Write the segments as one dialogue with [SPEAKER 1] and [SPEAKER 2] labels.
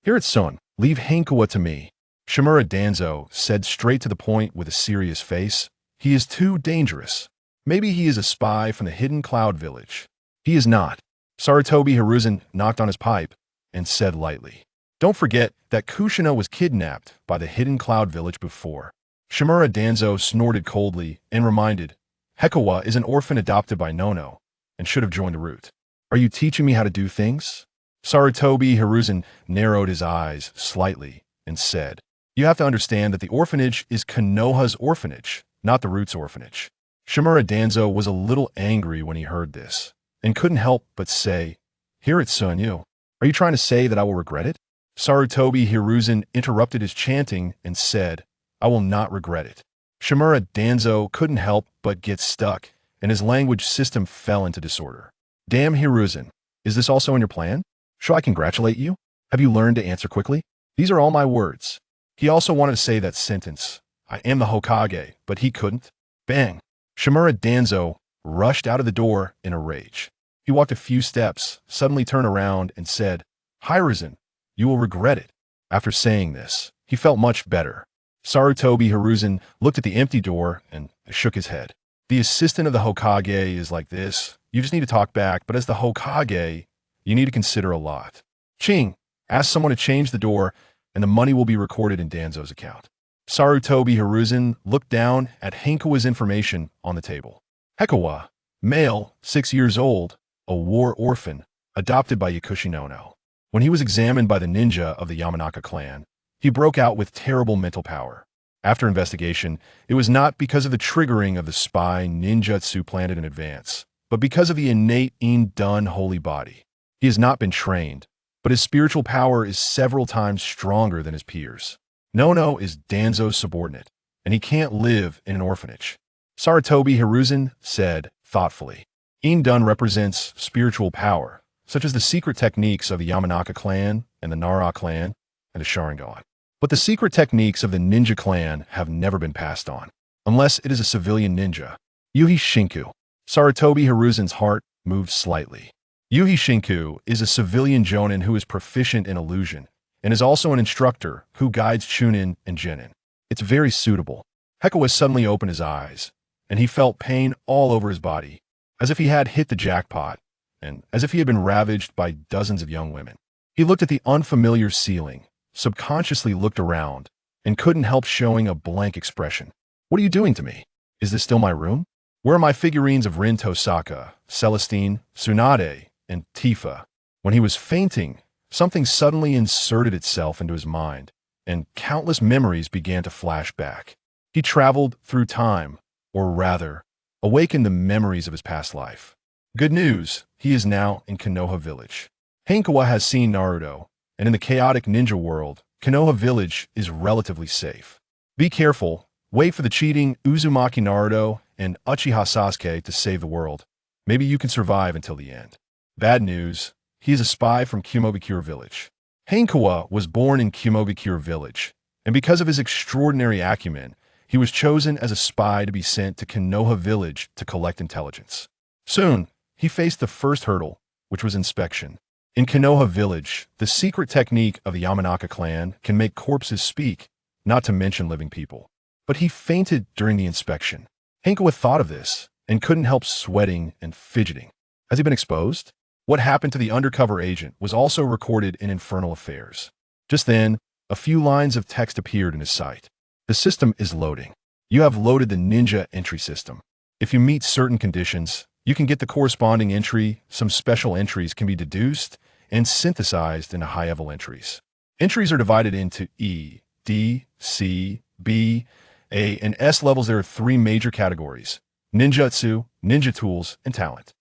[SPEAKER 1] Here it's son. Leave Hankawa to me. Shimura Danzo said straight to the point with a serious face. He is too dangerous. Maybe he is a spy from the hidden cloud village. He is not. Sarutobi Hiruzen knocked on his pipe and said lightly, "Don't forget that Kushina was kidnapped by the hidden cloud village before." Shimura Danzo snorted coldly and reminded, "Hekawa is an orphan adopted by Nono and should have joined the route. Are you teaching me how to do things?" Sarutobi Hiruzen narrowed his eyes slightly and said, "You have to understand that the orphanage is Konoha's orphanage, not the root's orphanage." Shimura Danzo was a little angry when he heard this and couldn't help but say, "Hear it, Sunyu. Are you trying to say that I will regret it?" Sarutobi Hiruzen interrupted his chanting and said, "I will not regret it." Shimura Danzo couldn't help but get stuck, and his language system fell into disorder. "Damn Hiruzen, is this also in your plan? Shall I congratulate you? Have you learned to answer quickly? These are all my words." He also wanted to say that sentence, "I am the Hokage," but he couldn't. Bang! Shimura Danzo rushed out of the door in a rage. He walked a few steps, suddenly turned around and said, "Hiruzen, you will regret it." After saying this, he felt much better. Sarutobi Hiruzen looked at the empty door and shook his head. "The assistant of the Hokage is like this. You just need to talk back, but as the Hokage, you need to consider a lot. Ching, ask someone to change the door, and the money will be recorded in Danzo's account." Sarutobi Hiruzen looked down at Hankawa's information on the table. Hekawa, male, 6 years old, a war orphan, adopted by Yakushi Nono. When he was examined by the ninja of the Yamanaka clan, he broke out with terrible mental power. After investigation, it was not because of the triggering of the spy ninjutsu planted in advance, but because of the innate in-done holy body. He has not been trained, but his spiritual power is several times stronger than his peers. Nono is Danzo's subordinate, and he can't live in an orphanage. Sarutobi Hiruzen said thoughtfully, "In-done represents spiritual power, such as the secret techniques of the Yamanaka clan and the Nara clan and the Sharingan. But the secret techniques of the ninja clan have never been passed on, unless it is a civilian ninja. Yuhi Shinku." Sarutobi Hiruzen's heart moved slightly. Yuhi Shinku is a civilian jonin who is proficient in illusion, and is also an instructor who guides Chunin and Genin. It's very suitable. Hekawa suddenly opened his eyes, and he felt pain all over his body, as if he had hit the jackpot, and as if he had been ravaged by dozens of young women. He looked at the unfamiliar ceiling, subconsciously looked around, and couldn't help showing a blank expression. "What are you doing to me? Is this still my room? Where are my figurines of Rin Tosaka, Celestine, Tsunade, and Tifa?" When he was fainting, something suddenly inserted itself into his mind, and countless memories began to flash back. He traveled through time, or rather, awakened the memories of his past life. Good news, he is now in Konoha Village. Hankawa has seen Naruto, and in the chaotic ninja world, Konoha Village is relatively safe. Be careful, wait for the cheating Uzumaki Naruto and Uchiha Sasuke to save the world. Maybe you can survive until the end. Bad news, he is a spy from Kumogakure Village. Hankawa was born in Kumogakure Village, and because of his extraordinary acumen, he was chosen as a spy to be sent to Konoha Village to collect intelligence. Soon, he faced the first hurdle, which was inspection. In Konoha Village, the secret technique of the Yamanaka clan can make corpses speak, not to mention living people. But he fainted during the inspection. Hankawa thought of this and couldn't help sweating and fidgeting. Has he been exposed? What happened to the undercover agent was also recorded in Infernal Affairs. Just then, a few lines of text appeared in his sight. The system is loading. You have loaded the ninja entry system. If you meet certain conditions, you can get the corresponding entry. Some special entries can be deduced and synthesized into high-level entries. Entries are divided into E, D, C, B, A, and S levels. There are 3 major categories: ninjutsu, ninja tools, and talent.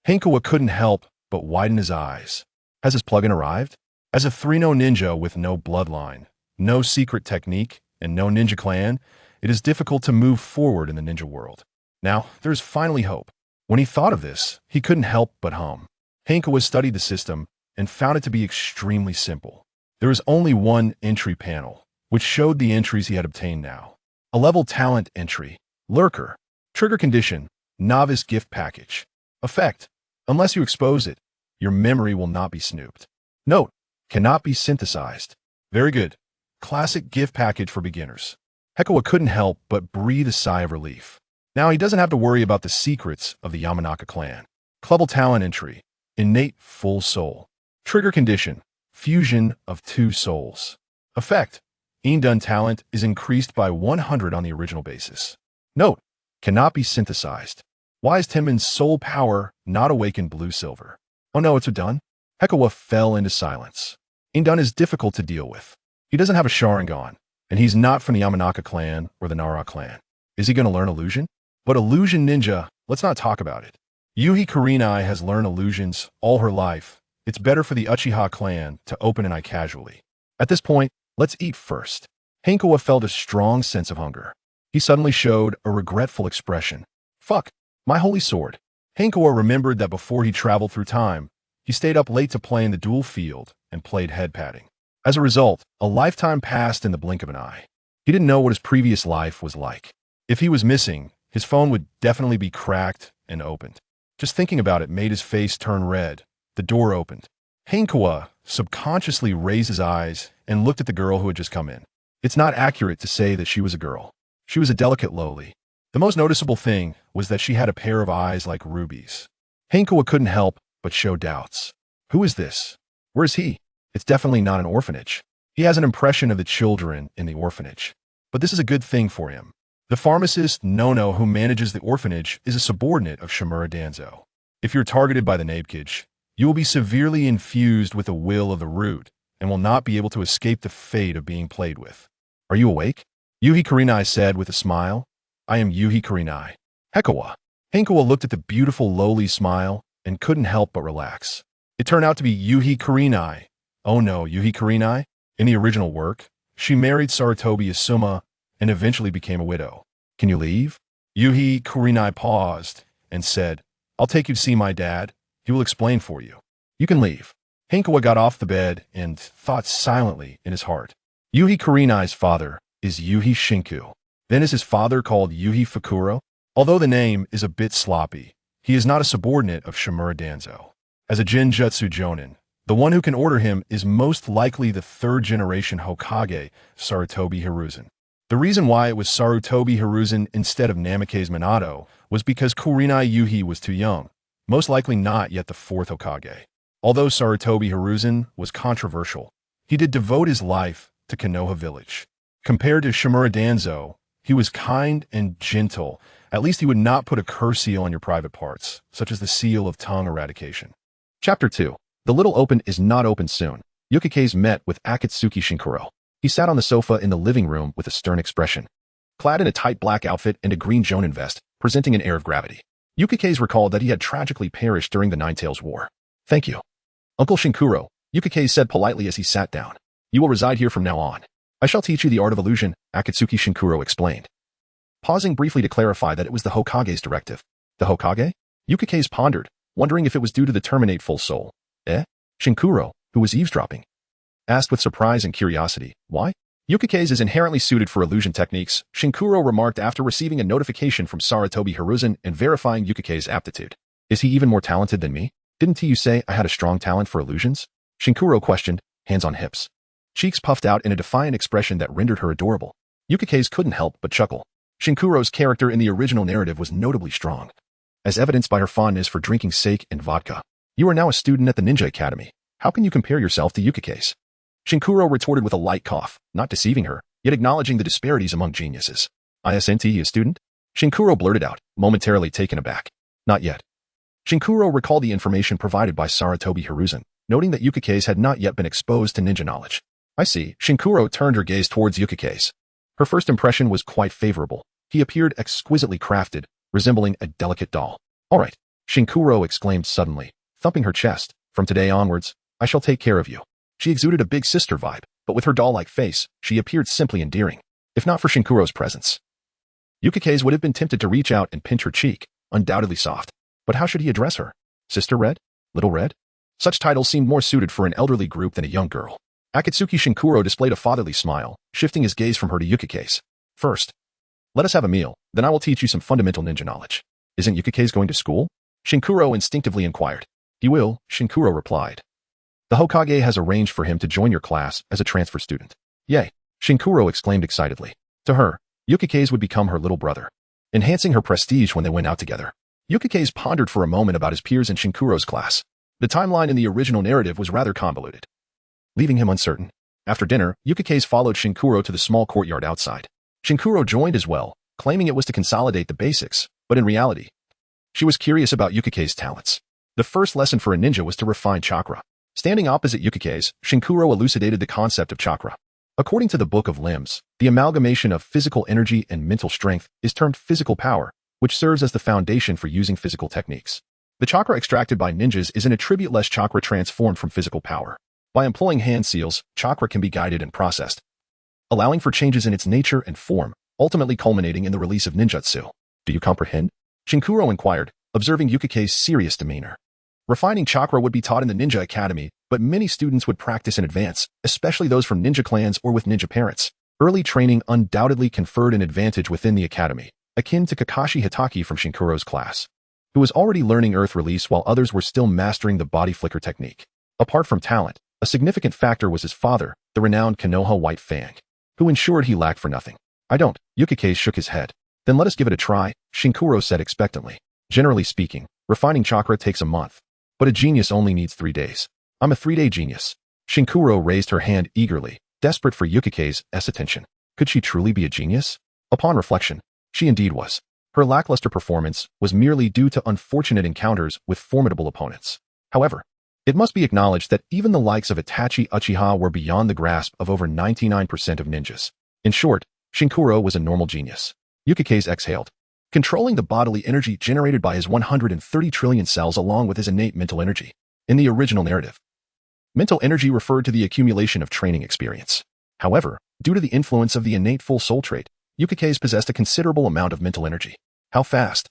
[SPEAKER 1] Hankawa couldn't help but widen his eyes. Has his plugin arrived? As a 3-no ninja with no bloodline, no secret technique, and no ninja clan, it is difficult to move forward in the ninja world. Now, there is finally hope. When he thought of this, he couldn't help but hum. Hankawa studied the system and found it to be extremely simple. There was only one entry panel, which showed the entries he had obtained now. A level talent entry, Lurker. Trigger condition, Novice gift package. Effect, unless you expose it, your memory will not be snooped. Note, cannot be synthesized. Very good. Classic gift package for beginners. Hekawa couldn't help but breathe a sigh of relief. Now he doesn't have to worry about the secrets of the Yamanaka clan. Clubble talent entry. Innate full soul. Trigger condition. Fusion of two souls. Effect. Indun talent is increased by 100 on the original basis. Note. Cannot be synthesized. Why is Tenman's soul power not awakened blue-silver? Oh no, it's done? Hekawa fell into silence. Indun is difficult to deal with. He doesn't have a Sharingan, and he's not from the Yamanaka clan or the Nara clan. Is he going to learn illusion? But illusion ninja, let's not talk about it. Yuhi Kurenai has learned illusions all her life. It's better for the Uchiha clan to open an eye casually. At this point, let's eat first. Hankawa felt a strong sense of hunger. He suddenly showed a regretful expression. Fuck, my holy sword. Hankawa remembered that before he traveled through time, he stayed up late to play in the duel field and played head padding. As a result, a lifetime passed in the blink of an eye. He didn't know what his previous life was like. If he was missing, his phone would definitely be cracked and opened. Just thinking about it made his face turn red. The door opened. Hankawa subconsciously raised his eyes and looked at the girl who had just come in. It's not accurate to say that she was a girl. She was a delicate lowly. The most noticeable thing was that she had a pair of eyes like rubies. Hankawa couldn't help but show doubts. Who is this? Where is he? It's definitely not an orphanage. He has an impression of the children in the orphanage. But this is a good thing for him. The pharmacist Nono who manages the orphanage is a subordinate of Shimura Danzo. If you're targeted by the Nabekage, you will be severely infused with the will of the root and will not be able to escape the fate of being played with. Are you awake? Yuhi Kurenai said with a smile. I am Yuhi Kurenai. Hekawa. Hankawa looked at the beautiful lowly smile and couldn't help but relax. It turned out to be Yuhi Kurenai. Oh no, Yuhi Kurenai? In the original work, she married Sarutobi Asuma and eventually became a widow. Can you leave? Yuhi Kurenai paused and said, I'll take you to see my dad. He will explain for you. You can leave. Hankawa got off the bed and thought silently in his heart. Yuhi Kurenai's father is Yuhi Shinku. Then is his father called Yuhi Fukuro? Although the name is a bit sloppy, he is not a subordinate of Shimura Danzo. As a Genjutsu Jonin, the one who can order him is most likely the third-generation Hokage, Sarutobi Hiruzen. The reason why it was Sarutobi Hiruzen instead of Namake's Minato was because Kurenai Yuhi was too young, most likely not yet the fourth Hokage. Although Sarutobi Hiruzen was controversial, he did devote his life to Konoha village. Compared to Shimura Danzo, he was kind and gentle. At least he would not put a curse seal on your private parts, such as the seal of tongue eradication. Chapter 2. The little open is not open soon. Yukike's met with Akatsuki Shinkuro. He sat on the sofa in the living room with a stern expression. Clad in a tight black outfit and a green jonin vest, presenting an air of gravity. Yukike's recalled that he had tragically perished during the Nine-Tails War. Thank you. Uncle Shinkuro, Yukike said politely as he sat down. You will reside here from now on. I shall teach you the art of illusion, Akatsuki Shinkuro explained. Pausing briefly to clarify that it was the Hokage's directive. The Hokage? Yukike's pondered, wondering if it was due to the terminate full soul. Shinkuro, who was eavesdropping, asked with surprise and curiosity, why? Yukike's is inherently suited for illusion techniques, Shinkuro remarked after receiving a notification from Sarutobi Hiruzen and verifying Yukike's aptitude. Is he even more talented than me? Didn't you say I had a strong talent for illusions? Shinkuro questioned, hands on hips. Cheeks puffed out in a defiant expression that rendered her adorable. Yukike's couldn't help but chuckle. Shinkuro's character in the original narrative was notably strong, as evidenced by her fondness for drinking sake and vodka. You are now a student at the Ninja Academy. How can you compare yourself to Yukike's? Shinkuro retorted with a light cough, not deceiving her, yet acknowledging the disparities among geniuses. Isn't he a student? Shinkuro blurted out, momentarily taken aback. Not yet. Shinkuro recalled the information provided by Sarutobi Hiruzen, noting that Yukike's had not yet been exposed to ninja knowledge. I see. Shinkuro turned her gaze towards Yukike's. Her first impression was quite favorable. He appeared exquisitely crafted, resembling a delicate doll. All right, Shinkuro exclaimed suddenly, thumping her chest. From today onwards, I shall take care of you. She exuded a big sister vibe, but with her doll-like face, she appeared simply endearing. If not for Shinkuro's presence, Yukike's would have been tempted to reach out and pinch her cheek, undoubtedly soft. But how should he address her? Sister Red? Little Red? Such titles seemed more suited for an elderly group than a young girl. Akatsuki Shinkuro displayed a fatherly smile, shifting his gaze from her to Yukike's. First, let us have a meal, then I will teach you some fundamental ninja knowledge. Isn't Yukike's going to school? Shinkuro instinctively inquired. He will, Shinkuro replied. The Hokage has arranged for him to join your class as a transfer student. Yay! Shinkuro exclaimed excitedly. To her, Yukikaze would become her little brother, enhancing her prestige when they went out together. Yukikaze pondered for a moment about his peers in Shinkuro's class. The timeline in the original narrative was rather convoluted, leaving him uncertain. After dinner, Yukikaze followed Shinkuro to the small courtyard outside. Shinkuro joined as well, claiming it was to consolidate the basics, but in reality, she was curious about Yukikaze's talents. The first lesson for a ninja was to refine chakra. Standing opposite Yukikaze, Shinkuro elucidated the concept of chakra. According to the Book of Limbs, the amalgamation of physical energy and mental strength is termed physical power, which serves as the foundation for using physical techniques. The chakra extracted by ninjas is an attributeless chakra transformed from physical power. By employing hand seals, chakra can be guided and processed, allowing for changes in its nature and form, ultimately culminating in the release of ninjutsu. Do you comprehend? Shinkuro inquired, observing Yukikaze's serious demeanor. Refining chakra would be taught in the Ninja Academy, but many students would practice in advance, especially those from ninja clans or with ninja parents. Early training undoubtedly conferred an advantage within the academy, akin to Kakashi Hitaki from Shinkuro's class, who was already learning earth release while others were still mastering the body flicker technique. Apart from talent, a significant factor was his father, the renowned Konoha White Fang, who ensured he lacked for nothing. I don't. Yukikaze shook his head. Then let us give it a try, Shinkuro said expectantly. Generally speaking, refining chakra takes a month, but a genius only needs 3 days. I'm a 3-day genius. Shinkuro raised her hand eagerly, desperate for Yukikaze's attention. Could she truly be a genius? Upon reflection, she indeed was. Her lackluster performance was merely due to unfortunate encounters with formidable opponents. However, it must be acknowledged that even the likes of Itachi Uchiha were beyond the grasp of over 99% of ninjas. In short, Shinkuro was a normal genius. Yukikaze exhaled, controlling the bodily energy generated by his 130 trillion cells along with his innate mental energy. In the original narrative, mental energy referred to the accumulation of training experience. However, due to the influence of the innate full soul trait, Yukikaze possessed a considerable amount of mental energy. How fast?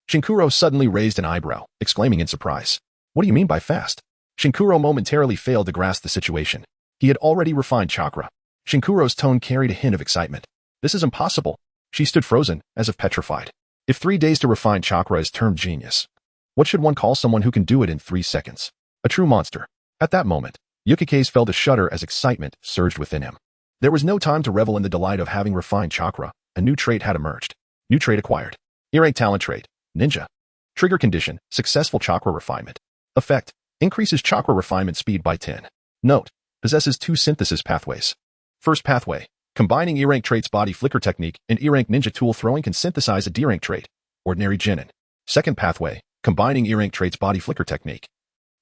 [SPEAKER 1] Shinkuro suddenly raised an eyebrow, exclaiming in surprise. What do you mean by fast? Shinkuro momentarily failed to grasp the situation. He had already refined chakra. Shinkuro's tone carried a hint of excitement. This is impossible. She stood frozen, as if petrified. If 3 days to refine chakra is termed genius, what should one call someone who can do it in 3 seconds? A true monster. At that moment, Yukikaze felt a shudder as excitement surged within him. There was no time to revel in the delight of having refined chakra. A new trait had emerged. New trait acquired. Earache talent trait. Ninja. Trigger condition. Successful chakra refinement. Effect. Increases chakra refinement speed by 10. Note. Possesses 2 synthesis pathways. First pathway. Combining E-rank traits body flicker technique and E-rank ninja tool throwing can synthesize a D-rank trait, ordinary genin. Second pathway. Combining E-rank traits body flicker technique,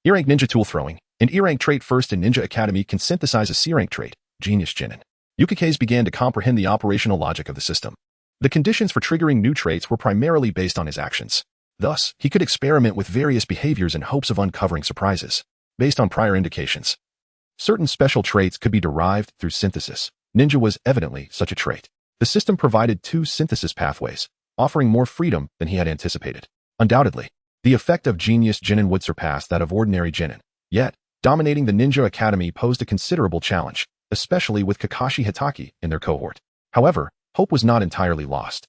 [SPEAKER 1] E-rank ninja tool throwing, and E-rank trait first in Ninja Academy can synthesize a C-rank trait, genius genin. Yukikaze began to comprehend the operational logic of the system. The conditions for triggering new traits were primarily based on his actions. Thus, he could experiment with various behaviors in hopes of uncovering surprises, based on prior indications. Certain special traits could be derived through synthesis. Ninja was evidently such a trait. The system provided 2 synthesis pathways, offering more freedom than he had anticipated. Undoubtedly, the effect of genius genin would surpass that of ordinary genin. Yet, dominating the Ninja Academy posed a considerable challenge, especially with Kakashi Hitaki in their cohort. However, hope was not entirely lost.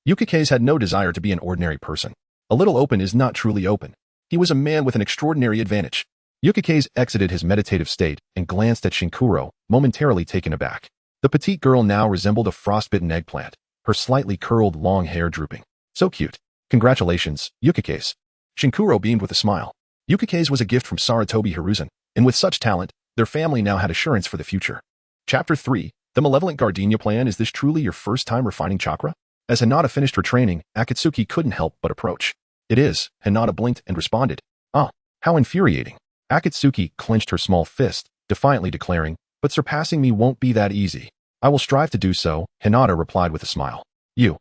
[SPEAKER 1] Yukikaze had no desire to be an ordinary person. A little open is not truly open. He was a man with an extraordinary advantage. Yukikaze exited his meditative state and glanced at Shinkuro, momentarily taken aback. The petite girl now resembled a frostbitten eggplant, her slightly curled long hair drooping. So cute. Congratulations, Yukikaze. Shinkuro beamed with a smile. Yukikaze was a gift from Sarutobi Hiruzen, and with such talent, their family now had assurance for the future. Chapter 3. The Malevolent Gardenia Plan. Is this truly your first time refining chakra? As Hinata finished her training, Akatsuki couldn't help but approach. It is, Hinata blinked and responded. Ah, how infuriating. Akatsuki clenched her small fist, defiantly declaring, but surpassing me won't be that easy. I will strive to do so, Hinata replied with a smile. You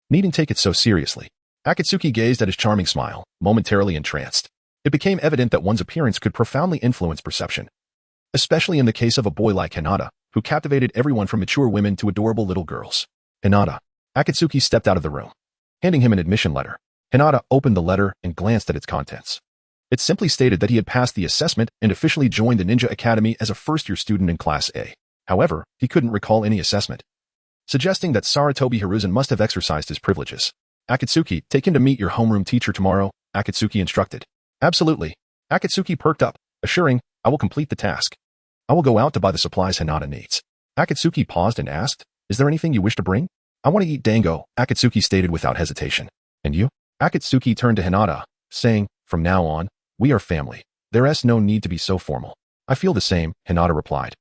[SPEAKER 1] needn't take it so seriously. Akatsuki gazed at his charming smile, momentarily entranced. It became evident that one's appearance could profoundly influence perception, especially in the case of a boy like Hinata, who captivated everyone from mature women to adorable little girls. Hinata. Akatsuki stepped out of the room, handing him an admission letter. Hinata opened the letter and glanced at its contents. It simply stated that he had passed the assessment and officially joined the Ninja Academy as a first-year student in Class A. However, he couldn't recall any assessment, suggesting that Sarutobi Hiruzen must have exercised his privileges. Akatsuki, take him to meet your homeroom teacher tomorrow, Akatsuki instructed. Absolutely. Akatsuki perked up, assuring, I will complete the task. I will go out to buy the supplies Hinata needs. Akatsuki paused and asked, is there anything you wish to bring? I want to eat dango, Akatsuki stated without hesitation. And you? Akatsuki turned to Hinata, saying, from now on, we are family. There's no need to be so formal. I feel the same, Hinata replied,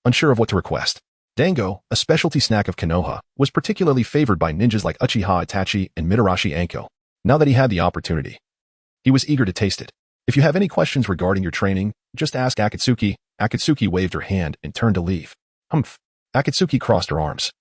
[SPEAKER 1] unsure of what to request. Dango, a specialty snack of Konoha, was particularly favored by ninjas like Uchiha Itachi and Mitarashi Anko. Now that he had the opportunity, he was eager to taste it. If you have any questions regarding your training, just ask Akatsuki. Akatsuki waved her hand and turned to leave. Humph. Akatsuki crossed her arms,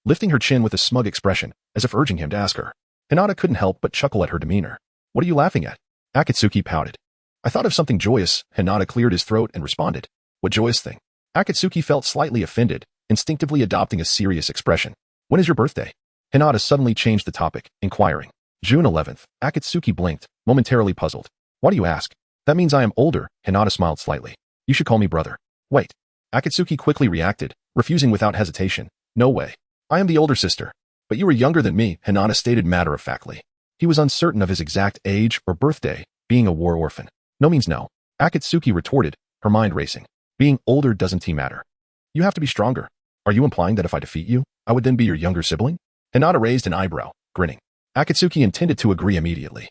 [SPEAKER 1] lifting her chin with a smug expression, as if urging him to ask her. Hinata couldn't help but chuckle at her demeanor. What are you laughing at? Akatsuki pouted. I thought of something joyous. Hinata cleared his throat and responded. What joyous thing? Akatsuki felt slightly offended, instinctively adopting a serious expression. When is your birthday? Hinata suddenly changed the topic, inquiring. June 11th. Akatsuki blinked, momentarily puzzled. Why do you ask? That means I am older. Hinata smiled slightly. You should call me brother. Wait. Akatsuki quickly reacted, refusing without hesitation. No way. I am the older sister. But you were younger than me, Hinata stated matter-of-factly. He was uncertain of his exact age or birthday, being a war orphan. No means no. Akatsuki retorted, her mind racing. Being older doesn't matter. You have to be stronger. Are you implying that if I defeat you, I would then be your younger sibling? Hinata raised an eyebrow, grinning. Akatsuki intended to agree immediately,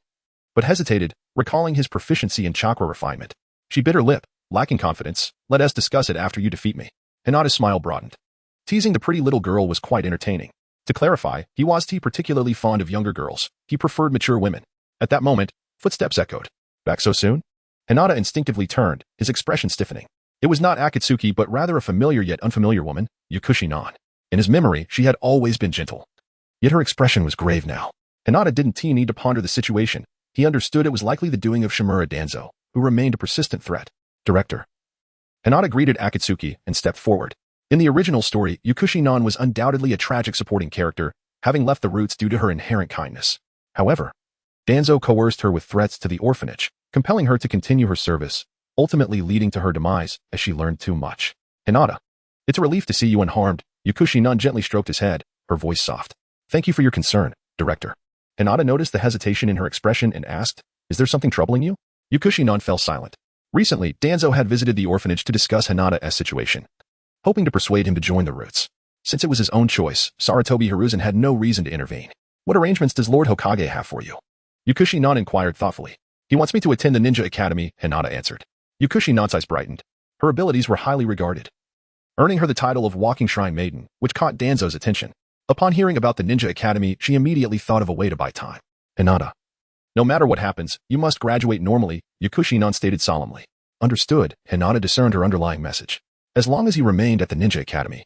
[SPEAKER 1] but hesitated, recalling his proficiency in chakra refinement. She bit her lip, lacking confidence. Let us discuss it after you defeat me. Hinata's smile broadened. Teasing the pretty little girl was quite entertaining. To clarify, he was particularly fond of younger girls. He preferred mature women. At that moment, footsteps echoed. Back so soon? Hinata instinctively turned, his expression stiffening. It was not Akatsuki but rather a familiar yet unfamiliar woman, Yukushi Nan. In his memory, she had always been gentle. Yet her expression was grave now. Hinata didn't need to ponder the situation. He understood it was likely the doing of Shimura Danzo, who remained a persistent threat. Director. Hinata greeted Akatsuki and stepped forward. In the original story, Yukushi Nan was undoubtedly a tragic supporting character, having left the roots due to her inherent kindness. However, Danzo coerced her with threats to the orphanage, compelling her to continue her service, ultimately leading to her demise as she learned too much. Hinata. It's a relief to see you unharmed. Yukushi Nan gently stroked his head, her voice soft. Thank you for your concern, Director. Hinata noticed the hesitation in her expression and asked, is there something troubling you? Yukushi Nan fell silent. Recently, Danzo had visited the orphanage to discuss Hinata's situation, hoping to persuade him to join the roots. Since it was his own choice, Sarutobi Hiruzen had no reason to intervene. What arrangements does Lord Hokage have for you? Yukushi Nan inquired thoughtfully. He wants me to attend the Ninja Academy, Hinata answered. Yukushi Nan's eyes brightened. Her abilities were highly regarded, earning her the title of Walking Shrine Maiden, which caught Danzo's attention. Upon hearing about the Ninja Academy, she immediately thought of a way to buy time. Hinata. No matter what happens, you must graduate normally, Yukushi Nan stated solemnly. Understood, Hinata discerned her underlying message. As long as he remained at the Ninja Academy,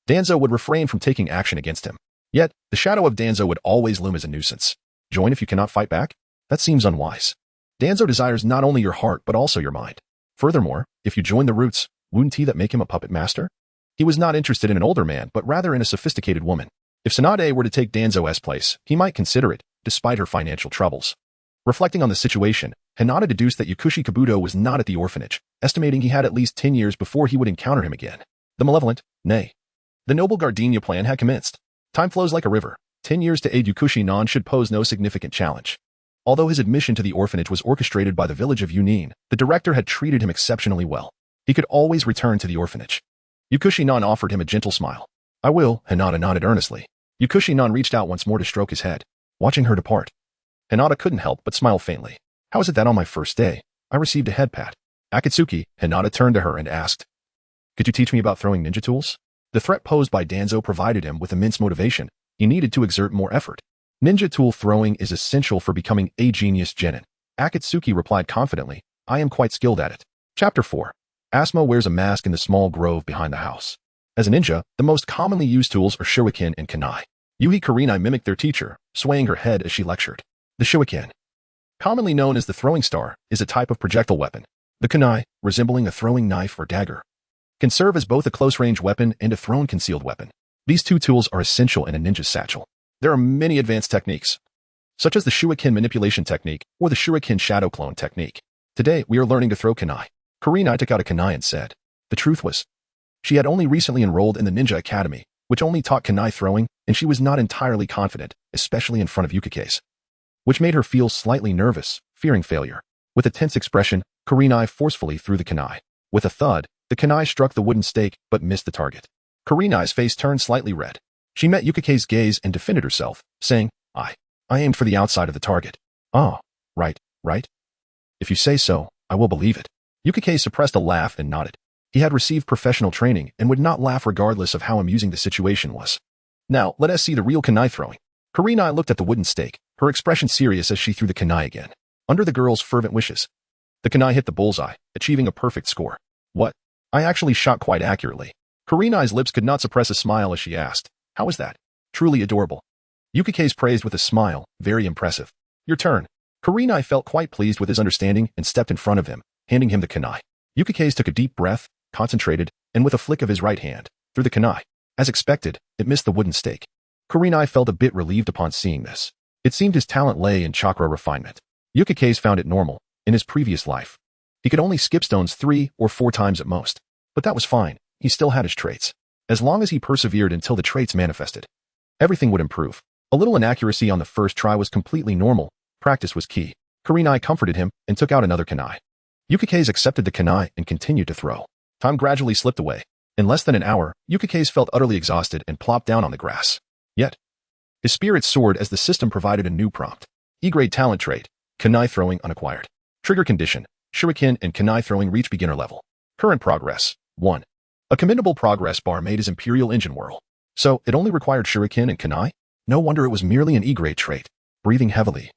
[SPEAKER 1] Danzo would refrain from taking action against him. Yet, the shadow of Danzo would always loom as a nuisance. Join if you cannot fight back? That seems unwise. Danzo desires not only your heart but also your mind. Furthermore, if you join the roots, wouldn't that make him a puppet master? He was not interested in an older man but rather in a sophisticated woman. If Tsunade were to take Danzo's place, he might consider it, despite her financial troubles. Reflecting on the situation, Hinata deduced that Yukushi Kabuto was not at the orphanage, estimating he had at least 10 years before he would encounter him again. The malevolent, nay, the noble Gardenia plan had commenced. Time flows like a river. 10 years to aid Yukushi Nan should pose no significant challenge. Although his admission to the orphanage was orchestrated by the village of Yunin, the director had treated him exceptionally well. He could always return to the orphanage. Yukushi Nan offered him a gentle smile. I will, Hinata nodded earnestly. Yukushi Nan reached out once more to stroke his head, watching her depart. Hinata couldn't help but smile faintly. How is it that on my first day, I received a head pat? Akatsuki, Hinata turned to her and asked, could you teach me about throwing ninja tools? The threat posed by Danzo provided him with immense motivation. He needed to exert more effort. Ninja tool throwing is essential for becoming a genius genin. Akatsuki replied confidently, I am quite skilled at it. Chapter 4. Asuma wears a mask in the small grove behind the house. As a ninja, the most commonly used tools are shuriken and kunai. Yuhi Kurenai mimicked their teacher, swaying her head as she lectured. The shuriken, commonly known as the throwing star, is a type of projectile weapon. The kunai, resembling a throwing knife or dagger, can serve as both a close-range weapon and a thrown-concealed weapon. These two tools are essential in a ninja's satchel. There are many advanced techniques, such as the shuriken manipulation technique or the shuriken shadow clone technique. Today, we are learning to throw kunai. Kurenai took out a kunai and said, the truth was, she had only recently enrolled in the Ninja Academy, which only taught kunai throwing, and she was not entirely confident, especially in front of Yukake's, which made her feel slightly nervous, fearing failure. With a tense expression, Kurenai forcefully threw the kunai. With a thud, the kunai struck the wooden stake but missed the target. Kurenai's face turned slightly red. She met Yukike's gaze and defended herself, saying, I aimed for the outside of the target. Oh, right. If you say so, I will believe it. Yukike suppressed a laugh and nodded. He had received professional training and would not laugh regardless of how amusing the situation was. Now, let us see the real kunai throwing. Kurenai looked at the wooden stake, her expression serious as she threw the kunai again. Under the girl's fervent wishes, the kunai hit the bullseye, achieving a perfect score. What? I actually shot quite accurately. Kurenai's lips could not suppress a smile as she asked, how is that? Truly adorable. Yukike's praised with a smile, very impressive. Your turn. Kurenai felt quite pleased with his understanding and stepped in front of him, handing him the kunai. Yukike's took a deep breath, concentrated, and with a flick of his right hand, threw the kunai. As expected, it missed the wooden stake. Kurenai felt a bit relieved upon seeing this. It seemed his talent lay in chakra refinement. Yukike's found it normal, in his previous life. He could only skip stones 3 or 4 times at most. But that was fine, he still had his traits. As long as he persevered until the traits manifested, everything would improve. A little inaccuracy on the first try was completely normal. Practice was key. Kurenai comforted him and took out another kunai. Yukike's accepted the kunai and continued to throw. Time gradually slipped away. In less than an hour, Yukike's felt utterly exhausted and plopped down on the grass. Yet, his spirits soared as the system provided a new prompt. E-grade talent trait, kunai throwing unacquired. Trigger condition, shuriken and kunai throwing reach beginner level. Current progress, 1. A commendable progress bar made his Imperial engine whirl. So, it only required shuriken and kunai? No wonder it was merely an E-grade trait. Breathing heavily,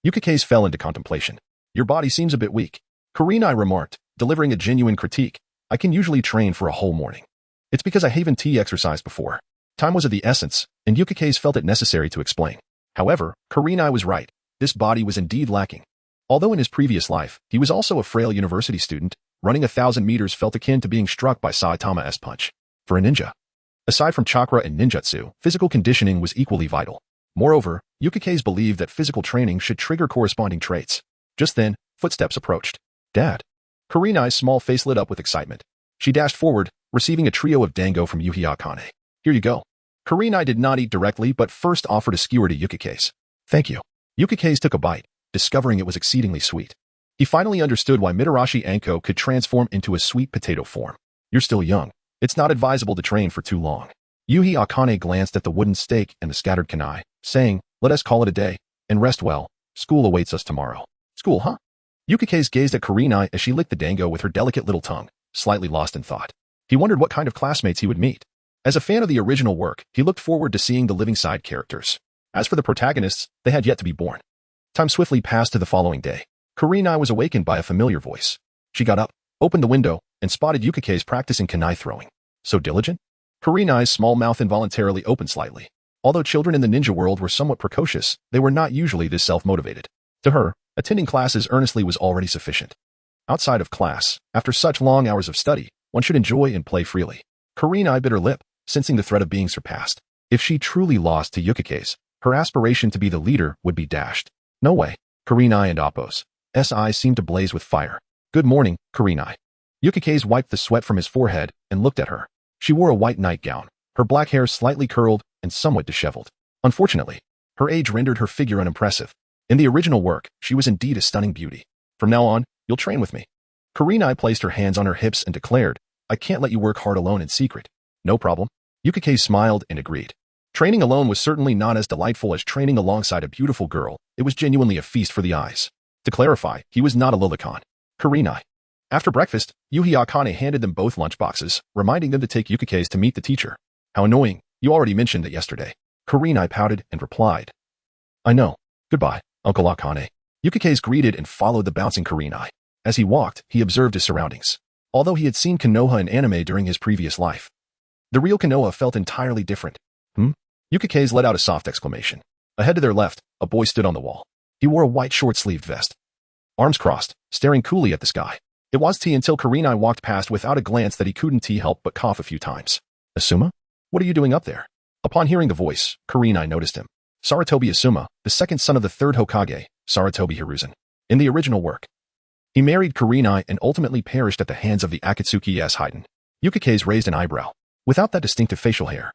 [SPEAKER 1] Yukike's fell into contemplation. Your body seems a bit weak. Kurenai remarked, delivering a genuine critique. I can usually train for a whole morning. It's because I haven't exercised before. Time was of the essence, and Yukike's felt it necessary to explain. However, Kurenai was right. This body was indeed lacking. Although in his previous life, he was also a frail university student, running 1,000 meters felt akin to being struck by Saitama's punch. For a ninja, aside from chakra and ninjutsu, physical conditioning was equally vital. Moreover, Yukike's believed that physical training should trigger corresponding traits. Just then, footsteps approached. Dad. Kurenai's small face lit up with excitement. She dashed forward, receiving a trio of dango from Yuhi Akane. Here you go. Kurenai did not eat directly but first offered a skewer to Yukike's. Thank you. Yukike's took a bite, discovering it was exceedingly sweet. He finally understood why Mitarashi Anko could transform into a sweet potato form. You're still young. It's not advisable to train for too long. Yuhi Akane glanced at the wooden stake and the scattered kunai, saying, let us call it a day, and rest well. School awaits us tomorrow. School, huh? Yukike's gazed at Kurenai as she licked the dango with her delicate little tongue, slightly lost in thought. He wondered what kind of classmates he would meet. As a fan of the original work, he looked forward to seeing the living side characters. As for the protagonists, they had yet to be born. Time swiftly passed to the following day. Kurenai was awakened by a familiar voice. She got up, opened the window, and spotted Yukike's practicing kunai throwing. So diligent? Kurenai's small mouth involuntarily opened slightly. Although children in the ninja world were somewhat precocious, they were not usually this self-motivated. To her, attending classes earnestly was already sufficient. Outside of class, after such long hours of study, one should enjoy and play freely. Kurenai bit her lip, sensing the threat of being surpassed. If she truly lost to Yukike's, her aspiration to be the leader would be dashed. No way. Kurenai and Appo's eyes seemed to blaze with fire. Good morning, Kurenai. Yukike's wiped the sweat from his forehead and looked at her. She wore a white nightgown, her black hair slightly curled and somewhat disheveled. Unfortunately, her age rendered her figure unimpressive. In the original work, she was indeed a stunning beauty. From now on, you'll train with me. Kurenai placed her hands on her hips and declared, I can't let you work hard alone in secret. No problem. Yukike smiled and agreed. Training alone was certainly not as delightful as training alongside a beautiful girl. It was genuinely a feast for the eyes. To clarify, he was not a lolicon. Kurenai. After breakfast, Yuhi Akane handed them both lunchboxes, reminding them to take Yukike's to meet the teacher. How annoying. You already mentioned it yesterday. Kurenai pouted and replied. I know. Goodbye, Uncle Akane. Yukike's greeted and followed the bouncing Kurenai. As he walked, he observed his surroundings. Although he had seen Konoha in anime during his previous life, the real Konoha felt entirely different. Yukike's let out a soft exclamation. Ahead to their left, a boy stood on the wall. He wore a white short-sleeved vest. Arms crossed, staring coolly at the sky. It was T until Kurenai walked past without a glance that he couldn't help but cough a few times. Asuma? What are you doing up there? Upon hearing the voice, Kurenai noticed him. Sarutobi Asuma, the second son of the third Hokage, Sarutobi Hiruzen. In the original work, he married Kurenai and ultimately perished at the hands of the Akatsuki Haiden. Yukike's raised an eyebrow. Without that distinctive facial hair,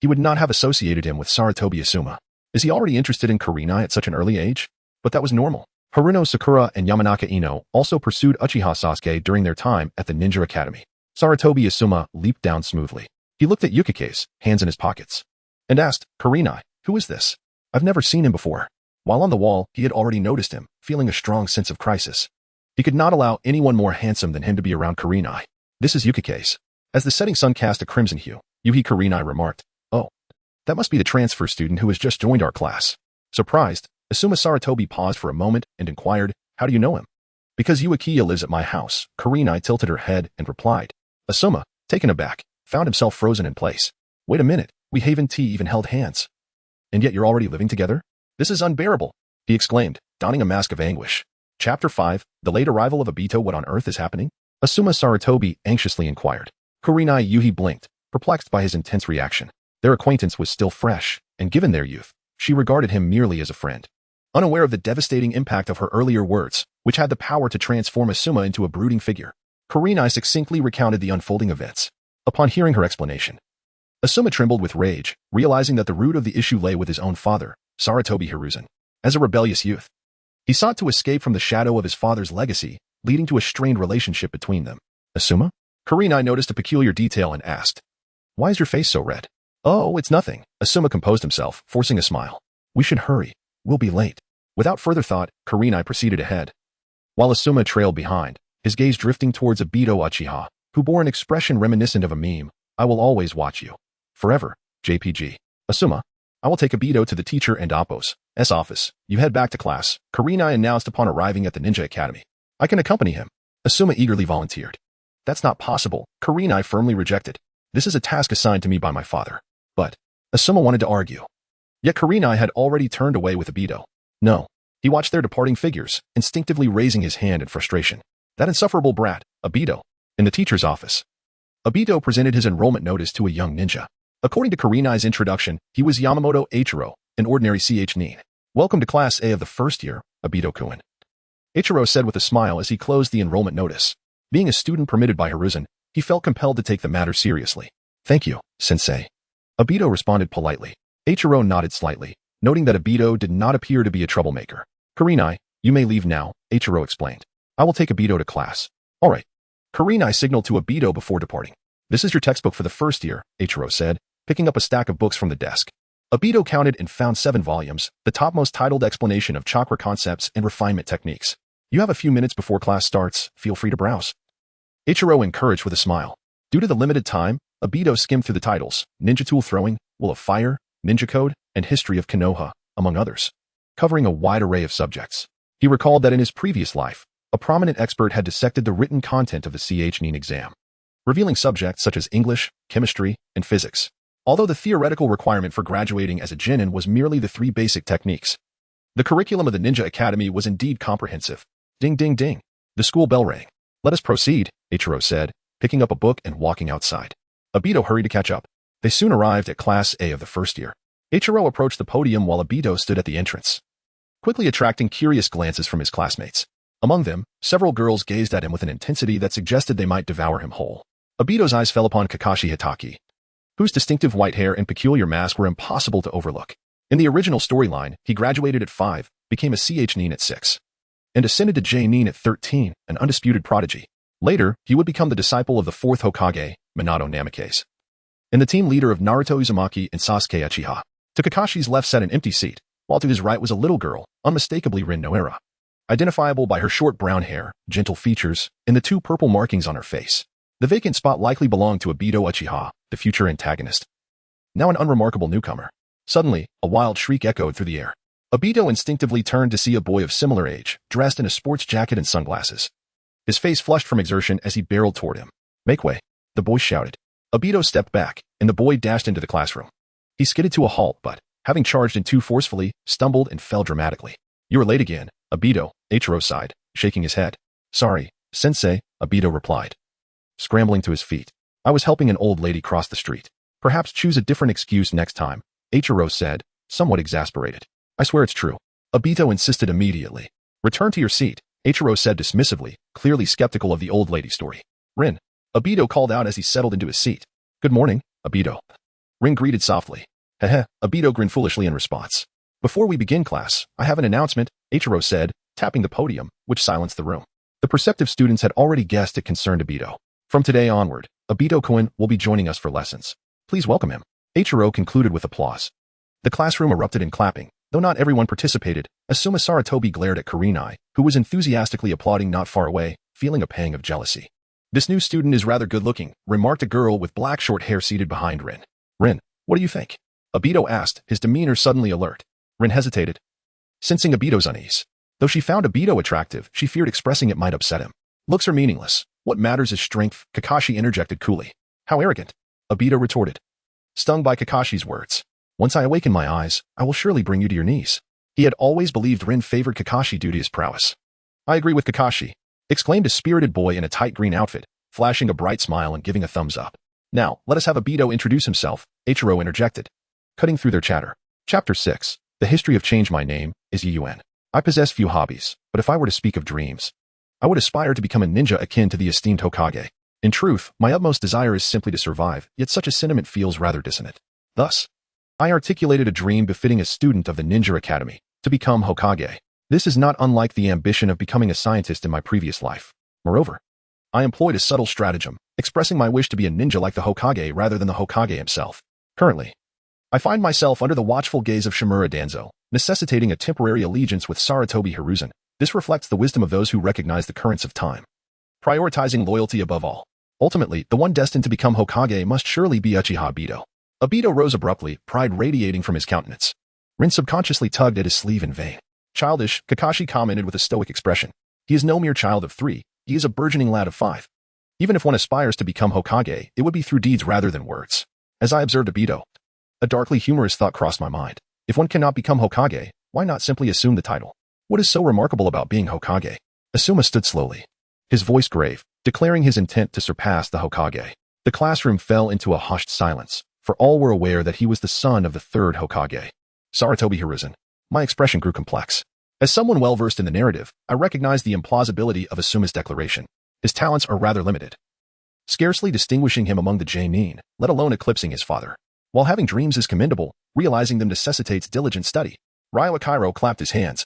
[SPEAKER 1] he would not have associated him with Sarutobi Asuma. Is he already interested in Kurenai at such an early age? But that was normal. Haruno Sakura and Yamanaka Ino also pursued Uchiha Sasuke during their time at the Ninja Academy. Sarutobi Asuma leaped down smoothly. He looked at Yukike's, hands in his pockets, and asked, Kurenai, who is this? I've never seen him before. While on the wall, he had already noticed him, feeling a strong sense of crisis. He could not allow anyone more handsome than him to be around Kurenai. This is Yukike's. As the setting sun cast a crimson hue, Yuhi Kurenai remarked, Oh, that must be the transfer student who has just joined our class. Surprised, Asuma Sarutobi paused for a moment and inquired, How do you know him? Because Yuikiya lives at my house, Kurenai tilted her head and replied. Asuma, taken aback, found himself frozen in place. Wait a minute, we haven't even held hands. And yet you're already living together? This is unbearable, he exclaimed, donning a mask of anguish. Chapter 5, The Late Arrival of Obito. What on earth is happening? Asuma Sarutobi anxiously inquired. Kurenai Yuhi blinked, perplexed by his intense reaction. Their acquaintance was still fresh, and given their youth, she regarded him merely as a friend. Unaware of the devastating impact of her earlier words, which had the power to transform Asuma into a brooding figure, Kurenai succinctly recounted the unfolding events. Upon hearing her explanation, Asuma trembled with rage, realizing that the root of the issue lay with his own father, Sarutobi Hiruzen. As a rebellious youth, he sought to escape from the shadow of his father's legacy, leading to a strained relationship between them. Asuma? Kurenai noticed a peculiar detail and asked, Why is your face so red? Oh, it's nothing. Asuma composed himself, forcing a smile. We should hurry. We'll be late. Without further thought, Kurenai proceeded ahead, while Asuma trailed behind, his gaze drifting towards Obito Uchiha, who bore an expression reminiscent of a meme. I will always watch you. Forever, JPG. Asuma, I will take Obito to the teacher and Appo's office. You head back to class, Kurenai announced upon arriving at the Ninja Academy. I can accompany him. Asuma eagerly volunteered. That's not possible, Kurenai firmly rejected. This is a task assigned to me by my father. But Asuma wanted to argue. Yet Kurenai had already turned away with Obito. No. He watched their departing figures, instinctively raising his hand in frustration. That insufferable brat, Obito. In the teacher's office, Obito presented his enrollment notice to a young ninja. According to Kurenai's introduction, he was Yamamoto Eiichiro, an ordinary nin. Welcome to Class A of the first year, Obito-kun. Eiichiro said with a smile as he closed the enrollment notice. Being a student permitted by Hiruzen, he felt compelled to take the matter seriously. Thank you, sensei. Obito responded politely. Eiichiro nodded slightly, noting that Obito did not appear to be a troublemaker. Kurenai, you may leave now, Eiichiro explained. I will take Obito to class. All right. Kurenai signaled to Obito before departing. This is your textbook for the first year, Eiichiro said, picking up a stack of books from the desk. Obito counted and found 7 volumes, the topmost titled Explanation of Chakra Concepts and Refinement Techniques. You have a few minutes before class starts, feel free to browse. Eiichiro encouraged with a smile. Due to the limited time, Obito skimmed through the titles, Ninja Tool Throwing, Will of Fire, Ninja Code, and History of Konoha, among others, covering a wide array of subjects. He recalled that in his previous life, a prominent expert had dissected the written content of the nin exam, revealing subjects such as English, chemistry, and physics. Although the theoretical requirement for graduating as a genin was merely the 3 basic techniques, the curriculum of the Ninja Academy was indeed comprehensive. Ding ding ding. The school bell rang. Let us proceed, Eiichiro said, picking up a book and walking outside. Obito hurried to catch up. They soon arrived at Class A of the first year. Eiichiro approached the podium while Obito stood at the entrance, quickly attracting curious glances from his classmates. Among them, several girls gazed at him with an intensity that suggested they might devour him whole. Obito's eyes fell upon Kakashi Hitaki, whose distinctive white hair and peculiar mask were impossible to overlook. In the original storyline, he graduated at 5, became a nin at 6, and ascended to nin at 13, an undisputed prodigy. Later, he would become the disciple of the 4th Hokage, Minato Namikaze, and the team leader of Naruto Uzumaki and Sasuke Uchiha. To Kakashi's left sat an empty seat, while to his right was a little girl, unmistakably Rin Noera, identifiable by her short brown hair, gentle features, and the 2 purple markings on her face. The vacant spot likely belonged to Obito Uchiha, the future antagonist. Now an unremarkable newcomer. Suddenly, a wild shriek echoed through the air. Obito instinctively turned to see a boy of similar age, dressed in a sports jacket and sunglasses. His face flushed from exertion as he barreled toward him. Make way, the boy shouted. Obito stepped back, and the boy dashed into the classroom. He skidded to a halt but, having charged in too forcefully, stumbled and fell dramatically. You are late again, Obito, Eiichiro sighed, shaking his head. Sorry, sensei, Obito replied, scrambling to his feet. I was helping an old lady cross the street. Perhaps choose a different excuse next time, Eiichiro said, somewhat exasperated. I swear it's true. Obito insisted immediately. Return to your seat, Eiichiro said dismissively, clearly skeptical of the old lady story. Rin, Obito called out as he settled into his seat. Good morning, Obito. Rin greeted softly. Heh, Obito grinned foolishly in response. Before we begin class, I have an announcement, Eiichiro said, tapping the podium, which silenced the room. The perceptive students had already guessed it concerned Obito. From today onward, Obito-kun will be joining us for lessons. Please welcome him. Eiichiro concluded with applause. The classroom erupted in clapping, though not everyone participated. Asuma Saratobi glared at Kurenai, who was enthusiastically applauding not far away, feeling a pang of jealousy. This new student is rather good-looking, remarked a girl with black short hair seated behind Rin. Rin, what do you think? Obito asked, his demeanor suddenly alert. Rin hesitated, sensing Obito's unease. Though she found Obito attractive, she feared expressing it might upset him. Looks are meaningless. What matters is strength, Kakashi interjected coolly. How arrogant, Obito retorted, stung by Kakashi's words. Once I awaken my eyes, I will surely bring you to your knees. He had always believed Rin favored Kakashi due to his prowess. I agree with Kakashi, exclaimed a spirited boy in a tight green outfit, flashing a bright smile and giving a thumbs up. Now, let us have Obito introduce himself, Eiichiro interjected, cutting through their chatter. Chapter 6. The history of change. My name is Yuen. I possess few hobbies, but if I were to speak of dreams, I would aspire to become a ninja akin to the esteemed Hokage. In truth, my utmost desire is simply to survive, yet such a sentiment feels rather dissonant. Thus, I articulated a dream befitting a student of the Ninja Academy, to become Hokage. This is not unlike the ambition of becoming a scientist in my previous life. Moreover, I employed a subtle stratagem, expressing my wish to be a ninja like the Hokage rather than the Hokage himself. Currently, I find myself under the watchful gaze of Shimura Danzo, necessitating a temporary allegiance with Saratobi Hiruzen. This reflects the wisdom of those who recognize the currents of time, prioritizing loyalty above all. Ultimately, the one destined to become Hokage must surely be Uchiha Obito. Obito rose abruptly, pride radiating from his countenance. Rin subconsciously tugged at his sleeve in vain. Childish, Kakashi commented with a stoic expression. He is no mere child of 3, he is a burgeoning lad of 5. Even if one aspires to become Hokage, it would be through deeds rather than words. As I observed Obito, a darkly humorous thought crossed my mind. If one cannot become Hokage, why not simply assume the title? What is so remarkable about being Hokage? Asuma stood slowly, his voice grave, declaring his intent to surpass the Hokage. The classroom fell into a hushed silence, for all were aware that he was the son of the 3rd Hokage. Saratobi Hiruzen. My expression grew complex. As someone well-versed in the narrative, I recognized the implausibility of Asuma's declaration. His talents are rather limited, scarcely distinguishing him among the Genin, let alone eclipsing his father. While having dreams is commendable, realizing them necessitates diligent study. Ryo Akairo clapped his hands,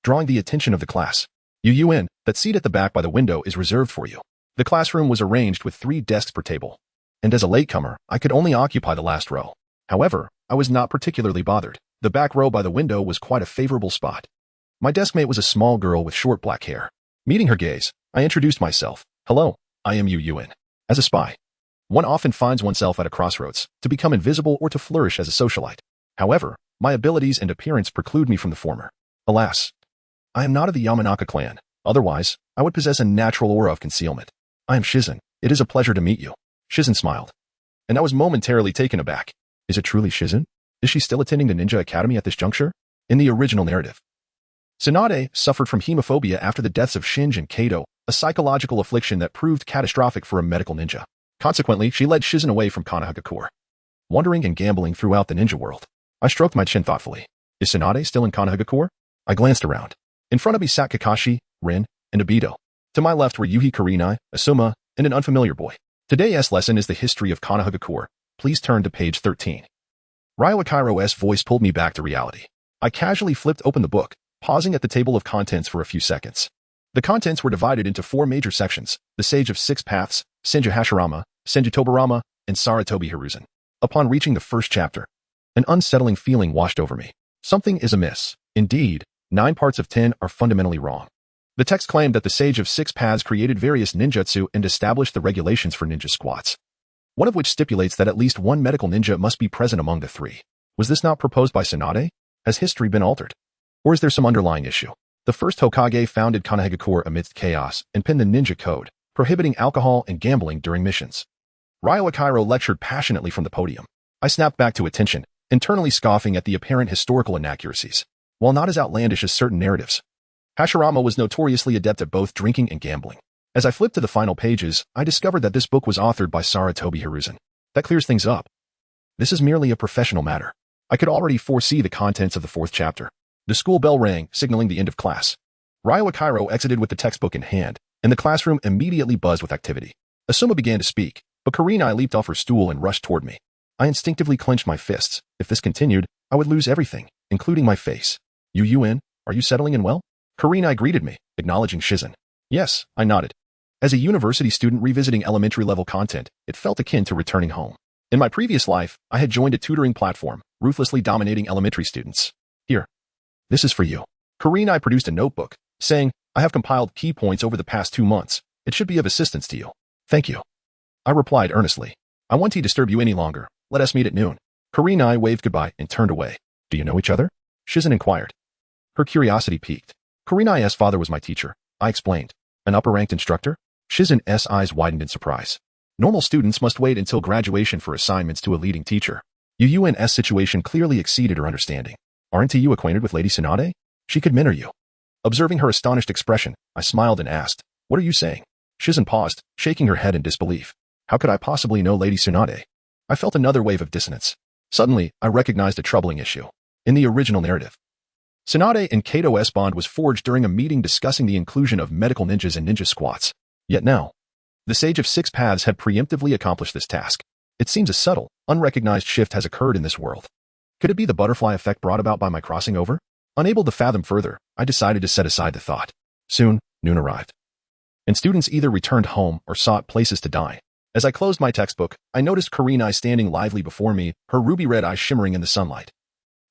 [SPEAKER 1] drawing the attention of the class. Yuen, that seat at the back by the window is reserved for you. The classroom was arranged with 3 desks per table, and as a latecomer, I could only occupy the last row. However, I was not particularly bothered. The back row by the window was quite a favorable spot. My deskmate was a small girl with short black hair. Meeting her gaze, I introduced myself. Hello, I am Yuen. As a spy, one often finds oneself at a crossroads, to become invisible or to flourish as a socialite. However, my abilities and appearance preclude me from the former. Alas, I am not of the Yamanaka clan. Otherwise, I would possess a natural aura of concealment. I am Shizen. It is a pleasure to meet you. Shizen smiled, and I was momentarily taken aback. Is it truly Shizen? Is she still attending the Ninja Academy at this juncture? In the original narrative, Tsunade suffered from hemophobia after the deaths of Shinji and Kato, a psychological affliction that proved catastrophic for a medical ninja. Consequently, she led Shizen away from Konoha, wandering and gambling throughout the ninja world. I stroked my chin thoughtfully. Is Tsunade still in Konoha? I glanced around. In front of me sat Kakashi, Rin, and Obito. To my left were Yuhi Kurenai, Asuma, and an unfamiliar boy. Today's lesson is the history of Konoha. Please turn to page 13. Ryo Akairo's voice pulled me back to reality. I casually flipped open the book, pausing at the table of contents for a few seconds. The contents were divided into 4 major sections: the Sage of 6 Paths, Senju Hashirama, Senju Tobarama, and Saratobi Hiruzen. Upon reaching the first chapter, an unsettling feeling washed over me. Something is amiss. Indeed, 9 parts of 10 are fundamentally wrong. The text claimed that the Sage of 6 Paths created various ninjutsu and established the regulations for ninja squats, one of which stipulates that at least 1 medical ninja must be present among the 3. Was this not proposed by Tsunade? Has history been altered? Or is there some underlying issue? The first Hokage founded Konoha amidst chaos and penned the ninja code, prohibiting alcohol and gambling during missions. Ryo Akairo lectured passionately from the podium. I snapped back to attention, internally scoffing at the apparent historical inaccuracies. While not as outlandish as certain narratives, Hashirama was notoriously adept at both drinking and gambling. As I flipped to the final pages, I discovered that this book was authored by Saratobi Hiruzen. That clears things up. This is merely a professional matter. I could already foresee the contents of the 4th chapter. The school bell rang, signaling the end of class. Ryo Akairo exited with the textbook in hand, and the classroom immediately buzzed with activity. Asuma began to speak, but Kurenai leaped off her stool and rushed toward me. I instinctively clenched my fists. If this continued, I would lose everything, including my face. Yuen, are you settling in well? Kurenai greeted me, acknowledging Shizen. Yes, I nodded. As a university student revisiting elementary-level content, it felt akin to returning home. In my previous life, I had joined a tutoring platform, ruthlessly dominating elementary students. Here. This is for you. Kurenai produced a notebook, saying, I have compiled key points over the past 2 months. It should be of assistance to you. Thank you. I replied earnestly. I won't disturb you any longer. Let us meet at noon. Kurenai waved goodbye and turned away. Do you know each other? Shizen inquired. Her curiosity piqued. Kurenai's father was my teacher, I explained. An upper-ranked instructor? Shizen's eyes widened in surprise. Normal students must wait until graduation for assignments to a leading teacher. Yu's situation clearly exceeded her understanding. Aren't you acquainted with Lady Tsunade? She could mentor you. Observing her astonished expression, I smiled and asked, What are you saying? Shizen paused, shaking her head in disbelief. How could I possibly know Lady Tsunade? I felt another wave of dissonance. Suddenly, I recognized a troubling issue. In the original narrative, Tsunade and Kato's bond was forged during a meeting discussing the inclusion of medical ninjas and ninja squats. Yet now, the Sage of Six Paths had preemptively accomplished this task. It seems a subtle, unrecognized shift has occurred in this world. Could it be the butterfly effect brought about by my crossing over? Unable to fathom further, I decided to set aside the thought. Soon, noon arrived. And students either returned home or sought places to dine. As I closed my textbook, I noticed Kurenai standing lively before me, her ruby-red eyes shimmering in the sunlight.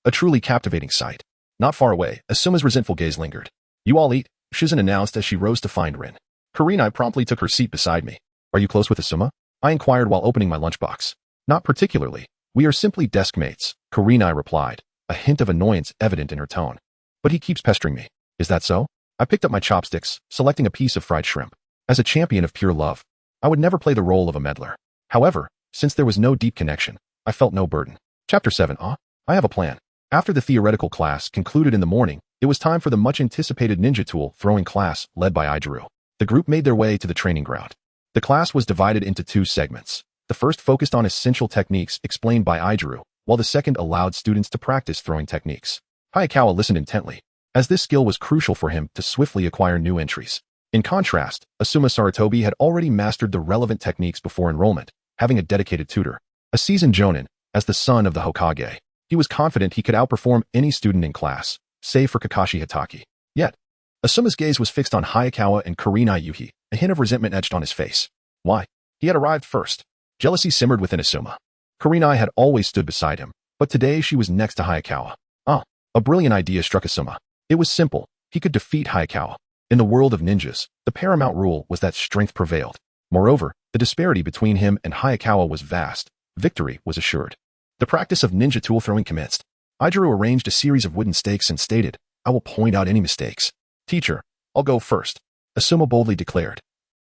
[SPEAKER 1] A truly captivating sight. Not far away, Asuma's resentful gaze lingered. You all eat, Shizen announced as she rose to find Rin. Kurenai promptly took her seat beside me. Are you close with Asuma? I inquired while opening my lunchbox. Not particularly. We are simply desk mates, Kurenai replied, a hint of annoyance evident in her tone. But he keeps pestering me. Is that so? I picked up my chopsticks, selecting a piece of fried shrimp. As a champion of pure love, I would never play the role of a meddler. However, since there was no deep connection, I felt no burden. Chapter 7. I have a plan. After the theoretical class concluded in the morning, it was time for the much-anticipated ninja tool throwing class, led by Idru. The group made their way to the training ground. The class was divided into 2 segments. The first focused on essential techniques explained by Idru, while the second allowed students to practice throwing techniques. Hayakawa listened intently, as this skill was crucial for him to swiftly acquire new entries. In contrast, Asuma Sarutobi had already mastered the relevant techniques before enrollment, having a dedicated tutor. A seasoned jonin, as the son of the Hokage, he was confident he could outperform any student in class, save for Kakashi Hitaki. Yet, Asuma's gaze was fixed on Hayakawa and Kurenai Yuhi, a hint of resentment etched on his face. Why? He had arrived first. Jealousy simmered within Asuma. Kurenai had always stood beside him, but today she was next to Hayakawa. A brilliant idea struck Asuma. It was simple. He could defeat Hayakawa. In the world of ninjas, the paramount rule was that strength prevailed. Moreover, the disparity between him and Hayakawa was vast. Victory was assured. The practice of ninja tool throwing commenced. Idru arranged a series of wooden stakes and stated, I will point out any mistakes. Teacher, I'll go first, Asuma boldly declared.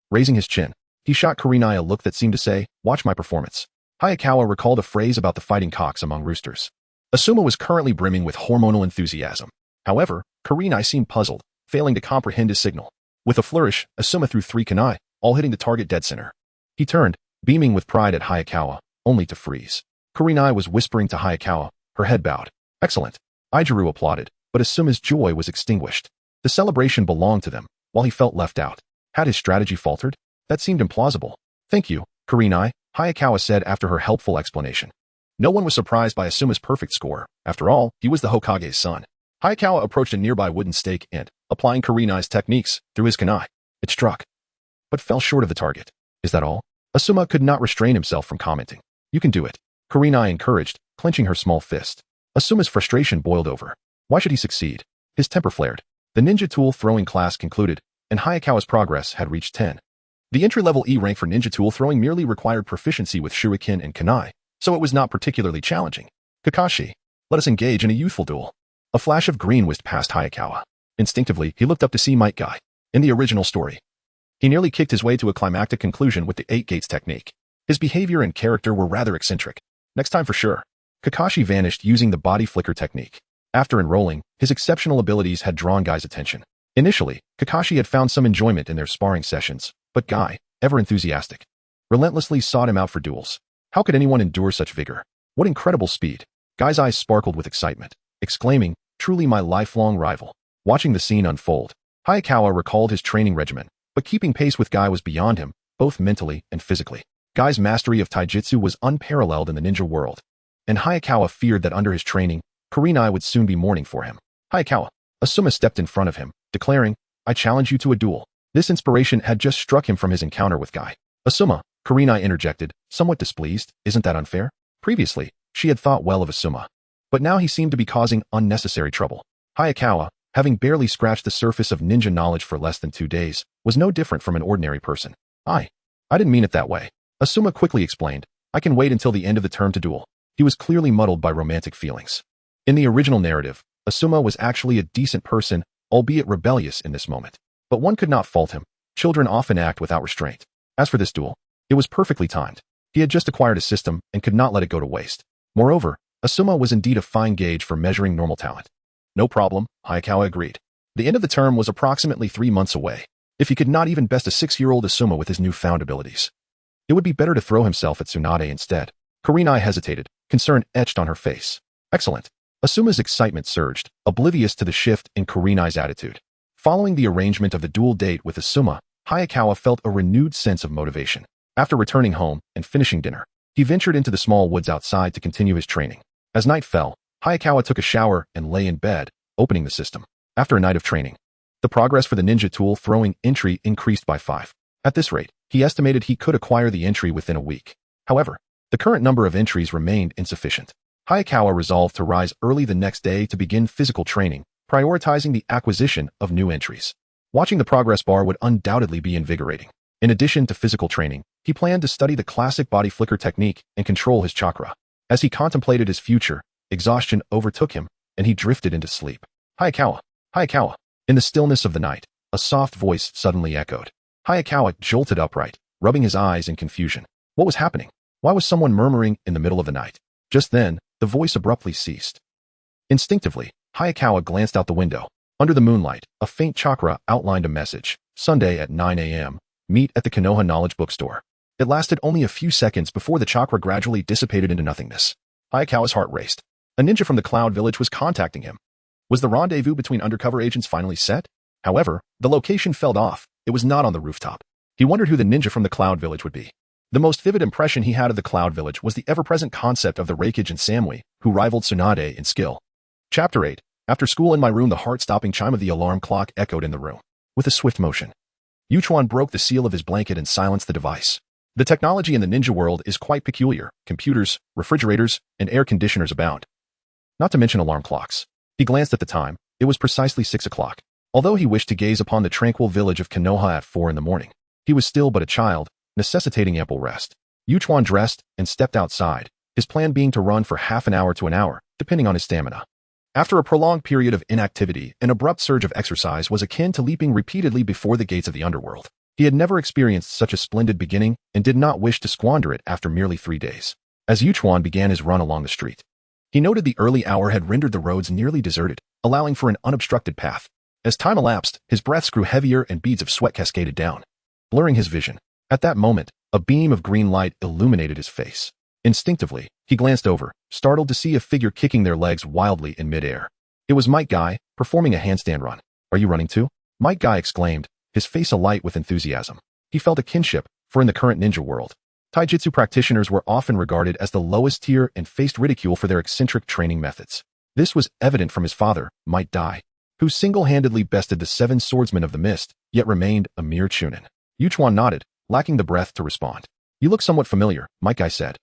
[SPEAKER 1] Raising his chin, he shot Kurenai a look that seemed to say, watch my performance. Hayakawa recalled a phrase about the fighting cocks among roosters. Asuma was currently brimming with hormonal enthusiasm. However, Kurenai seemed puzzled, failing to comprehend his signal. With a flourish, Asuma threw 3 kunai, all hitting the target dead center. He turned, beaming with pride at Hayakawa, only to freeze. Kurenai was whispering to Hayakawa, her head bowed. Excellent. Idru applauded, but Asuma's joy was extinguished. The celebration belonged to them, while he felt left out. Had his strategy faltered? That seemed implausible. Thank you, Kurenai, Hayakawa said after her helpful explanation. No one was surprised by Asuma's perfect score. After all, he was the Hokage's son. Hayakawa approached a nearby wooden stake and, applying Kurenai's techniques, threw his kunai. It struck, but fell short of the target. Is that all? Asuma could not restrain himself from commenting. You can do it, Kurenai encouraged, clenching her small fist. Asuma's frustration boiled over. Why should he succeed? His temper flared. The ninja tool throwing class concluded, and Hayakawa's progress had reached 10. The entry-level E rank for ninja tool throwing merely required proficiency with shuriken and kunai, so it was not particularly challenging. Kakashi, let us engage in a youthful duel. A flash of green whizzed past Hayakawa. Instinctively, he looked up to see Might Guy. In the original story, he nearly kicked his way to a climactic conclusion with the 8 gates technique. His behavior and character were rather eccentric. Next time for sure. Kakashi vanished using the body flicker technique. After enrolling, his exceptional abilities had drawn Guy's attention. Initially, Kakashi had found some enjoyment in their sparring sessions, but Guy, ever enthusiastic, relentlessly sought him out for duels. How could anyone endure such vigor? What incredible speed! Guy's eyes sparkled with excitement, exclaiming, truly my lifelong rival. Watching the scene unfold, Hayakawa recalled his training regimen, but keeping pace with Guy was beyond him, both mentally and physically. Guy's mastery of taijutsu was unparalleled in the ninja world, and Hayakawa feared that under his training, Kurenai would soon be mourning for him. Hayakawa, Asuma stepped in front of him, declaring, "I challenge you to a duel." This inspiration had just struck him from his encounter with Guy. "Asuma," Kurenai interjected, somewhat displeased, "isn't that unfair?" Previously, she had thought well of Asuma, but now he seemed to be causing unnecessary trouble. Hayakawa, having barely scratched the surface of ninja knowledge for less than 2 days, was no different from an ordinary person. I didn't mean it that way," Asuma quickly explained. "I can wait until the end of the term to duel." He was clearly muddled by romantic feelings. In the original narrative, Asuma was actually a decent person, albeit rebellious in this moment. But one could not fault him. Children often act without restraint. As for this duel, it was perfectly timed. He had just acquired a system and could not let it go to waste. Moreover, Asuma was indeed a fine gauge for measuring normal talent. "No problem," Hayakawa agreed. The end of the term was approximately 3 months away. If he could not even best a 6-year-old Asuma with his newfound abilities, it would be better to throw himself at Tsunade instead. Kurenai hesitated, concern etched on her face. Excellent. Asuma's excitement surged, oblivious to the shift in Kurenai's attitude. Following the arrangement of the duel date with Asuma, Hayakawa felt a renewed sense of motivation. After returning home and finishing dinner, he ventured into the small woods outside to continue his training. As night fell, Hayakawa took a shower and lay in bed, opening the system. After a night of training, the progress for the ninja tool throwing entry increased by 5. At this rate, he estimated he could acquire the entry within a week. However, the current number of entries remained insufficient. Hayakawa resolved to rise early the next day to begin physical training, prioritizing the acquisition of new entries. Watching the progress bar would undoubtedly be invigorating. In addition to physical training, he planned to study the classic body flicker technique and control his chakra. As he contemplated his future, exhaustion overtook him, and he drifted into sleep. "Hayakawa! Hayakawa!" In the stillness of the night, a soft voice suddenly echoed. Hayakawa jolted upright, rubbing his eyes in confusion. What was happening? Why was someone murmuring in the middle of the night? Just then, the voice abruptly ceased. Instinctively, Hayakawa glanced out the window. Under the moonlight, a faint chakra outlined a message. "Sunday at 9 a.m. Meet at the Konoha Knowledge Bookstore." It lasted only a few seconds before the chakra gradually dissipated into nothingness. Hayakawa's heart raced. A ninja from the Cloud Village was contacting him. Was the rendezvous between undercover agents finally set? However, the location fell off. It was not on the rooftop. He wondered who the ninja from the Cloud Village would be. The most vivid impression he had of the Cloud Village was the ever-present concept of the Reikage and Samui, who rivaled Tsunade in skill. Chapter 8. After school in my room, the heart-stopping chime of the alarm clock echoed in the room. With a swift motion, Yuchuan broke the seal of his blanket and silenced the device. The technology in the ninja world is quite peculiar. Computers, refrigerators, and air conditioners abound. Not to mention alarm clocks. He glanced at the time. It was precisely 6 o'clock. Although he wished to gaze upon the tranquil village of Konoha at 4 in the morning, he was still but a child, necessitating ample rest. Yuchuan dressed and stepped outside, his plan being to run for half an hour to an hour, depending on his stamina. After a prolonged period of inactivity, an abrupt surge of exercise was akin to leaping repeatedly before the gates of the underworld. He had never experienced such a splendid beginning and did not wish to squander it after merely 3 days. As Yuchuan began his run along the street, he noted the early hour had rendered the roads nearly deserted, allowing for an unobstructed path. As time elapsed, his breaths grew heavier and beads of sweat cascaded down, blurring his vision. At that moment, a beam of green light illuminated his face. Instinctively, he glanced over, startled to see a figure kicking their legs wildly in midair. It was Might Guy, performing a handstand run. "Are you running too?" Might Guy exclaimed, his face alight with enthusiasm. He felt a kinship, for in the current ninja world, taijutsu practitioners were often regarded as the lowest tier and faced ridicule for their eccentric training methods. This was evident from his father, Might Guy, who single-handedly bested the 7 swordsmen of the mist, yet remained a mere chunin. Yuchuan nodded, lacking the breath to respond. "You look somewhat familiar," Might Guy said,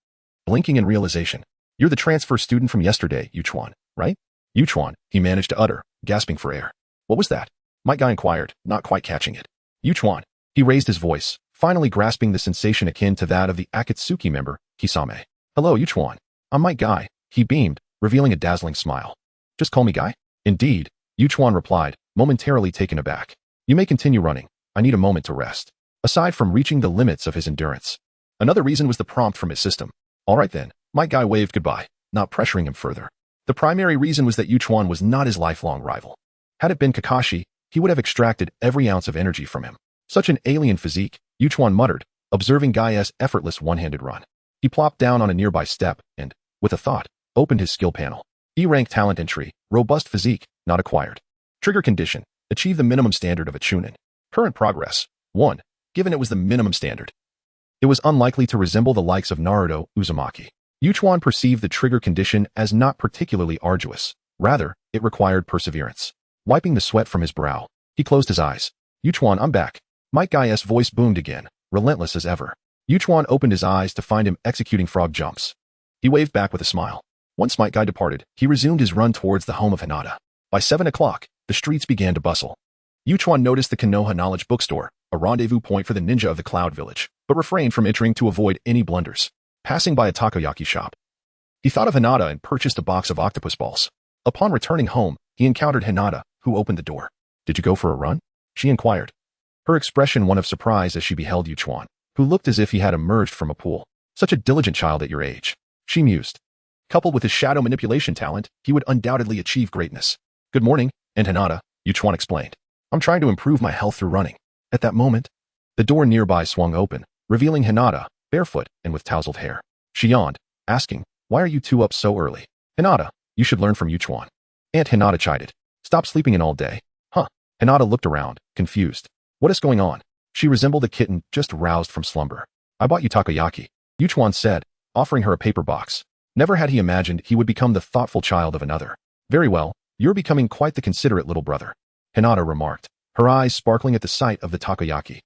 [SPEAKER 1] blinking in realization. "You're the transfer student from yesterday, Yuchuan, right?" "Yuchuan," he managed to utter, gasping for air. "What was that?" Might Guy inquired, not quite catching it. "Yuchuan." He raised his voice, finally grasping the sensation akin to that of the Akatsuki member, Kisame. "Hello, Yuchuan. I'm Might Guy." He beamed, revealing a dazzling smile. "Just call me Guy?" "Indeed," Yuchuan replied, momentarily taken aback. "You may continue running. I need a moment to rest." Aside from reaching the limits of his endurance, another reason was the prompt from his system. "All right then," Might Guy waved goodbye, not pressuring him further. The primary reason was that Yuchuan was not his lifelong rival. Had it been Kakashi, he would have extracted every ounce of energy from him. Such an alien physique, Yuchuan muttered, observing Guy's effortless one-handed run. He plopped down on a nearby step and, with a thought, opened his skill panel. E-rank talent entry, robust physique, not acquired. Trigger condition, achieve the minimum standard of a chunin. Current progress, 1, given it was the minimum standard. It was unlikely to resemble the likes of Naruto, Uzumaki. Yuchuan perceived the trigger condition as not particularly arduous. Rather, it required perseverance. Wiping the sweat from his brow, He closed his eyes. Yuchuan, I'm back. Mike Guy's voice boomed again, relentless as ever. Yuchuan opened his eyes to find him executing frog jumps. He waved back with a smile. Once Mike Guy departed, he resumed his run towards the home of Hinata. By 7 o'clock, the streets began to bustle. Yuchuan noticed the Konoha Knowledge Bookstore, a rendezvous point for the ninja of the Cloud Village, but refrained from entering to avoid any blunders. Passing by a takoyaki shop, he thought of Hinata and purchased a box of octopus balls. Upon returning home, he encountered Hinata, who opened the door. Did you go for a run? She inquired. Her expression one of surprise as she beheld Yuchuan, who looked as if he had emerged from a pool. Such a diligent child at your age, she mused. Coupled with his shadow manipulation talent, he would undoubtedly achieve greatness. Good morning, and Hinata, Yuchuan explained. I'm trying to improve my health through running. At that moment, the door nearby swung open, revealing Hinata, barefoot and with tousled hair. She yawned, asking, why are you two up so early? Hinata, you should learn from Yuchuan. Aunt Hinata chided. Stop sleeping in all day. Huh. Hinata looked around, confused. What is going on? She resembled a kitten just roused from slumber. I bought you takoyaki, Yuchuan said, offering her a paper box. Never had he imagined he would become the thoughtful child of another. Very well, you're becoming quite the considerate little brother, Hinata remarked, her eyes sparkling at the sight of the takoyaki.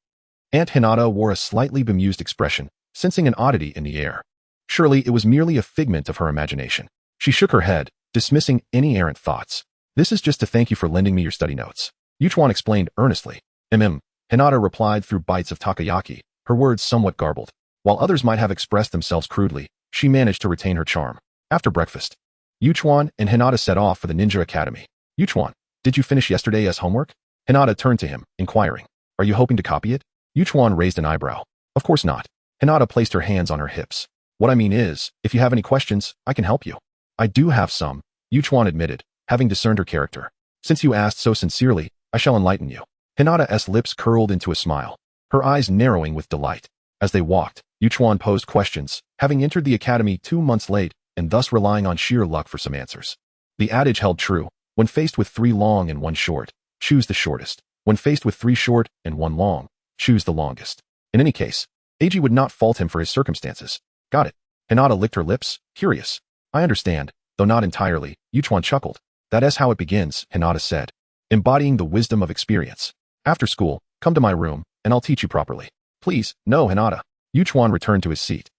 [SPEAKER 1] Aunt Hinata wore a slightly bemused expression, sensing an oddity in the air. Surely it was merely a figment of her imagination. She shook her head, dismissing any errant thoughts. This is just to thank you for lending me your study notes, Yuchuan explained earnestly. Hinata replied through bites of takoyaki, her words somewhat garbled. While others might have expressed themselves crudely, she managed to retain her charm. After breakfast, Yuchuan and Hinata set off for the Ninja Academy. Yuchuan, did you finish yesterday's homework? Hinata turned to him, inquiring. Are you hoping to copy it? Yuchuan raised an eyebrow. Of course not. Hinata placed her hands on her hips. What I mean is, if you have any questions, I can help you. I do have some, Yuchuan admitted, having discerned her character. Since you asked so sincerely, I shall enlighten you. Hinata's lips curled into a smile, her eyes narrowing with delight. As they walked, Yuchuan posed questions, having entered the academy 2 months late and thus relying on sheer luck for some answers. The adage held true. When faced with 3 long and 1 short, choose the shortest. When faced with 3 short and 1 long, choose the longest. In any case, Eiji would not fault him for his circumstances. Got it. Hinata licked her lips, curious. I understand, though not entirely, Yuchuan chuckled. That is how it begins, Hinata said, embodying the wisdom of experience. After school, come to my room, and I'll teach you properly. Please, no, Hinata. Yuchuan returned to his seat.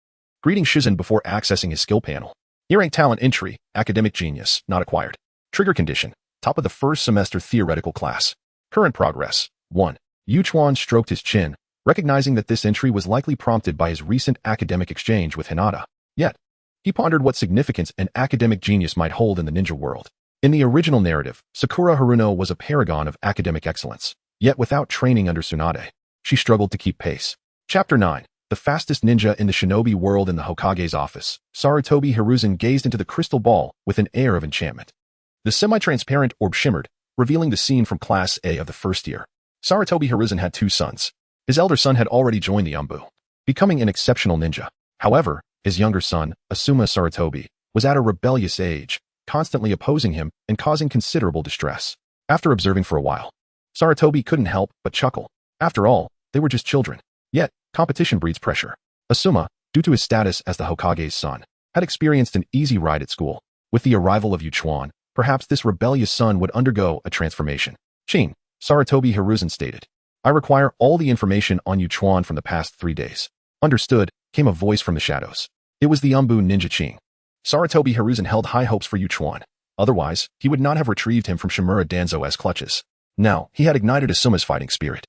[SPEAKER 1] Greeting Shizen before accessing his skill panel. Earrank talent entry, academic genius, not acquired. Trigger condition, top of the first semester theoretical class. Current progress, 1. Yuchuan stroked his chin, recognizing that this entry was likely prompted by his recent academic exchange with Hinata. Yet, he pondered what significance an academic genius might hold in the ninja world. In the original narrative, Sakura Haruno was a paragon of academic excellence. Yet without training under Tsunade, she struggled to keep pace. Chapter 9. The fastest ninja in the shinobi world. In the Hokage's office, Sarutobi Hiruzen gazed into the crystal ball with an air of enchantment. The semi-transparent orb shimmered, revealing the scene from Class A of the first year. Sarutobi Hiruzen had 2 sons. His elder son had already joined the Anbu, becoming an exceptional ninja. However, his younger son, Asuma Sarutobi, was at a rebellious age, constantly opposing him and causing considerable distress. After observing for a while, Sarutobi couldn't help but chuckle. After all, they were just children. Yet, competition breeds pressure. Asuma, due to his status as the Hokage's son, had experienced an easy ride at school. With the arrival of Yuchuan, perhaps this rebellious son would undergo a transformation. Chin, Sarutobi Hiruzen stated. I require all the information on Yuchuan from the past 3 days. Understood, came a voice from the shadows. It was the Anbu ninja Chin. Sarutobi Hiruzen held high hopes for Yuchuan. Otherwise, he would not have retrieved him from Shimura Danzo's clutches. Now, he had ignited Asuma's fighting spirit.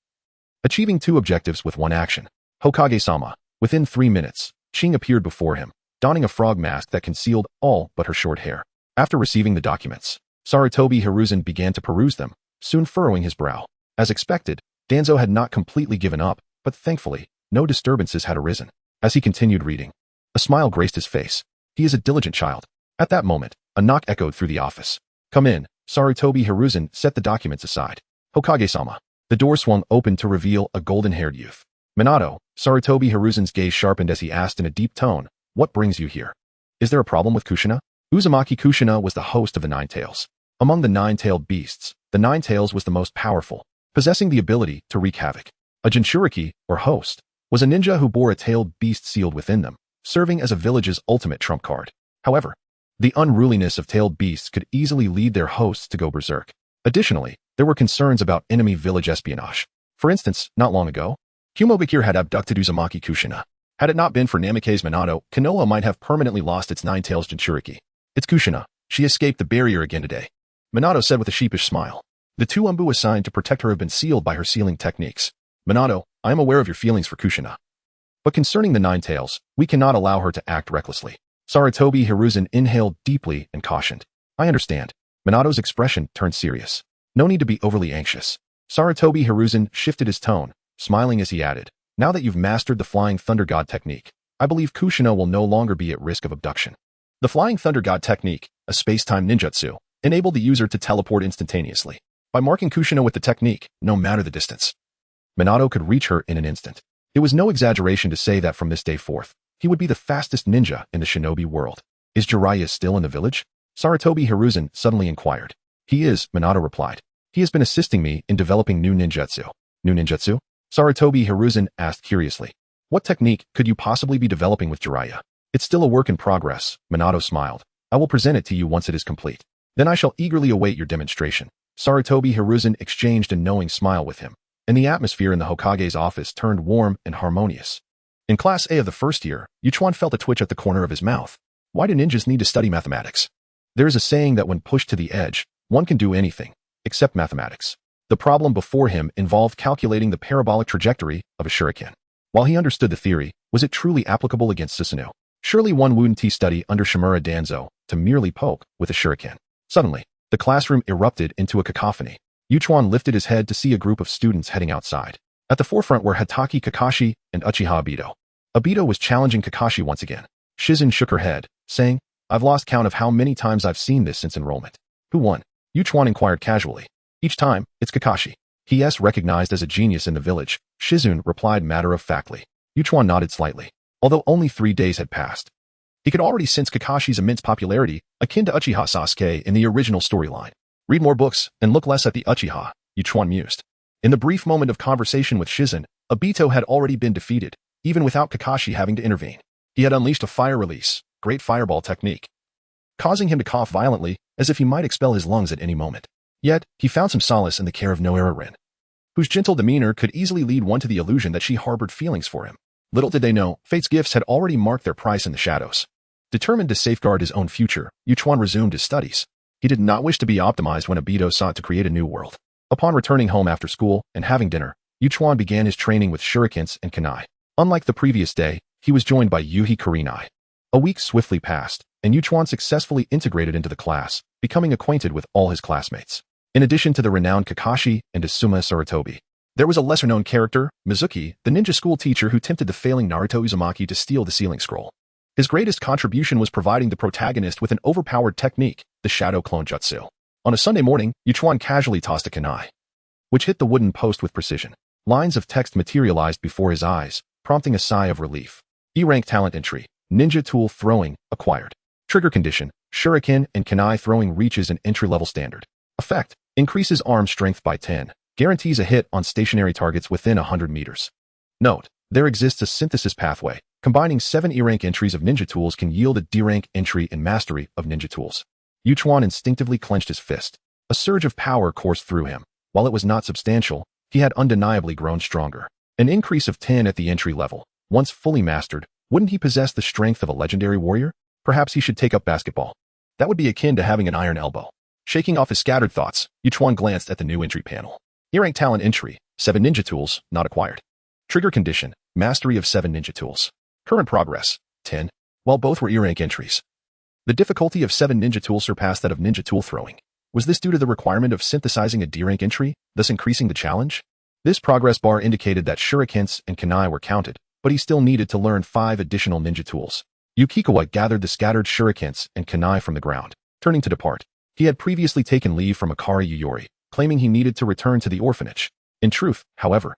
[SPEAKER 1] Achieving 2 objectives with 1 action. Hokage-sama. Within 3 minutes, Chin appeared before him, donning a frog mask that concealed all but her short hair. After receiving the documents, Sarutobi Hiruzen began to peruse them, soon furrowing his brow. As expected, Danzo had not completely given up, but thankfully, no disturbances had arisen. As he continued reading, a smile graced his face. He is a diligent child. At that moment, a knock echoed through the office. Come in. Sarutobi Hiruzen set the documents aside. Hokage-sama. The door swung open to reveal a golden-haired youth. Minato. Sarutobi Hiruzen's gaze sharpened as he asked in a deep tone, what brings you here? Is there a problem with Kushina? Uzumaki Kushina was the host of the Nine Tails. Among the 9-tailed beasts, the Nine Tails was the most powerful, possessing the ability to wreak havoc. A Jinchuriki, or host, was a ninja who bore a tailed beast sealed within them, serving as a village's ultimate trump card. However, the unruliness of tailed beasts could easily lead their hosts to go berserk. Additionally, There were concerns about enemy village espionage. For instance, not long ago, Kumobakir had abducted Uzumaki Kushina. Had it not been for Namikaze's Minato, Konoha might have permanently lost its nine-tails Jinchuriki. It's Kushina. She escaped the barrier again today, Minato said with a sheepish smile. The two umbu assigned to protect her have been sealed by her sealing techniques. Minato, I am aware of your feelings for Kushina. But concerning the nine tails, we cannot allow her to act recklessly. Sarutobi Hiruzen inhaled deeply and cautioned. I understand. Minato's expression turned serious. No need to be overly anxious. Sarutobi Hiruzen shifted his tone, smiling as he added, now that you've mastered the Flying Thunder God technique, I believe Kushina will no longer be at risk of abduction. The Flying Thunder God technique, a space-time ninjutsu, enabled the user to teleport instantaneously. By marking Kushina with the technique, no matter the distance, Minato could reach her in an instant. It was no exaggeration to say that from this day forth, he would be the fastest ninja in the shinobi world. Is Jiraiya still in the village? Sarutobi Hiruzen suddenly inquired. He is, Minato replied. He has been assisting me in developing new ninjutsu. New ninjutsu? Sarutobi Hiruzen asked curiously. What technique could you possibly be developing with Jiraiya? It's still a work in progress, Minato smiled. I will present it to you once it is complete. Then I shall eagerly await your demonstration. Sarutobi Hiruzen exchanged a knowing smile with him, and the atmosphere in the Hokage's office turned warm and harmonious. In Class A of the first year, Yuchuan felt a twitch at the corner of his mouth. Why do ninjas need to study mathematics? There is a saying that when pushed to the edge, one can do anything, except mathematics. The problem before him involved calculating the parabolic trajectory of a shuriken. While he understood the theory, was it truly applicable against Susanoo? Surely one wouldn't study under Shimura Danzo to merely poke with a shuriken. Suddenly, the classroom erupted into a cacophony. Yuchuan lifted his head to see a group of students heading outside. At the forefront were Hatake Kakashi and Uchiha Obito. Obito was challenging Kakashi once again. Shizen shook her head, saying, I've lost count of how many times I've seen this since enrollment. Who won? Yuchuan inquired casually. Each time, it's Kakashi. He is recognized as a genius in the village, Shizun replied matter-of-factly. Yuchuan nodded slightly. Although only 3 days had passed, he could already sense Kakashi's immense popularity, akin to Uchiha Sasuke in the original storyline. Read more books and look less at the Uchiha, Yuchuan mused. In the brief moment of conversation with Shizen, Obito had already been defeated, even without Kakashi having to intervene. He had unleashed a fire release, great fireball technique, causing him to cough violently as if he might expel his lungs at any moment. Yet, he found some solace in the care of Noera Rin, whose gentle demeanor could easily lead one to the illusion that she harbored feelings for him. Little did they know, fate's gifts had already marked their price in the shadows. Determined to safeguard his own future, Yuchuan resumed his studies. He did not wish to be optimized when Obito sought to create a new world. Upon returning home after school and having dinner, Yuchuan began his training with shurikens and kunai. Unlike the previous day, he was joined by Yuhi Kurinai. A week swiftly passed, and Yuchuan successfully integrated into the class, becoming acquainted with all his classmates. In addition to the renowned Kakashi and Asuma Sarutobi, there was a lesser-known character, Mizuki, the ninja school teacher who tempted the failing Naruto Uzumaki to steal the sealing scroll. His greatest contribution was providing the protagonist with an overpowered technique, the Shadow Clone Jutsu. On a Sunday morning, Yuchuan casually tossed a kunai, which hit the wooden post with precision. Lines of text materialized before his eyes, prompting a sigh of relief. E-rank talent entry, ninja tool throwing, acquired. Trigger condition, shuriken and kunai throwing reaches an entry-level standard. Effect, increases arm strength by 10, guarantees a hit on stationary targets within 100 meters. Note, there exists a synthesis pathway. Combining 7 E-rank entries of ninja tools can yield a D-rank entry in mastery of ninja tools. Yuchuan instinctively clenched his fist. A surge of power coursed through him. While it was not substantial, he had undeniably grown stronger. An increase of 10 at the entry level. Once fully mastered, wouldn't he possess the strength of a legendary warrior? Perhaps he should take up basketball. That would be akin to having an iron elbow. Shaking off his scattered thoughts, Yuchuan glanced at the new entry panel. E-rank talent entry, 7 ninja tools, not acquired. Trigger condition, mastery of 7 ninja tools. Current progress, 10, while both were E-rank entries. The difficulty of 7 ninja tools surpassed that of ninja tool throwing. Was this due to the requirement of synthesizing a D-rank entry, thus increasing the challenge? This progress bar indicated that shurikens and kunai were counted, but he still needed to learn 5 additional ninja tools. Yukikawa gathered the scattered shurikens and kunai from the ground, turning to depart. He had previously taken leave from Akari Yuyori, claiming he needed to return to the orphanage. In truth, however,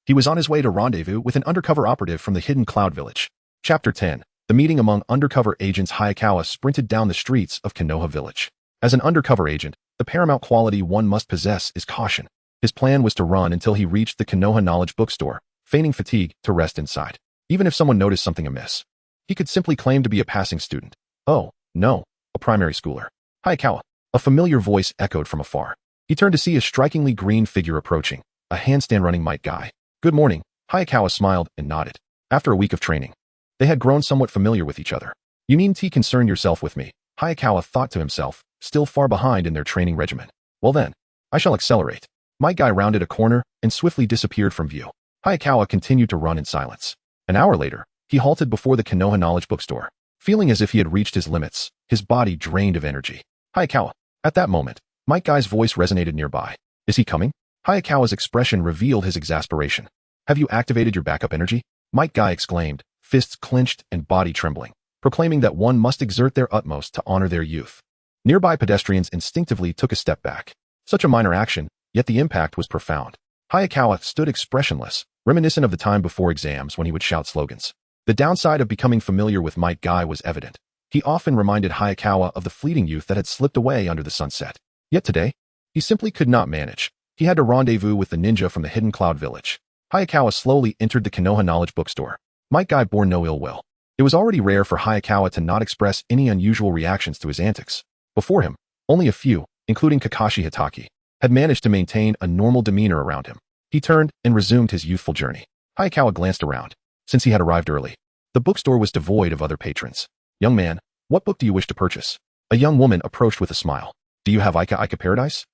[SPEAKER 1] he was on his way to rendezvous with an undercover operative from the hidden Cloud Village. Chapter 10. The meeting among undercover agents. Hayakawa sprinted down the streets of Konoha Village. As an undercover agent, the paramount quality one must possess is caution. His plan was to run until he reached the Konoha Knowledge Bookstore, feigning fatigue to rest inside. Even if someone noticed something amiss, he could simply claim to be a passing student. Oh, no, a primary schooler. Hayakawa. A familiar voice echoed from afar. He turned to see a strikingly green figure approaching, a handstand running Might Guy. "Good morning." Hayakawa smiled and nodded. After a week of training, they had grown somewhat familiar with each other. "You needn't concern yourself with me," Hayakawa thought to himself, still far behind in their training regimen. "Well then, I shall accelerate." Might Guy rounded a corner and swiftly disappeared from view. Hayakawa continued to run in silence. An hour later, he halted before the Konoha Knowledge Bookstore. Feeling as if he had reached his limits, his body drained of energy. "Hayakawa." At that moment, Might Guy's voice resonated nearby. "Is he coming?" Hayakawa's expression revealed his exasperation. "Have you activated your backup energy?" Might Guy exclaimed, fists clenched and body trembling, proclaiming that one must exert their utmost to honor their youth. Nearby pedestrians instinctively took a step back. Such a minor action, yet the impact was profound. Hayakawa stood expressionless, reminiscent of the time before exams when he would shout slogans. The downside of becoming familiar with Might Guy was evident. He often reminded Hayakawa of the fleeting youth that had slipped away under the sunset. Yet today, he simply could not manage. He had to rendezvous with the ninja from the hidden cloud village. Hayakawa slowly entered the Konoha Knowledge Bookstore. Might Guy bore no ill will. It was already rare for Hayakawa to not express any unusual reactions to his antics. Before him, only a few, including Kakashi Hitaki, had managed to maintain a normal demeanor around him. He turned and resumed his youthful journey. Hayakawa glanced around. Since he had arrived early, the bookstore was devoid of other patrons. "Young man, what book do you wish to purchase?" A young woman approached with a smile. "Do you have Ika Paradise?"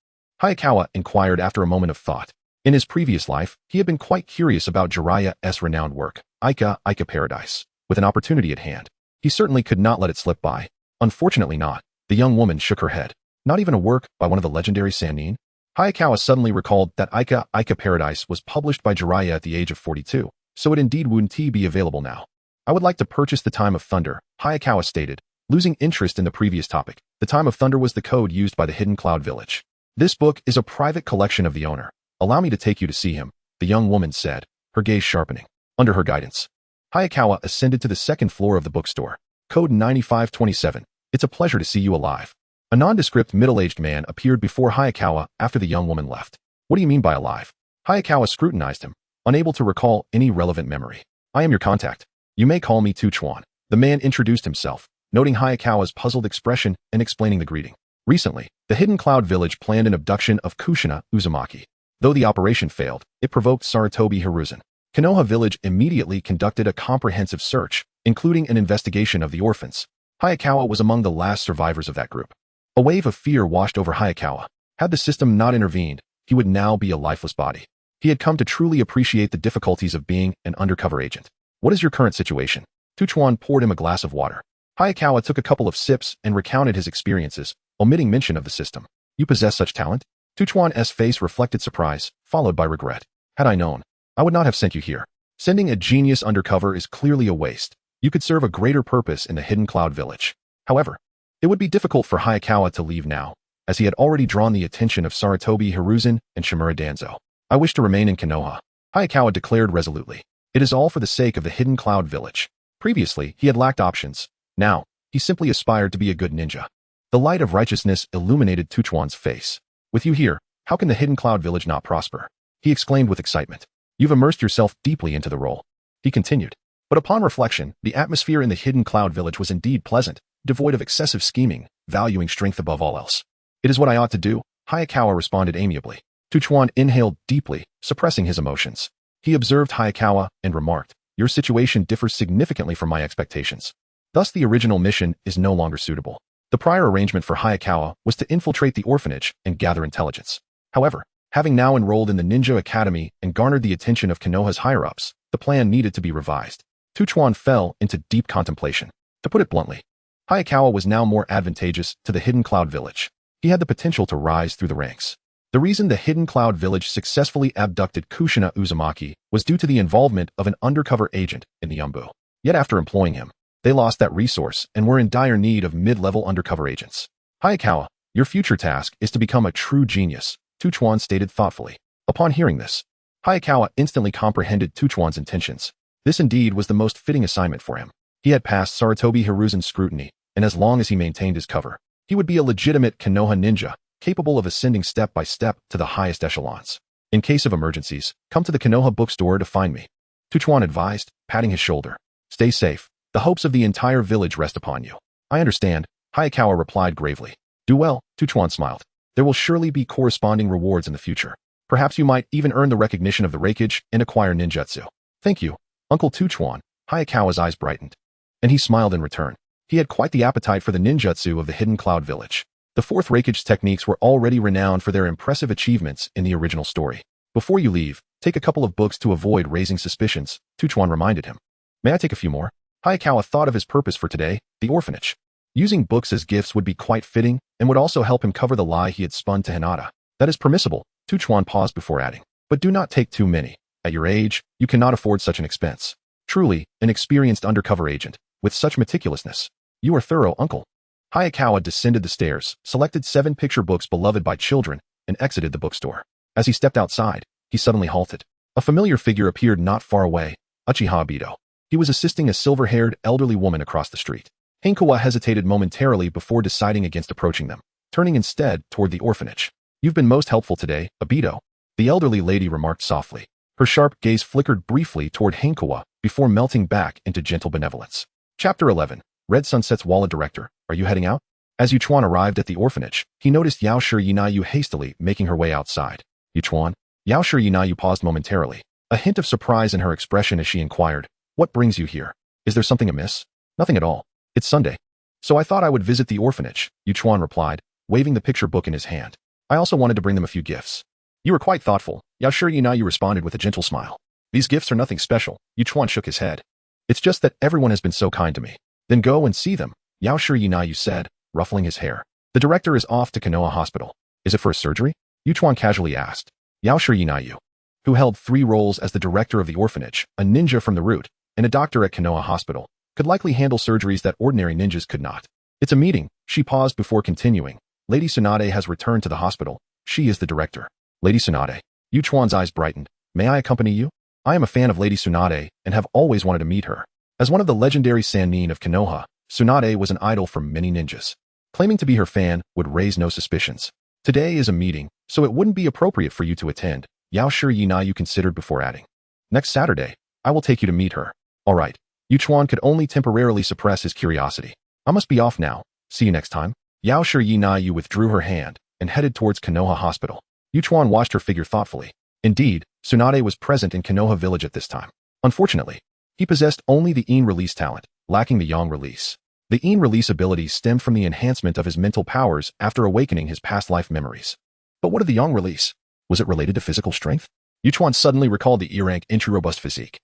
[SPEAKER 1] Hayakawa inquired after a moment of thought. In his previous life, he had been quite curious about Jiraiya's renowned work, Ika Paradise. With an opportunity at hand, he certainly could not let it slip by. "Unfortunately not." The young woman shook her head. "Not even a work by one of the legendary Sannin?" Hayakawa suddenly recalled that Ika Paradise was published by Jiraiya at the age of 42, so it indeed wouldn't be available now. "I would like to purchase The Time of Thunder," Hayakawa stated, losing interest in the previous topic. The Time of Thunder was the code used by the Hidden Cloud Village. "This book is a private collection of the owner. Allow me to take you to see him," the young woman said, her gaze sharpening. Under her guidance, Hayakawa ascended to the second floor of the bookstore. "Code 9527. It's a pleasure to see you alive." A nondescript middle-aged man appeared before Hayakawa after the young woman left. "What do you mean by alive?" Hayakawa scrutinized him, unable to recall any relevant memory. "I am your contact. You may call me Tuchuan." The man introduced himself, noting Hayakawa's puzzled expression and explaining the greeting. Recently, the Hidden Cloud Village planned an abduction of Kushina Uzumaki. Though the operation failed, it provoked Sarutobi Hiruzen. Konoha Village immediately conducted a comprehensive search, including an investigation of the orphans. Hayakawa was among the last survivors of that group. A wave of fear washed over Hayakawa. Had the system not intervened, he would now be a lifeless body. He had come to truly appreciate the difficulties of being an undercover agent. "What is your current situation?" Tuchuan poured him a glass of water. Hayakawa took a couple of sips and recounted his experiences, omitting mention of the system. "You possess such talent?" Tuchuan's face reflected surprise, followed by regret. "Had I known, I would not have sent you here. Sending a genius undercover is clearly a waste. You could serve a greater purpose in the Hidden Cloud Village." However, it would be difficult for Hayakawa to leave now, as he had already drawn the attention of Sarutobi Hiruzen and Shimura Danzo. "I wish to remain in Konoha," Hayakawa declared resolutely. "It is all for the sake of the Hidden Cloud Village." Previously, he had lacked options. Now, he simply aspired to be a good ninja. The light of righteousness illuminated Tuchuan's face. "With you here, how can the Hidden Cloud Village not prosper?" he exclaimed with excitement. "You've immersed yourself deeply into the role," he continued. But upon reflection, the atmosphere in the Hidden Cloud Village was indeed pleasant, devoid of excessive scheming, valuing strength above all else. "It is what I ought to do," Hayakawa responded amiably. Tuchuan inhaled deeply, suppressing his emotions. He observed Hayakawa and remarked, "Your situation differs significantly from my expectations. Thus the original mission is no longer suitable." The prior arrangement for Hayakawa was to infiltrate the orphanage and gather intelligence. However, having now enrolled in the Ninja Academy and garnered the attention of Konoha's higher-ups, the plan needed to be revised. Tuchuan fell into deep contemplation. To put it bluntly, Hayakawa was now more advantageous to the Hidden Cloud Village. He had the potential to rise through the ranks. The reason the Hidden Cloud Village successfully abducted Kushina Uzumaki was due to the involvement of an undercover agent in the Umbu. Yet after employing him, they lost that resource and were in dire need of mid-level undercover agents. "Hayakawa, your future task is to become a true genius," Tuchuan stated thoughtfully. Upon hearing this, Hayakawa instantly comprehended Tuchuan's intentions. This indeed was the most fitting assignment for him. He had passed Sarutobi Hiruzen's scrutiny, and as long as he maintained his cover, he would be a legitimate Konoha ninja, capable of ascending step by step to the highest echelons. "In case of emergencies, come to the Konoha bookstore to find me," Tuchuan advised, patting his shoulder. "Stay safe. The hopes of the entire village rest upon you." "I understand," Hayakawa replied gravely. "Do well," Tuchuan smiled. There will surely be corresponding rewards in the future. Perhaps you might even earn the recognition of the Raikage and acquire ninjutsu. Thank you, Uncle Tuchuan. Hayakawa's eyes brightened, and he smiled in return. He had quite the appetite for the ninjutsu of the Hidden Cloud Village. The fourth Raikage's techniques were already renowned for their impressive achievements in the original story. Before you leave, take a couple of books to avoid raising suspicions, Tuchuan reminded him. May I take a few more? Hayakawa thought of his purpose for today, the orphanage. Using books as gifts would be quite fitting and would also help him cover the lie he had spun to Hinata. That is permissible, Tuchuan paused before adding. But do not take too many. At your age, you cannot afford such an expense. Truly, an experienced undercover agent, with such meticulousness. You are thorough, uncle. Hayakawa descended the stairs, selected 7 picture books beloved by children, and exited the bookstore. As he stepped outside, he suddenly halted. A familiar figure appeared not far away, Uchiha Obito. He was assisting a silver-haired, elderly woman across the street. Hankawa hesitated momentarily before deciding against approaching them, turning instead toward the orphanage. You've been most helpful today, Obito, the elderly lady remarked softly. Her sharp gaze flickered briefly toward Hankawa before melting back into gentle benevolence. Chapter 11. Red Sunset's Wallet Director, are you heading out? As Yuchuan arrived at the orphanage, he noticed Yaoshi Yinayu hastily making her way outside. Yuchuan? Yaoshi Yinayu paused momentarily, a hint of surprise in her expression as she inquired, what brings you here? Is there something amiss? Nothing at all. It's Sunday. So I thought I would visit the orphanage, Yuchuan replied, waving the picture book in his hand. I also wanted to bring them a few gifts. You were quite thoughtful, Yaoshi Yinayu responded with a gentle smile. These gifts are nothing special, Yuchuan shook his head. It's just that everyone has been so kind to me. Then go and see them, Yaoshi Yinayu said, ruffling his hair. The director is off to Konoha Hospital. Is it for a surgery? Yuchuan casually asked. Yaoshi Yinayu, who held 3 roles as the director of the orphanage, a ninja from the root, and a doctor at Konoha Hospital, could likely handle surgeries that ordinary ninjas could not. It's a meeting, she paused before continuing. Lady Tsunade has returned to the hospital. She is the director. Lady Tsunade. Yuchuan's eyes brightened. May I accompany you? I am a fan of Lady Tsunade and have always wanted to meet her. As one of the legendary Sannin of Konoha, Tsunade was an idol for many ninjas. Claiming to be her fan would raise no suspicions. Today is a meeting, so it wouldn't be appropriate for you to attend, Yaoshi Yinayu considered before adding. Next Saturday, I will take you to meet her. All right. Yuchuan could only temporarily suppress his curiosity. I must be off now. See you next time. Yaoshi Yinayu withdrew her hand and headed towards Konoha Hospital. Yuchuan watched her figure thoughtfully. Indeed, Tsunade was present in Konoha village at this time. Unfortunately, he possessed only the Yin release talent, lacking the Yang release. The Yin release ability stemmed from the enhancement of his mental powers after awakening his past life memories. But what of the Yang release? Was it related to physical strength? Yuchuan suddenly recalled the E-rank entry robust physique,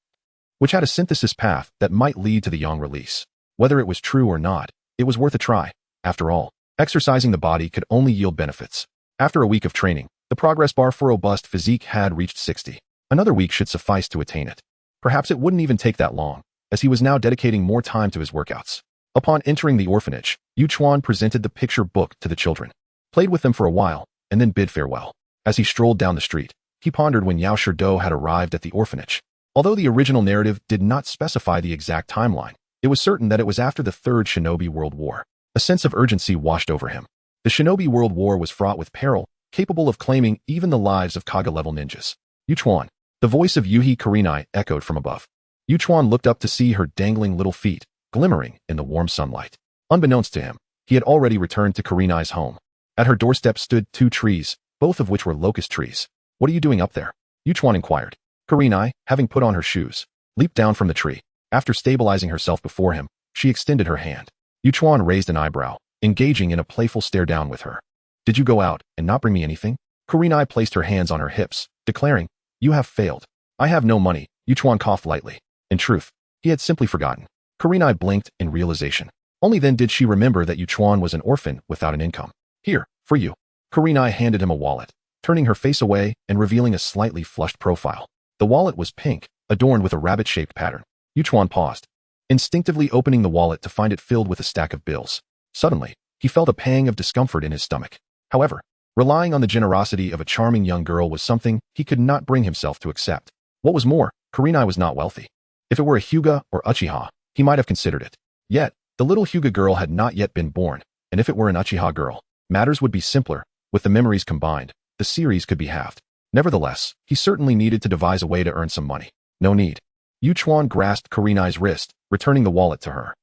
[SPEAKER 1] which had a synthesis path that might lead to the Yang release. Whether it was true or not, it was worth a try. After all, exercising the body could only yield benefits. After a week of training, the progress bar for robust physique had reached 60. Another week should suffice to attain it. Perhaps it wouldn't even take that long, as he was now dedicating more time to his workouts. Upon entering the orphanage, Yuchuan presented the picture book to the children, played with them for a while, and then bid farewell. As he strolled down the street, he pondered when Yao Shido had arrived at the orphanage. Although the original narrative did not specify the exact timeline, it was certain that it was after the Third Shinobi World War. A sense of urgency washed over him. The Shinobi World War was fraught with peril, capable of claiming even the lives of Kaga-level ninjas. Yuchuan. The voice of Yuhi Kurenai echoed from above. Yuchuan looked up to see her dangling little feet, glimmering in the warm sunlight. Unbeknownst to him, he had already returned to Kurenai's home. At her doorstep stood 2 trees, both of which were locust trees. What are you doing up there? Yuchuan inquired. Kurenai, having put on her shoes, leaped down from the tree. After stabilizing herself before him, she extended her hand. Yuchuan raised an eyebrow, engaging in a playful stare down with her. Did you go out and not bring me anything? Kurenai placed her hands on her hips, declaring, You have failed. I have no money. Yuchuan coughed lightly. In truth, he had simply forgotten. Kurenai blinked in realization. Only then did she remember that Yuchuan was an orphan without an income. Here, for you. Kurenai handed him a wallet, turning her face away and revealing a slightly flushed profile. The wallet was pink, adorned with a rabbit-shaped pattern. Yuchuan paused, instinctively opening the wallet to find it filled with a stack of bills. Suddenly, he felt a pang of discomfort in his stomach. However, relying on the generosity of a charming young girl was something he could not bring himself to accept. What was more, Kurenai was not wealthy. If it were a Hyuga or Uchiha, he might have considered it. Yet, the little Hyuga girl had not yet been born, and if it were an Uchiha girl, matters would be simpler. With the memories combined, the series could be halved. Nevertheless, he certainly needed to devise a way to earn some money. No need. Yuchuan grasped Kurenai's wrist, returning the wallet to her.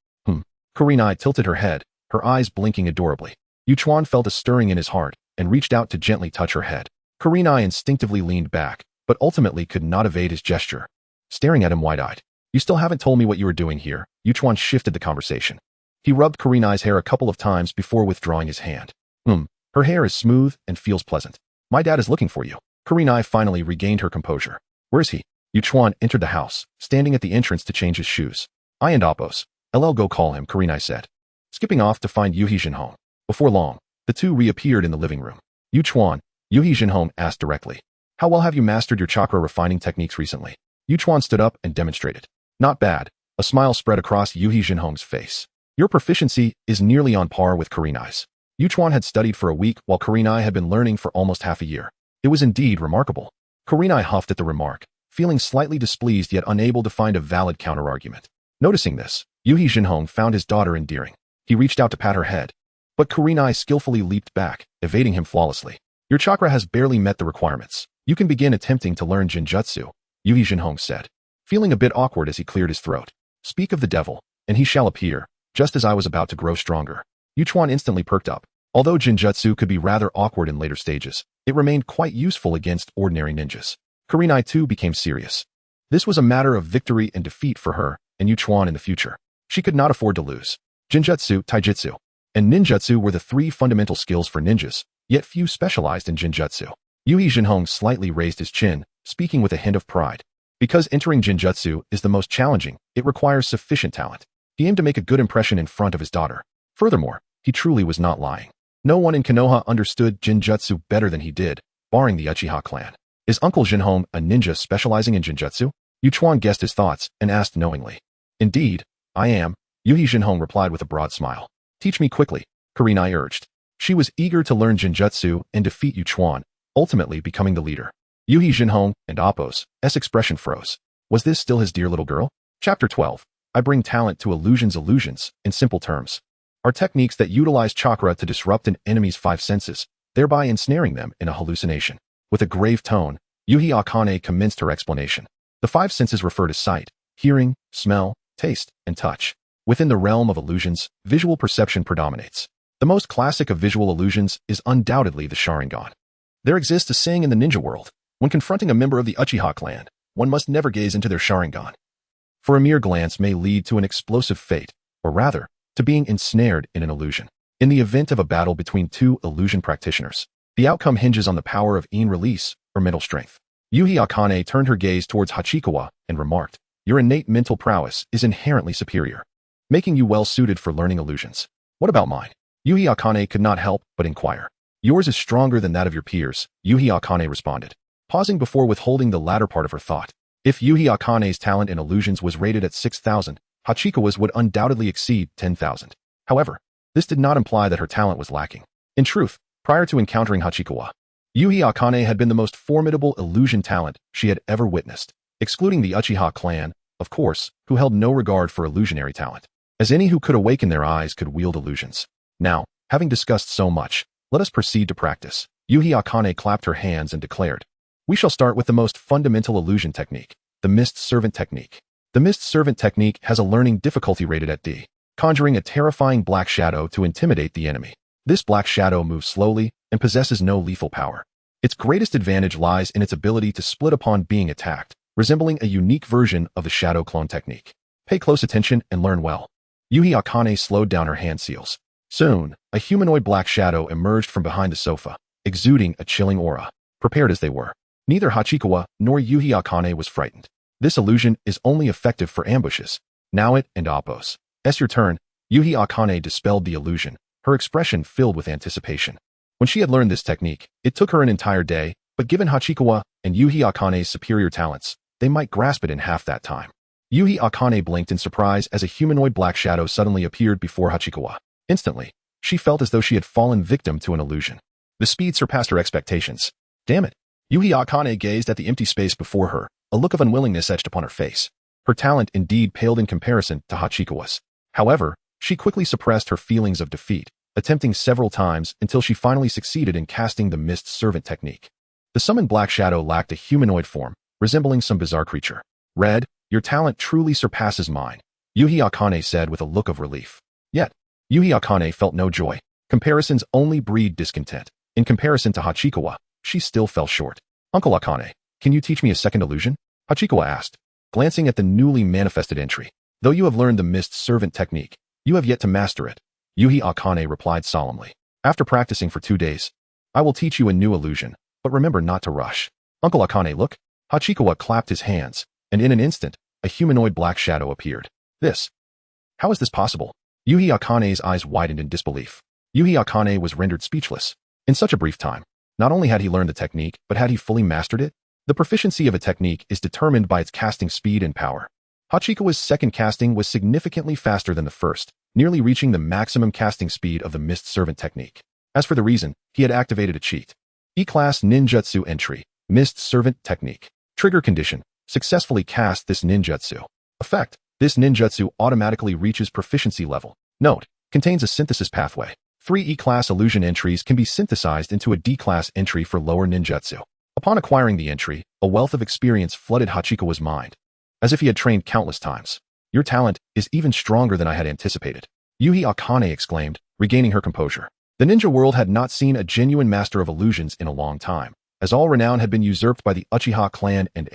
[SPEAKER 1] Kurenai tilted her head, her eyes blinking adorably. Yuchuan felt a stirring in his heart, and reached out to gently touch her head. Kurenai instinctively leaned back, but ultimately could not evade his gesture. Staring at him wide-eyed. You still haven't told me what you were doing here. Yuchuan shifted the conversation. He rubbed Kurenai's hair a couple of times before withdrawing his hand. Her hair is smooth and feels pleasant. My dad is looking for you. Kurenai finally regained her composure. Where is he? Yuchuan entered the house, standing at the entrance to change his shoes. I and Appos. LL go call him, Kurenai said. Skipping off to find Yuhi Jinhong. Before long, the two reappeared in the living room. Yuchuan, Yuhi Jinhong asked directly. How well have you mastered your chakra refining techniques recently? Yuchuan stood up and demonstrated. Not bad. A smile spread across Yuhi Jinhong's face. Your proficiency is nearly on par with Kurenai's. Yuchuan had studied for a week while Kurenai had been learning for almost half a year. It was indeed remarkable. Kurenai huffed at the remark, feeling slightly displeased yet unable to find a valid counterargument. Noticing this, Yuhi Jinhong found his daughter endearing. He reached out to pat her head, but Kurenai skillfully leaped back, evading him flawlessly. Your chakra has barely met the requirements. You can begin attempting to learn Jinjutsu, Yuhi Jinhong said, feeling a bit awkward as he cleared his throat. Speak of the devil, and he shall appear, just as I was about to grow stronger. Yuchuan instantly perked up. Although Jinjutsu could be rather awkward in later stages, it remained quite useful against ordinary ninjas. Kurenai too became serious. This was a matter of victory and defeat for her and Yuchuan in the future. She could not afford to lose. Jinjutsu, Taijutsu, and Ninjutsu were the three fundamental skills for ninjas, yet few specialized in Jinjutsu. Yuhi Jinhong slightly raised his chin, speaking with a hint of pride. Because entering Jinjutsu is the most challenging, it requires sufficient talent. He aimed to make a good impression in front of his daughter. Furthermore, he truly was not lying. No one in Konoha understood Jinjutsu better than he did, barring the Uchiha clan. Is Uncle Jinhong a ninja specializing in Jinjutsu? Yuchuan guessed his thoughts and asked knowingly. Indeed, I am, Yuhi Jinhong replied with a broad smile. Teach me quickly, Kurenai urged. She was eager to learn Jinjutsu and defeat Yuchuan, ultimately becoming the leader. Yuhi Jinhong and Appos' expression froze. Was this still his dear little girl? Chapter 12. I bring talent to illusions. Illusions, in simple terms, are techniques that utilize chakra to disrupt an enemy's five senses, thereby ensnaring them in a hallucination. With a grave tone, Yuhi Akane commenced her explanation. The five senses refer to sight, hearing, smell, taste, and touch. Within the realm of illusions, visual perception predominates. The most classic of visual illusions is undoubtedly the Sharingan. There exists a saying in the ninja world: when confronting a member of the Uchiha clan, one must never gaze into their Sharingan. For a mere glance may lead to an explosive fate, or rather, to being ensnared in an illusion. In the event of a battle between two illusion practitioners, the outcome hinges on the power of in release or mental strength. Yuhi Akane turned her gaze towards Hachikawa and remarked, your innate mental prowess is inherently superior, making you well suited for learning illusions. What about mine? Yuhi Akane could not help but inquire. Yours is stronger than that of your peers, Yuhi Akane responded, pausing before withholding the latter part of her thought. If Yuhi Akane's talent in illusions was rated at 6,000, Hachikawa's would undoubtedly exceed 10,000. However, this did not imply that her talent was lacking. In truth, prior to encountering Hachikawa, Yuhi Akane had been the most formidable illusion talent she had ever witnessed, excluding the Uchiha clan, of course, who held no regard for illusionary talent, as any who could awaken their eyes could wield illusions. Now, having discussed so much, let us proceed to practice. Yuhi Akane clapped her hands and declared, we shall start with the most fundamental illusion technique, the Mist Servant technique. The Mist Servant technique has a learning difficulty rated at D, conjuring a terrifying black shadow to intimidate the enemy. This black shadow moves slowly and possesses no lethal power. Its greatest advantage lies in its ability to split upon being attacked, resembling a unique version of the shadow clone technique. Pay close attention and learn well. Yuhi Akane slowed down her hand seals. Soon, a humanoid black shadow emerged from behind the sofa, exuding a chilling aura. Prepared as they were, neither Hachikawa nor Yuhi Akane was frightened. This illusion is only effective for ambushes. Now it and Appos. Your turn. Yuhi Akane dispelled the illusion, her expression filled with anticipation. When she had learned this technique, it took her an entire day, but given Hachikawa and Yuhi Akane's superior talents, they might grasp it in half that time. Yuhi Akane blinked in surprise as a humanoid black shadow suddenly appeared before Hachikawa. Instantly, she felt as though she had fallen victim to an illusion. The speed surpassed her expectations. Damn it! Yuhi Akane gazed at the empty space before her, a look of unwillingness etched upon her face. Her talent indeed paled in comparison to Hachikawa's. However, she quickly suppressed her feelings of defeat, attempting several times until she finally succeeded in casting the Mist Servant technique. The summoned black shadow lacked a humanoid form, resembling some bizarre creature. Red, your talent truly surpasses mine, Yuhi Akane said with a look of relief. Yet, Yuhi Akane felt no joy. Comparisons only breed discontent. In comparison to Hachikawa, she still fell short. Uncle Akane, can you teach me a second illusion? Hachikawa asked, glancing at the newly manifested entry. Though you have learned the mist servant technique, you have yet to master it. Yuhi Akane replied solemnly. After practicing for 2 days, I will teach you a new illusion, but remember not to rush. Uncle Akane, look. Hachikawa clapped his hands, and in an instant, a humanoid black shadow appeared. How is this possible? Yuhi Akane's eyes widened in disbelief. Yuhi Akane was rendered speechless. In such a brief time, not only had he learned the technique, but had he fully mastered it? The proficiency of a technique is determined by its casting speed and power. Hachikawa's second casting was significantly faster than the first, nearly reaching the maximum casting speed of the Mist Servant technique. As for the reason, he had activated a cheat. E-Class Ninjutsu Entry, Mist Servant Technique. Trigger condition, successfully cast this ninjutsu. Effect, this ninjutsu automatically reaches proficiency level. Note, contains a synthesis pathway. 3 E-Class illusion entries can be synthesized into a D-Class entry for lower ninjutsu. Upon acquiring the entry, a wealth of experience flooded Hachikawa's mind, as if he had trained countless times. Your talent is even stronger than I had anticipated. Yuhi Akane exclaimed, regaining her composure. The ninja world had not seen a genuine master of illusions in a long time, as all renown had been usurped by the Uchiha clan and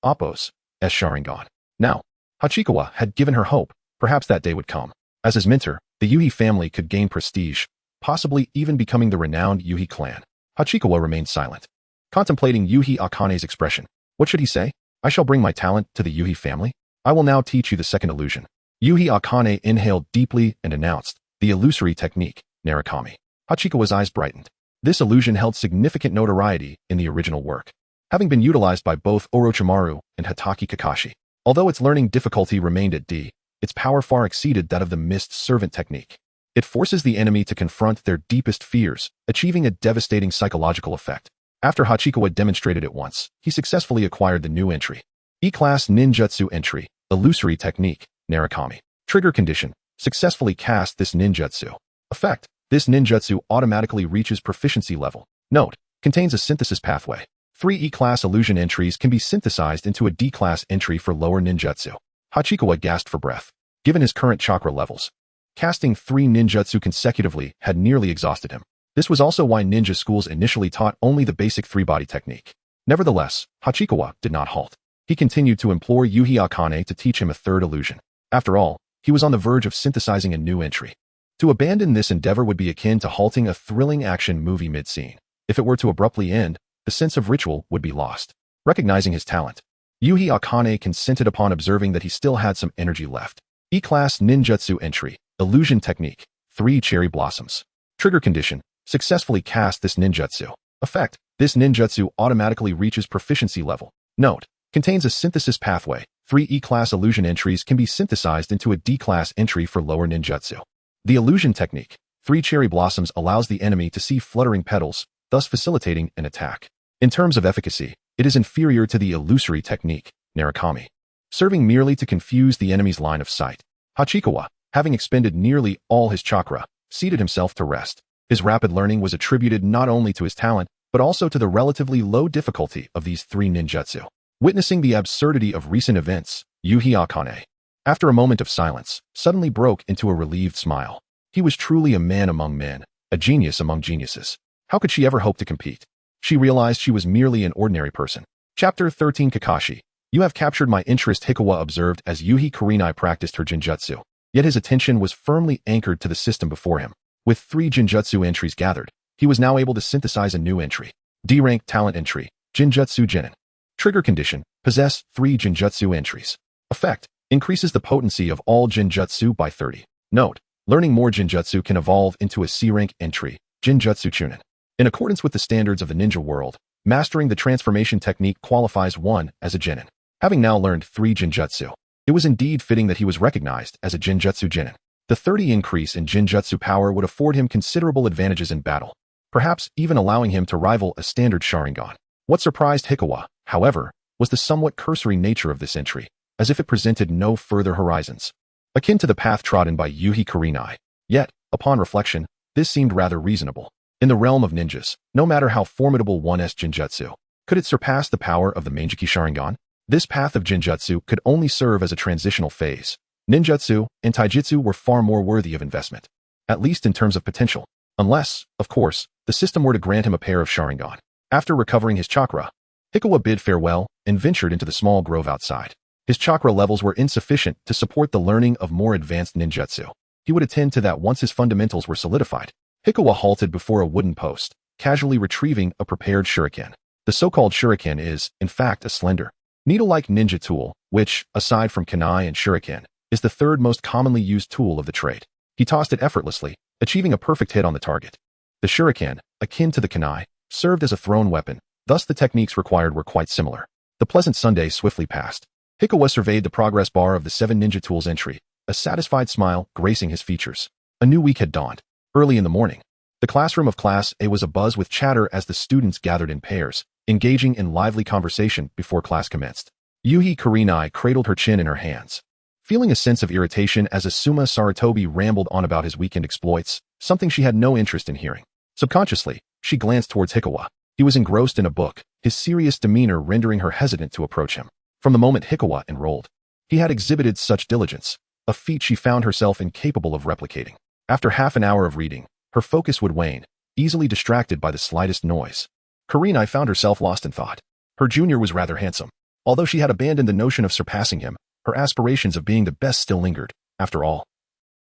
[SPEAKER 1] Appo's Sharingan. Now, Hachikawa had given her hope, perhaps that day would come. As his mentor, the Yuhi family could gain prestige, possibly even becoming the renowned Yuhi clan. Hachikawa remained silent, contemplating Yuhi Akane's expression. What should he say? I shall bring my talent to the Yuhi family. I will now teach you the second illusion. Yuhi Akane inhaled deeply and announced, the illusory technique, Narukami. Hachikawa's eyes brightened. This illusion held significant notoriety in the original work, having been utilized by both Orochimaru and Hatake Kakashi. Although its learning difficulty remained at D, its power far exceeded that of the Mist Servant technique. It forces the enemy to confront their deepest fears, achieving a devastating psychological effect. After Hachikawa demonstrated it once, he successfully acquired the new entry. E-Class Ninjutsu Entry, Illusory Technique, Narukami. Trigger condition, successfully cast this ninjutsu. Effect, this ninjutsu automatically reaches proficiency level. Note, contains a synthesis pathway. 3 E-Class illusion entries can be synthesized into a D-Class entry for lower ninjutsu. Hachikawa gasped for breath. Given his current chakra levels, casting 3 ninjutsu consecutively had nearly exhausted him. This was also why ninja schools initially taught only the basic 3-body technique. Nevertheless, Hachikawa did not halt. He continued to implore Yuhi Akane to teach him a third illusion. After all, he was on the verge of synthesizing a new entry. To abandon this endeavor would be akin to halting a thrilling action movie mid-scene. If it were to abruptly end, the sense of ritual would be lost. Recognizing his talent, Yuhi Akane consented upon observing that he still had some energy left. E-Class Ninjutsu Entry, Illusion Technique, 3 Cherry Blossoms. Trigger condition, successfully cast this ninjutsu. Effect, this ninjutsu automatically reaches proficiency level. Note, contains a synthesis pathway. 3 E-Class illusion entries can be synthesized into a D-Class entry for lower ninjutsu. The illusion technique, 3 Cherry Blossoms, allows the enemy to see fluttering petals, thus facilitating an attack. In terms of efficacy, it is inferior to the illusory technique, Narukami, serving merely to confuse the enemy's line of sight. Hachikawa, having expended nearly all his chakra, seated himself to rest. His rapid learning was attributed not only to his talent, but also to the relatively low difficulty of these 3 ninjutsu. Witnessing the absurdity of recent events, Yuhi Akane, after a moment of silence, suddenly broke into a relieved smile. He was truly a man among men, a genius among geniuses. How could she ever hope to compete? She realized she was merely an ordinary person. Chapter 13 Kakashi, you have captured my interest, Hikawa observed as Yuhi Kurenai practiced her genjutsu. Yet his attention was firmly anchored to the system before him. With 3 genjutsu entries gathered, he was now able to synthesize a new entry. D-rank talent entry, Genjutsu Genin. Trigger condition, possess 3 genjutsu entries. Effect, increases the potency of all genjutsu by 30. Note, learning more genjutsu can evolve into a C-rank entry, Genjutsu Chunin. In accordance with the standards of the ninja world, mastering the transformation technique qualifies one as a genin. Having now learned 3 genjutsu, it was indeed fitting that he was recognized as a Genjutsu Genin. The 30 increase in genjutsu power would afford him considerable advantages in battle, perhaps even allowing him to rival a standard Sharingan. What surprised Hikawa, however, was the somewhat cursory nature of this entry, as if it presented no further horizons, akin to the path trodden by Yuhi Kurenai. Yet, upon reflection, this seemed rather reasonable. In the realm of ninjas, no matter how formidable one's genjutsu, could it surpass the power of the Manjiki Sharingan? This path of genjutsu could only serve as a transitional phase. Ninjutsu and taijutsu were far more worthy of investment, at least in terms of potential. Unless, of course, the system were to grant him a pair of Sharingan. After recovering his chakra, Hikawa bid farewell and ventured into the small grove outside. His chakra levels were insufficient to support the learning of more advanced ninjutsu. He would attend to that once his fundamentals were solidified. Hikawa halted before a wooden post, casually retrieving a prepared shuriken. The so-called shuriken is, in fact, a slender, needle-like ninja tool, which, aside from kunai and shuriken, is the third most commonly used tool of the trade. He tossed it effortlessly, achieving a perfect hit on the target. The shuriken, akin to the kunai, served as a thrown weapon, thus the techniques required were quite similar. The pleasant Sunday swiftly passed. Hikawa surveyed the progress bar of the 7 ninja tools entry, a satisfied smile gracing his features. A new week had dawned. Early in the morning, the classroom of Class A was abuzz with chatter as the students gathered in pairs, engaging in lively conversation before class commenced. Yuhi Kurenai cradled her chin in her hands, feeling a sense of irritation as Asuma Sarutobi rambled on about his weekend exploits, something she had no interest in hearing. Subconsciously, she glanced towards Hikawa. He was engrossed in a book, his serious demeanor rendering her hesitant to approach him. From the moment Hikawa enrolled, he had exhibited such diligence, a feat she found herself incapable of replicating. After half an hour of reading, her focus would wane, easily distracted by the slightest noise. Kurenai found herself lost in thought. Her junior was rather handsome. Although she had abandoned the notion of surpassing him, her aspirations of being the best still lingered. After all,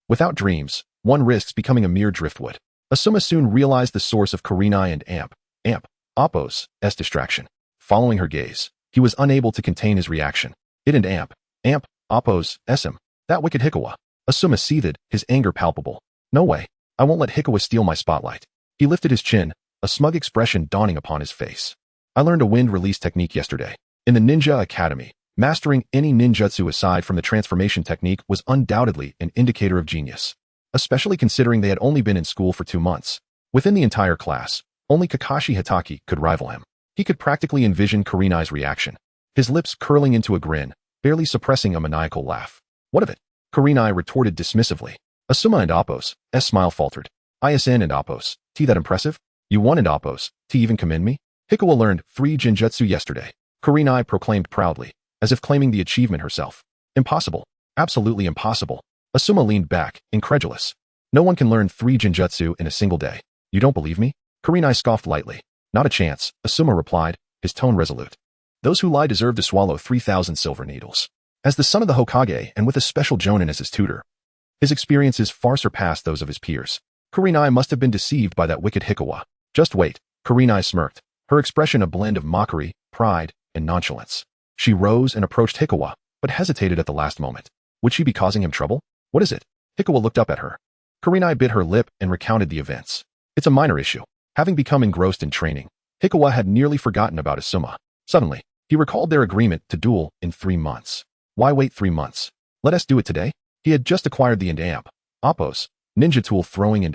[SPEAKER 1] without dreams, one risks becoming a mere driftwood. Asuma soon realized the source of Kurenai and Appo's distraction. Following her gaze, he was unable to contain his reaction. It and Appo's him. That wicked Hikawa. Asuma seethed, his anger palpable. No way. I won't let Hikawa steal my spotlight. He lifted his chin, a smug expression dawning upon his face. I learned a wind release technique yesterday. In the Ninja Academy, mastering any ninjutsu aside from the transformation technique was undoubtedly an indicator of genius, especially considering they had only been in school for 2 months. Within the entire class, only Kakashi Hatake could rival him. He could practically envision Kurenai's reaction, his lips curling into a grin, barely suppressing a maniacal laugh. What of it? Kurenai retorted dismissively. Asuma and Appo's smile faltered. ISN and Appo's, that impressive? You won and Appo's, even commend me? Hikawa learned 3 genjutsu yesterday, Kurenai proclaimed proudly, as if claiming the achievement herself. Impossible. Absolutely impossible. Asuma leaned back, incredulous. No one can learn 3 genjutsu in a single day. You don't believe me? Kurenai scoffed lightly. Not a chance, Asuma replied, his tone resolute. Those who lie deserve to swallow 3,000 silver needles. As the son of the Hokage and with a special jonin as his tutor, his experiences far surpassed those of his peers. Kurenai must have been deceived by that wicked Hikawa. Just wait, Kurenai smirked, her expression a blend of mockery, pride, and nonchalance. She rose and approached Hikawa, but hesitated at the last moment. Would she be causing him trouble? What is it? Hikawa looked up at her. Kurenai bit her lip and recounted the events. It's a minor issue. Having become engrossed in training, Hikawa had nearly forgotten about Asuma. Suddenly, he recalled their agreement to duel in 3 months. Why wait 3 months? Let us do it today? He had just acquired the Appo's ninja tool throwing and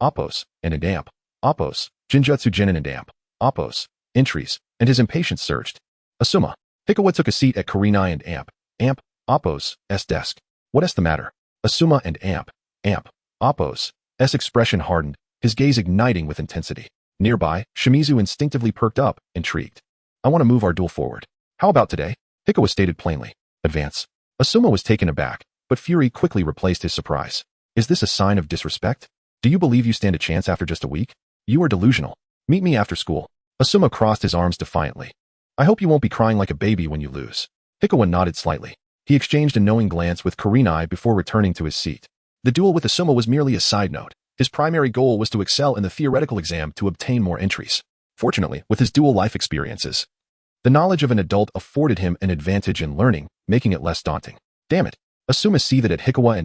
[SPEAKER 1] Appo's Jinjutsu Genin and Appo's entries, and his impatience surged. Asuma. Hikawa took a seat at Kurenai and Appo's desk. What's the matter? Asuma and Appo's expression hardened, his gaze igniting with intensity. Nearby, Shimizu instinctively perked up, intrigued. I want to move our duel forward. How about today? Hikawa stated plainly. Advance. Asuma was taken aback, but fury quickly replaced his surprise. Is this a sign of disrespect? Do you believe you stand a chance after just a week? You are delusional. Meet me after school. Asuma crossed his arms defiantly. I hope you won't be crying like a baby when you lose. Hikawa nodded slightly. He exchanged a knowing glance with Kurenai before returning to his seat. The duel with Asuma was merely a side note. His primary goal was to excel in the theoretical exam to obtain more entries. Fortunately, with his dual life experiences, the knowledge of an adult afforded him an advantage in learning, making it less daunting. Damn it. Asuma seethed at Hikawa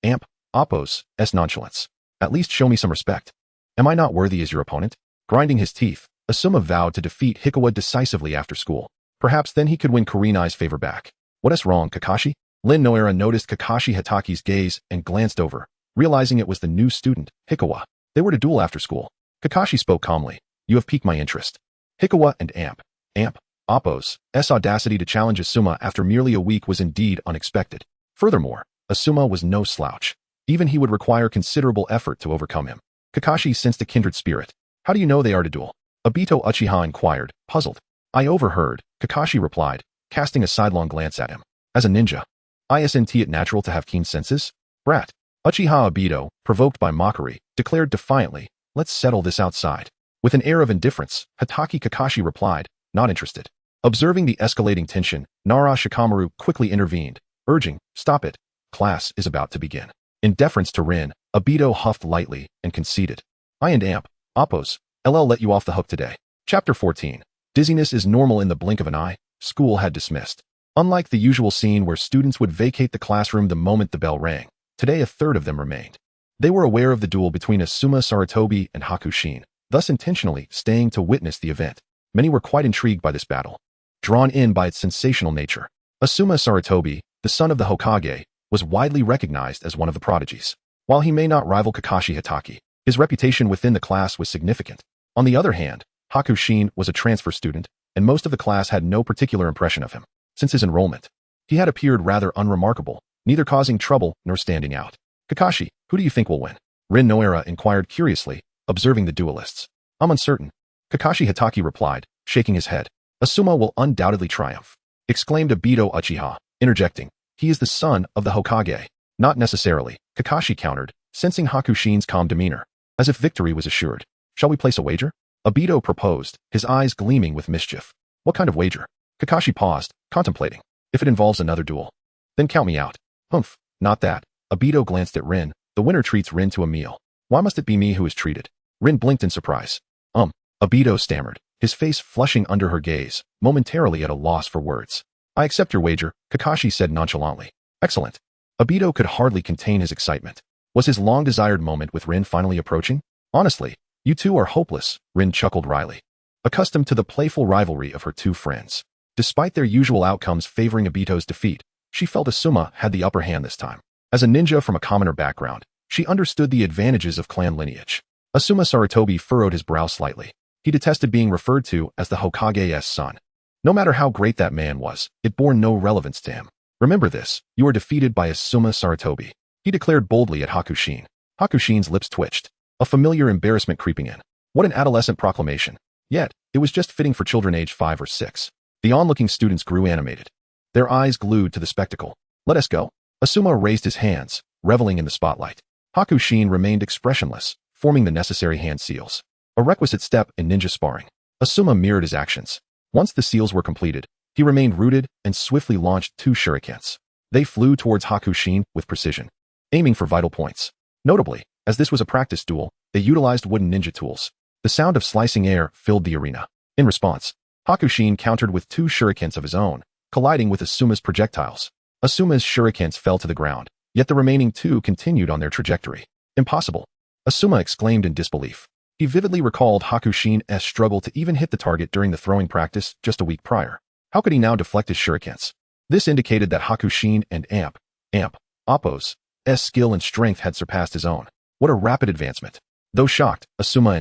[SPEAKER 1] and Appo's nonchalance. At least show me some respect. Am I not worthy as your opponent? Grinding his teeth, Asuma vowed to defeat Hikawa decisively after school. Perhaps then he could win Kurenai's favor back. What's wrong, Kakashi? Lin Noera noticed Kakashi Hataki's gaze and glanced over, realizing it was the new student, Hikawa. They were to duel after school. Kakashi spoke calmly. You have piqued my interest. Hikawa and Appo's audacity to challenge Asuma after merely a week was indeed unexpected. Furthermore, Asuma was no slouch. Even he would require considerable effort to overcome him. Kakashi sensed a kindred spirit. How do you know they are to duel? Obito Uchiha inquired, puzzled. I overheard, Kakashi replied, casting a sidelong glance at him. As a ninja, isn't it natural to have keen senses? Brat. Uchiha Obito, provoked by mockery, declared defiantly, Let's settle this outside. With an air of indifference, Hatake Kakashi replied, not interested. Observing the escalating tension, Nara Shikamaru quickly intervened, urging, stop it. Class is about to begin. In deference to Rin, Obito huffed lightly and conceded. I and Amp, Oppos, LL let you off the hook today. Chapter 14. Dizziness is normal in the blink of an eye. School had dismissed. Unlike the usual scene where students would vacate the classroom the moment the bell rang, today a third of them remained. They were aware of the duel between Asuma Saratobi and Hakushin, thus intentionally staying to witness the event. Many were quite intrigued by this battle, drawn in by its sensational nature. Asuma Saratobi, the son of the Hokage, was widely recognized as one of the prodigies. While he may not rival Kakashi Hatake, his reputation within the class was significant. On the other hand, Hakushin was a transfer student, and most of the class had no particular impression of him. Since his enrollment, he had appeared rather unremarkable, neither causing trouble nor standing out. Kakashi, who do you think will win? Rin Noera inquired curiously, observing the duelists. I'm uncertain. Kakashi Hatake replied, shaking his head. Asuma will undoubtedly triumph, exclaimed Obito Uchiha, interjecting. He is the son of the Hokage. Not necessarily, Kakashi countered, sensing Hakushin's calm demeanor, as if victory was assured. Shall we place a wager? Obito proposed, his eyes gleaming with mischief. What kind of wager? Kakashi paused, contemplating. If it involves another duel, then count me out. Humph, not that. Obito glanced at Rin. The winner treats Rin to a meal. Why must it be me who is treated? Rin blinked in surprise. Obito stammered, his face flushing under her gaze, momentarily at a loss for words. I accept your wager, Kakashi said nonchalantly. Excellent. Obito could hardly contain his excitement. Was his long-desired moment with Rin finally approaching? Honestly, you two are hopeless, Rin chuckled wryly, accustomed to the playful rivalry of her two friends. Despite their usual outcomes favoring Obito's defeat, she felt Asuma had the upper hand this time. As a ninja from a commoner background, she understood the advantages of clan lineage. Asuma Saratobi furrowed his brow slightly. He detested being referred to as the Hokage's son. No matter how great that man was, it bore no relevance to him. Remember this, you are defeated by Asuma Saratobi, he declared boldly at Hakushin. Hakushin's lips twitched, a familiar embarrassment creeping in. What an adolescent proclamation. Yet, it was just fitting for children aged 5 or 6. The onlooking students grew animated, their eyes glued to the spectacle. Let us go. Asuma raised his hands, reveling in the spotlight. Hakushin remained expressionless, forming the necessary hand seals, a requisite step in ninja sparring. Asuma mirrored his actions. Once the seals were completed, he remained rooted and swiftly launched 2 shurikens. They flew towards Hakushin with precision, aiming for vital points. Notably, as this was a practice duel, they utilized wooden ninja tools. The sound of slicing air filled the arena. In response, Hakushin countered with 2 shurikens of his own, colliding with Asuma's projectiles. Asuma's shurikens fell to the ground, yet the remaining 2 continued on their trajectory. Impossible. Asuma exclaimed in disbelief. He vividly recalled Hakushin's struggle to even hit the target during the throwing practice just a week prior. How could he now deflect his shurikens? This indicated that Hakushin and Oppos' skill and strength had surpassed his own. What a rapid advancement. Though shocked, Asuma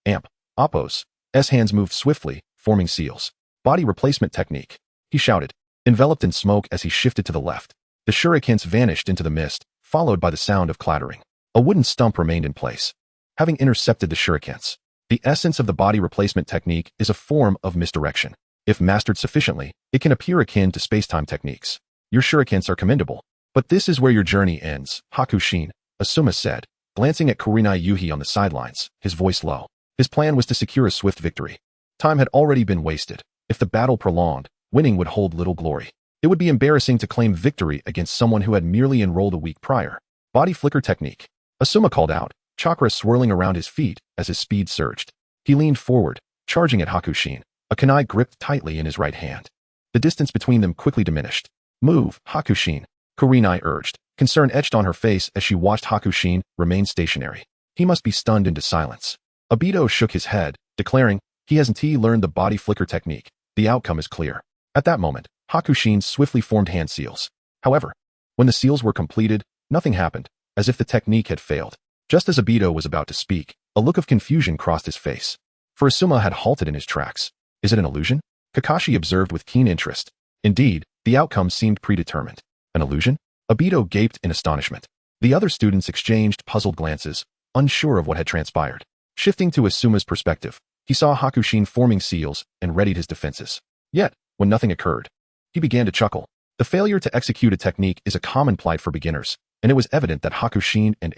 [SPEAKER 1] and Oppos' hands moved swiftly, forming seals. Body replacement technique, he shouted, enveloped in smoke as he shifted to the left. The shurikens vanished into the mist, followed by the sound of clattering. A wooden stump remained in place, having intercepted the shurikens. The essence of the body replacement technique is a form of misdirection. If mastered sufficiently, it can appear akin to space-time techniques. Your shurikens are commendable, but this is where your journey ends, Hakushin, Asuma said, glancing at Kurenai Yuhi on the sidelines, his voice low. His plan was to secure a swift victory. Time had already been wasted. If the battle prolonged, winning would hold little glory. It would be embarrassing to claim victory against someone who had merely enrolled a week prior. Body flicker technique. Asuma called out, chakra swirling around his feet as his speed surged. He leaned forward, charging at Hakushin, a kunai gripped tightly in his right hand. The distance between them quickly diminished. Move, Hakushin, Kurenai urged, concern etched on her face as she watched Hakushin remain stationary. He must be stunned into silence. Obito shook his head, declaring, he hasn't learned the body flicker technique. The outcome is clear. At that moment, Hakushin swiftly formed hand seals. However, when the seals were completed, nothing happened, as if the technique had failed. Just as Obito was about to speak, a look of confusion crossed his face. For Asuma had halted in his tracks. Is it an illusion? Kakashi observed with keen interest. Indeed, the outcome seemed predetermined. An illusion? Obito gaped in astonishment. The other students exchanged puzzled glances, unsure of what had transpired. Shifting to Asuma's perspective, he saw Hakushin forming seals and readied his defenses. Yet, when nothing occurred, he began to chuckle. The failure to execute a technique is a common plight for beginners, and it was evident that Hakushin and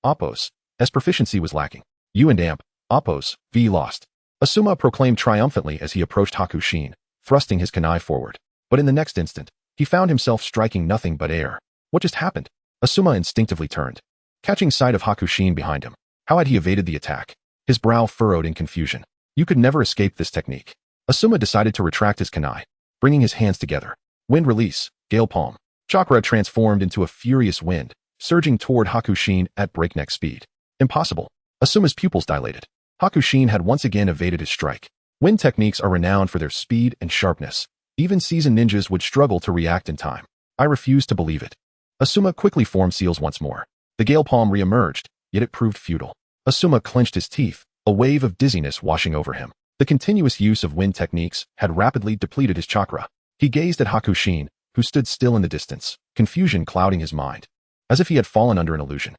[SPEAKER 1] Oppos' proficiency was lacking. You and Amp, Oppos, V lost. Asuma proclaimed triumphantly as he approached Hakushin, thrusting his kunai forward. But in the next instant, he found himself striking nothing but air. What just happened? Asuma instinctively turned, catching sight of Hakushin behind him. How had he evaded the attack? His brow furrowed in confusion. You could never escape this technique. Asuma decided to retract his kunai, bringing his hands together. Wind release, gale palm. Chakra transformed into a furious wind, surging toward Hakushin at breakneck speed. Impossible. Asuma's pupils dilated. Hakushin had once again evaded his strike. Wind techniques are renowned for their speed and sharpness. Even seasoned ninjas would struggle to react in time. I refuse to believe it. Asuma quickly formed seals once more. The gale palm re-emerged, yet it proved futile. Asuma clenched his teeth, a wave of dizziness washing over him. The continuous use of wind techniques had rapidly depleted his chakra. He gazed at Hakushin, who stood still in the distance, confusion clouding his mind. As if he had fallen under an illusion.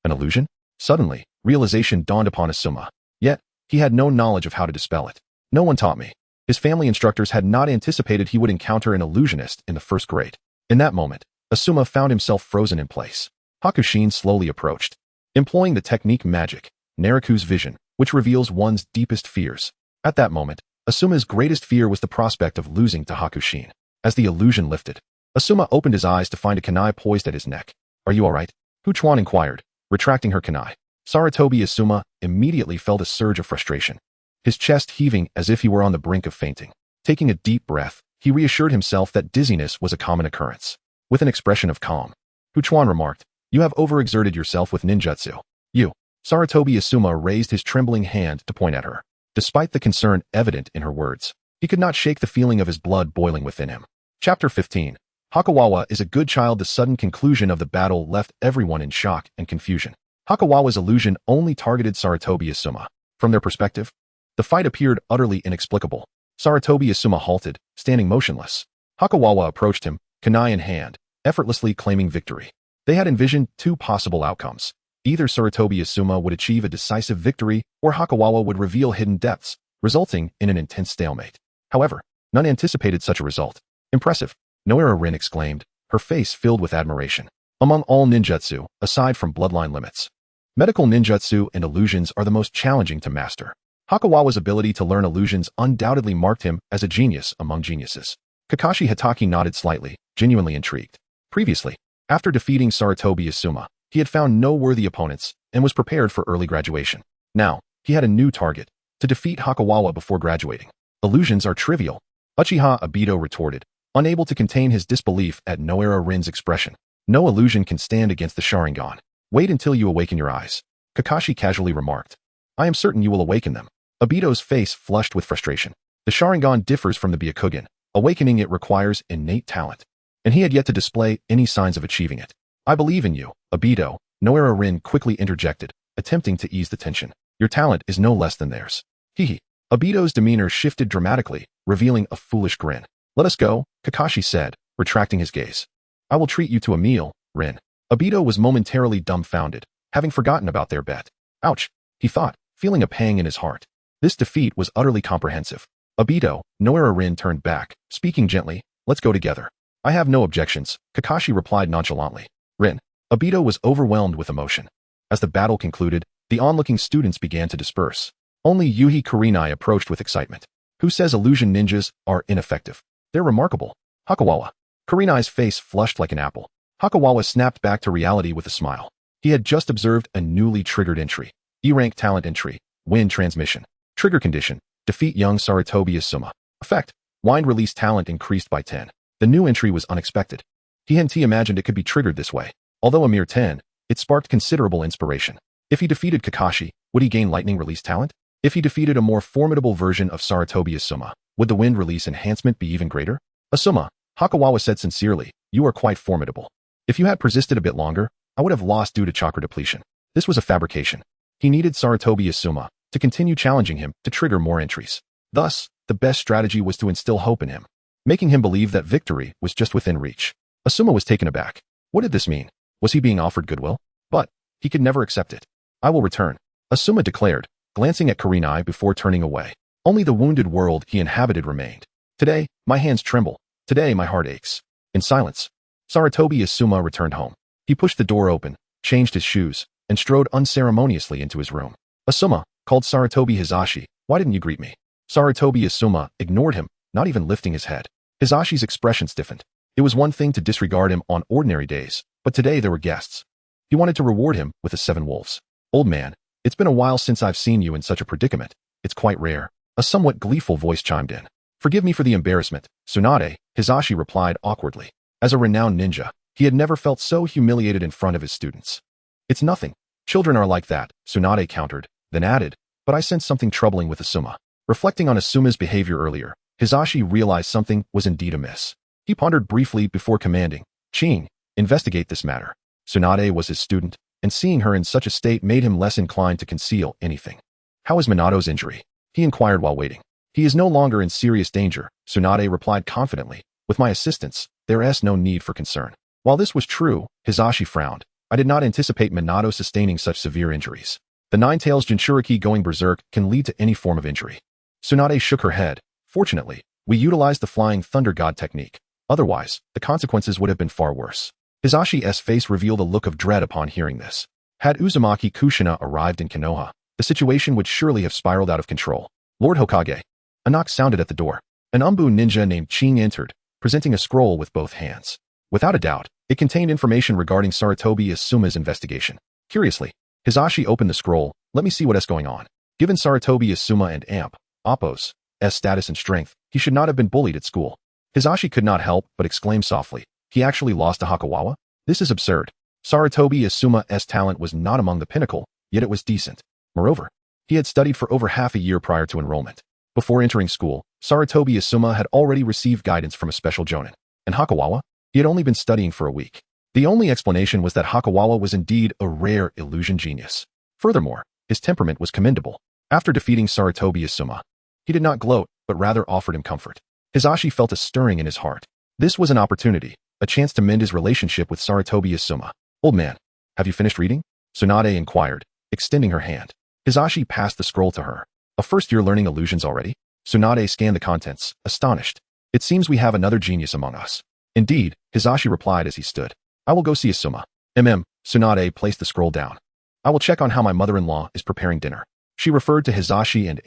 [SPEAKER 1] An illusion? Suddenly, realization dawned upon Asuma. Yet, he had no knowledge of how to dispel it. No one taught me. His family instructors had not anticipated he would encounter an illusionist in the first grade. In that moment, Asuma found himself frozen in place. Hakushin slowly approached, employing the technique magic, Naruto's vision, which reveals one's deepest fears. At that moment, Asuma's greatest fear was the prospect of losing to Hakushin. As the illusion lifted, Asuma opened his eyes to find a kunai poised at his neck. Are you alright? Huchuan inquired, retracting her kunai. Sarutobi Asuma immediately felt a surge of frustration, his chest heaving as if he were on the brink of fainting. Taking a deep breath, he reassured himself that dizziness was a common occurrence. With an expression of calm, Huchuan remarked, You have overexerted yourself with ninjutsu. You. Sarutobi Asuma raised his trembling hand to point at her. Despite the concern evident in her words, he could not shake the feeling of his blood boiling within him. Chapter 15. Hakawawa is a good child. The sudden conclusion of the battle left everyone in shock and confusion. Hakawawa's illusion only targeted Sarutobi Asuma. From their perspective, the fight appeared utterly inexplicable. Sarutobi Asuma halted, standing motionless. Hakawawa approached him, kunai in hand, effortlessly claiming victory. They had envisioned two possible outcomes. Either Sarutobi Asuma would achieve a decisive victory, or Hakawawa would reveal hidden depths, resulting in an intense stalemate. However, none anticipated such a result. Impressive, Noera Rin exclaimed, her face filled with admiration. Among all ninjutsu, aside from bloodline limits, medical ninjutsu and illusions are the most challenging to master. Hakawawa's ability to learn illusions undoubtedly marked him as a genius among geniuses. Kakashi Hatake nodded slightly, genuinely intrigued. Previously, after defeating Sarutobi Asuma, he had found no worthy opponents and was prepared for early graduation. Now, he had a new target, to defeat Hakawawa before graduating. Illusions are trivial, Uchiha Obito retorted, unable to contain his disbelief at Noera Rin's expression. No illusion can stand against the Sharingan. Wait until you awaken your eyes. Kakashi casually remarked. I am certain you will awaken them. Obito's face flushed with frustration. The Sharingan differs from the Byakugan. Awakening it requires innate talent, and he had yet to display any signs of achieving it. I believe in you, Obito, Noera Rin quickly interjected, attempting to ease the tension. Your talent is no less than theirs. Hee. Obito's demeanor shifted dramatically, revealing a foolish grin. Let us go, Kakashi said, retracting his gaze. I will treat you to a meal, Rin. Obito was momentarily dumbfounded, having forgotten about their bet. Ouch, he thought, feeling a pang in his heart. This defeat was utterly comprehensive. Obito, Noera Rin turned back, speaking gently, let's go together. I have no objections, Kakashi replied nonchalantly. Rin. Obito was overwhelmed with emotion. As the battle concluded, the onlooking students began to disperse. Only Yuhi Kurenai approached with excitement. Who says illusion ninjas are ineffective? They're remarkable. Hakawawa. Kurenai's face flushed like an apple. Hakawawa snapped back to reality with a smile. He had just observed a newly triggered entry. E-rank talent entry. Wind transmission. Trigger condition. Defeat young Sarutobi Asuma. Effect. Wind release talent increased by 10. The new entry was unexpected. He hadn't imagined it could be triggered this way. Although a mere 10, it sparked considerable inspiration. If he defeated Kakashi, would he gain lightning release talent? If he defeated a more formidable version of Sarutobi Asuma, would the wind release enhancement be even greater? Asuma, Hakawawa said sincerely, you are quite formidable. If you had persisted a bit longer, I would have lost due to chakra depletion. This was a fabrication. He needed Sarutobi Asuma to continue challenging him to trigger more entries. Thus, the best strategy was to instill hope in him, making him believe that victory was just within reach. Asuma was taken aback. What did this mean? Was he being offered goodwill? But he could never accept it. I will return, Asuma declared, glancing at Kurenai before turning away. Only the wounded world he inhabited remained. Today, my hands tremble. Today, my heart aches. In silence, Sarutobi Asuma returned home. He pushed the door open, changed his shoes, and strode unceremoniously into his room. Asuma called Sarutobi Hizashi. Why didn't you greet me? Sarutobi Asuma ignored him, not even lifting his head. Hizashi's expression stiffened. It was one thing to disregard him on ordinary days, but today there were guests. He wanted to reward him with the 7 wolves. Old man, it's been a while since I've seen you in such a predicament. It's quite rare. A somewhat gleeful voice chimed in. Forgive me for the embarrassment, Tsunade, Hizashi replied awkwardly. As a renowned ninja, he had never felt so humiliated in front of his students. It's nothing. Children are like that, Tsunade countered, then added, but I sense something troubling with Asuma. Reflecting on Asuma's behavior earlier, Hizashi realized something was indeed amiss. He pondered briefly before commanding, Ching, investigate this matter. Tsunade was his student, and seeing her in such a state made him less inclined to conceal anything. How is Minato's injury? He inquired while waiting. He is no longer in serious danger, Tsunade replied confidently. With my assistance, there is no need for concern. While this was true, Hizashi frowned. I did not anticipate Minato sustaining such severe injuries. The Nine-Tails Jinchuriki going berserk can lead to any form of injury. Tsunade shook her head. Fortunately, we utilized the Flying Thunder God technique. Otherwise, the consequences would have been far worse. Hizashi's face revealed a look of dread upon hearing this. Had Uzumaki Kushina arrived in Konoha, the situation would surely have spiraled out of control. Lord Hokage. A knock sounded at the door. An Umbu ninja named Ching entered, presenting a scroll with both hands. Without a doubt, it contained information regarding Sarutobi Asuma's investigation. Curiously, Hizashi opened the scroll. Let me see what is going on. Given Sarutobi Asuma and Appo's status and strength, he should not have been bullied at school. Hizashi could not help but exclaim softly. He actually lost to Hakawawa? This is absurd. Sarutobi Asuma's talent was not among the pinnacle, yet it was decent. Moreover, he had studied for over half a year prior to enrollment. Before entering school, Sarutobi Asuma had already received guidance from a special jonin. And Hakawawa? He had only been studying for a week. The only explanation was that Hakawawa was indeed a rare illusion genius. Furthermore, his temperament was commendable. After defeating Sarutobi Asuma, he did not gloat, but rather offered him comfort. Hizashi felt a stirring in his heart. This was an opportunity, a chance to mend his relationship with Sarutobi Asuma. Old man, have you finished reading? Tsunade inquired, extending her hand. Hizashi passed the scroll to her. A first year learning illusions already? Tsunade scanned the contents, astonished. It seems we have another genius among us. Indeed, Hizashi replied as he stood. I will go see Asuma. Tsunade placed the scroll down. I will check on how my mother-in-law is preparing dinner. She referred to Hizashi and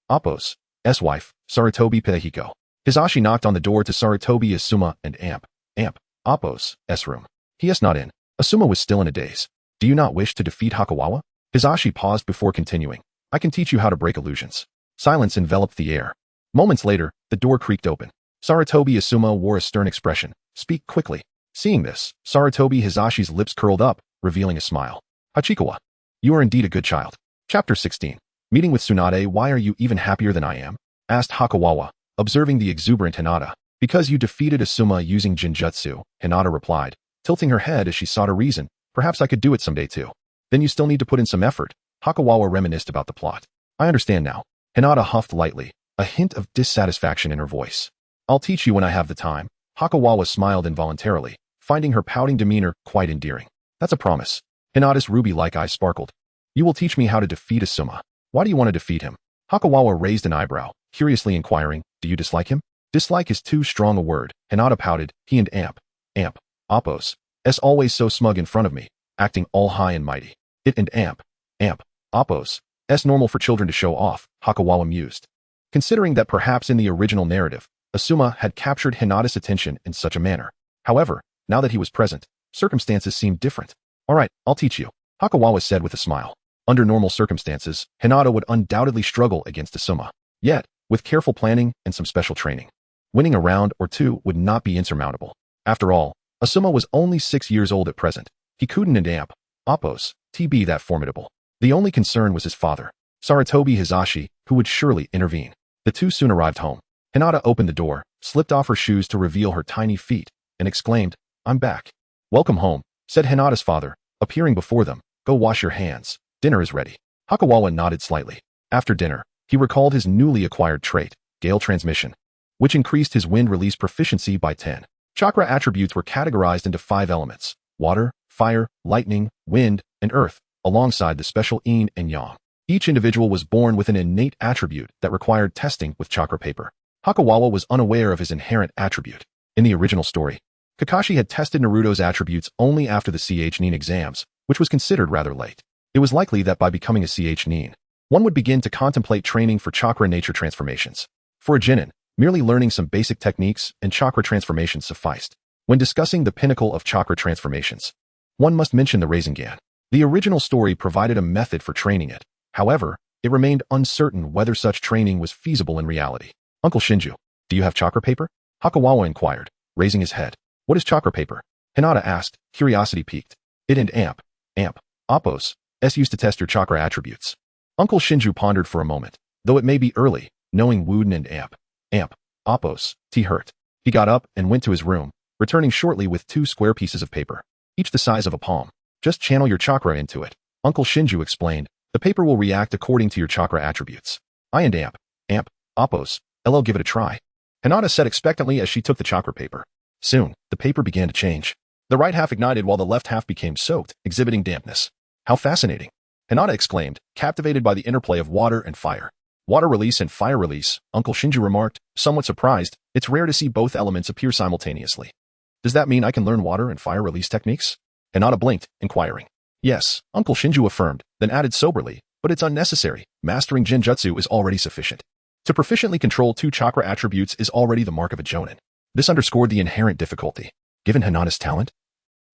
[SPEAKER 1] Appo's wife, Sarutobi Pehiko. Hizashi knocked on the door to Sarutobi Asuma and Appo's room. He is not in. Asuma was still in a daze. Do you not wish to defeat Hakawawa? Hizashi paused before continuing. I can teach you how to break illusions. Silence enveloped the air. Moments later, the door creaked open. Sarutobi Asuma wore a stern expression. Speak quickly. Seeing this, Sarutobi Hizashi's lips curled up, revealing a smile. Hachikawa, you are indeed a good child. Chapter 16. Meeting with Tsunade. Why are you even happier than I am? Asked Hakawawa, observing the exuberant Hinata. Because you defeated Asuma using Jinjutsu, Hinata replied, tilting her head as she sought a reason. Perhaps I could do it someday too. Then you still need to put in some effort. Hakawawa reminisced about the plot. I understand now. Hinata huffed lightly, a hint of dissatisfaction in her voice. I'll teach you when I have the time. Hakawawa smiled involuntarily, finding her pouting demeanor quite endearing. That's a promise. Hinata's ruby-like eyes sparkled. You will teach me how to defeat Asuma. Why do you want to defeat him? Hakawawa raised an eyebrow, curiously inquiring, do you dislike him? Dislike is too strong a word. Hinata pouted. He and Appo's always so smug in front of me, acting all high and mighty. It and Appo's normal for children to show off, Hakawawa mused. Considering that perhaps in the original narrative, Asuma had captured Hinata's attention in such a manner. However, now that he was present, circumstances seemed different. All right, I'll teach you, Hakawawa said with a smile. Under normal circumstances, Hinata would undoubtedly struggle against Asuma. Yet, with careful planning and some special training, winning a round or two would not be insurmountable. After all, Asuma was only 6 years old at present. He couldn't and Appo's be that formidable. The only concern was his father, Sarutobi Hizashi, who would surely intervene. The two soon arrived home. Hinata opened the door, slipped off her shoes to reveal her tiny feet, and exclaimed, I'm back. Welcome home, said Hinata's father, appearing before them. Go wash your hands. Dinner is ready. Hakawawa nodded slightly. After dinner, he recalled his newly acquired trait, Gale Transmission, which increased his wind release proficiency by 10. Chakra attributes were categorized into 5 elements: water, fire, lightning, wind, and earth, alongside the special yin and yang. Each individual was born with an innate attribute that required testing with chakra paper. Hakawawa was unaware of his inherent attribute. In the original story, Kakashi had tested Naruto's attributes only after the Nin exams, which was considered rather late. It was likely that by becoming a nin, one would begin to contemplate training for chakra nature transformations. For a Genin, merely learning some basic techniques and chakra transformations sufficed. When discussing the pinnacle of chakra transformations, one must mention the Rasengan. The original story provided a method for training it. However, it remained uncertain whether such training was feasible in reality. Uncle Shinju, do you have chakra paper? Hakawawa inquired, raising his head. What is chakra paper? Hinata asked, curiosity piqued. It and amp, Oppos, used to test your chakra attributes. Uncle Shinju pondered for a moment. Though it may be early, knowing Wooden and amp, Oppos, hurt. He got up and went to his room, returning shortly with 2 square pieces of paper, each the size of a palm. Just channel your chakra into it. Uncle Shinju explained. The paper will react according to your chakra attributes. I and amp, Oppos, LL give it a try. Hinata said expectantly as she took the chakra paper. Soon, the paper began to change. The right half ignited while the left half became soaked, exhibiting dampness. How fascinating! Hinata exclaimed, captivated by the interplay of water and fire. Water release and fire release, Uncle Shinju remarked, somewhat surprised. It's rare to see both elements appear simultaneously. Does that mean I can learn water and fire release techniques? Hinata blinked, inquiring. Yes, Uncle Shinju affirmed, then added soberly, but it's unnecessary. Mastering Genjutsu is already sufficient. To proficiently control 2 chakra attributes is already the mark of a Jonin. This underscored the inherent difficulty. Given Hinata's talent,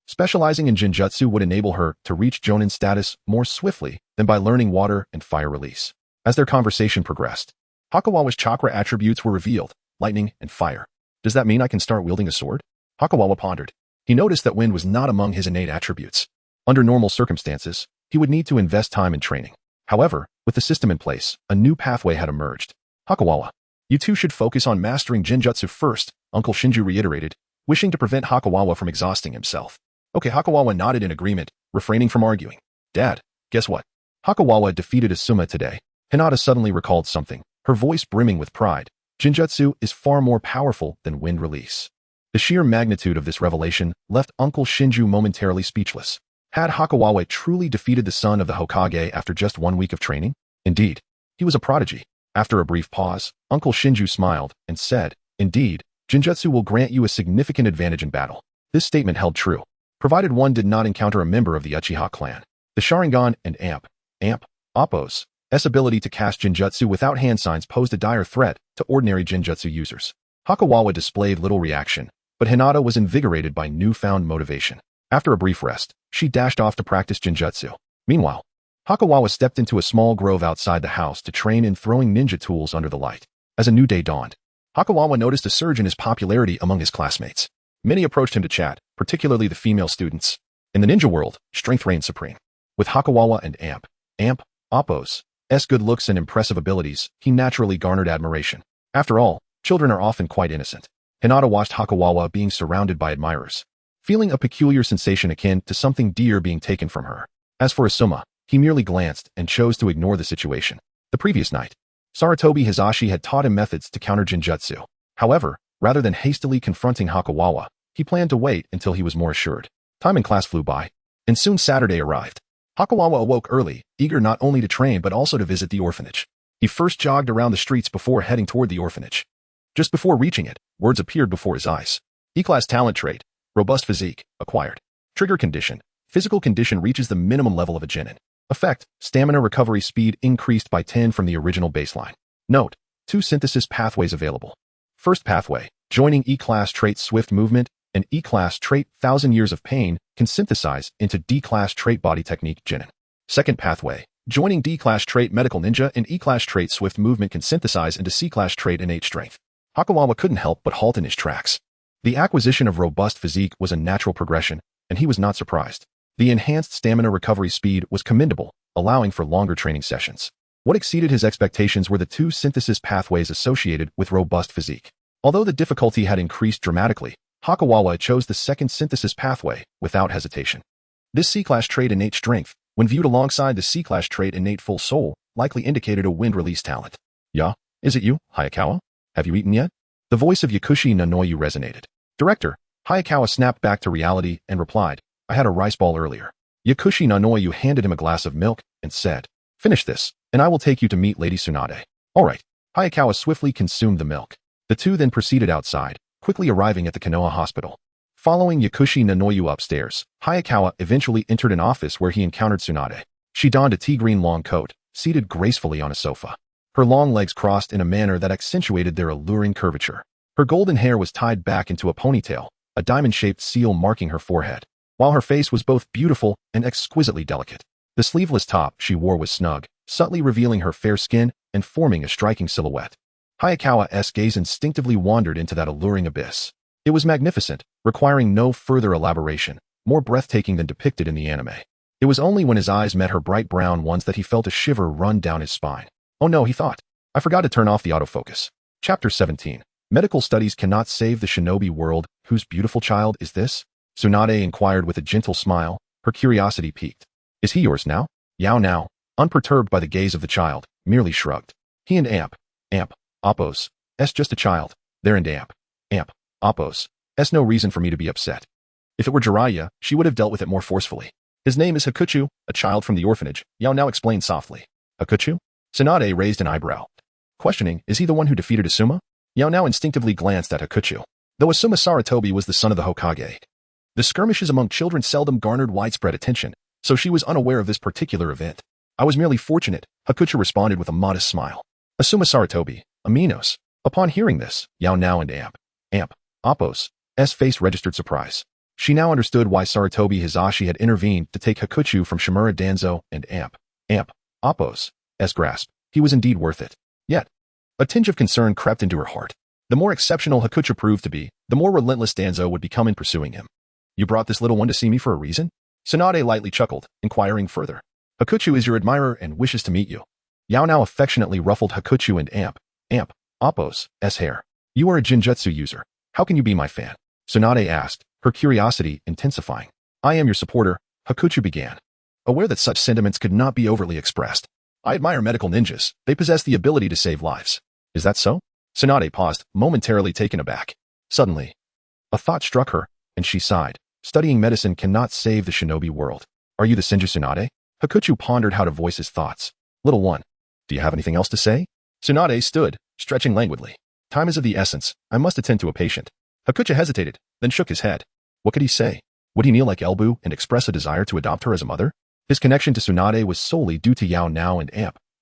[SPEAKER 1] specializing in Genjutsu would enable her to reach Jonin status more swiftly than by learning water and fire release. As their conversation progressed, Hakawawa's chakra attributes were revealed, lightning and fire. Does that mean I can start wielding a sword? Hakawawa pondered. He noticed that wind was not among his innate attributes. Under normal circumstances, he would need to invest time in training. However, with the system in place, a new pathway had emerged. Hakawawa, you two should focus on mastering Genjutsu first, Uncle Shinju reiterated, wishing to prevent Hakawawa from exhausting himself. Okay, Hakawawa nodded in agreement, refraining from arguing. Dad, guess what? Hakawawa defeated Asuma today. Hinata suddenly recalled something, her voice brimming with pride. Genjutsu is far more powerful than wind release. The sheer magnitude of this revelation left Uncle Shinju momentarily speechless. Had Hakawawa truly defeated the son of the Hokage after just 1 week of training? Indeed, he was a prodigy. After a brief pause, Uncle Shinju smiled and said, Indeed, Genjutsu will grant you a significant advantage in battle. This statement held true, provided one did not encounter a member of the Uchiha clan. The Sharingan and Oppos' ability to cast Genjutsu without hand signs posed a dire threat to ordinary Genjutsu users. Hakawawa displayed little reaction, but Hinata was invigorated by newfound motivation. After a brief rest, she dashed off to practice Genjutsu. Meanwhile, Hakawawa stepped into a small grove outside the house to train in throwing ninja tools under the light. As a new day dawned, Hakawawa noticed a surge in his popularity among his classmates. Many approached him to chat, particularly the female students. In the ninja world, strength reigned supreme. With Hakawawa and Oppos' good looks and impressive abilities, he naturally garnered admiration. After all, children are often quite innocent. Hinata watched Hakawawa being surrounded by admirers, feeling a peculiar sensation akin to something dear being taken from her. As for Asuma, he merely glanced and chose to ignore the situation. The previous night, Sarutobi Hizashi had taught him methods to counter Genjutsu. However, rather than hastily confronting Hakawawa, he planned to wait until he was more assured. Time in class flew by, and soon Saturday arrived. Hakawawa awoke early, eager not only to train but also to visit the orphanage. He first jogged around the streets before heading toward the orphanage. Just before reaching it, words appeared before his eyes. E-class talent trait, robust physique, acquired. Trigger condition, physical condition reaches the minimum level of a genin. Effect, stamina recovery speed increased by 10 from the original baseline. Note, 2 synthesis pathways available. First pathway, joining E-class trait swift movement and E-class trait 1000 years of pain can synthesize into D-class trait body technique genin. Second pathway, joining D-class trait medical ninja and E-class trait swift movement can synthesize into C-class trait innate strength. Hakawawa couldn't help but halt in his tracks. The acquisition of robust physique was a natural progression, and he was not surprised. The enhanced stamina recovery speed was commendable, allowing for longer training sessions. What exceeded his expectations were the 2 synthesis pathways associated with robust physique. Although the difficulty had increased dramatically, Hakawawa chose the second synthesis pathway without hesitation. This C-class trait innate strength, when viewed alongside the C-class trait innate full soul, likely indicated a wind release talent. Yeah, is it you, Hayakawa? Have you eaten yet? The voice of Yakushi Nanoyu resonated. Director, Hayakawa snapped back to reality and replied, I had a rice ball earlier. Yakushi Nanoyu handed him a glass of milk and said, Finish this, and I will take you to meet Lady Tsunade. All right. Hayakawa swiftly consumed the milk. The two then proceeded outside, quickly arriving at the Konoha hospital. Following Yakushi Nanoyu upstairs, Hayakawa eventually entered an office where he encountered Tsunade. She donned a tea-green long coat, seated gracefully on a sofa. Her long legs crossed in a manner that accentuated their alluring curvature. Her golden hair was tied back into a ponytail, a diamond-shaped seal marking her forehead, while her face was both beautiful and exquisitely delicate. The sleeveless top she wore was snug, subtly revealing her fair skin and forming a striking silhouette. Hayakawa's gaze instinctively wandered into that alluring abyss. It was magnificent, requiring no further elaboration, more breathtaking than depicted in the anime. It was only when his eyes met her bright brown ones that he felt a shiver run down his spine. Oh no, he thought. I forgot to turn off the autofocus. Chapter 17. Medical studies cannot save the shinobi world. Whose beautiful child is this? Tsunade inquired with a gentle smile, her curiosity piqued. Is he yours now? Yao now, unperturbed by the gaze of the child, merely shrugged. He and Appos, S just a child. There and Appos, S no reason for me to be upset. If it were Jiraiya, she would have dealt with it more forcefully. His name is Hakuchu, a child from the orphanage, Yao now explained softly. Hakuchu? Tsunade raised an eyebrow. Questioning, is he the one who defeated Asuma? Yao now instinctively glanced at Hakuchu. Though Asuma Saratobi was the son of the Hokage, the skirmishes among children seldom garnered widespread attention, so she was unaware of this particular event. I was merely fortunate, Hakuchu responded with a modest smile. Asuma Saratobi, Aminos. Upon hearing this, Yao now and Appos' face registered surprise. She now understood why Saratobi Hizashi had intervened to take Hakuchu from Shimura Danzo and Appos' grasp. He was indeed worth it. Yet, a tinge of concern crept into her heart. The more exceptional Hakuchu proved to be, the more relentless Danzo would become in pursuing him. You brought this little one to see me for a reason? Tsunade lightly chuckled, inquiring further. Hakuchu is your admirer and wishes to meet you. Yao now affectionately ruffled Hakuchu and Appos' hair. You are a Jinjutsu user. How can you be my fan? Tsunade asked, her curiosity intensifying. I am your supporter, Hakuchu began, aware that such sentiments could not be overtly expressed. I admire medical ninjas. They possess the ability to save lives. Is that so? Tsunade paused, momentarily taken aback. Suddenly, a thought struck her, and she sighed. Studying medicine cannot save the shinobi world. Are you the Senju Tsunade? Hakuchu pondered how to voice his thoughts. Little one, do you have anything else to say? Tsunade stood, stretching languidly. Time is of the essence. I must attend to a patient. Hakuchu hesitated, then shook his head. What could he say? Would he kneel like Elbu and express a desire to adopt her as a mother? His connection to Tsunade was solely due to Yao Now and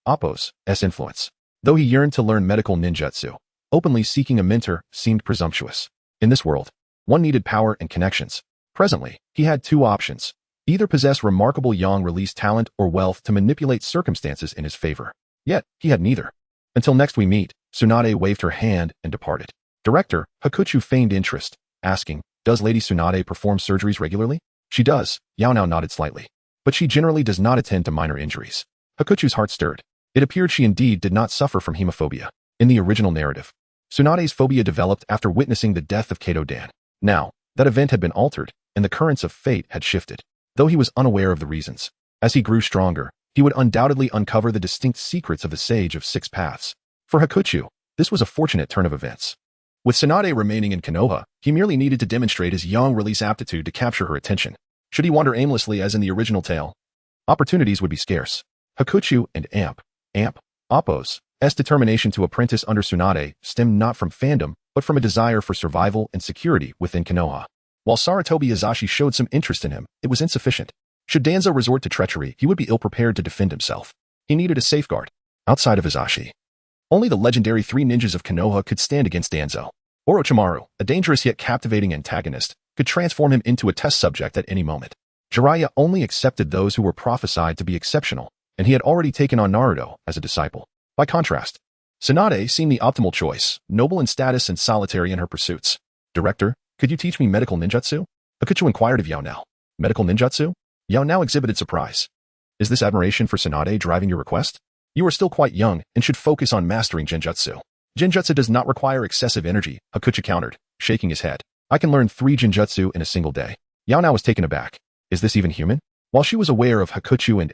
[SPEAKER 1] Appos' influence. Though he yearned to learn medical ninjutsu, openly seeking a mentor seemed presumptuous. In this world, one needed power and connections. Presently, he had two options. Either possess remarkable yang-release talent or wealth to manipulate circumstances in his favor. Yet, he had neither. Until next we meet, Tsunade waved her hand and departed. Director, Hakuchu feigned interest, asking, does Lady Tsunade perform surgeries regularly? She does, Yao now nodded slightly. But she generally does not attend to minor injuries. Hakuchu's heart stirred. It appeared she indeed did not suffer from hemophobia. In the original narrative, Tsunade's phobia developed after witnessing the death of Kato-dan. Now, that event had been altered, and the currents of fate had shifted. Though he was unaware of the reasons, as he grew stronger, he would undoubtedly uncover the distinct secrets of the Sage of Six Paths. For Hakuchu, this was a fortunate turn of events. With Tsunade remaining in Konoha, he merely needed to demonstrate his yang-release aptitude to capture her attention. Should he wander aimlessly as in the original tale, opportunities would be scarce. Hakuchu and Appos' determination to apprentice under Tsunade stemmed not from fandom, but from a desire for survival and security within Konoha. While Saratobi Hizashi showed some interest in him, it was insufficient. Should Danzo resort to treachery, he would be ill-prepared to defend himself. He needed a safeguard. Outside of Hizashi, only the legendary three ninjas of Konoha could stand against Danzo. Orochimaru, a dangerous yet captivating antagonist, could transform him into a test subject at any moment. Jiraiya only accepted those who were prophesied to be exceptional, and he had already taken on Naruto as a disciple. By contrast, Tsunade seemed the optimal choice, noble in status and solitary in her pursuits. Director, could you teach me medical ninjutsu? Hakuchu inquired of Yao Now. Medical ninjutsu? Yao Now exhibited surprise. Is this admiration for Tsunade driving your request? You are still quite young and should focus on mastering Jinjutsu. Jinjutsu does not require excessive energy, Hakuchu countered, shaking his head. I can learn 3 Jinjutsu in a single day. Yao Now was taken aback. Is this even human? While she was aware of Hakuchu and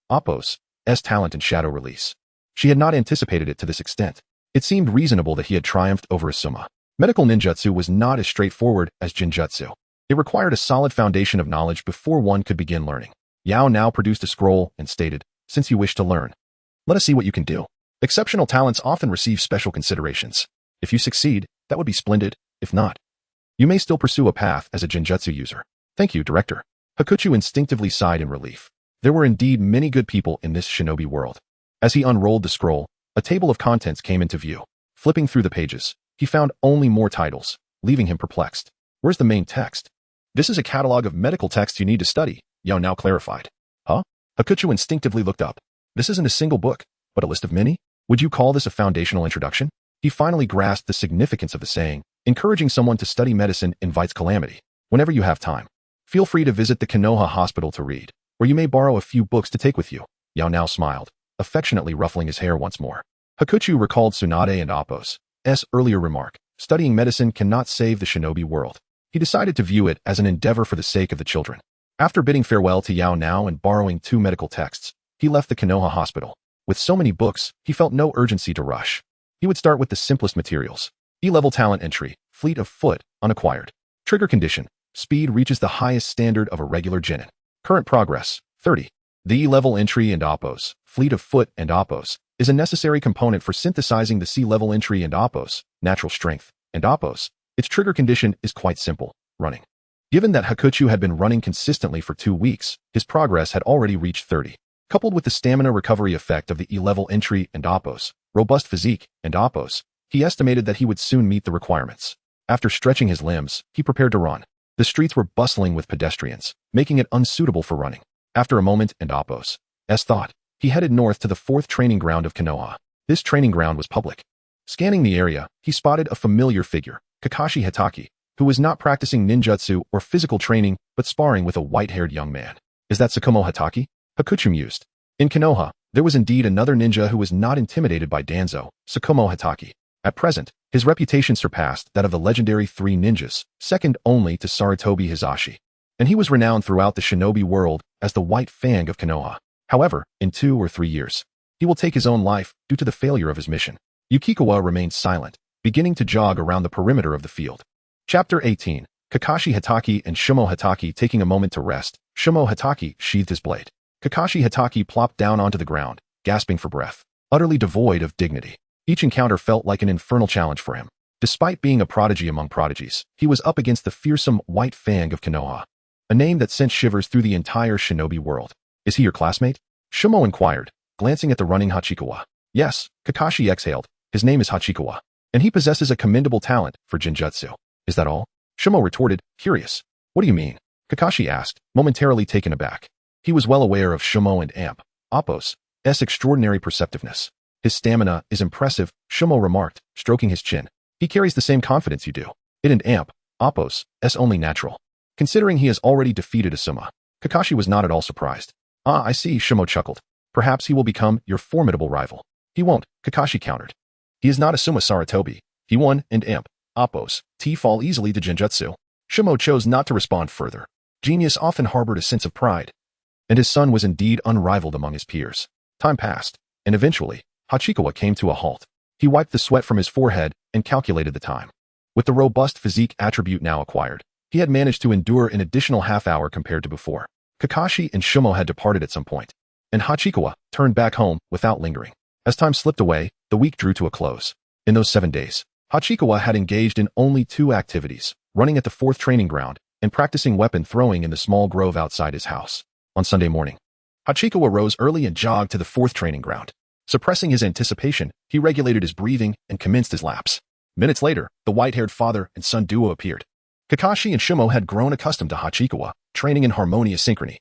[SPEAKER 1] Appos' talent and shadow release, she had not anticipated it to this extent. It seemed reasonable that he had triumphed over Asuma. Medical ninjutsu was not as straightforward as Jinjutsu. It required a solid foundation of knowledge before one could begin learning. Yao now produced a scroll and stated, since you wish to learn, let us see what you can do. Exceptional talents often receive special considerations. If you succeed, that would be splendid. If not, you may still pursue a path as a Jinjutsu user. Thank you, Director. Hakuchu instinctively sighed in relief. There were indeed many good people in this shinobi world. As he unrolled the scroll, a table of contents came into view. Flipping through the pages, he found only more titles, leaving him perplexed. Where's the main text? This is a catalog of medical texts you need to study, Yao now clarified. Huh? Hakuchu instinctively looked up. This isn't a single book, but a list of many? Would you call this a foundational introduction? He finally grasped the significance of the saying, encouraging someone to study medicine invites calamity. Whenever you have time, feel free to visit the Konoha hospital to read, or you may borrow a few books to take with you. Yao now smiled, affectionately ruffling his hair once more. Hakuchu recalled Tsunade and Appo's earlier remark, studying medicine cannot save the shinobi world. He decided to view it as an endeavor for the sake of the children. After bidding farewell to Yao now and borrowing 2 medical texts, he left the Konoha hospital. With so many books, he felt no urgency to rush. He would start with the simplest materials. E-level talent entry, fleet of foot, unacquired. Trigger condition, speed reaches the highest standard of a regular genin. Current progress, 30. The E-level entry and Appo's, fleet of foot and Appo's, is a necessary component for synthesizing the C-level entry and Appo's, natural strength, and Appo's. Its trigger condition is quite simple, running. Given that Hakuchu had been running consistently for 2 weeks, his progress had already reached 30. Coupled with the stamina recovery effect of the E-level entry and Appo's, robust physique, and Appo's, he estimated that he would soon meet the requirements. After stretching his limbs, he prepared to run. The streets were bustling with pedestrians, making it unsuitable for running. After a moment and Appo's thought, he headed north to the 4th training ground of Konoha. This training ground was public. Scanning the area, he spotted a familiar figure, Kakashi Hitaki, who was not practicing ninjutsu or physical training, but sparring with a white-haired young man. Is that Tsukumo Hitaki? Hakuchu mused. In Konoha, there was indeed another ninja who was not intimidated by Danzo, Tsukumo Hitaki. At present, his reputation surpassed that of the legendary 3 ninjas, second only to Sarutobi Hisashi. And he was renowned throughout the shinobi world as the White Fang of Konoha. However, in 2 or 3 years, he will take his own life due to the failure of his mission. Yukikawa remained silent, beginning to jog around the perimeter of the field. Chapter 18. Kakashi Hitaki and Shumo Hitaki taking a moment to rest. Shumo Hitaki sheathed his blade. Kakashi Hitaki plopped down onto the ground, gasping for breath, utterly devoid of dignity. Each encounter felt like an infernal challenge for him. Despite being a prodigy among prodigies, he was up against the fearsome White Fang of Konoha, a name that sent shivers through the entire shinobi world. Is he your classmate? Shumo inquired, glancing at the running Hachikawa. Yes, Kakashi exhaled. His name is Hachikawa, and he possesses a commendable talent for genjutsu. Is that all? Shumo retorted, curious. What do you mean? Kakashi asked, momentarily taken aback. He was well aware of Shumo and Appo's extraordinary perceptiveness. His stamina is impressive, Shumo remarked, stroking his chin. He carries the same confidence you do. It and Appo's only natural. Considering he has already defeated Asuma, Kakashi was not at all surprised. Ah, I see, Shumo chuckled. Perhaps he will become your formidable rival. He won't, Kakashi countered. He is not Asuma Sarutobi. He won, and Appo's fall easily to genjutsu. Shumo chose not to respond further. Genius often harbored a sense of pride, and his son was indeed unrivaled among his peers. Time passed, and eventually, Hachikawa came to a halt. He wiped the sweat from his forehead and calculated the time. With the robust physique attribute now acquired, he had managed to endure an additional half-hour compared to before. Kakashi and Shumo had departed at some point, and Hachikawa turned back home without lingering. As time slipped away, the week drew to a close. In those 7 days, Hachikawa had engaged in only 2 activities, running at the 4th training ground and practicing weapon throwing in the small grove outside his house. On Sunday morning, Hachikawa rose early and jogged to the 4th training ground. Suppressing his anticipation, he regulated his breathing and commenced his laps. Minutes later, the white-haired father and son duo appeared. Kakashi and Shumo had grown accustomed to Hachikawa, training in harmonious synchrony.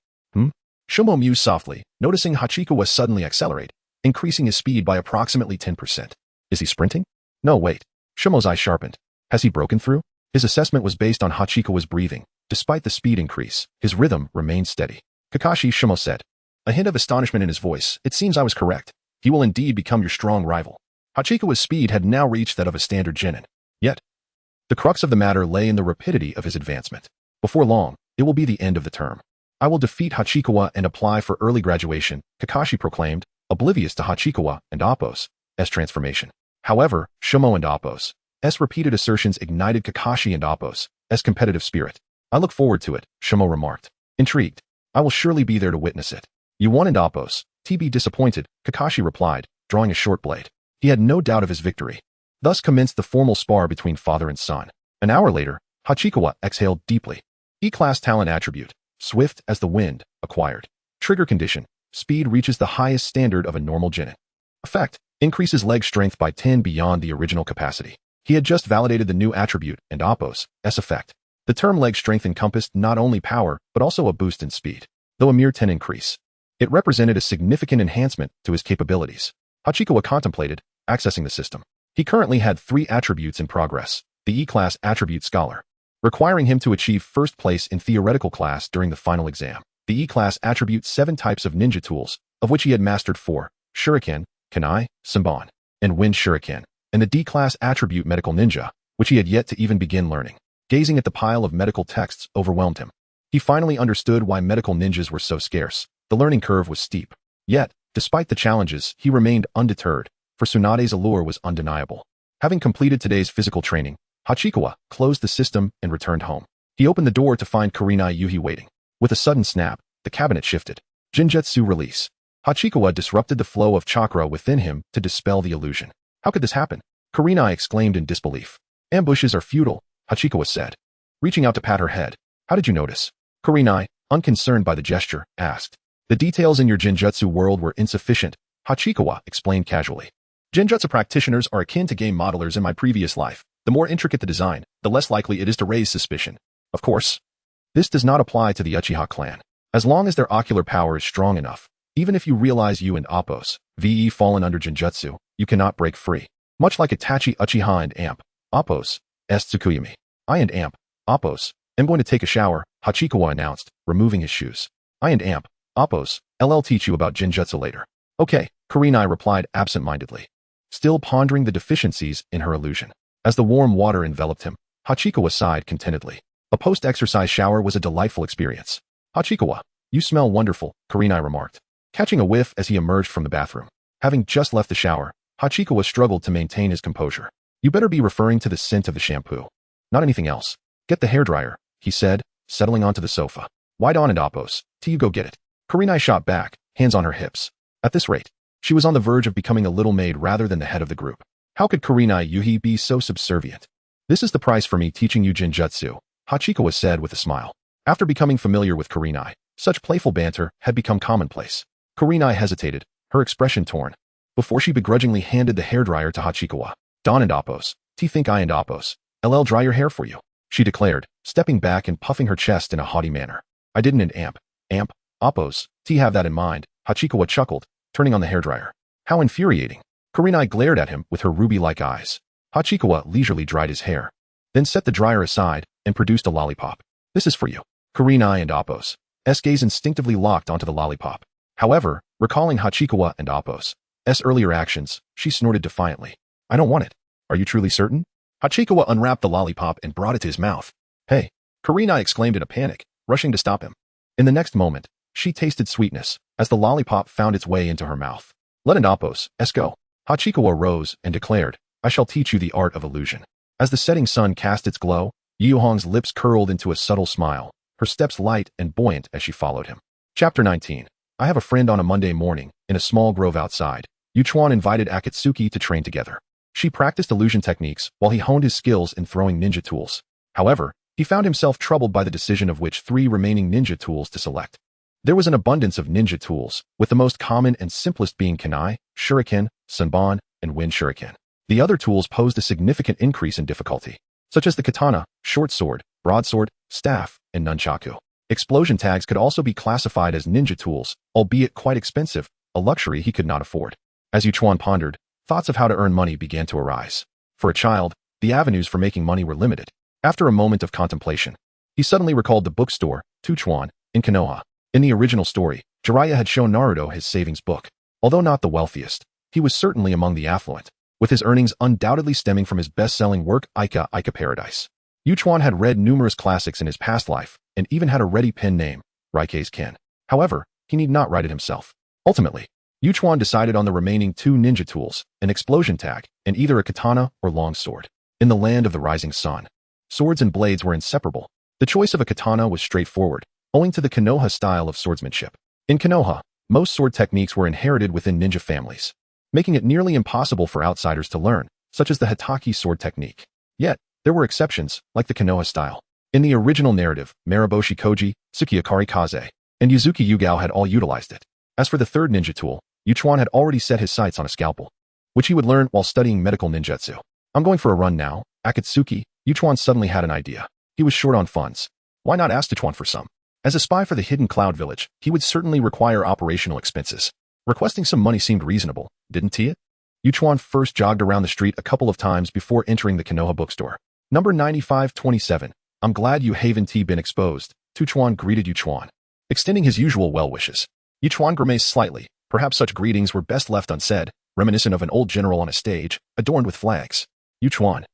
[SPEAKER 1] Shumo mused softly, noticing Hachikawa suddenly accelerate, increasing his speed by approximately 10%. Is he sprinting? No, wait. Shumo's eye sharpened. Has he broken through? His assessment was based on Hachikawa's breathing. Despite the speed increase, his rhythm remained steady. Kakashi, Shumo said. A hint of astonishment in his voice. It seems I was correct. He will indeed become your strong rival. Hachikawa's speed had now reached that of a standard genin. Yet, the crux of the matter lay in the rapidity of his advancement. Before long, it will be the end of the term. I will defeat Hachikawa and apply for early graduation, Kakashi proclaimed, oblivious to Hachikawa and Appo's transformation. However, Shumo and Appo's repeated assertions ignited Kakashi and Appo's competitive spirit. I look forward to it, Shumo remarked. Intrigued. I will surely be there to witness it. You won and Appo's be disappointed, Kakashi replied, drawing a short blade. He had no doubt of his victory. Thus commenced the formal spar between father and son. An hour later, Hachikawa exhaled deeply. E-class talent attribute, swift as the wind, acquired. Trigger condition. Speed reaches the highest standard of a normal genin. Effect. Increases leg strength by 10 beyond the original capacity. He had just validated the new attribute and Appos, S effect. The term leg strength encompassed not only power, but also a boost in speed, though a mere 10 increase. It represented a significant enhancement to his capabilities. Hachikawa contemplated accessing the system. He currently had 3 attributes in progress. The E-class attribute scholar, requiring him to achieve first place in theoretical class during the final exam. The E-class attribute 7 types of ninja tools, of which he had mastered 4, shuriken, kunai, senbon, and wind shuriken, and the D-class attribute medical ninja, which he had yet to even begin learning. Gazing at the pile of medical texts overwhelmed him. He finally understood why medical ninjas were so scarce. The learning curve was steep. Yet, despite the challenges, he remained undeterred, for Tsunade's allure was undeniable. Having completed today's physical training, Hachikawa closed the system and returned home. He opened the door to find Kurenai Yuhi waiting. With a sudden snap, the cabinet shifted. Jinjutsu release. Hachikawa disrupted the flow of chakra within him to dispel the illusion. How could this happen? Kurenai exclaimed in disbelief. Ambushes are futile, Hachikawa said, reaching out to pat her head. How did you notice? Kurenai, unconcerned by the gesture, asked. The details in your Jinjutsu world were insufficient, Hachikawa explained casually. Jinjutsu practitioners are akin to game modelers in my previous life. The more intricate the design, the less likely it is to raise suspicion. Of course, this does not apply to the Uchiha clan. As long as their ocular power is strong enough, even if you realize you and Appos, VE fallen under Jinjutsu, you cannot break free. Much like Itachi Uchiha and Amp, Appos, S. Tsukuyami. I and Amp, Appos, am going to take a shower, Hachikawa announced, removing his shoes. I and Amp, Appos, LL teach you about Jinjutsu later. Okay, Kurenai replied absent-mindedly, still pondering the deficiencies in her illusion. As the warm water enveloped him, Hachikawa sighed contentedly. A post-exercise shower was a delightful experience. Hachikawa, you smell wonderful, Kurenai remarked, catching a whiff as he emerged from the bathroom. Having just left the shower, Hachikawa struggled to maintain his composure. You better be referring to the scent of the shampoo. Not anything else. Get the hairdryer, he said, settling onto the sofa. Why Don and Appos, till you go get it. Kurenai shot back, hands on her hips. At this rate, she was on the verge of becoming a little maid rather than the head of the group. How could Kurenai Yuhi be so subservient? This is the price for me teaching you Jinjutsu, Hachikawa said with a smile. After becoming familiar with Kurenai, such playful banter had become commonplace. Kurenai hesitated, her expression torn, before she begrudgingly handed the hairdryer to Hachikawa. Don and Appos, T think I and Appos, LL dry your hair for you, she declared, stepping back and puffing her chest in a haughty manner. I didn't and Amp, Appos, T have that in mind, Hachikawa chuckled, turning on the hairdryer. How infuriating. Kurenai glared at him with her ruby-like eyes. Hachikawa leisurely dried his hair, then set the dryer aside and produced a lollipop. This is for you. Kurenai and Appos, S gaze instinctively locked onto the lollipop. However, recalling Hachikawa and Appos, S earlier actions, she snorted defiantly. I don't want it. Are you truly certain? Hachikawa unwrapped the lollipop and brought it to his mouth. Hey! Kurenai exclaimed in a panic, rushing to stop him. In the next moment, she tasted sweetness as the lollipop found its way into her mouth. Let and Appos, S go. Hachikawa rose and declared, I shall teach you the art of illusion. As the setting sun cast its glow, Yuhong's lips curled into a subtle smile, her steps light and buoyant as she followed him. Chapter 19. I have a friend on a Monday morning, in a small grove outside. Yuchuan invited Akatsuki to train together. She practiced illusion techniques while he honed his skills in throwing ninja tools. However, he found himself troubled by the decision of which 3 remaining ninja tools to select. There was an abundance of ninja tools, with the most common and simplest being kunai, shuriken, senbon, and wind shuriken. The other tools posed a significant increase in difficulty, such as the katana, short sword, broadsword, staff, and nunchaku. Explosion tags could also be classified as ninja tools, albeit quite expensive, a luxury he could not afford. As Yuchuan pondered, thoughts of how to earn money began to arise. For a child, the avenues for making money were limited. After a moment of contemplation, he suddenly recalled the bookstore, Tuchuan, in Konoha. In the original story, Jiraiya had shown Naruto his savings book. Although not the wealthiest, he was certainly among the affluent, with his earnings undoubtedly stemming from his best-selling work Ica Paradise. Yuchuan had read numerous classics in his past life, and even had a ready pen name, Raikei's Ken. However, he need not write it himself. Ultimately, Yuchuan decided on the remaining 2 ninja tools, an explosion tag, and either a katana or longsword. In the land of the rising sun, swords and blades were inseparable. The choice of a katana was straightforward, owing to the Konoha style of swordsmanship. In Konoha, most sword techniques were inherited within ninja families, making it nearly impossible for outsiders to learn, such as the Hitaki sword technique. Yet, there were exceptions, like the Konoha style. In the original narrative, Mariboshi Koji, Tsukiyakari Kaze, and Yuzuki Yugao had all utilized it. As for the third ninja tool, Yuchuan had already set his sights on a scalpel, which he would learn while studying medical ninjutsu. I'm going for a run now, Akatsuki. Yuchuan suddenly had an idea. He was short on funds. Why not ask Tuchuan for some? As a spy for the hidden cloud village, he would certainly require operational expenses. Requesting some money seemed reasonable, didn't it? Yuchuan first jogged around the street a couple of times before entering the Konoha bookstore. Number 9527. I'm glad you haven't been exposed. Tuchuan greeted Yuchuan, extending his usual well wishes. Yuchuan grimaced slightly. Perhaps such greetings were best left unsaid, reminiscent of an old general on a stage, adorned with flags. Yuchuan,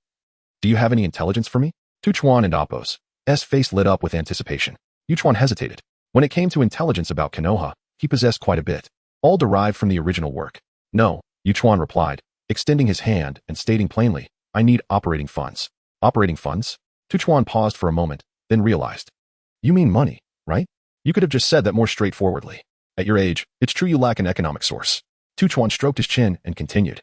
[SPEAKER 1] do you have any intelligence for me? Tuchuan and Appo's face lit up with anticipation. Yuchuan hesitated. When it came to intelligence about Konoha, he possessed quite a bit, all derived from the original work. No, Yuchuan replied, extending his hand and stating plainly, I need operating funds. Operating funds? Tuchuan paused for a moment, then realized. You mean money, right? You could have just said that more straightforwardly. At your age, it's true you lack an economic source. Tuchuan stroked his chin and continued.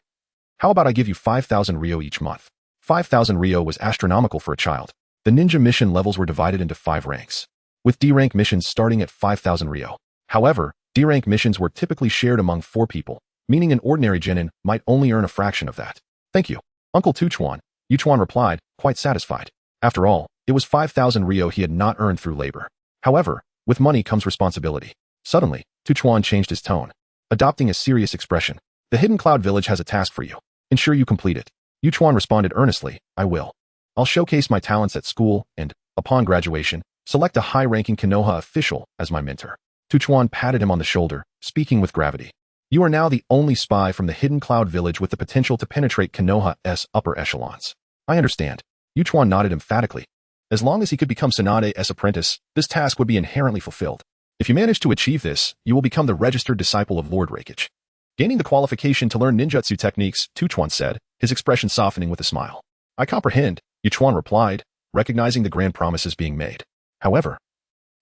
[SPEAKER 1] How about I give you 5,000 Ryo each month? 5,000 Ryo was astronomical for a child. The ninja mission levels were divided into 5 ranks, with D-rank missions starting at 5,000 Ryo. However, D-rank missions were typically shared among 4 people, meaning an ordinary genin might only earn a fraction of that. Thank you, Uncle Tuchuan, Yuchuan replied, quite satisfied. After all, it was 5,000 Ryo he had not earned through labor. However, with money comes responsibility. Suddenly, Tuchuan changed his tone, adopting a serious expression. The hidden cloud village has a task for you. Ensure you complete it. Yuchuan responded earnestly, I will. I'll showcase my talents at school and, upon graduation, select a high-ranking Konoha official as my mentor. Tuchuan patted him on the shoulder, speaking with gravity. You are now the only spy from the hidden cloud village with the potential to penetrate Konoha's upper echelons. I understand. Yuchuan nodded emphatically. As long as he could become Tsunade's apprentice, this task would be inherently fulfilled. If you manage to achieve this, you will become the registered disciple of Lord Raikage. Gaining the qualification to learn ninjutsu techniques, Tuchuan said, his expression softening with a smile. I comprehend, Yuchuan replied, recognizing the grand promises being made. However,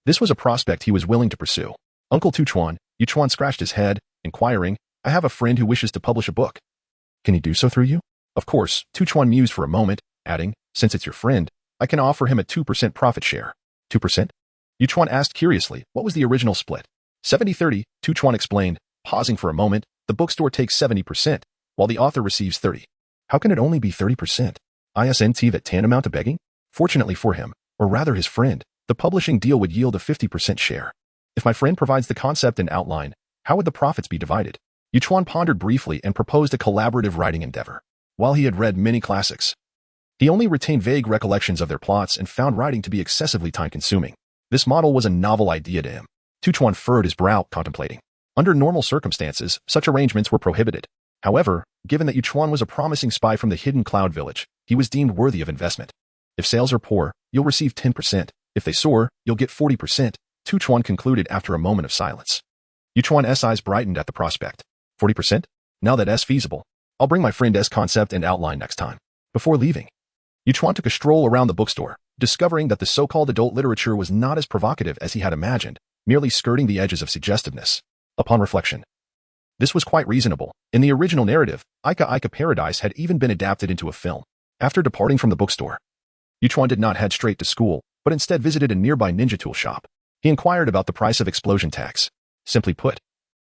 [SPEAKER 1] this was a prospect he was willing to pursue. Uncle Tuchuan, Yuchuan scratched his head, inquiring, I have a friend who wishes to publish a book. Can he do so through you? Of course, Tuchuan mused for a moment, adding, since it's your friend, I can offer him a 2% profit share. 2%? Yuchuan asked curiously, what was the original split? 70-30, Tuchuan explained, pausing for a moment, the bookstore takes 70%, while the author receives 30. How can it only be 30%? Isn't that tantamount to begging? Fortunately for him, or rather his friend, the publishing deal would yield a 50% share. If my friend provides the concept and outline, how would the profits be divided? Yuchuan pondered briefly and proposed a collaborative writing endeavor. While he had read many classics, he only retained vague recollections of their plots and found writing to be excessively time-consuming. This model was a novel idea to him. Tuchuan furrowed his brow, contemplating. Under normal circumstances, such arrangements were prohibited. However, given that Yuchuan was a promising spy from the hidden cloud village, he was deemed worthy of investment. If sales are poor, you'll receive 10%. If they soar, you'll get 40%, Tuchuan concluded after a moment of silence. Yuchuan's eyes brightened at the prospect. 40%? Now that's feasible. I'll bring my friend's concept and outline next time. Before leaving, Yuchuan took a stroll around the bookstore, discovering that the so-called adult literature was not as provocative as he had imagined, merely skirting the edges of suggestiveness. Upon reflection, this was quite reasonable. In the original narrative, Ika Ika Paradise had even been adapted into a film. After departing from the bookstore, Yuchuan did not head straight to school, but instead visited a nearby ninja tool shop. He inquired about the price of explosion tags. Simply put,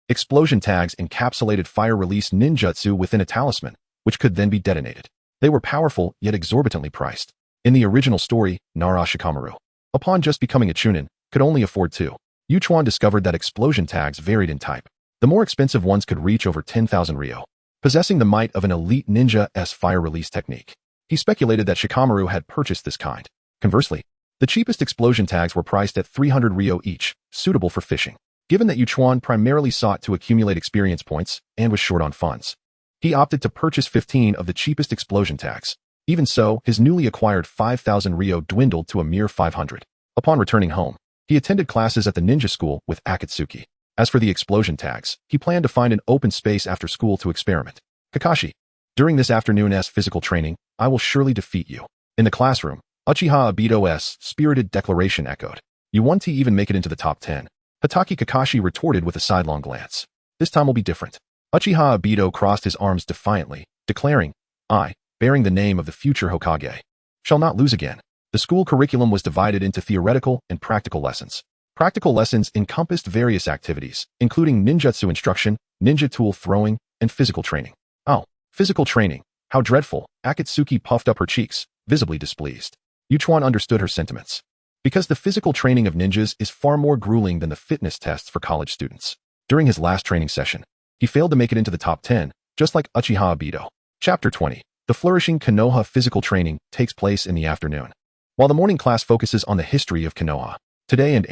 [SPEAKER 1] explosion tags encapsulated fire-release ninjutsu within a talisman, which could then be detonated. They were powerful, yet exorbitantly priced. In the original story, Nara Shikamaru, upon just becoming a chunin, could only afford 2. Yuchuan discovered that explosion tags varied in type. The more expensive ones could reach over 10,000 Ryo, possessing the might of an elite ninja's fire-release technique. He speculated that Shikamaru had purchased this kind. Conversely, the cheapest explosion tags were priced at 300 Ryo each, suitable for fishing. Given that Yuchuan primarily sought to accumulate experience points and was short on funds, he opted to purchase 15 of the cheapest explosion tags. Even so, his newly acquired 5,000 Ryo dwindled to a mere 500. Upon returning home, he attended classes at the ninja school with Akatsuki. As for the explosion tags, he planned to find an open space after school to experiment. Kakashi, during this afternoon's physical training, I will surely defeat you. In the classroom, Uchiha Obito's spirited declaration echoed. You won't even make it into the top 10. Hatake Kakashi retorted with a sidelong glance. This time will be different. Uchiha Obito crossed his arms defiantly, declaring, I, bearing the name of the future Hokage, shall not lose again. The school curriculum was divided into theoretical and practical lessons. Practical lessons encompassed various activities, including ninjutsu instruction, ninja tool throwing, and physical training. Oh, physical training. How dreadful. Akatsuki puffed up her cheeks, visibly displeased. Yuchuan understood her sentiments. Because the physical training of ninjas is far more grueling than the fitness tests for college students. During his last training session, he failed to make it into the top 10, just like Uchiha Obito. Chapter 20. The flourishing Konoha physical training takes place in the afternoon. While the morning class focuses on the history of Konoha, today and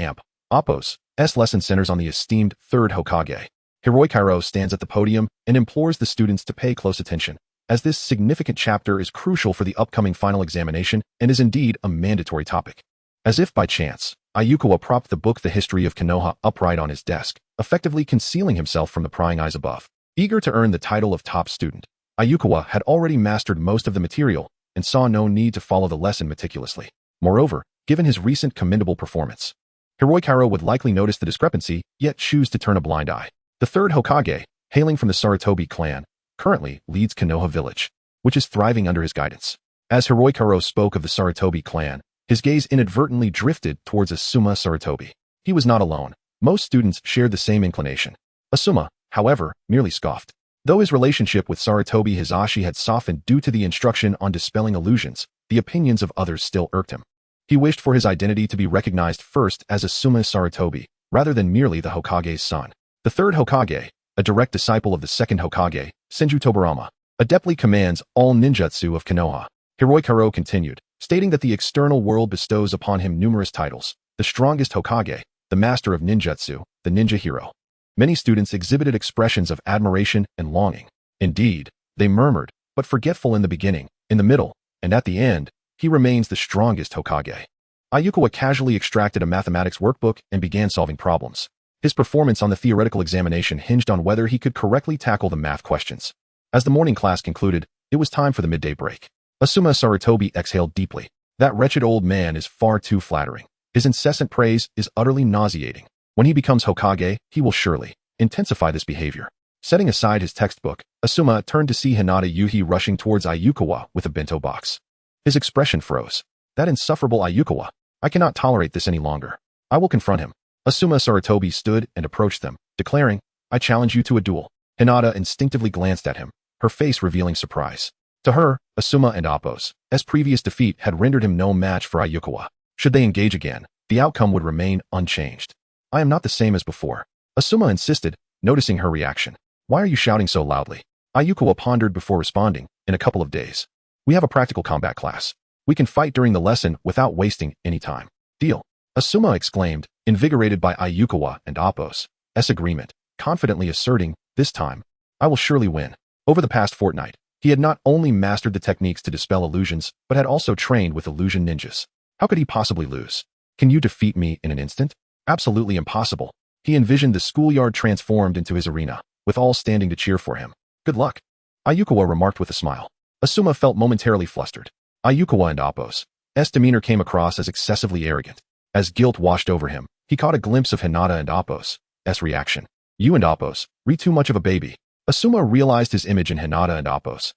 [SPEAKER 1] Appo's lesson centers on the esteemed third Hokage. Hiroikiro stands at the podium and implores the students to pay close attention, as this significant chapter is crucial for the upcoming final examination and is indeed a mandatory topic. As if by chance, Ayukawa propped the book The History of Konoha upright on his desk, effectively concealing himself from the prying eyes above. Eager to earn the title of top student, Ayukawa had already mastered most of the material and saw no need to follow the lesson meticulously. Moreover, given his recent commendable performance, Hiroikiro would likely notice the discrepancy, yet choose to turn a blind eye. The third Hokage, hailing from the Sarutobi clan, currently leads Konoha village, which is thriving under his guidance. As Hiroikiro spoke of the Sarutobi clan, his gaze inadvertently drifted towards Asuma Sarutobi. He was not alone. Most students shared the same inclination. Asuma, however, merely scoffed. Though his relationship with Sarutobi Hisashi had softened due to the instruction on dispelling illusions, the opinions of others still irked him. He wished for his identity to be recognized first as Asuma Sarutobi, rather than merely the Hokage's son. The third Hokage, a direct disciple of the second Hokage, Senju Tobirama, adeptly commands all ninjutsu of Konoha. Hiroikiro continued, stating that the external world bestows upon him numerous titles: the strongest Hokage, the master of ninjutsu, the ninja hero. Many students exhibited expressions of admiration and longing. Indeed, they murmured, but forgetful in the beginning, in the middle, and at the end, he remains the strongest Hokage. Ayukawa casually extracted a mathematics workbook and began solving problems. His performance on the theoretical examination hinged on whether he could correctly tackle the math questions. As the morning class concluded, it was time for the midday break. Asuma Sarutobi exhaled deeply. That wretched old man is far too flattering. His incessant praise is utterly nauseating. When he becomes Hokage, he will surely intensify this behavior. Setting aside his textbook, Asuma turned to see Hinata Yuhi rushing towards Ayukawa with a bento box. His expression froze. That insufferable Ayukawa. I cannot tolerate this any longer. I will confront him. Asuma Sarutobi stood and approached them, declaring, I challenge you to a duel. Hinata instinctively glanced at him, her face revealing surprise. To her, Asuma and Appo's previous defeat had rendered him no match for Ayukawa. Should they engage again, the outcome would remain unchanged. I am not the same as before. Asuma insisted, noticing her reaction. Why are you shouting so loudly? Ayukawa pondered before responding, in a couple of days. We have a practical combat class. We can fight during the lesson without wasting any time. Deal. Asuma exclaimed, invigorated by Ayukawa and Appo's agreement, confidently asserting, this time, I will surely win. Over the past fortnight, he had not only mastered the techniques to dispel illusions, but had also trained with illusion ninjas. How could he possibly lose? Can you defeat me in an instant? Absolutely impossible. He envisioned the schoolyard transformed into his arena, with all standing to cheer for him. Good luck. Ayukawa remarked with a smile. Asuma felt momentarily flustered. Ayukawa and Appo's demeanor came across as excessively arrogant. As guilt washed over him, he caught a glimpse of Hinata and Appo's reaction. You and Appo's read too much of a baby. Asuma realized his image in Hinata and Appo's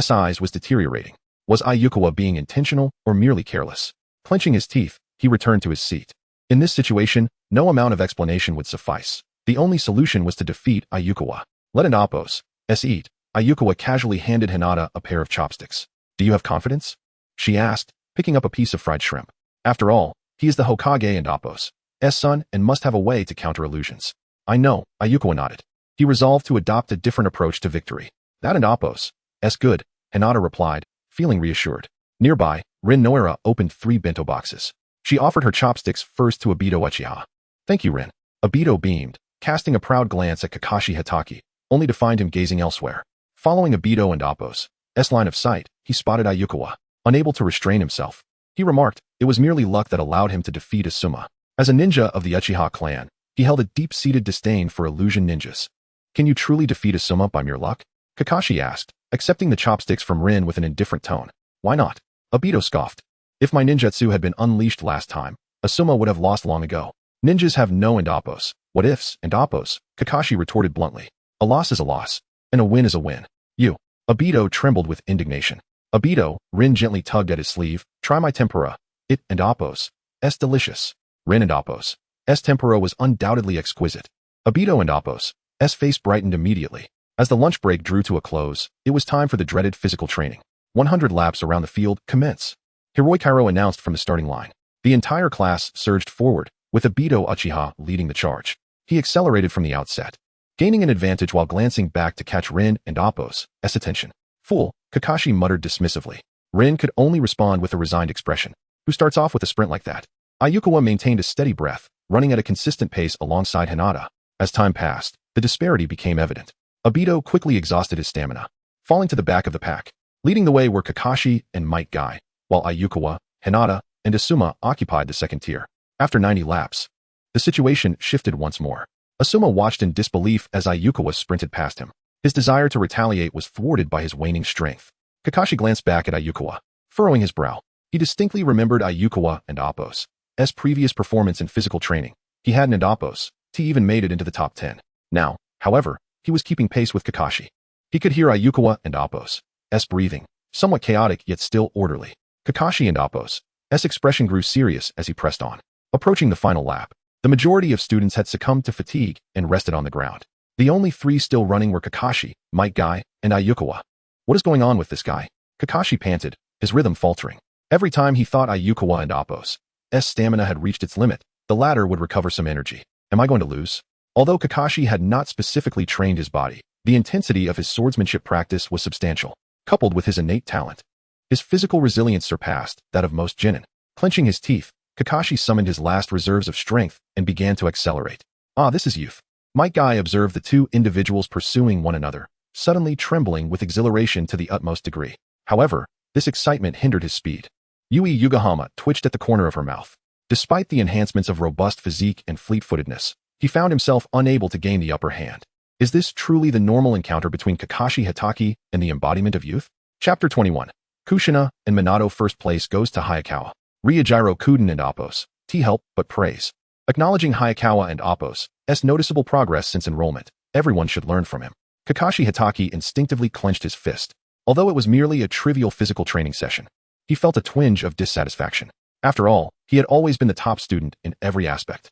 [SPEAKER 1] eyes was deteriorating. Was Ayukawa being intentional or merely careless? Clenching his teeth, he returned to his seat. In this situation, no amount of explanation would suffice. The only solution was to defeat Ayukawa. Let an Appo's eat. Ayukawa casually handed Hinata a pair of chopsticks. Do you have confidence? She asked, picking up a piece of fried shrimp. After all, he is the Hokage and Appo's son and must have a way to counter illusions. I know, Ayukawa nodded. He resolved to adopt a different approach to victory. That and Appo's good, Hinata replied, feeling reassured. Nearby, Rin Noira opened 3 bento boxes. She offered her chopsticks first to Obito Uchiha. Thank you, Rin. Obito beamed, casting a proud glance at Kakashi Hatake, only to find him gazing elsewhere. Following Obito and Appo's line of sight, he spotted Ayukawa. Unable to restrain himself, he remarked, it was merely luck that allowed him to defeat Asuma. As a ninja of the Uchiha clan, he held a deep-seated disdain for illusion ninjas. Can you truly defeat Asuma by mere luck? Kakashi asked, accepting the chopsticks from Rin with an indifferent tone. Why not? Obito scoffed. If my ninjutsu had been unleashed last time, Asuma would have lost long ago. Ninjas have no and Appo's. What ifs and Appo's? Kakashi retorted bluntly. A loss is a loss, and a win is a win. You. Obito trembled with indignation. Obito, Rin gently tugged at his sleeve. Try my tempura. It and Appo's delicious. Rin and Appo's tempura was undoubtedly exquisite. Obito and Appo's face brightened immediately. As the lunch break drew to a close, it was time for the dreaded physical training. 100 laps around the field commence. Hiroikairo announced from the starting line. The entire class surged forward, with Obito Uchiha leading the charge. He accelerated from the outset, gaining an advantage while glancing back to catch Rin and Appo's attention. Fool, Kakashi muttered dismissively. Rin could only respond with a resigned expression. Who starts off with a sprint like that? Ayukawa maintained a steady breath, running at a consistent pace alongside Hinata. As time passed, the disparity became evident. Obito quickly exhausted his stamina, falling to the back of the pack. Leading the way were Kakashi and Might Guy, while Ayukawa, Hinata, and Asuma occupied the second tier. After 90 laps, the situation shifted once more. Asuma watched in disbelief as Ayukawa sprinted past him. His desire to retaliate was thwarted by his waning strength. Kakashi glanced back at Ayukawa, furrowing his brow. He distinctly remembered Ayukawa and Appo's previous performance in physical training. He hadn't and Appo's even made it into the top 10. Now, however, he was keeping pace with Kakashi. He could hear Ayukawa and Appo's breathing, somewhat chaotic yet still orderly. Kakashi and Appo's expression grew serious as he pressed on. Approaching the final lap, the majority of students had succumbed to fatigue and rested on the ground. The only three still running were Kakashi, Might Guy, and Ayukawa. What is going on with this guy? Kakashi panted, his rhythm faltering. Every time he thought Ayukawa and Appo's stamina had reached its limit, the latter would recover some energy. Am I going to lose? Although Kakashi had not specifically trained his body, the intensity of his swordsmanship practice was substantial, coupled with his innate talent. His physical resilience surpassed that of most genin. Clenching his teeth, Kakashi summoned his last reserves of strength and began to accelerate. Ah, this is youth. Might Guy observed the two individuals pursuing one another, suddenly trembling with exhilaration to the utmost degree. However, this excitement hindered his speed. Yui Yugahama twitched at the corner of her mouth. Despite the enhancements of robust physique and fleet-footedness, he found himself unable to gain the upper hand. Is this truly the normal encounter between Kakashi Hatake and the embodiment of youth? Chapter 21. Kushina and Minato. First place goes to Hayakawa. Ryujiro Kuden and Appo's help but praise. Acknowledging Hayakawa and Appo's noticeable progress since enrollment, everyone should learn from him. Kakashi Hatake instinctively clenched his fist. Although it was merely a trivial physical training session, he felt a twinge of dissatisfaction. After all, he had always been the top student in every aspect.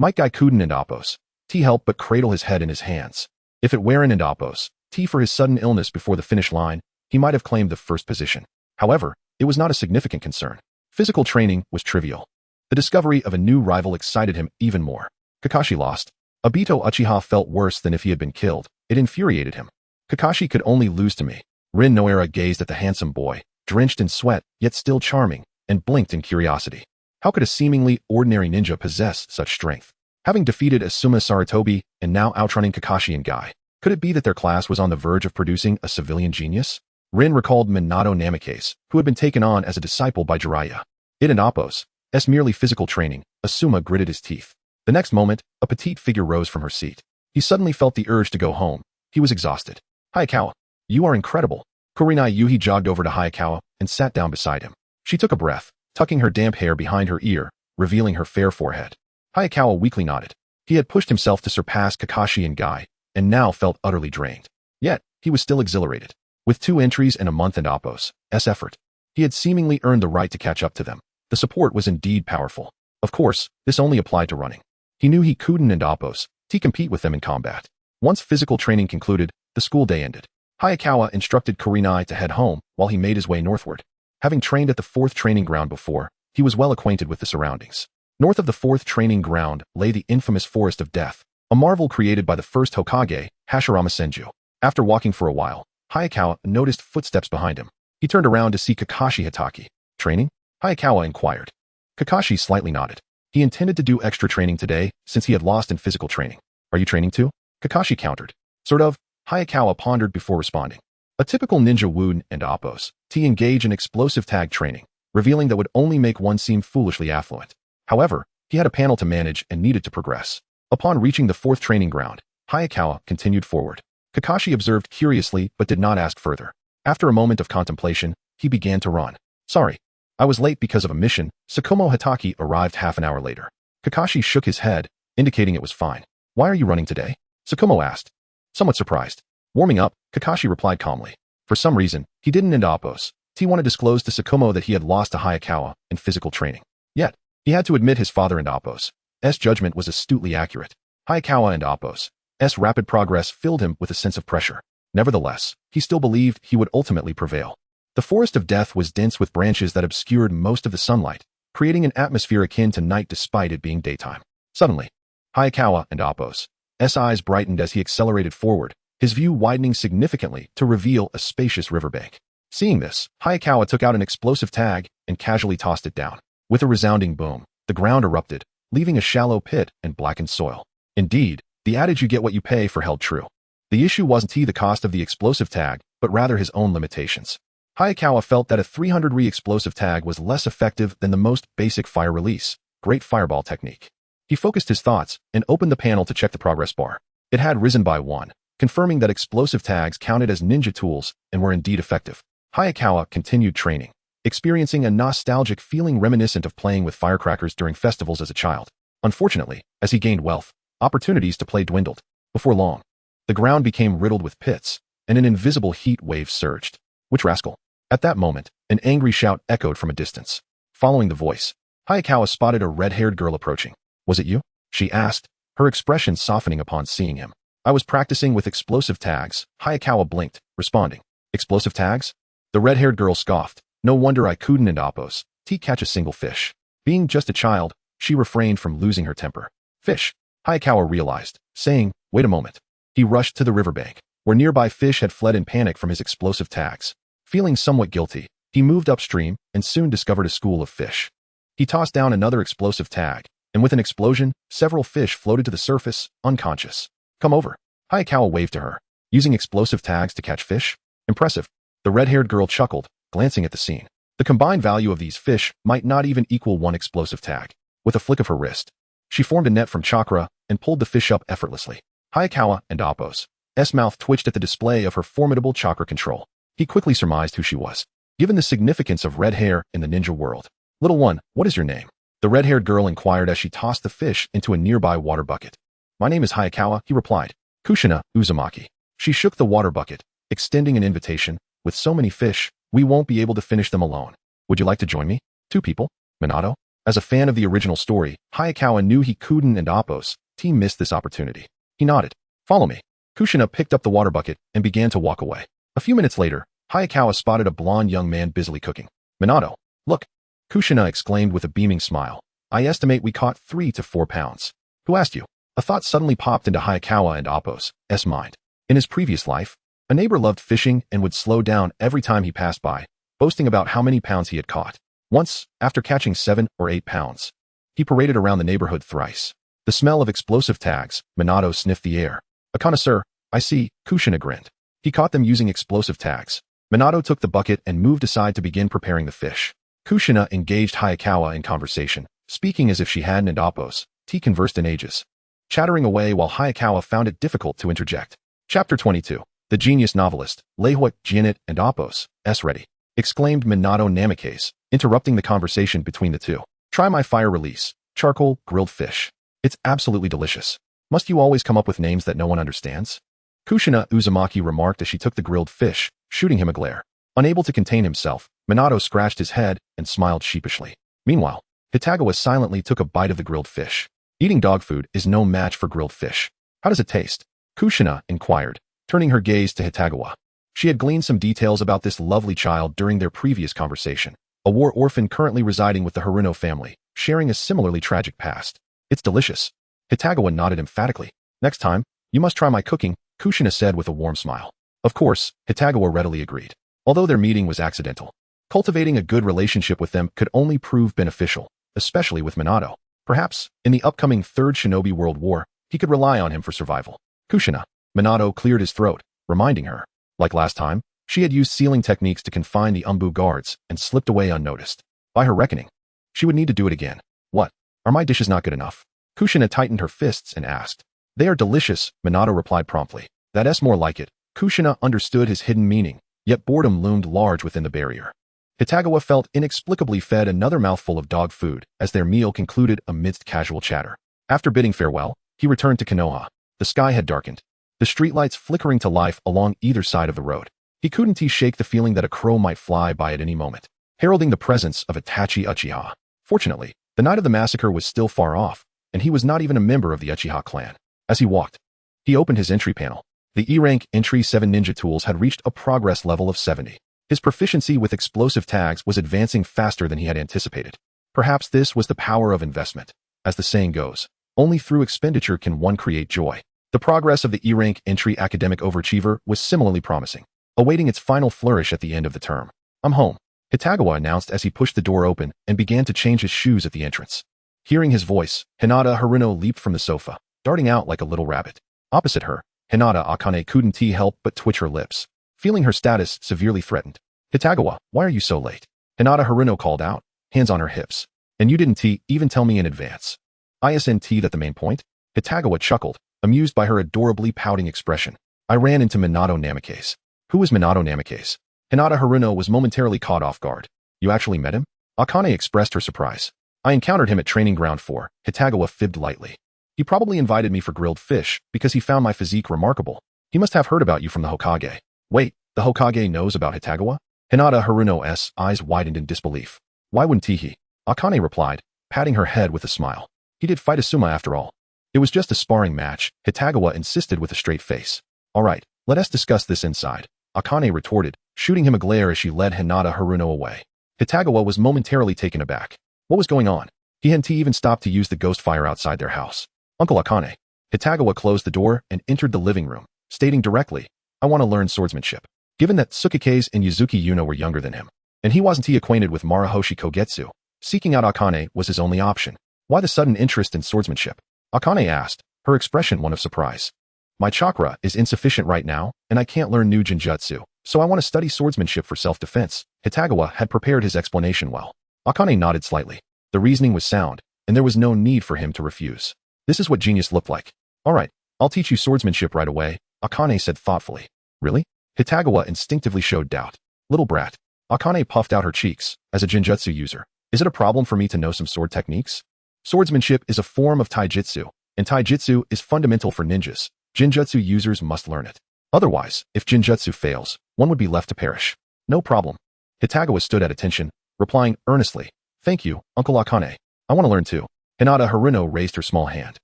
[SPEAKER 1] Might Guy Kuden and Appo's help but cradle his head in his hands. If it weren't and Appo's for his sudden illness before the finish line, he might have claimed the first position. However, it was not a significant concern. Physical training was trivial. The discovery of a new rival excited him even more. Kakashi lost. Obito Uchiha felt worse than if he had been killed. It infuriated him. Kakashi could only lose to me. Rin Noera gazed at the handsome boy, drenched in sweat, yet still charming, and blinked in curiosity. How could a seemingly ordinary ninja possess such strength? Having defeated Asuma Sarutobi and now outrunning Kakashi and Guy, could it be that their class was on the verge of producing a civilian genius? Rin recalled Minato Namikaze, who had been taken on as a disciple by Jiraiya. It and Appo's merely physical training. Asuma gritted his teeth. The next moment, a petite figure rose from her seat. He suddenly felt the urge to go home. He was exhausted. Hayakawa, you are incredible. Kurenai Yuhi jogged over to Hayakawa and sat down beside him. She took a breath, tucking her damp hair behind her ear, revealing her fair forehead. Hayakawa weakly nodded. He had pushed himself to surpass Kakashi and Guy, and now felt utterly drained. Yet, he was still exhilarated. With 2 entries and a month and Appo's effort, he had seemingly earned the right to catch up to them. The support was indeed powerful. Of course, this only applied to running. He knew he couldn't and Appo's compete with them in combat. Once physical training concluded, the school day ended. Hayakawa instructed Kurenai to head home while he made his way northward. Having trained at the 4th training ground before, he was well acquainted with the surroundings. North of the 4th training ground lay the infamous Forest of Death, a marvel created by the first Hokage, Hashirama Senju. After walking for a while, Hayakawa noticed footsteps behind him. He turned around to see Kakashi Hatake. Training? Hayakawa inquired. Kakashi slightly nodded. He intended to do extra training today since he had lost in physical training. Are you training too? Kakashi countered. Sort of. Hayakawa pondered before responding. A typical ninja would and Appo's engage in explosive tag training, revealing that would only make one seem foolishly affluent. However, he had a panel to manage and needed to progress. Upon reaching the 4th training ground, Hayakawa continued forward. Kakashi observed curiously but did not ask further. After a moment of contemplation, he began to run. Sorry, I was late because of a mission. Tsukumo Hatake arrived half an hour later. Kakashi shook his head, indicating it was fine. Why are you running today? Tsukumo asked. Somewhat surprised. Warming up, Kakashi replied calmly. For some reason, he didn't end Appo's. He wanted to disclose to Tsukumo that he had lost to Hayakawa in physical training. Yet, he had to admit his father and Appo's judgment was astutely accurate. Hayakawa and Appo's rapid progress filled him with a sense of pressure. Nevertheless, he still believed he would ultimately prevail. The forest of death was dense with branches that obscured most of the sunlight, creating an atmosphere akin to night despite it being daytime. Suddenly, Hayakawa and Appo's eyes brightened as he accelerated forward, his view widening significantly to reveal a spacious riverbank. Seeing this, Hayakawa took out an explosive tag and casually tossed it down. With a resounding boom, the ground erupted, leaving a shallow pit and blackened soil. Indeed, the adage "you get what you pay for" held true. The issue wasn't the cost of the explosive tag, but rather his own limitations. Hayakawa felt that a 300 explosive tag was less effective than the most basic fire release, Great Fireball technique. He focused his thoughts and opened the panel to check the progress bar. It had risen by 1, confirming that explosive tags counted as ninja tools and were indeed effective. Hayakawa continued training, experiencing a nostalgic feeling reminiscent of playing with firecrackers during festivals as a child. Unfortunately, as he gained wealth, opportunities to play dwindled. Before long, the ground became riddled with pits, and an invisible heat wave surged. Which rascal? At that moment, an angry shout echoed from a distance. Following the voice, Hayakawa spotted a red-haired girl approaching. "Was it you?" she asked, her expression softening upon seeing him. "I was practicing with explosive tags," Hayakawa blinked, responding. "Explosive tags?" The red-haired girl scoffed. "No wonder I couldn't and Appo's catch a single fish." Being just a child, she refrained from losing her temper. "Fish," Hayakawa realized, saying, "Wait a moment." He rushed to the riverbank, where nearby fish had fled in panic from his explosive tags. Feeling somewhat guilty, he moved upstream and soon discovered a school of fish. He tossed down another explosive tag, and with an explosion, several fish floated to the surface, unconscious. "Come over." Hayakawa waved to her. "Using explosive tags to catch fish? Impressive." The red-haired girl chuckled, glancing at the scene. The combined value of these fish might not even equal one explosive tag. With a flick of her wrist, she formed a net from chakra and pulled the fish up effortlessly. Hayakawa and Appo's mouth twitched at the display of her formidable chakra control. He quickly surmised who she was, given the significance of red hair in the ninja world. "Little one, what is your name?" the red-haired girl inquired as she tossed the fish into a nearby water bucket. "My name is Hayakawa," he replied. "Kushina Uzumaki." She shook the water bucket, extending an invitation. "With so many fish, we won't be able to finish them alone. Would you like to join me?" "Two people?" Minato? As a fan of the original story, Hayakawa knew he couldn't and Appo's team missed this opportunity. He nodded. "Follow me." Kushina picked up the water bucket and began to walk away. A few minutes later, Hayakawa spotted a blond young man busily cooking. "Minato, look!" Kushina exclaimed with a beaming smile. "I estimate we caught 3 to 4 pounds. Who asked you?" A thought suddenly popped into Hayakawa and Appo's mind. In his previous life, a neighbor loved fishing and would slow down every time he passed by, boasting about how many pounds he had caught. Once, after catching 7 or 8 pounds, he paraded around the neighborhood thrice. The smell of explosive tags, Minato sniffed the air. "A connoisseur, I see," Kushina grinned. He caught them using explosive tags. Minato took the bucket and moved aside to begin preparing the fish. Kushina engaged Hayakawa in conversation, speaking as if she hadn't and Appo's conversed in ages, chattering away while Hayakawa found it difficult to interject. Chapter 22. The genius novelist, Leihua, Jianit, and Appo's ready, exclaimed Minato Namikaze, interrupting the conversation between the two. "Try my fire release, charcoal grilled fish. It's absolutely delicious. Must you always come up with names that no one understands?" Kushina Uzumaki remarked as she took the grilled fish, shooting him a glare. Unable to contain himself, Minato scratched his head and smiled sheepishly. Meanwhile, Hitagawa silently took a bite of the grilled fish. Eating dog food is no match for grilled fish. "How does it taste?" Kushina inquired, turning her gaze to Hitagawa. She had gleaned some details about this lovely child during their previous conversation, a war orphan currently residing with the Haruno family, sharing a similarly tragic past. "It's delicious." Hitagawa nodded emphatically. "Next time, you must try my cooking," Kushina said with a warm smile. Of course, Hitagawa readily agreed. Although their meeting was accidental, cultivating a good relationship with them could only prove beneficial, especially with Minato. Perhaps, in the upcoming Third Shinobi World War, he could rely on him for survival. "Kushina." Minato cleared his throat, reminding her. Like last time, she had used sealing techniques to confine the Umbu guards and slipped away unnoticed. By her reckoning, she would need to do it again. "What? Are my dishes not good enough?" Kushina tightened her fists and asked. "They are delicious," Minato replied promptly. "That's more like it." Kushina understood his hidden meaning, yet boredom loomed large within the barrier. Hitagawa felt inexplicably fed another mouthful of dog food as their meal concluded amidst casual chatter. After bidding farewell, he returned to Konoha. The sky had darkened, the streetlights flickering to life along either side of the road. He couldn't shake the feeling that a crow might fly by at any moment, heralding the presence of Itachi Uchiha. Fortunately, the night of the massacre was still far off, and he was not even a member of the Uchiha clan. As he walked, he opened his entry panel. The E-rank entry 7 ninja tools had reached a progress level of 70. His proficiency with explosive tags was advancing faster than he had anticipated. Perhaps this was the power of investment. As the saying goes, only through expenditure can one create joy. The progress of the E-rank entry academic overachiever was similarly promising, awaiting its final flourish at the end of the term. "I'm home," Hitagawa announced as he pushed the door open and began to change his shoes at the entrance. Hearing his voice, Hinata Haruno leaped from the sofa, darting out like a little rabbit. Opposite her, Hinata Akane couldn't help but twitch her lips, feeling her status severely threatened. "Hitagawa, why are you so late?" Hinata Haruno called out, hands on her hips. "And you didn't even tell me in advance." "Isn't that the main point?" Hitagawa chuckled, amused by her adorably pouting expression. "I ran into Minato Namikaze." "Who is Minato Namikaze?" Hinata Haruno was momentarily caught off guard. "You actually met him?" Akane expressed her surprise. "I encountered him at Training Ground 4, Hitagawa fibbed lightly. "He probably invited me for grilled fish because he found my physique remarkable. He must have heard about you from the Hokage." "Wait, the Hokage knows about Hitagawa?" Hinata Haruno's eyes widened in disbelief. "Why wouldn't he?" Akane replied, patting her head with a smile. "He did fight Asuma after all." "It was just a sparring match," Hitagawa insisted with a straight face. "All right, let us discuss this inside," Akane retorted, shooting him a glare as she led Hinata Haruno away. Hitagawa was momentarily taken aback. What was going on? He hadn't even stopped to use the ghost fire outside their house. "Uncle Akane." Hitagawa closed the door and entered the living room, stating directly, "I want to learn swordsmanship." Given that Tsukikase and Yuzuki Yuno were younger than him, and he wasn't acquainted with Marahoshi Kogetsu, seeking out Akane was his only option. "Why the sudden interest in swordsmanship?" Akane asked, her expression one of surprise. "My chakra is insufficient right now, and I can't learn new genjutsu, so I want to study swordsmanship for self-defense." Hitagawa had prepared his explanation well. Akane nodded slightly. The reasoning was sound, and there was no need for him to refuse. This is what genius looked like. "All right, I'll teach you swordsmanship right away," Akane said thoughtfully. "Really?" Hitagawa instinctively showed doubt. "Little brat." Akane puffed out her cheeks. "As a genjutsu user, is it a problem for me to know some sword techniques?" "Swordsmanship is a form of taijutsu, and taijutsu is fundamental for ninjas. Genjutsu users must learn it. Otherwise, if genjutsu fails, one would be left to perish." "No problem." Hitagawa stood at attention, replying earnestly, "Thank you, Uncle Akane. I want to learn too." Hinata Haruno raised her small hand.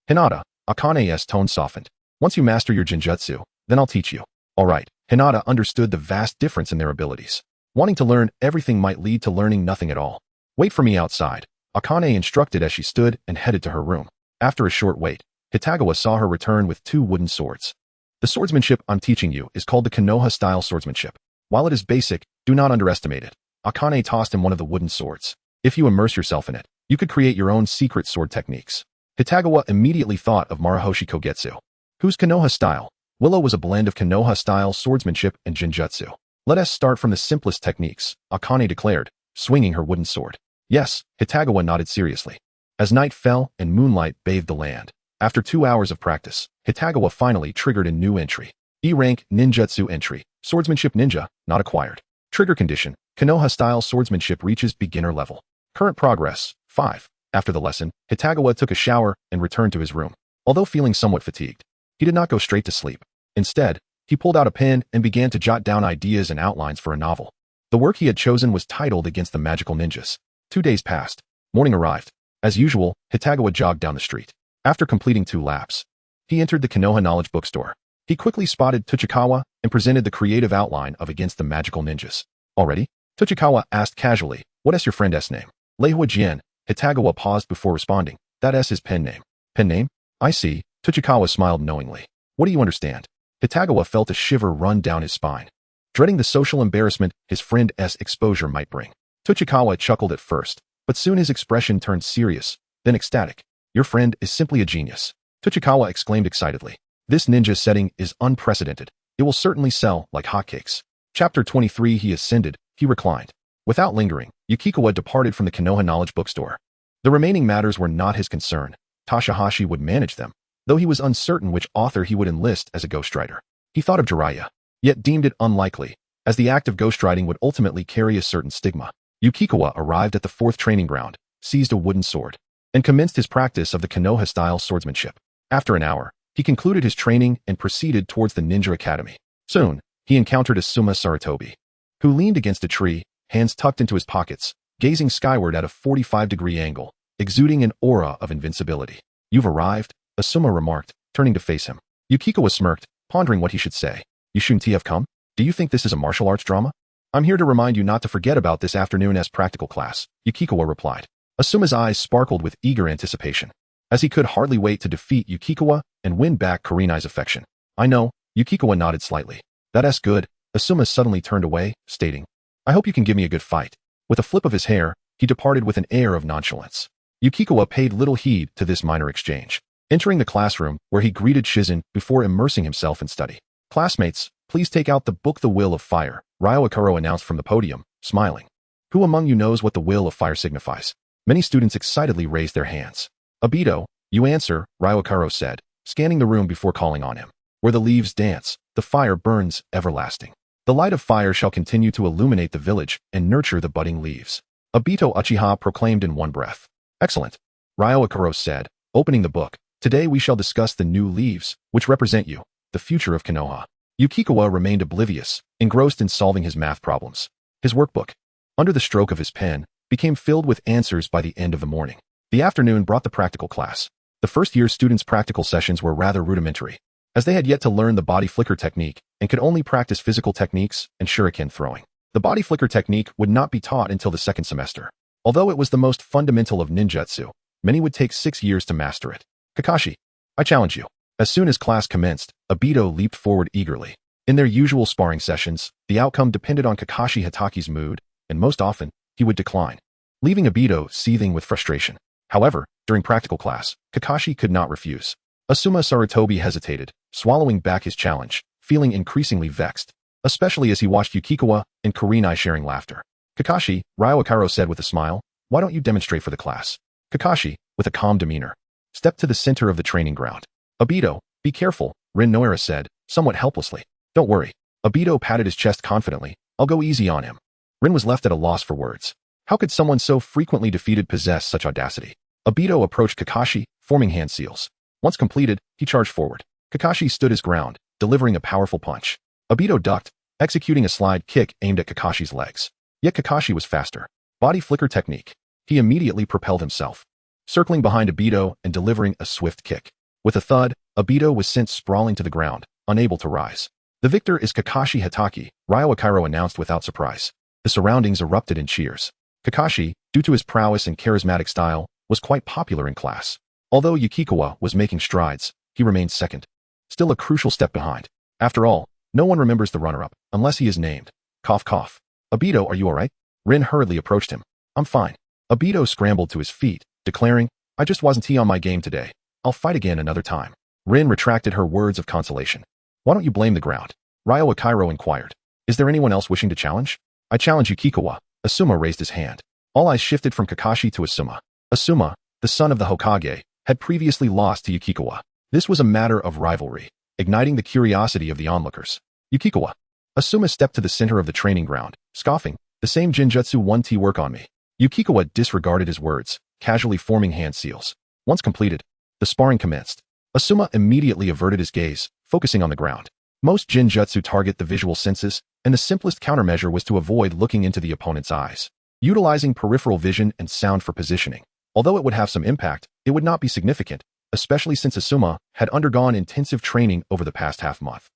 [SPEAKER 1] "Hinata," Akane's tone softened. "Once you master your genjutsu, then I'll teach you." "All right." Hinata understood the vast difference in their abilities. Wanting to learn everything might lead to learning nothing at all. "Wait for me outside," Akane instructed as she stood and headed to her room. After a short wait, Hitagawa saw her return with 2 wooden swords. "The swordsmanship I'm teaching you is called the Konoha-style swordsmanship. While it is basic, do not underestimate it." Akane tossed him one of the wooden swords. "If you immerse yourself in it, you could create your own secret sword techniques." Hitagawa immediately thought of Marahoshi Kogetsu. Whose Konoha style? Willow was a blend of Konoha-style swordsmanship and genjutsu. "Let us start from the simplest techniques," Akane declared, swinging her wooden sword. "Yes," Hitagawa nodded seriously. As night fell and moonlight bathed the land, after 2 hours of practice, Hitagawa finally triggered a new entry. E-rank ninjutsu entry, swordsmanship ninja, not acquired. Trigger condition, Konoha-style swordsmanship reaches beginner level. Current progress, 5. After the lesson, Hitagawa took a shower and returned to his room. Although feeling somewhat fatigued, he did not go straight to sleep. Instead, he pulled out a pen and began to jot down ideas and outlines for a novel. The work he had chosen was titled Against the Magical Ninjas. 2 days passed. Morning arrived. As usual, Hitagawa jogged down the street. After completing 2 laps, he entered the Konoha Knowledge Bookstore. He quickly spotted Tachikawa and presented the creative outline of Against the Magical Ninjas. "Already?" Tachikawa asked casually, "What is your friend's name?" "Leihua Jian." Hitagawa paused before responding. "That's his pen name." "Pen name? I see." Tachikawa smiled knowingly. "What do you understand?" Hitagawa felt a shiver run down his spine, dreading the social embarrassment his friend's exposure might bring. Tachikawa chuckled at first, but soon his expression turned serious, then ecstatic. "Your friend is simply a genius," Tachikawa exclaimed excitedly. "This ninja setting is unprecedented. It will certainly sell like hotcakes." Chapter 23. He ascended, he reclined. Without lingering, Yukikawa departed from the Konoha Knowledge Bookstore. The remaining matters were not his concern. Tashahashi would manage them, though he was uncertain which author he would enlist as a ghostwriter. He thought of Jiraiya, yet deemed it unlikely, as the act of ghostwriting would ultimately carry a certain stigma. Yukikawa arrived at the 4th training ground, seized a wooden sword, and commenced his practice of the Konoha-style swordsmanship. After an hour, he concluded his training and proceeded towards the ninja academy. Soon, he encountered Asuma Saratobi, who leaned against a tree, hands tucked into his pockets, gazing skyward at a 45-degree angle, exuding an aura of invincibility. You've arrived, Asuma remarked, turning to face him. Yukikawa smirked, pondering what he should say. You shouldn't have come? Do you think this is a martial arts drama? I'm here to remind you not to forget about this afternoon as practical class, Yukikawa replied. Asuma's eyes sparkled with eager anticipation, as he could hardly wait to defeat Yukikawa and win back Kurenai's affection. I know, Yukikawa nodded slightly. That's good. Asuma suddenly turned away, stating, I hope you can give me a good fight. With a flip of his hair, he departed with an air of nonchalance. Yukikawa paid little heed to this minor exchange, entering the classroom where he greeted Shizen before immersing himself in study. Classmates, please take out the book The Will of Fire, Ryo announced from the podium, smiling. Who among you knows what the Will of Fire signifies? Many students excitedly raised their hands. Obito, you answer, Ryo said, scanning the room before calling on him. Where the leaves dance, the fire burns everlasting. The light of fire shall continue to illuminate the village and nurture the budding leaves. Obito Uchiha proclaimed in one breath. Excellent. Ryo said, opening the book. Today we shall discuss the new leaves, which represent you, the future of Konoha. Yukikawa remained oblivious, engrossed in solving his math problems. His workbook, under the stroke of his pen, became filled with answers by the end of the morning. The afternoon brought the practical class. The first-year students' practical sessions were rather rudimentary, as they had yet to learn the body flicker technique and could only practice physical techniques and shuriken throwing. The body flicker technique would not be taught until the second semester. Although it was the most fundamental of ninjutsu, many would take 6 years to master it. Kakashi, I challenge you. As soon as class commenced, Obito leaped forward eagerly. In their usual sparring sessions, the outcome depended on Kakashi Hitaki's mood, and most often, he would decline, leaving Obito seething with frustration. However, during practical class, Kakashi could not refuse. Asuma Sarutobi hesitated, swallowing back his challenge, feeling increasingly vexed, especially as he watched Yukikawa and Kurenai sharing laughter. Kakashi, Ryo said with a smile, why don't you demonstrate for the class? Kakashi, with a calm demeanor, stepped to the center of the training ground. Obito, be careful, Rin Noira said, somewhat helplessly. Don't worry. Obito patted his chest confidently. I'll go easy on him. Rin was left at a loss for words. How could someone so frequently defeated possess such audacity? Obito approached Kakashi, forming hand seals. Once completed, he charged forward. Kakashi stood his ground, delivering a powerful punch. Obito ducked, executing a slide kick aimed at Kakashi's legs. Yet Kakashi was faster. Body flicker technique. He immediately propelled himself, circling behind Obito and delivering a swift kick. With a thud, Obito was sent sprawling to the ground, unable to rise. The victor is Kakashi Hitaki, Ryo announced without surprise. The surroundings erupted in cheers. Kakashi, due to his prowess and charismatic style, was quite popular in class. Although Yukikawa was making strides, he remained second, still a crucial step behind. After all, no one remembers the runner-up, unless he is named. Cough cough. Obito, are you alright? Rin hurriedly approached him. I'm fine. Obito scrambled to his feet, declaring, I just wasn't on my game today. I'll fight again another time. Rin retracted her words of consolation. Why don't you blame the ground? Ryo inquired. Is there anyone else wishing to challenge? I challenge Yukikawa. Asuma raised his hand. All eyes shifted from Kakashi to Asuma. Asuma, the son of the Hokage, had previously lost to Yukikawa. This was a matter of rivalry, igniting the curiosity of the onlookers. Yukikawa. Asuma stepped to the center of the training ground, scoffing, the same Jinjutsu 1T work on me. Yukikawa disregarded his words, casually forming hand seals. Once completed, the sparring commenced. Asuma immediately averted his gaze, focusing on the ground. Most Jinjutsu target the visual senses, and the simplest countermeasure was to avoid looking into the opponent's eyes. Utilizing peripheral vision and sound for positioning. Although it would have some impact, it would not be significant, especially since Asuma had undergone intensive training over the past half-month.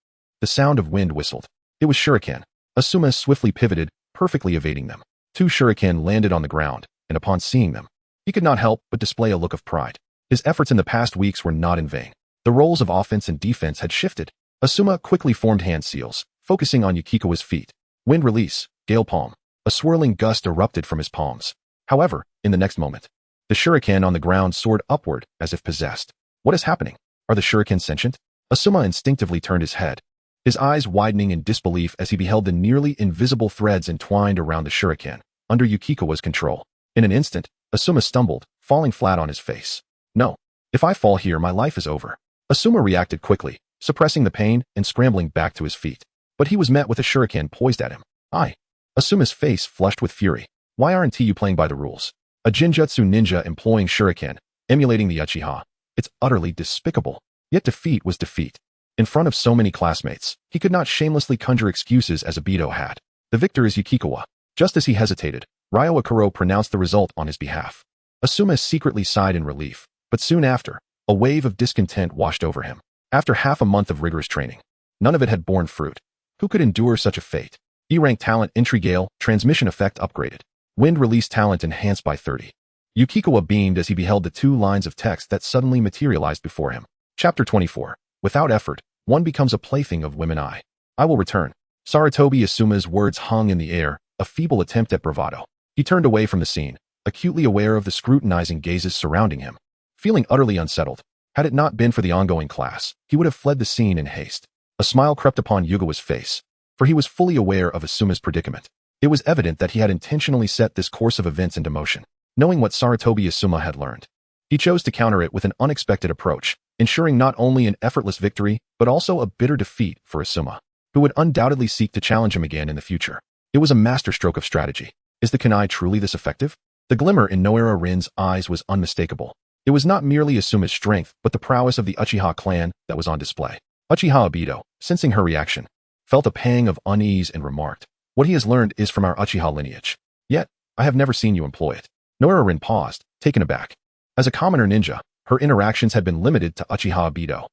[SPEAKER 1] The sound of wind whistled. It was shuriken. Asuma swiftly pivoted, perfectly evading them. 2 shuriken landed on the ground, and upon seeing them, he could not help but display a look of pride. His efforts in the past weeks were not in vain. The roles of offense and defense had shifted. Asuma quickly formed hand seals, focusing on Yukikawa's feet. Wind release, gale palm. A swirling gust erupted from his palms. However, in the next moment, the shuriken on the ground soared upward as if possessed. What is happening? Are the shuriken sentient? Asuma instinctively turned his head, his eyes widening in disbelief as he beheld the nearly invisible threads entwined around the shuriken, under Yukikawa's control. In an instant, Asuma stumbled, falling flat on his face. No. If I fall here, my life is over. Asuma reacted quickly, suppressing the pain and scrambling back to his feet. But he was met with a shuriken poised at him. Asuma's face flushed with fury. Why aren't you playing by the rules? A Jinjutsu ninja employing shuriken, emulating the Uchiha. It's utterly despicable. Yet defeat was defeat. In front of so many classmates, he could not shamelessly conjure excuses as Obito had. The victor is Yukikawa. Just as he hesitated, Ryo pronounced the result on his behalf. Asuma secretly sighed in relief, but soon after, A wave of discontent washed over him. After half a month of rigorous training, none of it had borne fruit. Who could endure such a fate? E-rank talent entry gale, transmission effect upgraded. Wind release talent enhanced by 30. Yukikawa beamed as he beheld the 2 lines of text that suddenly materialized before him. Chapter 24. Without effort, one becomes a plaything of women. I will return. Sarutobi Asuma's words hung in the air, a feeble attempt at bravado. He turned away from the scene, acutely aware of the scrutinizing gazes surrounding him. Feeling utterly unsettled, had it not been for the ongoing class, he would have fled the scene in haste. A smile crept upon Yugawa's face, for he was fully aware of Asuma's predicament. It was evident that he had intentionally set this course of events into motion. Knowing what Sarutobi Asuma had learned, he chose to counter it with an unexpected approach, ensuring not only an effortless victory, but also a bitter defeat for Asuma, who would undoubtedly seek to challenge him again in the future. It was a masterstroke of strategy. Is the kunai truly this effective? The glimmer in Noera Rin's eyes was unmistakable. It was not merely Asuma's strength, but the prowess of the Uchiha clan that was on display. Uchiha Obito, sensing her reaction, felt a pang of unease and remarked, "What he has learned is from our Uchiha lineage. Yet, I have never seen you employ it." Noera Rin paused, taken aback. As a commoner ninja, her interactions had been limited to Uchiha Obito.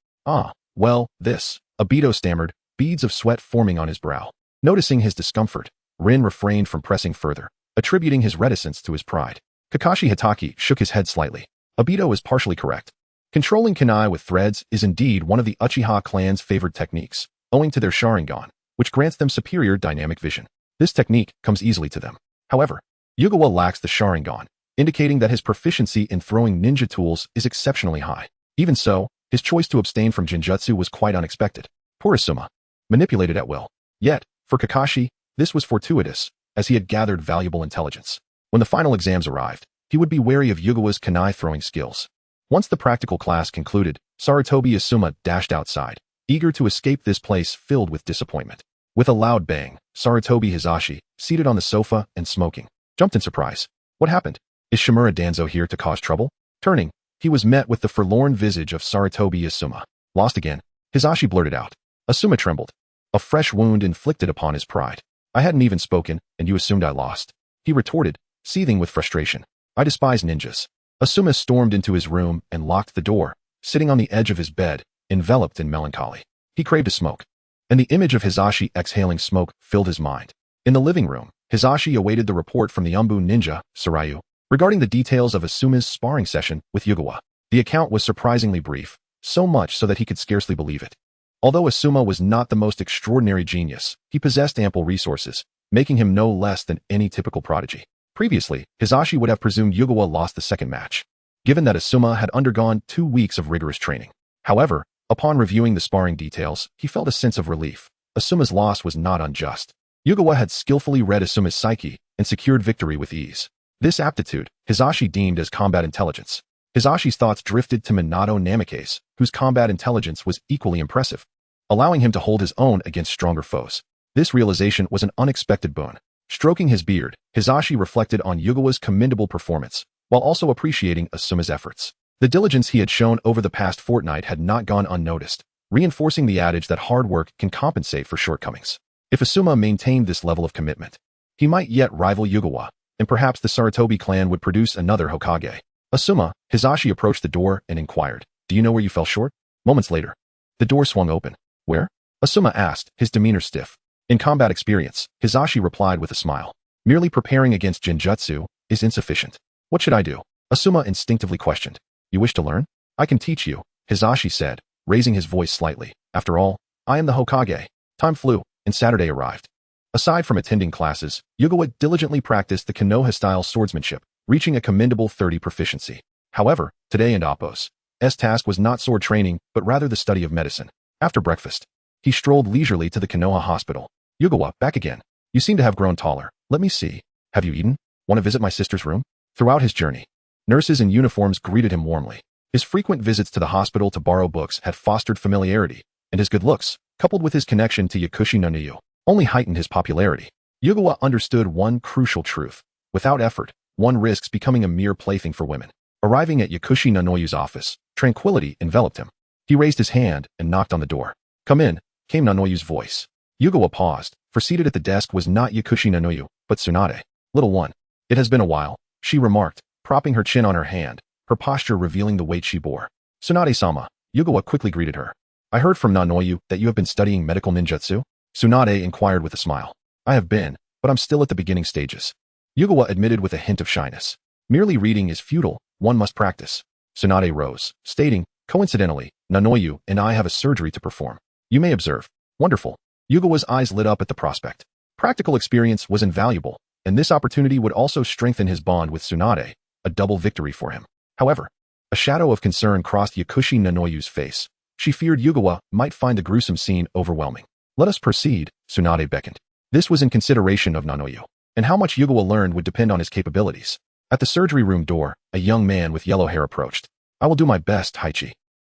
[SPEAKER 1] Obito stammered, beads of sweat forming on his brow. Noticing his discomfort, Rin refrained from pressing further, attributing his reticence to his pride. Kakashi Hitaki shook his head slightly. Obito is partially correct. Controlling kunai with threads is indeed one of the Uchiha clan's favored techniques, owing to their Sharingan, which grants them superior dynamic vision. This technique comes easily to them. However, Yugawa lacks the Sharingan, indicating that his proficiency in throwing ninja tools is exceptionally high. Even so, his choice to abstain from Genjutsu was quite unexpected. Poor Asuma. Manipulated at will. Yet, for Kakashi, this was fortuitous, as he had gathered valuable intelligence. When the final exams arrived, he would be wary of Yugawa's kunai throwing skills. Once the practical class concluded, Sarutobi Asuma dashed outside, eager to escape this place filled with disappointment. With a loud bang, Sarutobi Hizashi, seated on the sofa and smoking, jumped in surprise. What happened? Is Shimura Danzo here to cause trouble? Turning, he was met with the forlorn visage of Sarutobi Asuma. Lost again? Hizashi blurted out. Asuma trembled. A fresh wound inflicted upon his pride. I hadn't even spoken, and you assumed I lost. He retorted, seething with frustration. I despise ninjas. Asuma stormed into his room and locked the door, sitting on the edge of his bed, enveloped in melancholy. He craved a smoke, and the image of Hizashi exhaling smoke filled his mind. In the living room, Hizashi awaited the report from the Umbu ninja, Sarayu, regarding the details of Asuma's sparring session with Yugawa. The account was surprisingly brief, so much so that he could scarcely believe it. Although Asuma was not the most extraordinary genius, he possessed ample resources, making him no less than any typical prodigy. Previously, Hizashi would have presumed Yugawa lost the second match, given that Asuma had undergone 2 weeks of rigorous training. However, upon reviewing the sparring details, he felt a sense of relief. Asuma's loss was not unjust. Yugawa had skillfully read Asuma's psyche and secured victory with ease. This aptitude, Hizashi deemed as combat intelligence. Hizashi's thoughts drifted to Minato Namikaze, whose combat intelligence was equally impressive, allowing him to hold his own against stronger foes. This realization was an unexpected boon. Stroking his beard, Hizashi reflected on Yugawa's commendable performance, while also appreciating Asuma's efforts. The diligence he had shown over the past fortnight had not gone unnoticed, reinforcing the adage that hard work can compensate for shortcomings. If Asuma maintained this level of commitment, he might yet rival Yugawa, and perhaps the Sarutobi clan would produce another Hokage. Asuma, Hizashi approached the door and inquired, "Do you know where you fell short?" Moments later, the door swung open. "Where?" Asuma asked, his demeanor stiff. In combat experience, Hizashi replied with a smile. "Merely preparing against Genjutsu is insufficient." "What should I do?" Asuma instinctively questioned. "You wish to learn? I can teach you," Hizashi said, raising his voice slightly. "After all, I am the Hokage." Time flew, and Saturday arrived. Aside from attending classes, Yugawa diligently practiced the Konoha-style swordsmanship, reaching a commendable 30 proficiency. However, today and Appo's task was not sword training, but rather the study of medicine. After breakfast, he strolled leisurely to the Konoha hospital. "Yugawa, back again. You seem to have grown taller. Let me see. Have you eaten? Want to visit my sister's room?" Throughout his journey, nurses in uniforms greeted him warmly. His frequent visits to the hospital to borrow books had fostered familiarity, and his good looks, coupled with his connection to Yakushi no Niyu, only heightened his popularity. Yugawa understood one crucial truth. Without effort, one risks becoming a mere plaything for women. Arriving at Yakushi no Noyu's office, tranquility enveloped him. He raised his hand and knocked on the door. "Come in," came Nanoyu's voice. Yugawa paused, for seated at the desk was not Yakushi no Noyu, but Tsunade. "Little one, it has been a while," she remarked, propping her chin on her hand, her posture revealing the weight she bore. Tsunade-sama, Yugawa quickly greeted her. I heard from Nanoyu that you have been studying medical ninjutsu? Tsunade inquired with a smile. I have been, but I'm still at the beginning stages. Yugawa admitted with a hint of shyness. Merely reading is futile, one must practice. Tsunade rose, stating, coincidentally, Nanoyu and I have a surgery to perform. You may observe. Wonderful. Yugawa's eyes lit up at the prospect. Practical experience was invaluable, and this opportunity would also strengthen his bond with Tsunade, a double victory for him. However, a shadow of concern crossed Yakushi Nanoyu's face. She feared Yugawa might find the gruesome scene overwhelming. Let us proceed, Tsunade beckoned. This was in consideration of Nanoyu, and how much Yugawa learned would depend on his capabilities. At the surgery room door, a young man with yellow hair approached. I will do my best, Haichi.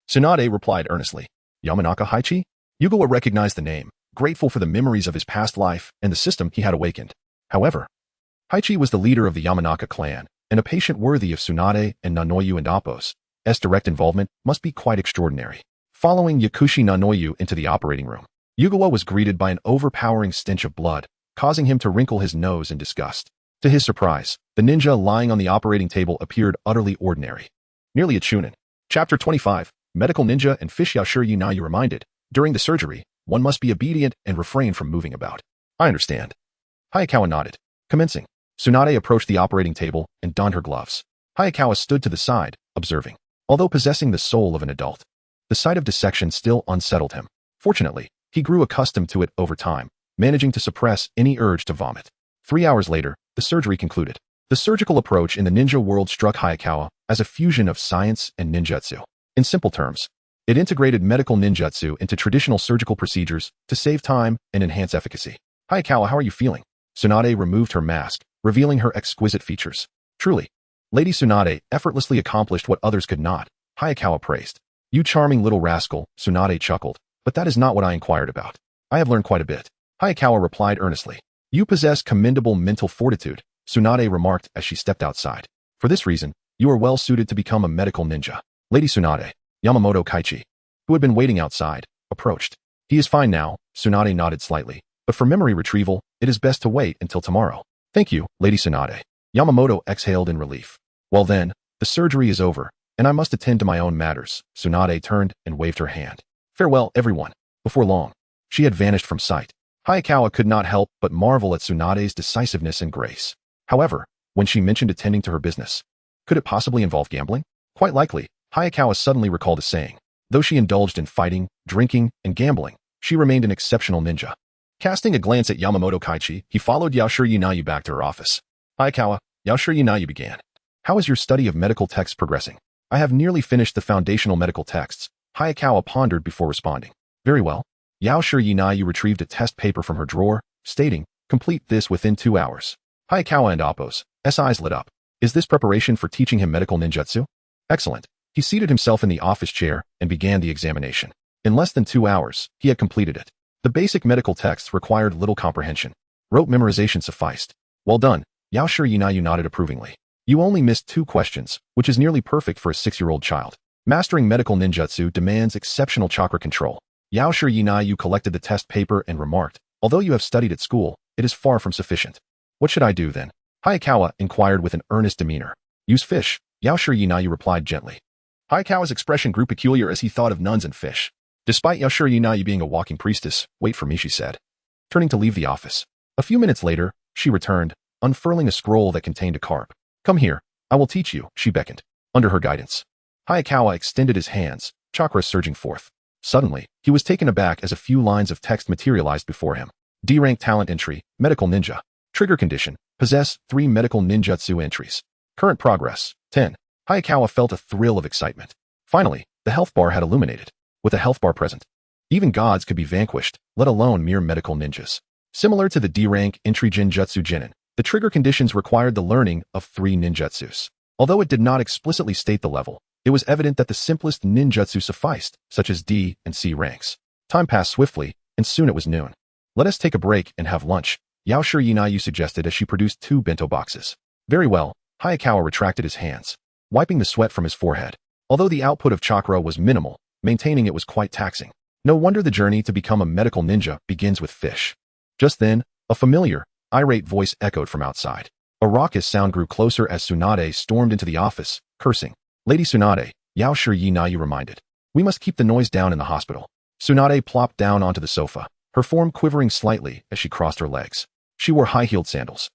[SPEAKER 1] Tsunade replied earnestly. Yamanaka Haichi? Yugawa recognized the name, grateful for the memories of his past life and the system he had awakened. However, Haichi was the leader of the Yamanaka clan, and a patient worthy of Tsunade and Nanoyu and Appo's direct involvement must be quite extraordinary. Following Yakushi Nanoyu into the operating room, Yugawa was greeted by an overpowering stench of blood, causing him to wrinkle his nose in disgust. To his surprise, the ninja lying on the operating table appeared utterly ordinary. Nearly a chunin. Chapter 25, Medical Ninja and Fish Yaoshiro Yunayu reminded, during the surgery, one must be obedient and refrain from moving about. I understand. Hayakawa nodded. Commencing. Tsunade approached the operating table and donned her gloves. Hayakawa stood to the side, observing. Although possessing the soul of an adult, the sight of dissection still unsettled him. Fortunately, he grew accustomed to it over time, managing to suppress any urge to vomit. 3 hours later, the surgery concluded. The surgical approach in the ninja world struck Hayakawa as a fusion of science and ninjutsu. In simple terms, it integrated medical ninjutsu into traditional surgical procedures to save time and enhance efficacy. Hayakawa, how are you feeling? Tsunade removed her mask, revealing her exquisite features. Truly, Lady Tsunade effortlessly accomplished what others could not, Hayakawa praised. You charming little rascal, Tsunade chuckled, but that is not what I inquired about. I have learned quite a bit. Hayakawa replied earnestly. You possess commendable mental fortitude, Tsunade remarked as she stepped outside. For this reason, you are well suited to become a medical ninja. Lady Tsunade, Yamamoto Kaichi, who had been waiting outside, approached. He is fine now, Tsunade nodded slightly, but for memory retrieval, it is best to wait until tomorrow. Thank you, Lady Tsunade. Yamamoto exhaled in relief. Well then, the surgery is over, and I must attend to my own matters. Tsunade turned and waved her hand. Farewell, everyone. Before long, she had vanished from sight. Hayakawa could not help but marvel at Tsunade's decisiveness and grace. However, when she mentioned attending to her business, could it possibly involve gambling? Quite likely, Hayakawa suddenly recalled a saying. Though she indulged in fighting, drinking, and gambling, she remained an exceptional ninja. Casting a glance at Yamamoto Kaichi, he followed Yaoshiro Yunayu back to her office. Hayakawa, Yaoshiro Yunayu began. How is your study of medical texts progressing? I have nearly finished the foundational medical texts. Hayakawa pondered before responding. Very well. Yaoshiro Yunayu retrieved a test paper from her drawer, stating, complete this within 2 hours. Hayakawa and Appo's eyes lit up. Is this preparation for teaching him medical ninjutsu? Excellent. He seated himself in the office chair and began the examination. In less than 2 hours, he had completed it. The basic medical texts required little comprehension. Rote memorization sufficed. Well done, Yaoshiro Yunayu nodded approvingly. You only missed 2 questions, which is nearly perfect for a 6-year-old child. Mastering medical ninjutsu demands exceptional chakra control. Yaoshiro Yunayu collected the test paper and remarked, although you have studied at school, it is far from sufficient. What should I do then? Hayakawa inquired with an earnest demeanor. Use fish, Yaoshiro Yunayu replied gently. Hayakawa's expression grew peculiar as he thought of nuns and fish. Despite Yaoshiro Yunayu being a walking priestess, wait for me, she said. Turning to leave the office. A few minutes later, she returned, unfurling a scroll that contained a carp. Come here, I will teach you, she beckoned. Under her guidance, Hayakawa extended his hands, chakras surging forth. Suddenly, he was taken aback as a few lines of text materialized before him. D-rank talent entry, medical ninja. Trigger condition, possess 3 medical ninjutsu entries. Current progress, 10. Hayakawa felt a thrill of excitement. Finally, the health bar had illuminated. With a health bar present, even gods could be vanquished, let alone mere medical ninjas. Similar to the D-rank entry Genjutsu Genin, the trigger conditions required the learning of 3 ninjutsus. Although it did not explicitly state the level, it was evident that the simplest ninjutsu sufficed, such as D and C ranks. Time passed swiftly, and soon it was noon. Let us take a break and have lunch, Yaoshiro Yunayu suggested as she produced 2 bento boxes. Very well, Hayakawa retracted his hands, wiping the sweat from his forehead. Although the output of chakra was minimal, maintaining it was quite taxing. No wonder the journey to become a medical ninja begins with fish. Just then, a familiar, irate voice echoed from outside. A raucous sound grew closer as Tsunade stormed into the office, cursing. Lady Tsunade, Yao Shirinayu reminded. We must keep the noise down in the hospital. Tsunade plopped down onto the sofa, her form quivering slightly as she crossed her legs. She wore high-heeled sandals,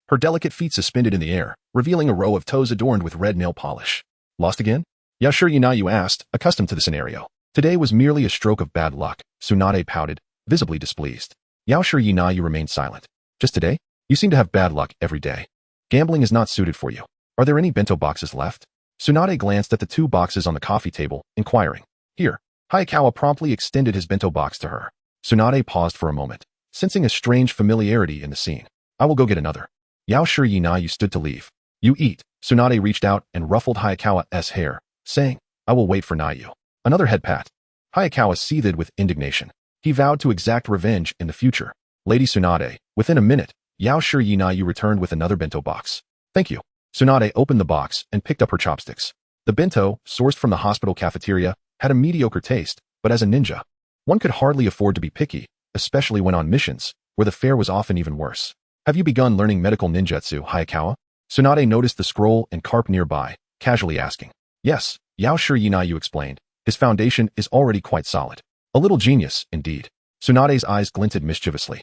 [SPEAKER 1] her delicate feet suspended in the air, revealing a row of toes adorned with red nail polish. Lost again? Yao Shirinayu asked, accustomed to the scenario. Today was merely a stroke of bad luck. Tsunade pouted, visibly displeased. Yao Shirinayu remained silent. Just today? You seem to have bad luck every day. Gambling is not suited for you. Are there any bento boxes left? Tsunade glanced at the 2 boxes on the coffee table, inquiring. Here. Hayakawa promptly extended his bento box to her. Tsunade paused for a moment, sensing a strange familiarity in the scene. I will go get another. Yao Shirinayu stood to leave. You eat. Tsunade reached out and ruffled Hayakawa's hair, saying, I will wait for Nayu. Another head pat. Hayakawa seethed with indignation. He vowed to exact revenge in the future. Lady Tsunade, within a minute, Yao Shirinayu returned with another bento box. Thank you. Tsunade opened the box and picked up her chopsticks. The bento, sourced from the hospital cafeteria, had a mediocre taste, but as a ninja, one could hardly afford to be picky, especially when on missions, where the fare was often even worse. Have you begun learning medical ninjutsu, Hayakawa? Tsunade noticed the scroll and carp nearby, casually asking. Yes, Yao Shirinayu explained. His foundation is already quite solid. A little genius, indeed. Tsunade's eyes glinted mischievously.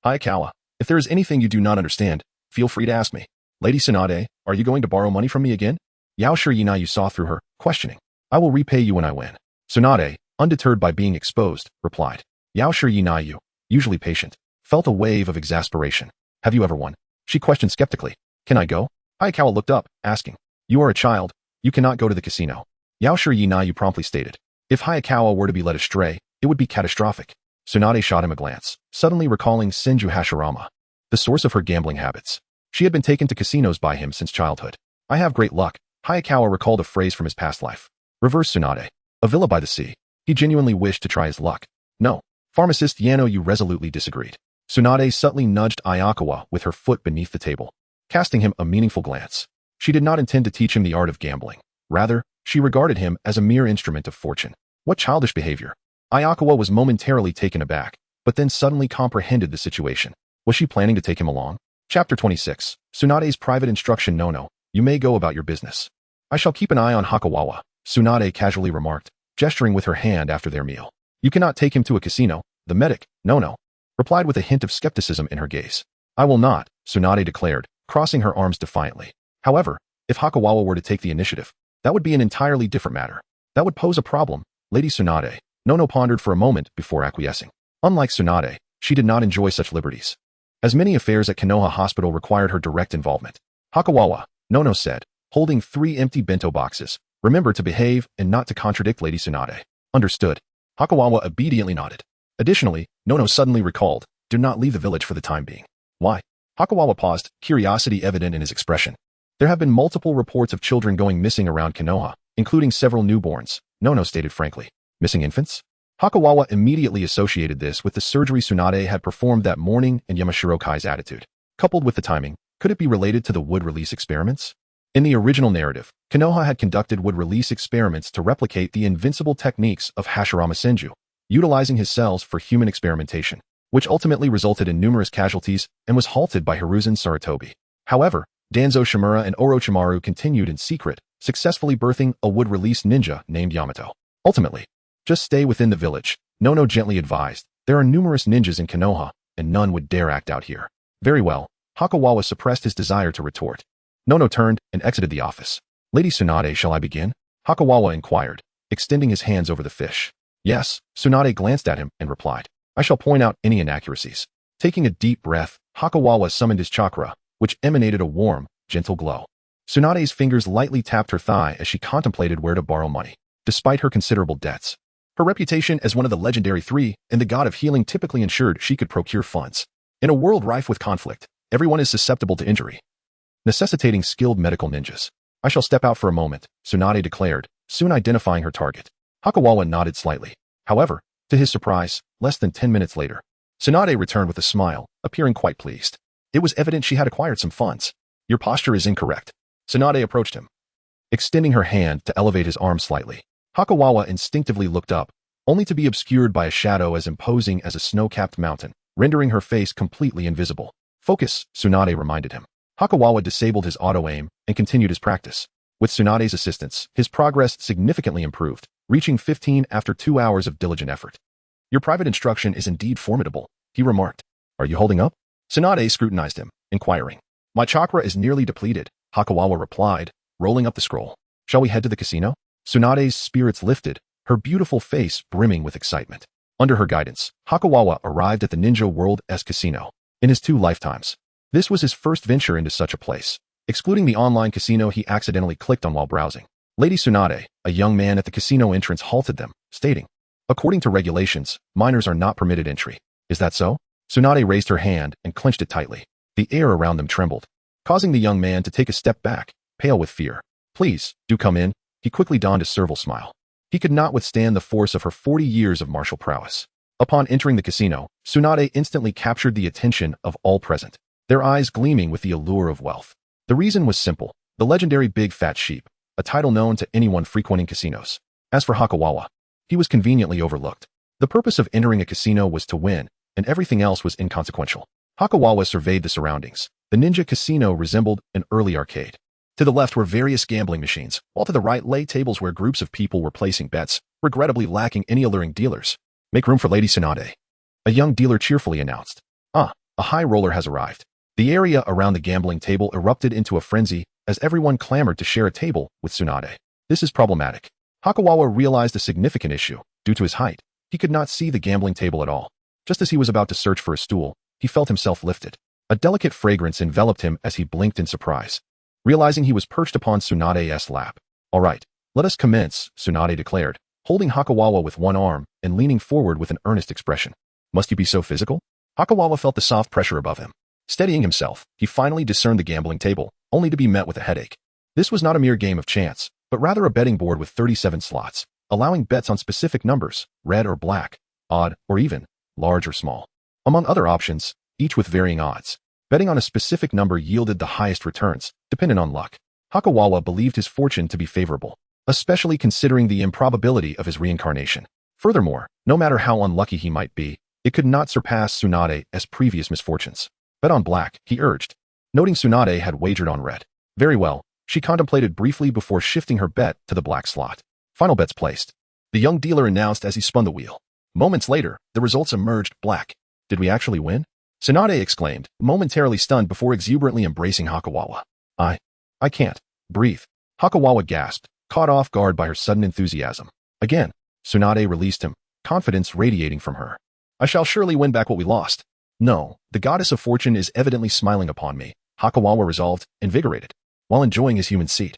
[SPEAKER 1] Hayakawa, if there is anything you do not understand, feel free to ask me. Lady Tsunade, are you going to borrow money from me again? Yao Shirinayu saw through her, questioning. I will repay you when I win. Tsunade, undeterred by being exposed, replied. Yao Shirinayu, usually patient, felt a wave of exasperation. Have you ever won? She questioned skeptically. Can I go? Hayakawa looked up, asking. You are a child. You cannot go to the casino. Yao Shirinayu promptly stated. If Hayakawa were to be led astray, it would be catastrophic. Tsunade shot him a glance, suddenly recalling Senju Hashirama, the source of her gambling habits. She had been taken to casinos by him since childhood. I have great luck. Hayakawa recalled a phrase from his past life. Reverse Tsunade. A villa by the sea. He genuinely wished to try his luck. No. Pharmacist Yano Yu resolutely disagreed. Tsunade subtly nudged Ayakawa with her foot beneath the table, casting him a meaningful glance. She did not intend to teach him the art of gambling. Rather, she regarded him as a mere instrument of fortune. What childish behavior. Ayakawa was momentarily taken aback, but then suddenly comprehended the situation. Was she planning to take him along? Chapter 26. Tsunade's private instruction. No, you may go about your business. I shall keep an eye on Hakawawa, Tsunade casually remarked, gesturing with her hand after their meal. You cannot take him to a casino. The medic, no, replied with a hint of skepticism in her gaze. I will not, Tsunade declared, crossing her arms defiantly. However, if Hakawawa were to take the initiative, that would be an entirely different matter. That would pose a problem. Lady Tsunade, Nono pondered for a moment before acquiescing. Unlike Tsunade, she did not enjoy such liberties, as many affairs at Konoha Hospital required her direct involvement. Hakawawa, Nono said, holding 3 empty bento boxes. Remember to behave and not to contradict Lady Tsunade. Understood. Hakawawa obediently nodded. Additionally, Nono suddenly recalled, do not leave the village for the time being. Why? Hakawawa paused, curiosity evident in his expression. There have been multiple reports of children going missing around Konoha, including several newborns, Nono stated frankly. Missing infants? Hakawawa immediately associated this with the surgery Tsunade had performed that morning and Yamashiro Kai's attitude. Coupled with the timing, could it be related to the wood release experiments? In the original narrative, Konoha had conducted wood release experiments to replicate the invincible techniques of Hashirama Senju, utilizing his cells for human experimentation, which ultimately resulted in numerous casualties and was halted by Hiruzen Sarutobi. However, Danzo Shimura and Orochimaru continued in secret, successfully birthing a wood release ninja named Yamato. Ultimately, just stay within the village, Nono gently advised. There are numerous ninjas in Konoha, and none would dare act out here. Very well, Hakawawa suppressed his desire to retort. Nono turned and exited the office. Lady Tsunade, shall I begin? Hakawawa inquired, extending his hands over the fish. Yes, Tsunade glanced at him and replied. I shall point out any inaccuracies. Taking a deep breath, Hakawawa summoned his chakra, which emanated a warm, gentle glow. Tsunade's fingers lightly tapped her thigh as she contemplated where to borrow money. Despite her considerable debts, her reputation as one of the legendary 3 and the god of healing typically ensured she could procure funds. In a world rife with conflict, everyone is susceptible to injury, necessitating skilled medical ninjas. I shall step out for a moment, Tsunade declared, soon identifying her target. Hakawawa nodded slightly. However, to his surprise, less than 10 minutes later, Tsunade returned with a smile, appearing quite pleased. It was evident she had acquired some funds. Your posture is incorrect. Tsunade approached him, extending her hand to elevate his arm slightly. Hakawawa instinctively looked up, only to be obscured by a shadow as imposing as a snow-capped mountain, rendering her face completely invisible. Focus, Tsunade reminded him. Hakawawa disabled his auto-aim and continued his practice. With Tsunade's assistance, his progress significantly improved, reaching 15 after 2 hours of diligent effort. Your private instruction is indeed formidable, he remarked. Are you holding up? Tsunade scrutinized him, inquiring. My chakra is nearly depleted, Hakawawa replied, rolling up the scroll. Shall we head to the casino? Tsunade's spirits lifted, her beautiful face brimming with excitement. Under her guidance, Hakawawa arrived at the Ninja World-'s casino. In his 2 lifetimes, this was his first venture into such a place. Excluding the online casino he accidentally clicked on while browsing. Lady Tsunade, a young man at the casino entrance, halted them, stating, according to regulations, minors are not permitted entry. Is that so? Tsunade raised her hand and clenched it tightly. The air around them trembled, causing the young man to take a step back, pale with fear. Please, do come in. He quickly donned a servile smile. He could not withstand the force of her 40 years of martial prowess. Upon entering the casino, Tsunade instantly captured the attention of all present, their eyes gleaming with the allure of wealth. The reason was simple, the legendary Big Fat Sheep, a title known to anyone frequenting casinos. As for Hakawawa, he was conveniently overlooked. The purpose of entering a casino was to win, and everything else was inconsequential. Hakawawa surveyed the surroundings. The ninja casino resembled an early arcade. To the left were various gambling machines, while to the right lay tables where groups of people were placing bets, regrettably lacking any alluring dealers. Make room for Lady Tsunade, a young dealer cheerfully announced. A high roller has arrived. The area around the gambling table erupted into a frenzy as everyone clamored to share a table with Tsunade. This is problematic. Hakawawa realized a significant issue. Due to his height, he could not see the gambling table at all. Just as he was about to search for a stool, he felt himself lifted. A delicate fragrance enveloped him as he blinked in surprise, realizing he was perched upon Tsunade's lap. All right, let us commence, Tsunade declared, holding Hakawawa with one arm and leaning forward with an earnest expression. Must you be so physical? Hakawawa felt the soft pressure above him. Steadying himself, he finally discerned the gambling table, only to be met with a headache. This was not a mere game of chance, but rather a betting board with 37 slots, allowing bets on specific numbers, red or black, odd or even, large or small. Among other options, each with varying odds. Betting on a specific number yielded the highest returns, dependent on luck. Hakawawa believed his fortune to be favorable, especially considering the improbability of his reincarnation. Furthermore, no matter how unlucky he might be, it could not surpass Tsunade's previous misfortunes. Bet on black, he urged, noting Tsunade had wagered on red. Very well, she contemplated briefly before shifting her bet to the black slot. Final bets placed. The young dealer announced as he spun the wheel. Moments later, the results emerged black. Did we actually win? Tsunade exclaimed, momentarily stunned before exuberantly embracing Hakawawa. I can't breathe. Hakawawa gasped, caught off guard by her sudden enthusiasm. Again, Tsunade released him, confidence radiating from her. I shall surely win back what we lost. No, the goddess of fortune is evidently smiling upon me, Hakawawa resolved, invigorated, while enjoying his human seat.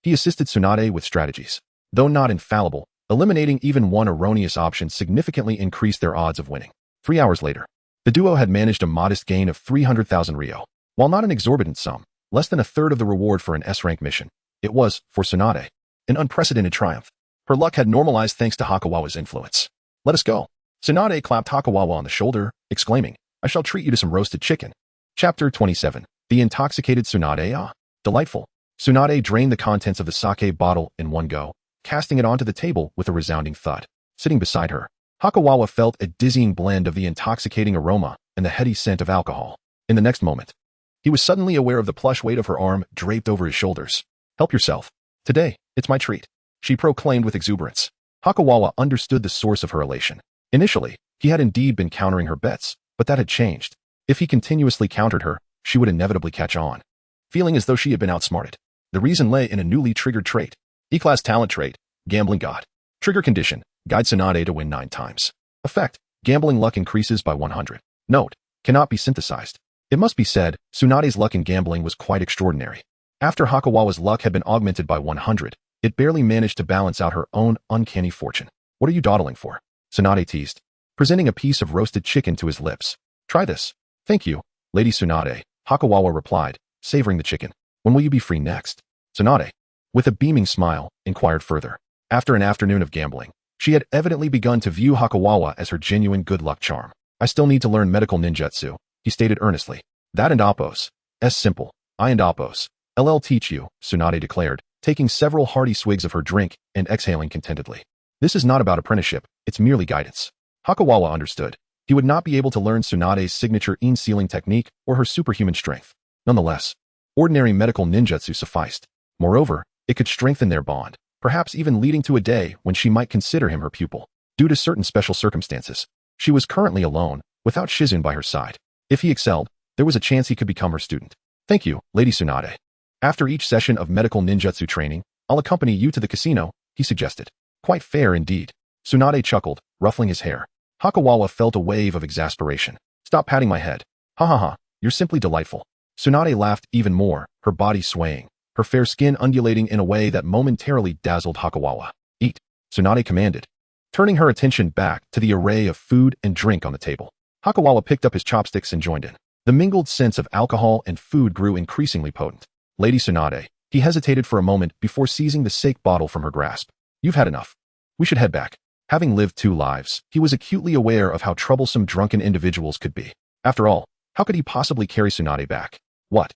[SPEAKER 1] He assisted Tsunade with strategies. Though not infallible, eliminating even one erroneous option significantly increased their odds of winning. 3 hours later, the duo had managed a modest gain of 300,000 Ryo. While not an exorbitant sum, less than a third of the reward for an S-rank mission, it was, for Tsunade, an unprecedented triumph. Her luck had normalized thanks to Hakawawa's influence. Let us go. Tsunade clapped Hakawawa on the shoulder, exclaiming, I shall treat you to some roasted chicken. Chapter 27. The intoxicated Tsunade. Delightful. Tsunade drained the contents of the sake bottle in one go, casting it onto the table with a resounding thud. Sitting beside her, Hakawawa felt a dizzying blend of the intoxicating aroma and the heady scent of alcohol. In the next moment, he was suddenly aware of the plush weight of her arm draped over his shoulders. Help yourself. Today, it's my treat, she proclaimed with exuberance. Hakawawa understood the source of her elation. Initially, he had indeed been countering her bets, but that had changed. If he continuously countered her, she would inevitably catch on, feeling as though she had been outsmarted. The reason lay in a newly triggered trait. E-class talent trait, Gambling God. Trigger condition, guide Tsunade to win 9 times. Effect, gambling luck increases by 100. Note, cannot be synthesized. It must be said, Tsunade's luck in gambling was quite extraordinary. After Hakawawa's luck had been augmented by 100, it barely managed to balance out her own uncanny fortune. What are you dawdling for? Tsunade teased, presenting a piece of roasted chicken to his lips. Try this. Thank you, Lady Tsunade, Hakawawa replied, savoring the chicken. When will you be free next? Tsunade, with a beaming smile, inquired further. After an afternoon of gambling, she had evidently begun to view Hakawawa as her genuine good luck charm. I still need to learn medical ninjutsu, he stated earnestly. That and Appos. Simple. I and Appos. LL teach you, Tsunade declared, taking several hearty swigs of her drink and exhaling contentedly. This is not about apprenticeship, it's merely guidance. Hakawawa understood. He would not be able to learn Tsunade's signature in-sealing technique or her superhuman strength. Nonetheless, ordinary medical ninjutsu sufficed. Moreover, It could strengthen their bond, perhaps even leading to a day when she might consider him her pupil. Due to certain special circumstances, she was currently alone, without Shizune by her side. If he excelled, there was a chance he could become her student. Thank you, Lady Tsunade. After each session of medical ninjutsu training, I'll accompany you to the casino, he suggested. Quite fair indeed. Tsunade chuckled, ruffling his hair. Hakawawa felt a wave of exasperation. Stop patting my head. Ha ha ha, you're simply delightful. Tsunade laughed even more, her body swaying, her fair skin undulating in a way that momentarily dazzled Hakawawa. Eat, Tsunade commanded, turning her attention back to the array of food and drink on the table. Hakawawa picked up his chopsticks and joined in. The mingled sense of alcohol and food grew increasingly potent. Lady Tsunade, he hesitated for a moment before seizing the sake bottle from her grasp. You've had enough. We should head back. Having lived 2 lives, he was acutely aware of how troublesome drunken individuals could be. After all, how could he possibly carry Tsunade back? What?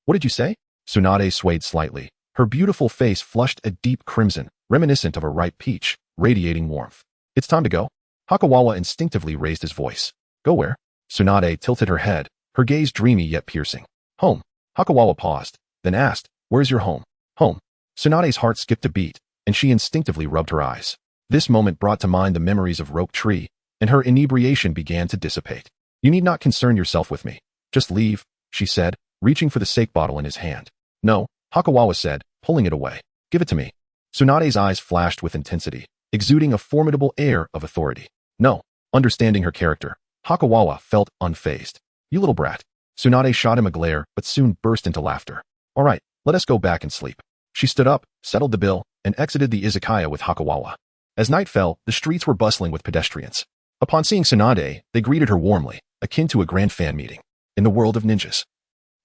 [SPEAKER 1] What did you say? Tsunade swayed slightly. Her beautiful face flushed a deep crimson, reminiscent of a ripe peach, radiating warmth. It's time to go. Hakawawa instinctively raised his voice. Go where? Tsunade tilted her head, her gaze dreamy yet piercing. Home. Hakawawa paused, then asked, where's your home? Home. Tsunade's heart skipped a beat, and she instinctively rubbed her eyes. This moment brought to mind the memories of Rope Tree, and her inebriation began to dissipate. You need not concern yourself with me. Just leave, she said, reaching for the sake bottle in his hand. No, Hakawawa said, pulling it away. Give it to me. Tsunade's eyes flashed with intensity, exuding a formidable air of authority. No. Understanding her character, Hakawawa felt unfazed. You little brat. Tsunade shot him a glare, but soon burst into laughter. All right, let us go back and sleep. She stood up, settled the bill, and exited the izakaya with Hakawawa. As night fell, the streets were bustling with pedestrians. Upon seeing Tsunade, they greeted her warmly, akin to a grand fan meeting. In the world of ninjas,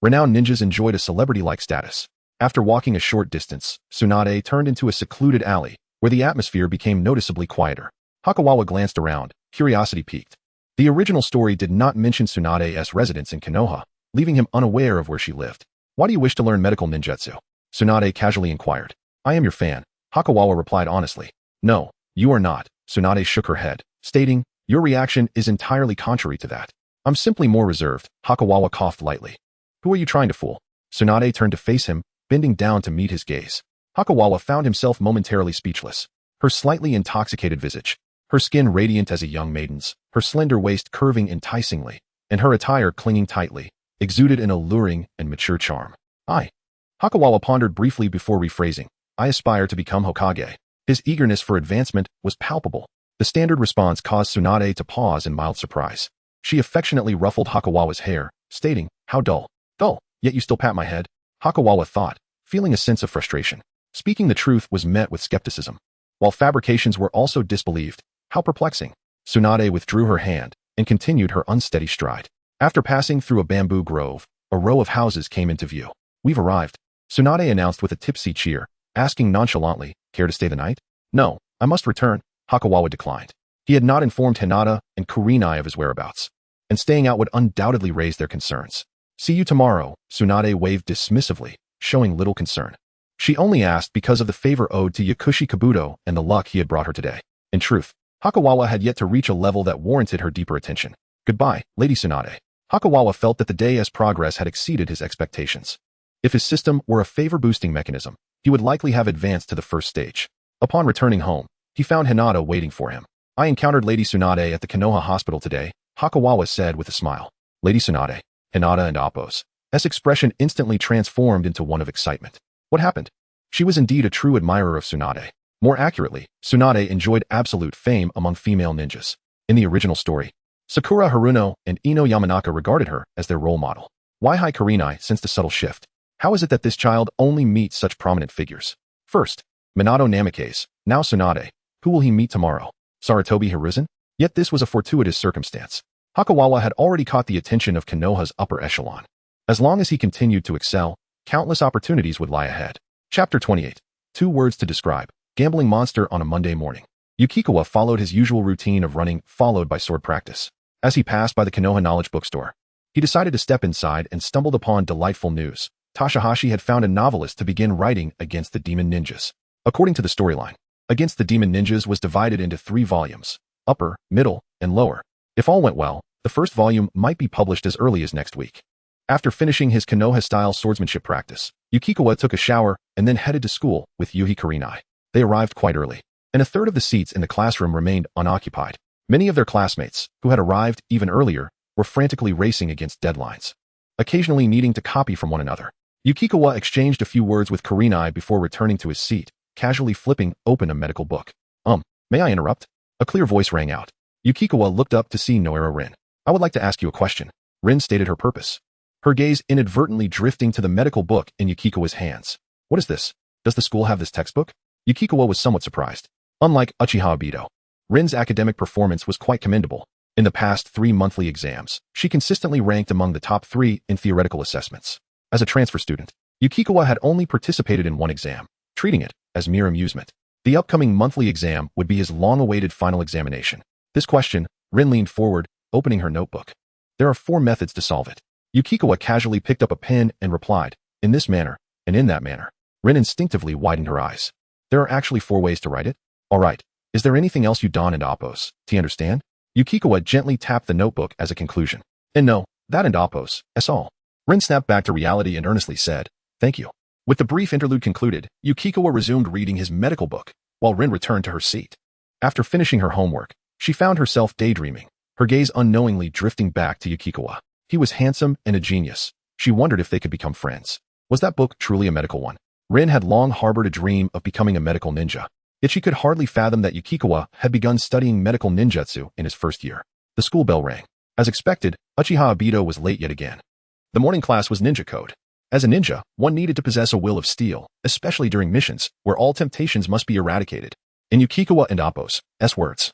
[SPEAKER 1] renowned ninjas enjoyed a celebrity-like status. After walking a short distance, Tsunade turned into a secluded alley, where the atmosphere became noticeably quieter. Hakawawa glanced around, curiosity piqued. The original story did not mention Tsunade's residence in Konoha, leaving him unaware of where she lived. Why do you wish to learn medical ninjutsu? Tsunade casually inquired. I am your fan, Hakawawa replied honestly. No, you are not. Tsunade shook her head, stating, your reaction is entirely contrary to that. I'm simply more reserved. Hakawawa coughed lightly. Who are you trying to fool? Tsunade turned to face him, bending down to meet his gaze. Hakawawa found himself momentarily speechless. Her slightly intoxicated visage, her skin radiant as a young maiden's, her slender waist curving enticingly, and her attire clinging tightly, exuded an alluring and mature charm. Hakawawa pondered briefly before rephrasing. I aspire to become Hokage. His eagerness for advancement was palpable. The standard response caused Tsunade to pause in mild surprise. She affectionately ruffled Hakawawa's hair, stating, how dull. Dull, yet you still pat my head? Hakawawa thought, feeling a sense of frustration. Speaking the truth was met with skepticism, while fabrications were also disbelieved. How perplexing. Tsunade withdrew her hand and continued her unsteady stride. After passing through a bamboo grove, a row of houses came into view. We've arrived, Tsunade announced with a tipsy cheer, asking nonchalantly, care to stay the night? No, I must return. Hakawawa declined. He had not informed Hinata and Kurenai of his whereabouts, and staying out would undoubtedly raise their concerns. See you tomorrow, Tsunade waved dismissively, showing little concern. She only asked because of the favor owed to Yakushi Kabuto and the luck he had brought her today. In truth, Hakawawa had yet to reach a level that warranted her deeper attention. Goodbye, Lady Tsunade. Hakawawa felt that the day's progress had exceeded his expectations. If his system were a favor-boosting mechanism, he would likely have advanced to the first stage. Upon returning home, he found Hinata waiting for him. I encountered Lady Tsunade at the Konoha hospital today, Hakawawa said with a smile. Lady Tsunade, Hinata and Appo's expression instantly transformed into one of excitement. What happened? She was indeed a true admirer of Tsunade. More accurately, Tsunade enjoyed absolute fame among female ninjas. In the original story, Sakura Haruno and Ino Yamanaka regarded her as their role model. Why Kurenai sensed a subtle shift? How is it that this child only meets such prominent figures? First, Minato Namikaze, now Tsunade. Who will he meet tomorrow? Sarutobi Hiruzen? Yet this was a fortuitous circumstance. Hakawawa had already caught the attention of Konoha's upper echelon. As long as he continued to excel, countless opportunities would lie ahead. Chapter 28. 2 words to describe. Gambling monster on a Monday morning. Yukikawa followed his usual routine of running, followed by sword practice. As he passed by the Konoha Knowledge Bookstore, he decided to step inside and stumbled upon delightful news. Tashahashi had found a novelist to begin writing Against the Demon Ninjas. According to the storyline, Against the Demon Ninjas was divided into 3 volumes, upper, middle, and lower. If all went well, the first volume might be published as early as next week. After finishing his Konoha-style swordsmanship practice, Yukikawa took a shower and then headed to school with Yuhi Kurenai. They arrived quite early, and a third of the seats in the classroom remained unoccupied. Many of their classmates, who had arrived even earlier, were frantically racing against deadlines, occasionally needing to copy from one another. Yukikawa exchanged a few words with Kurenai before returning to his seat, casually flipping open a medical book. May I interrupt? A clear voice rang out. Yukikawa looked up to see Noera Rin. I would like to ask you a question. Rin stated her purpose, her gaze inadvertently drifting to the medical book in Yukikawa's hands. What is this? Does the school have this textbook? Yukikawa was somewhat surprised. Unlike Uchiha Obito, Rin's academic performance was quite commendable. In the past 3 monthly exams, she consistently ranked among the top 3 in theoretical assessments. As a transfer student, Yukikawa had only participated in one exam, treating it as mere amusement. The upcoming monthly exam would be his long-awaited final examination. This question, Rin leaned forward, opening her notebook. There are 4 methods to solve it. Yukikawa casually picked up a pen and replied, in this manner, and in that manner. Rin instinctively widened her eyes. There are actually 4 ways to write it? All right. Is there anything else you don and oppose? Do you understand? Yukikawa gently tapped the notebook as a conclusion. And no, that and oppose, that's all. Rin snapped back to reality and earnestly said, thank you. With the brief interlude concluded, Yukikawa resumed reading his medical book, while Rin returned to her seat. After finishing her homework, she found herself daydreaming, her gaze unknowingly drifting back to Yukikawa. He was handsome and a genius. She wondered if they could become friends. Was that book truly a medical one? Rin had long harbored a dream of becoming a medical ninja, yet she could hardly fathom that Yukikawa had begun studying medical ninjutsu in his first year. The school bell rang. As expected, Uchiha Obito was late yet again. The morning class was ninja code. As a ninja, one needed to possess a will of steel, especially during missions, where all temptations must be eradicated. In Yukikawa and Appo's words,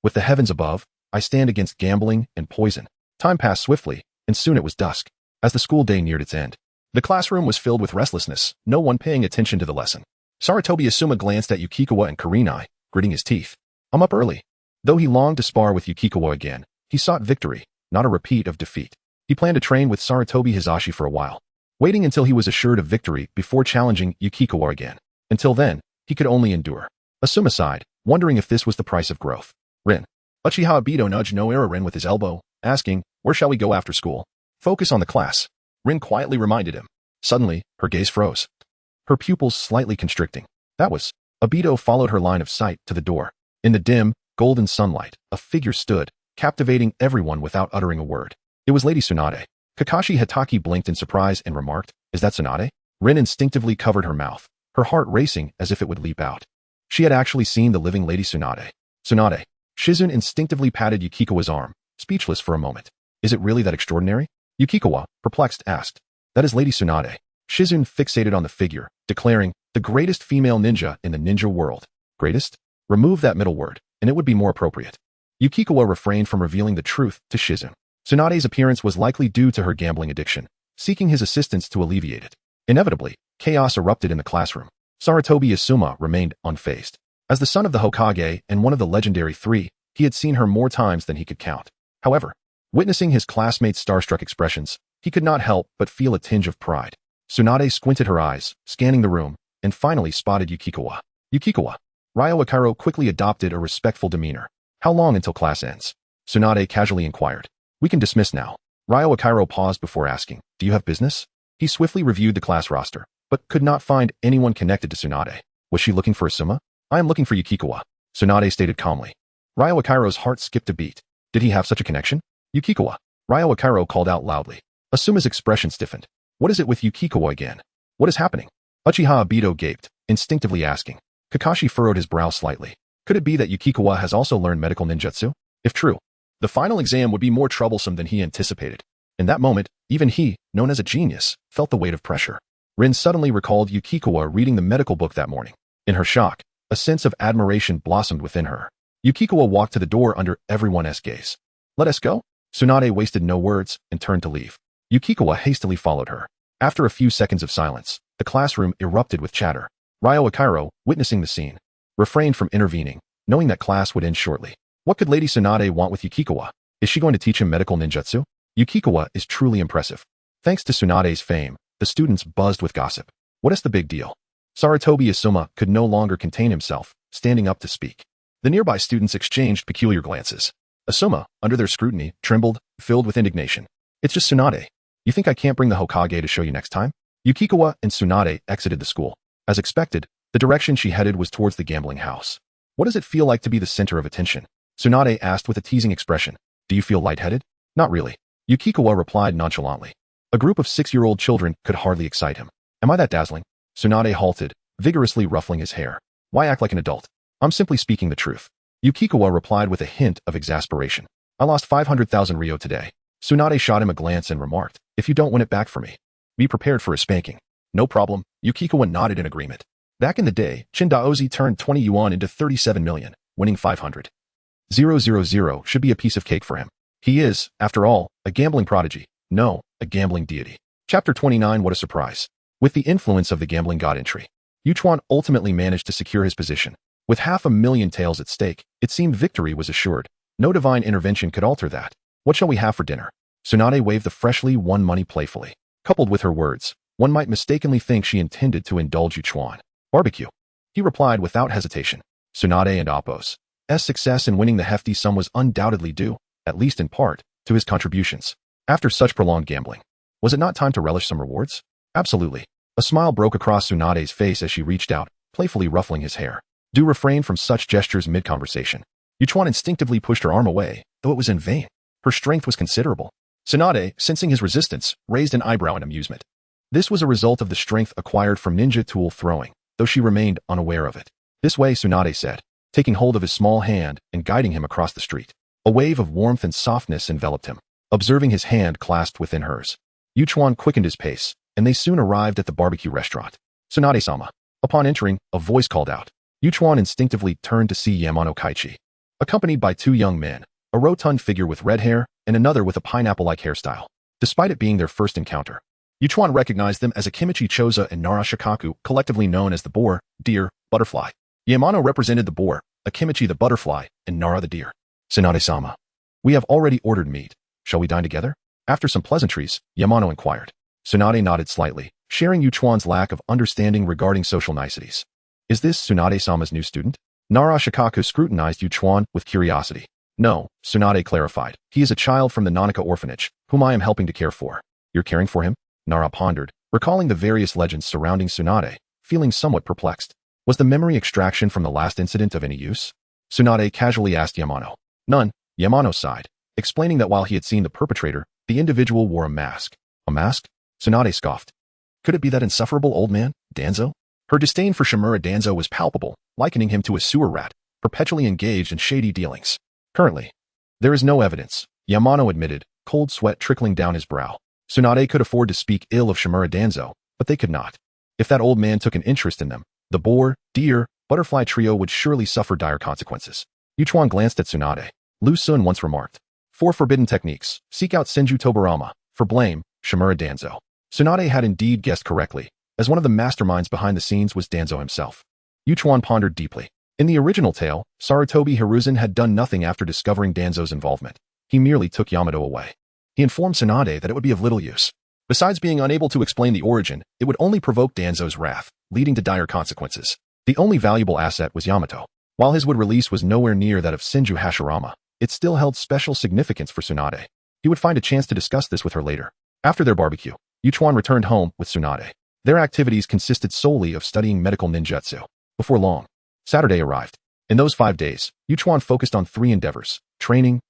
[SPEAKER 1] with the heavens above, I stand against gambling and poison. Time passed swiftly, and soon it was dusk. As the school day neared its end, the classroom was filled with restlessness, no one paying attention to the lesson. Sarutobi Asuma glanced at Yukikawa and Kurenai, gritting his teeth. I'm up early. Though he longed to spar with Yukikawa again, he sought victory, not a repeat of defeat. He planned to train with Sarutobi Hizashi for a while, waiting until he was assured of victory before challenging Yukikawa again. Until then, he could only endure. Asuma sighed, wondering if this was the price of growth. Rin. Uchiha Obito nudged Noera Rin with his elbow, asking, where shall we go after school? Focus on the class. Rin quietly reminded him. Suddenly, her gaze froze, her pupils slightly constricting. That was. Obito followed her line of sight to the door. In the dim, golden sunlight, a figure stood, captivating everyone without uttering a word. It was Lady Tsunade. Kakashi Hitaki blinked in surprise and remarked, is that Tsunade? Rin instinctively covered her mouth, her heart racing as if it would leap out. She had actually seen the living Lady Tsunade. Tsunade. Shizun instinctively patted Yukikawa's arm, speechless for a moment. Is it really that extraordinary? Yukikawa, perplexed, asked. That is Lady Tsunade. Shizun fixated on the figure, declaring, the greatest female ninja in the ninja world. Greatest? Remove that middle word, and it would be more appropriate. Yukikawa refrained from revealing the truth to Shizun. Tsunade's appearance was likely due to her gambling addiction, seeking his assistance to alleviate it. Inevitably, chaos erupted in the classroom. Sarutobi Asuma remained unfazed. As the son of the Hokage and one of the legendary 3, he had seen her more times than he could count. However, witnessing his classmates' starstruck expressions, he could not help but feel a tinge of pride. Tsunade squinted her eyes, scanning the room, and finally spotted Yukikawa. Yukikawa. Ryo Akaro quickly adopted a respectful demeanor. How long until class ends? Tsunade casually inquired. We can dismiss now. Ryo Akaro paused before asking, do you have business? He swiftly reviewed the class roster, but could not find anyone connected to Tsunade. Was she looking for Asuma? I am looking for Yukikawa, Tsunade stated calmly. Ryo Akaro's heart skipped a beat. Did he have such a connection? Yukikawa. Ryo Akaro called out loudly. Asuma's expression stiffened. What is it with Yukikawa again? What is happening? Uchiha Obito gaped, instinctively asking. Kakashi furrowed his brow slightly. Could it be that Yukikawa has also learned medical ninjutsu? If true, the final exam would be more troublesome than he anticipated. In that moment, even he, known as a genius, felt the weight of pressure. Rin suddenly recalled Yukikawa reading the medical book that morning. In her shock, a sense of admiration blossomed within her. Yukikawa walked to the door under everyone's gaze. Let us go? Tsunade wasted no words and turned to leave. Yukikawa hastily followed her. After a few seconds of silence, the classroom erupted with chatter. Ryo Akaro, witnessing the scene, refrained from intervening, knowing that class would end shortly. What could Lady Tsunade want with Yukikawa? Is she going to teach him medical ninjutsu? Yukikawa is truly impressive. Thanks to Tsunade's fame, the students buzzed with gossip. What is the big deal? Sarutobi Asuma could no longer contain himself, standing up to speak. The nearby students exchanged peculiar glances. Asuma, under their scrutiny, trembled, filled with indignation. It's just Tsunade. You think I can't bring the Hokage to show you next time? Yukikawa and Tsunade exited the school. As expected, the direction she headed was towards the gambling house. What does it feel like to be the center of attention? Tsunade asked with a teasing expression. Do you feel lightheaded? Not really. Yukikawa replied nonchalantly. A group of 6-year-old children could hardly excite him. Am I that dazzling? Tsunade halted, vigorously ruffling his hair. Why act like an adult? I'm simply speaking the truth. Yukikawa replied with a hint of exasperation. I lost 500,000 ryo today. Tsunade shot him a glance and remarked, if you don't win it back for me, be prepared for a spanking. No problem. Yukikawa nodded in agreement. Back in the day, Chindaozi turned 20 yuan into 37 million, winning 500,000 should be a piece of cake for him. He is, after all, a gambling prodigy. No, a gambling deity. Chapter 29. What a surprise. With the influence of the gambling god entry, Yuchuan ultimately managed to secure his position. With 500,000 taels at stake, it seemed victory was assured. No divine intervention could alter that. What shall we have for dinner? Tsunade waved the freshly won money playfully. Coupled with her words, one might mistakenly think she intended to indulge Yuchuan. Barbecue. He replied without hesitation. Tsunade and Appo's success in winning the hefty sum was undoubtedly due, at least in part, to his contributions. After such prolonged gambling, was it not time to relish some rewards? Absolutely. A smile broke across Tsunade's face as she reached out, playfully ruffling his hair. Do refrain from such gestures mid-conversation. Yuchuan instinctively pushed her arm away, though it was in vain. Her strength was considerable. Tsunade, sensing his resistance, raised an eyebrow in amusement. This was a result of the strength acquired from ninja tool throwing, though she remained unaware of it. This way, Tsunade said, taking hold of his small hand and guiding him across the street. A wave of warmth and softness enveloped him. Observing his hand clasped within hers, Yuchuan quickened his pace, and they soon arrived at the barbecue restaurant. Tsunade-sama. Upon entering, a voice called out. Yuchuan instinctively turned to see Yamano Kaichi, accompanied by 2 young men, a rotund figure with red hair and another with a pineapple-like hairstyle. Despite it being their first encounter, Yuchuan recognized them as Akimichi Choza and Nara Shikaku, collectively known as the boar, deer, butterfly. Yamano represented the boar, Akimichi the butterfly, and Nara the deer. Tsunade-sama. We have already ordered meat. Shall we dine together? After some pleasantries, Yamano inquired. Tsunade nodded slightly, sharing Yuchuan's lack of understanding regarding social niceties. Is this Tsunade-sama's new student? Nara Shikaku scrutinized Yuchuan with curiosity. No, Tsunade clarified. He is a child from the Nanaka orphanage, whom I am helping to care for. You're caring for him? Nara pondered, recalling the various legends surrounding Tsunade, feeling somewhat perplexed. Was the memory extraction from the last incident of any use? Tsunade casually asked Yamano. None, Yamano sighed, explaining that while he had seen the perpetrator, the individual wore a mask. A mask? Tsunade scoffed. Could it be that insufferable old man, Danzo? Her disdain for Shimura Danzo was palpable, likening him to a sewer rat, perpetually engaged in shady dealings. Currently, there is no evidence, Yamano admitted, cold sweat trickling down his brow. Tsunade could afford to speak ill of Shimura Danzo, but they could not. If that old man took an interest in them, the boar, deer, butterfly trio would surely suffer dire consequences. Yuchuan glanced at Tsunade. Lu Sun once remarked, 4 forbidden techniques. Seek out Senju Tobarama. For blame, Shimura Danzo. Tsunade had indeed guessed correctly, as one of the masterminds behind the scenes was Danzo himself. Yuchuan pondered deeply. In the original tale, Sarutobi Hiruzen had done nothing after discovering Danzo's involvement. He merely took Yamato away. He informed Tsunade that it would be of little use. Besides being unable to explain the origin, it would only provoke Danzo's wrath, leading to dire consequences. The only valuable asset was Yamato. While his wood release was nowhere near that of Senju Hashirama, it still held special significance for Tsunade. He would find a chance to discuss this with her later. After their barbecue, Yuchuan returned home with Tsunade. Their activities consisted solely of studying medical ninjutsu. Before long, Saturday arrived. In those 5 days, Yuchuan focused on 3 endeavors: training,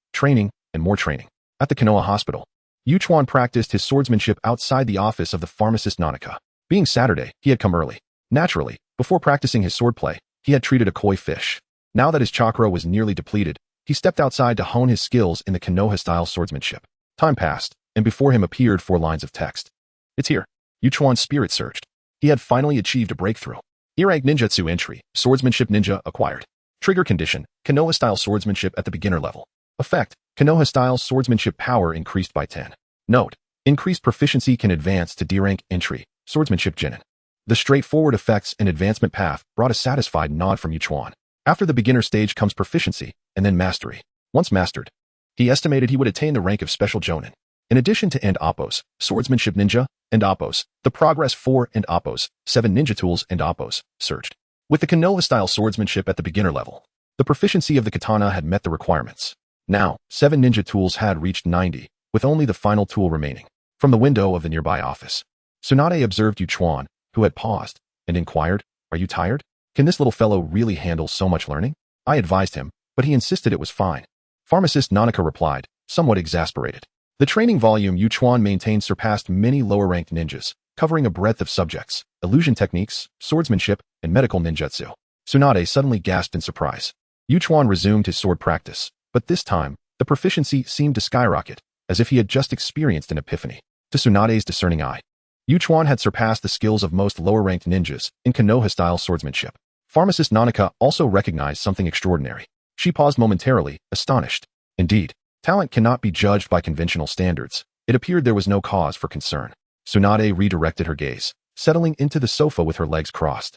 [SPEAKER 1] and more training. At the Konoha hospital, Yuchuan practiced his swordsmanship outside the office of the pharmacist Nanaka. Being Saturday, he had come early. Naturally, before practicing his swordplay, he had treated a koi fish. Now that his chakra was nearly depleted, he stepped outside to hone his skills in the Konoha-style swordsmanship. Time passed, and before him appeared 4 lines of text. It's here. Yuchuan's spirit surged. He had finally achieved a breakthrough. E-rank ninjutsu entry, swordsmanship ninja acquired. Trigger condition, Konoha-style swordsmanship at the beginner level. Effect, Konoha-style swordsmanship power increased by 10. Note, increased proficiency can advance to D-rank entry, swordsmanship genin. The straightforward effects and advancement path brought a satisfied nod from Yuchuan. After the beginner stage comes proficiency, and then mastery. Once mastered, he estimated he would attain the rank of special jonin. In addition to and Appos, swordsmanship ninja, and Appos, the progress 4 and Appos, 7 ninja tools and Appos, surged. With the Konoha-style swordsmanship at the beginner level, the proficiency of the katana had met the requirements. Now, 7 ninja tools had reached 90, with only the final tool remaining. from the window of the nearby office. Tsunade observed Yuchuan, who had paused, and inquired, "Are you tired? Can this little fellow really handle so much learning?" I advised him, but he insisted it was fine. Pharmacist Nanaka replied, somewhat exasperated. The training volume Yuchuan maintained surpassed many lower-ranked ninjas, covering a breadth of subjects, illusion techniques, swordsmanship, and medical ninjutsu. Tsunade suddenly gasped in surprise. Yuchuan resumed his sword practice, but this time, the proficiency seemed to skyrocket, as if he had just experienced an epiphany. To Tsunade's discerning eye, Yuchuan had surpassed the skills of most lower-ranked ninjas in Konoha-style swordsmanship. Pharmacist Nanaka also recognized something extraordinary. She paused momentarily, astonished. Indeed, talent cannot be judged by conventional standards. It appeared there was no cause for concern. Tsunade redirected her gaze, settling into the sofa with her legs crossed.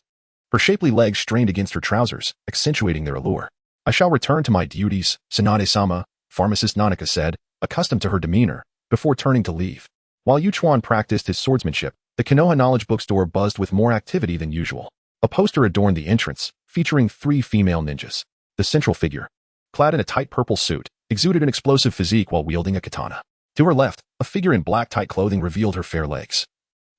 [SPEAKER 1] Her shapely legs strained against her trousers, accentuating their allure. "I shall return to my duties, Tsunade-sama," Pharmacist Nanaka said, accustomed to her demeanor, before turning to leave. While Yuchuan practiced his swordsmanship, the Konoha Knowledge Bookstore buzzed with more activity than usual. A poster adorned the entrance, featuring 3 female ninjas. The central figure, clad in a tight purple suit, exuded an explosive physique while wielding a katana. To her left, a figure in black tight clothing revealed her fair legs.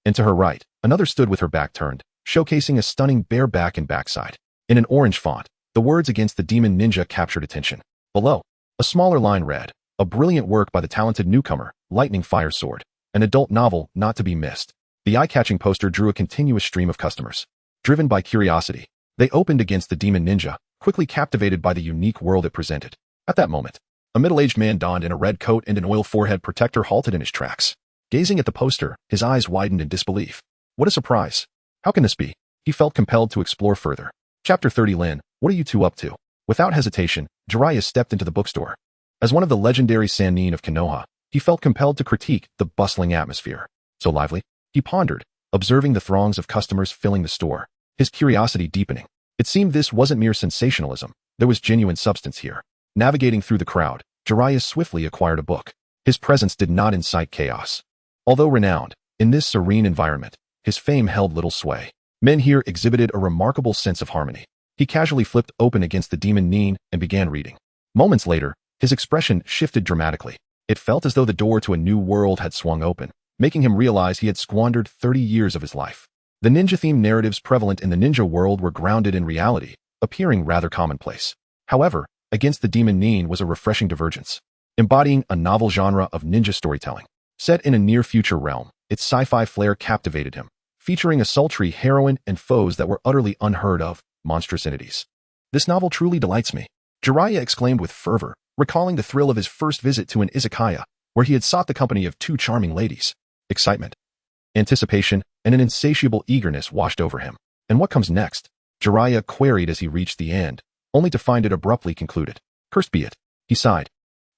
[SPEAKER 1] And to her right, another stood with her back turned, showcasing a stunning bare back and backside. In an orange font, the words against the demon ninja captured attention. Below, a smaller line read, "A brilliant work by the talented newcomer, Lightning Fire Sword, an adult novel not to be missed." The eye-catching poster drew a continuous stream of customers. Driven by curiosity, they opened against the demon ninja, quickly captivated by the unique world it presented. At that moment, a middle-aged man donned in a red coat and an oil forehead protector halted in his tracks. Gazing at the poster, his eyes widened in disbelief. What a surprise. How can this be? He felt compelled to explore further. Chapter 30 Lin, what are you two up to? Without hesitation, Jiraiya stepped into the bookstore. As one of the legendary Sannin of Konoha, he felt compelled to critique the bustling atmosphere. So lively, he pondered, observing the throngs of customers filling the store, his curiosity deepening. It seemed this wasn't mere sensationalism, there was genuine substance here. Navigating through the crowd, Jiraiya swiftly acquired a book. His presence did not incite chaos. Although renowned, in this serene environment, his fame held little sway. Men here exhibited a remarkable sense of harmony. He casually flipped open against the demon Nin and began reading. Moments later, his expression shifted dramatically. It felt as though the door to a new world had swung open, making him realize he had squandered 30 years of his life. The ninja-themed narratives prevalent in the ninja world were grounded in reality, appearing rather commonplace. However, against the demon Nin was a refreshing divergence, embodying a novel genre of ninja storytelling. Set in a near-future realm, its sci-fi flair captivated him, featuring a sultry heroine and foes that were utterly unheard of, monstrous entities. "This novel truly delights me," Jiraiya exclaimed with fervor, recalling the thrill of his first visit to an izakaya, where he had sought the company of 2 charming ladies. Excitement, anticipation, and an insatiable eagerness washed over him. "And what comes next?" Jiraiya queried as he reached the end, only to find it abruptly concluded. "Cursed be it," he sighed,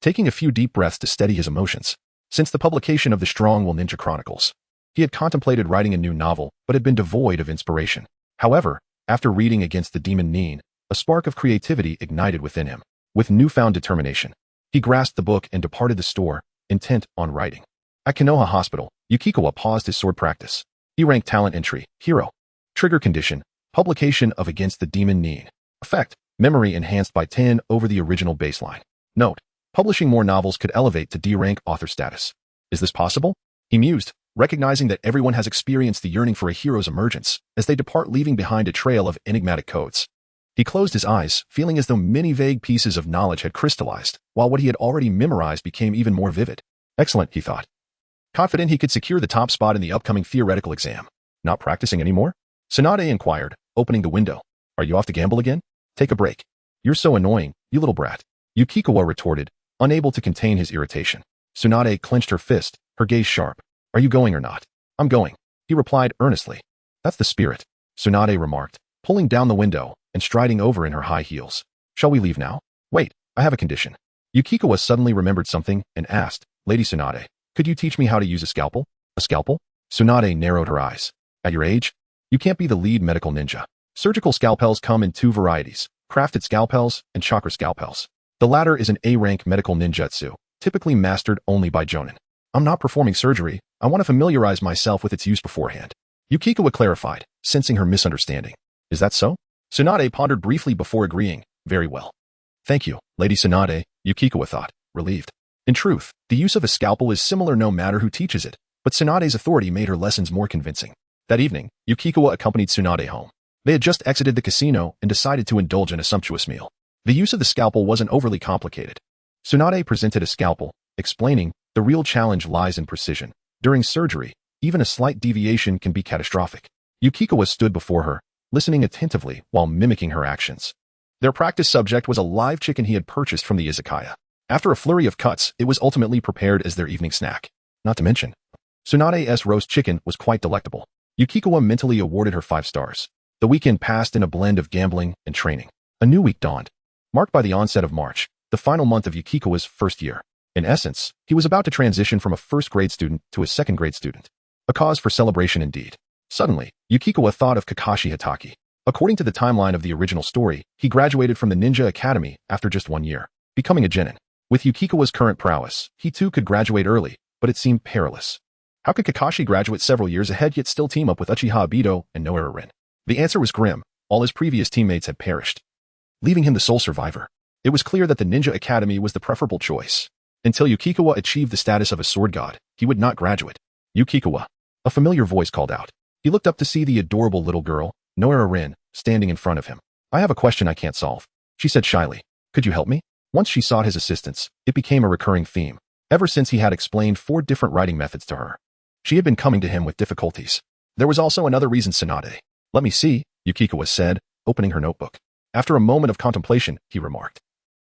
[SPEAKER 1] taking a few deep breaths to steady his emotions. Since the publication of the Strong Will Ninja Chronicles, he had contemplated writing a new novel, but had been devoid of inspiration. However, after reading Against the Demon Nin, a spark of creativity ignited within him. With newfound determination, he grasped the book and departed the store, intent on writing. At Konoha Hospital, Yukikawa paused his sword practice. He ranked talent entry, hero. Trigger condition, publication of Against the Demon Nin. Effect, memory enhanced by 10 over the original baseline. Note, publishing more novels could elevate to D-rank author status. Is this possible? He mused, recognizing that everyone has experienced the yearning for a hero's emergence as they depart, leaving behind a trail of enigmatic codes. He closed his eyes, feeling as though many vague pieces of knowledge had crystallized, while what he had already memorized became even more vivid. Excellent, he thought. Confident he could secure the top spot in the upcoming theoretical exam. Not practicing anymore? Tsunade inquired, opening the window. Are you off to gamble again? Take a break. You're so annoying, you little brat. Yukikawa retorted, unable to contain his irritation. Tsunade clenched her fist, her gaze sharp. Are you going or not? I'm going, he replied earnestly. That's the spirit, Tsunade remarked, pulling down the window and striding over in her high heels. Shall we leave now? Wait, I have a condition. Yukikawa suddenly remembered something and asked, Lady Tsunade, could you teach me how to use a scalpel? A scalpel? Tsunade narrowed her eyes. At your age, you can't be the lead medical ninja. Surgical scalpels come in 2 varieties, crafted scalpels and chakra scalpels. The latter is an A-rank medical ninjutsu, typically mastered only by jonin. I'm not performing surgery, I want to familiarize myself with its use beforehand. Yukikawa clarified, sensing her misunderstanding. Is that so? Tsunade pondered briefly before agreeing. Very well. Thank you, Lady Tsunade, Yukikawa thought, relieved. In truth, the use of a scalpel is similar no matter who teaches it, but Tsunade's authority made her lessons more convincing. That evening, Yukikawa accompanied Tsunade home. They had just exited the casino and decided to indulge in a sumptuous meal. The use of the scalpel wasn't overly complicated. Tsunade presented a scalpel, explaining, the real challenge lies in precision. During surgery, even a slight deviation can be catastrophic. Yukikawa stood before her, listening attentively while mimicking her actions. Their practice subject was a live chicken he had purchased from the izakaya. After a flurry of cuts, it was ultimately prepared as their evening snack. Not to mention, Tsunade's roast chicken was quite delectable. Yukikawa mentally awarded her 5 stars. The weekend passed in a blend of gambling and training. A new week dawned, marked by the onset of March, the final month of Yukikawa's first year. In essence, he was about to transition from a first-grade student to a second-grade student. A cause for celebration indeed. Suddenly, Yukikawa thought of Kakashi Hatake. According to the timeline of the original story, he graduated from the Ninja Academy after just 1 year, becoming a genin. With Yukikawa's current prowess, he too could graduate early, but it seemed perilous. How could Kakashi graduate several years ahead yet still team up with Uchiha Obito and Noara Rin? The answer was grim. All his previous teammates had perished, leaving him the sole survivor. It was clear that the Ninja Academy was the preferable choice. Until Yukikawa achieved the status of a sword god, he would not graduate. Yukikawa. A familiar voice called out. He looked up to see the adorable little girl, Noara Rin, standing in front of him. I have a question I can't solve, she said shyly. Could you help me? Once she sought his assistance, it became a recurring theme. Ever since he had explained 4 different writing methods to her, she had been coming to him with difficulties. There was also another reason, Tsunade. Let me see, Yukikawa said, opening her notebook. After a moment of contemplation, he remarked.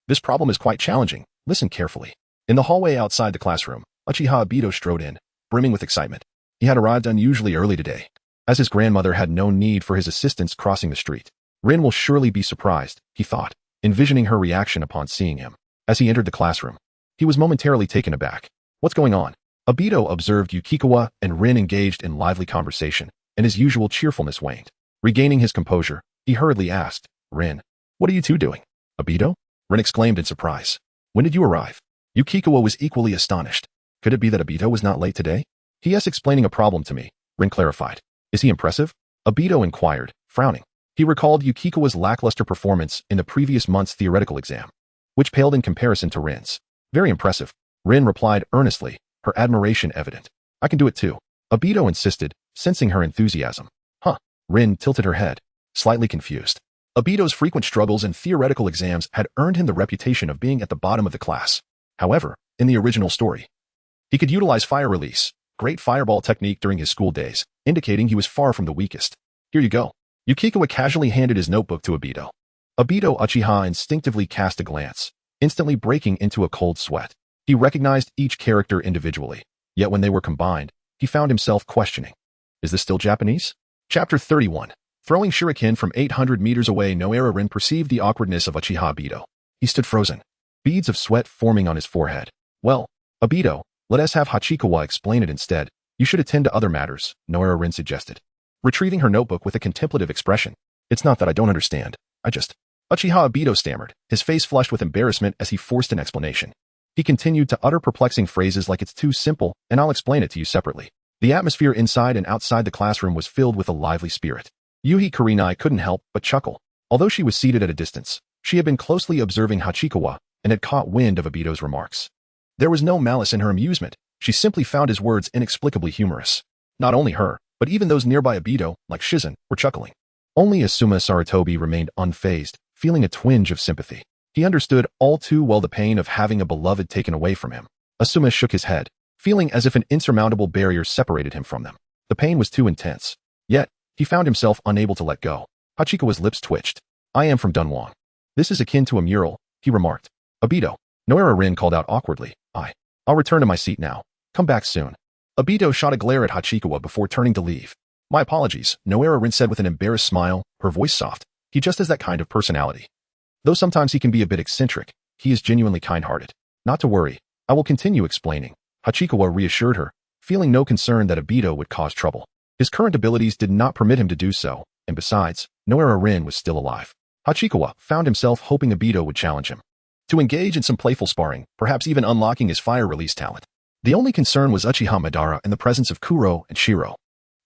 [SPEAKER 1] This problem is quite challenging. Listen carefully. In the hallway outside the classroom, Uchiha Obito strode in, brimming with excitement. He had arrived unusually early today, as his grandmother had no need for his assistance crossing the street. Rin will surely be surprised, he thought, envisioning her reaction upon seeing him. As he entered the classroom, he was momentarily taken aback. What's going on? Obito observed Yukikawa and Rin engaged in lively conversation, and his usual cheerfulness waned. Regaining his composure, he hurriedly asked, Rin, what are you two doing? Obito? Rin exclaimed in surprise. When did you arrive? Yukikawa was equally astonished. Could it be that Obito was not late today? He is explaining a problem to me, Rin clarified. Is he impressive? Obito inquired, frowning. He recalled Yukikawa's lackluster performance in the previous month's theoretical exam, which paled in comparison to Rin's. Very impressive, Rin replied earnestly, her admiration evident. I can do it too, Obito insisted, sensing her enthusiasm. Huh, Rin tilted her head, slightly confused. Obito's frequent struggles in theoretical exams had earned him the reputation of being at the bottom of the class. However, in the original story, he could utilize fire release, great fireball technique during his school days, indicating he was far from the weakest. Here you go. Yukikawa casually handed his notebook to Obito. Obito Uchiha instinctively cast a glance, instantly breaking into a cold sweat. He recognized each character individually, yet when they were combined, he found himself questioning. Is this still Japanese? Chapter 31. Throwing shuriken from 800 meters away, Noara Rin perceived the awkwardness of Uchiha Obito. He stood frozen, beads of sweat forming on his forehead. Well, Obito, let us have Hachikawa explain it instead. You should attend to other matters, Noara Rin suggested, retrieving her notebook with a contemplative expression. It's not that I don't understand. Uchiha Obito stammered, his face flushed with embarrassment as he forced an explanation. He continued to utter perplexing phrases like it's too simple, and I'll explain it to you separately. The atmosphere inside and outside the classroom was filled with a lively spirit. Yuhi Kurenai couldn't help but chuckle. Although she was seated at a distance, she had been closely observing Hachikawa and had caught wind of Obito's remarks. There was no malice in her amusement. She simply found his words inexplicably humorous. Not only her, but even those nearby Obito, like Shizen, were chuckling. Only Asuma Saratobi remained unfazed, feeling a twinge of sympathy. He understood all too well the pain of having a beloved taken away from him. Asuma shook his head, feeling as if an insurmountable barrier separated him from them. The pain was too intense. Yet, he found himself unable to let go. Hachikawa's lips twitched. I am from Dunwang. This is akin to a mural, he remarked. Obito. Noara Rin called out awkwardly. I'll return to my seat now. Come back soon. Obito shot a glare at Hachikawa before turning to leave. My apologies, Noara Rin said with an embarrassed smile, her voice soft. He just has that kind of personality. Though sometimes he can be a bit eccentric, he is genuinely kind-hearted. Not to worry, I will continue explaining. Hachikawa reassured her, feeling no concern that Obito would cause trouble. His current abilities did not permit him to do so, and besides, Noara Rin was still alive. Hachikawa found himself hoping Obito would challenge him to engage in some playful sparring, perhaps even unlocking his fire release talent. The only concern was Uchiha Madara in the presence of Kuro and Shiro.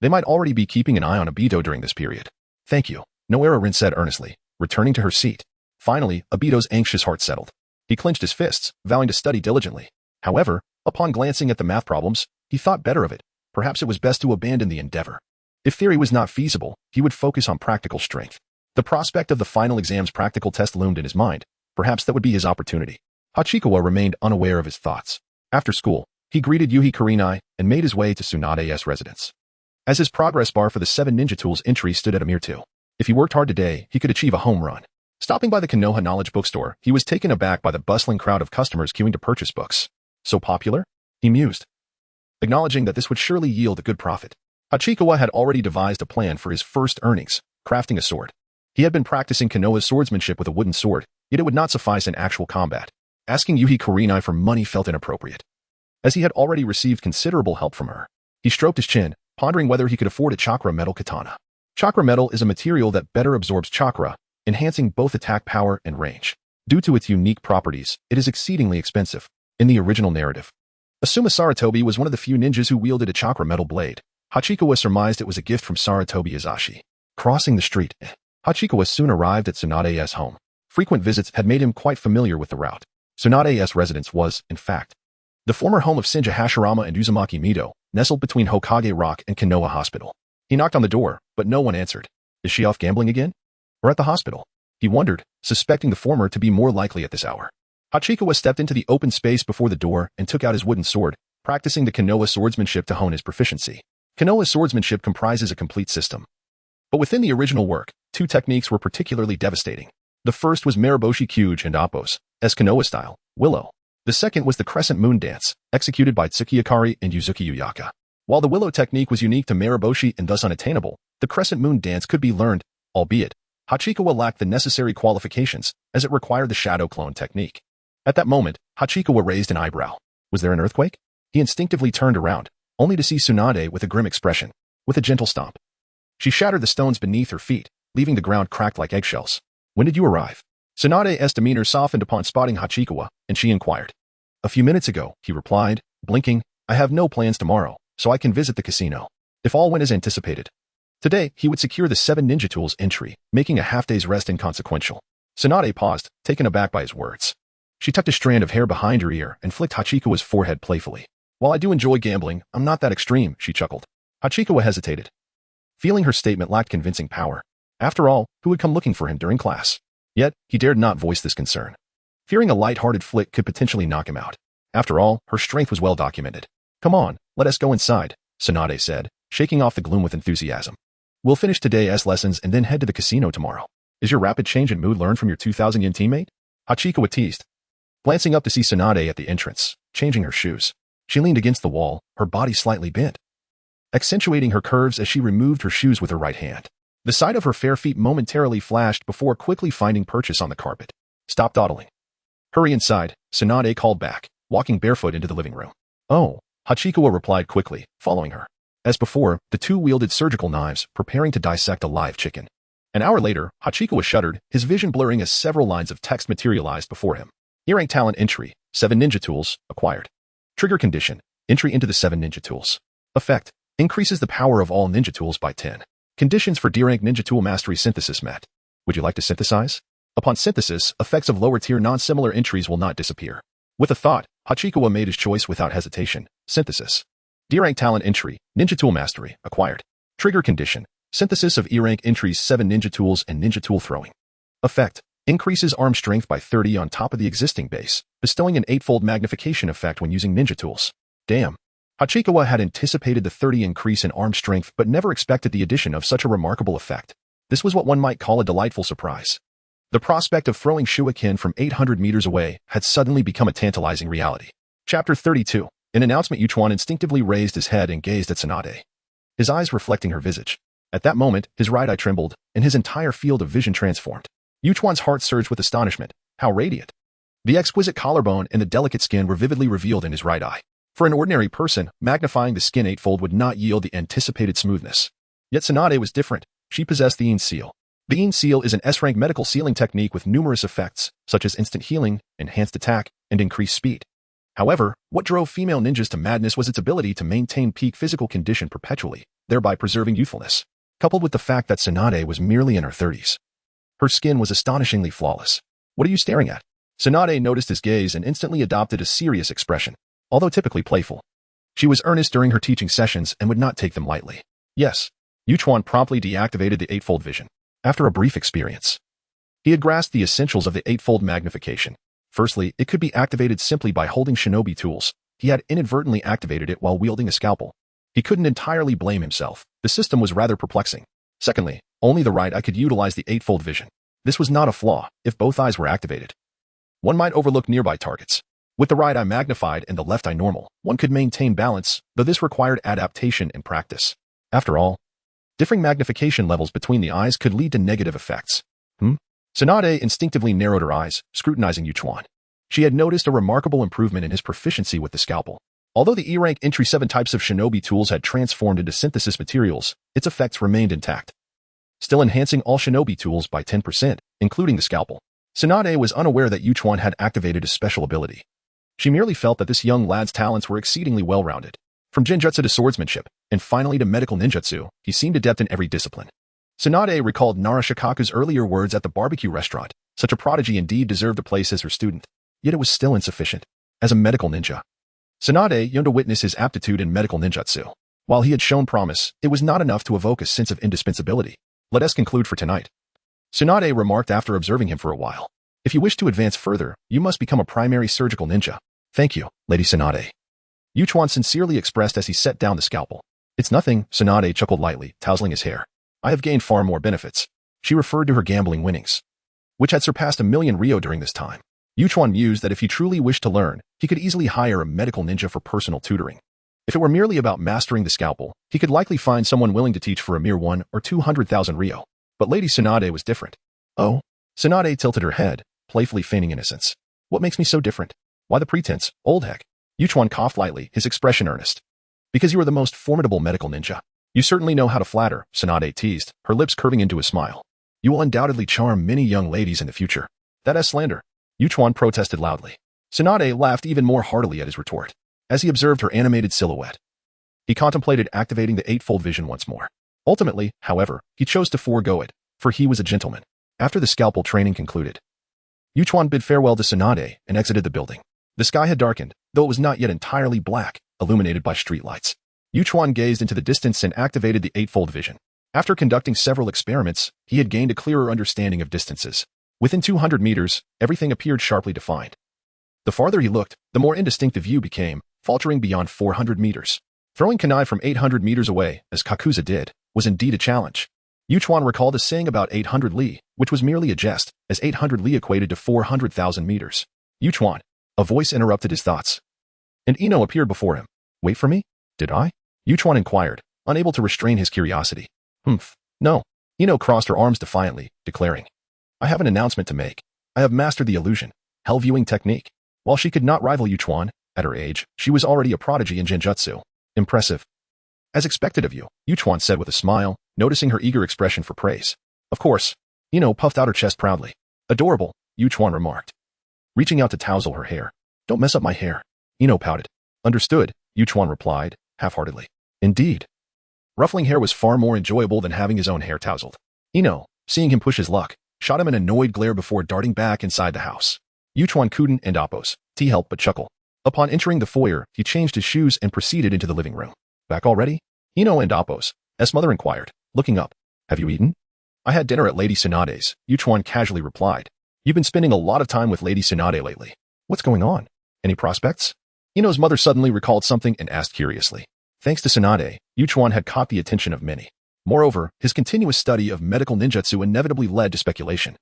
[SPEAKER 1] They might already be keeping an eye on Obito during this period. Thank you, Noara Rin said earnestly, returning to her seat. Finally, Obito's anxious heart settled. He clenched his fists, vowing to study diligently. However, upon glancing at the math problems, he thought better of it, perhaps it was best to abandon the endeavor. If theory was not feasible, he would focus on practical strength. The prospect of the final exam's practical test loomed in his mind. Perhaps that would be his opportunity. Hachikawa remained unaware of his thoughts. After school, he greeted Yuhi Kurenai and made his way to Tsunade's residence. As his progress bar for the 7 ninja tools entry stood at a mere 2. If he worked hard today, he could achieve a home run. Stopping by the Konoha Knowledge Bookstore, he was taken aback by the bustling crowd of customers queuing to purchase books. So popular? He mused, acknowledging that this would surely yield a good profit. Hachikawa had already devised a plan for his first earnings, crafting a sword. He had been practicing Konoha's swordsmanship with a wooden sword, yet it would not suffice in actual combat. Asking Yuhi Kurenai for money felt inappropriate, as he had already received considerable help from her. He stroked his chin, pondering whether he could afford a chakra metal katana. Chakra metal is a material that better absorbs chakra, enhancing both attack power and range. Due to its unique properties, it is exceedingly expensive. In the original narrative, Asuma Saratobi was one of the few ninjas who wielded a chakra metal blade. Hachikawa surmised it was a gift from Saratobi Izashi. Crossing the street, Hachikawa soon arrived at Tsunade's home. Frequent visits had made him quite familiar with the route. Tsunade's residence was, in fact, the former home of Shinja Hashirama and Uzumaki Mido, nestled between Hokage Rock and Konoha Hospital. He knocked on the door, but no one answered. Is she off gambling again? Or at the hospital? He wondered, suspecting the former to be more likely at this hour. Hachikawa stepped into the open space before the door and took out his wooden sword, practicing the Konoha swordsmanship to hone his proficiency. Konoha swordsmanship comprises a complete system. But within the original work, 2 techniques were particularly devastating. The first was Mariboshi Kyuge and Appos, as Konoha style, Willow. The second was the Crescent Moon Dance, executed by Tsukiyakari and Yuzuki Uyaka. While the Willow technique was unique to Mariboshi and thus unattainable, the Crescent Moon Dance could be learned, albeit Hachikawa lacked the necessary qualifications, as it required the Shadow Clone technique. At that moment, Hachikawa raised an eyebrow. Was there an earthquake? He instinctively turned around, only to see Tsunade with a grim expression. With a gentle stomp, she shattered the stones beneath her feet, leaving the ground cracked like eggshells. When did you arrive? Tsunade's demeanor softened upon spotting Hachikawa, and she inquired. A few minutes ago, he replied, blinking. I have no plans tomorrow, so I can visit the casino. If all went as anticipated. Today, he would secure the 7 ninja tools entry, making a half-day's rest inconsequential. Tsunade paused, taken aback by his words. She tucked a strand of hair behind her ear and flicked Hachikawa's forehead playfully. While I do enjoy gambling, I'm not that extreme, she chuckled. Hachikawa hesitated, feeling her statement lacked convincing power. After all, who would come looking for him during class? Yet, he dared not voice this concern, fearing a light-hearted flick could potentially knock him out. After all, her strength was well documented. Come on, let us go inside, Tsunade said, shaking off the gloom with enthusiasm. We'll finish today's lessons and then head to the casino tomorrow. Is your rapid change in mood learned from your 2,000 yen teammate? Hachikawa teased, glancing up to see Tsunade at the entrance, changing her shoes. She leaned against the wall, her body slightly bent, accentuating her curves as she removed her shoes with her right hand. The sight of her fair feet momentarily flashed before quickly finding purchase on the carpet. Stop dawdling. Hurry inside, Tsunade called back, walking barefoot into the living room. Oh, Hachikawa replied quickly, following her. As before, the 2 wielded surgical knives, preparing to dissect a live chicken. An hour later, Hachikawa shuddered, his vision blurring as several lines of text materialized before him. E-rank talent entry, 7 ninja tools, acquired. Trigger condition, entry into the 7 ninja tools. Effect, increases the power of all ninja tools by 10. Conditions for D-rank ninja tool mastery synthesis met. Would you like to synthesize? Upon synthesis, effects of lower-tier non-similar entries will not disappear. With a thought, Hachikawa made his choice without hesitation. Synthesis. D-rank talent entry, ninja tool mastery, acquired. Trigger condition, synthesis of E-rank entries 7 ninja tools and ninja tool throwing. Effect, increases arm strength by 30 on top of the existing base, bestowing an 8-fold magnification effect when using ninja tools. Damn. Hachikawa had anticipated the 30 increase in arm strength but never expected the addition of such a remarkable effect. This was what one might call a delightful surprise. The prospect of throwing Shuakin from 800 meters away had suddenly become a tantalizing reality. Chapter 32. In announcement, Yuchuan instinctively raised his head and gazed at Tsunade, his eyes reflecting her visage. At that moment, his right eye trembled, and his entire field of vision transformed. Yuchuan's heart surged with astonishment. How radiant! The exquisite collarbone and the delicate skin were vividly revealed in his right eye. For an ordinary person, magnifying the skin 8-fold would not yield the anticipated smoothness. Yet Tsunade was different. She possessed the Yin Seal. The Yin Seal is an S-rank medical sealing technique with numerous effects, such as instant healing, enhanced attack, and increased speed. However, what drove female ninjas to madness was its ability to maintain peak physical condition perpetually, thereby preserving youthfulness. Coupled with the fact that Tsunade was merely in her 30s. Her skin was astonishingly flawless. What are you staring at? Tsunade noticed his gaze and instantly adopted a serious expression, although typically playful. She was earnest during her teaching sessions and would not take them lightly. Yes. Yuchuan promptly deactivated the eightfold vision. After a brief experience, he had grasped the essentials of the eightfold magnification. Firstly, it could be activated simply by holding shinobi tools. He had inadvertently activated it while wielding a scalpel. He couldn't entirely blame himself. The system was rather perplexing. Secondly, only the right eye could utilize the eightfold vision. This was not a flaw if both eyes were activated. One might overlook nearby targets. With the right eye magnified and the left eye normal, one could maintain balance, though this required adaptation and practice. After all, differing magnification levels between the eyes could lead to negative effects. Tsunade instinctively narrowed her eyes, scrutinizing Yuchuan. She had noticed a remarkable improvement in his proficiency with the scalpel. Although the E-rank entry 7 types of shinobi tools had transformed into synthesis materials, its effects remained intact, still enhancing all shinobi tools by 10%, including the scalpel. Tsunade was unaware that Yuchuan had activated a special ability. She merely felt that this young lad's talents were exceedingly well-rounded. From genjutsu to swordsmanship, and finally to medical ninjutsu, he seemed adept in every discipline. Tsunade recalled Narashikaku's earlier words at the barbecue restaurant. Such a prodigy indeed deserved a place as her student. Yet it was still insufficient. As a medical ninja, Tsunade yearned to witness his aptitude in medical ninjutsu. While he had shown promise, it was not enough to evoke a sense of indispensability. Let us conclude for tonight. Tsunade remarked after observing him for a while. If you wish to advance further, you must become a primary surgical ninja. Thank you, Lady Tsunade. Yuchuan sincerely expressed as he set down the scalpel. It's nothing, Tsunade chuckled lightly, tousling his hair. I have gained far more benefits. She referred to her gambling winnings, which had surpassed 1,000,000 Ryo during this time. Yuchuan mused that if he truly wished to learn, he could easily hire a medical ninja for personal tutoring. If it were merely about mastering the scalpel, he could likely find someone willing to teach for a mere 1 or 200,000 Ryo. But Lady Tsunade was different. Oh? Tsunade tilted her head, playfully feigning innocence. What makes me so different? Why the pretense, old heck? Yuchuan coughed lightly, his expression earnest. Because you are the most formidable medical ninja. You certainly know how to flatter, Tsunade teased, her lips curving into a smile. You will undoubtedly charm many young ladies in the future. That is slander. Yuchuan protested loudly. Tsunade laughed even more heartily at his retort. As he observed her animated silhouette, he contemplated activating the eightfold vision once more. Ultimately, however, he chose to forego it, for he was a gentleman. After the scalpel training concluded, Yuchuan bid farewell to Tsunade and exited the building. The sky had darkened, though it was not yet entirely black, illuminated by streetlights. Yuchuan gazed into the distance and activated the eightfold vision. After conducting several experiments, he had gained a clearer understanding of distances. Within 200 meters, everything appeared sharply defined. The farther he looked, the more indistinct the view became, faltering beyond 400 meters. Throwing kunai from 800 meters away, as Kakuza did, was indeed a challenge. Yuchuan recalled a saying about 800 li, which was merely a jest, as 800 li equated to 400,000 meters. Yuchuan. A voice interrupted his thoughts. And Ino appeared before him. Wait for me? Did I? Yuchuan inquired, unable to restrain his curiosity. No. Ino crossed her arms defiantly, declaring, I have an announcement to make. I have mastered the illusion, hell viewing technique. While she could not rival Yuchuan, at her age, she was already a prodigy in genjutsu. Impressive. As expected of you, Yuchuan said with a smile, noticing her eager expression for praise. Of course. Ino puffed out her chest proudly. Adorable, Yuchuan remarked, reaching out to tousle her hair. Don't mess up my hair. Ino pouted. Understood, Yuchuan replied, half-heartedly. Indeed. Ruffling hair was far more enjoyable than having his own hair tousled. Ino, seeing him push his luck, shot him an annoyed glare before darting back inside the house. Yuchuan couldn't and oppose. He helped but chuckle. Upon entering the foyer, he changed his shoes and proceeded into the living room. Back already? Ino and oppose. S. mother inquired, looking up. Have you eaten? I had dinner at Lady Tsunade's, Yuchuan casually replied. You've been spending a lot of time with Lady Tsunade lately. What's going on? Any prospects? Ino's mother suddenly recalled something and asked curiously. Thanks to Tsunade, Yuchuan had caught the attention of many. Moreover, his continuous study of medical ninjutsu inevitably led to speculation.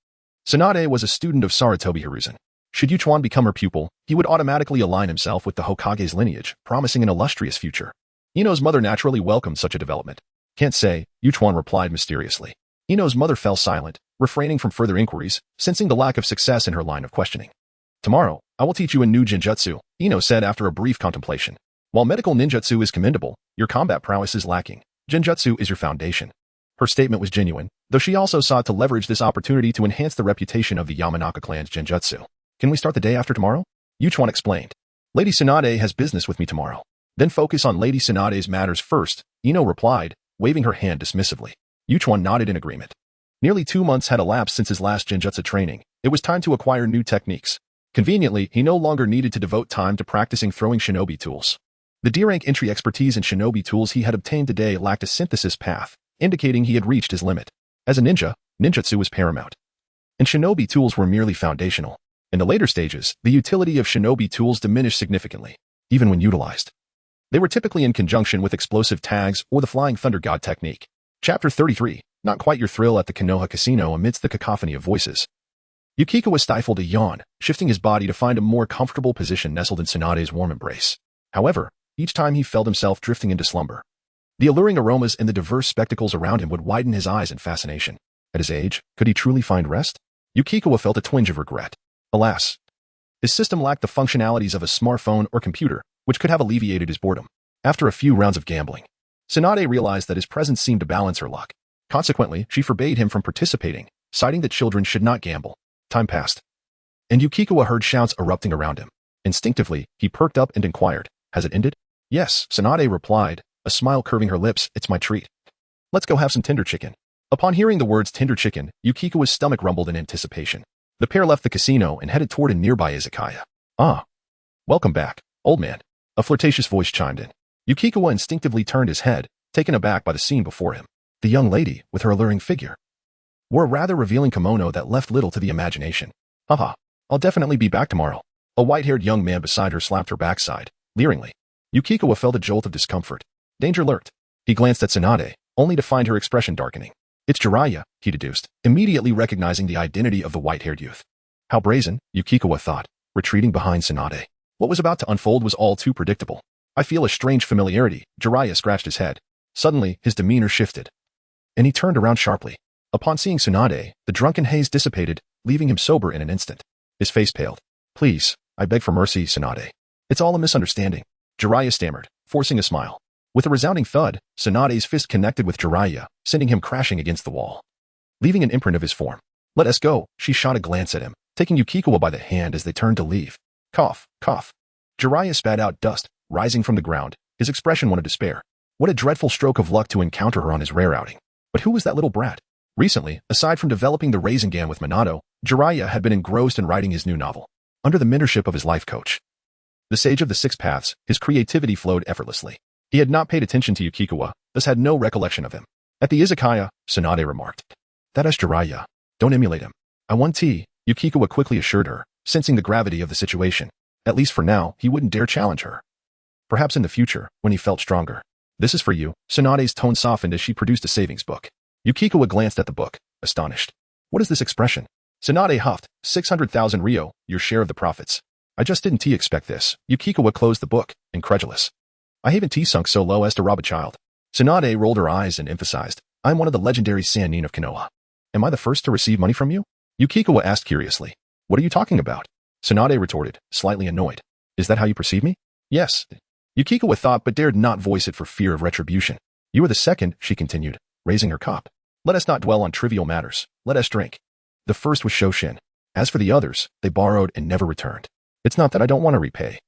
[SPEAKER 1] Tsunade was a student of Sarutobi Hiruzen. Should Yuchuan become her pupil, he would automatically align himself with the Hokage's lineage, promising an illustrious future. Ino's mother naturally welcomed such a development. Can't say, Yuchuan replied mysteriously. Ino's mother fell silent, refraining from further inquiries, sensing the lack of success in her line of questioning. Tomorrow, I will teach you a new genjutsu, Ino said after a brief contemplation. While medical ninjutsu is commendable, your combat prowess is lacking. Genjutsu is your foundation. Her statement was genuine, though she also sought to leverage this opportunity to enhance the reputation of the Yamanaka clan's genjutsu. Can we start the day after tomorrow? Yuchuan explained. Lady Tsunade has business with me tomorrow. Then focus on Lady Tsunade's matters first, Ino replied, waving her hand dismissively. Yuchuan nodded in agreement. Nearly 2 months had elapsed since his last genjutsu training. It was time to acquire new techniques. Conveniently, he no longer needed to devote time to practicing throwing shinobi tools. The D-rank entry expertise in shinobi tools he had obtained today lacked a synthesis path, indicating he had reached his limit. As a ninja, ninjutsu was paramount, and shinobi tools were merely foundational. In the later stages, the utility of shinobi tools diminished significantly, even when utilized. They were typically in conjunction with explosive tags or the Flying Thunder God technique. Chapter 33, Not Quite Your Thrill at the Konoha Casino amidst the cacophony of voices. Yukikawa stifled a yawn, shifting his body to find a more comfortable position nestled in Tsunade's warm embrace. However, each time he felt himself drifting into slumber, the alluring aromas and the diverse spectacles around him would widen his eyes in fascination. At his age, could he truly find rest? Yukikawa felt a twinge of regret. Alas, his system lacked the functionalities of a smartphone or computer, which could have alleviated his boredom. After a few rounds of gambling, Tsunade realized that his presence seemed to balance her luck. Consequently, she forbade him from participating, citing that children should not gamble. Time passed, and Yukikawa heard shouts erupting around him. Instinctively, he perked up and inquired, "Has it ended?" "Yes," Tsunade replied, a smile curving her lips. "It's my treat. Let's go have some tender chicken." Upon hearing the words tender chicken, Yukikawa's stomach rumbled in anticipation. The pair left the casino and headed toward a nearby izakaya. "Ah, welcome back, old man," a flirtatious voice chimed in. Yukikawa instinctively turned his head, taken aback by the scene before him. The young lady, with her alluring figure, wore a rather revealing kimono that left little to the imagination. "Haha, I'll definitely be back tomorrow." A white-haired young man beside her slapped her backside, leeringly. Yukikawa felt a jolt of discomfort. Danger lurked. He glanced at Tsunade, only to find her expression darkening. "It's Jiraiya," he deduced, immediately recognizing the identity of the white-haired youth. How brazen, Yukikawa thought, retreating behind Tsunade. What was about to unfold was all too predictable. "I feel a strange familiarity," Jiraiya scratched his head. Suddenly, his demeanor shifted, and he turned around sharply. Upon seeing Tsunade, the drunken haze dissipated, leaving him sober in an instant. His face paled. "Please, I beg for mercy, Tsunade. It's all a misunderstanding," Jiraiya stammered, forcing a smile. With a resounding thud, Tsunade's fist connected with Jiraiya, sending him crashing against the wall, leaving an imprint of his form. "Let us go," she shot a glance at him, taking Yukikawa by the hand as they turned to leave. Cough, cough. Jiraiya spat out dust, rising from the ground, his expression one of despair. What a dreadful stroke of luck to encounter her on his rare outing. But who was that little brat? Recently, aside from developing the Rasengan with Minato, Jiraiya had been engrossed in writing his new novel. Under the mentorship of his life coach, the Sage of the Six Paths, his creativity flowed effortlessly. He had not paid attention to Yukikawa, thus had no recollection of him. At the izakaya, Tsunade remarked, "That is Jiraiya. Don't emulate him." "I want tea," Yukikawa quickly assured her, sensing the gravity of the situation. At least for now, he wouldn't dare challenge her. Perhaps in the future, when he felt stronger. "This is for you." Tsunade's tone softened as she produced a savings book. Yukikawa glanced at the book, astonished. "What is this expression?" Tsunade huffed, 600,000 ryo, your share of the profits. "I just didn't expect this." Yukikawa closed the book, incredulous. "I haven't sunk so low as to rob a child." Tsunade rolled her eyes and emphasized, "I'm one of the legendary Sannin of Konoha. Am I the first to receive money from you?" Yukikawa asked curiously. "What are you talking about?" Tsunade retorted, slightly annoyed. "Is that how you perceive me?" "Yes." Yukikawa thought but dared not voice it for fear of retribution. "You are the second," she continued, raising her cup. "Let us not dwell on trivial matters. Let us drink." The first was Shoshin. As for the others, they borrowed and never returned. "It's not that I don't want to repay.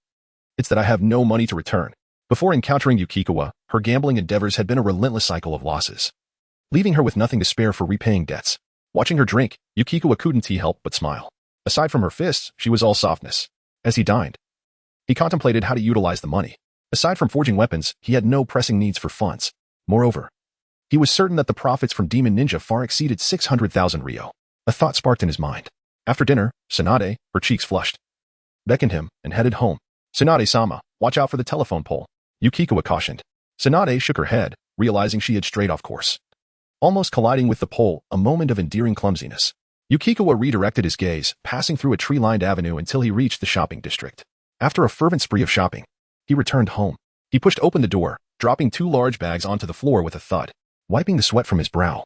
[SPEAKER 1] It's that I have no money to return." Before encountering Yukikawa, her gambling endeavors had been a relentless cycle of losses, leaving her with nothing to spare for repaying debts. Watching her drink, Yukikawa couldn't help but smile. Aside from her fists, she was all softness. As he dined, he contemplated how to utilize the money. Aside from forging weapons, he had no pressing needs for funds. Moreover, he was certain that the profits from Demon Ninja far exceeded 600,000 ryo. A thought sparked in his mind. After dinner, Tsunade, her cheeks flushed, beckoned him and headed home. "Tsunade-sama, watch out for the telephone pole," Yukikawa cautioned. Tsunade shook her head, realizing she had strayed off course. Almost colliding with the pole, a moment of endearing clumsiness. Yukikawa redirected his gaze, passing through a tree-lined avenue until he reached the shopping district. After a fervent spree of shopping, he returned home. He pushed open the door, dropping 2 large bags onto the floor with a thud, wiping the sweat from his brow.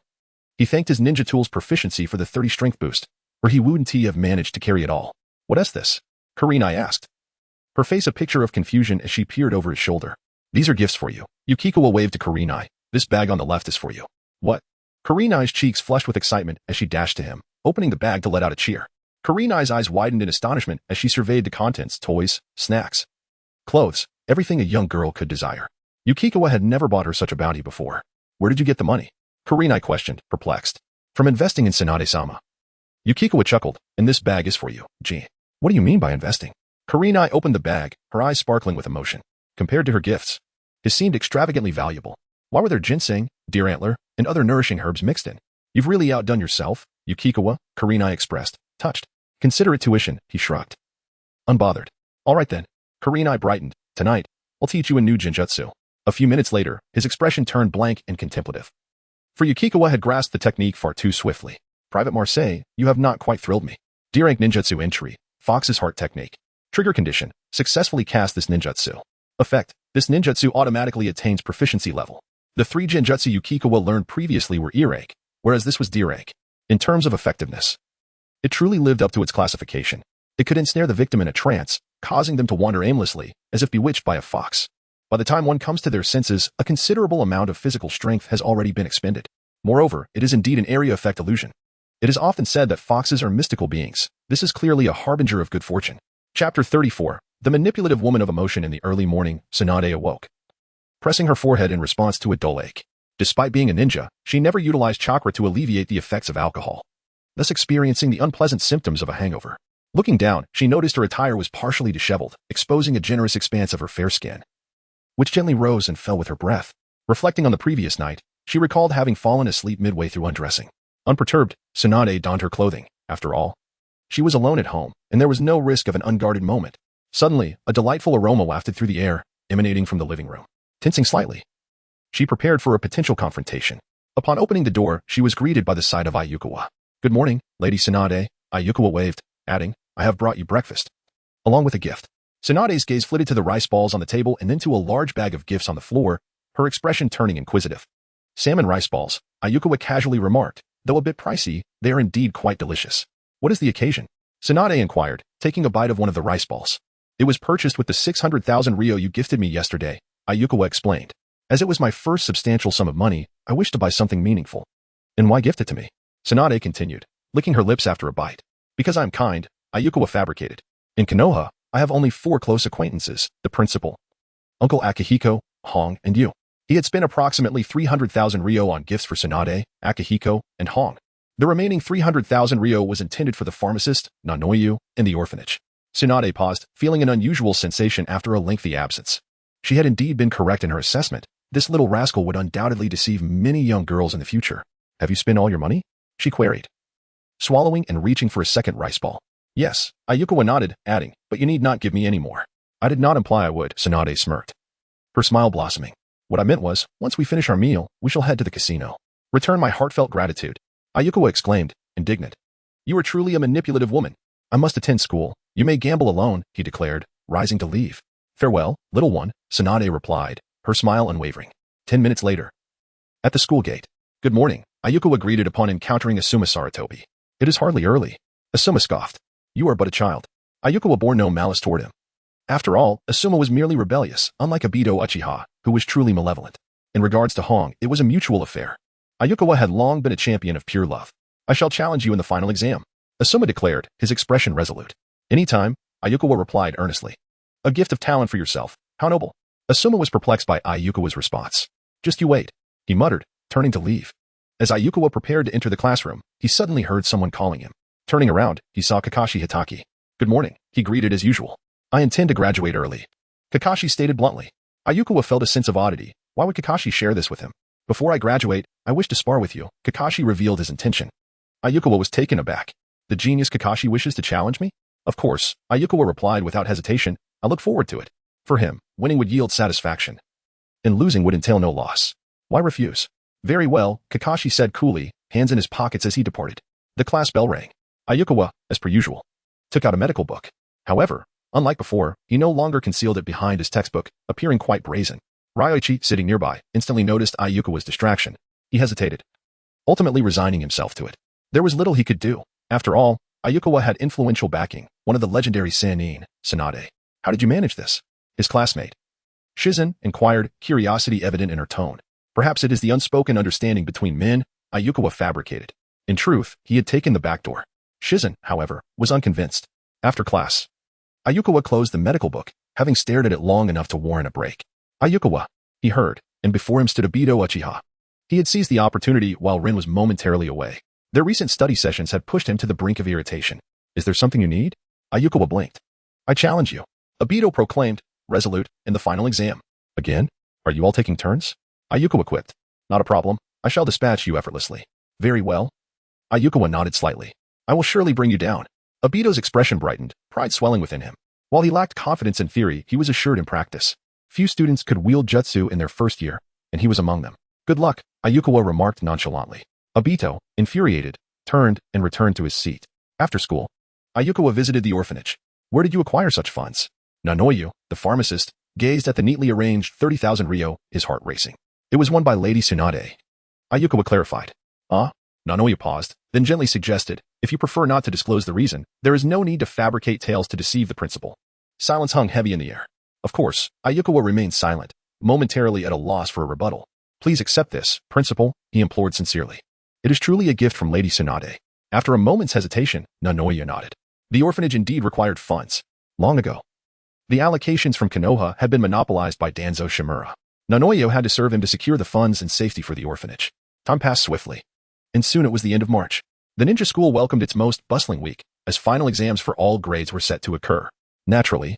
[SPEAKER 1] He thanked his ninja tool's proficiency for the 30 strength boost, or he wouldn't have managed to carry it all. "What is this?" Kurenai asked, her face a picture of confusion as she peered over his shoulder. "These are gifts for you." Yukikawa waved to Kurenai. "This bag on the left is for you." "What?" Kurenai's cheeks flushed with excitement as she dashed to him, opening the bag to let out a cheer. Kurenai's eyes widened in astonishment as she surveyed the contents: toys, snacks, clothes, everything a young girl could desire. Yukikawa had never bought her such a bounty before. "Where did you get the money?" Kurenai questioned, perplexed. "From investing in Tsunade-sama." Yukikawa chuckled. "And this bag is for you, Gee. What do you mean by investing?" Kurenai opened the bag, her eyes sparkling with emotion. compared to her gifts. It seemed extravagantly valuable. Why were there ginseng, deer antler, and other nourishing herbs mixed in? You've really outdone yourself, Yukikawa, Kurenai expressed, touched. Consider it tuition, he shrugged. Unbothered. All right then. Kurenai brightened. Tonight, I'll teach you a new genjutsu. A few minutes later, his expression turned blank and contemplative. For Yukikawa had grasped the technique far too swiftly. Private Marseille, you have not quite thrilled me. D-rank ninjutsu entry, Fox's Heart technique. Trigger condition, successfully cast this ninjutsu. Effect, this ninjutsu automatically attains proficiency level. The 3 genjutsu Yukikawa learned previously were E-rank, whereas this was D-rank. In terms of effectiveness, it truly lived up to its classification. It could ensnare the victim in a trance, causing them to wander aimlessly, as if bewitched by a fox. By the time one comes to their senses, a considerable amount of physical strength has already been expended. Moreover, it is indeed an area effect illusion. It is often said that foxes are mystical beings. This is clearly a harbinger of good fortune. Chapter 34. The manipulative woman of emotion. In the early morning, Tsunade awoke, pressing her forehead in response to a dull ache. Despite being a ninja, she never utilized chakra to alleviate the effects of alcohol, thus experiencing the unpleasant symptoms of a hangover. Looking down, she noticed her attire was partially disheveled, exposing a generous expanse of her fair skin, which gently rose and fell with her breath. Reflecting on the previous night, she recalled having fallen asleep midway through undressing. Unperturbed, Tsunade donned her clothing. After all, she was alone at home, and there was no risk of an unguarded moment. Suddenly, a delightful aroma wafted through the air, emanating from the living room. Tensing slightly, she prepared for a potential confrontation. Upon opening the door, she was greeted by the sight of Ayukawa. Good morning, Lady Tsunade, Ayukawa waved, adding, I have brought you breakfast, along with a gift. Tsunade's gaze flitted to the rice balls on the table and then to a large bag of gifts on the floor, her expression turning inquisitive. Salmon rice balls, Ayukawa casually remarked. Though a bit pricey, they are indeed quite delicious. What is the occasion? Tsunade inquired, taking a bite of one of the rice balls. It was purchased with the 600,000 ryo you gifted me yesterday, Ayukawa explained. As it was my first substantial sum of money, I wished to buy something meaningful. And why gift it to me? Tsunade continued, licking her lips after a bite. Because I am kind, Ayukawa fabricated. In Konoha, I have only 4 close acquaintances, the principal, Uncle Akihiko, Hong, and you. He had spent approximately 300,000 ryo on gifts for Tsunade, Akihiko, and Hong. The remaining 300,000 ryo was intended for the pharmacist, Nanoyu, and the orphanage. Tsunade paused, feeling an unusual sensation after a lengthy absence. She had indeed been correct in her assessment. This little rascal would undoubtedly deceive many young girls in the future. Have you spent all your money? She queried, swallowing and reaching for a second rice ball. Yes, Ayukawa nodded, adding, but you need not give me any more. I did not imply I would, Tsunade smirked, her smile blossoming. What I meant was, once we finish our meal, we shall head to the casino. Return my heartfelt gratitude. Ayukawa exclaimed, indignant. You are truly a manipulative woman. I must attend school. You may gamble alone, he declared, rising to leave. Farewell, little one, Tsunade replied, her smile unwavering. 10 minutes later, at the school gate. Good morning, Ayukawa greeted upon encountering Asuma Saratobi. It is hardly early. Asuma scoffed. You are but a child. Ayukawa bore no malice toward him. After all, Asuma was merely rebellious, unlike Obito Uchiha, who was truly malevolent. In regards to Hong, it was a mutual affair. Ayukawa had long been a champion of pure love. I shall challenge you in the final exam, Asuma declared, his expression resolute. Any time, Ayukawa replied earnestly. A gift of talent for yourself. How noble. Asuma was perplexed by Ayukawa's response. Just you wait, he muttered, turning to leave. As Ayukawa prepared to enter the classroom, he suddenly heard someone calling him. Turning around, he saw Kakashi Hitaki. Good morning, he greeted as usual. I intend to graduate early, Kakashi stated bluntly. Ayukawa felt a sense of oddity. Why would Kakashi share this with him? Before I graduate, I wish to spar with you, Kakashi revealed his intention. Ayukawa was taken aback. The genius Kakashi wishes to challenge me? Of course, Ayukawa replied without hesitation. I look forward to it. For him, winning would yield satisfaction, and losing would entail no loss. Why refuse? Very well, Kakashi said coolly, hands in his pockets as he departed. The class bell rang. Ayukawa, as per usual, took out a medical book. However, unlike before, he no longer concealed it behind his textbook, appearing quite brazen. Ryoichi, sitting nearby, instantly noticed Ayukawa's distraction. He hesitated, ultimately resigning himself to it. There was little he could do. After all, Ayukawa had influential backing, one of the legendary Sannin, Tsunade. How did you manage this? His classmate, Shizen, inquired, curiosity evident in her tone. Perhaps it is the unspoken understanding between men, Ayukawa fabricated. In truth, he had taken the back door. Shizen, however, was unconvinced. After class, Ayukawa closed the medical book, having stared at it long enough to warrant a break. Ayukawa, he heard, and before him stood Obito Uchiha. He had seized the opportunity while Rin was momentarily away. Their recent study sessions had pushed him to the brink of irritation. Is there something you need? Ayukawa blinked. I challenge you, Obito proclaimed, resolute, in the final exam. Again? Are you all taking turns? Ayukawa quipped. Not a problem. I shall dispatch you effortlessly. Very well. Ayukawa nodded slightly. I will surely bring you down. Obito's expression brightened, pride swelling within him. While he lacked confidence in theory, he was assured in practice. Few students could wield jutsu in their first year, and he was among them. Good luck, Ayukawa remarked nonchalantly. Obito, infuriated, turned and returned to his seat. After school, Ayukawa visited the orphanage. Where did you acquire such funds? Nanoyu, the pharmacist, gazed at the neatly arranged 30,000 ryo, his heart racing. It was won by Lady Tsunade. Ayukawa clarified. Nanoyu paused, then gently suggested, if you prefer not to disclose the reason, there is no need to fabricate tales to deceive the principal. Silence hung heavy in the air. Of course, Ayukawa remained silent, momentarily at a loss for a rebuttal. Please accept this, principal, he implored sincerely. It is truly a gift from Lady Tsunade. After a moment's hesitation, Nanoyu nodded. The orphanage indeed required funds. Long ago. The allocations from Konoha had been monopolized by Danzo Shimura. Nanoyu had to serve him to secure the funds and safety for the orphanage. Time passed swiftly. And soon it was the end of March. The ninja school welcomed its most bustling week, as final exams for all grades were set to occur. Naturally,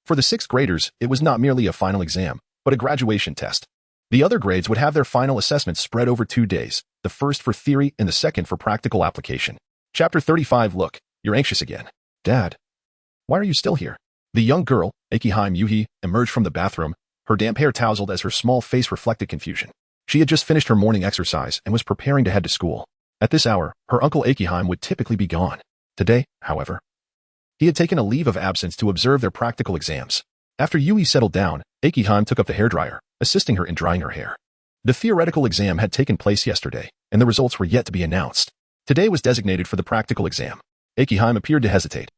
[SPEAKER 1] for the 6th graders, it was not merely a final exam, but a graduation test. The other grades would have their final assessments spread over 2 days, the first for theory and the second for practical application. Chapter 35. Look, you're anxious again. Dad, why are you still here? The young girl, Akihime Yuhi, emerged from the bathroom, her damp hair tousled as her small face reflected confusion. She had just finished her morning exercise and was preparing to head to school. At this hour, her uncle Akihime would typically be gone. Today, however, he had taken a leave of absence to observe their practical exams. After Yui settled down, Akihime took up the hairdryer, assisting her in drying her hair. The theoretical exam had taken place yesterday, and the results were yet to be announced. Today was designated for the practical exam. Akihime appeared to hesitate.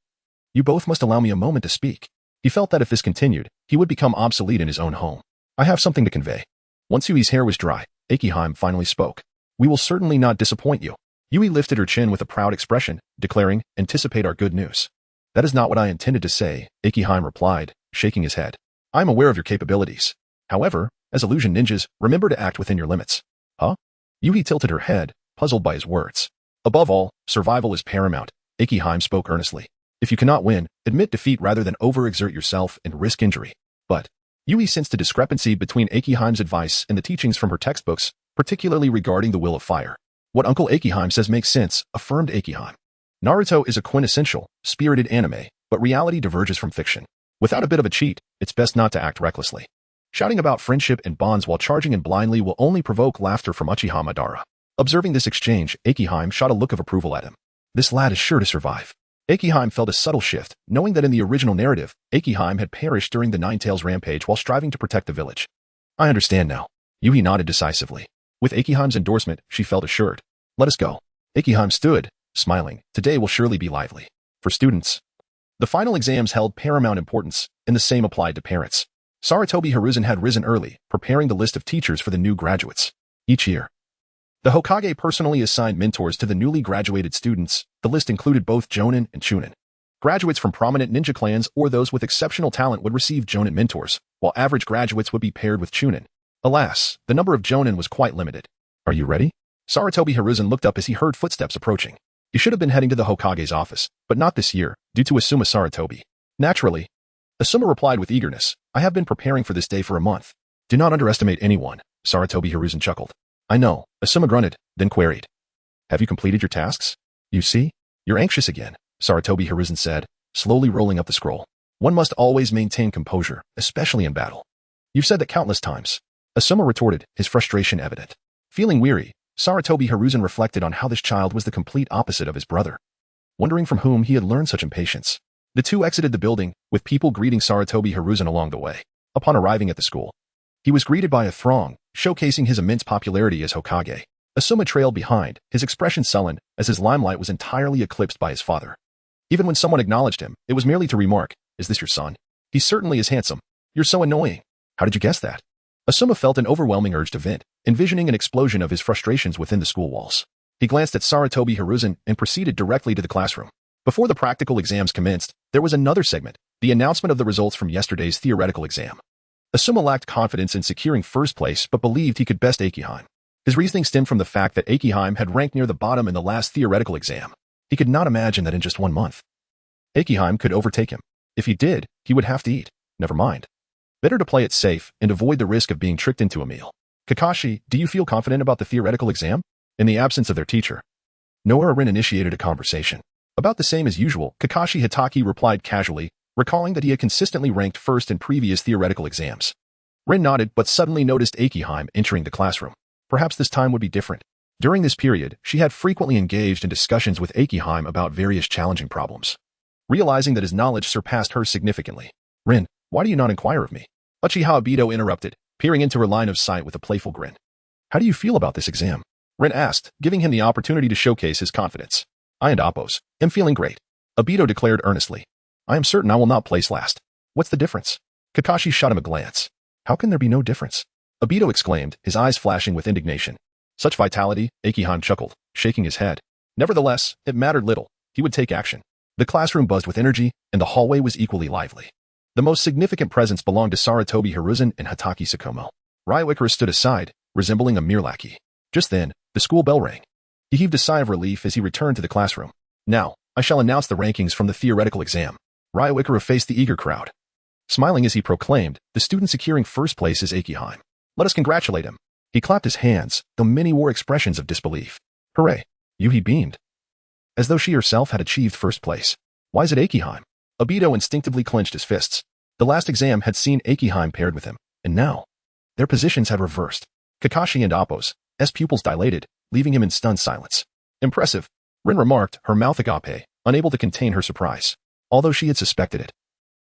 [SPEAKER 1] You both must allow me a moment to speak. He felt that if this continued, he would become obsolete in his own home. I have something to convey. Once Yui's hair was dry, Akihime finally spoke. We will certainly not disappoint you. Yui lifted her chin with a proud expression, declaring, anticipate our good news. That is not what I intended to say, Akihime replied, shaking his head. I am aware of your capabilities. However, as illusion ninjas, remember to act within your limits. Huh? Yui tilted her head, puzzled by his words. Above all, survival is paramount, Akihime spoke earnestly. If you cannot win, admit defeat rather than overexert yourself and risk injury. But Yui sensed a discrepancy between Akihime's advice and the teachings from her textbooks, particularly regarding the will of fire. What Uncle Akihime says makes sense, affirmed Akihime. Naruto is a quintessential, spirited anime, but reality diverges from fiction. Without a bit of a cheat, it's best not to act recklessly. Shouting about friendship and bonds while charging in blindly will only provoke laughter from Uchiha Madara. Observing this exchange, Akihime shot a look of approval at him. This lad is sure to survive. Akihime felt a subtle shift, knowing that in the original narrative, Akihime had perished during the Nine-Tails rampage while striving to protect the village. I understand now. Yui nodded decisively. With Akihime's endorsement, she felt assured. Let us go. Akihime stood, smiling. Today will surely be lively. For students, the final exams held paramount importance, and the same applied to parents. Sarutobi Hiruzen had risen early, preparing the list of teachers for the new graduates. Each year, the Hokage personally assigned mentors to the newly graduated students. The list included both Jonin and Chunin. Graduates from prominent ninja clans or those with exceptional talent would receive Jonin mentors, while average graduates would be paired with Chunin. Alas, the number of Jonin was quite limited. Are you ready? Sarutobi Hiruzen looked up as he heard footsteps approaching. He should have been heading to the Hokage's office, but not this year, due to Asuma Sarutobi. Naturally, Asuma replied with eagerness, I have been preparing for this day for a month. Do not underestimate anyone, Sarutobi Hiruzen chuckled. I know, Asuma grunted, then queried. Have you completed your tasks? You see? You're anxious again, Sarutobi Hiruzen said, slowly rolling up the scroll. One must always maintain composure, especially in battle. You've said that countless times. Asuma retorted, his frustration evident. Feeling weary, Sarutobi Hiruzen reflected on how this child was the complete opposite of his brother. Wondering from whom he had learned such impatience. The two exited the building, with people greeting Sarutobi Hiruzen along the way. Upon arriving at the school, he was greeted by a throng, showcasing his immense popularity as Hokage. Asuma trailed behind, his expression sullen, as his limelight was entirely eclipsed by his father. Even when someone acknowledged him, it was merely to remark, is this your son? He certainly is handsome. You're so annoying. How did you guess that? Asuma felt an overwhelming urge to vent, envisioning an explosion of his frustrations within the school walls. He glanced at Sarutobi Hiruzen and proceeded directly to the classroom. Before the practical exams commenced, there was another segment, the announcement of the results from yesterday's theoretical exam. Asuma lacked confidence in securing first place but believed he could best Akihime. His reasoning stemmed from the fact that Akihime had ranked near the bottom in the last theoretical exam. He could not imagine that in just 1 month, Akihime could overtake him. If he did, he would have to eat. Never mind. Better to play it safe and avoid the risk of being tricked into a meal. Kakashi, do you feel confident about the theoretical exam? In the absence of their teacher, Noara Rin initiated a conversation. About the same as usual, Kakashi Hitaki replied casually, recalling that he had consistently ranked first in previous theoretical exams. Rin nodded but suddenly noticed Akiheim entering the classroom. Perhaps this time would be different. During this period, she had frequently engaged in discussions with Akiheim about various challenging problems. Realizing that his knowledge surpassed hers significantly, Rin, why do you not inquire of me? Uchiha Obito interrupted, peering into her line of sight with a playful grin. How do you feel about this exam? Rin asked, giving him the opportunity to showcase his confidence. I and Appos am feeling great. Obito declared earnestly. I am certain I will not place last. What's the difference? Kakashi shot him a glance. How can there be no difference? Obito exclaimed, his eyes flashing with indignation. Such vitality, Akiheim chuckled, shaking his head. Nevertheless, it mattered little. He would take action. The classroom buzzed with energy, and the hallway was equally lively. The most significant presence belonged to Saratobi Hiruzen and Hataki Tsukumo. Ryuikara stood aside, resembling a mere lackey. Just then, the school bell rang. He heaved a sigh of relief as he returned to the classroom. Now, I shall announce the rankings from the theoretical exam. Ryuikara faced the eager crowd. Smiling as he proclaimed, the student securing first place is Akiheim. Let us congratulate him. He clapped his hands, though many wore expressions of disbelief. Hooray! Yuhi beamed. As though she herself had achieved first place. Why is it Akiheim? Obito instinctively clenched his fists. The last exam had seen Akiheim paired with him, and now, their positions had reversed. Kakashi and Appos, pupils dilated, leaving him in stunned silence. Impressive, Rin remarked, her mouth agape, unable to contain her surprise, although she had suspected it.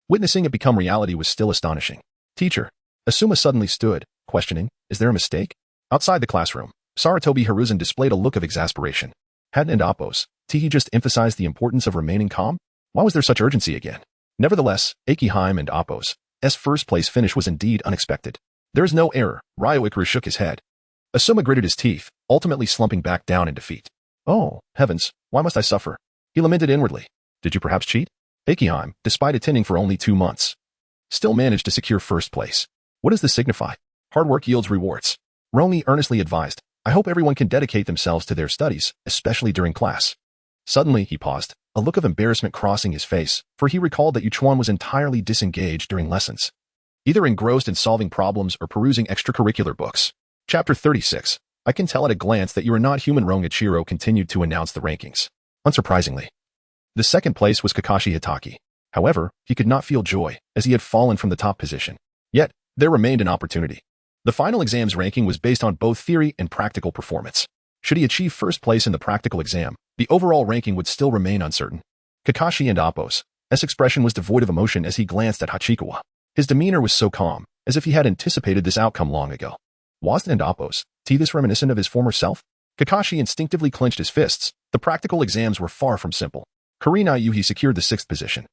[SPEAKER 1] Witnessing it become reality was still astonishing. Teacher, Asuma suddenly stood, questioning, is there a mistake? Outside the classroom, Saratobi Hiruzen displayed a look of exasperation. Hadn't and Appos, Tihi just emphasized the importance of remaining calm? Why was there such urgency again? Nevertheless, Akiheim and Appos' first place finish was indeed unexpected. There is no error, Ryuikara shook his head. Asuma gritted his teeth, ultimately slumping back down in defeat. Oh, heavens, why must I suffer? He lamented inwardly. Did you perhaps cheat? Akiheim, despite attending for only 2 months, still managed to secure first place. What does this signify? Hard work yields rewards. Romi earnestly advised, I hope everyone can dedicate themselves to their studies, especially during class. Suddenly, he paused, a look of embarrassment crossing his face, for he recalled that Yuchuan was entirely disengaged during lessons, either engrossed in solving problems or perusing extracurricular books. Chapter 36. I can tell at a glance that you are not human. Rongichiro continued to announce the rankings. Unsurprisingly, the second place was Kakashi Hitaki. However, he could not feel joy, as he had fallen from the top position. Yet, there remained an opportunity. The final exam's ranking was based on both theory and practical performance. Should he achieve first place in the practical exam, the overall ranking would still remain uncertain. Kakashi and Appos' expression was devoid of emotion as he glanced at Hachikawa. His demeanor was so calm, as if he had anticipated this outcome long ago. Was and Appos, this reminiscent of his former self? Kakashi instinctively clenched his fists. The practical exams were far from simple. Karina Yuhi secured the 6th position,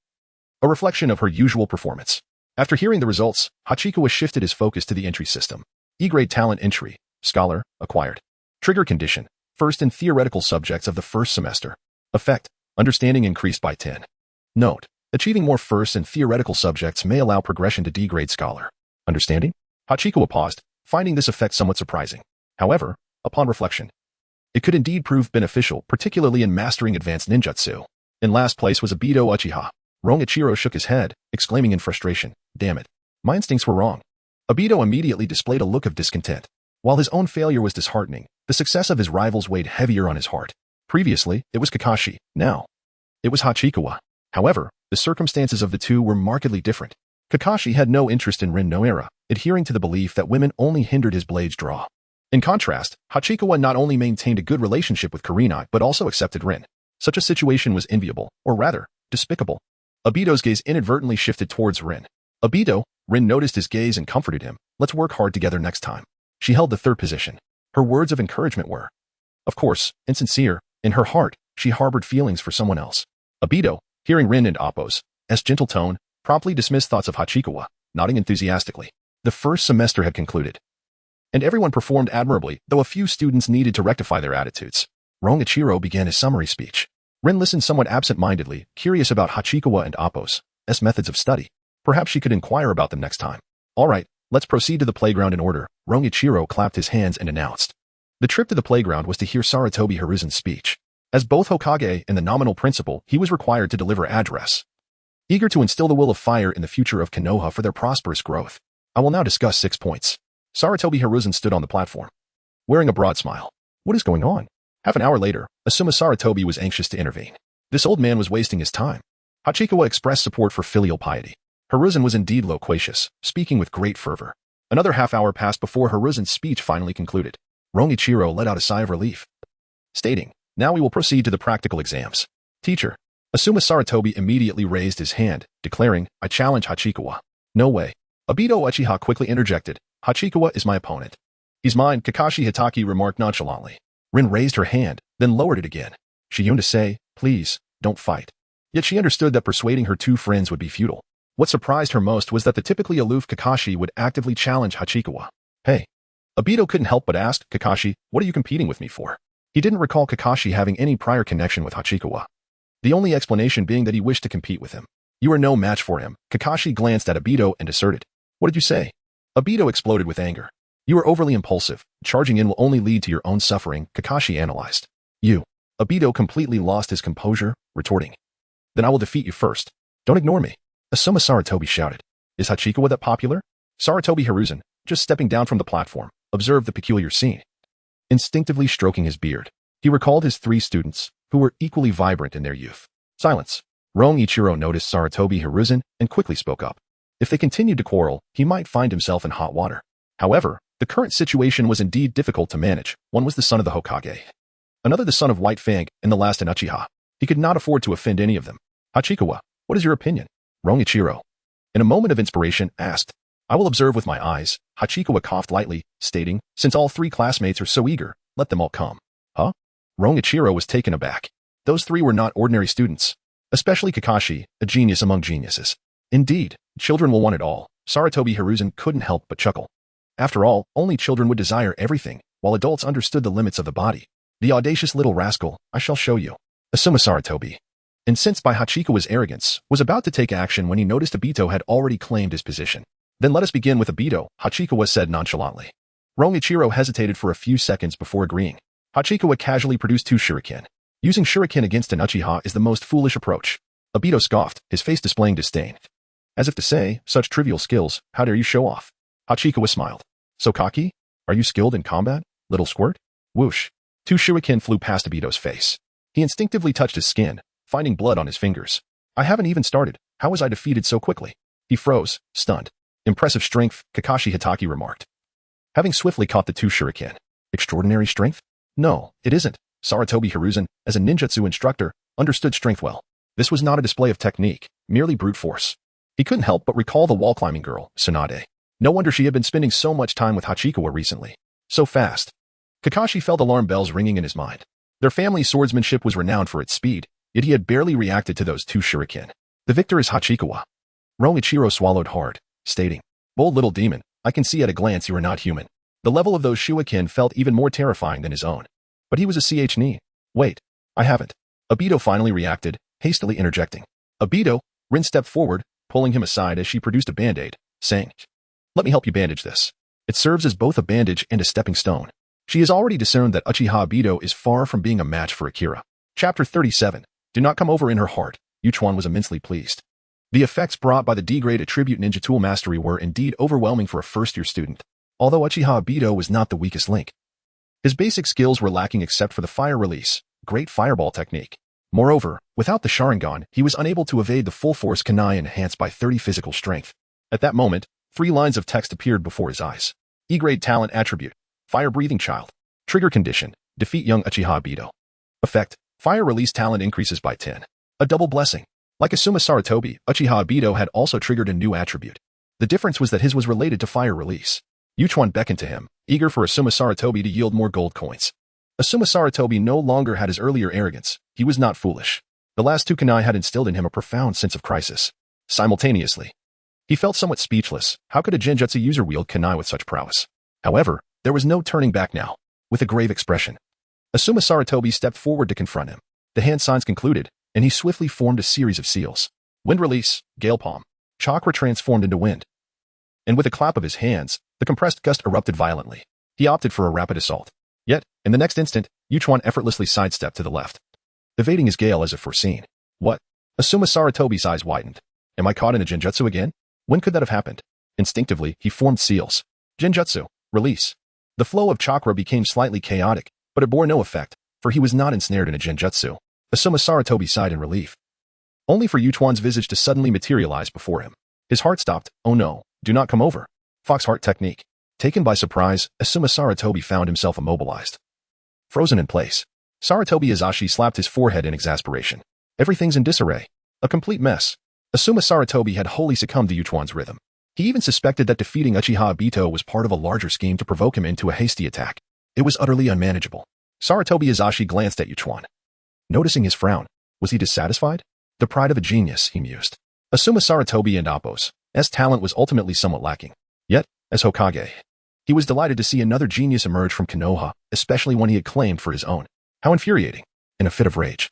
[SPEAKER 1] a reflection of her usual performance. After hearing the results, Hachikawa shifted his focus to the entry system. E-grade talent entry, scholar, acquired. Trigger condition, first in theoretical subjects of the first semester. Effect, understanding increased by 10. Note, achieving more firsts in theoretical subjects may allow progression to D-grade scholar. Understanding? Hachikawa paused, finding this effect somewhat surprising. However, upon reflection, it could indeed prove beneficial, particularly in mastering advanced ninjutsu. In last place was Obito Uchiha. Rongichiro shook his head, exclaiming in frustration, damn it, my instincts were wrong. Obito immediately displayed a look of discontent. While his own failure was disheartening, the success of his rivals weighed heavier on his heart. Previously, it was Kakashi. Now, it was Hachikawa. However, the circumstances of the two were markedly different. Kakashi had no interest in Rin Noara, adhering to the belief that women only hindered his blade's draw. In contrast, Hachikawa not only maintained a good relationship with Kurenai but also accepted Rin. Such a situation was enviable, or rather, despicable. Obito's gaze inadvertently shifted towards Rin. Obito, Rin noticed his gaze and comforted him. Let's work hard together next time. She held the 3rd position. Her words of encouragement were, of course, insincere. In her heart, she harbored feelings for someone else. Obito, hearing Rin and Appos' gentle tone, promptly dismissed thoughts of Hachikawa, nodding enthusiastically. The first semester had concluded, and everyone performed admirably, though a few students needed to rectify their attitudes. Rongichiro began his summary speech. Rin listened somewhat absent-mindedly, curious about Hachikawa and Appos' methods of study. Perhaps she could inquire about them next time. All right, let's proceed to the playground in order. Rongichiro clapped his hands and announced. The trip to the playground was to hear Saratobi Hiruzen's speech. As both Hokage and the nominal principal, he was required to deliver address, eager to instill the will of fire in the future of Konoha for their prosperous growth. I will now discuss 6 points. Sarutobi Hiruzen stood on the platform, wearing a broad smile. What is going on? Half an hour later, Asuma Sarutobi was anxious to intervene. This old man was wasting his time. Hachikawa expressed support for filial piety. Hiruzen was indeed loquacious, speaking with great fervor. Another half hour passed before Hiruzen's speech finally concluded. Rongichiro let out a sigh of relief, stating, "Now we will proceed to the practical exams." Teacher. Asuma Sarutobi immediately raised his hand, declaring, "I challenge Hachikawa." "No way." Obito Uchiha quickly interjected, "Hachikawa is my opponent." "He's mine," Kakashi Hitaki remarked nonchalantly. Rin raised her hand, then lowered it again. She yearned to say, "Please, don't fight." Yet she understood that persuading her two friends would be futile. What surprised her most was that the typically aloof Kakashi would actively challenge Hachikawa. "Hey." Obito couldn't help but ask, "Kakashi, what are you competing with me for?" He didn't recall Kakashi having any prior connection with Hachikawa. The only explanation being that he wished to compete with him. "You are no match for him." Kakashi glanced at Obito and asserted. "What did you say?" Obito exploded with anger. "You are overly impulsive. Charging in will only lead to your own suffering," Kakashi analyzed. "You." Obito completely lost his composure, retorting. "Then I will defeat you first. Don't ignore me." Asuma Sarutobi shouted. "Is Hachikawa that popular?" Sarutobi Hiruzen, just stepping down from the platform, observed the peculiar scene. Instinctively stroking his beard, he recalled his 3 students, who were equally vibrant in their youth. Silence. Rongichiro noticed Sarutobi Hiruzen and quickly spoke up. If they continued to quarrel, he might find himself in hot water. However, the current situation was indeed difficult to manage. One was the son of the Hokage, another the son of White Fang, and the last an Uchiha. He could not afford to offend any of them. "Hachikawa, what is your opinion?" Rongichiro, in a moment of inspiration, asked. "I will observe with my eyes." Hachikawa coughed lightly, stating, "Since all 3 classmates are so eager, let them all come." "Huh?" Rongichiro was taken aback. Those 3 were not ordinary students, especially Kakashi, a genius among geniuses. Indeed, children will want it all. Sarutobi Hiruzen couldn't help but chuckle. After all, only children would desire everything, while adults understood the limits of the body. "The audacious little rascal, I shall show you." Asuma Sarutobi, incensed by Hachikawa's arrogance, was about to take action when he noticed Obito had already claimed his position. "Then let us begin with Obito," Hachikawa said nonchalantly. Rongichiro hesitated for a few seconds before agreeing. Hachikawa casually produced 2 shuriken. Using shuriken against an Uchiha is the most foolish approach. Obito scoffed, his face displaying disdain. As if to say, such trivial skills, how dare you show off? Hachikawa smiled. "So cocky? Are you skilled in combat, little squirt?" Whoosh. 2 shuriken flew past Obito's face. He instinctively touched his skin, finding blood on his fingers. "I haven't even started. How was I defeated so quickly?" He froze, stunned. "Impressive strength," Kakashi Hitaki remarked, having swiftly caught the 2 shuriken. "Extraordinary strength?" "No, it isn't." Sarutobi Hiruzen, as a ninjutsu instructor, understood strength well. This was not a display of technique, merely brute force. He couldn't help but recall the wall-climbing girl, Tsunade. No wonder she had been spending so much time with Hachikawa recently. So fast. Kakashi felt alarm bells ringing in his mind. Their family's swordsmanship was renowned for its speed, yet he had barely reacted to those 2 shuriken. The victor is Hachikawa. Rongichiro swallowed hard, stating, "Bold little demon, I can see at a glance you are not human." The level of those shuriken felt even more terrifying than his own. But he was a CHN. "Wait, I haven't." Obito finally reacted, hastily interjecting. "Obito," Rin stepped forward, pulling him aside as she produced a band-aid, saying, "Let me help you bandage this. It serves as both a bandage and a stepping stone." She has already discerned that Uchiha Obito is far from being a match for Akira. Chapter 37. Do not come over in her heart. Yuchuan was immensely pleased. The effects brought by the D-grade attribute ninja tool mastery were indeed overwhelming for a first-year student, although Uchiha Obito was not the weakest link. His basic skills were lacking except for the fire release, great fireball technique. Moreover, without the Sharingan, he was unable to evade the full-force kunai enhanced by 30 physical strength. At that moment, 3 lines of text appeared before his eyes. E-grade talent attribute. Fire-breathing child. Trigger condition. Defeat young Uchiha Obito. Effect. Fire release talent increases by 10. A double blessing. Like Asuma Sarutobi, Uchiha Obito had also triggered a new attribute. The difference was that his was related to fire release. Yuchuan beckoned to him, eager for Asuma Sarutobi to yield more gold coins. Asuma Sarutobi no longer had his earlier arrogance. He was not foolish. The last 2 kunai had instilled in him a profound sense of crisis. Simultaneously, he felt somewhat speechless. How could a genjutsu user wield kunai with such prowess? However, there was no turning back now. With a grave expression, Asuma Sarutobi stepped forward to confront him. The hand signs concluded, and he swiftly formed a series of seals. Wind release, gale palm. Chakra transformed into wind. And with a clap of his hands, the compressed gust erupted violently. He opted for a rapid assault. Yet, in the next instant, Yuchuan effortlessly sidestepped to the left, evading his gale as if foreseen. What? Asuma Sarutobi's eyes widened. Am I caught in a genjutsu again? When could that have happened? Instinctively, he formed seals. Genjutsu. Release. The flow of chakra became slightly chaotic, but it bore no effect, for he was not ensnared in a genjutsu. Asuma Saratobi sighed in relief, only for Yuchuan's visage to suddenly materialize before him. His heart stopped. Oh no, do not come over. Fox heart technique. Taken by surprise, Asuma Saratobi found himself immobilized, frozen in place. Saratobi Azashi slapped his forehead in exasperation. Everything's in disarray. A complete mess. Asuma Saratobi had wholly succumbed to Yuchuan's rhythm. He even suspected that defeating Uchiha Obito was part of a larger scheme to provoke him into a hasty attack. It was utterly unmanageable. Saratobi Azashi glanced at Yuchuan. Noticing his frown, was he dissatisfied? The pride of a genius, he mused. Asuma Saratobi and Appo's talent was ultimately somewhat lacking. Yet, as Hokage, he was delighted to see another genius emerge from Konoha, especially one he had claimed for his own. How infuriating. In a fit of rage,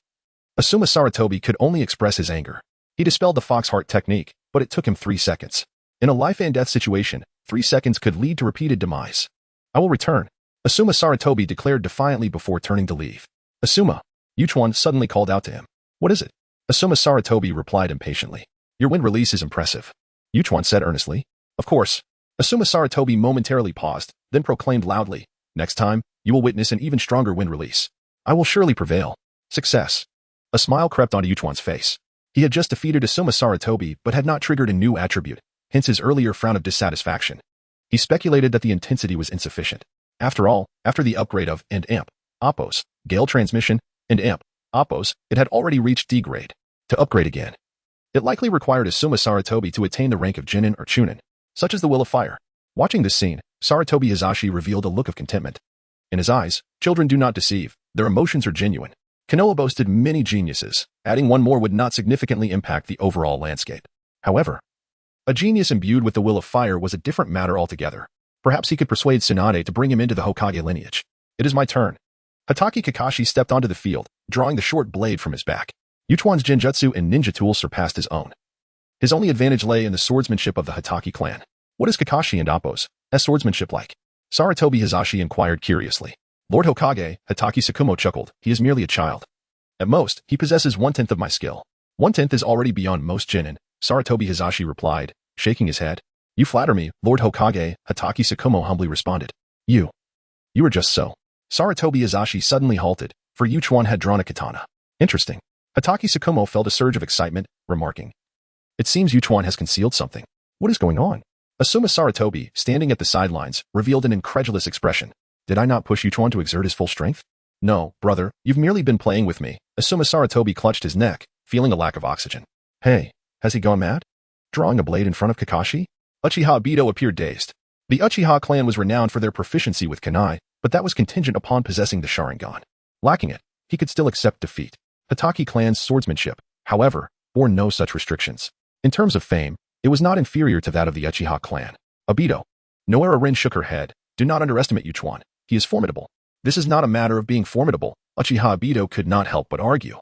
[SPEAKER 1] Asuma Saratobi could only express his anger. He dispelled the fox heart technique, but it took him 3 seconds. In a life and death situation, 3 seconds could lead to repeated demise. I will return, Asuma Saratobi declared defiantly before turning to leave. Asuma, Yuchuan suddenly called out to him. What is it? Asuma Saratobi replied impatiently. Your wind release is impressive, Yuchuan said earnestly. Of course. Asuma Saratobi momentarily paused, then proclaimed loudly. Next time, you will witness an even stronger wind release. I will surely prevail. Success. A smile crept onto Yuchuan's face. He had just defeated Asuma Saratobi but had not triggered a new attribute, hence his earlier frown of dissatisfaction. He speculated that the intensity was insufficient. After all, after the upgrade of and amp, Appo's, Gale Transmission, and amp, Appo's, it had already reached D grade. To upgrade again, it likely required Asuma Saratobi to attain the rank of Jinin or Chunin, such as the Will of Fire. Watching this scene, Saratobi Azashi revealed a look of contentment. In his eyes, children do not deceive, their emotions are genuine. Konoha boasted many geniuses, adding one more would not significantly impact the overall landscape. However, a genius imbued with the Will of Fire was a different matter altogether. Perhaps he could persuade Tsunade to bring him into the Hokage lineage. It is my turn. Hatake Kakashi stepped onto the field, drawing the short blade from his back. Yuchuan's genjutsu and ninja tools surpassed his own. His only advantage lay in the swordsmanship of the Hatake clan. What is Kakashi and Appo's swordsmanship like? Saratobi Hazashi inquired curiously. Lord Hokage, Hatake Tsukumo chuckled. He is merely a child. At most, he possesses 1/10 of my skill. 1/10 is already beyond most Jinin, Saratobi Hazashi replied, shaking his head. You flatter me, Lord Hokage, Hatake Tsukumo humbly responded. You are just so. Saratobi Hazashi suddenly halted, for Yuchuan had drawn a katana. Interesting. Hatake Tsukumo felt a surge of excitement, remarking. It seems Yuchuan has concealed something. What is going on? Asuma Saratobi, standing at the sidelines, revealed an incredulous expression. Did I not push Yuchuan to exert his full strength? No, brother, you've merely been playing with me. Asuma Saratobi clutched his neck, feeling a lack of oxygen. Hey, has he gone mad? Drawing a blade in front of Kakashi? Uchiha Obito appeared dazed. The Uchiha clan was renowned for their proficiency with kunai, but that was contingent upon possessing the Sharingan. Lacking it, he could still accept defeat. Hatake clan's swordsmanship, however, bore no such restrictions. In terms of fame, it was not inferior to that of the Uchiha clan. Obito. Noera Rin shook her head. Do not underestimate Yuchuan. He is formidable. This is not a matter of being formidable, Uchiha Obito could not help but argue.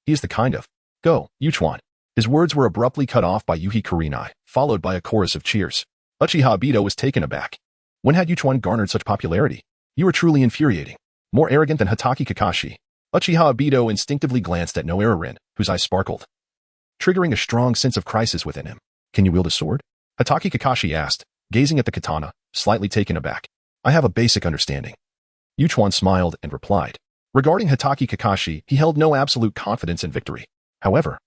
[SPEAKER 1] He is the kind of, go, Yuchuan. His words were abruptly cut off by Yuhi Kurenai, followed by a chorus of cheers. Uchiha Obito was taken aback. When had Yuchuan garnered such popularity? You are truly infuriating. More arrogant than Hatake Kakashi. Uchiha Obito instinctively glanced at Noera Rin, whose eyes sparkled, triggering a strong sense of crisis within him. Can you wield a sword? Hatake Kakashi asked, gazing at the katana, slightly taken aback. I have a basic understanding. Yuchuan smiled and replied. Regarding Hatake Kakashi, he held no absolute confidence in victory. However,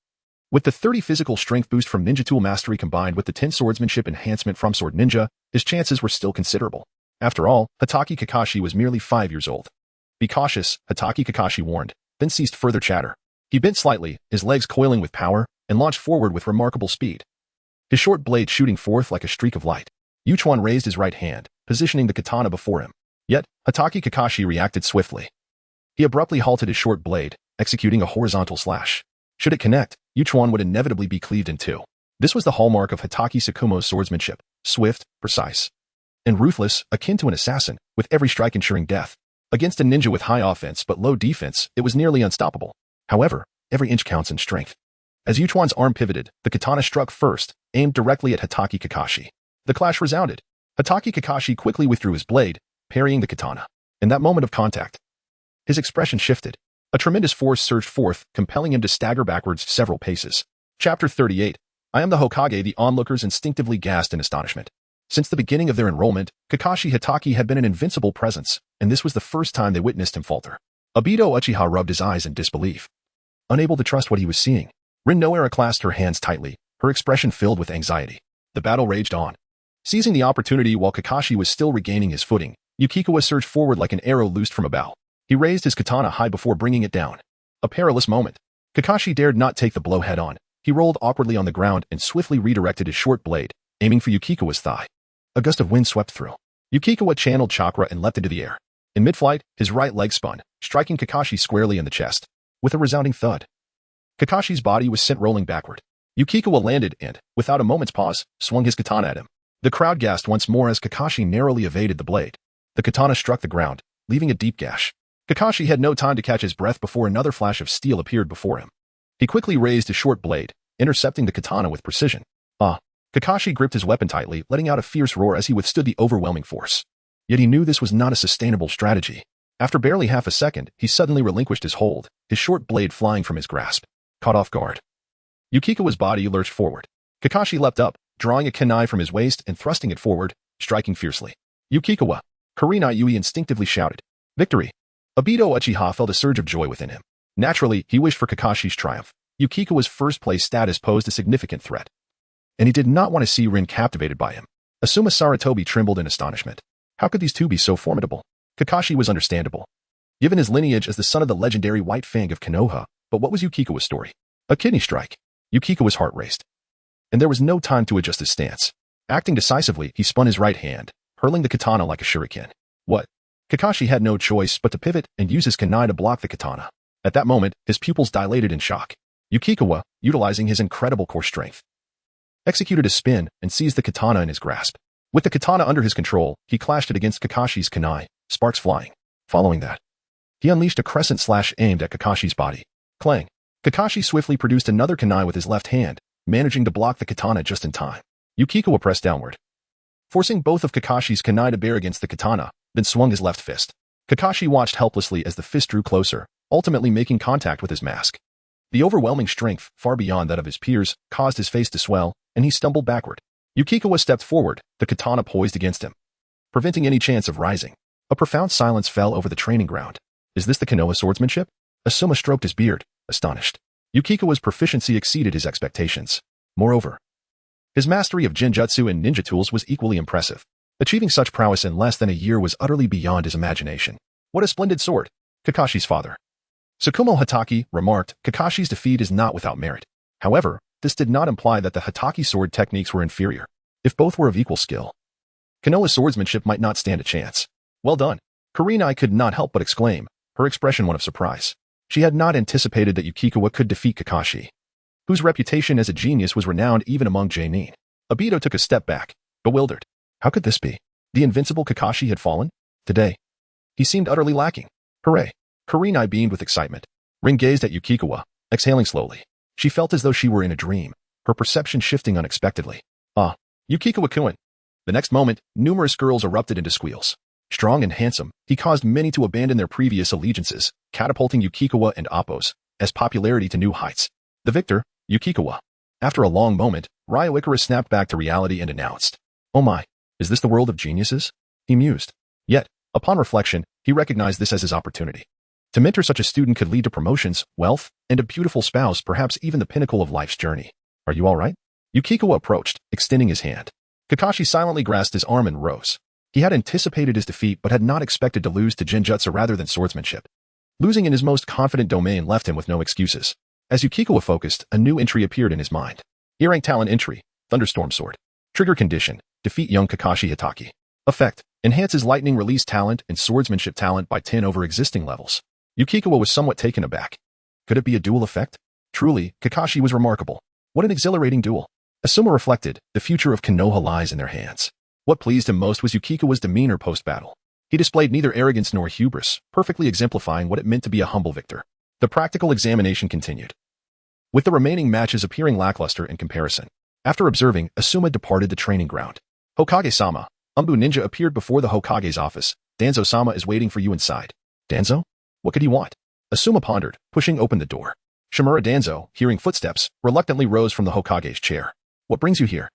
[SPEAKER 1] with the 30 physical strength boost from ninja tool mastery combined with the 10 swordsmanship enhancement from Sword Ninja, his chances were still considerable. After all, Hatake Kakashi was merely 5 years old. Be cautious, Hatake Kakashi warned, then ceased further chatter. He bent slightly, his legs coiling with power, and launched forward with remarkable speed, his short blade shooting forth like a streak of light. Yuchuan raised his right hand, positioning the katana before him. Yet, Hatake Kakashi reacted swiftly. He abruptly halted his short blade, executing a horizontal slash. Should it connect, Yuchuan would inevitably be cleaved in two. This was the hallmark of Hatake Tsukumo's swordsmanship, swift, precise, and ruthless, akin to an assassin, with every strike ensuring death. Against a ninja with high offense but low defense, it was nearly unstoppable. However, every inch counts in strength. As Yuchuan's arm pivoted, the katana struck first, aimed directly at Hatake Kakashi. The clash resounded. Hatake Kakashi quickly withdrew his blade, parrying the katana. In that moment of contact, his expression shifted. A tremendous force surged forth, compelling him to stagger backwards several paces. Chapter 38. I am the Hokage. The onlookers instinctively gasped in astonishment. Since the beginning of their enrollment, Kakashi Hatake had been an invincible presence, and this was the first time they witnessed him falter. Obito Uchiha rubbed his eyes in disbelief. Unable to trust what he was seeing, Rin Noara clasped her hands tightly, her expression filled with anxiety. The battle raged on. Seizing the opportunity while Kakashi was still regaining his footing, Yukikawa surged forward like an arrow loosed from a bow. He raised his katana high before bringing it down. A perilous moment. Kakashi dared not take the blow head-on. He rolled awkwardly on the ground and swiftly redirected his short blade, aiming for Yukikawa's thigh. A gust of wind swept through. Yukikawa channeled chakra and leapt into the air. In mid-flight, his right leg spun, striking Kakashi squarely in the chest. With a resounding thud, Kakashi's body was sent rolling backward. Yukikawa landed and, without a moment's pause, swung his katana at him. The crowd gasped once more as Kakashi narrowly evaded the blade. The katana struck the ground, leaving a deep gash. Kakashi had no time to catch his breath before another flash of steel appeared before him. He quickly raised his short blade, intercepting the katana with precision. Kakashi gripped his weapon tightly, letting out a fierce roar as he withstood the overwhelming force. Yet he knew this was not a sustainable strategy. After barely half a second, he suddenly relinquished his hold, his short blade flying from his grasp. Caught off guard, Yukikawa's body lurched forward. Kakashi leapt up, drawing a kunai from his waist and thrusting it forward, striking fiercely. Yukikawa! Kurenai Yui instinctively shouted. Victory! Obito Uchiha felt a surge of joy within him. Naturally, he wished for Kakashi's triumph. Yukikawa's first-place status posed a significant threat, and he did not want to see Rin captivated by him. Asuma Saratobi trembled in astonishment. How could these two be so formidable? Kakashi was understandable, given his lineage as the son of the legendary White Fang of Konoha, but what was Yukikawa's story? A kidney strike. Yukikawa's heart raced, and there was no time to adjust his stance. Acting decisively, he spun his right hand, hurling the katana like a shuriken. What? Kakashi had no choice but to pivot and use his kunai to block the katana. At that moment, his pupils dilated in shock. Yukikawa, utilizing his incredible core strength, executed a spin and seized the katana in his grasp. With the katana under his control, he clashed it against Kakashi's kunai, sparks flying. Following that, he unleashed a crescent slash aimed at Kakashi's body. Clang! Kakashi swiftly produced another kunai with his left hand, managing to block the katana just in time. Yukikawa pressed downward, forcing both of Kakashi's kunai to bear against the katana, then swung his left fist. Kakashi watched helplessly as the fist drew closer, ultimately making contact with his mask. The overwhelming strength, far beyond that of his peers, caused his face to swell, and he stumbled backward. Yukikawa stepped forward, the katana poised against him, preventing any chance of rising. A profound silence fell over the training ground. Is this the Konoha swordsmanship? Asuma stroked his beard, astonished. Yukikawa's proficiency exceeded his expectations. Moreover, his mastery of Genjutsu and ninja tools was equally impressive. Achieving such prowess in less than a year was utterly beyond his imagination. What a splendid sword! Kakashi's father, Tsukumo Hatake, remarked, Kakashi's defeat is not without merit. However, this did not imply that the Hatake sword techniques were inferior. If both were of equal skill, Konoha's swordsmanship might not stand a chance. Well done! Kurenai could not help but exclaim, her expression one of surprise. She had not anticipated that Yukikawa could defeat Kakashi, whose reputation as a genius was renowned even among Genin. Obito took a step back, bewildered. How could this be? The invincible Kakashi had fallen? Today, he seemed utterly lacking. Hooray! Kurenai beamed with excitement. Rin gazed at Yukikawa, exhaling slowly. She felt as though she were in a dream, her perception shifting unexpectedly. Yukikawa-kun. The next moment, numerous girls erupted into squeals. Strong and handsome, he caused many to abandon their previous allegiances, catapulting Yukikawa and Appo's popularity to new heights. The victor, Yukikawa. After a long moment, Ryo Icarus snapped back to reality and announced, "Oh my, is this the world of geniuses?" He mused. Yet, upon reflection, he recognized this as his opportunity. To mentor such a student could lead to promotions, wealth, and a beautiful spouse, perhaps even the pinnacle of life's journey. Are you all right? Yukikawa approached, extending his hand. Kakashi silently grasped his arm and rose. He had anticipated his defeat but had not expected to lose to Genjutsu rather than swordsmanship. Losing in his most confident domain left him with no excuses. As Yukikawa focused, a new entry appeared in his mind. E-rank talent entry, Thunderstorm Sword. Trigger condition, defeat young Kakashi Hatake. Effect, enhances lightning release talent and swordsmanship talent by 10 over existing levels. Yukikawa was somewhat taken aback. Could it be a dual effect? Truly, Kakashi was remarkable. What an exhilarating duel. Asuma reflected, the future of Konoha lies in their hands. What pleased him most was Yukikawa's demeanor post-battle. He displayed neither arrogance nor hubris, perfectly exemplifying what it meant to be a humble victor. The practical examination continued, with the remaining matches appearing lackluster in comparison. After observing, Asuma departed the training ground. Hokage-sama, Umbu Ninja appeared before the Hokage's office. Danzo-sama is waiting for you inside. Danzo? What could he want? Asuma pondered, pushing open the door. Shimura Danzo, hearing footsteps, reluctantly rose from the Hokage's chair. What brings you here?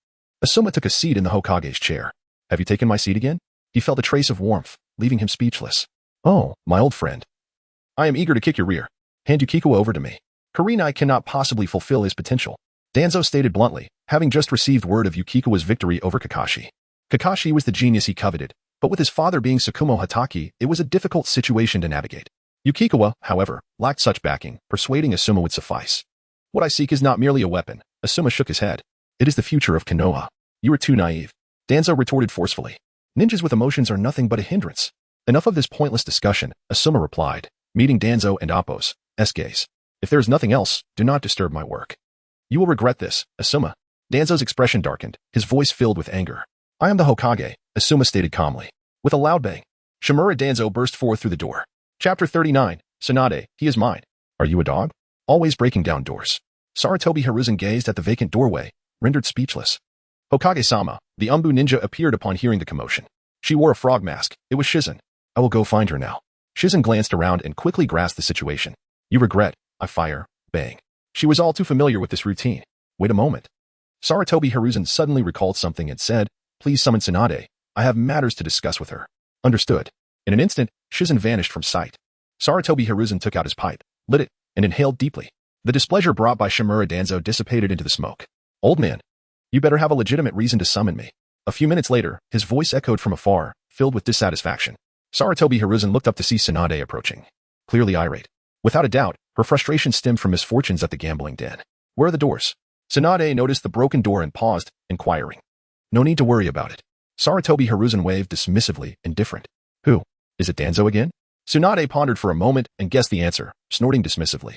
[SPEAKER 1] Asuma took a seat in the Hokage's chair. Have you taken my seat again? He felt a trace of warmth, leaving him speechless. Oh, my old friend. I am eager to kick your rear. Hand Yukiko over to me. Kurenai cannot possibly fulfill his potential, Danzo stated bluntly, having just received word of Yukiko's victory over Kakashi. Kakashi was the genius he coveted, but with his father being Tsukumo Hatake, it was a difficult situation to navigate. Yukiko, however, lacked such backing, persuading Asuma would suffice. What I seek is not merely a weapon, Asuma shook his head. It is the future of Konoha. You are too naive, Danzo retorted forcefully. Ninjas with emotions are nothing but a hindrance. Enough of this pointless discussion, Asuma replied, meeting Danzo and Appo's gaze. If there is nothing else, do not disturb my work. You will regret this, Asuma. Danzo's expression darkened, his voice filled with anger. I am the Hokage, Asuma stated calmly. With a loud bang, Shimura Danzo burst forth through the door. Chapter 39, Tsunade, he is mine. Are you a dog? Always breaking down doors. Sarutobi Hiruzen gazed at the vacant doorway, rendered speechless. Hokage-sama, the Umbu ninja appeared upon hearing the commotion. She wore a frog mask. It was Shizen. I will go find her now. Shizen glanced around and quickly grasped the situation. You regret. I fire. Bang. She was all too familiar with this routine. Wait a moment. Sarutobi Hiruzen suddenly recalled something and said, Please summon Tsunade. I have matters to discuss with her. Understood. In an instant, Shizen vanished from sight. Sarutobi Hiruzen took out his pipe, lit it, and inhaled deeply. The displeasure brought by Shimura Danzo dissipated into the smoke. Old man. You better have a legitimate reason to summon me. A few minutes later, his voice echoed from afar, filled with dissatisfaction. Sarutobi Hiruzen looked up to see Tsunade approaching. Clearly irate. Without a doubt, her frustration stemmed from misfortunes at the gambling den. Where are the doors? Tsunade noticed the broken door and paused, inquiring. No need to worry about it. Sarutobi Hiruzen waved dismissively, indifferent. Who? Is it Danzo again? Tsunade pondered for a moment and guessed the answer, snorting dismissively.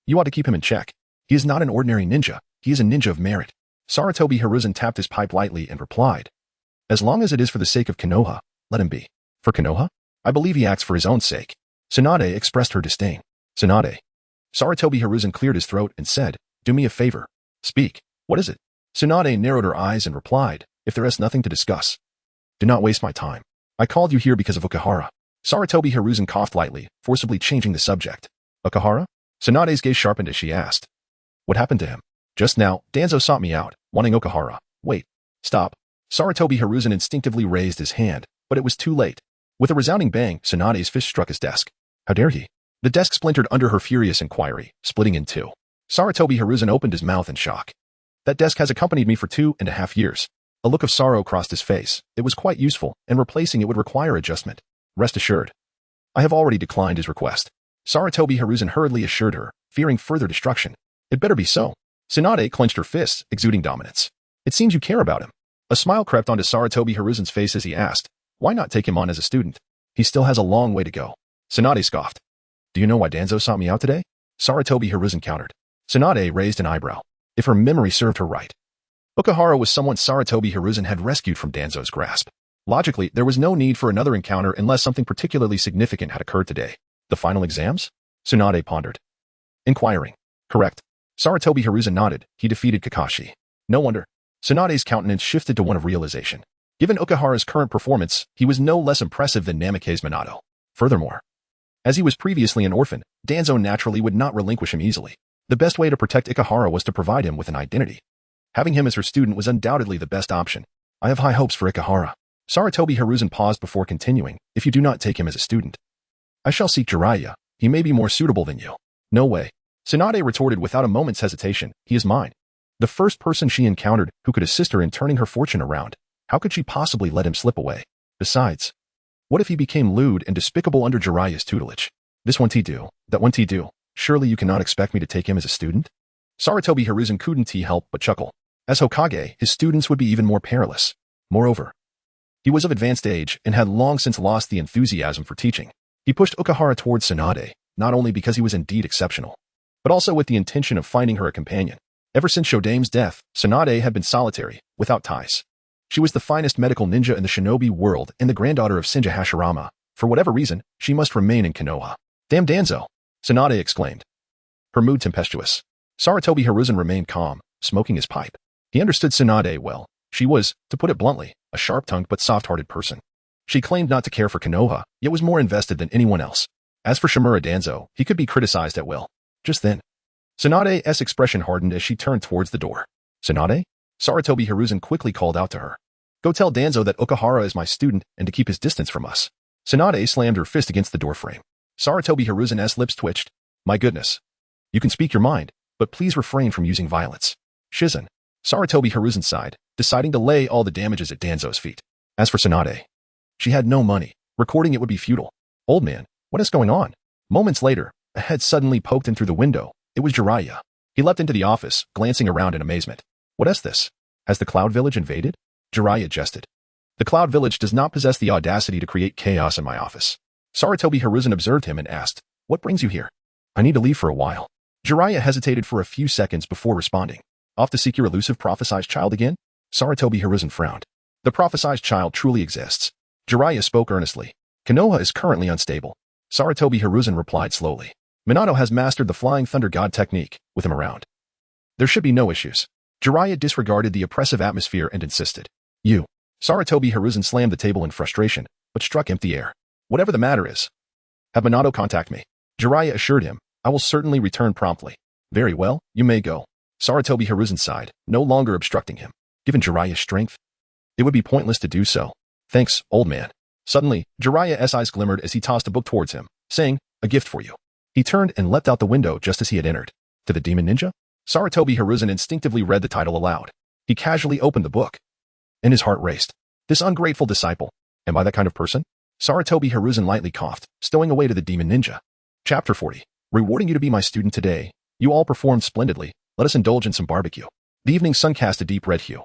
[SPEAKER 1] You ought to keep him in check. He is not an ordinary ninja. He is a ninja of merit. Sarutobi Hiruzen tapped his pipe lightly and replied. As long as it is for the sake of Konoha, let him be. For Konoha? I believe he acts for his own sake. Tsunade expressed her disdain. Tsunade. Sarutobi Hiruzen cleared his throat and said, Do me a favor. Speak. What is it? Tsunade narrowed her eyes and replied, If there is nothing to discuss. Do not waste my time. I called you here because of Okahara. Sarutobi Hiruzen coughed lightly, forcibly changing the subject. Okahara? Tsunade's gaze sharpened as she asked. What happened to him? Just now, Danzo sought me out, wanting Okahara. Wait. Stop. Sarutobi Hiruzen instinctively raised his hand, but it was too late. With a resounding bang, Tsunade's fist struck his desk. How dare he? The desk splintered under her furious inquiry, splitting in two. Sarutobi Hiruzen opened his mouth in shock. That desk has accompanied me for 2.5 years. A look of sorrow crossed his face. It was quite useful, and replacing it would require adjustment. Rest assured. I have already declined his request. Sarutobi Hiruzen hurriedly assured her, fearing further destruction. It better be so. Tsunade clenched her fists, exuding dominance. It seems you care about him. A smile crept onto Sarutobi Hiruzen's face as he asked, Why not take him on as a student? He still has a long way to go. Tsunade scoffed. Do you know why Danzo sought me out today? Sarutobi Hiruzen countered. Tsunade raised an eyebrow. If her memory served her right. Okahara was someone Sarutobi Hiruzen had rescued from Danzo's grasp. Logically, there was no need for another encounter unless something particularly significant had occurred today. The final exams? Tsunade pondered. Inquiring. Correct. Sarutobi Hiruzen nodded. He defeated Kakashi. No wonder. Tsunade's countenance shifted to one of realization. Given Okahara's current performance, he was no less impressive than Namikaze Minato. Furthermore, as he was previously an orphan, Danzo naturally would not relinquish him easily. The best way to protect Okahara was to provide him with an identity. Having him as her student was undoubtedly the best option. I have high hopes for Okahara. Sarutobi Hiruzen paused before continuing, if you do not take him as a student. I shall seek Jiraiya. He may be more suitable than you. No way. Tsunade retorted without a moment's hesitation, he is mine. The first person she encountered who could assist her in turning her fortune around. How could she possibly let him slip away? Besides, what if he became lewd and despicable under Jiraiya's tutelage? This won't he do, that won't he do. Surely you cannot expect me to take him as a student? Sarutobi Hiruzen couldn't help but chuckle. As Hokage, his students would be even more perilous. Moreover, he was of advanced age and had long since lost the enthusiasm for teaching. He pushed Okahara towards Tsunade, not only because he was indeed exceptional, but also with the intention of finding her a companion. Ever since Shodame's death, Tsunade had been solitary, without ties. She was the finest medical ninja in the shinobi world and the granddaughter of Shinja Hashirama. For whatever reason, she must remain in Konoha. Damn Danzo! Tsunade exclaimed. Her mood tempestuous. Sarutobi Hiruzen remained calm, smoking his pipe. He understood Tsunade well. She was, to put it bluntly, a sharp-tongued but soft-hearted person. She claimed not to care for Konoha, yet was more invested than anyone else. As for Shimura Danzo, he could be criticized at will. Just then, Tsunade's expression hardened as she turned towards the door. Tsunade? Saratobi Hiruzen quickly called out to her. Go tell Danzo that Okahara is my student and to keep his distance from us. Tsunade slammed her fist against the doorframe. Saratobi Hiruzen's lips twitched. My goodness. You can speak your mind, but please refrain from using violence. Shizen. Saratobi Hiruzen sighed, deciding to lay all the damages at Danzo's feet. As for Tsunade, she had no money. Recording it would be futile. Old man, what is going on? Moments later, a head suddenly poked in through the window. It was Jiraiya. He leapt into the office, glancing around in amazement. What is this? Has the Cloud Village invaded? Jiraiya jested. The Cloud Village does not possess the audacity to create chaos in my office. Saratobi Hiruzen observed him and asked, What brings you here? I need to leave for a while. Jiraiya hesitated for a few seconds before responding. Off to seek your elusive prophesized child again? Saratobi Hiruzen frowned. The prophesized child truly exists. Jiraiya spoke earnestly. Konoha is currently unstable. Saratobi Hiruzen replied slowly. Minato has mastered the Flying Thunder God technique, with him around. There should be no issues. Jiraiya disregarded the oppressive atmosphere and insisted. You. Saratobi Hiruzen slammed the table in frustration, but struck empty air. Whatever the matter is, have Minato contact me. Jiraiya assured him, I will certainly return promptly. Very well, you may go. Saratobi Hiruzen sighed, no longer obstructing him. Given Jiraiya's strength, it would be pointless to do so. Thanks, old man. Suddenly, Jiraiya's eyes glimmered as he tossed a book towards him, saying, A gift for you. He turned and leapt out the window just as he had entered. To the Demon Ninja? Saratobi Hiruzen instinctively read the title aloud. He casually opened the book, and his heart raced. This ungrateful disciple. Am I that kind of person? Saratobi Hiruzen lightly coughed, stowing away to the Demon Ninja. Chapter 40. Rewarding you to be my student today. You all performed splendidly. Let us indulge in some barbecue. The evening sun cast a deep red hue,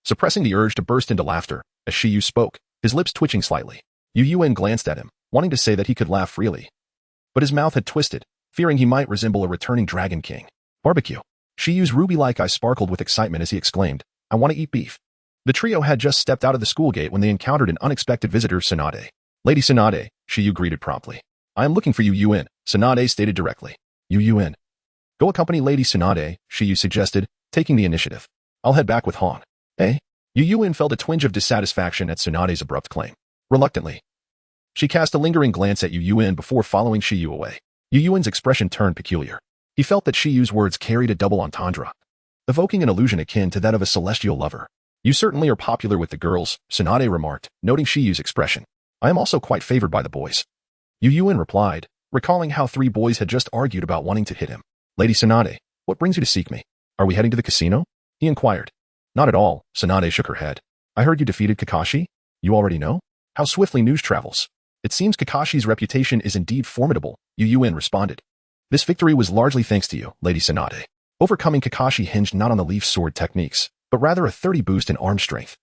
[SPEAKER 1] suppressing the urge to burst into laughter, as Shiyu spoke, his lips twitching slightly. Yu Yuen glanced at him, wanting to say that he could laugh freely. But his mouth had twisted, fearing he might resemble a returning Dragon King. Barbecue. Shiyu's ruby-like eyes sparkled with excitement as he exclaimed, I want to eat beef. The trio had just stepped out of the school gate when they encountered an unexpected visitor, Tsunade. Lady Tsunade, Shiyu greeted promptly. I am looking for Yu Yuen, Tsunade stated directly. Yu Yuen. Go accompany Lady Tsunade, Shiyu suggested, taking the initiative. I'll head back with Han. Eh? Yu Yuen felt a twinge of dissatisfaction at Tsunade's abrupt claim. Reluctantly, she cast a lingering glance at Yu Yuen before following Shiyu away. Yu Yuen's expression turned peculiar. He felt that Shiyu's words carried a double entendre, evoking an illusion akin to that of a celestial lover. You certainly are popular with the girls, Tsunade remarked, noting Shiyu's expression. I am also quite favored by the boys. Yu Yuen replied, recalling how 3 boys had just argued about wanting to hit him. Lady Tsunade, what brings you to seek me? Are we heading to the casino? He inquired. Not at all, Tsunade shook her head. I heard you defeated Kakashi? You already know? How swiftly news travels. It seems Kakashi's reputation is indeed formidable, Yu Yuen responded. This victory was largely thanks to you, Lady Tsunade. Overcoming Kakashi hinged not on the leaf sword techniques, but rather a 30 boost in arm strength.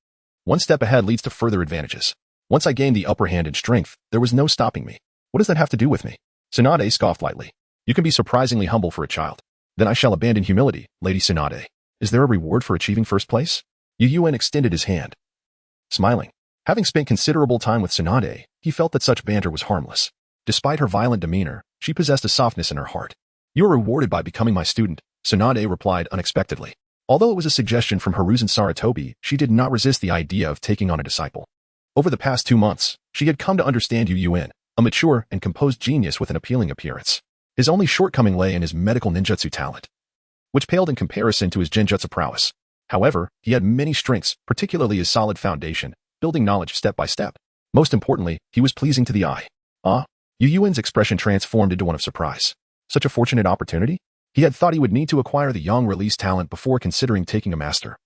[SPEAKER 1] One step ahead leads to further advantages. Once I gained the upper hand in strength, there was no stopping me. What does that have to do with me? Tsunade scoffed lightly. You can be surprisingly humble for a child. Then I shall abandon humility, Lady Tsunade. Is there a reward for achieving first place? Yu Yuen extended his hand. Smiling. Having spent considerable time with Tsunade, he felt that such banter was harmless. Despite her violent demeanor, she possessed a softness in her heart. You are rewarded by becoming my student, Tsunade replied unexpectedly. Although it was a suggestion from Hiruzen Saratobi, she did not resist the idea of taking on a disciple. Over the past 2 months, she had come to understand Yu Yuen, a mature and composed genius with an appealing appearance. His only shortcoming lay in his medical ninjutsu talent, which paled in comparison to his genjutsu prowess. However, he had many strengths, particularly his solid foundation, building knowledge step by step. Most importantly, he was pleasing to the eye. Yu Yuen's expression transformed into one of surprise. Such a fortunate opportunity? He had thought he would need to acquire the young release talent before considering taking a master.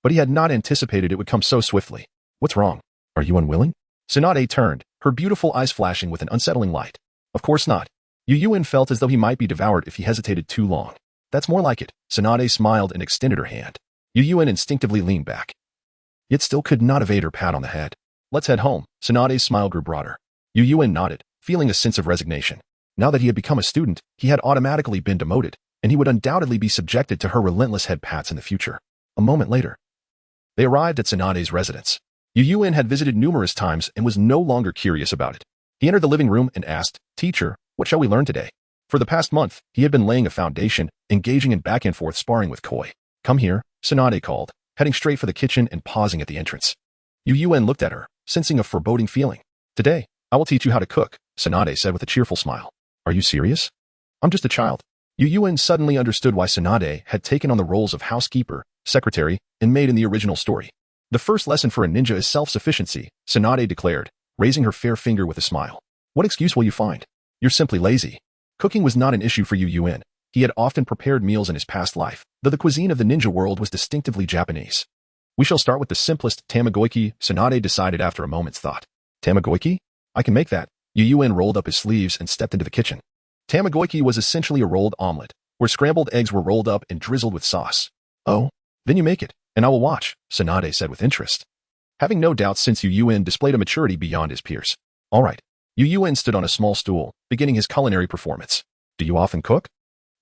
[SPEAKER 1] But he had not anticipated it would come so swiftly. What's wrong? Are you unwilling? Tsunade turned, her beautiful eyes flashing with an unsettling light. Of course not. Yu Yuen felt as though he might be devoured if he hesitated too long. That's more like it. Tsunade smiled and extended her hand. Yu Yuen instinctively leaned back, yet still could not evade her pat on the head. Let's head home. Tsunade's smile grew broader. Yu Yuen nodded, feeling a sense of resignation. Now that he had become a student, he had automatically been demoted, and he would undoubtedly be subjected to her relentless head pats in the future. A moment later, they arrived at Tsunade's residence. Yu Yuen had visited numerous times and was no longer curious about it. He entered the living room and asked, Teacher, what shall we learn today? For the past month, he had been laying a foundation, engaging in back and forth sparring with Koi. Come here, Tsunade called, heading straight for the kitchen and pausing at the entrance. Yu Yuen looked at her, sensing a foreboding feeling. Today, I will teach you how to cook, Tsunade said with a cheerful smile. Are you serious? I'm just a child. Yu Yuen suddenly understood why Tsunade had taken on the roles of housekeeper secretary, and maid in the original story. The first lesson for a ninja is self-sufficiency, Tsunade declared, raising her fair finger with a smile. What excuse will you find? You're simply lazy. Cooking was not an issue for Yu Yuen. He had often prepared meals in his past life, though the cuisine of the ninja world was distinctively Japanese. We shall start with the simplest, tamagoyaki, Tsunade decided after a moment's thought. Tamagoyaki? I can make that. Yu Yuen rolled up his sleeves and stepped into the kitchen. Tamagoyaki was essentially a rolled omelet, where scrambled eggs were rolled up and drizzled with sauce. Oh, then you make it, and I will watch, Tsunade said with interest. Having no doubts since Yu Yuen displayed a maturity beyond his peers. All right. Yu Yuen stood on a small stool, beginning his culinary performance. Do you often cook?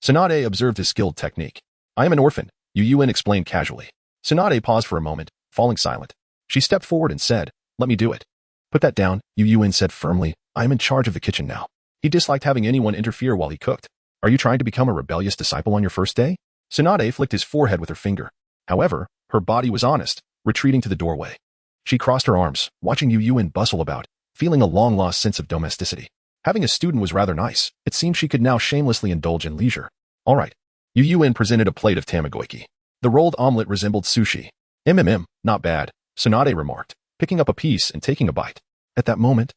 [SPEAKER 1] Tsunade observed his skilled technique. I am an orphan, Yu Yuen explained casually. Tsunade paused for a moment, falling silent. She stepped forward and said, let me do it. Put that down, Yu Yuen said firmly. I am in charge of the kitchen now. He disliked having anyone interfere while he cooked. Are you trying to become a rebellious disciple on your first day? Tsunade flicked his forehead with her finger. However, her body was honest, retreating to the doorway. She crossed her arms, watching Yu Yuen bustle about, feeling a long-lost sense of domesticity. Having a student was rather nice. It seemed she could now shamelessly indulge in leisure. All right. Yu Yuen presented a plate of tamagoyaki. The rolled omelet resembled sushi. Not bad, Tsunade remarked, picking up a piece and taking a bite. At that moment,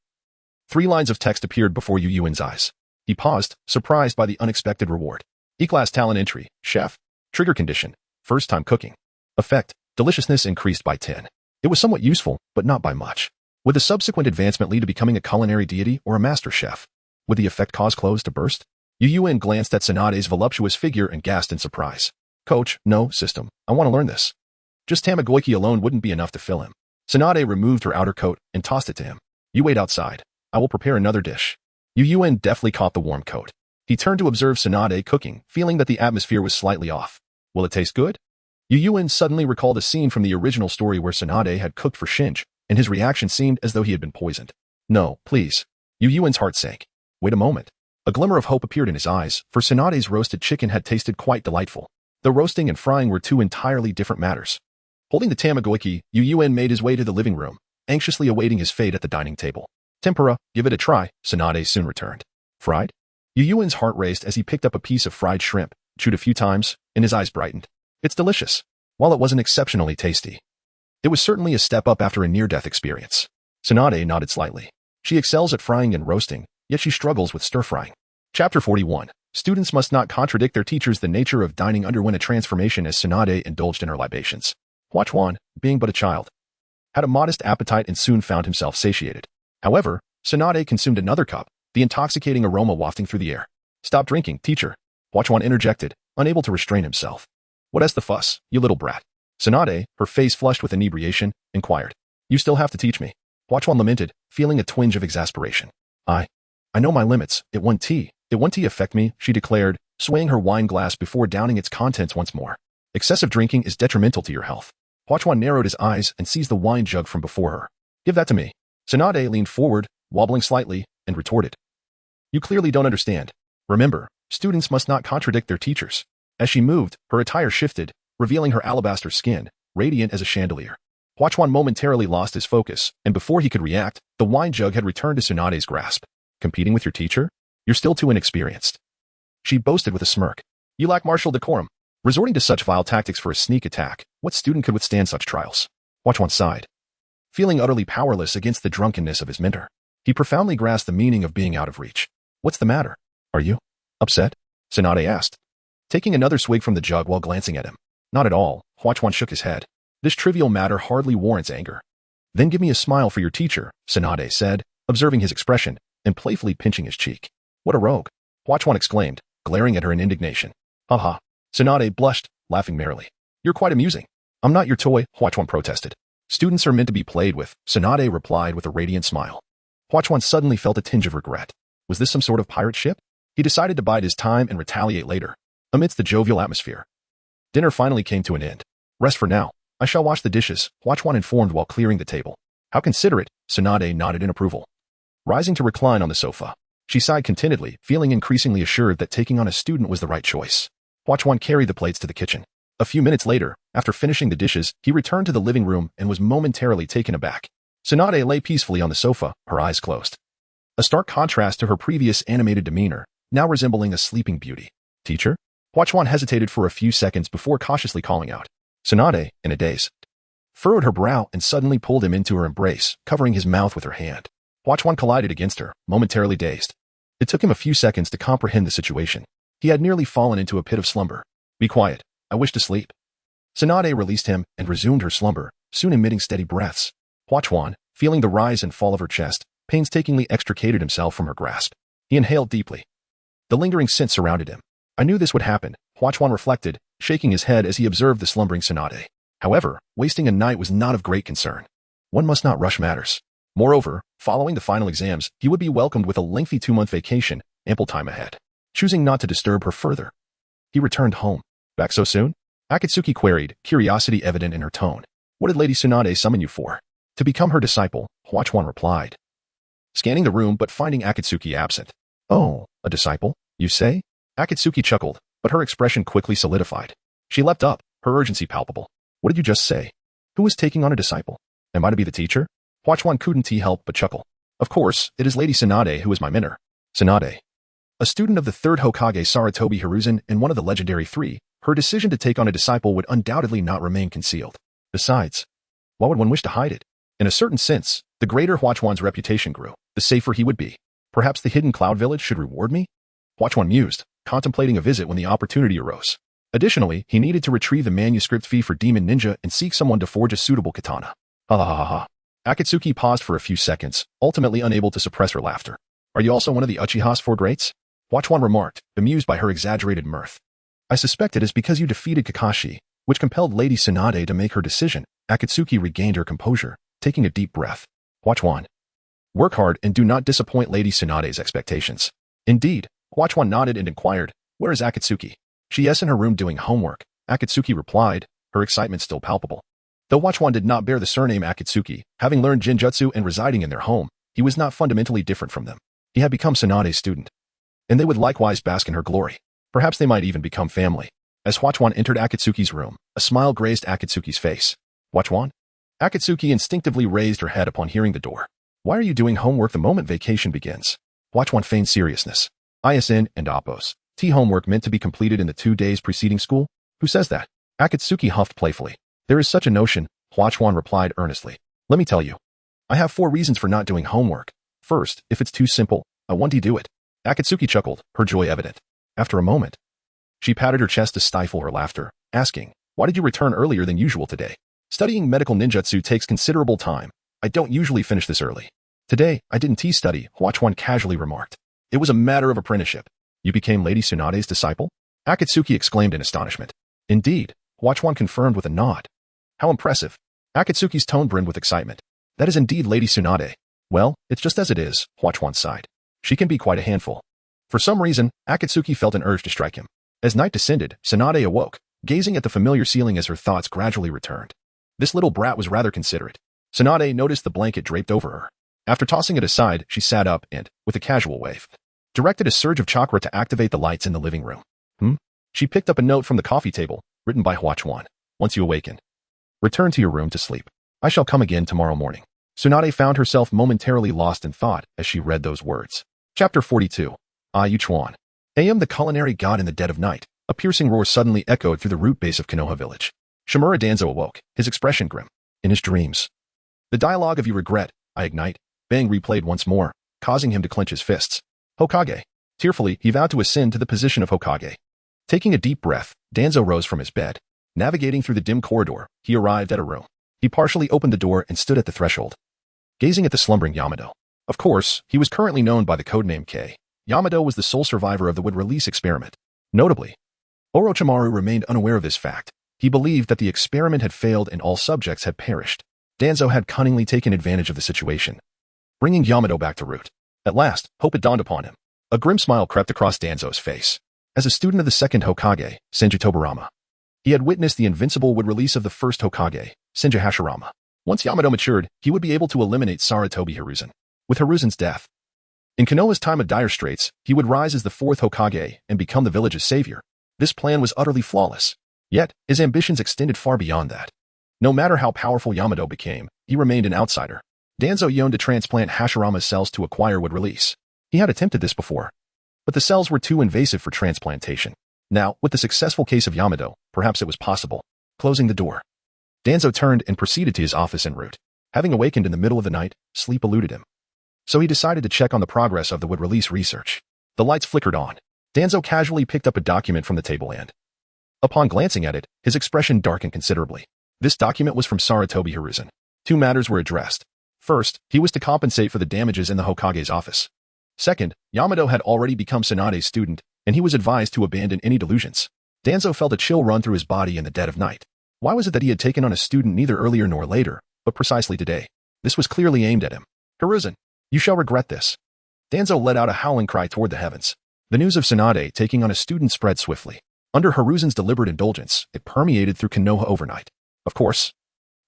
[SPEAKER 1] 3 lines of text appeared before Yu Yuen's eyes. He paused, surprised by the unexpected reward. E-class talent entry, chef. Trigger condition, first time cooking. Effect, deliciousness increased by 10. It was somewhat useful, but not by much. Would the subsequent advancement lead to becoming a culinary deity or a master chef? Would the effect cause clothes to burst? Yu Yuen glanced at Tsunade's voluptuous figure and gasped in surprise. Coach, no, system, I want to learn this. Just tamagoyaki alone wouldn't be enough to fill him. Tsunade removed her outer coat and tossed it to him. You wait outside. I will prepare another dish. Yu Yuen deftly caught the warm coat. He turned to observe Tsunade cooking, feeling that the atmosphere was slightly off. Will it taste good? Yu Yuen suddenly recalled a scene from the original story where Tsunade had cooked for Shinji, and his reaction seemed as though he had been poisoned. No, please. Yu Yuen's heart sank. Wait a moment. A glimmer of hope appeared in his eyes, for Tsunade's roasted chicken had tasted quite delightful. The roasting and frying were 2 entirely different matters. Holding the tamagoyaki, Yu Yuen made his way to the living room, anxiously awaiting his fate at the dining table. Tempura, give it a try, Tsunade soon returned. Fried? Yu Yuen's heart raced as he picked up a piece of fried shrimp, chewed a few times, and his eyes brightened. It's delicious. While it wasn't exceptionally tasty, it was certainly a step up after a near-death experience. Tsunade nodded slightly. She excels at frying and roasting, yet she struggles with stir-frying. Chapter 41. Students must not contradict their teachers. The nature of dining underwent a transformation as Tsunade indulged in her libations. Huachuan, being but a child, had a modest appetite and soon found himself satiated. However, Tsunade consumed another cup, the intoxicating aroma wafting through the air. Stop drinking, teacher. Huachuan interjected, unable to restrain himself. What's the fuss, you little brat? Tsunade, her face flushed with inebriation, inquired. You still have to teach me. Huachuan lamented, feeling a twinge of exasperation. I know my limits. It won't affect me, she declared, swaying her wine glass before downing its contents once more. Excessive drinking is detrimental to your health. Huachuan narrowed his eyes and seized the wine jug from before her. Give that to me. Tsunade leaned forward, wobbling slightly, and retorted. You clearly don't understand. Remember, students must not contradict their teachers. As she moved, her attire shifted, revealing her alabaster skin, radiant as a chandelier. Huachuan momentarily lost his focus, and before he could react, the wine jug had returned to Tsunade's grasp. Competing with your teacher? You're still too inexperienced. She boasted with a smirk. You lack martial decorum. Resorting to such vile tactics for a sneak attack, what student could withstand such trials? Huachuan sighed. Feeling utterly powerless against the drunkenness of his mentor, he profoundly grasped the meaning of being out of reach. What's the matter? Are you upset? Tsunade asked, taking another swig from the jug while glancing at him. Not at all, Huachuan shook his head. This trivial matter hardly warrants anger. Then give me a smile for your teacher, Tsunade said, observing his expression, and playfully pinching his cheek. What a rogue! Huachuan exclaimed, glaring at her in indignation. Ha. Tsunade blushed, laughing merrily. You're quite amusing. I'm not your toy, Huachuan protested. Students are meant to be played with, Tsunade replied with a radiant smile. Huachuan suddenly felt a tinge of regret. Was this some sort of pirate ship? He decided to bide his time and retaliate later, amidst the jovial atmosphere. Dinner finally came to an end. Rest for now. I shall wash the dishes, Huachuan informed while clearing the table. How considerate, Tsunade nodded in approval. Rising to recline on the sofa, she sighed contentedly, feeling increasingly assured that taking on a student was the right choice. Huachuan carried the plates to the kitchen. A few minutes later, after finishing the dishes, he returned to the living room and was momentarily taken aback. Tsunade lay peacefully on the sofa, her eyes closed. A stark contrast to her previous animated demeanor, now resembling a sleeping beauty. Teacher? Huachuan hesitated for a few seconds before cautiously calling out. Tsunade, in a daze, furrowed her brow and suddenly pulled him into her embrace, covering his mouth with her hand. Huachuan collided against her, momentarily dazed. It took him a few seconds to comprehend the situation. He had nearly fallen into a pit of slumber. Be quiet. I wish to sleep. Tsunade released him and resumed her slumber, soon emitting steady breaths. Huachuan, feeling the rise and fall of her chest, painstakingly extricated himself from her grasp. He inhaled deeply. The lingering scent surrounded him. I knew this would happen, Huachuan reflected, shaking his head as he observed the slumbering Tsunade. However, wasting a night was not of great concern. One must not rush matters. Moreover, following the final exams, he would be welcomed with a lengthy 2-month vacation, ample time ahead. Choosing not to disturb her further, he returned home. Back so soon? Akatsuki queried, curiosity evident in her tone. What did Lady Tsunade summon you for? To become her disciple, Huachuan replied. Scanning the room but finding Akatsuki absent. Oh, a disciple, you say? Akatsuki chuckled, but her expression quickly solidified. She leapt up, her urgency palpable. What did you just say? Who is taking on a disciple? Am I to be the teacher? Huachuan couldn't help but chuckle. Of course, it is Lady Tsunade who is my mentor. Tsunade, a student of the 3rd Hokage Sarutobi Hiruzen and one of the legendary 3, her decision to take on a disciple would undoubtedly not remain concealed. Besides, why would one wish to hide it? In a certain sense, the greater Huachuan's reputation grew, the safer he would be. Perhaps the hidden cloud village should reward me? Huachuan mused, contemplating a visit when the opportunity arose. Additionally, he needed to retrieve the manuscript fee for Demon Ninja and seek someone to forge a suitable katana. Ha ha ha ha. Akatsuki paused for a few seconds, ultimately unable to suppress her laughter. Are you also one of the Uchiha's 4 greats? Huachuan remarked, amused by her exaggerated mirth. I suspect it is because you defeated Kakashi, which compelled Lady Tsunade to make her decision. Akatsuki regained her composure, taking a deep breath. Huachuan, work hard and do not disappoint Lady Tsunade's expectations. Indeed, Huachuan nodded and inquired, where is Akatsuki? She is in her room doing homework, Akatsuki replied, her excitement still palpable. Though Huachuan did not bear the surname Akatsuki, having learned Jinjutsu and residing in their home, he was not fundamentally different from them. He had become Tsunade's student, and they would likewise bask in her glory. Perhaps they might even become family. As Huachuan entered Akatsuki's room, a smile grazed Akatsuki's face. Huachuan? Akatsuki instinctively raised her head upon hearing the door. Why are you doing homework the moment vacation begins? Huachuan feigned seriousness. ISN and Oppos. Homework meant to be completed in the 2 days preceding school? Who says that? Akatsuki huffed playfully. There is such a notion, Huachuan replied earnestly. Let me tell you. I have 4 reasons for not doing homework. First, if it's too simple, I want to do it. Akatsuki chuckled, her joy evident. After a moment, she patted her chest to stifle her laughter, asking, why did you return earlier than usual today? Studying medical ninjutsu takes considerable time. I don't usually finish this early. Today, I didn't study, Huachuan casually remarked. It was a matter of apprenticeship. You became Lady Tsunade's disciple? Akatsuki exclaimed in astonishment. Indeed, Huachuan confirmed with a nod. How impressive. Akatsuki's tone brimmed with excitement. That is indeed Lady Tsunade. Well, it's just as it is, Huachuan sighed. She can be quite a handful. For some reason, Akatsuki felt an urge to strike him. As night descended, Tsunade awoke, gazing at the familiar ceiling as her thoughts gradually returned. This little brat was rather considerate. Tsunade noticed the blanket draped over her. After tossing it aside, she sat up and, with a casual wave, directed a surge of chakra to activate the lights in the living room. She picked up a note from the coffee table, written by Huachuan. Once you awaken, return to your room to sleep. I shall come again tomorrow morning. Tsunade found herself momentarily lost in thought as she read those words. Chapter 42. Yuchuan. Am the culinary god in the dead of night. A piercing roar suddenly echoed through the root base of Konoha village. Shimura Danzo awoke, his expression grim. In his dreams, the dialogue of you regret, I ignite, Bang replayed once more, causing him to clench his fists. Hokage. Tearfully, he vowed to ascend to the position of Hokage. Taking a deep breath, Danzo rose from his bed. Navigating through the dim corridor, he arrived at a room. He partially opened the door and stood at the threshold, gazing at the slumbering Yamato. Of course, he was currently known by the codename K. Yamato was the sole survivor of the wood-release experiment. Notably, Orochimaru remained unaware of this fact. He believed that the experiment had failed and all subjects had perished. Danzo had cunningly taken advantage of the situation, bringing Yamato back to root. At last, hope had dawned upon him. A grim smile crept across Danzo's face. As a student of the second Hokage, Senju Tobirama, he had witnessed the invincible wood-release of the first Hokage, Senju Hashirama. Once Yamato matured, he would be able to eliminate Sarutobi Hiruzen. With Hiruzen's death, in Konoha's time of dire straits, he would rise as the fourth Hokage and become the village's savior. This plan was utterly flawless. Yet, his ambitions extended far beyond that. No matter how powerful Yamato became, he remained an outsider. Danzo yearned to transplant Hashirama's cells to acquire wood release. He had attempted this before, but the cells were too invasive for transplantation. Now, with the successful case of Yamato, perhaps it was possible. closing the door. Danzo turned and proceeded to his office en route. Having awakened in the middle of the night, sleep eluded him. So he decided to check on the progress of the would-release research. The lights flickered on. Danzo casually picked up a document from the table and, upon glancing at it, his expression darkened considerably. This document was from Sarutobi Hiruzen. Two matters were addressed. First, he was to compensate for the damages in the Hokage's office. Second, Yamato had already become Tsunade's student, and he was advised to abandon any delusions. Danzo felt a chill run through his body in the dead of night. Why was it that he had taken on a student neither earlier nor later, but precisely today? This was clearly aimed at him. Hiruzen, you shall regret this. Danzo let out a howling cry toward the heavens. The news of Tsunade taking on a student spread swiftly. Under Hiruzen's deliberate indulgence, it permeated through Konoha overnight. Of course,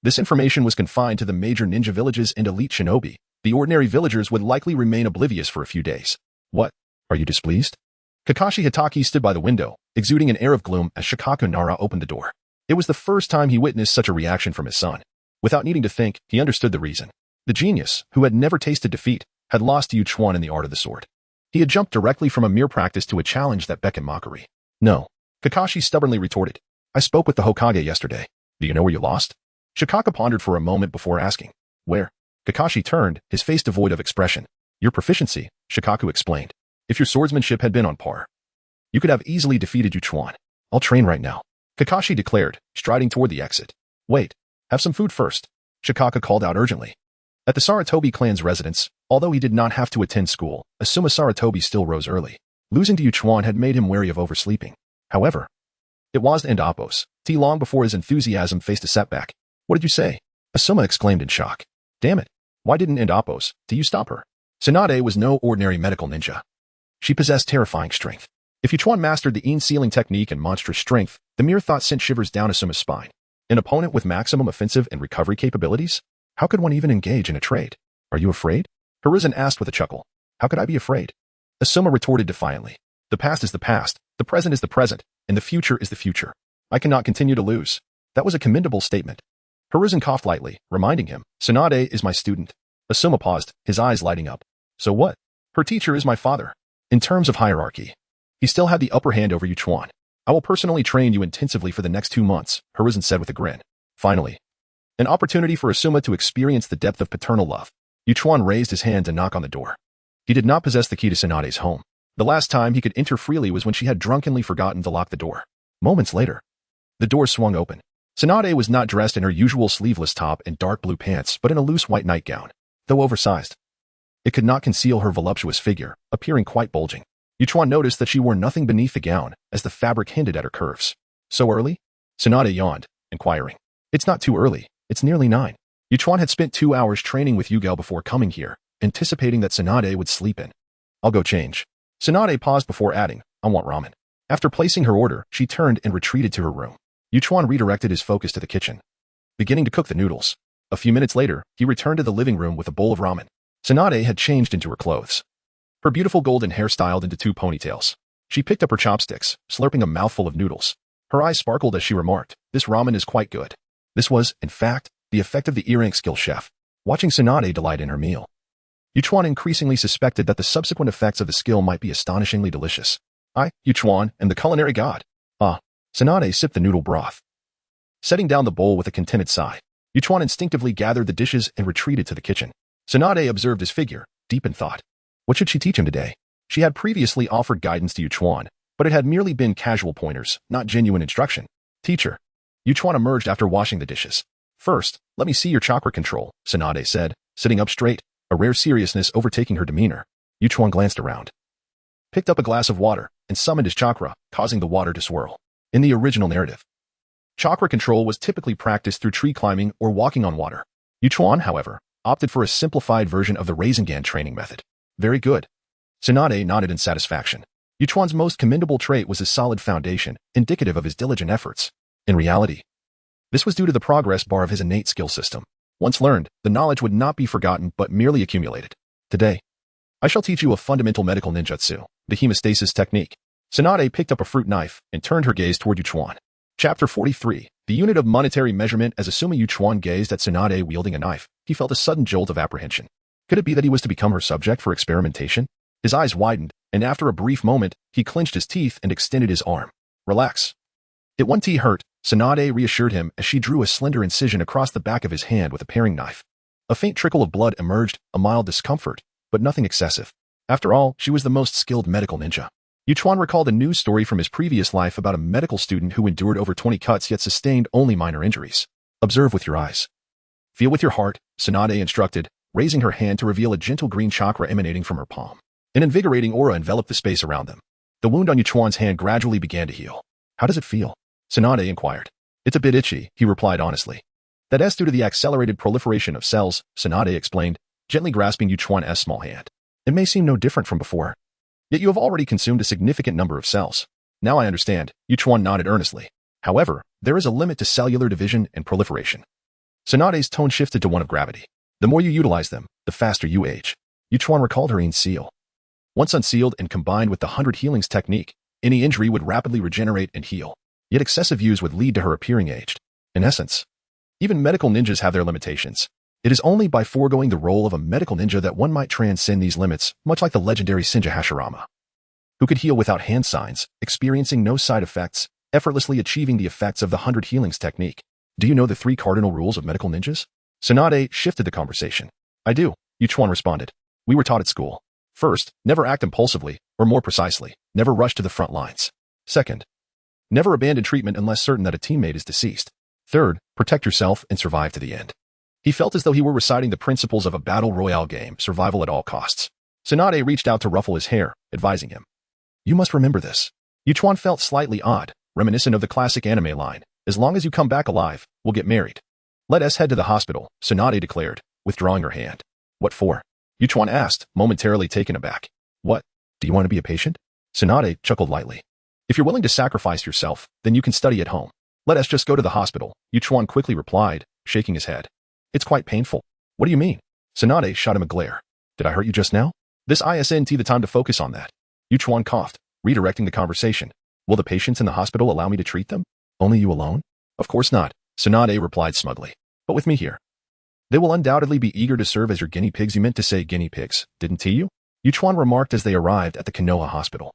[SPEAKER 1] this information was confined to the major ninja villages and elite shinobi. The ordinary villagers would likely remain oblivious for a few days. What? Are you displeased? Kakashi Hitaki stood by the window, exuding an air of gloom as Shikaku Nara opened the door. It was the first time he witnessed such a reaction from his son. Without needing to think, he understood the reason. The genius, who had never tasted defeat, had lost to Yu Chuan in the art of the sword. He had jumped directly from a mere practice to a challenge that beckoned mockery. No. Kakashi stubbornly retorted. I spoke with the Hokage yesterday. Do you know where you lost? Shikaka pondered for a moment before asking. Where? Kakashi turned, his face devoid of expression. Your proficiency, Shikaku explained. If your swordsmanship had been on par, you could have easily defeated Yu Chuan. I'll train right now, Kakashi declared, striding toward the exit. Wait, have some food first, Shikaka called out urgently. At the Sarutobi clan's residence, although he did not have to attend school, Asuma Sarutobi still rose early. Losing to Yu Chuan had made him wary of oversleeping. However, it was the end Appos, long before his enthusiasm faced a setback. What did you say? Asuma exclaimed in shock. Damn it. Why didn't end Appos? Do you stop her? Tsunade was no ordinary medical ninja. She possessed terrifying strength. If Yu Chuan mastered the sealing technique and monstrous strength, the mere thought sent shivers down Asuma's spine. An opponent with maximum offensive and recovery capabilities? How could one even engage in a trade? Are you afraid? Hiruzen asked with a chuckle. How could I be afraid? Asuma retorted defiantly. The past is the past, the present is the present, and the future is the future. I cannot continue to lose. That was a commendable statement. Hiruzen coughed lightly, reminding him, Tsunade is my student. Asuma paused, his eyes lighting up. So what? Her teacher is my father. In terms of hierarchy, he still had the upper hand over Yu Chuan. I will personally train you intensively for the next 2 months, Hiruzen said with a grin. Finally, an opportunity for Asuma to experience the depth of paternal love. Yu Chuan raised his hand to knock on the door. He did not possess the key to Tsunade's home. The last time he could enter freely was when she had drunkenly forgotten to lock the door. Moments later, the door swung open. Tsunade was not dressed in her usual sleeveless top and dark blue pants, but in a loose white nightgown, though oversized. It could not conceal her voluptuous figure, appearing quite bulging. Yu Chuan noticed that she wore nothing beneath the gown, as the fabric hinted at her curves. So early? Tsunade yawned, inquiring. It's not too early. It's nearly 9. Yu Chuan had spent 2 hours training with Yugel before coming here, anticipating that Tsunade would sleep in. I'll go change. Tsunade paused before adding, I want ramen. After placing her order, she turned and retreated to her room. Yu Chuan redirected his focus to the kitchen, beginning to cook the noodles. A few minutes later, he returned to the living room with a bowl of ramen. Tsunade had changed into her clothes. Her beautiful golden hair styled into 2 ponytails. She picked up her chopsticks, slurping a mouthful of noodles. Her eyes sparkled as she remarked, this ramen is quite good. This was, in fact, the effect of the earring skill chef, watching Tsunade delight in her meal. Yu Chuan increasingly suspected that the subsequent effects of the skill might be astonishingly delicious. I, Yu Chuan, am the culinary god. Ah, Tsunade sipped the noodle broth. Setting down the bowl with a contented sigh, Yu Chuan instinctively gathered the dishes and retreated to the kitchen. Tsunade observed his figure, deep in thought. What should she teach him today? She had previously offered guidance to Yu Chuan, but it had merely been casual pointers, not genuine instruction. Teacher. Yu Chuan emerged after washing the dishes. First, let me see your chakra control, Tsunade said, sitting up straight, a rare seriousness overtaking her demeanor. Yu Chuan glanced around, picked up a glass of water, and summoned his chakra, causing the water to swirl. In the original narrative, chakra control was typically practiced through tree climbing or walking on water. Yu Chuan, however, opted for a simplified version of the Rasengan training method. Very good. Tsunade nodded in satisfaction. Yu Chuan's most commendable trait was his solid foundation, indicative of his diligent efforts. In reality, this was due to the progress bar of his innate skill system. Once learned, the knowledge would not be forgotten but merely accumulated. Today, I shall teach you a fundamental medical ninjutsu, the hemostasis technique. Tsunade picked up a fruit knife and turned her gaze toward Yu Chuan. Chapter 43. The unit of monetary measurement. As Asuma Yu Chuan gazed at Tsunade wielding a knife, he felt a sudden jolt of apprehension. Could it be that he was to become her subject for experimentation? His eyes widened, and after a brief moment, he clenched his teeth and extended his arm. Relax. It won't hurt, Tsunade reassured him as she drew a slender incision across the back of his hand with a paring knife. A faint trickle of blood emerged, a mild discomfort, but nothing excessive. After all, she was the most skilled medical ninja. Yuchuan recalled a news story from his previous life about a medical student who endured over 20 cuts yet sustained only minor injuries. Observe with your eyes. Feel with your heart, Tsunade instructed, raising her hand to reveal a gentle green chakra emanating from her palm. An invigorating aura enveloped the space around them. The wound on Yuchuan's hand gradually began to heal. How does it feel? Tsunade inquired. It's a bit itchy, he replied honestly. That's due to the accelerated proliferation of cells, Tsunade explained, gently grasping Yuchuan's small hand. It may seem no different from before. Yet you have already consumed a significant number of cells. Now I understand, Yuchuan nodded earnestly. However, there is a limit to cellular division and proliferation. Tsunade's tone shifted to one of gravity. The more you utilize them, the faster you age. Yuchuan recalled her seal. Once unsealed and combined with the 100 healings technique, any injury would rapidly regenerate and heal. Yet excessive use would lead to her appearing aged. In essence, even medical ninjas have their limitations. It is only by foregoing the role of a medical ninja that one might transcend these limits, much like the legendary Senja Hashirama, who could heal without hand signs, experiencing no side effects, effortlessly achieving the effects of the 100 healings technique. Do you know the 3 cardinal rules of medical ninjas? Tsunade shifted the conversation. I do, Yuchuan responded. We were taught at school. First, never act impulsively, or more precisely, never rush to the front lines. Second, never abandon treatment unless certain that a teammate is deceased. Third, protect yourself and survive to the end. He felt as though he were reciting the principles of a battle royale game, survival at all costs. Tsunade reached out to ruffle his hair, advising him. You must remember this. Yuchuan felt slightly odd, reminiscent of the classic anime line, as long as you come back alive, we'll get married. Let us head to the hospital, Tsunade declared, withdrawing her hand. What for? Yuchuan asked, momentarily taken aback. What? Do you want to be a patient? Tsunade chuckled lightly. If you're willing to sacrifice yourself, then you can study at home. Let us just go to the hospital, Yuchuan quickly replied, shaking his head. It's quite painful. What do you mean? Tsunade shot him a glare. Did I hurt you just now? This isn't the time to focus on that. Yuchuan coughed, redirecting the conversation. Will the patients in the hospital allow me to treat them? Only you alone? Of course not, Tsunade replied smugly. But with me here. They will undoubtedly be eager to serve as your guinea pigs. You meant to say guinea pigs, didn't you? Yuchuan remarked as they arrived at the Konoha hospital.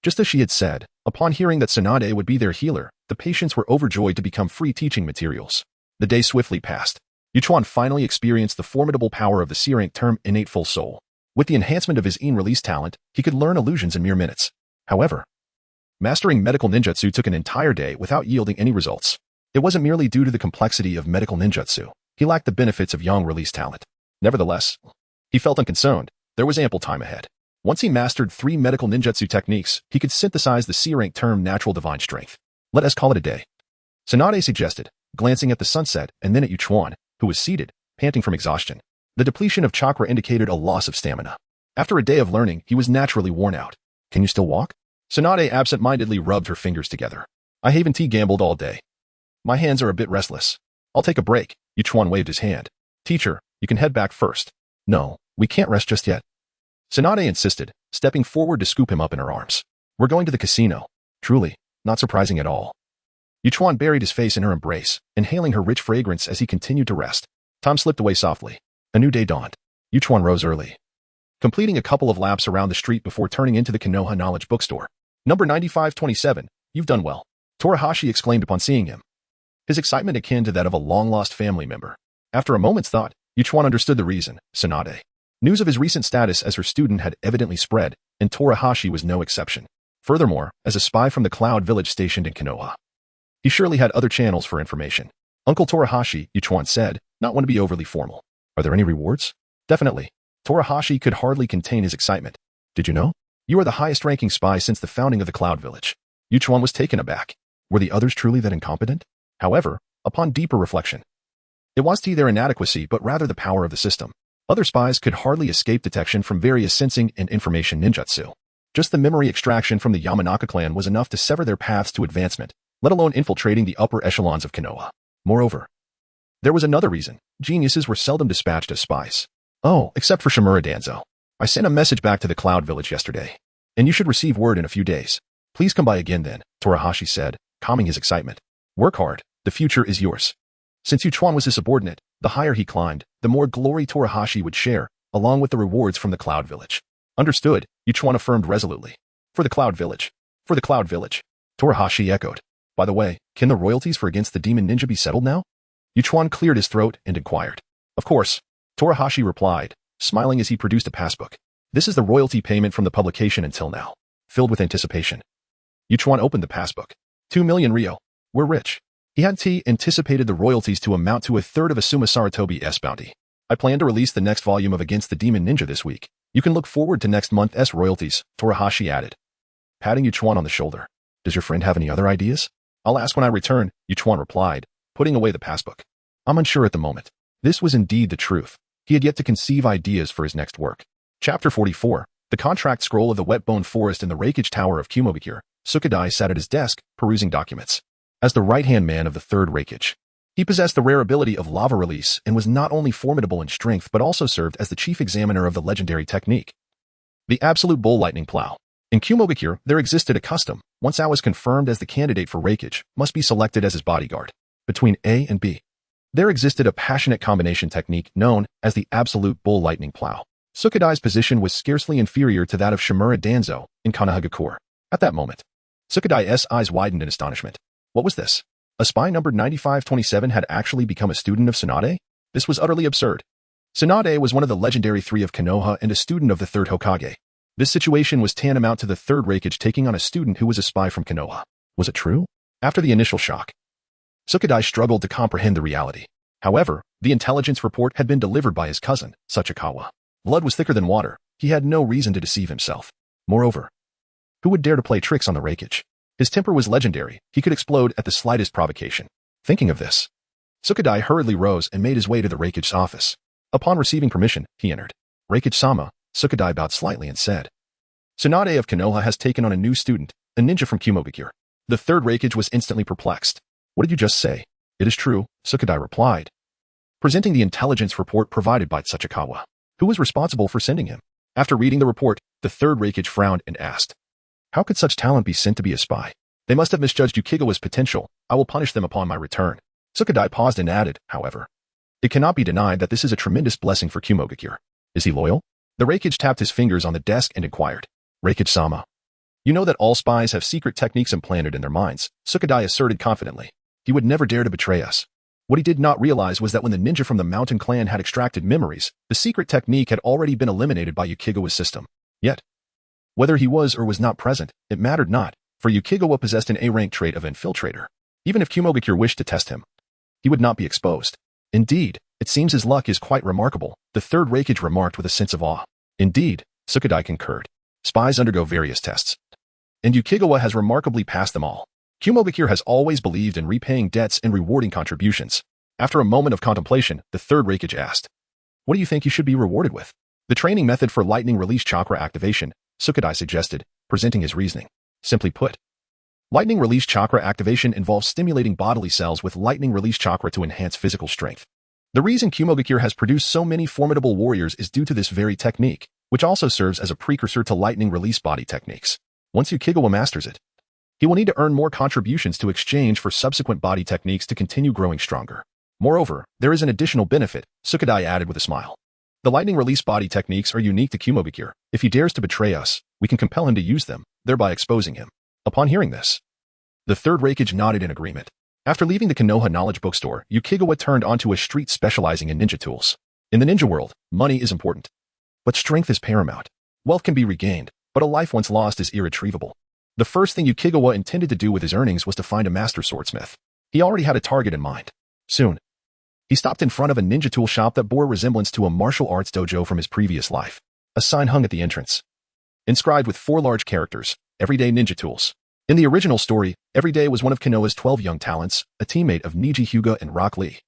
[SPEAKER 1] Just as she had said, upon hearing that Tsunade would be their healer, the patients were overjoyed to become free teaching materials. The day swiftly passed. Yuchuan finally experienced the formidable power of the C-rank term innate full soul. With the enhancement of his in-release talent, he could learn illusions in mere minutes. However, mastering medical ninjutsu took an entire day without yielding any results. It wasn't merely due to the complexity of medical ninjutsu. He lacked the benefits of young release talent. Nevertheless, he felt unconcerned. There was ample time ahead. Once he mastered 3 medical ninjutsu techniques, he could synthesize the C-rank term natural divine strength. Let us call it a day, Tsunade suggested, glancing at the sunset and then at Yuchuan, who was seated, panting from exhaustion. The depletion of chakra indicated a loss of stamina. After a day of learning, he was naturally worn out. Can you still walk? Tsunade absent-mindedly rubbed her fingers together. I haven't gambled all day. My hands are a bit restless. I'll take a break. Yuchuan waved his hand. Teacher, you can head back first. No, we can't rest just yet. Tsunade insisted, stepping forward to scoop him up in her arms. We're going to the casino. Truly, not surprising at all. Yuchuan buried his face in her embrace, inhaling her rich fragrance as he continued to rest. Time slipped away softly. A new day dawned. Yuchuan rose early, completing a couple of laps around the street before turning into the Konoha Knowledge Bookstore. Number 9527, you've done well, Torahashi exclaimed upon seeing him, his excitement akin to that of a long-lost family member. After a moment's thought, Yuchuan understood the reason. Tsunade. News of his recent status as her student had evidently spread, and Torahashi was no exception. Furthermore, as a spy from the Cloud Village stationed in Konoha, he surely had other channels for information. Uncle Torahashi, Yuchuan said, not want to be overly formal. Are there any rewards? Definitely. Torahashi could hardly contain his excitement. Did you know? You are the highest-ranking spy since the founding of the Cloud Village. Yuchuan was taken aback. Were the others truly that incompetent? However, upon deeper reflection, it wasn't their inadequacy but rather the power of the system. Other spies could hardly escape detection from various sensing and information ninjutsu. Just the memory extraction from the Yamanaka clan was enough to sever their paths to advancement, let alone infiltrating the upper echelons of Konoha. Moreover, there was another reason. Geniuses were seldom dispatched as spies. Oh, except for Shimura Danzo. I sent a message back to the Cloud Village yesterday, and you should receive word in a few days. Please come by again then, Torahashi said, calming his excitement. Work hard, the future is yours. Since Yuchuan was his subordinate, the higher he climbed, the more glory Torahashi would share, along with the rewards from the Cloud Village. Understood, Yuchuan affirmed resolutely. For the Cloud Village. For the Cloud Village. Torahashi echoed. By the way, can the royalties for Against the Demon Ninja be settled now? Yuchuan cleared his throat and inquired. Of course, Torahashi replied, smiling as he produced a passbook. This is the royalty payment from the publication until now. Filled with anticipation, Yuchuan opened the passbook. 2 million Ryo. We're rich. He had anticipated the royalties to amount to a third of Asuma Saratobi's bounty. I plan to release the next volume of Against the Demon Ninja this week. You can look forward to next month's royalties, Torahashi added, patting Yuchuan on the shoulder. Does your friend have any other ideas? I'll ask when I return, Yuchuan replied, putting away the passbook. I'm unsure at the moment. This was indeed the truth. He had yet to conceive ideas for his next work. Chapter 44. The contract scroll of the Wet-Bone Forest in the Reikage Tower of Kumogakure. Sukadai sat at his desk, perusing documents. As the right-hand man of the third Reikage, he possessed the rare ability of lava release and was not only formidable in strength but also served as the chief examiner of the legendary technique, the Absolute Bull Lightning Plow. In Kumogakure, there existed a custom. Once A was confirmed as the candidate for Reikage, must be selected as his bodyguard. Between A and B, there existed a passionate combination technique known as the Absolute Bull Lightning Plow. Sukadai's position was scarcely inferior to that of Shimura Danzo in Konoha. At that moment, Sukadai's eyes widened in astonishment. What was this? A spy numbered 9527 had actually become a student of Tsunade? This was utterly absurd. Tsunade was one of the legendary three of Konoha and a student of the third Hokage. This situation was tantamount to the third Reikage taking on a student who was a spy from Konoha. Was it true? After the initial shock, Sukadai struggled to comprehend the reality. However, the intelligence report had been delivered by his cousin, Sachikawa. Blood was thicker than water. He had no reason to deceive himself. Moreover, who would dare to play tricks on the Reikage? His temper was legendary. He could explode at the slightest provocation. Thinking of this, Sukadai hurriedly rose and made his way to the Reikage's office. Upon receiving permission, he entered. Reikage-sama, Sukadai bowed slightly and said, Tsunade of Konoha has taken on a new student, a ninja from Kumogakure. The third Reikage was instantly perplexed. What did you just say? It is true, Sukadai replied, presenting the intelligence report provided by Sachikawa. Who was responsible for sending him? After reading the report, the third Reikage frowned and asked, how could such talent be sent to be a spy? They must have misjudged Yukigawa's potential. I will punish them upon my return. Sukadai paused and added, however, it cannot be denied that this is a tremendous blessing for Kumogakure. Is he loyal? The Reikage tapped his fingers on the desk and inquired. Reikage-sama, you know that all spies have secret techniques implanted in their minds, Sukadai asserted confidently. He would never dare to betray us. What he did not realize was that when the ninja from the mountain clan had extracted memories, the secret technique had already been eliminated by Yukigawa's system. Yet, whether he was or was not present, it mattered not, for Yukigawa possessed an A-rank trait of infiltrator. Even if Kumogakure wished to test him, he would not be exposed. Indeed, it seems his luck is quite remarkable, the third Reikage remarked with a sense of awe. Indeed, Sukadai concurred. Spies undergo various tests, and Yukigawa has remarkably passed them all. Kumogakure has always believed in repaying debts and rewarding contributions. After a moment of contemplation, the third Reikage asked, what do you think you should be rewarded with? The training method for lightning release chakra activation, Sukadai suggested, presenting his reasoning. Simply put, lightning release chakra activation involves stimulating bodily cells with lightning release chakra to enhance physical strength. The reason Kumogakure has produced so many formidable warriors is due to this very technique, which also serves as a precursor to lightning release body techniques. Once Yukigawa masters it, he will need to earn more contributions to exchange for subsequent body techniques to continue growing stronger. Moreover, there is an additional benefit, Sukadai added with a smile. The lightning release body techniques are unique to Kumogakure. If he dares to betray us, we can compel him to use them, thereby exposing him. Upon hearing this, the third Reikage nodded in agreement. After leaving the Konoha Knowledge Bookstore, Yukigawa turned onto a street specializing in ninja tools. In the ninja world, money is important, but strength is paramount. Wealth can be regained, but a life once lost is irretrievable. The first thing Yukigawa intended to do with his earnings was to find a master swordsmith. He already had a target in mind. Soon, he stopped in front of a ninja tool shop that bore a resemblance to a martial arts dojo from his previous life. A sign hung at the entrance, inscribed with 4 large characters, Everyday Ninja Tools. In the original story, Everyday was one of Konoha's 12 young talents, a teammate of Niji Hyuga and Rock Lee,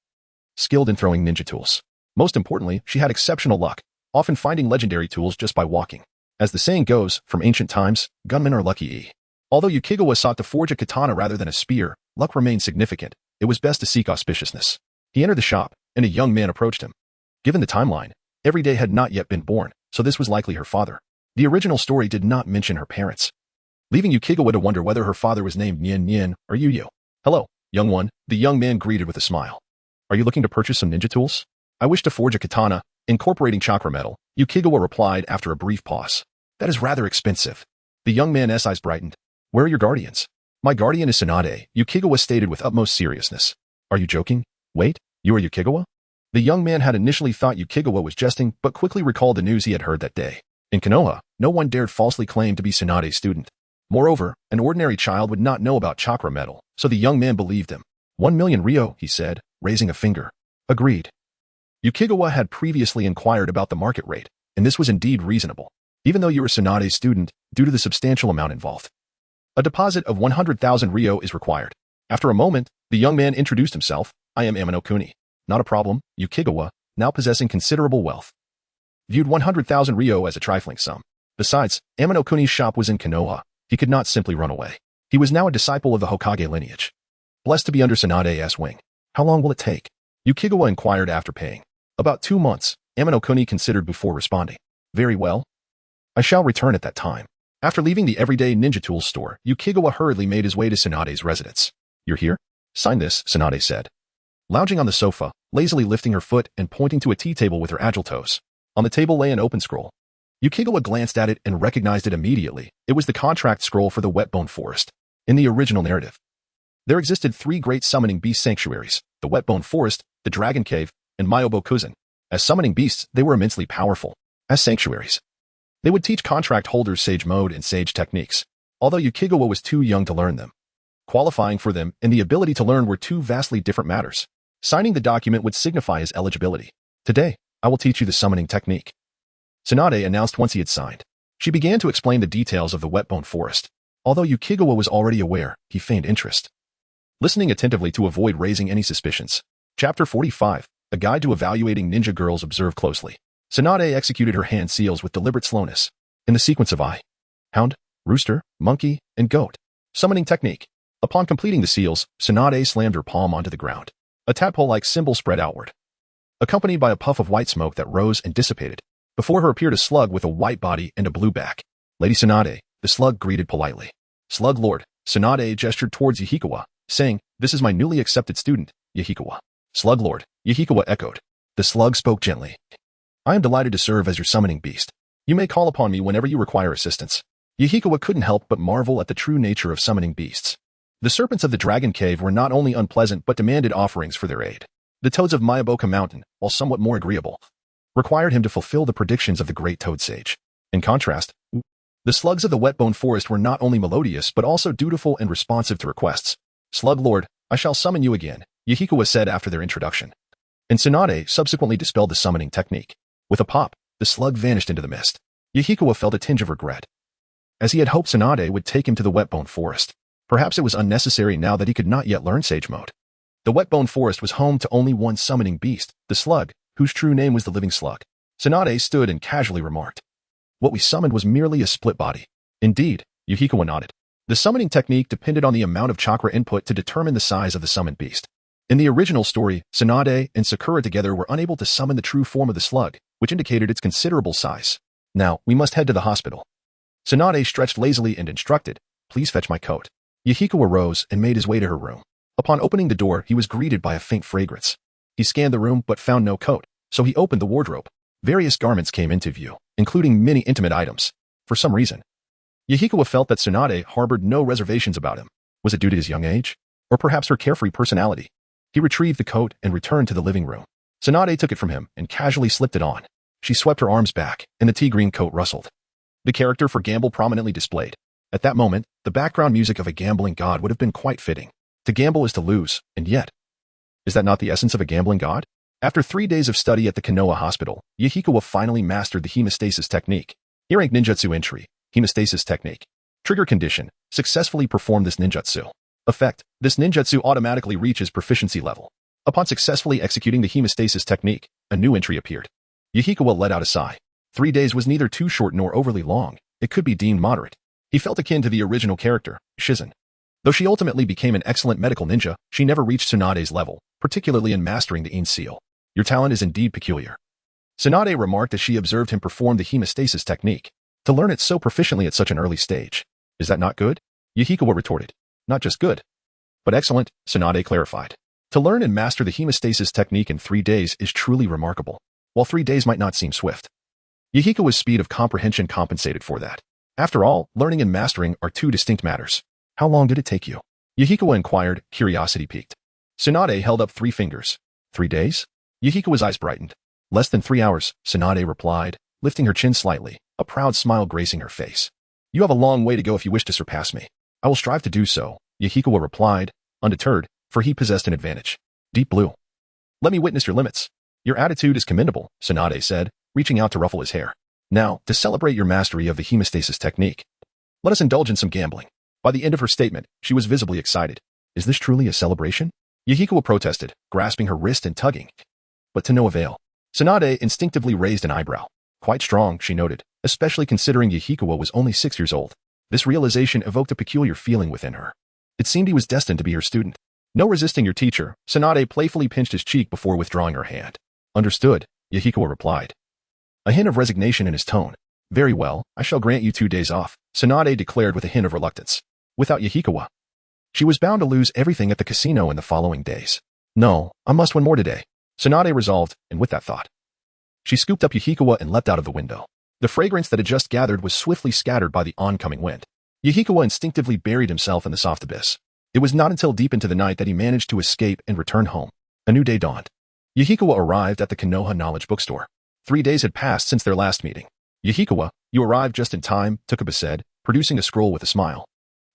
[SPEAKER 1] skilled in throwing ninja tools. Most importantly, she had exceptional luck, often finding legendary tools just by walking. As the saying goes, from ancient times, gunmen are lucky. Although Yukigawa sought to forge a katana rather than a spear, luck remained significant. It was best to seek auspiciousness. He entered the shop, and a young man approached him. Given the timeline, Everyday had not yet been born, so this was likely her father. The original story did not mention her parents, leaving Yukigawa to wonder whether her father was named Nien Nien or Yu. Hello, young one, the young man greeted with a smile. Are you looking to purchase some ninja tools? I wish to forge a katana, incorporating chakra metal, Yukigawa replied after a brief pause. That is rather expensive. The young man's eyes brightened. Where are your guardians? My guardian is Tsunade, Yukigawa stated with utmost seriousness. Are you joking? Wait, you are Yukigawa? The young man had initially thought Yukigawa was jesting, but quickly recalled the news he had heard that day. In Konoha, no one dared falsely claim to be Tsunade's student. Moreover, an ordinary child would not know about chakra metal, so the young man believed him. 1,000,000 ryo, he said, raising a finger. Agreed. Yukigawa had previously inquired about the market rate, and this was indeed reasonable, even though you were Tsunade's student, due to the substantial amount involved. A deposit of 100,000 ryo is required. After a moment, the young man introduced himself. I am Amano-kuni. Not a problem, Yukigawa, now possessing considerable wealth. Viewed 100,000 ryo as a trifling sum. Besides, Amano-kuni's shop was in Konoha. He could not simply run away. He was now a disciple of the Hokage lineage. Blessed to be under Tsunade's wing. How long will it take? Yukigawa inquired after paying. About 2 months, Amano-kuni considered before responding. Very well. I shall return at that time. After leaving the everyday ninja tools store, Yukigawa hurriedly made his way to Tsunade's residence. You're here? Sign this, Tsunade said. Lounging on the sofa, lazily lifting her foot and pointing to a tea table with her agile toes. On the table lay an open scroll. Yukigawa glanced at it and recognized it immediately. It was the contract scroll for the Wetbone Forest. In the original narrative, there existed 3 great summoning beast sanctuaries, the Wetbone Forest, the Dragon Cave, and Myobo-Kuzan. As summoning beasts, they were immensely powerful. As sanctuaries, they would teach contract holders sage mode and sage techniques, although Yukigawa was too young to learn them. Qualifying for them and the ability to learn were two vastly different matters. Signing the document would signify his eligibility. Today, I will teach you the summoning technique, Tsunade announced once he had signed. She began to explain the details of the Wetbone Forest. Although Yukigawa was already aware, he feigned interest, listening attentively to avoid raising any suspicions. Chapter 45, A Guide to Evaluating Ninja Girls. Observe closely. Tsunade executed her hand seals with deliberate slowness, in the sequence of eye, hound, rooster, monkey, and goat. Summoning technique. Upon completing the seals, Tsunade slammed her palm onto the ground. A tadpole-like symbol spread outward, accompanied by a puff of white smoke that rose and dissipated. Before her appeared a slug with a white body and a blue back. Lady Tsunade, the slug greeted politely. Slug Lord, Tsunade gestured towards Yukigawa, saying, This is my newly accepted student, Yukigawa. Slug Lord, Yukigawa echoed. The slug spoke gently. I am delighted to serve as your summoning beast. You may call upon me whenever you require assistance. Yukigawa couldn't help but marvel at the true nature of summoning beasts. The serpents of the Dragon Cave were not only unpleasant but demanded offerings for their aid. The toads of Myoboka Mountain, while somewhat more agreeable, required him to fulfill the predictions of the great toad sage. In contrast, the slugs of the Wetbone Forest were not only melodious but also dutiful and responsive to requests. Slug Lord, I shall summon you again, Yukigawa said after their introduction. And Tsunade subsequently dispelled the summoning technique. With a pop, the slug vanished into the mist. Yukigawa felt a tinge of regret, as he had hoped Tsunade would take him to the Wetbone Forest. Perhaps it was unnecessary now that he could not yet learn Sage Mode. The Wetbone Forest was home to only one summoning beast, the slug, whose true name was the Living Slug. Tsunade stood and casually remarked, What we summoned was merely a split body. Indeed, Yukigawa nodded. The summoning technique depended on the amount of chakra input to determine the size of the summoned beast. In the original story, Tsunade and Sakura together were unable to summon the true form of the slug, which indicated its considerable size. Now, we must head to the hospital. Tsunade stretched lazily and instructed, Please fetch my coat. Yukigawa rose and made his way to her room. Upon opening the door, he was greeted by a faint fragrance. He scanned the room but found no coat, so he opened the wardrobe. Various garments came into view, including many intimate items. For some reason, Yukigawa felt that Tsunade harbored no reservations about him. Was it due to his young age? Or perhaps her carefree personality? He retrieved the coat and returned to the living room. Tsunade took it from him and casually slipped it on. She swept her arms back, and the tea-green coat rustled. The character for gamble prominently displayed. At that moment, the background music of a gambling god would have been quite fitting. To gamble is to lose, and yet, is that not the essence of a gambling god? After 3 days of study at the Konoha hospital, Yukigawa finally mastered the hemostasis technique. Here rank ninjutsu entry, hemostasis technique. Trigger condition, successfully perform this ninjutsu. Effect, this ninjutsu automatically reaches proficiency level. Upon successfully executing the hemostasis technique, a new entry appeared. Yukigawa let out a sigh. 3 days was neither too short nor overly long. It could be deemed moderate. He felt akin to the original character, Shizen. Though she ultimately became an excellent medical ninja, she never reached Tsunade's level, particularly in mastering the Yin seal. Your talent is indeed peculiar, Tsunade remarked as she observed him perform the hemostasis technique. To learn it so proficiently at such an early stage. Is that not good? Yukigawa retorted. Not just good, but excellent, Tsunade clarified. To learn and master the hemostasis technique in 3 days is truly remarkable. While 3 days might not seem swift, Yukigawa's speed of comprehension compensated for that. After all, learning and mastering are two distinct matters. How long did it take you? Yahikawa inquired, curiosity piqued. Tsunade held up 3 fingers. 3 days? Yahikawa's eyes brightened. Less than 3 hours, Tsunade replied, lifting her chin slightly, a proud smile gracing her face. You have a long way to go if you wish to surpass me. I will strive to do so, Yahikawa replied, undeterred, for he possessed an advantage. Deep Blue. Let me witness your limits. Your attitude is commendable, Tsunade said, reaching out to ruffle his hair. Now, to celebrate your mastery of the hemostasis technique, let us indulge in some gambling. By the end of her statement, she was visibly excited. Is this truly a celebration? Yahikawa protested, grasping her wrist and tugging. But to no avail. Tsunade instinctively raised an eyebrow. Quite strong, she noted, especially considering Yahikawa was only 6 years old. This realization evoked a peculiar feeling within her. It seemed he was destined to be her student. No resisting your teacher, Tsunade playfully pinched his cheek before withdrawing her hand. Understood, Yahikawa replied. A hint of resignation in his tone. Very well, I shall grant you 2 days off, Tsunade declared with a hint of reluctance. Without Yahikawa, she was bound to lose everything at the casino in the following days. No, I must win more today, Tsunade resolved, and with that thought, she scooped up Yahikawa and leapt out of the window. The fragrance that had just gathered was swiftly scattered by the oncoming wind. Yahikawa instinctively buried himself in the soft abyss. It was not until deep into the night that he managed to escape and return home. A new day dawned. Yahikawa arrived at the Konoha Knowledge Bookstore. 3 days had passed since their last meeting. Yahikawa, you arrived just in time, Takaba said, producing a scroll with a smile.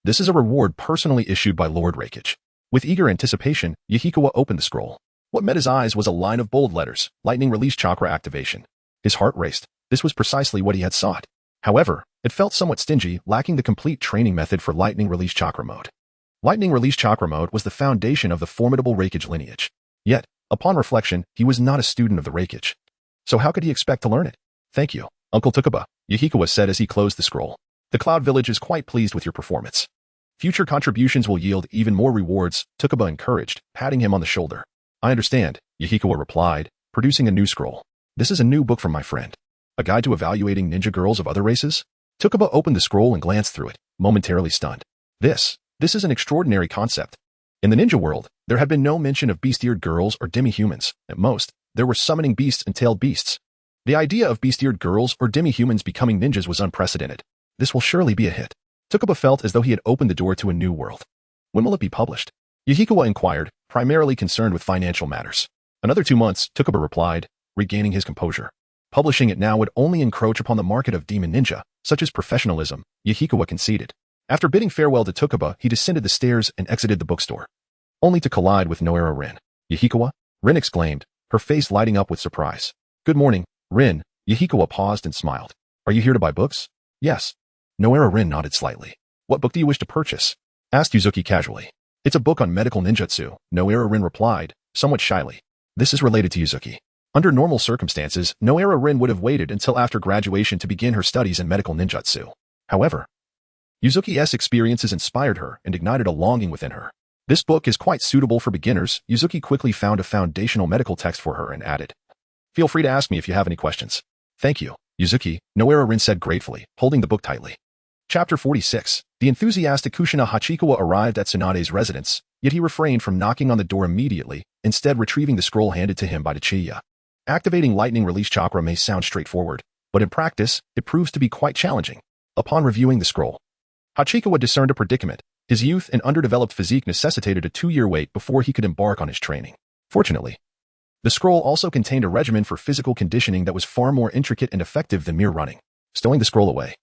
[SPEAKER 1] This is a reward personally issued by Lord Reikage. With eager anticipation, Yahikawa opened the scroll. What met his eyes was a line of bold letters, lightning release chakra activation. His heart raced. This was precisely what he had sought. However, it felt somewhat stingy, lacking the complete training method for lightning release chakra mode. Lightning release chakra mode was the foundation of the formidable Reikage lineage. Yet, upon reflection, he was not a student of the Reikage. So how could he expect to learn it? Thank you, Uncle Takaba, Yahikawa said as he closed the scroll. The Cloud Village is quite pleased with your performance. Future contributions will yield even more rewards, Takaba encouraged, patting him on the shoulder. I understand, Yahikawa replied, producing a new scroll. This is a new book from my friend. A guide to evaluating ninja girls of other races? Takaba opened the scroll and glanced through it, momentarily stunned. This is an extraordinary concept. In the ninja world, there had been no mention of beast-eared girls or demi-humans. At most, there were summoning beasts and tailed beasts. The idea of beast-eared girls or demi-humans becoming ninjas was unprecedented. This will surely be a hit. Takaba felt as though he had opened the door to a new world. When will it be published? Yahikawa inquired, primarily concerned with financial matters. Another 2 months, Takaba replied, regaining his composure. Publishing it now would only encroach upon the market of demon ninja, such as professionalism, Yahikawa conceded. After bidding farewell to Takaba, he descended the stairs and exited the bookstore. Only to collide with Noera Rin. Yahikawa? Rin exclaimed, her face lighting up with surprise. Good morning, Rin. Yahikawa paused and smiled. Are you here to buy books? Yes. Noera Rin nodded slightly. What book do you wish to purchase? Asked Yuzuki casually. It's a book on medical ninjutsu, Noera Rin replied, somewhat shyly. This is related to Yuzuki. Under normal circumstances, Noera Rin would have waited until after graduation to begin her studies in medical ninjutsu. However, Yuzuki's experiences inspired her and ignited a longing within her. This book is quite suitable for beginners. Yuzuki quickly found a foundational medical text for her and added, Feel free to ask me if you have any questions. Thank you, Yuzuki, Noera Rin said gratefully, holding the book tightly. Chapter 46. The enthusiastic Kushina Hachikawa arrived at Tsunade's residence, yet he refrained from knocking on the door immediately, instead retrieving the scroll handed to him by Tachiya. Activating lightning release chakra may sound straightforward, but in practice, it proves to be quite challenging. Upon reviewing the scroll, Hachikawa discerned a predicament. His youth and underdeveloped physique necessitated a 2-year wait before he could embark on his training. Fortunately, the scroll also contained a regimen for physical conditioning that was far more intricate and effective than mere running. Stowing the scroll away,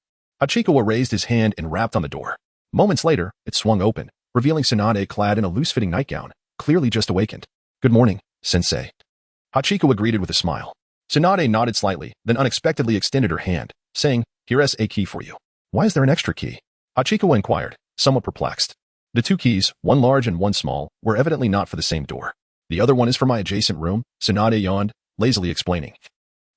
[SPEAKER 1] Hachikawa raised his hand and rapped on the door. Moments later, it swung open, revealing Tsunade clad in a loose-fitting nightgown, clearly just awakened. Good morning, sensei. Hachikawa greeted with a smile. Tsunade nodded slightly, then unexpectedly extended her hand, saying, Here's a key for you. Why is there an extra key? Hachikawa inquired, somewhat perplexed. The 2 keys, one large and one small, were evidently not for the same door. The other one is for my adjacent room, Tsunade yawned, lazily explaining.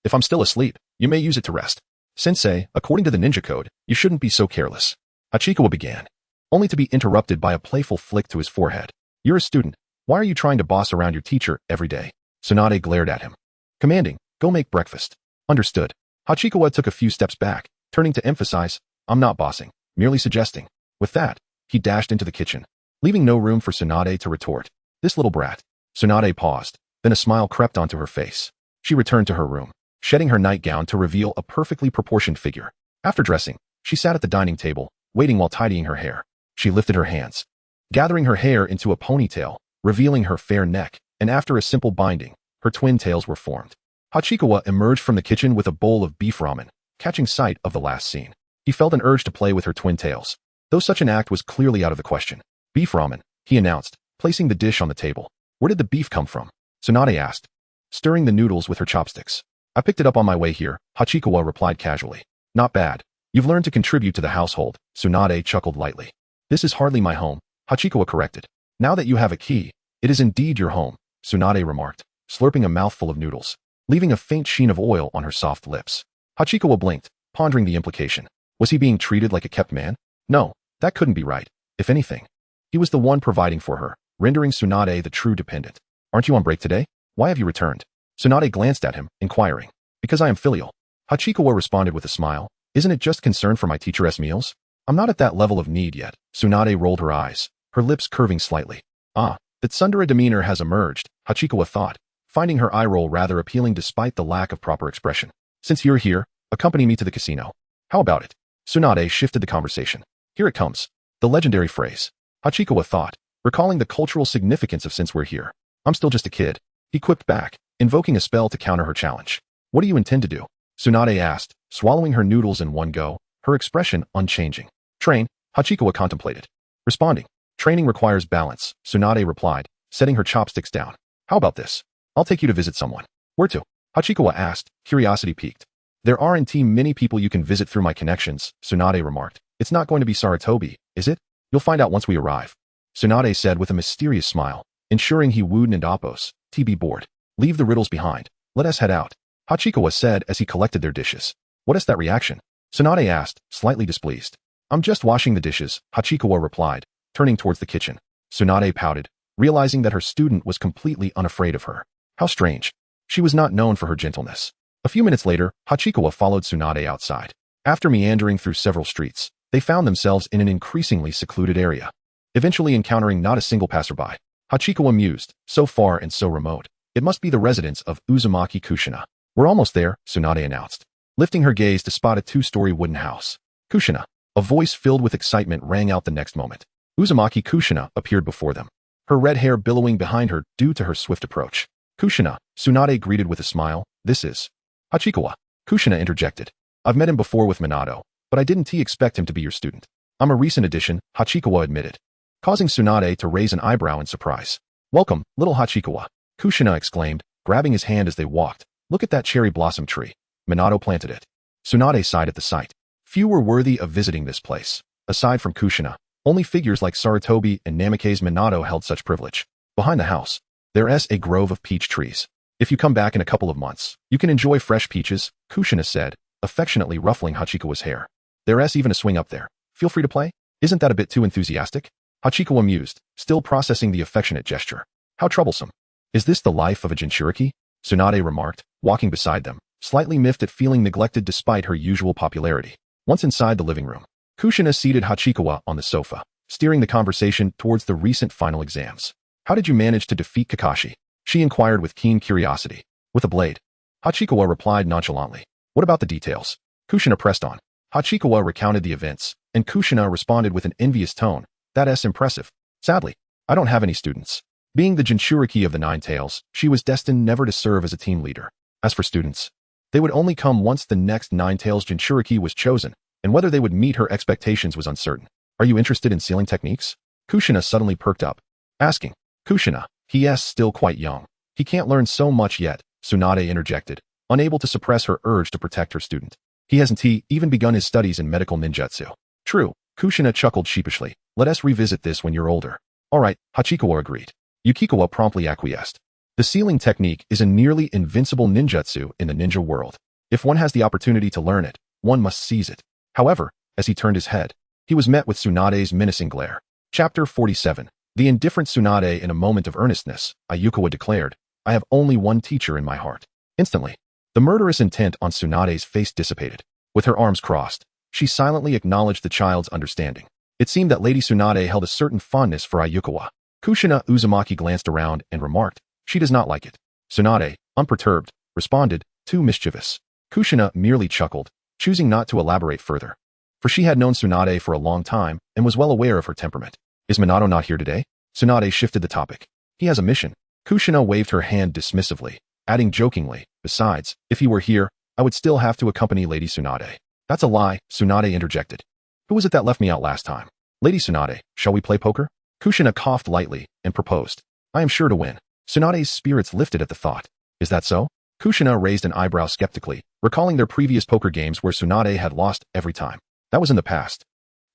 [SPEAKER 1] If I'm still asleep, you may use it to rest. Sensei, according to the ninja code, you shouldn't be so careless. Hachikawa began, only to be interrupted by a playful flick to his forehead. You're a student. Why are you trying to boss around your teacher every day? Tsunade glared at him. Commanding, go make breakfast. Understood. Hachikawa took a few steps back, turning to emphasize, I'm not bossing, merely suggesting. With that, he dashed into the kitchen, leaving no room for Tsunade to retort. This little brat. Tsunade paused, then a smile crept onto her face. She returned to her room, shedding her nightgown to reveal a perfectly proportioned figure. After dressing, she sat at the dining table, waiting while tidying her hair. She lifted her hands, gathering her hair into a ponytail, revealing her fair neck, and after a simple binding, her twin tails were formed. Hachikawa emerged from the kitchen with a bowl of beef ramen, catching sight of the last scene. He felt an urge to play with her twin tails, though such an act was clearly out of the question. Beef ramen, he announced, placing the dish on the table. Where did the beef come from? Tsunade asked, stirring the noodles with her chopsticks. I picked it up on my way here, Hachikawa replied casually. Not bad. You've learned to contribute to the household, Tsunade chuckled lightly. This is hardly my home, Hachikawa corrected. Now that you have a key, it is indeed your home, Tsunade remarked, slurping a mouthful of noodles, leaving a faint sheen of oil on her soft lips. Hachikawa blinked, pondering the implication. Was he being treated like a kept man? No, that couldn't be right. If anything, he was the one providing for her, rendering Tsunade the true dependent. Aren't you on break today? Why have you returned? Tsunade glanced at him, inquiring. Because I am filial. Hachikawa responded with a smile. Isn't it just concern for my teacher's meals? I'm not at that level of need yet. Tsunade rolled her eyes, her lips curving slightly. Ah, that tsundere demeanor has emerged, Hachikawa thought, finding her eye roll rather appealing despite the lack of proper expression. Since you're here, accompany me to the casino. How about it? Tsunade shifted the conversation. Here it comes. The legendary phrase. Hachikawa thought, recalling the cultural significance of since we're here. I'm still just a kid. He quipped back, invoking a spell to counter her challenge. What do you intend to do? Tsunade asked, swallowing her noodles in one go, her expression unchanging. Train, Hachikawa contemplated. Responding. Training requires balance, Tsunade replied, setting her chopsticks down. How about this? I'll take you to visit someone. Where to? Hachikawa asked, curiosity piqued. There aren't many people you can visit through my connections, Tsunade remarked. It's not going to be Sarutobi, is it? You'll find out once we arrive. Tsunade said with a mysterious smile, ensuring he wooed and Appos, TB bored. Leave the riddles behind. Let us head out. Hachikawa said as he collected their dishes. What is that reaction? Tsunade asked, slightly displeased. I'm just washing the dishes, Hachikawa replied, turning towards the kitchen. Tsunade pouted, realizing that her student was completely unafraid of her. How strange. She was not known for her gentleness. A few minutes later, Hachikawa followed Tsunade outside. After meandering through several streets, they found themselves in an increasingly secluded area, eventually encountering not a single passerby. Hachikawa mused, so far and so remote. It must be the residence of Uzumaki Kushina. We're almost there, Tsunade announced, lifting her gaze to spot a two-story wooden house. Kushina. A voice filled with excitement rang out the next moment. Uzumaki Kushina appeared before them, her red hair billowing behind her due to her swift approach. Kushina, Tsunade greeted with a smile. This is Hachikawa. Kushina interjected. I've met him before with Minato, but I didn't expect him to be your student. I'm a recent addition, Hachikawa admitted, causing Tsunade to raise an eyebrow in surprise. Welcome, little Hachikawa, Kushina exclaimed, grabbing his hand as they walked. Look at that cherry blossom tree. Minato planted it. Tsunade sighed at the sight. Few were worthy of visiting this place. Aside from Kushina, only figures like Sarutobi and Namikaze Minato held such privilege. Behind the house, there's a grove of peach trees. If you come back in a couple of months, you can enjoy fresh peaches, Kushina said, affectionately ruffling Hachikawa's hair. There's even a swing up there. Feel free to play? Isn't that a bit too enthusiastic? Hachikawa mused, still processing the affectionate gesture. How troublesome. Is this the life of a Jinchuriki? Tsunade remarked, walking beside them, slightly miffed at feeling neglected despite her usual popularity. Once inside the living room, Kushina seated Hachikawa on the sofa, steering the conversation towards the recent final exams. How did you manage to defeat Kakashi? She inquired with keen curiosity. With a blade. Hachikawa replied nonchalantly. What about the details? Kushina pressed on. Hachikawa recounted the events, and Kushina responded with an envious tone. That's impressive. Sadly, I don't have any students. Being the Jinchuriki of the Nine Tails, she was destined never to serve as a team leader. As for students, they would only come once the next Nine Tails Jinchuriki was chosen, and whether they would meet her expectations was uncertain. Are you interested in sealing techniques? Kushina suddenly perked up, asking. Kushina, he's still quite young. He can't learn so much yet, Tsunade interjected, unable to suppress her urge to protect her student. He hasn't even begun his studies in medical ninjutsu. True, Kushina chuckled sheepishly. Let us revisit this when you're older. All right, Hachikawa agreed. Yukikawa promptly acquiesced. The sealing technique is a nearly invincible ninjutsu in the ninja world. If one has the opportunity to learn it, one must seize it. However, as he turned his head, he was met with Tsunade's menacing glare. Chapter 47. The indifferent Tsunade in a moment of earnestness, Ayukawa declared, I have only one teacher in my heart. Instantly, the murderous intent on Tsunade's face dissipated. With her arms crossed, she silently acknowledged the child's understanding. It seemed that Lady Tsunade held a certain fondness for Ayukawa. Kushina Uzumaki glanced around and remarked, she does not like it. Tsunade, unperturbed, responded, too mischievous. Kushina merely chuckled, choosing not to elaborate further. for she had known Tsunade for a long time and was well aware of her temperament. Is Minato not here today? Tsunade shifted the topic. He has a mission. Kushina waved her hand dismissively, adding jokingly, besides, if he were here, I would still have to accompany Lady Tsunade. That's a lie, Tsunade interjected. Who was it that left me out last time? Lady Tsunade, shall we play poker? Kushina coughed lightly and proposed. I am sure to win. Tsunade's spirits lifted at the thought. Is that so? Kushina raised an eyebrow skeptically, recalling their previous poker games where Tsunade had lost every time. That was in the past.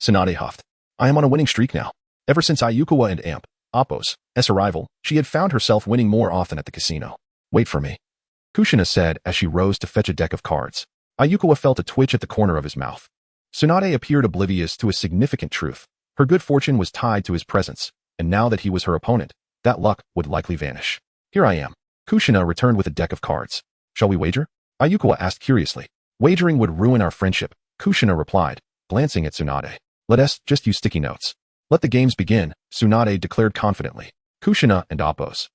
[SPEAKER 1] Tsunade huffed. I am on a winning streak now. Ever since Ayukawa and Appo's arrival, she had found herself winning more often at the casino. Wait for me, Kushina said as she rose to fetch a deck of cards. Ayukawa felt a twitch at the corner of his mouth. Tsunade appeared oblivious to a significant truth. Her good fortune was tied to his presence, and now that he was her opponent, that luck would likely vanish. Here I am. Kushina returned with a deck of cards. Shall we wager? Ayukawa asked curiously. Wagering would ruin our friendship, Kushina replied, glancing at Tsunade. Let us just use sticky notes. Let the games begin, Tsunade declared confidently. Kushina and Appo's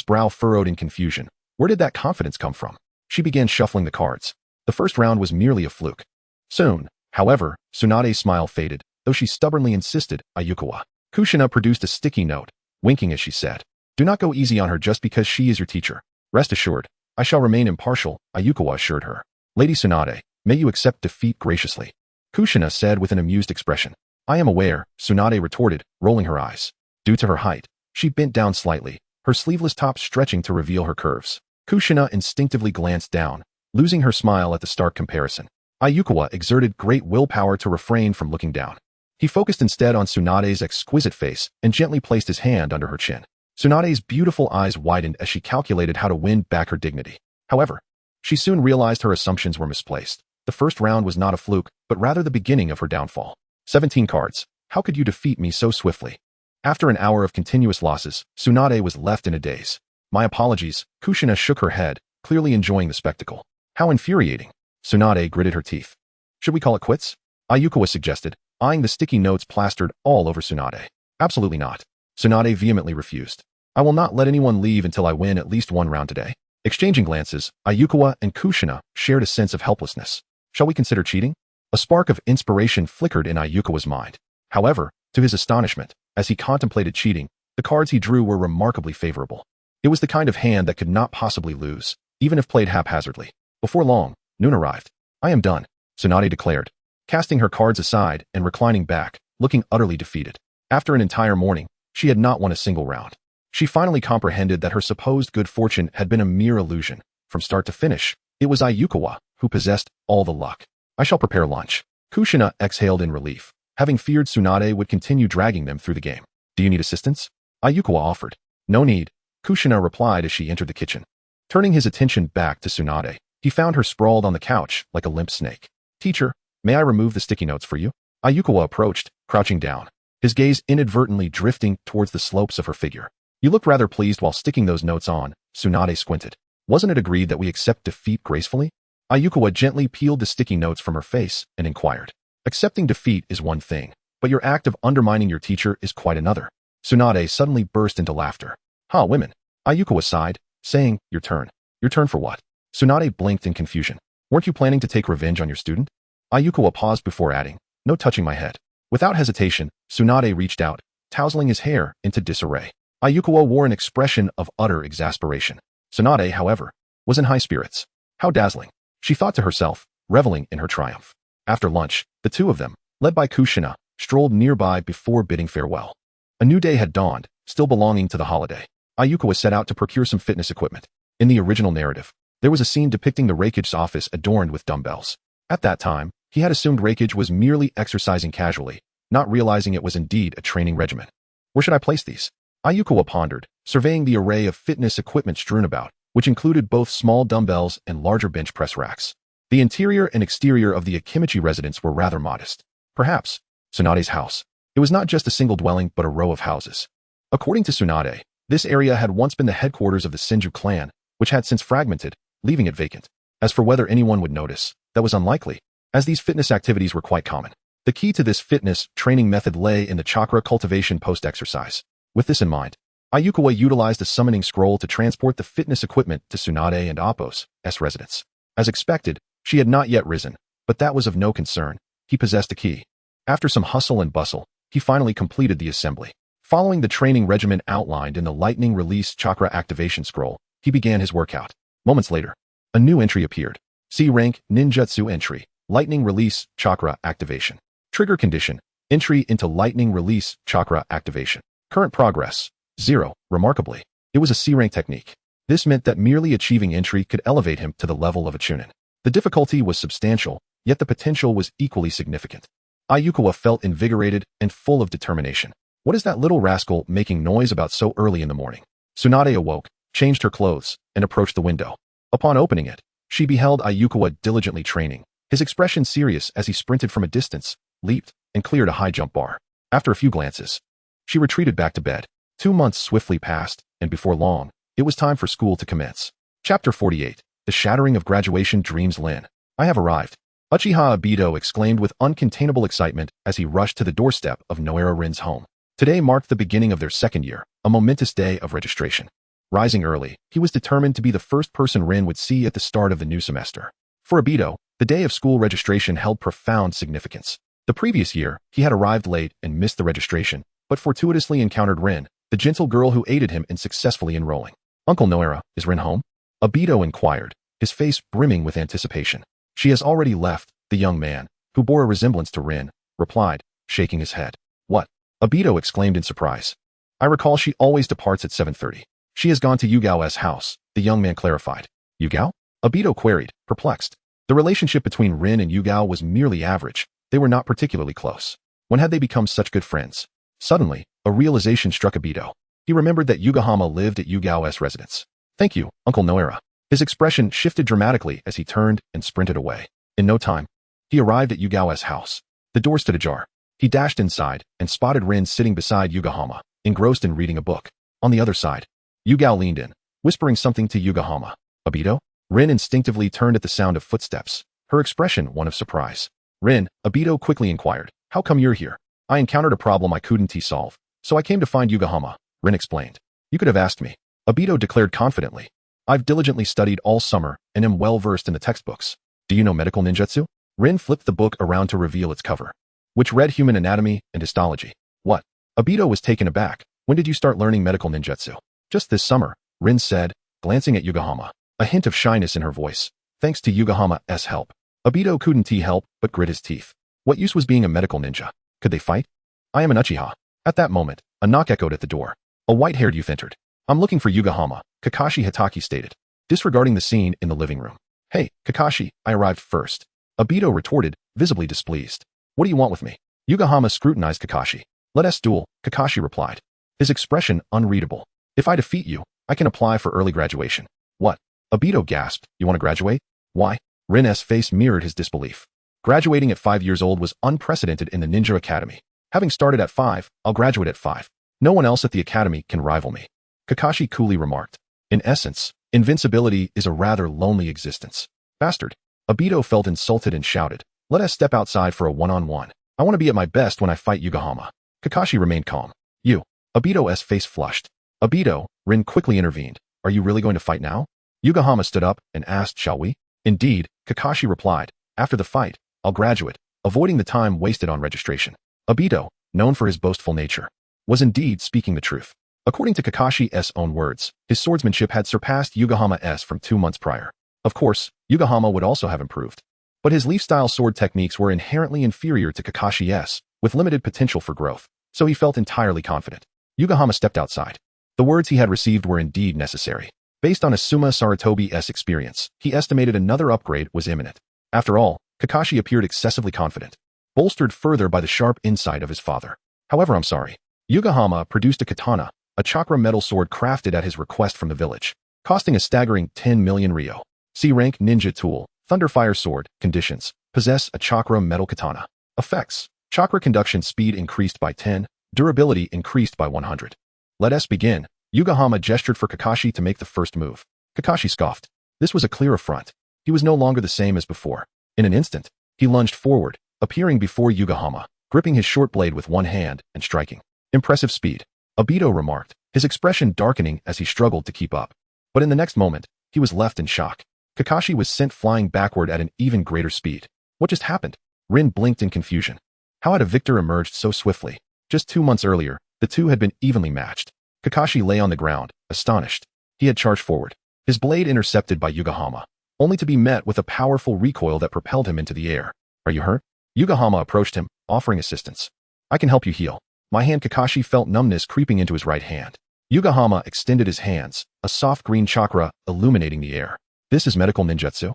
[SPEAKER 1] brow furrowed in confusion. Where did that confidence come from? She began shuffling the cards. The first round was merely a fluke. Soon, however, Tsunade's smile faded, though she stubbornly insisted, Ayukawa. Kushina produced a sticky note, winking as she said, do not go easy on her just because she is your teacher. Rest assured, I shall remain impartial, Ayukawa assured her. Lady Tsunade, may you accept defeat graciously. Kushina said with an amused expression. I am aware, Tsunade retorted, rolling her eyes. Due to her height, she bent down slightly, her sleeveless top stretching to reveal her curves. Kushina instinctively glanced down, losing her smile at the stark comparison. Ayukawa exerted great willpower to refrain from looking down. He focused instead on Tsunade's exquisite face and gently placed his hand under her chin. Tsunade's beautiful eyes widened as she calculated how to win back her dignity. However, she soon realized her assumptions were misplaced. The first round was not a fluke, but rather the beginning of her downfall. 17 cards. How could you defeat me so swiftly? After an hour of continuous losses, Tsunade was left in a daze. My apologies, Kushina shook her head, clearly enjoying the spectacle. How infuriating. Tsunade gritted her teeth. Should we call it quits? Ayukawa suggested, eyeing the sticky notes plastered all over Tsunade. Absolutely not. Tsunade vehemently refused. I will not let anyone leave until I win at least one round today. Exchanging glances, Ayukawa and Kushina shared a sense of helplessness. Shall we consider cheating? A spark of inspiration flickered in Ayukawa's mind. However, to his astonishment, as he contemplated cheating, the cards he drew were remarkably favorable. It was the kind of hand that could not possibly lose, even if played haphazardly. Before long, noon arrived. I am done, Tsunade declared, casting her cards aside and reclining back, looking utterly defeated. After an entire morning, she had not won a single round. She finally comprehended that her supposed good fortune had been a mere illusion. From start to finish, it was Ayukawa who possessed all the luck. I shall prepare lunch. Kushina exhaled in relief, having feared Tsunade would continue dragging them through the game. Do you need assistance? Ayukawa offered. No need, Kushina replied as she entered the kitchen. Turning his attention back to Tsunade, he found her sprawled on the couch like a limp snake. Teacher, may I remove the sticky notes for you? Ayukawa approached, crouching down, his gaze inadvertently drifting towards the slopes of her figure. You look rather pleased while sticking those notes on, Tsunade squinted. Wasn't it agreed that we accept defeat gracefully? Ayukawa gently peeled the sticky notes from her face and inquired. Accepting defeat is one thing, but your act of undermining your teacher is quite another. Tsunade suddenly burst into laughter. Ha, women. Ayukawa sighed, saying, Your turn. Your turn for what? Tsunade blinked in confusion. Weren't you planning to take revenge on your student? Ayukawa paused before adding, No touching my head. Without hesitation, Tsunade reached out, tousling his hair into disarray. Ayukawa wore an expression of utter exasperation. Tsunade, however, was in high spirits. How dazzling, she thought to herself, reveling in her triumph. After lunch, the two of them, led by Kushina, strolled nearby before bidding farewell. A new day had dawned, still belonging to the holiday. Ayukawa set out to procure some fitness equipment. In the original narrative, there was a scene depicting the Raikage's office adorned with dumbbells. At that time, he had assumed Raikage was merely exercising casually, not realizing it was indeed a training regimen. Where should I place these? Ayukawa pondered, surveying the array of fitness equipment strewn about, which included both small dumbbells and larger bench press racks. The interior and exterior of the Akimichi residence were rather modest. Perhaps Tsunade's house. It was not just a single dwelling but a row of houses. According to Tsunade, this area had once been the headquarters of the Senju clan, which had since fragmented, leaving it vacant. As for whether anyone would notice, that was unlikely, as these fitness activities were quite common. The key to this fitness training method lay in the chakra cultivation post-exercise. With this in mind, Ayukawa utilized a summoning scroll to transport the fitness equipment to Tsunade and Appo's residence. As expected, she had not yet risen, but that was of no concern. he possessed a key. After some hustle and bustle, he finally completed the assembly. Following the training regimen outlined in the Lightning Release Chakra Activation Scroll, he began his workout. Moments later, a new entry appeared. C-Rank Ninjutsu Entry, Lightning Release Chakra Activation. Trigger Condition, Entry into Lightning Release Chakra Activation. Current progress, 0. Remarkably, it was a C-Rank technique. This meant that merely achieving entry could elevate him to the level of a Chunin. The difficulty was substantial, yet the potential was equally significant. Ayukawa felt invigorated and full of determination. What is that little rascal making noise about so early in the morning? Tsunade awoke, changed her clothes, and approached the window. Upon opening it, she beheld Ayukawa diligently training, his expression serious as he sprinted from a distance, leaped, and cleared a high jump bar. After a few glances, she retreated back to bed. 2 months swiftly passed, and before long, it was time for school to commence. Chapter 48. The Shattering of Graduation Dreams. Lin, I have arrived. Uchiha Obito exclaimed with uncontainable excitement as he rushed to the doorstep of Noera Rin's home. Today marked the beginning of their second year, a momentous day of registration. Rising early, he was determined to be the first person Rin would see at the start of the new semester. For Obito, the day of school registration held profound significance. The previous year, he had arrived late and missed the registration, but fortuitously encountered Rin, the gentle girl who aided him in successfully enrolling. Uncle Noera, is Rin home? Obito inquired, his face brimming with anticipation. She has already left, the young man, who bore a resemblance to Rin, replied, shaking his head. What? Obito exclaimed in surprise. I recall she always departs at 7:30. She has gone to Yugao's house, the young man clarified. Yugao? Obito queried, perplexed. The relationship between Rin and Yugao was merely average. They were not particularly close. When had they become such good friends? Suddenly, a realization struck Obito. He remembered that Yugahama lived at Yugao's residence. Thank you, Uncle Noera. His expression shifted dramatically as he turned and sprinted away. In no time, he arrived at Yugao's house. The door stood ajar. He dashed inside and spotted Rin sitting beside Yugahama, engrossed in reading a book. On the other side, Yugao leaned in, whispering something to Yugahama. Obito? Rin instinctively turned at the sound of footsteps, her expression one of surprise. Rin, Obito quickly inquired, how come you're here? I encountered a problem I couldn't solve, so I came to find Yugahama, Rin explained. You could have asked me. Obito declared confidently. I've diligently studied all summer and am well versed in the textbooks. Do you know medical ninjutsu? Rin flipped the book around to reveal its cover, which read Human Anatomy and Histology. What? Obito was taken aback. When did you start learning medical ninjutsu? Just this summer, Rin said, glancing at Yugahama, a hint of shyness in her voice. Thanks to Yugahama's help. Obito couldn't help but grit his teeth. What use was being a medical ninja? Could they fight? I am an Uchiha. At that moment, a knock echoed at the door. A white-haired youth entered. I'm looking for Yugahama, Kakashi Hitaki stated, disregarding the scene in the living room. Hey, Kakashi, I arrived first. Obito retorted, visibly displeased. What do you want with me? Yugahama scrutinized Kakashi. Let us duel, Kakashi replied, his expression unreadable. If I defeat you, I can apply for early graduation. What? Obito gasped. You want to graduate? Why? Rin's face mirrored his disbelief. Graduating at 5 years old was unprecedented in the Ninja Academy. Having started at 5, I'll graduate at 5. No one else at the academy can rival me. Kakashi coolly remarked. In essence, invincibility is a rather lonely existence. Bastard. Obito felt insulted and shouted. Let us step outside for a one-on-one. I want to be at my best when I fight Yugahama. Kakashi remained calm. You. Obito's face flushed. Obito, Rin quickly intervened. Are you really going to fight now? Yugahama stood up and asked, shall we? Indeed, Kakashi replied. After the fight, I'll graduate, avoiding the time wasted on registration. Obito, known for his boastful nature, was indeed speaking the truth. According to Kakashi's own words, his swordsmanship had surpassed Yugahama's from 2 months prior. Of course, Yugahama would also have improved. But his leaf-style sword techniques were inherently inferior to Kakashi's, with limited potential for growth, so he felt entirely confident. Yugahama stepped outside. The words he had received were indeed necessary. Based on Asuma Saratobi's experience, he estimated another upgrade was imminent. After all, Kakashi appeared excessively confident, bolstered further by the sharp insight of his father. However, I'm sorry. Yugahama produced a katana, a chakra metal sword crafted at his request from the village, costing a staggering 10 million ryo. C-rank ninja tool, Thunderfire sword, conditions, possess a chakra metal katana. Effects, chakra conduction speed increased by 10, durability increased by 100. Let us begin. Yugahama gestured for Kakashi to make the first move. Kakashi scoffed. This was a clear affront. He was no longer the same as before. In an instant, he lunged forward, appearing before Yugahama, gripping his short blade with one hand and striking. Impressive speed. Obito remarked, his expression darkening as he struggled to keep up. But in the next moment, he was left in shock. Kakashi was sent flying backward at an even greater speed. What just happened? Rin blinked in confusion. How had a victor emerged so swiftly? Just 2 months earlier, the two had been evenly matched. Kakashi lay on the ground, astonished. He had charged forward, his blade intercepted by Yugahama, only to be met with a powerful recoil that propelled him into the air. Are you hurt? Yugahama approached him, offering assistance. I can help you heal. My hand. Kakashi felt numbness creeping into his right hand. Yugahama extended his hands, a soft green chakra illuminating the air. This is medical ninjutsu?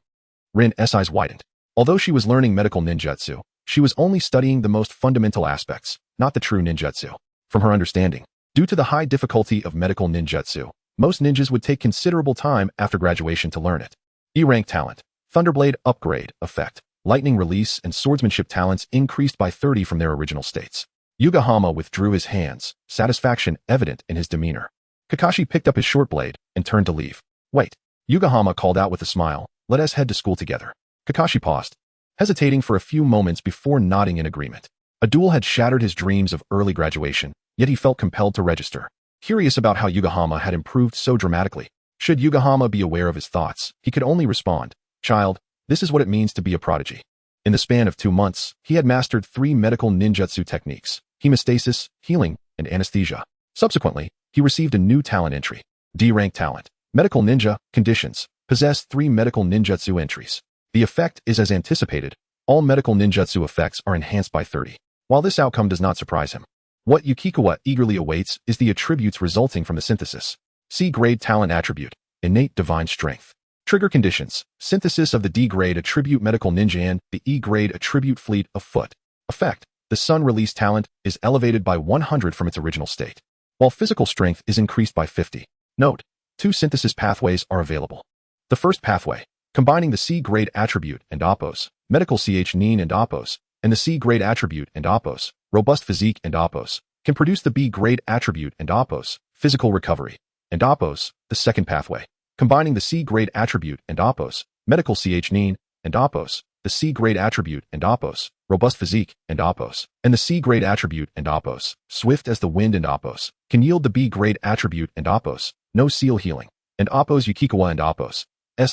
[SPEAKER 1] Rin's eyes widened. Although she was learning medical ninjutsu, she was only studying the most fundamental aspects, not the true ninjutsu. From her understanding, due to the high difficulty of medical ninjutsu, most ninjas would take considerable time after graduation to learn it. E-rank talent, Thunderblade upgrade, effect, lightning release and swordsmanship talents increased by 30 from their original states. Yugahama withdrew his hands, satisfaction evident in his demeanor. Kakashi picked up his short blade and turned to leave. Wait. Yugahama called out with a smile, let us head to school together. Kakashi paused, hesitating for a few moments before nodding in agreement. A duel had shattered his dreams of early graduation, yet he felt compelled to register. Curious about how Yugahama had improved so dramatically. Should Yugahama be aware of his thoughts, he could only respond, child, this is what it means to be a prodigy. In the span of 2 months, he had mastered 3 medical ninjutsu techniques, hemostasis, healing, and anesthesia. Subsequently, he received a new talent entry. D-rank talent, medical ninja, conditions, possess 3 medical ninjutsu entries. The effect is as anticipated, all medical ninjutsu effects are enhanced by 30. While this outcome does not surprise him, what Yukikawa eagerly awaits is the attributes resulting from the synthesis. C-grade talent attribute, innate divine strength. Trigger conditions, synthesis of the D-grade attribute medical ninja and the E-grade attribute fleet of foot. Effect, the sun release talent is elevated by 100 from its original state, while physical strength is increased by 50. Note, 2 synthesis pathways are available. The first pathway, combining the C-grade attribute and Oppos, medical ch-nin and Oppos, and the C-grade attribute and Oppos, robust physique and Oppos, can produce the B-grade attribute and Oppos, physical recovery, and Oppos, the second pathway, combining the C-grade attribute and Oppos, medical ch-nin, and Oppos, the C-grade attribute and Oppos, robust physique and Oppos, and the C-grade attribute and Oppos, swift as the wind and Oppos, can yield the B-grade attribute and Oppos, no seal healing, and Oppos Yukikawa and Oppos,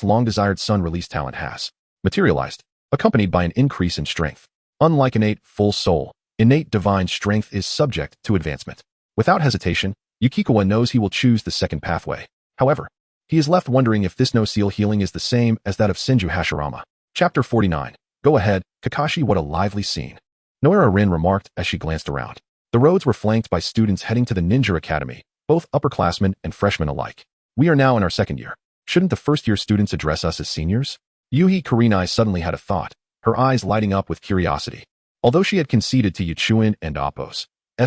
[SPEAKER 1] long-desired sun release talent has materialized, accompanied by an increase in strength. Unlike innate full soul, innate divine strength is subject to advancement. Without hesitation, Yukikawa knows he will choose the second pathway. However, he is left wondering if this no-seal healing is the same as that of Senju Hashirama. Chapter 49. Go ahead, Kakashi, what a lively scene. Noira Rin remarked as she glanced around. The roads were flanked by students heading to the Ninja Academy, both upperclassmen and freshmen alike. We are now in our second year. Shouldn't the first-year students address us as seniors? Yuhi Kurenai suddenly had a thought, her eyes lighting up with curiosity. Although she had conceded to Yuchuin and Oppos'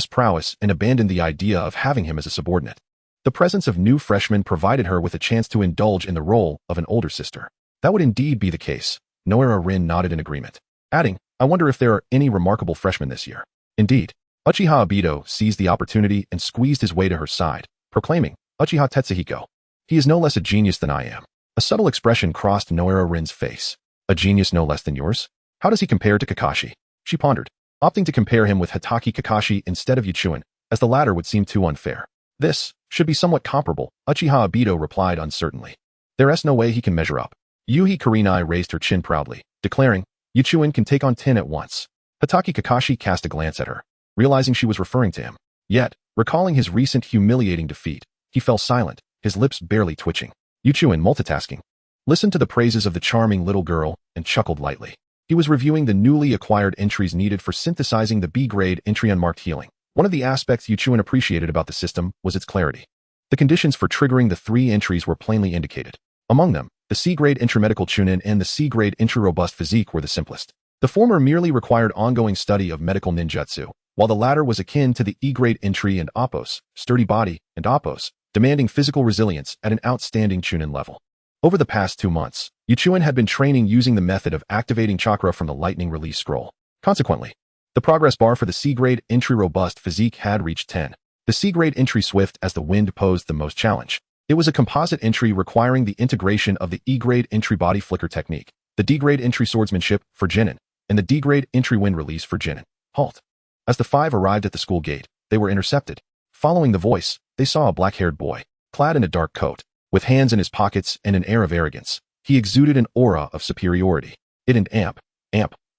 [SPEAKER 1] prowess and abandoned the idea of having him as a subordinate, the presence of new freshmen provided her with a chance to indulge in the role of an older sister. That would indeed be the case. Noira Rin nodded in agreement, adding, I wonder if there are any remarkable freshmen this year. Indeed, Uchiha Obito seized the opportunity and squeezed his way to her side, proclaiming, Uchiha Tetsuhiko. He is no less a genius than I am. A subtle expression crossed Noira Rin's face. A genius no less than yours? How does he compare to Kakashi? She pondered, opting to compare him with Hitaki Kakashi instead of Yuchuin, as the latter would seem too unfair. This should be somewhat comparable, Uchiha Obito replied uncertainly. There's no way he can measure up. Yuhi Kurenai raised her chin proudly, declaring, Yuchuin can take on 10 at once. Hitaki Kakashi cast a glance at her, realizing she was referring to him. Yet, recalling his recent humiliating defeat, he fell silent, his lips barely twitching. Yuchuin multitasking, listened to the praises of the charming little girl and chuckled lightly. He was reviewing the newly acquired entries needed for synthesizing the B-grade entry unmarked healing. One of the aspects Yuchuin appreciated about the system was its clarity. The conditions for triggering the 3 entries were plainly indicated. Among them, the C-grade intramedical chunin and the C-grade intra-robust physique were the simplest. The former merely required ongoing study of medical ninjutsu, while the latter was akin to the E-grade entry and Oppos, sturdy body, and Oppos, demanding physical resilience at an outstanding chunin level. Over the past 2 months, Yuchuin had been training using the method of activating chakra from the lightning release scroll. Consequently, the progress bar for the C-grade entry robust physique had reached 10. The C-grade entry swift as the wind posed the most challenge. It was a composite entry requiring the integration of the E-grade entry body flicker technique, the D-grade entry swordsmanship for Jinin, and the D-grade entry wind release for Jinin. Halt. As the 5 arrived at the school gate, they were intercepted. Following the voice, they saw a black-haired boy, clad in a dark coat, with hands in his pockets and an air of arrogance. He exuded an aura of superiority. It and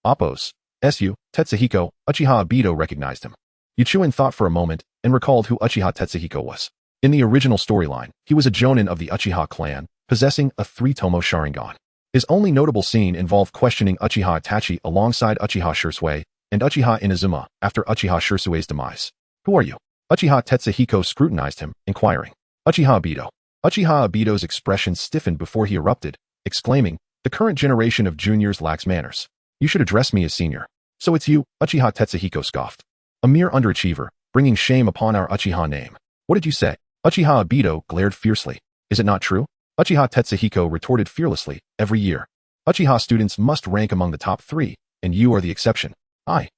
[SPEAKER 1] Oppos, Tetsuhiko, Uchiha Obito recognized him. Yuchuin thought for a moment and recalled who Uchiha Tetsuhiko was. In the original storyline, he was a jonin of the Uchiha clan, possessing a 3-tomo Sharingan. His only notable scene involved questioning Uchiha Itachi alongside Uchiha Shisui and Uchiha Inazuma after Uchiha Shisui's demise. "Who are you?" Uchiha Tetsuhiko scrutinized him, inquiring. "Uchiha Obito." Uchiha Obito's expression stiffened before he erupted, exclaiming, "The current generation of juniors lacks manners. You should address me as senior." "So it's you," Uchiha Tetsuhiko scoffed. "A mere underachiever, bringing shame upon our Uchiha name. What did you say?" Uchiha Obito glared fiercely. "Is it not true?" Uchiha Tetsuhiko retorted fearlessly, "Every year, Uchiha students must rank among the top 3, and you are the exception." I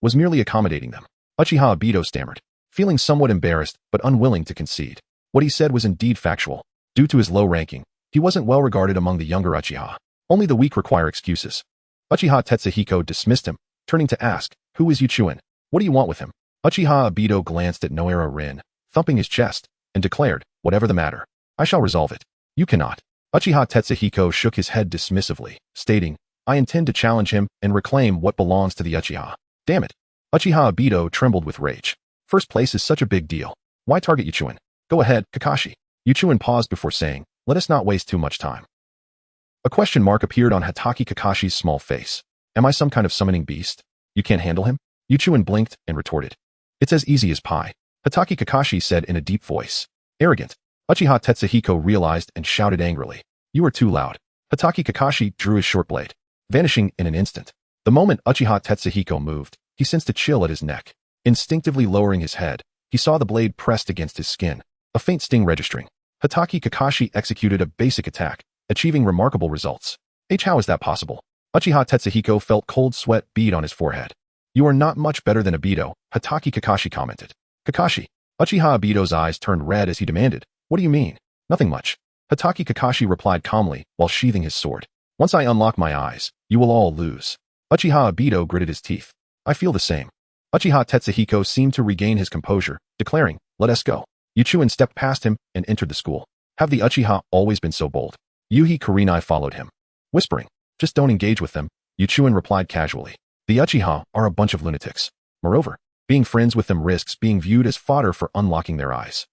[SPEAKER 1] was merely accommodating them." Uchiha Obito stammered, feeling somewhat embarrassed but unwilling to concede. What he said was indeed factual. Due to his low ranking, he wasn't well regarded among the younger Uchiha. Only the weak require excuses. Uchiha Tetsuhiko dismissed him, turning to ask, "Who is Yuchuin? What do you want with him?" Uchiha Obito glanced at Noera Rin, thumping his chest, and declared, "Whatever the matter, I shall resolve it." "You cannot." Uchiha Tetsuhiko shook his head dismissively, stating, "I intend to challenge him and reclaim what belongs to the Uchiha." "Damn it." Uchiha Obito trembled with rage. "First place is such a big deal. Why target Yuchuin?" "Go ahead, Kakashi." Yuchuin paused before saying, "Let us not waste too much time." A question mark appeared on Hatake Kakashi's small face. "Am I some kind of summoning beast? You can't handle him?" Yuchuin blinked and retorted, "It's as easy as pie." Hatake Kakashi said in a deep voice. "Arrogant." Uchiha Tetsuhiko realized and shouted angrily, "You are too loud." Hatake Kakashi drew his short blade, vanishing in an instant. The moment Uchiha Tetsuhiko moved, he sensed a chill at his neck. Instinctively lowering his head, he saw the blade pressed against his skin, a faint sting registering. Hatake Kakashi executed a basic attack, achieving remarkable results. How is that possible? Uchiha Tetsuhiko felt cold sweat bead on his forehead. "You are not much better than Obito," Hatake Kakashi commented. "Kakashi." Uchiha Obito's eyes turned red as he demanded, "What do you mean?" "Nothing much." Hatake Kakashi replied calmly while sheathing his sword. "Once I unlock my eyes, you will all lose." Uchiha Obito gritted his teeth. "I feel the same." Uchiha Tetsuhiko seemed to regain his composure, declaring, "Let us go." Yuchuin stepped past him and entered the school. Have the Uchiha always been so bold? Yuhi Kurenai followed him, whispering, "Just don't engage with them." Yuchuin replied casually, "The Uchiha are a bunch of lunatics. Moreover, being friends with them risks being viewed as fodder for unlocking their eyes."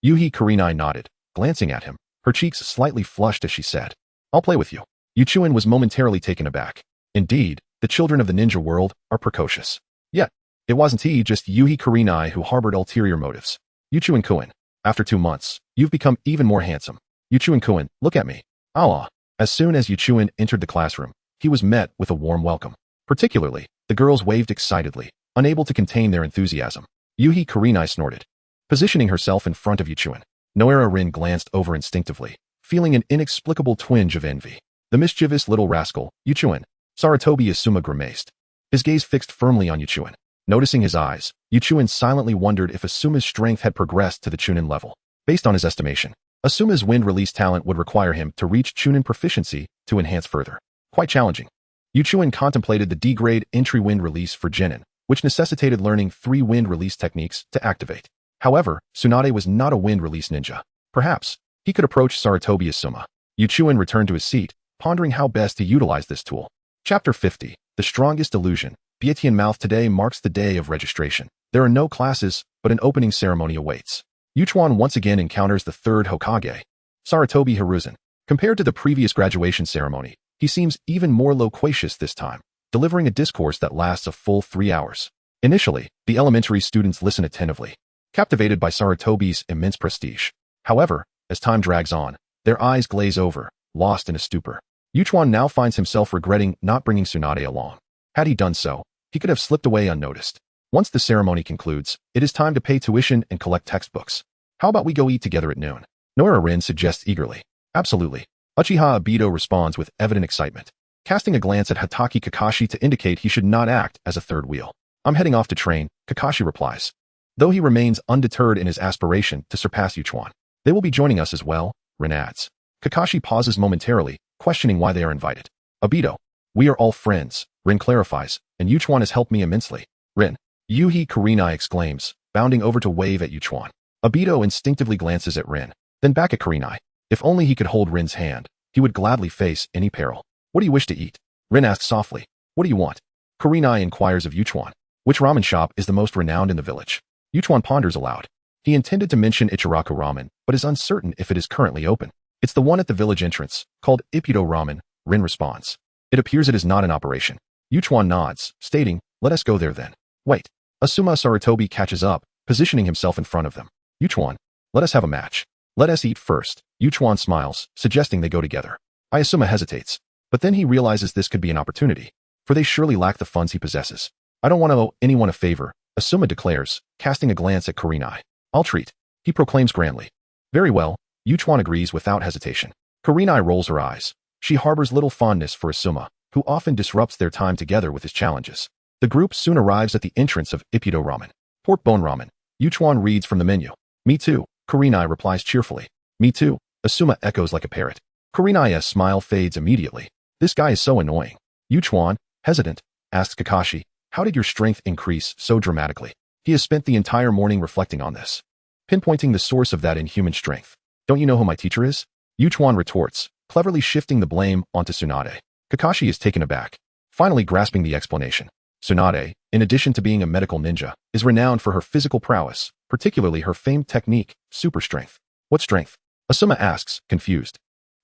[SPEAKER 1] Yuhi Kurenai nodded, glancing at him, her cheeks slightly flushed as she said, "I'll play with you." Yuchuin was momentarily taken aback. Indeed, the children of the ninja world are precocious. Yet, it wasn't just Yuhi Kurenai who harbored ulterior motives. Yuchuin-kun, after 2 months, you've become even more handsome. Yuchuin-kun, look at me. Allah. As soon as Yuchuin entered the classroom, he was met with a warm welcome. Particularly, the girls waved excitedly, unable to contain their enthusiasm. Yuhi Kurenai snorted, positioning herself in front of Yuchuin. Noera Rin glanced over instinctively, feeling an inexplicable twinge of envy. The mischievous little rascal, Yuchuin. Sarutobi Asuma grimaced, his gaze fixed firmly on Yuchuin. Noticing his eyes, Yuchuin silently wondered if Asuma's strength had progressed to the Chunin level. Based on his estimation, Asuma's wind release talent would require him to reach Chunin proficiency to enhance further. Quite challenging. Yuchuin contemplated the D-grade entry wind release for Genin, which necessitated learning 3 wind release techniques to activate. However, Tsunade was not a wind release ninja. Perhaps, he could approach Sarutobi Asuma. Yuchuin returned to his seat, pondering how best to utilize this tool. Chapter 50, The Strongest Illusion. Bietian Mouth. Today marks the day of registration. There are no classes, but an opening ceremony awaits. Yuchuan once again encounters the 3rd Hokage, Sarutobi Hiruzen. Compared to the previous graduation ceremony, he seems even more loquacious this time, delivering a discourse that lasts a full 3 hours. Initially, the elementary students listen attentively, captivated by Sarutobi's immense prestige. However, as time drags on, their eyes glaze over, lost in a stupor. Yuchuan now finds himself regretting not bringing Tsunade along. Had he done so, he could have slipped away unnoticed. Once the ceremony concludes, it is time to pay tuition and collect textbooks. "How about we go eat together at noon?" Noera Rin suggests eagerly. "Absolutely." Uchiha Obito responds with evident excitement, casting a glance at Hatake Kakashi to indicate he should not act as a third wheel. "I'm heading off to train," Kakashi replies, though he remains undeterred in his aspiration to surpass Yuchuan. "They will be joining us as well," Rin adds. Kakashi pauses momentarily, questioning why they are invited. "Obito, we are all friends," Rin clarifies, "and Yuchuan has helped me immensely." "Rin," Yuhi Kurenai exclaims, bounding over to wave at Yuchuan. Obito instinctively glances at Rin, then back at Kurenai. If only he could hold Rin's hand, he would gladly face any peril. "What do you wish to eat?" Rin asks softly. What do you want? Kurenai inquires of Yuchuan. Which ramen shop is the most renowned in the village? Yuchuan ponders aloud. He intended to mention Ichiraku Ramen, but is uncertain if it is currently open. It's the one at the village entrance, called Ippudo Ramen, Rin responds. It appears it is not in operation. Yuchuan nods, stating, let us go there then. Wait. Asuma Sarutobi catches up, positioning himself in front of them. Yuchuan, let us have a match. Let us eat first. Yuchuan smiles, suggesting they go together. Asuma hesitates, but then he realizes this could be an opportunity, for they surely lack the funds he possesses. I don't want to owe anyone a favor, Asuma declares, casting a glance at Kurenai. I'll treat, he proclaims grandly. Very well, Yuchuan agrees without hesitation. Kurenai rolls her eyes. She harbors little fondness for Asuma, who often disrupts their time together with his challenges. The group soon arrives at the entrance of Ippudo Ramen. Pork bone ramen. Yuchuan reads from the menu. Me too, Kurenai replies cheerfully. Me too, Asuma echoes like a parrot. Kurenai's smile fades immediately. This guy is so annoying. Yuchuan, hesitant, asks Kakashi, how did your strength increase so dramatically? He has spent the entire morning reflecting on this, pinpointing the source of that inhuman strength. Don't you know who my teacher is? Yuchuan retorts, cleverly shifting the blame onto Tsunade. Kakashi is taken aback, finally grasping the explanation. Tsunade, in addition to being a medical ninja, is renowned for her physical prowess, particularly her famed technique, super strength. What strength? Asuma asks, confused.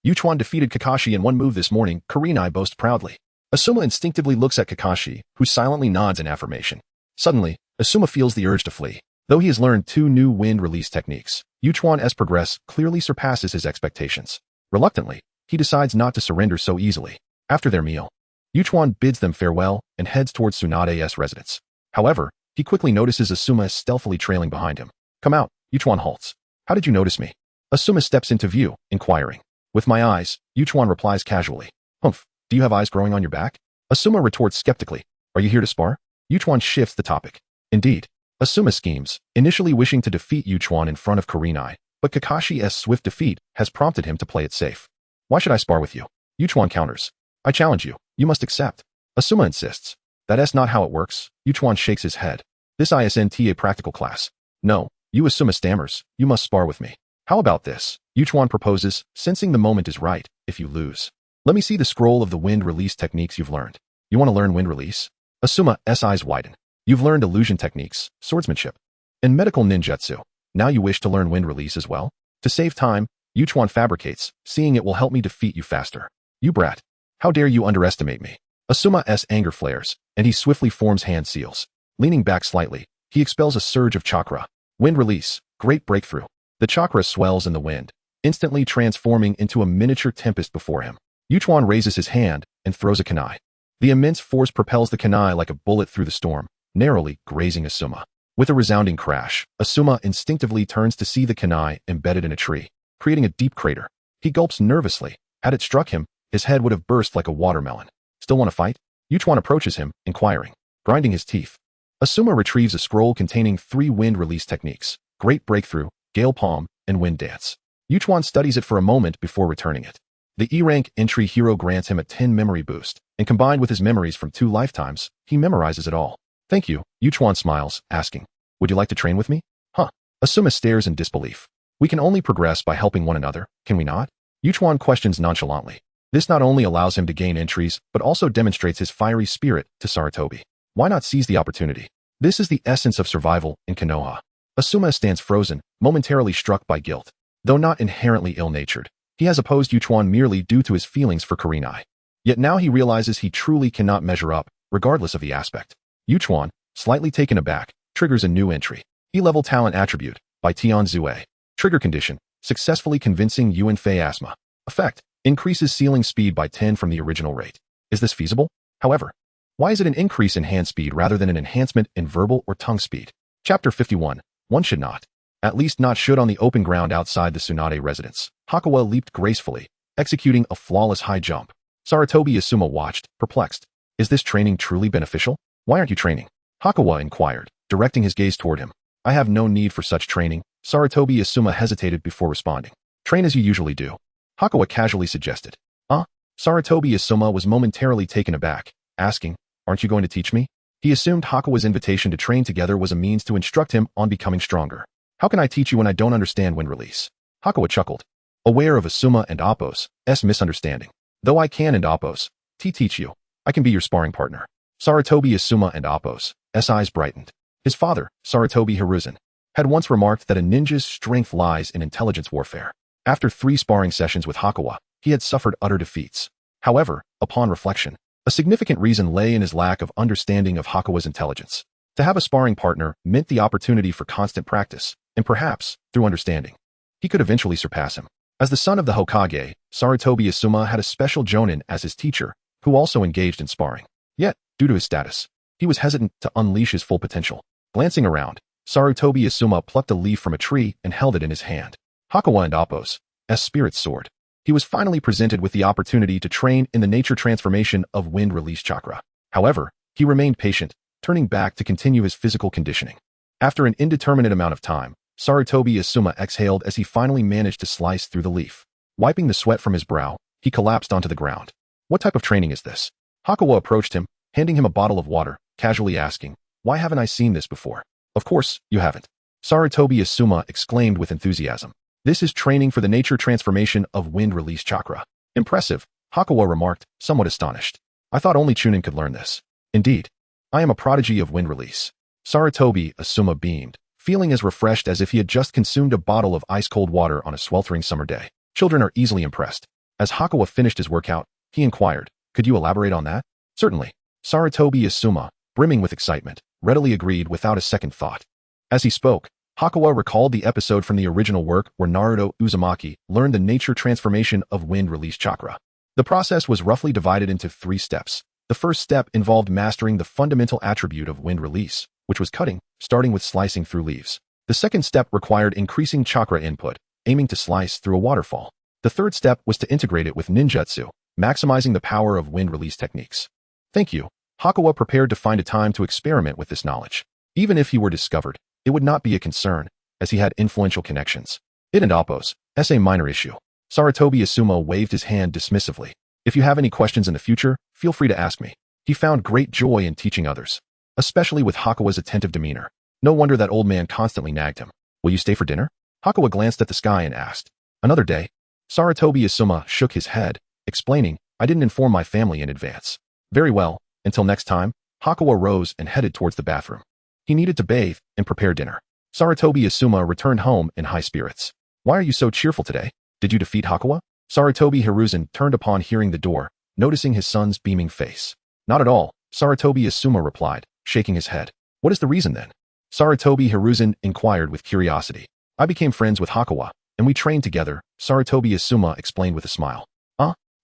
[SPEAKER 1] Yuchuan defeated Kakashi in one move this morning, Kurenai boasts proudly. Asuma instinctively looks at Kakashi, who silently nods in affirmation. Suddenly, Asuma feels the urge to flee. Though he has learned 2 new wind release techniques, Yuchuan's progress clearly surpasses his expectations. Reluctantly, he decides not to surrender so easily. After their meal, Yuchuan bids them farewell and heads towards Tsunade's residence. However, he quickly notices Asuma stealthily trailing behind him. Come out, Yuchuan halts. How did you notice me? Asuma steps into view, inquiring. With my eyes, Yuchuan replies casually. Humph, do you have eyes growing on your back? Asuma retorts skeptically. Are you here to spar? Yuchuan shifts the topic. Indeed. Asuma schemes, initially wishing to defeat Yuchuan in front of Kurenai, but Kakashi's swift defeat has prompted him to play it safe. Why should I spar with you? Yuchuan counters. I challenge you. You must accept. Asuma insists. That's not how it works. Yuchuan shakes his head. This isn't a practical class. No, you Asuma stammers. You must spar with me. How about this? Yuchuan proposes, sensing the moment is right. If you lose, let me see the scroll of the wind release techniques you've learned. You want to learn wind release? Asuma's eyes widen. You've learned illusion techniques, swordsmanship, and medical ninjutsu. Now you wish to learn wind release as well? To save time, Yuchuan fabricates, seeing it will help me defeat you faster. You brat. How dare you underestimate me? Asuma's anger flares, and he swiftly forms hand seals. Leaning back slightly, he expels a surge of chakra. Wind release, great breakthrough. The chakra swells in the wind, instantly transforming into a miniature tempest before him. Yuchuan raises his hand and throws a kunai. The immense force propels the kunai like a bullet through the storm, narrowly grazing Asuma. With a resounding crash, Asuma instinctively turns to see the kunai embedded in a tree, creating a deep crater. He gulps nervously. Had it struck him, his head would have burst like a watermelon. Still want to fight? Yuchuan approaches him, inquiring. Grinding his teeth, Asuma retrieves a scroll containing 3 wind release techniques, Great Breakthrough, Gale Palm, and Wind Dance. Yuchuan studies it for a moment before returning it. The E-rank entry hero grants him a 10 memory boost, and combined with his memories from 2 lifetimes, he memorizes it all. Thank you, Yuchuan smiles, asking. Would you like to train with me? Huh. Asuma stares in disbelief. We can only progress by helping one another, can we not? Yuchuan questions nonchalantly. This not only allows him to gain entries, but also demonstrates his fiery spirit to Sarutobi. Why not seize the opportunity? This is the essence of survival in Konoha. Asuma stands frozen, momentarily struck by guilt. Though not inherently ill-natured, he has opposed Yuchuan merely due to his feelings for Kurenai. Yet now he realizes he truly cannot measure up, regardless of the aspect. Yuchuan, slightly taken aback, triggers a new entry. E-level talent attribute, by Tian Zue. Trigger condition, successfully convincing Yuan Fei Asma. Effect, increases sealing speed by 10 from the original rate. Is this feasible? However, why is it an increase in hand speed rather than an enhancement in verbal or tongue speed? Chapter 51. One should not. At least not should on the open ground outside the Tsunade residence. Hakawa leaped gracefully, executing a flawless high jump. Sarutobi Asuma watched, perplexed. Is this training truly beneficial? Why aren't you training? Hakawa inquired, directing his gaze toward him. I have no need for such training. Sarutobi Asuma hesitated before responding. Train as you usually do. Hakawa casually suggested. Sarutobi Asuma was momentarily taken aback, asking, aren't you going to teach me? He assumed Hakawa's invitation to train together was a means to instruct him on becoming stronger. How can I teach you when I don't understand wind release? Hakawa chuckled, aware of Asuma and Appo's misunderstanding. Though I can and Appo's teach you. I can be your sparring partner. Sarutobi Asuma and Appo's eyes brightened. His father, Sarutobi Hiruzen, had once remarked that a ninja's strength lies in intelligence warfare. After 3 sparring sessions with Hakawa, he had suffered utter defeats. However, upon reflection, a significant reason lay in his lack of understanding of Hakawa's intelligence. To have a sparring partner meant the opportunity for constant practice, and perhaps, through understanding, he could eventually surpass him. As the son of the Hokage, Sarutobi Asuma had a special jonin as his teacher, who also engaged in sparring. Yet, due to his status, he was hesitant to unleash his full potential. Glancing around, Sarutobi Asuma plucked a leaf from a tree and held it in his hand. Hakawa and Appo's spirit soared. He was finally presented with the opportunity to train in the nature transformation of wind release chakra. However, he remained patient, turning back to continue his physical conditioning. After an indeterminate amount of time, Sarutobi Asuma exhaled as he finally managed to slice through the leaf. Wiping the sweat from his brow, he collapsed onto the ground. What type of training is this? Hakawa approached him, handing him a bottle of water, casually asking, "Why haven't I seen this before?" "Of course, you haven't," Sarutobi Asuma exclaimed with enthusiasm. "This is training for the nature transformation of wind release chakra." "Impressive," Hakawa remarked, somewhat astonished. "I thought only Chunin could learn this." "Indeed. I am a prodigy of wind release." Sarutobi Asuma beamed, feeling as refreshed as if he had just consumed a bottle of ice-cold water on a sweltering summer day. Children are easily impressed. As Hakawa finished his workout, he inquired, "Could you elaborate on that?" "Certainly." Sarutobi Asuma, brimming with excitement, readily agreed without a second thought. As he spoke, Hakawa recalled the episode from the original work where Naruto Uzumaki learned the nature transformation of wind release chakra. The process was roughly divided into 3 steps. The first step involved mastering the fundamental attribute of wind release, which was cutting, starting with slicing through leaves. The second step required increasing chakra input, aiming to slice through a waterfall. The third step was to integrate it with ninjutsu, maximizing the power of wind release techniques. "Thank you." Hakawa prepared to find a time to experiment with this knowledge. Even if he were discovered, it would not be a concern, as he had influential connections. It and Appo's a minor issue. Sarutobi Asuma waved his hand dismissively. "If you have any questions in the future, feel free to ask me." He found great joy in teaching others, especially with Hakawa's attentive demeanor. No wonder that old man constantly nagged him. "Will you stay for dinner?" Hakawa glanced at the sky and asked. "Another day?" Sarutobi Asuma shook his head, explaining, "I didn't inform my family in advance." "Very well. Until next time." Hakawa rose and headed towards the bathroom. He needed to bathe and prepare dinner. Sarutobi Asuma returned home in high spirits. "Why are you so cheerful today? Did you defeat Hakawa?" Sarutobi Hiruzen turned upon hearing the door, noticing his son's beaming face. "Not at all," Sarutobi Asuma replied, shaking his head. "What is the reason then?" Sarutobi Hiruzen inquired with curiosity. "I became friends with Hakawa, and we trained together," Sarutobi Asuma explained with a smile.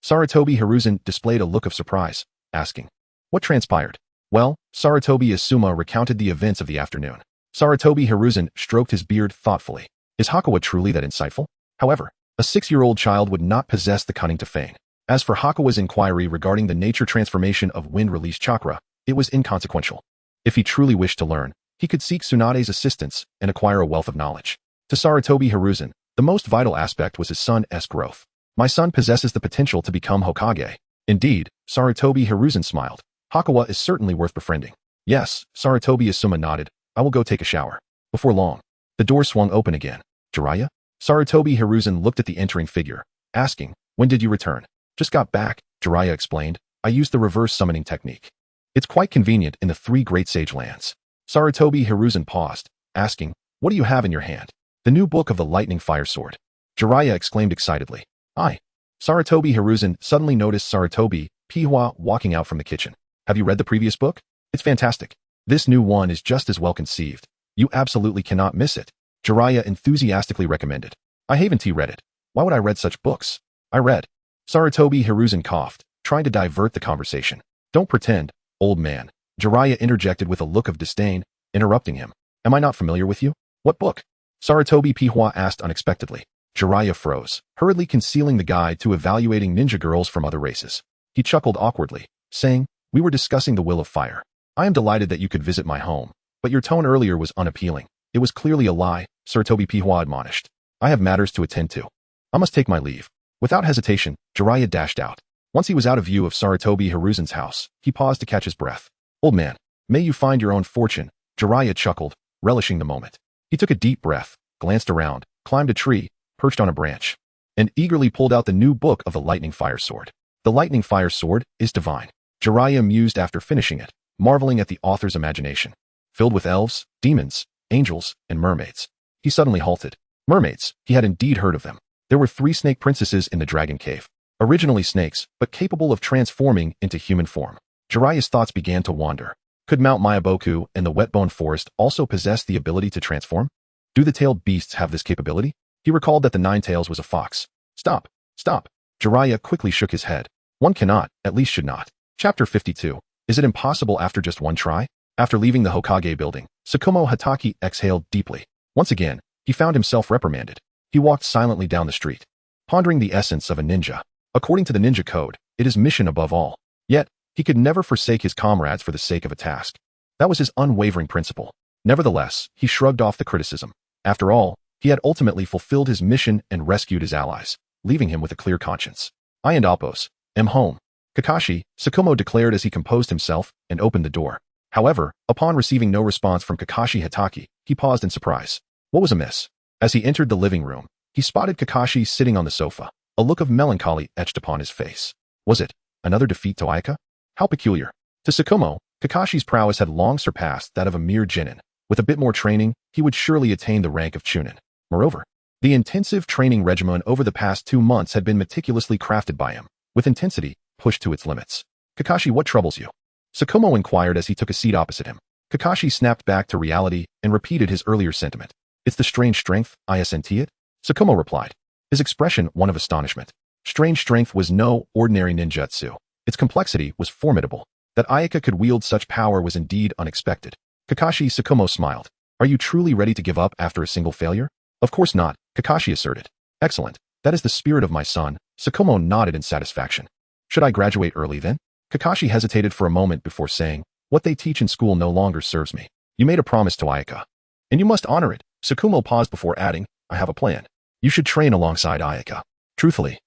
[SPEAKER 1] Sarutobi Hiruzen displayed a look of surprise, asking, "What transpired?" "Well," Sarutobi Asuma recounted the events of the afternoon. Sarutobi Hiruzen stroked his beard thoughtfully. Is Hakawa truly that insightful? However, a 6-year-old child would not possess the cunning to feign. As for Hakawa's inquiry regarding the nature transformation of wind release chakra, it was inconsequential. If he truly wished to learn, he could seek Tsunade's assistance and acquire a wealth of knowledge. To Sarutobi Hiruzen, the most vital aspect was his son's growth. "My son possesses the potential to become Hokage." "Indeed," Sarutobi Hiruzen smiled. "Hakawa is certainly worth befriending." "Yes," Sarutobi Asuma nodded. "I will go take a shower." Before long, the door swung open again. "Jiraiya?" Sarutobi Hiruzen looked at the entering figure, asking, "When did you return?" "Just got back," Jiraiya explained. "I used the reverse summoning technique. It's quite convenient in the 3 great sage lands." Sarutobi Hiruzen paused, asking, "What do you have in your hand?" "The new book of the lightning fire sword," Jiraiya exclaimed excitedly. "Aye." Sarutobi Hiruzen suddenly noticed Sarutobi Pihua walking out from the kitchen. "Have you read the previous book? It's fantastic. This new one is just as well conceived. You absolutely cannot miss it," Jiraiya enthusiastically recommended. "I haven't read it. Why would I read such books?" "I read." Sarutobi Hiruzen coughed, trying to divert the conversation. "Don't pretend, old man," Jiraiya interjected with a look of disdain, interrupting him. "Am I not familiar with you?" "What book?" Sarutobi Pihua asked unexpectedly. Jiraiya froze, hurriedly concealing the guide to evaluating ninja girls from other races. He chuckled awkwardly, saying, "We were discussing the will of fire. I am delighted that you could visit my home, but your tone earlier was unappealing. It was clearly a lie," Sarutobi Pihua admonished. "I have matters to attend to. I must take my leave." Without hesitation, Jiraiya dashed out. Once he was out of view of Sarutobi Hiruzen's house, he paused to catch his breath. "Old man, may you find your own fortune," Jiraiya chuckled, relishing the moment. He took a deep breath, glanced around, climbed a tree, perched on a branch, and eagerly pulled out the new book of the lightning fire sword. "The lightning fire sword is divine. Jiraiya mused after finishing it, marveling at the author's imagination. Filled with elves, demons, angels, and mermaids. He suddenly halted. Mermaids, he had indeed heard of them. There were 3 snake princesses in the dragon cave. Originally snakes, but capable of transforming into human form. Jiraiya's thoughts began to wander. Could Mount Mayaboku and the Wetbone Forest also possess the ability to transform? Do the tailed beasts have this capability? He recalled that the Nine Tails was a fox. Stop! Stop! Jiraiya quickly shook his head. One cannot, at least should not. Chapter 52. Is it impossible after just one try? After leaving the Hokage building, Tsukumo Hatake exhaled deeply. Once again, he found himself reprimanded. He walked silently down the street, pondering the essence of a ninja. According to the ninja code, it is mission above all. Yet, he could never forsake his comrades for the sake of a task. That was his unwavering principle. Nevertheless, he shrugged off the criticism. After all, he had ultimately fulfilled his mission and rescued his allies, leaving him with a clear conscience. I and Appos am home. Kakashi, Tsukumo declared as he composed himself and opened the door. However, upon receiving no response from Kakashi Hatake, he paused in surprise. What was amiss? As he entered the living room, he spotted Kakashi sitting on the sofa, a look of melancholy etched upon his face. Was it another defeat to Ayaka? How peculiar. To Tsukumo, Kakashi's prowess had long surpassed that of a mere genin. With a bit more training, he would surely attain the rank of chunin. Moreover, the intensive training regimen over the past 2 months had been meticulously crafted by him, with intensity pushed to its limits. Kakashi, what troubles you? Tsukumo inquired as he took a seat opposite him. Kakashi snapped back to reality and repeated his earlier sentiment. It's the strange strength, I senti it? Tsukumo replied, his expression one of astonishment. Strange strength was no ordinary ninjutsu. Its complexity was formidable. That Ayaka could wield such power was indeed unexpected. Kakashi Tsukumo smiled. Are you truly ready to give up after a single failure? Of course not, Kakashi asserted. Excellent. That is the spirit of my son. Tsukumo nodded in satisfaction. Should I graduate early then? Kakashi hesitated for a moment before saying, what they teach in school no longer serves me. You made a promise to Ayaka, and you must honor it. Tsukumo paused before adding, I have a plan. You should train alongside Ayaka. Truthfully,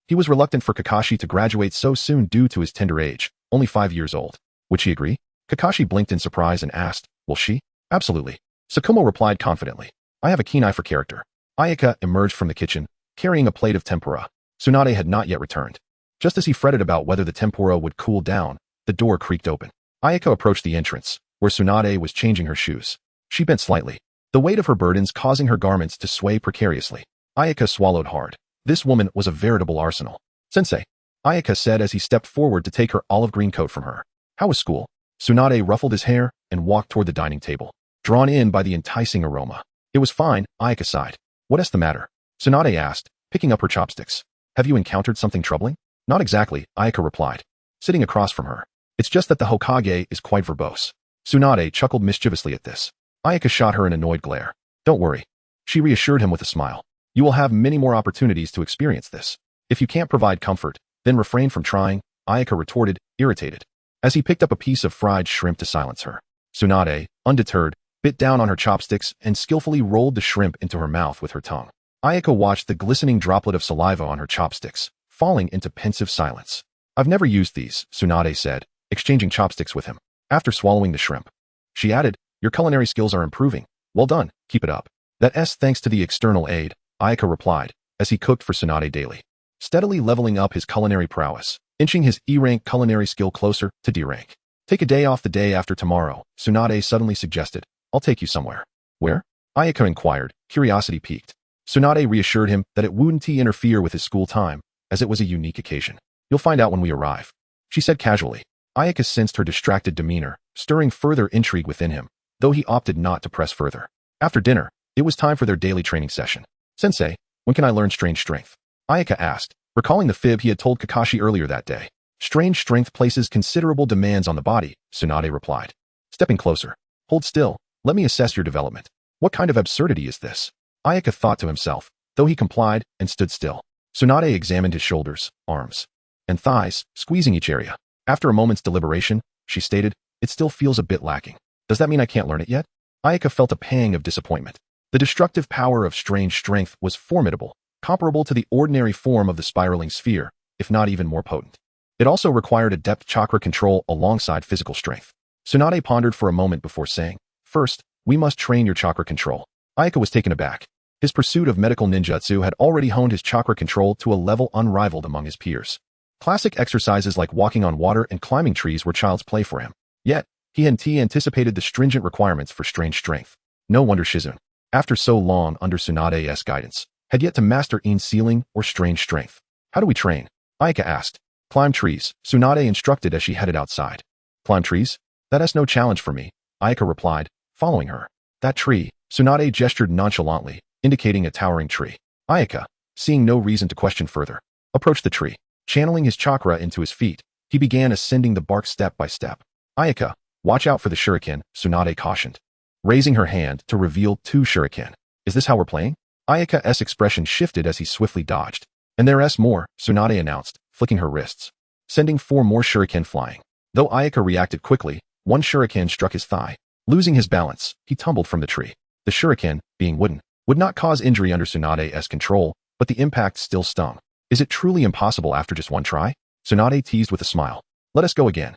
[SPEAKER 1] he was reluctant for Kakashi to graduate so soon due to his tender age, only 5 years old. Would she agree? Kakashi blinked in surprise and asked, will she? Absolutely. Tsukumo replied confidently. I have a keen eye for character. Ayaka emerged from the kitchen, carrying a plate of tempura. Tsunade had not yet returned. Just as he fretted about whether the tempura would cool down, the door creaked open. Ayaka approached the entrance, where Tsunade was changing her shoes. She bent slightly, the weight of her burdens causing her garments to sway precariously. Ayaka swallowed hard. This woman was a veritable arsenal. Sensei, Ayaka said as he stepped forward to take her olive green coat from her. How was school? Tsunade ruffled his hair and walked toward the dining table, drawn in by the enticing aroma. It was fine, Ayaka sighed. What's the matter? Tsunade asked, picking up her chopsticks. Have you encountered something troubling? Not exactly, Ayaka replied, sitting across from her. It's just that the Hokage is quite verbose. Tsunade chuckled mischievously at this. Ayaka shot her an annoyed glare. Don't worry. She reassured him with a smile. You will have many more opportunities to experience this. If you can't provide comfort, then refrain from trying, Ayaka retorted, irritated, as he picked up a piece of fried shrimp to silence her. Tsunade, undeterred, bit down on her chopsticks and skillfully rolled the shrimp into her mouth with her tongue. Ayaka watched the glistening droplet of saliva on her chopsticks, falling into pensive silence. I've never used these, Tsunade said, exchanging chopsticks with him. After swallowing the shrimp, she added, your culinary skills are improving. Well done, keep it up. That's thanks to the external aid, Ayaka replied, as he cooked for Tsunade daily, steadily leveling up his culinary prowess, inching his E-rank culinary skill closer to D-rank. Take a day off the day after tomorrow, Tsunade suddenly suggested. I'll take you somewhere. Where? Ayaka inquired, curiosity piqued. Tsunade reassured him that it wouldn't interfere with his school time, as it was a unique occasion. You'll find out when we arrive, she said casually. Ayaka sensed her distracted demeanor, stirring further intrigue within him, though he opted not to press further. After dinner, it was time for their daily training session. Sensei, when can I learn strange strength? Ayaka asked, recalling the fib he had told Kakashi earlier that day. Strange strength places considerable demands on the body, Tsunade replied. Stepping closer. Hold still, let me assess your development. What kind of absurdity is this? Ayaka thought to himself, though he complied and stood still. Tsunade examined his shoulders, arms, and thighs, squeezing each area. After a moment's deliberation, she stated, it still feels a bit lacking. Does that mean I can't learn it yet? Ayaka felt a pang of disappointment. The destructive power of strange strength was formidable, comparable to the ordinary form of the spiraling sphere, if not even more potent. It also required adept chakra control alongside physical strength. Tsunade pondered for a moment before saying, first, we must train your chakra control. Ayaka was taken aback. His pursuit of medical ninjutsu had already honed his chakra control to a level unrivaled among his peers. Classic exercises like walking on water and climbing trees were child's play for him. Yet, he anticipated the stringent requirements for strange strength. No wonder Shizun, after so long under Tsunade's guidance, had yet to master In's sealing or strange strength. How do we train? Ayaka asked. Climb trees, Tsunade instructed as she headed outside. Climb trees? That's no challenge for me, Ayaka replied, following her. That tree, Tsunade gestured nonchalantly, indicating a towering tree. Ayaka, seeing no reason to question further, approached the tree. Channeling his chakra into his feet, he began ascending the bark step by step. Ayaka, watch out for the shuriken, Tsunade cautioned, raising her hand to reveal 2 shuriken. Is this how we're playing? Ayaka's expression shifted as he swiftly dodged. And there's more, Tsunade announced, flicking her wrists, sending 4 more shuriken flying. Though Ayaka reacted quickly, 1 shuriken struck his thigh. Losing his balance, he tumbled from the tree. The shuriken, being wooden, would not cause injury under Tsunade's control, but the impact still stung. Is it truly impossible after just 1 try? Tsunade teased with a smile. Let us go again.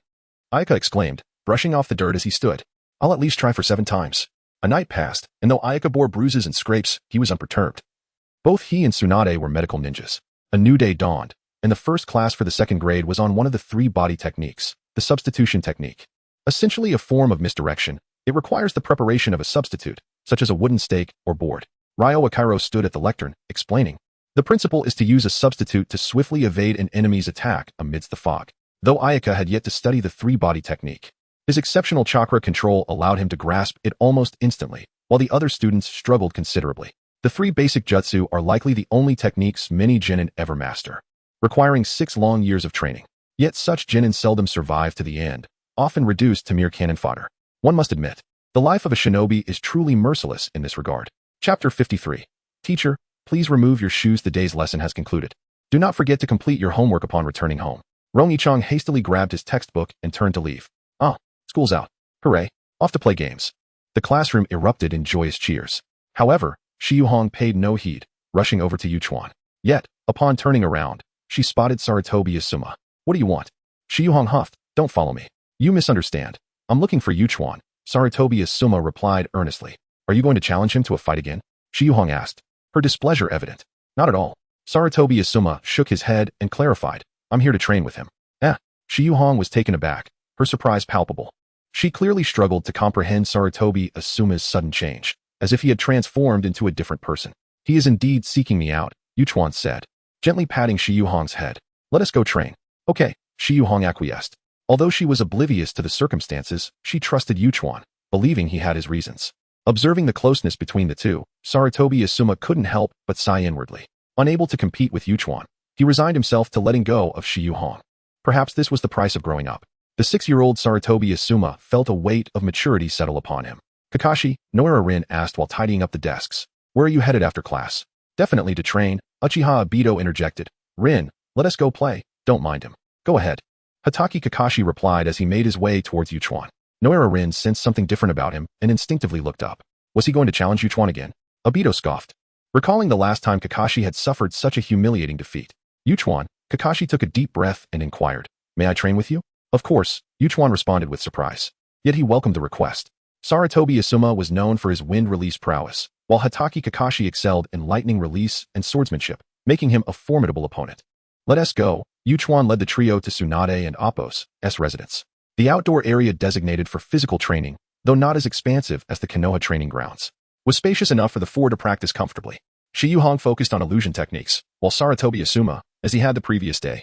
[SPEAKER 1] Ayaka exclaimed, brushing off the dirt as he stood. I'll at least try for 7 times. A night passed, and though Ayaka bore bruises and scrapes, he was unperturbed. Both he and Tsunade were medical ninjas. A new day dawned, and the first class for the 2nd grade was on one of the 3 body techniques, the substitution technique. Essentially a form of misdirection, it requires the preparation of a substitute, such as a wooden stake or board. Ryo Akiro stood at the lectern, explaining. The principle is to use a substitute to swiftly evade an enemy's attack amidst the fog. Though Ayaka had yet to study the 3-body technique, his exceptional chakra control allowed him to grasp it almost instantly, while the other students struggled considerably. The 3 basic jutsu are likely the only techniques many genin ever master, requiring 6 long years of training. Yet such genin seldom survive to the end, often reduced to mere cannon fodder. One must admit, the life of a shinobi is truly merciless in this regard. Chapter 53. Teacher, please remove your shoes. The day's lesson has concluded. Do not forget to complete your homework upon returning home. Rong-Yichang hastily grabbed his textbook and turned to leave. Ah, school's out. Hooray, off to play games. The classroom erupted in joyous cheers. However, Shi Yuhong paid no heed, rushing over to Yuchuan. Yet, upon turning around, she spotted Sarutobi Asuma. What do you want? Shi Yuhong huffed. Don't follow me. You misunderstand. I'm looking for Yuchuan. Sarutobi Asuma replied earnestly. Are you going to challenge him to a fight again? Shi Yuhong asked, her displeasure evident. Not at all. Sarutobi Asuma shook his head and clarified. I'm here to train with him. Shi Yuhong was taken aback, her surprise palpable. She clearly struggled to comprehend Sarutobi Asuma's sudden change, as if he had transformed into a different person. He is indeed seeking me out, Yuchuan said, gently patting Shi Yuhong's head. Let us go train. Okay, Shi Yuhong acquiesced. Although she was oblivious to the circumstances, she trusted Yuchuan, believing he had his reasons. Observing the closeness between the two, Sarutobi Asuma couldn't help but sigh inwardly. Unable to compete with Yuchuan, he resigned himself to letting go of Shi Yuhong. Perhaps this was the price of growing up. The 6-year-old Sarutobi Asuma felt a weight of maturity settle upon him. Kakashi, Noira Rin asked while tidying up the desks. Where are you headed after class? Definitely to train, Uchiha Obito interjected. Rin, let us go play, don't mind him. Go ahead. Hatake Kakashi replied as he made his way towards Yuchuan. Noira Rin sensed something different about him and instinctively looked up. Was he going to challenge Yuchuan again? Obito scoffed, recalling the last time Kakashi had suffered such a humiliating defeat. Yuchuan, Kakashi took a deep breath and inquired. May I train with you? Of course, Yuchuan responded with surprise. Yet he welcomed the request. Sarutobi Asuma was known for his wind release prowess, while Hatake Kakashi excelled in lightning release and swordsmanship, making him a formidable opponent. Let us go. Yuchuan led the trio to Tsunade and Appo's residence. The outdoor area designated for physical training, though not as expansive as the Konoha training grounds, was spacious enough for the 4 to practice comfortably. Shi Yuhong focused on illusion techniques, while Sarutobi Asuma, as he had the previous day,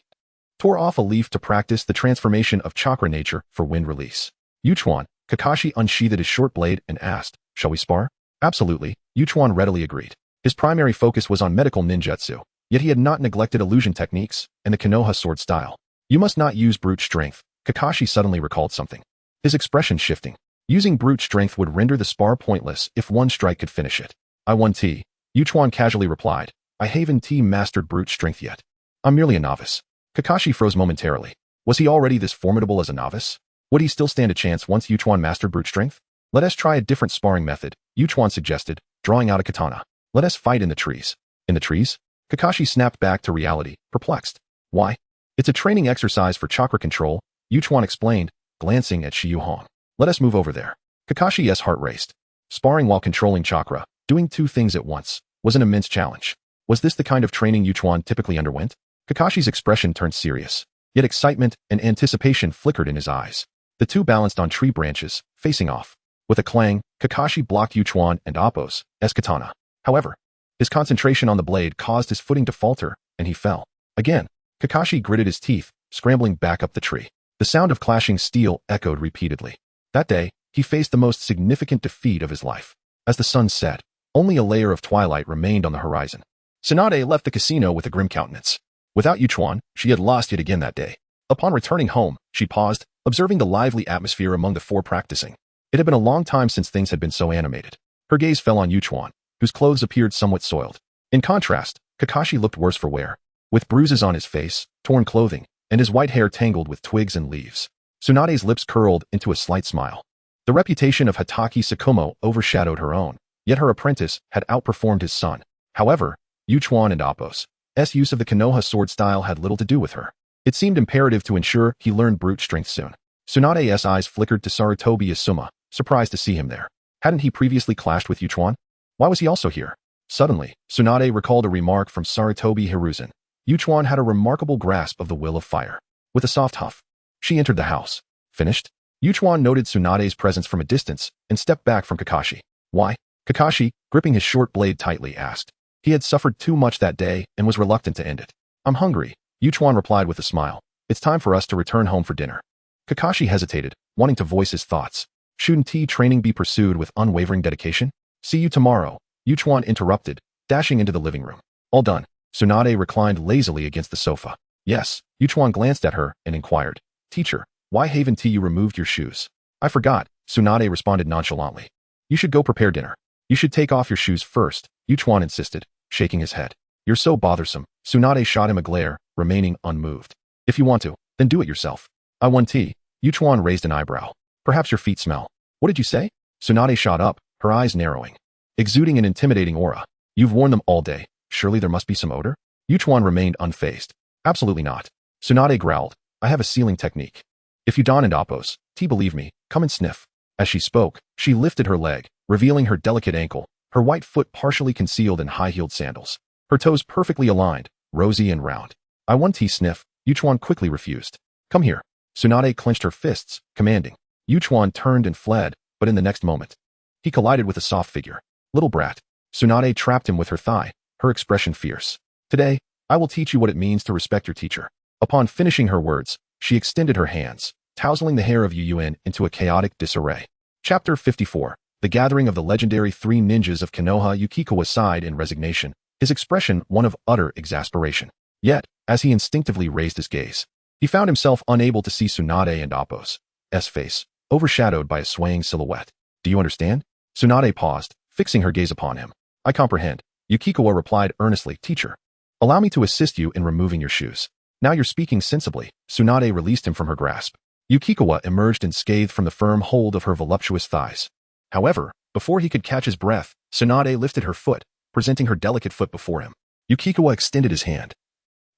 [SPEAKER 1] tore off a leaf to practice the transformation of chakra nature for wind release. Yuchuan, Kakashi unsheathed his short blade and asked, shall we spar? Absolutely, Yuchuan readily agreed. His primary focus was on medical ninjutsu, yet he had not neglected illusion techniques and the Konoha sword style. You must not use brute strength, Kakashi suddenly recalled something, his expression shifting. Using brute strength would render the spar pointless if one strike could finish it. I won T. Yuchuan casually replied. I haven't mastered brute strength yet. I'm merely a novice. Kakashi froze momentarily. Was he already this formidable as a novice? Would he still stand a chance once Yuchuan mastered brute strength? Let us try a different sparring method, Yuchuan suggested, drawing out a katana. Let us fight in the trees. In the trees? Kakashi snapped back to reality, perplexed. Why? It's a training exercise for chakra control, Yuchuan explained, glancing at Shi Yuhong. Let us move over there. Kakashi's heart raced. Sparring while controlling chakra, doing 2 things at once, was an immense challenge. Was this the kind of training Yuchuan typically underwent? Kakashi's expression turned serious, yet excitement and anticipation flickered in his eyes. The two balanced on tree branches, facing off. With a clang, Kakashi blocked Yuchuan and Appo's katana. However, his concentration on the blade caused his footing to falter, and he fell. Again, Kakashi gritted his teeth, scrambling back up the tree. The sound of clashing steel echoed repeatedly. That day, he faced the most significant defeat of his life. As the sun set, only a layer of twilight remained on the horizon. Tsunade left the casino with a grim countenance. Without Yuchuan, she had lost yet again that day. Upon returning home, she paused, observing the lively atmosphere among the four practicing. It had been a long time since things had been so animated. Her gaze fell on Yuchuan, whose clothes appeared somewhat soiled. In contrast, Kakashi looked worse for wear, with bruises on his face, torn clothing, and his white hair tangled with twigs and leaves. Tsunade's lips curled into a slight smile. The reputation of Hatake Tsukumo overshadowed her own, yet her apprentice had outperformed his son. However, Yuchuan and Appo's use of the Konoha sword style had little to do with her. It seemed imperative to ensure he learned brute strength soon. Tsunade's eyes flickered to Sarutobi Asuma, surprised to see him there. Hadn't he previously clashed with Yuchuan? Why was he also here? Suddenly, Tsunade recalled a remark from Sarutobi Hiruzen. Yuchuan had a remarkable grasp of the will of fire. With a soft huff, she entered the house. Finished? Yuchuan noted Tsunade's presence from a distance and stepped back from Kakashi. Why? Kakashi, gripping his short blade tightly, asked. He had suffered too much that day and was reluctant to end it. I'm hungry, Yuchuan replied with a smile. It's time for us to return home for dinner. Kakashi hesitated, wanting to voice his thoughts. Shouldn't training be pursued with unwavering dedication? See you tomorrow, Yuchuan interrupted, dashing into the living room. All done. Tsunade reclined lazily against the sofa. Yes, Yuchuan glanced at her and inquired. Teacher, why haven't you removed your shoes? I forgot, Tsunade responded nonchalantly. You should go prepare dinner. You should take off your shoes first, Yuchuan insisted, shaking his head. You're so bothersome. Tsunade shot him a glare, remaining unmoved. If you want to, then do it yourself. I want tea. Yuchuan raised an eyebrow. Perhaps your feet smell. What did you say? Tsunade shot up, her eyes narrowing, exuding an intimidating aura. You've worn them all day. Surely there must be some odor? Yuchuan remained unfazed. Absolutely not. Tsunade growled. I have a sealing technique. If you don and Appo's believe me, come and sniff. As she spoke, she lifted her leg, revealing her delicate ankle, her white foot partially concealed in high-heeled sandals. Her toes perfectly aligned, rosy and round. I want sniff, Yuchuan quickly refused. Come here. Tsunade clenched her fists, commanding. Yuchuan turned and fled, but in the next moment, he collided with a soft figure. Little brat. Tsunade trapped him with her thigh, her expression fierce. Today, I will teach you what it means to respect your teacher. Upon finishing her words, she extended her hands, tousling the hair of Yuyuin into a chaotic disarray. Chapter 54. The gathering of the legendary three ninjas of Konoha. Yukikawa sighed in resignation, his expression one of utter exasperation. Yet, as he instinctively raised his gaze, he found himself unable to see Tsunade and Appo's face, overshadowed by a swaying silhouette. Do you understand? Tsunade paused, fixing her gaze upon him. I comprehend. Yukikawa replied earnestly. Teacher, allow me to assist you in removing your shoes. Now you're speaking sensibly. Tsunade released him from her grasp. Yukikawa emerged unscathed from the firm hold of her voluptuous thighs. However, before he could catch his breath, Tsunade lifted her foot, presenting her delicate foot before him. Yukikawa extended his hand,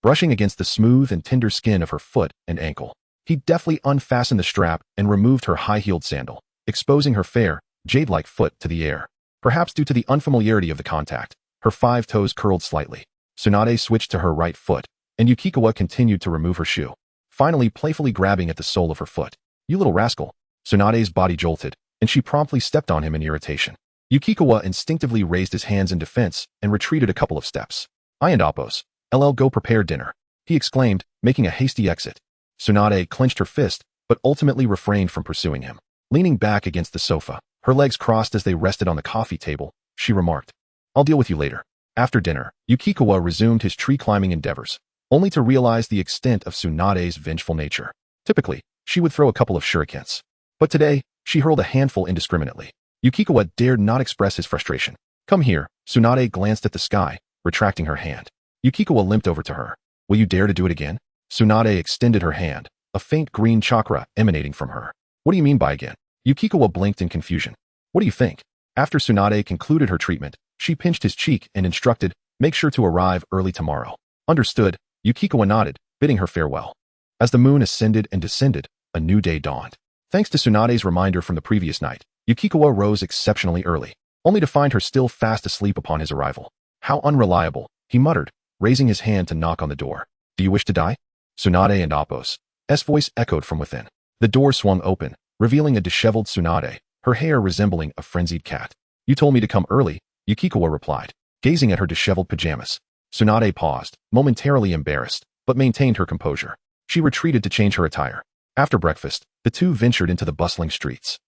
[SPEAKER 1] brushing against the smooth and tender skin of her foot and ankle. He deftly unfastened the strap and removed her high-heeled sandal, exposing her fair, jade-like foot to the air. Perhaps due to the unfamiliarity of the contact, her 5 toes curled slightly. Tsunade switched to her right foot, and Yukikawa continued to remove her shoe, finally playfully grabbing at the sole of her foot. You little rascal. Tsunade's body jolted, and she promptly stepped on him in irritation. Yukikawa instinctively raised his hands in defense and retreated a couple of steps. I and Appo's go prepare dinner, he exclaimed, making a hasty exit. Tsunade clenched her fist, but ultimately refrained from pursuing him. Leaning back against the sofa, her legs crossed as they rested on the coffee table, she remarked, I'll deal with you later. After dinner, Yukikawa resumed his tree-climbing endeavors, only to realize the extent of Tsunade's vengeful nature. Typically, she would throw a couple of shurikens. But today, she hurled a handful indiscriminately. Yukikawa dared not express his frustration. Come here. Tsunade glanced at the sky, retracting her hand. Yukikawa limped over to her. Will you dare to do it again? Tsunade extended her hand, a faint green chakra emanating from her. What do you mean by again? Yukikawa blinked in confusion. What do you think? After Tsunade concluded her treatment, she pinched his cheek and instructed, make sure to arrive early tomorrow. Understood, Yukikawa nodded, bidding her farewell. As the moon ascended and descended, a new day dawned. Thanks to Tsunade's reminder from the previous night, Yukikawa rose exceptionally early, only to find her still fast asleep upon his arrival. How unreliable, he muttered, raising his hand to knock on the door. Do you wish to die? Tsunade and Appo's voice echoed from within. The door swung open, revealing a disheveled Tsunade, her hair resembling a frenzied cat. You told me to come early, Yukikawa replied, gazing at her disheveled pajamas. Tsunade paused, momentarily embarrassed, but maintained her composure. She retreated to change her attire. After breakfast, the two ventured into the bustling streets.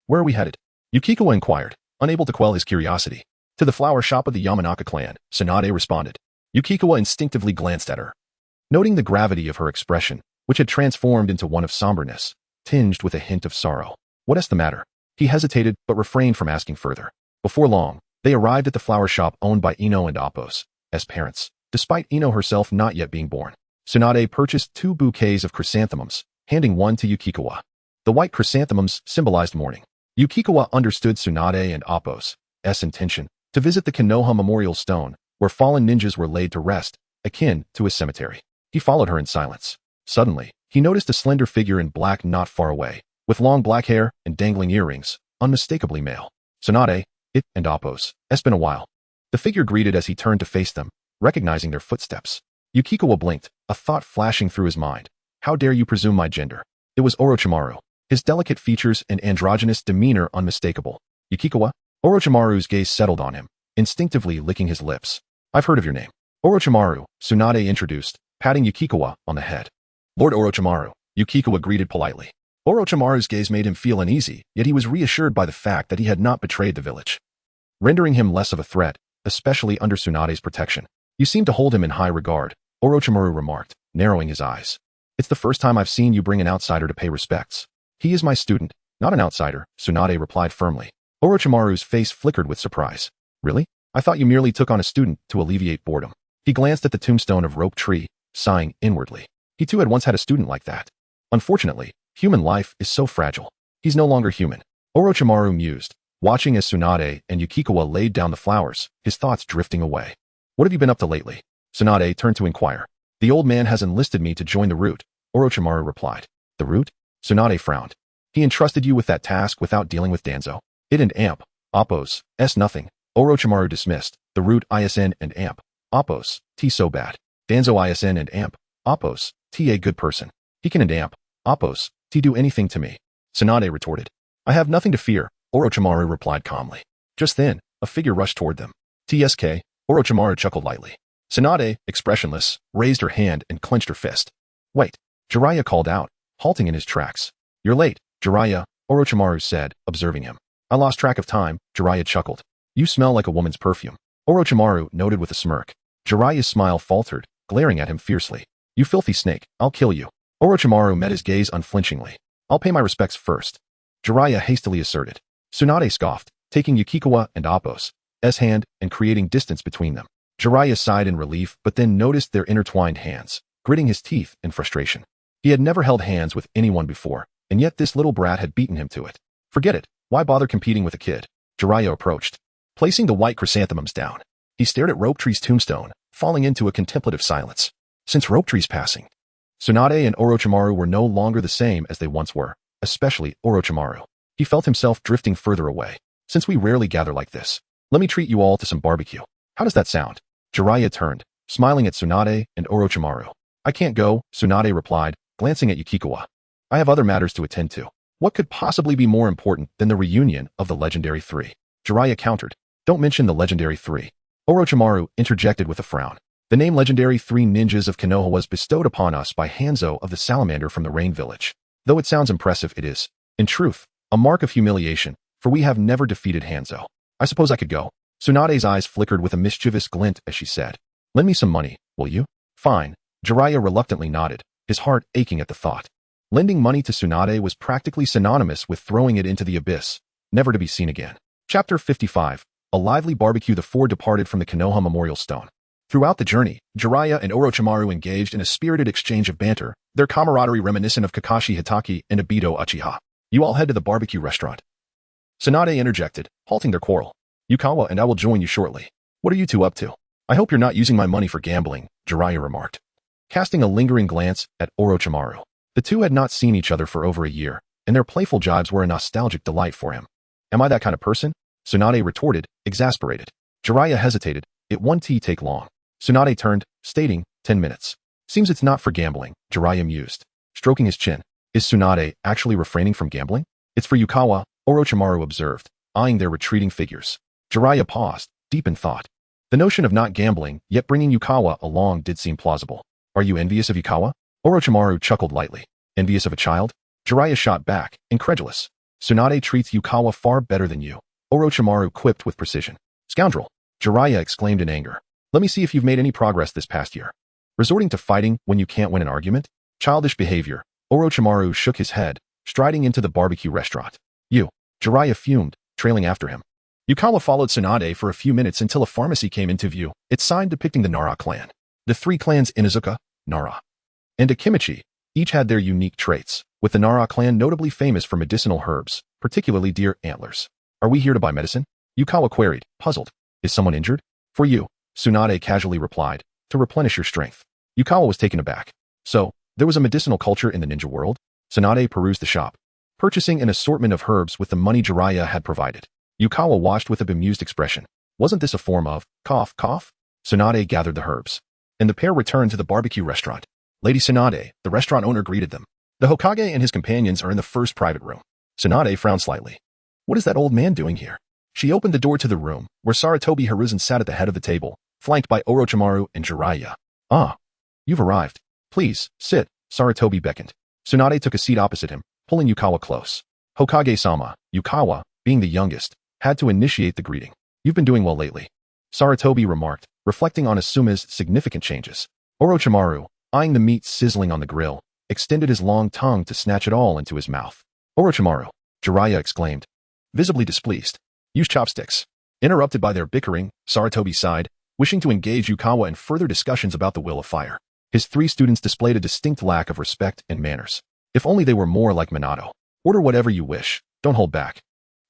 [SPEAKER 1] Where are we headed? Yukikawa inquired, unable to quell his curiosity. To the flower shop of the Yamanaka clan, Tsunade responded. Yukikawa instinctively glanced at her. Noting the gravity of her expression, which had transformed into one of somberness, tinged with a hint of sorrow. What's the matter? He hesitated but refrained from asking further. Before long, they arrived at the flower shop owned by Ino and Appo's parents, despite Ino herself not yet being born. Tsunade purchased 2 bouquets of chrysanthemums, handing one to Yukikawa. The white chrysanthemums symbolized mourning. Yukikawa understood Tsunade and Appo's intention to visit the Konoha memorial stone, where fallen ninjas were laid to rest, akin to a cemetery. He followed her in silence. Suddenly, he noticed a slender figure in black not far away, with long black hair and dangling earrings, unmistakably male. Tsunade, and Appo's. It's been a while. The figure greeted as he turned to face them, recognizing their footsteps. Yukikawa blinked, a thought flashing through his mind. How dare you presume my gender? It was Orochimaru, his delicate features and androgynous demeanor unmistakable. Yukikawa? Orochimaru's gaze settled on him, instinctively licking his lips. I've heard of your name. Orochimaru, Tsunade introduced, patting Yukikawa on the head. Lord Orochimaru, Yukikawa greeted politely. Orochimaru's gaze made him feel uneasy, yet he was reassured by the fact that he had not betrayed the village, rendering him less of a threat, especially under Tsunade's protection. You seem to hold him in high regard, Orochimaru remarked, narrowing his eyes. It's the first time I've seen you bring an outsider to pay respects. He is my student, not an outsider, Tsunade replied firmly. Orochimaru's face flickered with surprise. Really? I thought you merely took on a student to alleviate boredom. He glanced at the tombstone of Rope Tree, sighing inwardly. He too had once had a student like that. Unfortunately, human life is so fragile. He's no longer human. Orochimaru mused, watching as Tsunade and Yukikawa laid down the flowers, his thoughts drifting away. What have you been up to lately? Tsunade turned to inquire. The old man has enlisted me to join the route, Orochimaru replied. The route? Tsunade frowned. He entrusted you with that task without dealing with Danzo. It and Amp, Appo's, nothing. Orochimaru dismissed. The route ISN and Amp, Appo's, T so bad. Danzo ISN and Amp, Appo's, T a good person. He can and Amp, Appo's, T do anything to me. Tsunade retorted. I have nothing to fear, Orochimaru replied calmly. Just then, a figure rushed toward them. TSK, Orochimaru chuckled lightly. Tsunade, expressionless, raised her hand and clenched her fist. Wait, Jiraiya called out, halting in his tracks. You're late, Jiraiya, Orochimaru said, observing him. I lost track of time, Jiraiya chuckled. You smell like a woman's perfume. Orochimaru noted with a smirk. Jiraiya's smile faltered, glaring at him fiercely. You filthy snake, I'll kill you. Orochimaru met his gaze unflinchingly. I'll pay my respects first. Jiraiya hastily asserted. Tsunade scoffed, taking Yukikawa and Appo's hand and creating distance between them. Jiraiya sighed in relief but then noticed their intertwined hands, gritting his teeth in frustration. He had never held hands with anyone before, and yet this little brat had beaten him to it. Forget it, why bother competing with a kid? Jiraiya approached, placing the white chrysanthemums down. He stared at Rope Tree's tombstone, falling into a contemplative silence. Since Rope Tree's passing, Tsunade and Orochimaru were no longer the same as they once were, especially Orochimaru. He felt himself drifting further away. Since we rarely gather like this, let me treat you all to some barbecue. How does that sound? Jiraiya turned, smiling at Tsunade and Orochimaru. I can't go, Tsunade replied, glancing at Yukikawa. I have other matters to attend to. What could possibly be more important than the reunion of the Legendary Three? Jiraiya countered. Don't mention the Legendary Three. Orochimaru interjected with a frown. The name Legendary Three Ninjas of Konoha was bestowed upon us by Hanzo of the Salamander from the Rain Village. Though it sounds impressive, it is, in truth, a mark of humiliation, for we have never defeated Hanzo. I suppose I could go. Tsunade's eyes flickered with a mischievous glint as she said, Lend me some money, will you? Fine. Jiraiya reluctantly nodded, his heart aching at the thought. Lending money to Tsunade was practically synonymous with throwing it into the abyss, never to be seen again. Chapter 55. A lively barbecue. The four departed from the Konoha Memorial Stone. Throughout the journey, Jiraiya and Orochimaru engaged in a spirited exchange of banter, their camaraderie reminiscent of Kakashi Hitaki and Obito Uchiha. You all head to the barbecue restaurant. Tsunade interjected, halting their quarrel. Yukawa and I will join you shortly. What are you two up to? I hope you're not using my money for gambling, Jiraiya remarked, casting a lingering glance at Orochimaru. The two had not seen each other for over a year, and their playful jibes were a nostalgic delight for him. Am I that kind of person? Tsunade retorted, exasperated. Jiraiya hesitated. It won't take long. Tsunade turned, stating, 10 minutes. Seems it's not for gambling, Jiraiya mused. Stroking his chin. Is Tsunade actually refraining from gambling? It's for Yukawa, Orochimaru observed, eyeing their retreating figures. Jiraiya paused, deep in thought. The notion of not gambling, yet bringing Yukawa along did seem plausible. Are you envious of Yukawa? Orochimaru chuckled lightly. Envious of a child? Jiraiya shot back, incredulous. Tsunade treats Yukawa far better than you, Orochimaru quipped with precision. Scoundrel! Jiraiya exclaimed in anger. Let me see if you've made any progress this past year. Resorting to fighting when you can't win an argument? Childish behavior. Orochimaru shook his head, striding into the barbecue restaurant. You! Jiraiya fumed, trailing after him. Yukawa followed Tsunade for a few minutes until a pharmacy came into view, its sign depicting the Nara clan. The three clans Inuzuka, Nara, and Akimichi each had their unique traits, with the Nara clan notably famous for medicinal herbs, particularly deer antlers. Are we here to buy medicine? Yukawa queried, puzzled. Is someone injured? For you, Tsunade casually replied, to replenish your strength. Yukawa was taken aback. So, there was a medicinal culture in the ninja world? Tsunade perused the shop, purchasing an assortment of herbs with the money Jiraiya had provided. Yukawa watched with a bemused expression. Wasn't this a form of cough, cough? Tsunade gathered the herbs, and the pair returned to the barbecue restaurant. Lady Tsunade, the restaurant owner, greeted them. The Hokage and his companions are in the first private room. Tsunade frowned slightly. What is that old man doing here? She opened the door to the room, where Sarutobi Hiruzen sat at the head of the table, flanked by Orochimaru and Jiraiya. Ah, you've arrived. Please, sit, Sarutobi beckoned. Tsunade took a seat opposite him, pulling Yukawa close. Hokage-sama, Yukawa, being the youngest, had to initiate the greeting. You've been doing well lately, Sarutobi remarked, reflecting on Asuma's significant changes. Orochimaru, eyeing the meat sizzling on the grill, extended his long tongue to snatch it all into his mouth. Orochimaru, Jiraiya exclaimed, visibly displeased. Use chopsticks. Interrupted by their bickering, Sarutobi sighed, wishing to engage Yukawa in further discussions about the will of fire. His three students displayed a distinct lack of respect and manners. If only they were more like Minato. Order whatever you wish, don't hold back.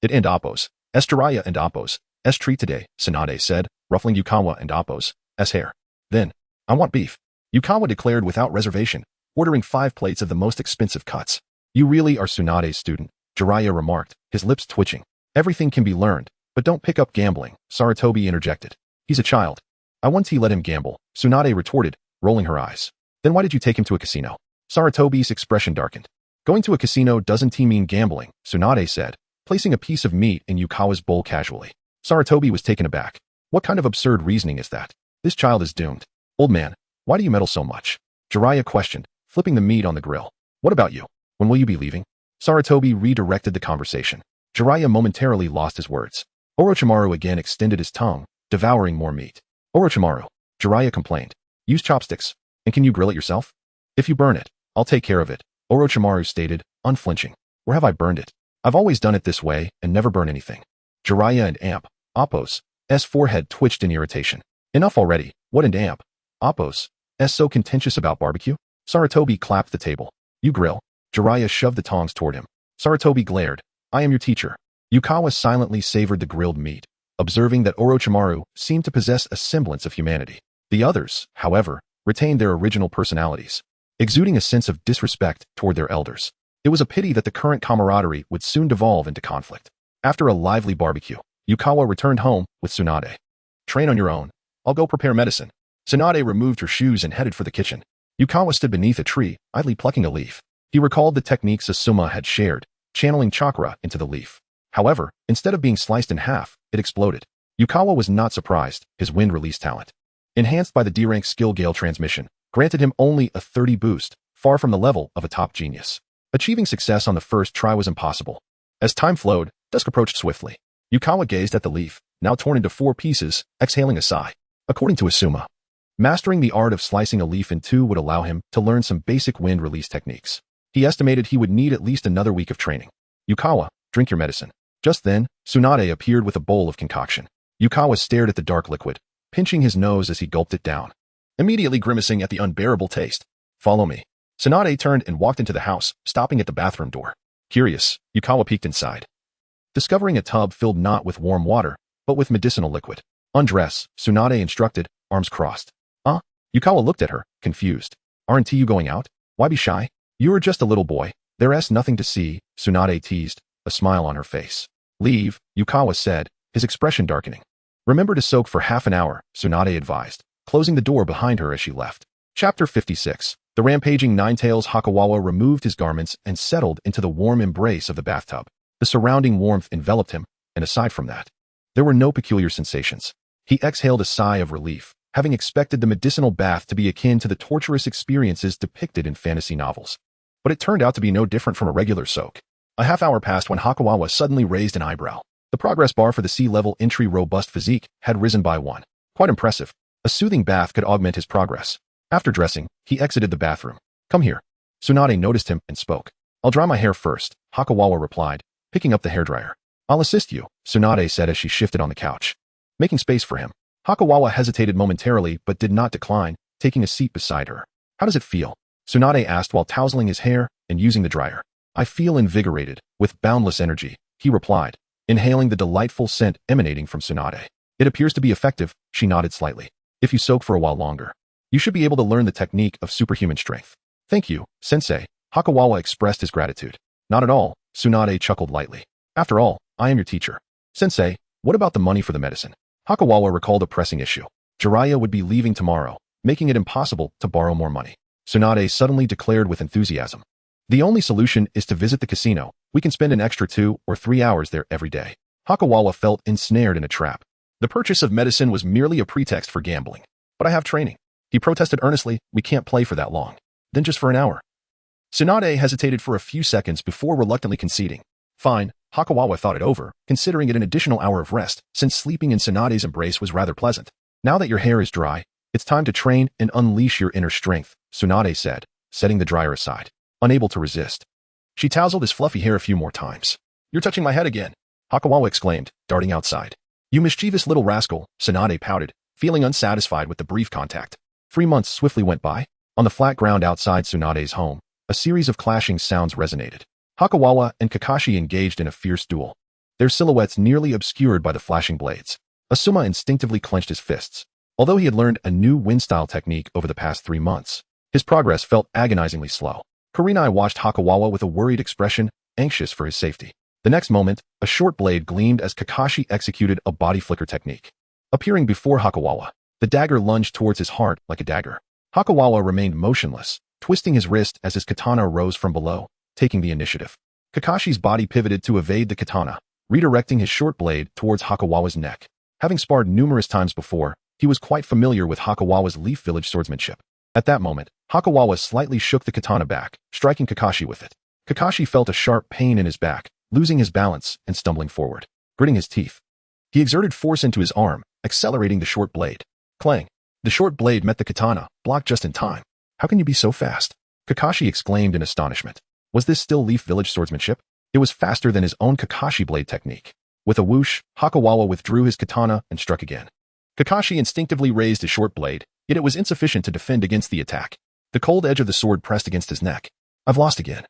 [SPEAKER 1] It and Appo's. Jiraiya and Appo's. Treat today, Tsunade said, ruffling Yukawa and Appo's hair. Then, I want beef. Yukawa declared without reservation, ordering 5 plates of the most expensive cuts. You really are Tsunade's student, Jiraiya remarked, his lips twitching. Everything can be learned, but don't pick up gambling, Sarutobi interjected. He's a child. I once he let him gamble, Tsunade retorted, rolling her eyes. Then why did you take him to a casino? Sarutobi's expression darkened. Going to a casino doesn't mean gambling, Tsunade said, placing a piece of meat in Yukawa's bowl casually. Sarutobi was taken aback. What kind of absurd reasoning is that? This child is doomed. Old man, why do you meddle so much? Jiraiya questioned, flipping the meat on the grill. What about you? When will you be leaving? Sarutobi redirected the conversation. Jiraiya momentarily lost his words. Orochimaru again extended his tongue, devouring more meat. Orochimaru, Jiraiya complained. Use chopsticks, and can you grill it yourself? If you burn it, I'll take care of it, Orochimaru stated, unflinching. Where have I burned it? I've always done it this way and never burn anything. Jiraiya and Appo's forehead twitched in irritation. Enough already, what and Appo's so contentious about barbecue? Sarutobi clapped the table. You grill. Jiraiya shoved the tongs toward him. Sarutobi glared. I am your teacher. Yukawa silently savored the grilled meat, observing that Orochimaru seemed to possess a semblance of humanity. The others, however, retained their original personalities, exuding a sense of disrespect toward their elders. It was a pity that the current camaraderie would soon devolve into conflict. After a lively barbecue, Yukawa returned home with Tsunade. Train on your own. I'll go prepare medicine. Tsunade removed her shoes and headed for the kitchen. Yukawa stood beneath a tree, idly plucking a leaf. He recalled the techniques Asuma had shared, channeling chakra into the leaf. However, instead of being sliced in half, it exploded. Yukawa was not surprised. His wind release talent, enhanced by the D-rank skill gale transmission, granted him only a 30 boost, far from the level of a top genius. Achieving success on the first try was impossible. As time flowed, dusk approached swiftly. Yukawa gazed at the leaf, now torn into 4 pieces, exhaling a sigh. According to Asuma, mastering the art of slicing a leaf in 2 would allow him to learn some basic wind release techniques. He estimated he would need at least another week of training. Yukawa, drink your medicine. Just then, Tsunade appeared with a bowl of concoction. Yukawa stared at the dark liquid, pinching his nose as he gulped it down, immediately grimacing at the unbearable taste. Follow me. Tsunade turned and walked into the house, stopping at the bathroom door. Curious, Yukawa peeked inside, discovering a tub filled not with warm water, but with medicinal liquid. Undress, Tsunade instructed, arms crossed. Yukawa looked at her, confused. Aren't you going out? Why be shy? You're just a little boy. There's nothing to see, Tsunade teased, a smile on her face. Leave, Yukawa said, his expression darkening. Remember to soak for half an hour, Tsunade advised, closing the door behind her as she left. Chapter 56. The rampaging Ninetales Hakawawa removed his garments and settled into the warm embrace of the bathtub. The surrounding warmth enveloped him, and aside from that, there were no peculiar sensations. He exhaled a sigh of relief, having expected the medicinal bath to be akin to the torturous experiences depicted in fantasy novels. But it turned out to be no different from a regular soak. A half hour passed when Hakawawa suddenly raised an eyebrow. The progress bar for the sea-level entry robust physique had risen by 1. Quite impressive. A soothing bath could augment his progress. After dressing, he exited the bathroom. Come here. Tsunade noticed him and spoke. I'll dry my hair first, Hakawawa replied, picking up the hairdryer. I'll assist you, Tsunade said as she shifted on the couch. Making space for him. Hakawawa hesitated momentarily but did not decline, taking a seat beside her. How does it feel? Tsunade asked while tousling his hair and using the dryer. I feel invigorated, with boundless energy, he replied, inhaling the delightful scent emanating from Tsunade. It appears to be effective, she nodded slightly. If you soak for a while longer, you should be able to learn the technique of superhuman strength. Thank you, sensei. Hakawawa expressed his gratitude. Not at all, Tsunade chuckled lightly. After all, I am your teacher. Sensei, what about the money for the medicine? Hakawawa recalled a pressing issue. Jiraiya would be leaving tomorrow, making it impossible to borrow more money. Tsunade suddenly declared with enthusiasm. The only solution is to visit the casino. We can spend an extra 2 or 3 hours there every day. Hakawawa felt ensnared in a trap. The purchase of medicine was merely a pretext for gambling. But I have training. He protested earnestly, we can't play for that long. Then just for an hour. Tsunade hesitated for a few seconds before reluctantly conceding. Fine, Hakawawa thought it over, considering it an additional hour of rest, since sleeping in Tsunade's embrace was rather pleasant. Now that your hair is dry, it's time to train and unleash your inner strength, Tsunade said, setting the dryer aside. Unable to resist. She tousled his fluffy hair a few more times. You're touching my head again, Hakawawa exclaimed, darting outside. You mischievous little rascal, Tsunade pouted, feeling unsatisfied with the brief contact. 3 months swiftly went by. On the flat ground outside Tsunade's home, a series of clashing sounds resonated. Hakawawa and Kakashi engaged in a fierce duel, their silhouettes nearly obscured by the flashing blades. Asuma instinctively clenched his fists. Although he had learned a new wind-style technique over the past 3 months, his progress felt agonizingly slow. Kurenai watched Hakawawa with a worried expression, anxious for his safety. The next moment, a short blade gleamed as Kakashi executed a body flicker technique. Appearing before Hakawawa, the dagger lunged towards his heart like a dagger. Hakawawa remained motionless, twisting his wrist as his katana rose from below, taking the initiative. Kakashi's body pivoted to evade the katana, redirecting his short blade towards Hakawawa's neck. Having sparred numerous times before, he was quite familiar with Hakawawa's Leaf Village swordsmanship. At that moment, Hakawawa slightly shook the katana back, striking Kakashi with it. Kakashi felt a sharp pain in his back, losing his balance and stumbling forward. Gritting his teeth, he exerted force into his arm, accelerating the short blade. Clang! The short blade met the katana, blocked just in time. How can you be so fast? Kakashi exclaimed in astonishment. Was this still Leaf Village swordsmanship? It was faster than his own Kakashi blade technique. With a whoosh, Hakawawa withdrew his katana and struck again. Kakashi instinctively raised his short blade, yet it was insufficient to defend against the attack. The cold edge of the sword pressed against his neck. I've lost again.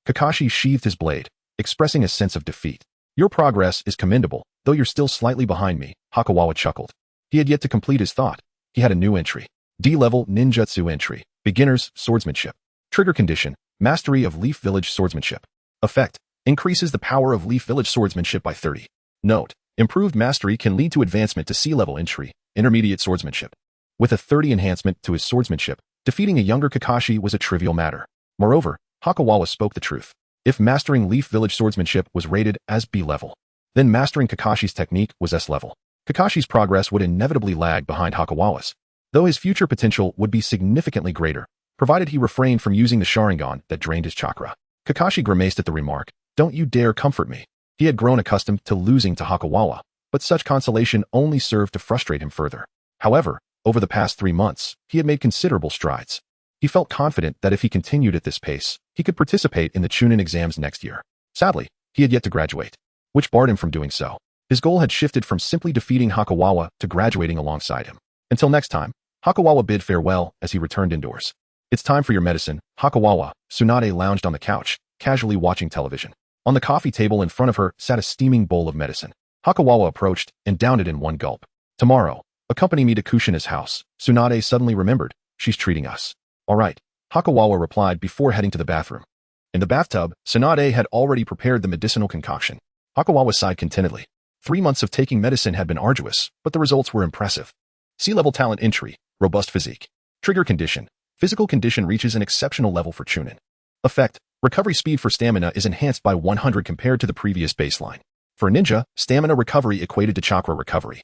[SPEAKER 1] Kakashi sheathed his blade, expressing a sense of defeat. Your progress is commendable, though you're still slightly behind me, Hakawawa chuckled. He had yet to complete his thought. He had a new entry. D-level ninjutsu entry. Beginner's swordsmanship. Trigger condition, mastery of Leaf Village swordsmanship. Effect, increases the power of Leaf Village swordsmanship by 30. Note, improved mastery can lead to advancement to C-level entry, intermediate swordsmanship. With a 30 enhancement to his swordsmanship, defeating a younger Kakashi was a trivial matter. Moreover, Hakawawa spoke the truth. If mastering Leaf Village swordsmanship was rated as B-level, then mastering Kakashi's technique was S-level. Kakashi's progress would inevitably lag behind Hakawawa's, though his future potential would be significantly greater, provided he refrained from using the Sharingan that drained his chakra. Kakashi grimaced at the remark, don't you dare comfort me. He had grown accustomed to losing to Hakawawa, but such consolation only served to frustrate him further. However, over the past 3 months, he had made considerable strides. He felt confident that if he continued at this pace, he could participate in the Chunin exams next year. Sadly, he had yet to graduate, which barred him from doing so. His goal had shifted from simply defeating Hakawawa to graduating alongside him. Until next time, Hakawawa bid farewell as he returned indoors. It's time for your medicine, Hakawawa. Tsunade lounged on the couch, casually watching television. On the coffee table in front of her sat a steaming bowl of medicine. Hakawawa approached and downed it in one gulp. Tomorrow, accompany me to Kushina's house. Tsunade suddenly remembered. She's treating us. All right, Hakawawa replied before heading to the bathroom. In the bathtub, Tsunade had already prepared the medicinal concoction. Hakawawa sighed contentedly. 3 months of taking medicine had been arduous, but the results were impressive. C-level talent entry, robust physique. Trigger condition, Physical condition reaches an exceptional level for Chunin. Effect: recovery speed for stamina is enhanced by 100 compared to the previous baseline. For a ninja, stamina recovery equated to chakra recovery,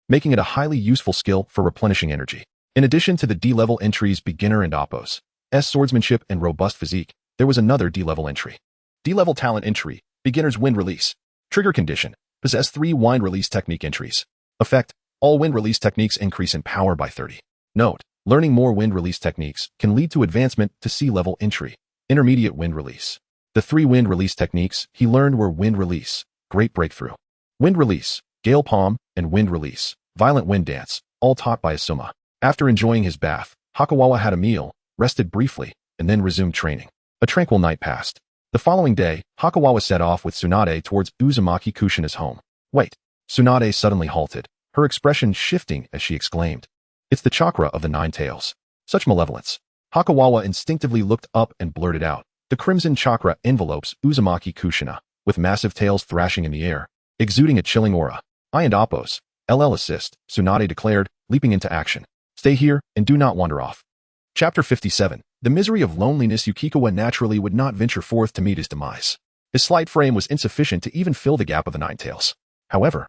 [SPEAKER 1] making it a highly useful skill for replenishing energy. In addition to the D-level entries Beginner and Appos, swordsmanship and robust physique, there was another D-level entry. D-level talent entry, Beginner's Wind Release. Trigger condition: possess 3 wind release technique entries. Effect: all wind release techniques increase in power by 30. Note: learning more wind release techniques can lead to advancement to C-level entry. Intermediate wind release. The 3 wind release techniques he learned were wind release, great breakthrough, wind release, gale palm, and wind release, violent wind dance, all taught by Asuma. After enjoying his bath, Hakawawa had a meal, rested briefly, and then resumed training. A tranquil night passed. The following day, Hakawawa set off with Tsunade towards Uzumaki Kushina's home. Wait. Tsunade suddenly halted, her expression shifting as she exclaimed, "It's the chakra of the 9 tails. Such malevolence." Hakawawa instinctively looked up and blurted out, "The crimson chakra envelopes Uzumaki Kushina, with massive tails thrashing in the air, exuding a chilling aura. I and Appos, LL assist," Tsunade declared, leaping into action. "Stay here and do not wander off." Chapter 57. The misery of loneliness. Yukikawa naturally would not venture forth to meet his demise. His slight frame was insufficient to even fill the gap of the 9 tails. However,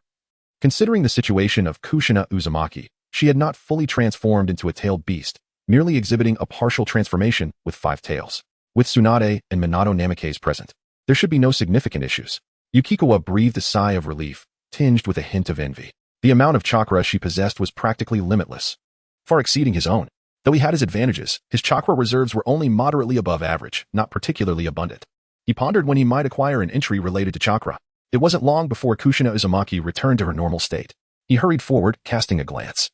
[SPEAKER 1] considering the situation of Kushina Uzumaki, she had not fully transformed into a tailed beast, merely exhibiting a partial transformation with 5 tails. With Tsunade and Minato Namikaze present, there should be no significant issues. Yukikawa breathed a sigh of relief, tinged with a hint of envy. The amount of chakra she possessed was practically limitless, far exceeding his own. Though he had his advantages, his chakra reserves were only moderately above average, not particularly abundant. He pondered when he might acquire an entry related to chakra. It wasn't long before Kushina Uzumaki returned to her normal state. He hurried forward, casting a glance.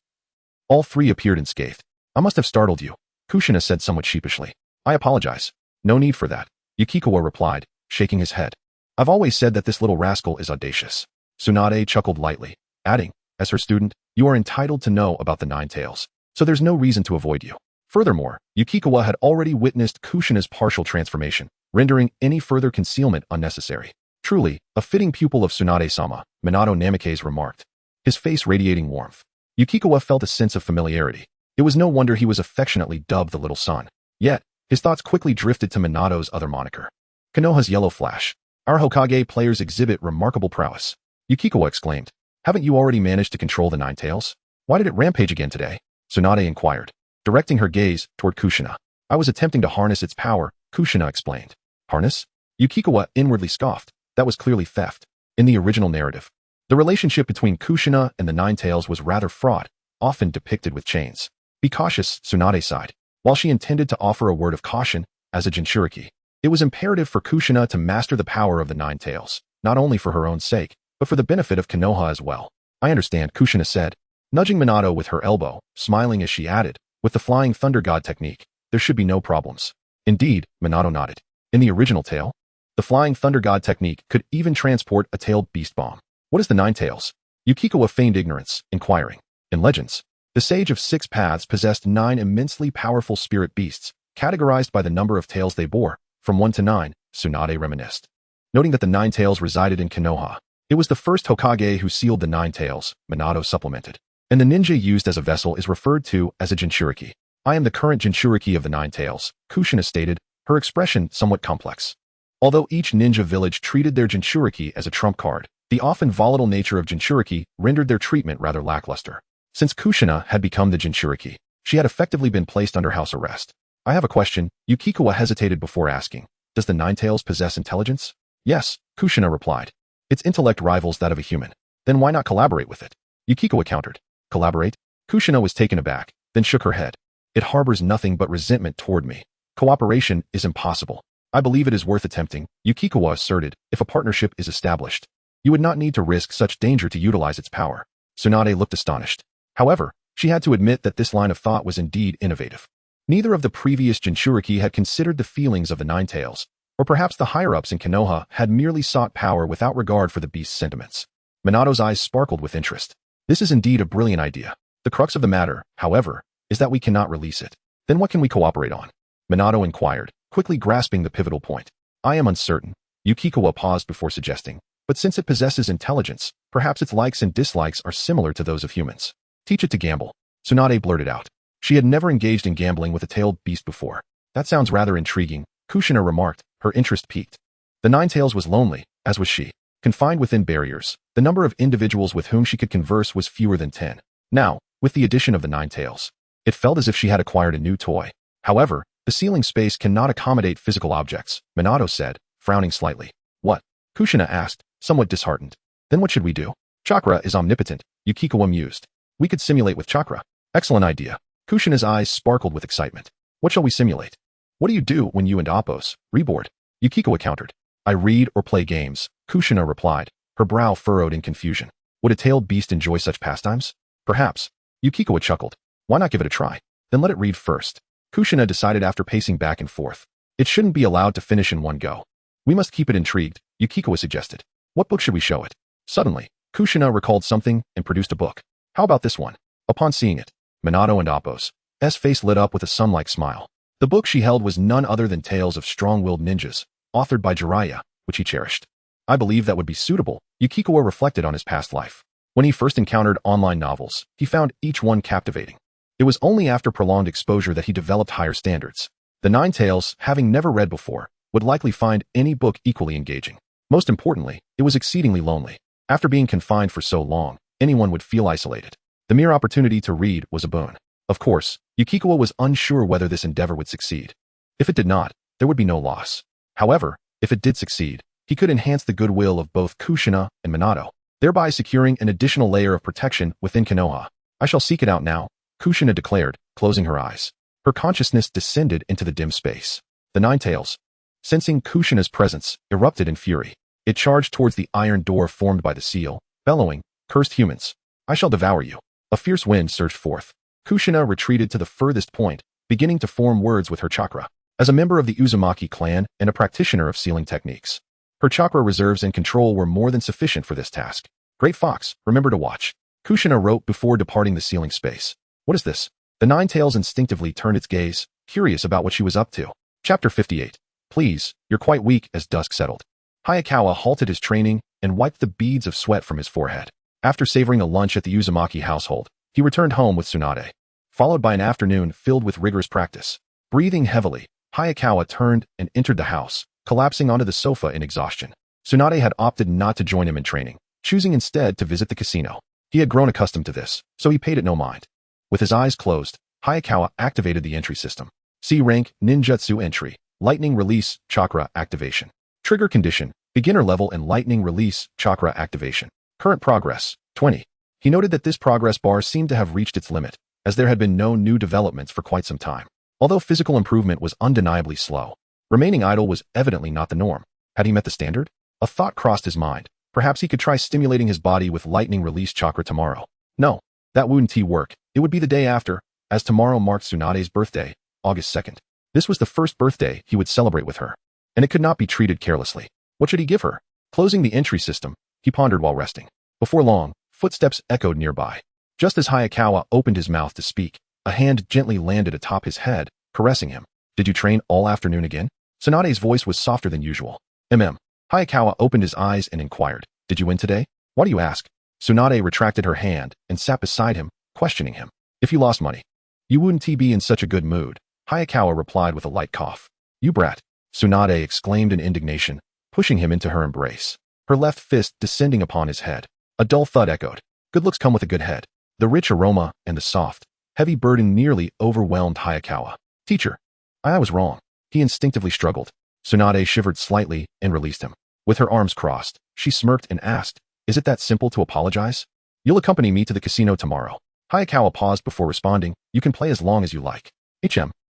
[SPEAKER 1] All 3 appeared unscathed. "I must have startled you," Kushina said somewhat sheepishly. "I apologize." "No need for that," Yukikawa replied, shaking his head. "I've always said that this little rascal is audacious." Tsunade chuckled lightly, adding, "As her student, you are entitled to know about the 9 tails, so there's no reason to avoid you." Furthermore, Yukikawa had already witnessed Kushina's partial transformation, rendering any further concealment unnecessary. "Truly, a fitting pupil of Tsunade-sama," Minato Namikaze remarked, his face radiating warmth. Yukikawa felt a sense of familiarity. It was no wonder he was affectionately dubbed the Little Sun. Yet, his thoughts quickly drifted to Minato's other moniker. Konoha's Yellow Flash. "Our Hokage players exhibit remarkable prowess," Yukikawa exclaimed. "Haven't you already managed to control the 9 tails? Why did it rampage again today?" Tsunade inquired, directing her gaze toward Kushina. "I was attempting to harness its power," Kushina explained. "Harness?" Yukikawa inwardly scoffed. That was clearly theft. In the original narrative, the relationship between Kushina and the 9 tails was rather fraught, often depicted with chains. "Be cautious," Tsunade sighed. While she intended to offer a word of caution, as a Jinchuriki, it was imperative for Kushina to master the power of the 9 tails, not only for her own sake, but for the benefit of Konoha as well. "I understand," Kushina said, nudging Minato with her elbow, smiling as she added, "With the Flying Thunder God technique, there should be no problems." Indeed, Minato nodded. In the original tale, the Flying Thunder God technique could even transport a tailed beast bomb. "What is the 9 tails?" Yukikawa feigned ignorance, inquiring. In legends, the Sage of 6 Paths possessed 9 immensely powerful spirit beasts, categorized by the number of tails they bore, from 1 to 9, Tsunade reminisced. Noting that the 9 tails resided in Konoha, it was the first Hokage who sealed the 9 tails, Minato supplemented. "And the ninja used as a vessel is referred to as a Jinchuriki. I am the current Jinchuriki of the 9 tails," Kushina stated, her expression somewhat complex. Although each ninja village treated their Jinchuriki as a trump card, the often volatile nature of Jinchuriki rendered their treatment rather lackluster. Since Kushina had become the Jinchuriki, she had effectively been placed under house arrest. "I have a question," Yukikawa hesitated before asking. "Does the 9 tails possess intelligence?" "Yes," Kushina replied. "Its intellect rivals that of a human. Then why not collaborate with it?" Yukikawa countered. "Collaborate?" Kushina was taken aback, then shook her head. "It harbors nothing but resentment toward me. Cooperation is impossible." "I believe it is worth attempting," Yukikawa asserted, "if a partnership is established. You would not need to risk such danger to utilize its power." Tsunade looked astonished. However, she had to admit that this line of thought was indeed innovative. Neither of the previous Jinchuriki had considered the feelings of the 9 tails, or perhaps the higher-ups in Konoha had merely sought power without regard for the beast's sentiments. Minato's eyes sparkled with interest. "This is indeed a brilliant idea. The crux of the matter, however, is that we cannot release it. Then what can we cooperate on?" Minato inquired, quickly grasping the pivotal point. "I am uncertain," Yukikawa paused before suggesting, "but since it possesses intelligence, perhaps its likes and dislikes are similar to those of humans." "Teach it to gamble," Tsunade blurted out. She had never engaged in gambling with a tailed beast before. That sounds rather intriguing, Kushina remarked, her interest piqued. The Ninetales was lonely, as was she. Confined within barriers, the number of individuals with whom she could converse was fewer than 10. Now, with the addition of the Ninetales, it felt as if she had acquired a new toy. However, the ceiling space cannot accommodate physical objects, Minato said, frowning slightly. What? Kushina asked, somewhat disheartened. Then what should we do? Chakra is omnipotent, Yukiko mused. We could simulate with chakra. Excellent idea. Kushina's eyes sparkled with excitement. What shall we simulate? What do you do when you and Appos reboard? Yukiko countered. I read or play games, Kushina replied, her brow furrowed in confusion. Would a tailed beast enjoy such pastimes? Perhaps. Yukiko chuckled. Why not give it a try? Then let it read first. Kushina decided after pacing back and forth. It shouldn't be allowed to finish in one go. We must keep it intrigued, Yukiko suggested. What book should we show it? Suddenly, Kushina recalled something and produced a book. How about this one? Upon seeing it, Minato and Appos' face lit up with a sun-like smile. The book she held was none other than Tales of Strong-Willed Ninjas, authored by Jiraiya, which he cherished. I believe that would be suitable, Yukiko reflected on his past life. When he first encountered online novels, he found each one captivating. It was only after prolonged exposure that he developed higher standards. The Ninetales, having never read before, would likely find any book equally engaging. Most importantly, it was exceedingly lonely. After being confined for so long, anyone would feel isolated. The mere opportunity to read was a boon. Of course, Yukiko was unsure whether this endeavor would succeed. If it did not, there would be no loss. However, if it did succeed, he could enhance the goodwill of both Kushina and Minato, thereby securing an additional layer of protection within Konoha. I shall seek it out now, Kushina declared, closing her eyes. Her consciousness descended into the dim space. The Ninetales, sensing Kushina's presence, erupted in fury. It charged towards the iron door formed by the seal, bellowing, Cursed humans! I shall devour you. A fierce wind surged forth. Kushina retreated to the furthest point, beginning to form words with her chakra. As a member of the Uzumaki clan and a practitioner of sealing techniques, her chakra reserves and control were more than sufficient for this task. Great Fox, remember to watch. Kushina wrote before departing the sealing space. What is this? The Ninetales instinctively turned its gaze, curious about what she was up to. Chapter 58. Please, you're quite weak. As dusk settled, Hayakawa halted his training and wiped the beads of sweat from his forehead. After savoring a lunch at the Uzumaki household, he returned home with Tsunade, followed by an afternoon filled with rigorous practice. Breathing heavily, Hayakawa turned and entered the house, collapsing onto the sofa in exhaustion. Tsunade had opted not to join him in training, choosing instead to visit the casino. He had grown accustomed to this, so he paid it no mind. With his eyes closed, Hayakawa activated the entry system. C rank, ninjutsu entry, lightning release, chakra activation. Trigger condition, beginner level and lightning release, chakra activation. Current progress, 20. He noted that this progress bar seemed to have reached its limit, as there had been no new developments for quite some time. Although physical improvement was undeniably slow, remaining idle was evidently not the norm. Had he met the standard? A thought crossed his mind. Perhaps he could try stimulating his body with lightning release chakra tomorrow. No, that wouldn't work. It would be the day after, as tomorrow marked Tsunade's birthday, August 2nd. This was the first birthday he would celebrate with her, and it could not be treated carelessly. What should he give her? Closing the entry system, he pondered while resting. Before long, footsteps echoed nearby. Just as Hayakawa opened his mouth to speak, a hand gently landed atop his head, caressing him. Did you train all afternoon again? Tsunade's voice was softer than usual. Hayakawa opened his eyes and inquired, did you win today? Why do you ask? Tsunade retracted her hand and sat beside him, questioning him. If you lost money, you wouldn't be in such a good mood, Hayakawa replied with a light cough. You brat, Tsunade exclaimed in indignation, pushing him into her embrace, her left fist descending upon his head. A dull thud echoed. Good looks come with a good head. The rich aroma and the soft, heavy burden nearly overwhelmed Hayakawa. Teacher, I was wrong. He instinctively struggled. Tsunade shivered slightly and released him. With her arms crossed, she smirked and asked, is it that simple to apologize? You'll accompany me to the casino tomorrow. Hayakawa paused before responding, you can play as long as you like.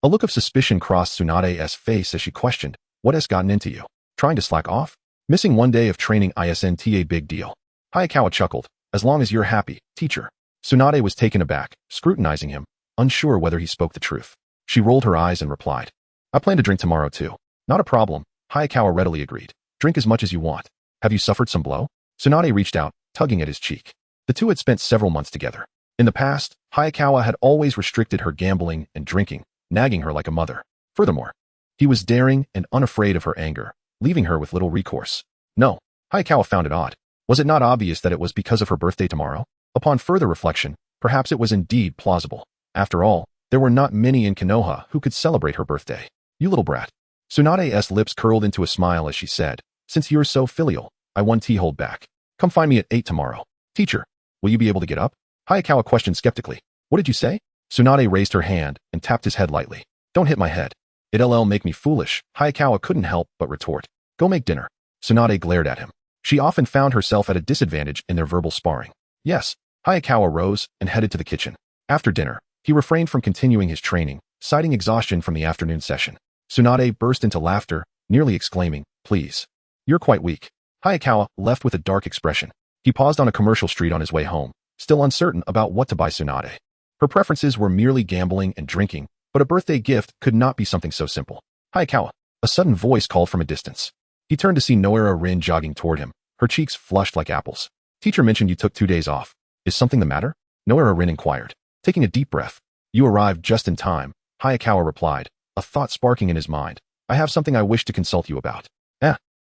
[SPEAKER 1] A look of suspicion crossed Tsunade's face as she questioned, what has gotten into you? Trying to slack off? Missing one day of training isn't a big deal. Hayakawa chuckled, as long as you're happy, teacher. Tsunade was taken aback, scrutinizing him, unsure whether he spoke the truth. She rolled her eyes and replied, I plan to drink tomorrow too. Not a problem, Hayakawa readily agreed. Drink as much as you want. Have you suffered some blow? Tsunade reached out, tugging at his cheek. The two had spent several months together. In the past, Hayakawa had always restricted her gambling and drinking, nagging her like a mother. Furthermore, he was daring and unafraid of her anger, leaving her with little recourse. No, Hayakawa found it odd. Was it not obvious that it was because of her birthday tomorrow? Upon further reflection, perhaps it was indeed plausible. After all, There were not many in Konoha who could celebrate her birthday. You little brat. Tsunade's lips curled into a smile as she said, since you're so filial, I won't hold back. Come find me at 8 tomorrow. Teacher, will you be able to get up? Hayakawa questioned skeptically. What did you say? Tsunade raised her hand and tapped his head lightly. Don't hit my head. It'll make me foolish. Hayakawa couldn't help but retort. Go make dinner. Tsunade glared at him. She often found herself at a disadvantage in their verbal sparring. Yes. Hayakawa rose and headed to the kitchen. After dinner, he refrained from continuing his training, citing exhaustion from the afternoon session. Tsunade burst into laughter, nearly exclaiming, please. You're quite weak. Hayakawa left with a dark expression. He paused on a commercial street on his way home, still uncertain about what to buy Tsunade. Her preferences were merely gambling and drinking, but a birthday gift could not be something so simple. Hayakawa. A sudden voice called from a distance. He turned to see Noera Rin jogging toward him, her cheeks flushed like apples. Teacher mentioned you took 2 days off. Is something the matter? Noera Rin inquired. Taking a deep breath. You arrived just in time, Hayakawa replied, a thought sparking in his mind. I have something I wish to consult you about.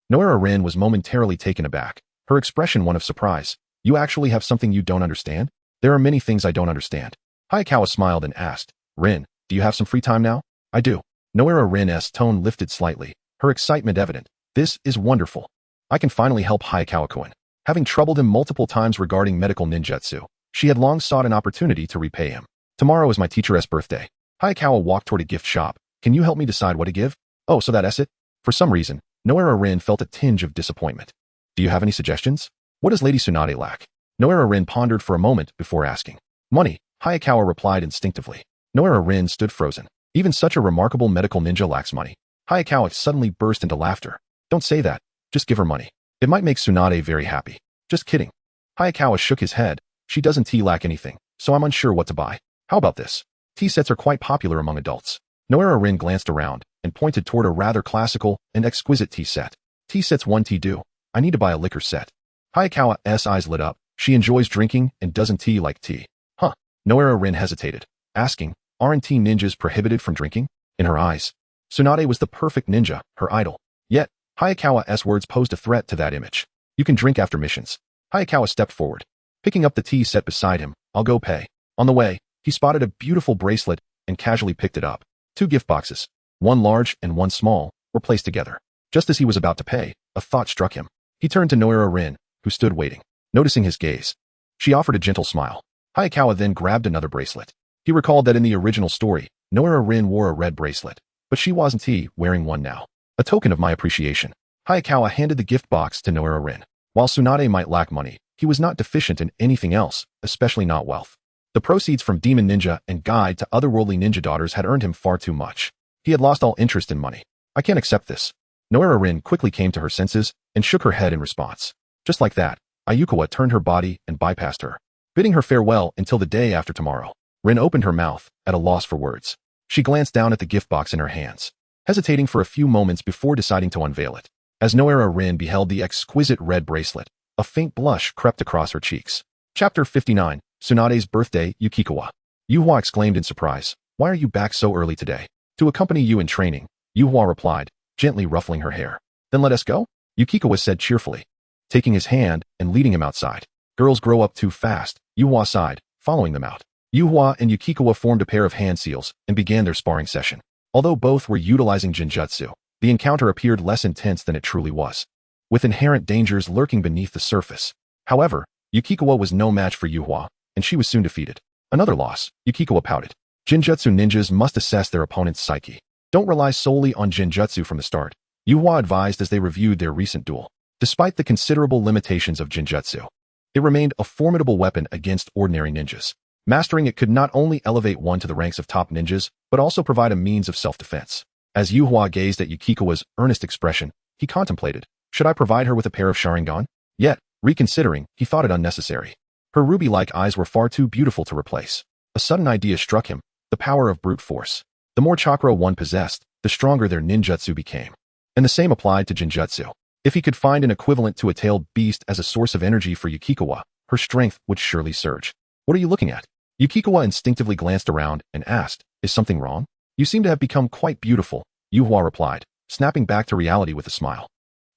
[SPEAKER 1] Noera Rin was momentarily taken aback, her expression one of surprise. You actually have something you don't understand? There are many things I don't understand. Hayakawa smiled and asked, Rin, do you have some free time now? I do. Noera Rin's tone lifted slightly, her excitement evident. This is wonderful. I can finally help Hayakawa-kun. Having troubled him multiple times regarding medical ninjutsu, she had long sought an opportunity to repay him. Tomorrow is my teacher's birthday. Hayakawa walked toward a gift shop. Can you help me decide what to give? Oh, so that's it? For some reason, Noera Rin felt a tinge of disappointment. Do you have any suggestions? What does Lady Tsunade lack? Noera Rin pondered for a moment before asking. Money, Hayakawa replied instinctively. Noera Rin stood frozen. Even such a remarkable medical ninja lacks money. Hayakawa suddenly burst into laughter. Don't say that. Just give her money. It might make Tsunade very happy. Just kidding. Hayakawa shook his head. She doesn't lack anything, so I'm unsure what to buy. How about this? Tea sets are quite popular among adults. Noera Rin glanced around and pointed toward a rather classical and exquisite tea set. Tea sets 1 tea do. I need to buy a liquor set. Hayakawa's eyes lit up. She enjoys drinking and doesn't like tea. Huh. Noera Rin hesitated, asking, aren't tea ninjas prohibited from drinking? In her eyes, Tsunade was the perfect ninja, her idol. Yet, Hayakawa's words posed a threat to that image. You can drink after missions. Hayakawa stepped forward. Picking up the tea set beside him, I'll go pay. On the way, he spotted a beautiful bracelet and casually picked it up. 2 gift boxes, one large and one small, were placed together. Just as he was about to pay, a thought struck him. He turned to Noera Rin, who stood waiting. Noticing his gaze, she offered a gentle smile. Hayakawa then grabbed another bracelet. He recalled that in the original story, Noera Rin wore a red bracelet, but she wasn't wearing one now. A token of my appreciation. Hayakawa handed the gift box to Noera Rin. While Tsunade might lack money, he was not deficient in anything else, especially not wealth. The proceeds from Demon Ninja and Guide to Otherworldly Ninja Daughters had earned him far too much. He had lost all interest in money. I can't accept this. Noera Rin quickly came to her senses and shook her head in response. Just like that, Ayukawa turned her body and bypassed her, bidding her farewell until the day after tomorrow. Rin opened her mouth, at a loss for words. She glanced down at the gift box in her hands, hesitating for a few moments before deciding to unveil it. As Noera Rin beheld the exquisite red bracelet, a faint blush crept across her cheeks. Chapter 59, Tsunade's Birthday, Yukikawa. Yuhua exclaimed in surprise. Why are you back so early today? To accompany you in training, Yuhua replied, gently ruffling her hair. Then let us go? Yukikawa said cheerfully, taking his hand and leading him outside. Girls grow up too fast, Yuhua sighed, following them out. Yuhua and Yukikawa formed a pair of hand seals and began their sparring session. Although both were utilizing Jinjutsu, the encounter appeared less intense than it truly was, with inherent dangers lurking beneath the surface. However, Yukikawa was no match for Yuhua, and she was soon defeated. Another loss, Yukikawa pouted. Jinjutsu ninjas must assess their opponent's psyche. Don't rely solely on Jinjutsu from the start, Yuhua advised as they reviewed their recent duel. Despite the considerable limitations of Jinjutsu, it remained a formidable weapon against ordinary ninjas. Mastering it could not only elevate one to the ranks of top ninjas, but also provide a means of self-defense. As Yuhua gazed at Yukikawa's earnest expression, he contemplated, should I provide her with a pair of Sharingan? Yet, reconsidering, he thought it unnecessary. Her ruby-like eyes were far too beautiful to replace. A sudden idea struck him, the power of brute force. The more chakra one possessed, the stronger their ninjutsu became. And the same applied to Jinjutsu. If he could find an equivalent to a tailed beast as a source of energy for Yukikawa, her strength would surely surge. What are you looking at? Yukikawa instinctively glanced around and asked, is something wrong? You seem to have become quite beautiful, Yuhua replied, snapping back to reality with a smile.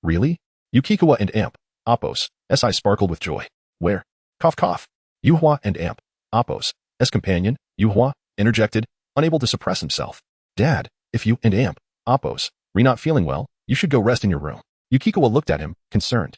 [SPEAKER 1] Really? Yukikawa and Amp, Appo's eyes sparkled with joy. Where? Cough cough. Yuhua and Amp, Appo's companion, Yuhua, interjected, unable to suppress himself. Dad, if you and Oppos, not feeling well, you should go rest in your room. Yukikawa looked at him, concerned.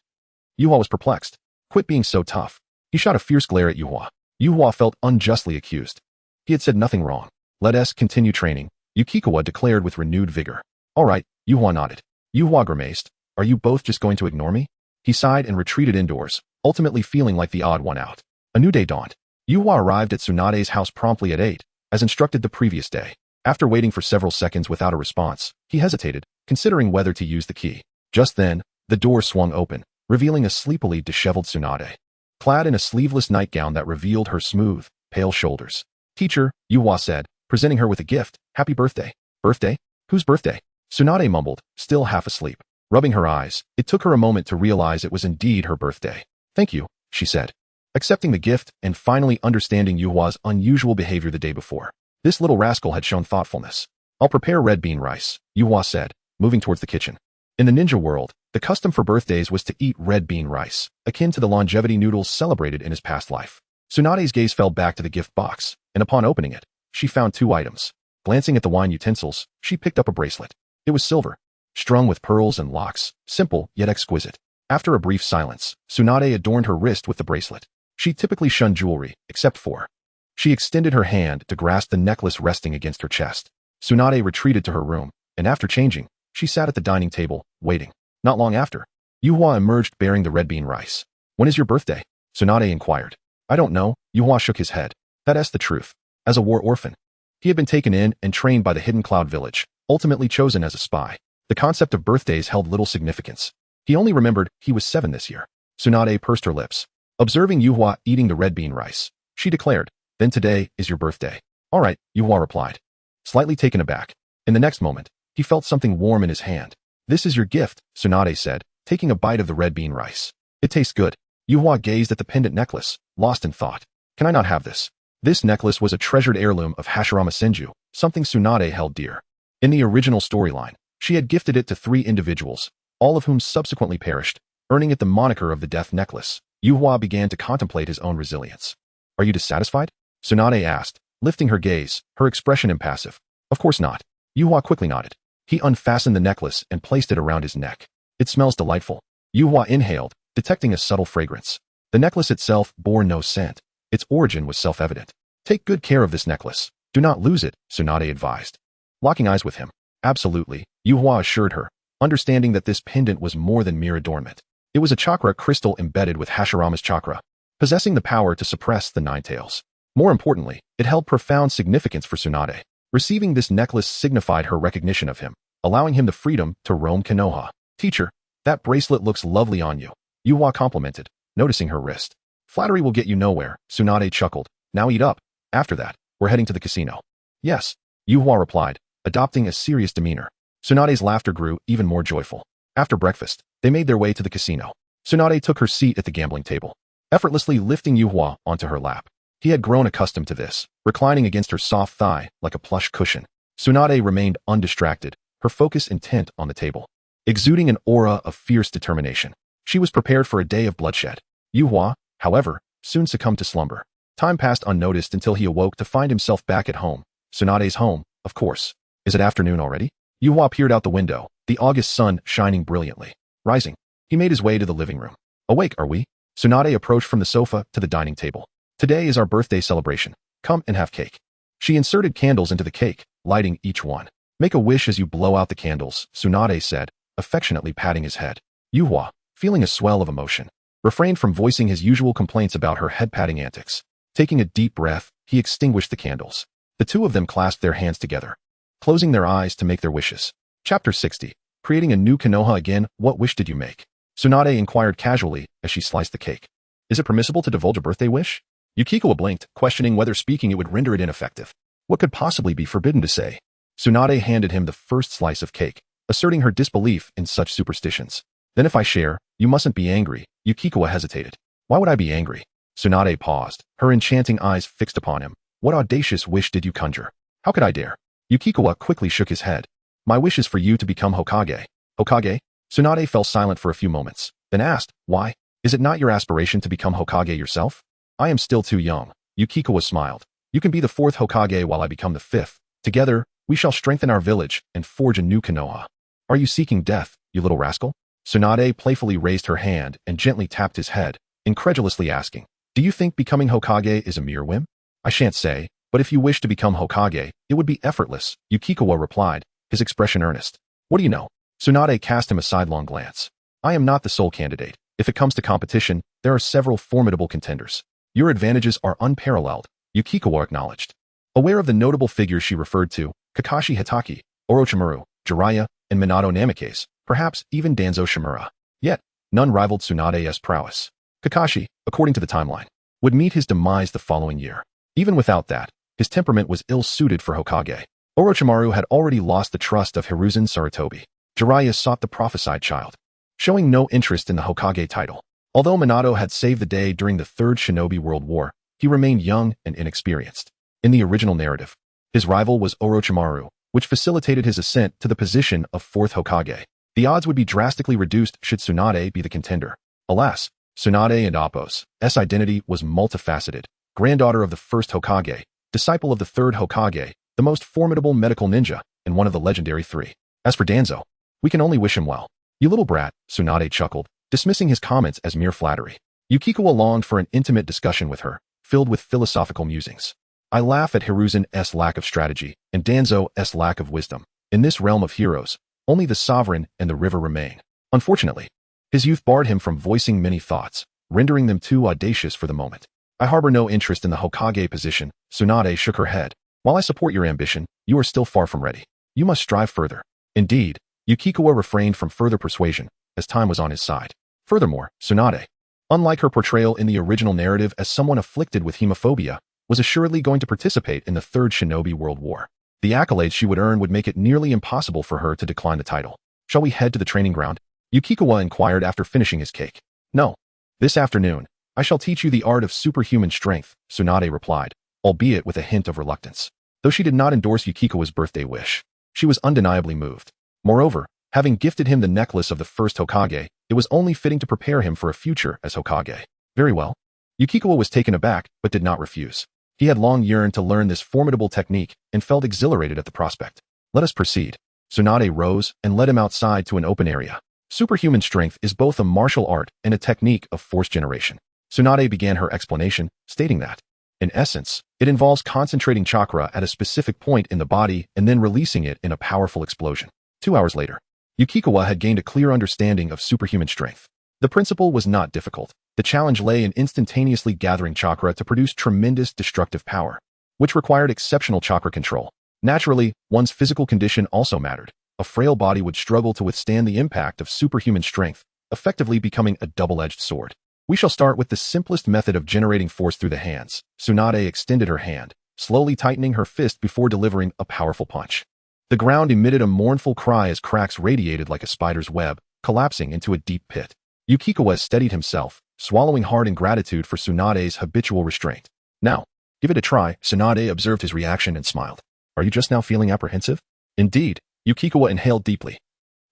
[SPEAKER 1] Yuhua was perplexed. Quit being so tough. He shot a fierce glare at Yuhua. Yuhua felt unjustly accused. He had said nothing wrong. Let us continue training, Yukikawa declared with renewed vigor. All right, Yuhua nodded. Yuhua grimaced. Are you both just going to ignore me? He sighed and retreated indoors, ultimately feeling like the odd one out. A new day dawned. Yuhua arrived at Tsunade's house promptly at 8, as instructed the previous day. After waiting for several seconds without a response, he hesitated, considering whether to use the key. Just then, the door swung open, revealing a sleepily disheveled Tsunade, clad in a sleeveless nightgown that revealed her smooth, pale shoulders. Teacher, Yuhua said, presenting her with a gift. Happy birthday. Birthday? Whose birthday? Tsunade mumbled, still half asleep. Rubbing her eyes, it took her a moment to realize it was indeed her birthday. Thank you, she said, accepting the gift and finally understanding Yuhua's unusual behavior the day before. This little rascal had shown thoughtfulness. I'll prepare red bean rice, Yuhua said, moving towards the kitchen. In the ninja world, the custom for birthdays was to eat red bean rice, akin to the longevity noodles celebrated in his past life. Tsunade's gaze fell back to the gift box, and upon opening it, she found 2 items. Glancing at the wine utensils, she picked up a bracelet. It was silver, strung with pearls and locks, simple yet exquisite. After a brief silence, Tsunade adorned her wrist with the bracelet. She typically shunned jewelry, except for. She extended her hand to grasp the necklace resting against her chest. Tsunade retreated to her room, and after changing, she sat at the dining table, waiting. Not long after, Yuhua emerged bearing the red bean rice. When is your birthday? Tsunade inquired. I don't know, Yuhua shook his head. That's the truth. As a war orphan, he had been taken in and trained by the Hidden Cloud Village, ultimately chosen as a spy. The concept of birthdays held little significance. He only remembered he was 7 this year. Tsunade pursed her lips. Observing Yuhua eating the red bean rice, she declared, then today is your birthday. All right, Yuhua replied, slightly taken aback. In the next moment, he felt something warm in his hand. This is your gift, Tsunade said, taking a bite of the red bean rice. It tastes good. Yuhua gazed at the pendant necklace, lost in thought. Can I not have this? This necklace was a treasured heirloom of Hashirama Senju, something Tsunade held dear. In the original storyline, she had gifted it to 3 individuals, all of whom subsequently perished, earning it the moniker of the Death Necklace. Yuhua began to contemplate his own resilience. Are you dissatisfied? Tsunade asked, lifting her gaze, her expression impassive. Of course not. Yuhua quickly nodded. He unfastened the necklace and placed it around his neck. It smells delightful. Yuhua inhaled, detecting a subtle fragrance. The necklace itself bore no scent. Its origin was self-evident. Take good care of this necklace. Do not lose it, Tsunade advised. Locking eyes with him. Absolutely, Yuhua assured her, understanding that this pendant was more than mere adornment. It was a chakra crystal embedded with Hashirama's chakra, possessing the power to suppress the 9 tails. More importantly, it held profound significance for Tsunade. Receiving this necklace signified her recognition of him, allowing him the freedom to roam Konoha. Teacher, that bracelet looks lovely on you, Yuhua complimented, noticing her wrist. Flattery will get you nowhere, Tsunade chuckled. Now eat up. After that, we're heading to the casino. Yes, Yuhua replied, adopting a serious demeanor. Tsunade's laughter grew even more joyful. After breakfast, they made their way to the casino. Tsunade took her seat at the gambling table, effortlessly lifting Yuhua onto her lap. He had grown accustomed to this, reclining against her soft thigh like a plush cushion. Tsunade remained undistracted, her focus intent on the table, exuding an aura of fierce determination. She was prepared for a day of bloodshed. Yuhua, however, soon succumbed to slumber. Time passed unnoticed until he awoke to find himself back at home. Tsunade's home, of course. Is it afternoon already? Yuhua peered out the window, the August sun shining brilliantly. Rising, he made his way to the living room. Awake, are we? Tsunade approached from the sofa to the dining table. Today is our birthday celebration. Come and have cake. She inserted candles into the cake, lighting each one. Make a wish as you blow out the candles, Tsunade said, affectionately patting his head. Yuhua, feeling a swell of emotion, refrained from voicing his usual complaints about her head-patting antics. Taking a deep breath, he extinguished the candles. The 2 of them clasped their hands together, closing their eyes to make their wishes. Chapter 60. Creating a new Konoha again, what wish did you make? Tsunade inquired casually as she sliced the cake. Is it permissible to divulge a birthday wish? Yukikawa blinked, questioning whether speaking it would render it ineffective. What could possibly be forbidden to say? Tsunade handed him the first slice of cake, asserting her disbelief in such superstitions. Then if I share, you mustn't be angry, Yukikawa hesitated. Why would I be angry? Tsunade paused, her enchanting eyes fixed upon him. What audacious wish did you conjure? How could I dare? Yukikawa quickly shook his head. My wish is for you to become Hokage. Hokage? Tsunade fell silent for a few moments, then asked, why? Is it not your aspiration to become Hokage yourself? I am still too young. Yukikawa smiled. You can be the 4th Hokage while I become the 5th, Together, we shall strengthen our village and forge a new Konoha. Are you seeking death, you little rascal? Tsunade playfully raised her hand and gently tapped his head, incredulously asking, do you think becoming Hokage is a mere whim? I shan't say, but if you wish to become Hokage, it would be effortless, Yukikawa replied, his expression earnest. What do you know? Tsunade cast him a sidelong glance. I am not the sole candidate. If it comes to competition, there are several formidable contenders. Your advantages are unparalleled, Yukikawa acknowledged. Aware of the notable figures she referred to, Kakashi Hitaki, Orochimaru, Jiraiya, and Minato Namikaze, perhaps even Danzo Shimura. Yet, none rivaled Tsunade's prowess. Kakashi, according to the timeline, would meet his demise the following year. Even without that, his temperament was ill-suited for Hokage. Orochimaru had already lost the trust of Hiruzen Sarutobi. Jiraiya sought the prophesied child, showing no interest in the Hokage title. Although Minato had saved the day during the Third Shinobi World War, he remained young and inexperienced. In the original narrative, his rival was Orochimaru, which facilitated his ascent to the position of fourth Hokage. The odds would be drastically reduced should Tsunade be the contender. Alas, Tsunade and Appo's identity was multifaceted. Granddaughter of the first Hokage, disciple of the third Hokage, the most formidable medical ninja, and one of the legendary three. As for Danzo, we can only wish him well. You little brat, Tsunade chuckled, dismissing his comments as mere flattery. Yukikawa longed for an intimate discussion with her, filled with philosophical musings. I laugh at Hiruzen's lack of strategy and Danzo's lack of wisdom. In this realm of heroes, only the sovereign and the river remain. Unfortunately, his youth barred him from voicing many thoughts, rendering them too audacious for the moment. I harbor no interest in the Hokage position, Tsunade shook her head. While I support your ambition, you are still far from ready. You must strive further. Indeed, Yukikawa refrained from further persuasion, as time was on his side. Furthermore, Tsunade, unlike her portrayal in the original narrative as someone afflicted with hemophobia, was assuredly going to participate in the Third Shinobi World War. The accolades she would earn would make it nearly impossible for her to decline the title. Shall we head to the training ground? Yukikawa inquired after finishing his cake. No. This afternoon, I shall teach you the art of superhuman strength, Tsunade replied, albeit with a hint of reluctance. Though she did not endorse Yukikawa's birthday wish, she was undeniably moved. Moreover, having gifted him the necklace of the first Hokage, it was only fitting to prepare him for a future as Hokage. Very well. Yukikawa was taken aback, but did not refuse. He had long yearned to learn this formidable technique and felt exhilarated at the prospect. Let us proceed. Tsunade rose and led him outside to an open area. Superhuman strength is both a martial art and a technique of force generation. Tsunade began her explanation, stating that, in essence, it involves concentrating chakra at a specific point in the body and then releasing it in a powerful explosion. 2 hours later, Yukikawa had gained a clear understanding of superhuman strength. The principle was not difficult. The challenge lay in instantaneously gathering chakra to produce tremendous destructive power, which required exceptional chakra control. Naturally, one's physical condition also mattered. A frail body would struggle to withstand the impact of superhuman strength, effectively becoming a double-edged sword. We shall start with the simplest method of generating force through the hands. Tsunade extended her hand, slowly tightening her fist before delivering a powerful punch. The ground emitted a mournful cry as cracks radiated like a spider's web, collapsing into a deep pit. Yukikawa steadied himself, swallowing hard in gratitude for Tsunade's habitual restraint. Now, give it a try. Tsunade observed his reaction and smiled. Are you just now feeling apprehensive? Indeed, Yukikawa inhaled deeply,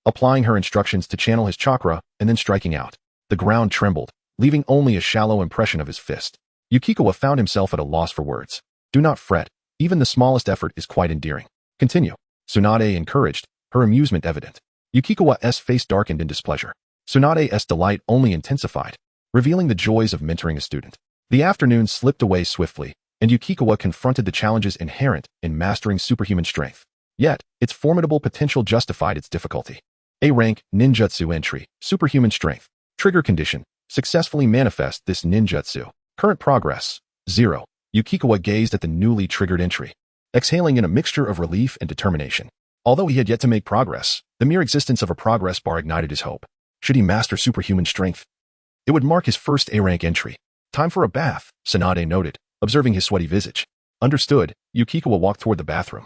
[SPEAKER 1] applying her instructions to channel his chakra and then striking out. The ground trembled, leaving only a shallow impression of his fist. Yukikawa found himself at a loss for words. Do not fret. Even the smallest effort is quite endearing. Continue. Tsunade encouraged, her amusement evident. Yukikawa's face darkened in displeasure. Tsunade's delight only intensified, revealing the joys of mentoring a student. The afternoon slipped away swiftly, and Yukikawa confronted the challenges inherent in mastering superhuman strength. Yet, its formidable potential justified its difficulty. A rank, ninjutsu entry, superhuman strength. Trigger condition, successfully manifest this ninjutsu. Current progress, 0. Yukikawa gazed at the newly triggered entry, exhaling in a mixture of relief and determination. Although he had yet to make progress, the mere existence of a progress bar ignited his hope. Should he master superhuman strength, it would mark his first A-rank entry. Time for a bath, Tsunade noted, observing his sweaty visage. Understood, Yukikawa walked toward the bathroom,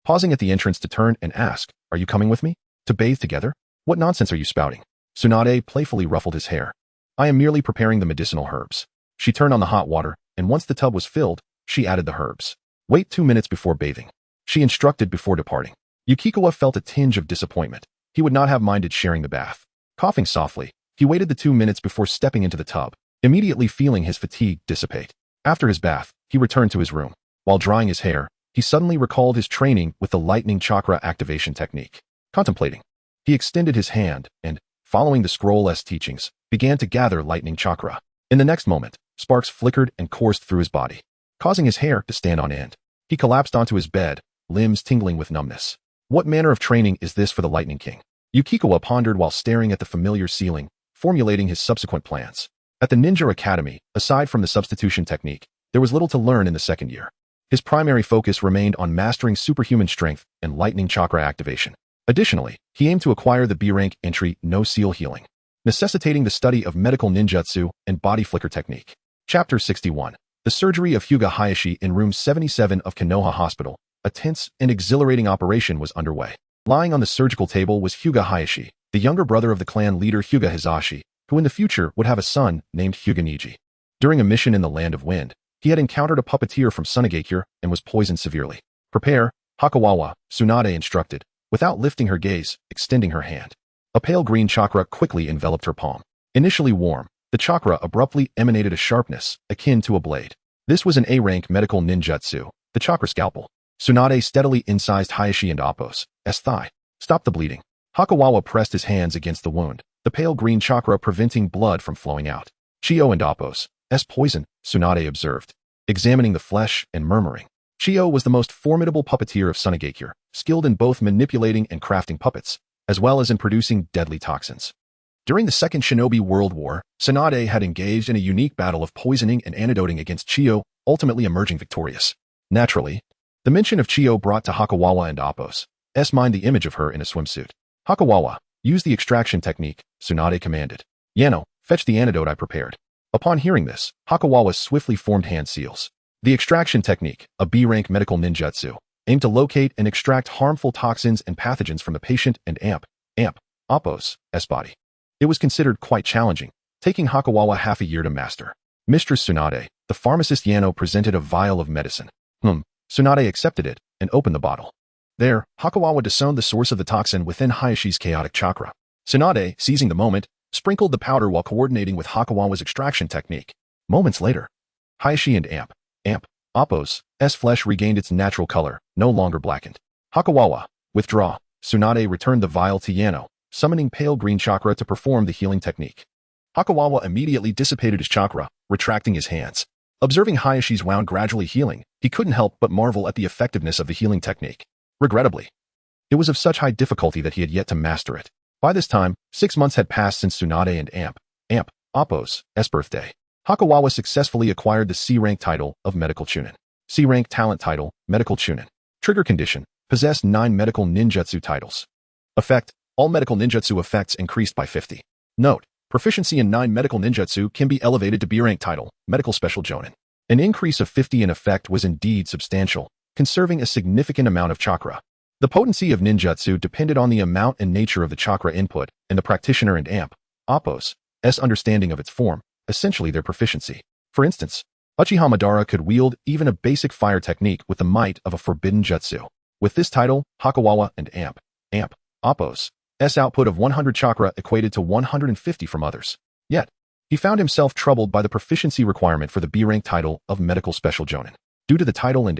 [SPEAKER 1] pausing at the entrance to turn and ask, are you coming with me? To bathe together? What nonsense are you spouting? Tsunade playfully ruffled his hair. I am merely preparing the medicinal herbs. She turned on the hot water, and once the tub was filled, she added the herbs. Wait 2 minutes before bathing, she instructed before departing. Yukikawa felt a tinge of disappointment. He would not have minded sharing the bath. Coughing softly, he waited the 2 minutes before stepping into the tub, immediately feeling his fatigue dissipate. After his bath, he returned to his room. While drying his hair, he suddenly recalled his training with the lightning chakra activation technique. Contemplating, he extended his hand and, following the scroll's teachings, began to gather lightning chakra. In the next moment, sparks flickered and coursed through his body, causing his hair to stand on end. He collapsed onto his bed, limbs tingling with numbness. What manner of training is this for the Lightning King? Yukikawa pondered while staring at the familiar ceiling, formulating his subsequent plans. At the Ninja Academy, aside from the substitution technique, there was little to learn in the second year. His primary focus remained on mastering superhuman strength and lightning chakra activation. Additionally, he aimed to acquire the B-rank entry No Seal Healing, necessitating the study of medical ninjutsu and body flicker technique. Chapter 61. The surgery of Hyuga Hayashi in room 77 of Konoha Hospital. A tense and exhilarating operation was underway. Lying on the surgical table was Hyuga Hayashi, the younger brother of the clan leader Hyuga Hizashi, who in the future would have a son named Hyuga Niji. During a mission in the Land of Wind, he had encountered a puppeteer from Sunagakure and was poisoned severely. Prepare, Hakawawa, Tsunade instructed, without lifting her gaze, extending her hand. A pale green chakra quickly enveloped her palm. Initially warm, the chakra abruptly emanated a sharpness, akin to a blade. This was an A-rank medical ninjutsu, the chakra scalpel. Tsunade steadily incised Hayashi and Appo's thigh. Stop the bleeding. Hakawawa pressed his hands against the wound, the pale green chakra preventing blood from flowing out. Chio and Appo's poison, Tsunade observed, examining the flesh and murmuring. Chio was the most formidable puppeteer of Sunagakure, skilled in both manipulating and crafting puppets, as well as in producing deadly toxins. During the Second Shinobi World War, Tsunade had engaged in a unique battle of poisoning and antidoting against Chio, ultimately emerging victorious. Naturally, the mention of Chio brought to Hakawawa and Appo's mind the image of her in a swimsuit. Hakawawa, use the extraction technique, Tsunade commanded. Yano, fetch the antidote I prepared. Upon hearing this, Hakawawa swiftly formed hand seals. The extraction technique, a B-rank medical ninjutsu, aimed to locate and extract harmful toxins and pathogens from the patient and Appo's body. It was considered quite challenging, taking Hakawawa half a year to master. Mistress Tsunade, the pharmacist Yano presented a vial of medicine. Tsunade accepted it and opened the bottle. There, Hakawawa discerned the source of the toxin within Hayashi's chaotic chakra. Tsunade, seizing the moment, sprinkled the powder while coordinating with Hakawawa's extraction technique. Moments later, Hayashi and Appo's flesh regained its natural color, no longer blackened. Hakawawa, withdraw. Tsunade returned the vial to Yano, summoning pale green chakra to perform the healing technique. Hakawawa immediately dissipated his chakra, retracting his hands. Observing Hayashi's wound gradually healing, he couldn't help but marvel at the effectiveness of the healing technique. Regrettably, it was of such high difficulty that he had yet to master it. By this time, 6 months had passed since Tsunade and Appo's birthday. Hakawawa successfully acquired the C-rank title of Medical Chunin. C-rank talent title, Medical Chunin. Trigger condition, possessed 9 medical ninjutsu titles. Effect, all medical ninjutsu effects increased by 50. Note, proficiency in 9 medical ninjutsu can be elevated to B-rank title, Medical Special Jonin. An increase of 50 in effect was indeed substantial, conserving a significant amount of chakra. The potency of ninjutsu depended on the amount and nature of the chakra input, and the practitioner and Appo's understanding of its form, essentially their proficiency. For instance, Uchiha Madara could wield even a basic fire technique with the might of a forbidden jutsu. With this title, Hakawawa and Appo's output of 100 chakra equated to 150 from others. Yet, he found himself troubled by the proficiency requirement for the B-rank title of Medical Special Jonin. Due to the title and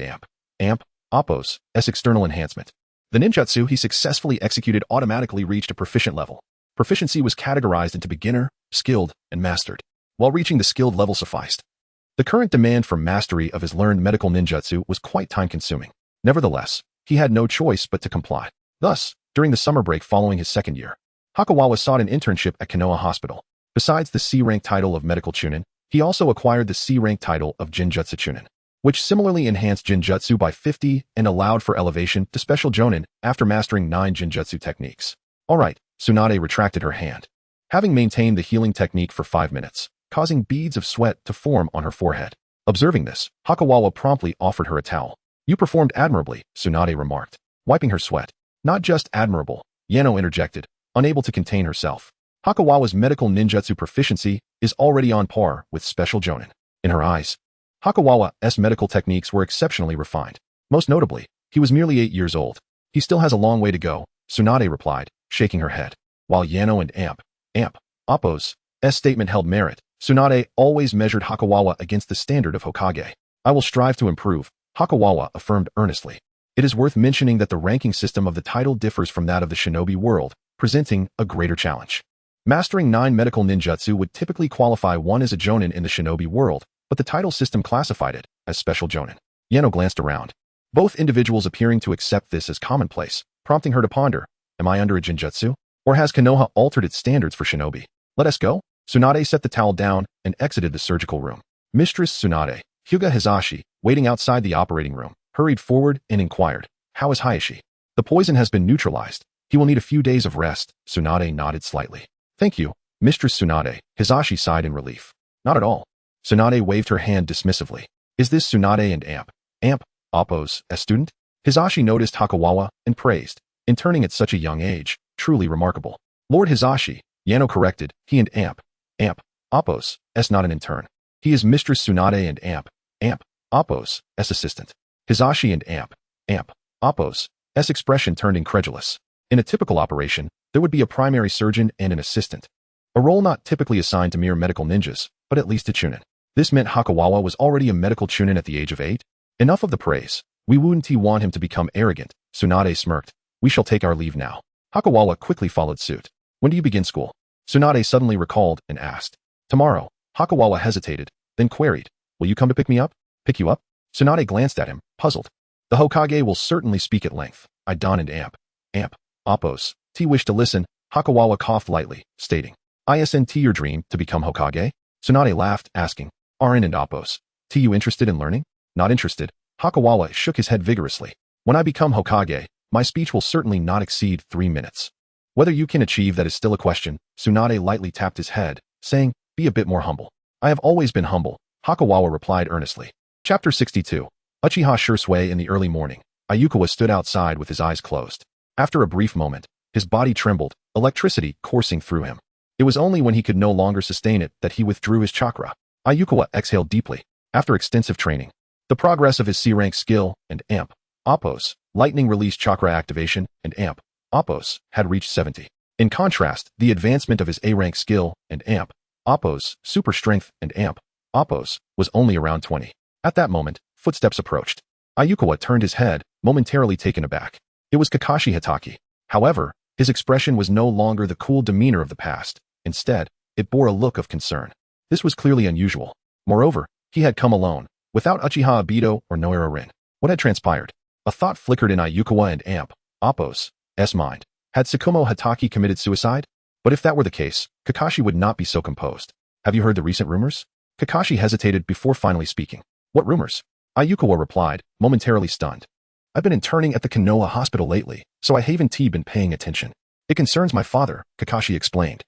[SPEAKER 1] Appo's external enhancement, the ninjutsu he successfully executed automatically reached a proficient level. Proficiency was categorized into beginner, skilled, and mastered. While reaching the skilled level sufficed, the current demand for mastery of his learned medical ninjutsu was quite time-consuming. Nevertheless, he had no choice but to comply. Thus, during the summer break following his second year, Hakawawa sought an internship at Konoha Hospital. Besides the C-rank title of Medical Chunin, he also acquired the C-rank title of Jinjutsu Chunin, which similarly enhanced Jinjutsu by 50 and allowed for elevation to Special Jonin after mastering 9 Jinjutsu techniques. Alright, Tsunade retracted her hand, having maintained the healing technique for 5 minutes, causing beads of sweat to form on her forehead. Observing this, Hakawawa promptly offered her a towel. You performed admirably, Tsunade remarked, wiping her sweat. Not just admirable, Yano interjected, unable to contain herself. Hakawawa's medical ninjutsu proficiency is already on par with Special Jonin. In her eyes, Hakawawa's medical techniques were exceptionally refined. Most notably, he was merely 8 years old. He still has a long way to go, Tsunade replied, shaking her head. While Yano and Appo's statement held merit, Tsunade always measured Hakawawa against the standard of Hokage. I will strive to improve, Hakawawa affirmed earnestly. It is worth mentioning that the ranking system of the title differs from that of the shinobi world, presenting a greater challenge. Mastering 9 medical ninjutsu would typically qualify one as a jonin in the shinobi world, but the title system classified it as special jonin. Yano glanced around, both individuals appearing to accept this as commonplace, prompting her to ponder, am I under a jinjutsu? Or has Konoha altered its standards for shinobi? Let us go? Tsunade set the towel down and exited the surgical room. Mistress Tsunade, Hyuga Hizashi, waiting outside the operating room, hurried forward and inquired, how is Hayashi? The poison has been neutralized. He will need a few days of rest. Tsunade nodded slightly. Thank you, Mistress Tsunade. Hizashi sighed in relief. Not at all. Tsunade waved her hand dismissively. Is this Tsunade and Amp Oppo's student? Hizashi noticed Hakawawa and praised, interning at such a young age, truly remarkable. Lord Hizashi, Yano corrected, he and Amp Oppo's not an intern. He is Mistress Tsunade and Amp Oppo's assistant. Hizashi and Amp Oppo's expression turned incredulous. In a typical operation, there would be a primary surgeon and an assistant. A role not typically assigned to mere medical ninjas, but at least a chunin. This meant Hakawawa was already a medical chunin at the age of 8. Enough of the praise. We wouldn't want him to become arrogant. Tsunade smirked. We shall take our leave now. Hakawawa quickly followed suit. When do you begin school? Tsunade suddenly recalled and asked. Tomorrow. Hakawawa hesitated, then queried. Will you come to pick me up? Pick you up? Tsunade glanced at him, puzzled. The Hokage will certainly speak at length. I don and Amp Oppo's. T wished to listen. Hakawawa coughed lightly, stating, Isn't your dream to become Hokage? Tsunade laughed, asking, Arin and Oppo's. T you interested in learning? Not interested. Hakawawa shook his head vigorously. When I become Hokage, my speech will certainly not exceed 3 minutes. Whether you can achieve that is still a question. Tsunade lightly tapped his head, saying, Be a bit more humble. I have always been humble, Hakawawa replied earnestly. Chapter 62. Uchiha Shursui in the early morning. Ayukawa stood outside with his eyes closed. After a brief moment, his body trembled, electricity coursing through him. It was only when he could no longer sustain it that he withdrew his chakra. Ayukawa exhaled deeply. After extensive training, the progress of his C-rank skill and Amp Oppo's lightning release chakra activation and Amp Oppo's had reached 70. In contrast, the advancement of his A-rank skill and Amp Oppo's super strength and Amp Oppo's was only around 20. At that moment, footsteps approached. Ayukawa turned his head, momentarily taken aback. It was Kakashi Hitaki. However, his expression was no longer the cool demeanor of the past. Instead, it bore a look of concern. This was clearly unusual. Moreover, he had come alone, without Uchiha Obito or Noira Rin. What had transpired? A thought flickered in Ayukawa and Amp Oppo's mind. Had Tsukumo Hitaki committed suicide? But if that were the case, Kakashi would not be so composed. Have you heard the recent rumors? Kakashi hesitated before finally speaking. What rumors? Ayukawa replied, momentarily stunned. I've been interning at the Konoha hospital lately, so I haven't been paying attention. It concerns my father, Kakashi explained.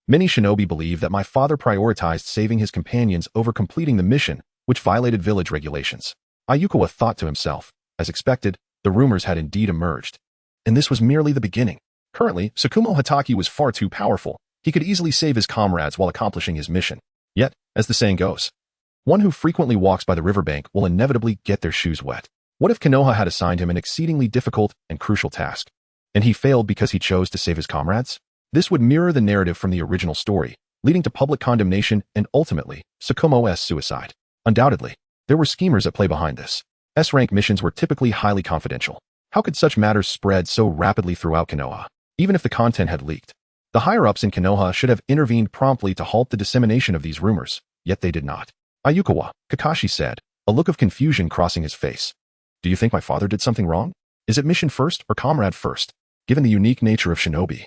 [SPEAKER 1] Many shinobi believe that my father prioritized saving his companions over completing the mission, which violated village regulations. Ayukawa thought to himself. As expected, the rumors had indeed emerged. And this was merely the beginning. Currently, Tsukumo Hitaki was far too powerful. He could easily save his comrades while accomplishing his mission. Yet, as the saying goes, one who frequently walks by the riverbank will inevitably get their shoes wet. What if Konoha had assigned him an exceedingly difficult and crucial task, and he failed because he chose to save his comrades? This would mirror the narrative from the original story, leading to public condemnation and ultimately, Tsukumo's suicide. Undoubtedly, there were schemers at play behind this. S-rank missions were typically highly confidential. How could such matters spread so rapidly throughout Konoha, even if the content had leaked? The higher-ups in Konoha should have intervened promptly to halt the dissemination of these rumors, yet they did not. Ayukawa, Kakashi said, a look of confusion crossing his face. Do you think my father did something wrong? Is it mission first or comrade first? Given the unique nature of shinobi,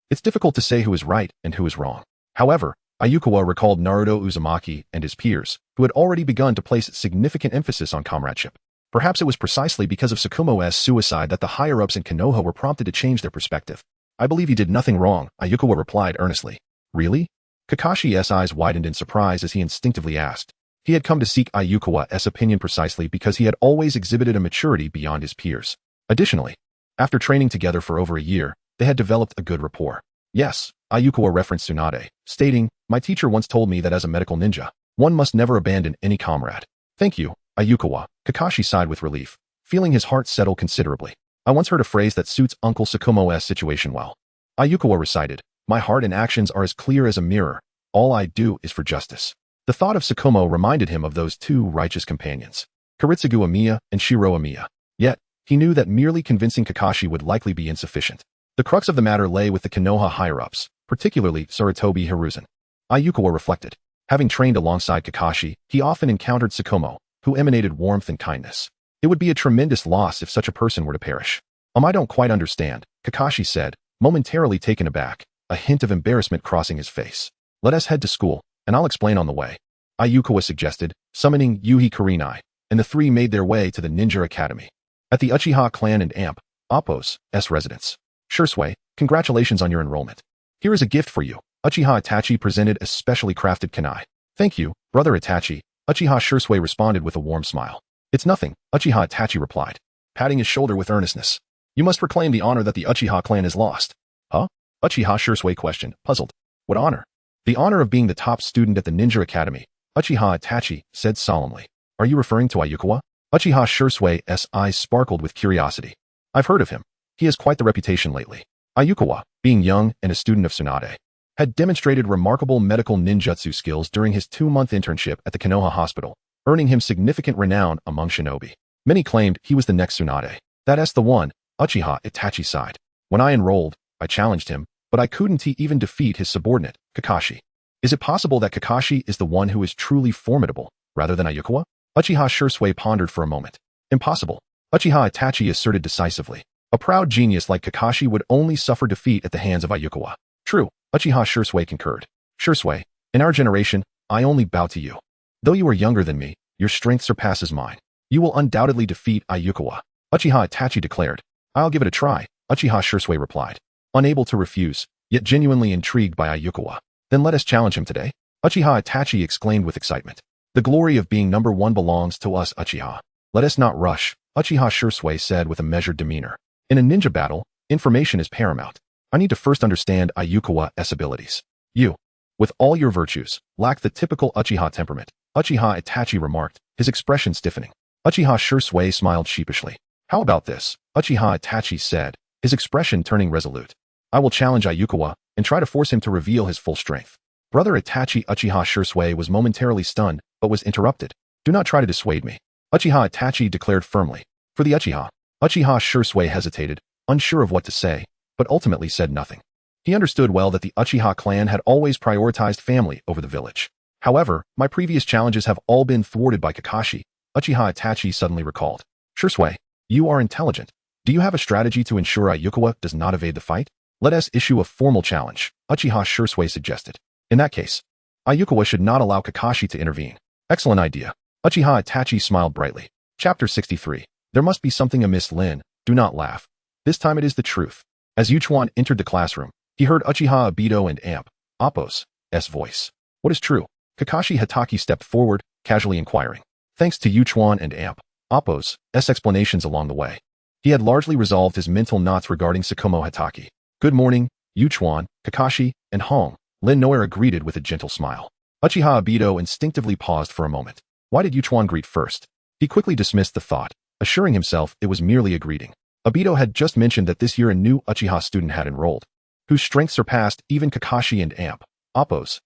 [SPEAKER 1] it's difficult to say who is right and who is wrong. However, Ayukawa recalled Naruto Uzumaki and his peers, who had already begun to place significant emphasis on comradeship. Perhaps it was precisely because of Tsukumo's suicide that the higher-ups in Konoha were prompted to change their perspective. I believe he did nothing wrong, Ayukawa replied earnestly. Really? Kakashi's eyes widened in surprise as he instinctively asked. He had come to seek Ayukawa's opinion precisely because he had always exhibited a maturity beyond his peers. Additionally, after training together for over a year, they had developed a good rapport. Yes, Ayukawa referenced Tsunade, stating, my teacher once told me that as a medical ninja, one must never abandon any comrade. Thank you, Ayukawa. Kakashi sighed with relief, feeling his heart settle considerably. I once heard a phrase that suits Uncle Tsukumo's situation well. Ayukawa recited, my heart and actions are as clear as a mirror. All I do is for justice. The thought of Tsukumo reminded him of those two righteous companions. Kiritsugu Amiya and Shiro Amiya. Yet, he knew that merely convincing Kakashi would likely be insufficient. The crux of the matter lay with the Konoha higher-ups, particularly Sarutobi Hiruzen. Ayukawa reflected. Having trained alongside Kakashi, he often encountered Tsukumo, who emanated warmth and kindness. It would be a tremendous loss if such a person were to perish. I don't quite understand, Kakashi said, momentarily taken aback, a hint of embarrassment crossing his face. Let us head to school, and I'll explain on the way. Ayukawa suggested, summoning Yuhi Kurenai, and the three made their way to the Ninja Academy. At the Uchiha clan and Amp, Appo's residence. Shursui, congratulations on your enrollment. Here is a gift for you. Uchiha Itachi presented a specially crafted kunai. Thank you, brother Itachi. Uchiha Shursui responded with a warm smile. It's nothing, Uchiha Itachi replied, patting his shoulder with earnestness. You must reclaim the honor that the Uchiha clan has lost. Huh? Uchiha Shursui questioned, puzzled. What honor? The honor of being the top student at the Ninja Academy, Uchiha Itachi said solemnly. Are you referring to Ayukawa? Uchiha Shusui's eyes sparkled with curiosity. I've heard of him. He has quite the reputation lately. Ayukawa, being young and a student of Tsunade, had demonstrated remarkable medical ninjutsu skills during his 2-month internship at the Konoha hospital, earning him significant renown among shinobi. Many claimed he was the next Tsunade. That's the one, Uchiha Itachi sighed. When I enrolled, I challenged him, but I couldn't even defeat his subordinate, Kakashi. Is it possible that Kakashi is the one who is truly formidable, rather than Ayukawa? Uchiha Shursui pondered for a moment. Impossible. Uchiha Itachi asserted decisively. A proud genius like Kakashi would only suffer defeat at the hands of Ayukawa. True, Uchiha Shursui concurred. Shursui, in our generation, I only bow to you. Though you are younger than me, your strength surpasses mine. You will undoubtedly defeat Ayukawa. Uchiha Itachi declared. I'll give it a try, Uchiha Shursui replied, unable to refuse, yet genuinely intrigued by Ayukawa. Then let us challenge him today. Uchiha Itachi exclaimed with excitement. The glory of being number one belongs to us, Uchiha. Let us not rush, Uchiha Shursui said with a measured demeanor. In a ninja battle, information is paramount. I need to first understand Ayukawa's abilities. You, with all your virtues, lack the typical Uchiha temperament, Uchiha Itachi remarked, his expression stiffening. Uchiha Shursui smiled sheepishly. How about this? Uchiha Itachi said, his expression turning resolute. I will challenge Ayukawa and try to force him to reveal his full strength. Brother Itachi Uchiha Shursui was momentarily stunned, but was interrupted. Do not try to dissuade me. Uchiha Itachi declared firmly. For the Uchiha Shursui hesitated, unsure of what to say, but ultimately said nothing. He understood well that the Uchiha clan had always prioritized family over the village. However, my previous challenges have all been thwarted by Kakashi, Uchiha Itachi suddenly recalled. Shursui, you are intelligent. Do you have a strategy to ensure Ayukawa does not evade the fight? Let us issue a formal challenge, Uchiha Shursui suggested. In that case, Ayukawa should not allow Kakashi to intervene. Excellent idea. Uchiha Itachi smiled brightly. Chapter 63. There must be something amiss, Lin. Do not laugh. This time it is the truth. As Yuchuan entered the classroom, he heard Uchiha Obito and Amp, Appo's voice. What is true? Kakashi Hatake stepped forward, casually inquiring. Thanks to Yuchuan and Amp, Appo's explanations along the way, he had largely resolved his mental knots regarding Tsukumo Hatake. Good morning, Yuchuan, Kakashi, and Hong. Lin Noera greeted with a gentle smile. Uchiha Obito instinctively paused for a moment. Why did Yuchuan greet first? He quickly dismissed the thought, assuring himself it was merely a greeting. Obito had just mentioned that this year a new Uchiha student had enrolled, whose strength surpassed even Kakashi and Amp, Appo's.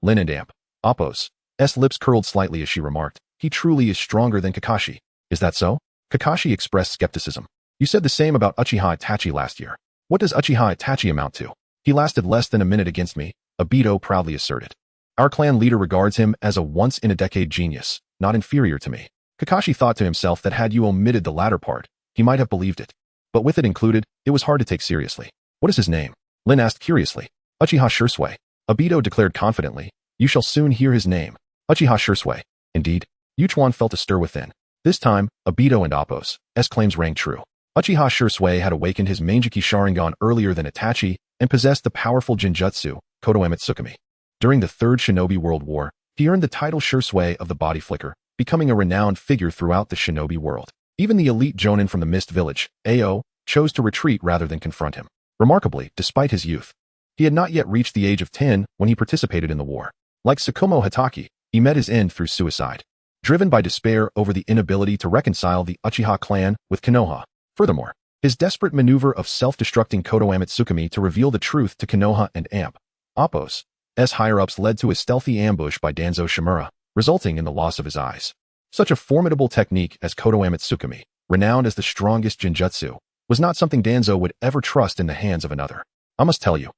[SPEAKER 1] Lin and Amp, Appo's lips curled slightly as she remarked, he truly is stronger than Kakashi. Is that so? Kakashi expressed skepticism. You said the same about Uchiha Itachi last year. What does Uchiha Itachi amount to? He lasted less than a minute against me, Obito proudly asserted. Our clan leader regards him as a once-in-a-decade genius, not inferior to me. Kakashi thought to himself that had you omitted the latter part, he might have believed it. But with it included, it was hard to take seriously. What is his name? Lin asked curiously. Uchiha Shursui. Obito declared confidently. You shall soon hear his name. Uchiha Shursui. Indeed. Yuchuan felt a stir within. This time, Obito and Appo's claims rang true. Uchiha Shursui had awakened his Manjiki Sharingan earlier than Itachi and possessed the powerful Genjutsu, Kodoeme Tsukumi. During the Third Shinobi World War, he earned the title Shursui of the Body Flicker, becoming a renowned figure throughout the shinobi world. Even the elite Jonin from the Mist Village, Ao, chose to retreat rather than confront him. Remarkably, despite his youth, he had not yet reached the age of 10 when he participated in the war. Like Tsukumo Hatake, he met his end through suicide, driven by despair over the inability to reconcile the Uchiha clan with Konoha. Furthermore, his desperate maneuver of self-destructing Kodoame Tsukumi to reveal the truth to Konoha and Amp, Appo's higher-ups led to a stealthy ambush by Danzo Shimura, resulting in the loss of his eyes. Such a formidable technique as Kodoha Tsukumi, renowned as the strongest genjutsu, was not something Danzo would ever trust in the hands of another. I must tell you,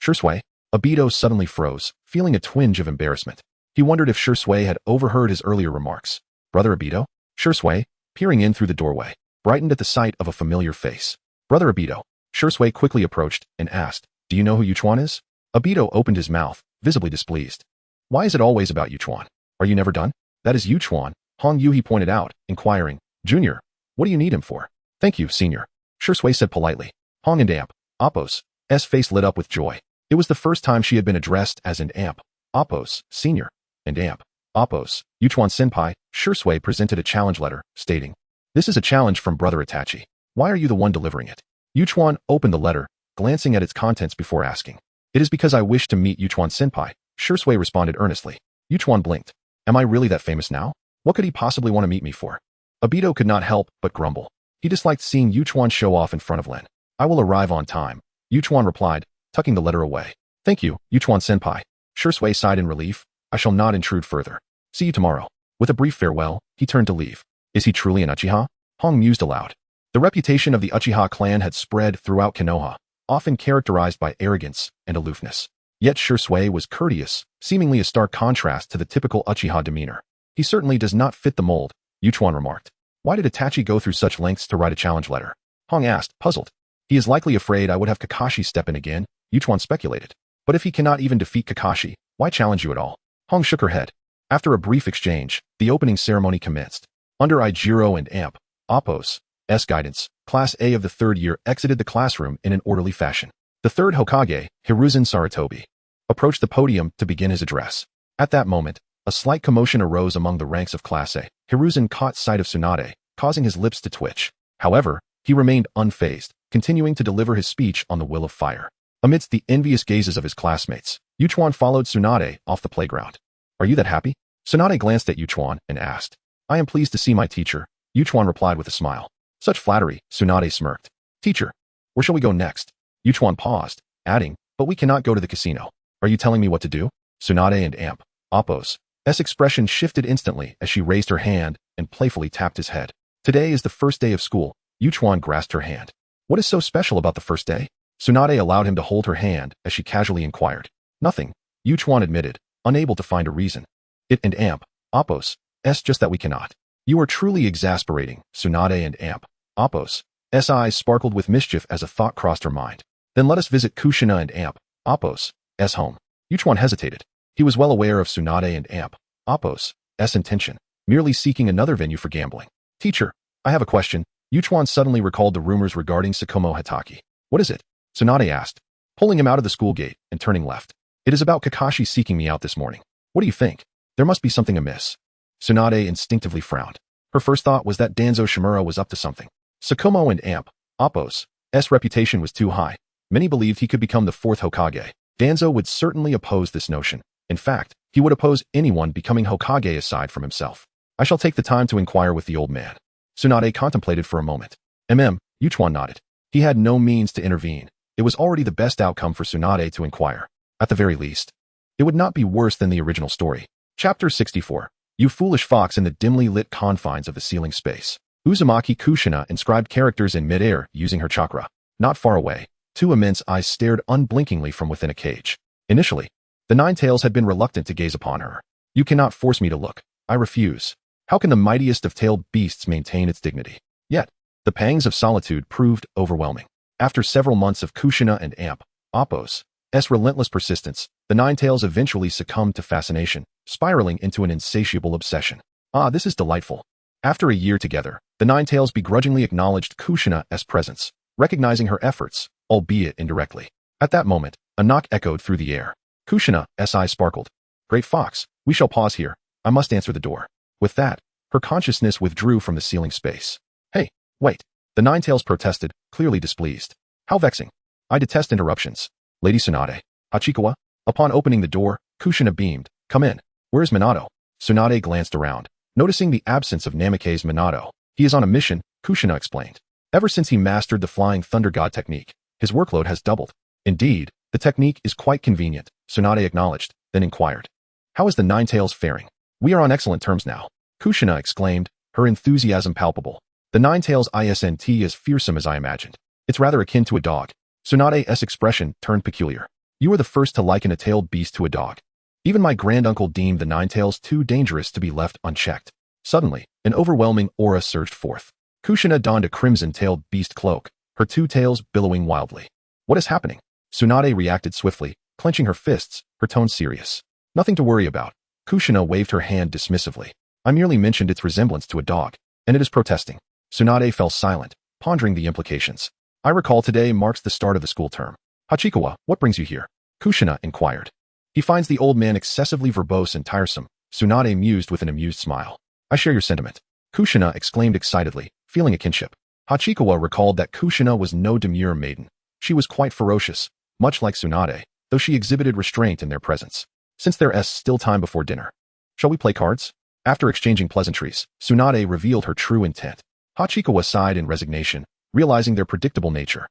[SPEAKER 1] Shursui. Obito suddenly froze, feeling a twinge of embarrassment. He wondered if Shursui had overheard his earlier remarks. Brother Obito? Shursui, peering in through the doorway, brightened at the sight of a familiar face. Brother Obito. Shursui quickly approached and asked, do you know who Yuchuan is? Obito opened his mouth, visibly displeased. Why is it always about Yuchuan? Are you never done? That is Yuchuan, Hong Yuhi pointed out, inquiring, Junior, what do you need him for? Thank you, Senior. Shursui said politely. Hong and Amp, Appo's face lit up with joy. It was the first time she had been addressed as an Amp, Appo's Senior, and Amp, Appo's Yuchuan Senpai. Shursui presented a challenge letter, stating, this is a challenge from Brother Itachi. Why are you the one delivering it? Yuchuan opened the letter, glancing at its contents before asking. It is because I wish to meet Yuchuan Senpai, Shursui responded earnestly. Yuchuan blinked. Am I really that famous now? What could he possibly want to meet me for? Obito could not help but grumble. He disliked seeing Yuchuan show off in front of Len. I will arrive on time, Yuchuan replied, tucking the letter away. Thank you, Yuchuan Senpai. Shursui sighed in relief. I shall not intrude further. See you tomorrow. With a brief farewell, he turned to leave. Is he truly an Uchiha? Hong mused aloud. The reputation of the Uchiha clan had spread throughout Konoha, often characterized by arrogance and aloofness. Yet Shursui was courteous, seemingly a stark contrast to the typical Uchiha demeanor. He certainly does not fit the mold, Yuchuan remarked. Why did Itachi go through such lengths to write a challenge letter? Hong asked, puzzled. He is likely afraid I would have Kakashi step in again, Yuchuan speculated. But if he cannot even defeat Kakashi, why challenge you at all? Hong shook her head. After a brief exchange, the opening ceremony commenced. Under Ijiro and Amp, Appo's guidance, Class A of the third year exited the classroom in an orderly fashion. The third Hokage, Hiruzen Sarutobi, approached the podium to begin his address. At that moment, a slight commotion arose among the ranks of Class A. Hiruzen caught sight of Tsunade, causing his lips to twitch. However, he remained unfazed, continuing to deliver his speech on the will of fire. Amidst the envious gazes of his classmates, Yuchuan followed Tsunade off the playground. Are you that happy? Tsunade glanced at Yuchuan and asked. I am pleased to see my teacher, Yuchuan replied with a smile. Such flattery, Tsunade smirked. Teacher, where shall we go next? Yuchuan paused, adding, but we cannot go to the casino. Are you telling me what to do? Tsunade and Amp, Appo's expression shifted instantly as she raised her hand and playfully tapped his head. Today is the first day of school, Yuchuan grasped her hand. What is so special about the first day? Tsunade allowed him to hold her hand as she casually inquired. Nothing, Yuchuan admitted, unable to find a reason. It and Amp, Appo's just that we cannot. You are truly exasperating, Tsunade and Amp, Appo's eyes sparkled with mischief as a thought crossed her mind. Then let us visit Kushina and Amp, Appo's home. Yuchuan hesitated. He was well aware of Tsunade and Amp, Appo's intention, merely seeking another venue for gambling. Teacher, I have a question. Yuchuan suddenly recalled the rumors regarding Sakomo Hatake. What is it? Tsunade asked, pulling him out of the school gate and turning left. It is about Kakashi seeking me out this morning. What do you think? There must be something amiss. Tsunade instinctively frowned. Her first thought was that Danzo Shimura was up to something. Sakomo and Amp, Appo's reputation was too high. Many believed he could become the fourth Hokage. Danzo would certainly oppose this notion. In fact, he would oppose anyone becoming Hokage aside from himself. I shall take the time to inquire with the old man. Tsunade contemplated for a moment. Yuchuan nodded. He had no means to intervene. It was already the best outcome for Tsunade to inquire. At the very least, it would not be worse than the original story. Chapter 64. You foolish fox in the dimly lit confines of the ceiling space. Uzumaki Kushina inscribed characters in midair using her chakra. Not far away, two immense eyes stared unblinkingly from within a cage. Initially, the Nine-Tails had been reluctant to gaze upon her. You cannot force me to look. I refuse. How can the mightiest of tailed beasts maintain its dignity? Yet, the pangs of solitude proved overwhelming. After several months of Kushina and Amp, Appo's relentless persistence, the Nine-Tails eventually succumbed to fascination, spiraling into an insatiable obsession. Ah, this is delightful. After a year together, the Nine-Tails begrudgingly acknowledged Kushina's presence, recognizing her efforts, albeit indirectly. At that moment, a knock echoed through the air. Kushina's eyes sparkled. Great Fox, we shall pause here. I must answer the door. With that, her consciousness withdrew from the ceiling space. Hey, wait. The Nine-Tails protested, clearly displeased. How vexing. I detest interruptions. Lady Tsunade. Hachikawa? Upon opening the door, Kushina beamed. Come in. Where is Minato? Tsunade glanced around, noticing the absence of Namikaze Minato. He is on a mission, Kushina explained. Ever since he mastered the Flying Thunder God technique, his workload has doubled. Indeed, the technique is quite convenient, Tsunade acknowledged, then inquired. How is the Nine-Tails faring? We are on excellent terms now. Kushina exclaimed, her enthusiasm palpable. The Ninetales isn't as fearsome as I imagined. It's rather akin to a dog. Tsunade's expression turned peculiar. You are the first to liken a tailed beast to a dog. Even my granduncle deemed the Ninetales too dangerous to be left unchecked. Suddenly, an overwhelming aura surged forth. Kushina donned a crimson-tailed beast cloak, her two tails billowing wildly. What is happening? Tsunade reacted swiftly, clenching her fists, her tone serious. Nothing to worry about. Kushina waved her hand dismissively. I merely mentioned its resemblance to a dog, and it is protesting. Tsunade fell silent, pondering the implications. I recall today marks the start of the school term. Hachikawa, what brings you here? Kushina inquired. He finds the old man excessively verbose and tiresome, Tsunade mused with an amused smile. I share your sentiment. Kushina exclaimed excitedly, feeling a kinship. Hachikawa recalled that Kushina was no demure maiden. She was quite ferocious, much like Tsunade, though she exhibited restraint in their presence. Since there's still time before dinner, shall we play cards? After exchanging pleasantries, Tsunade revealed her true intent. Hachikawa sighed in resignation, realizing their predictable nature.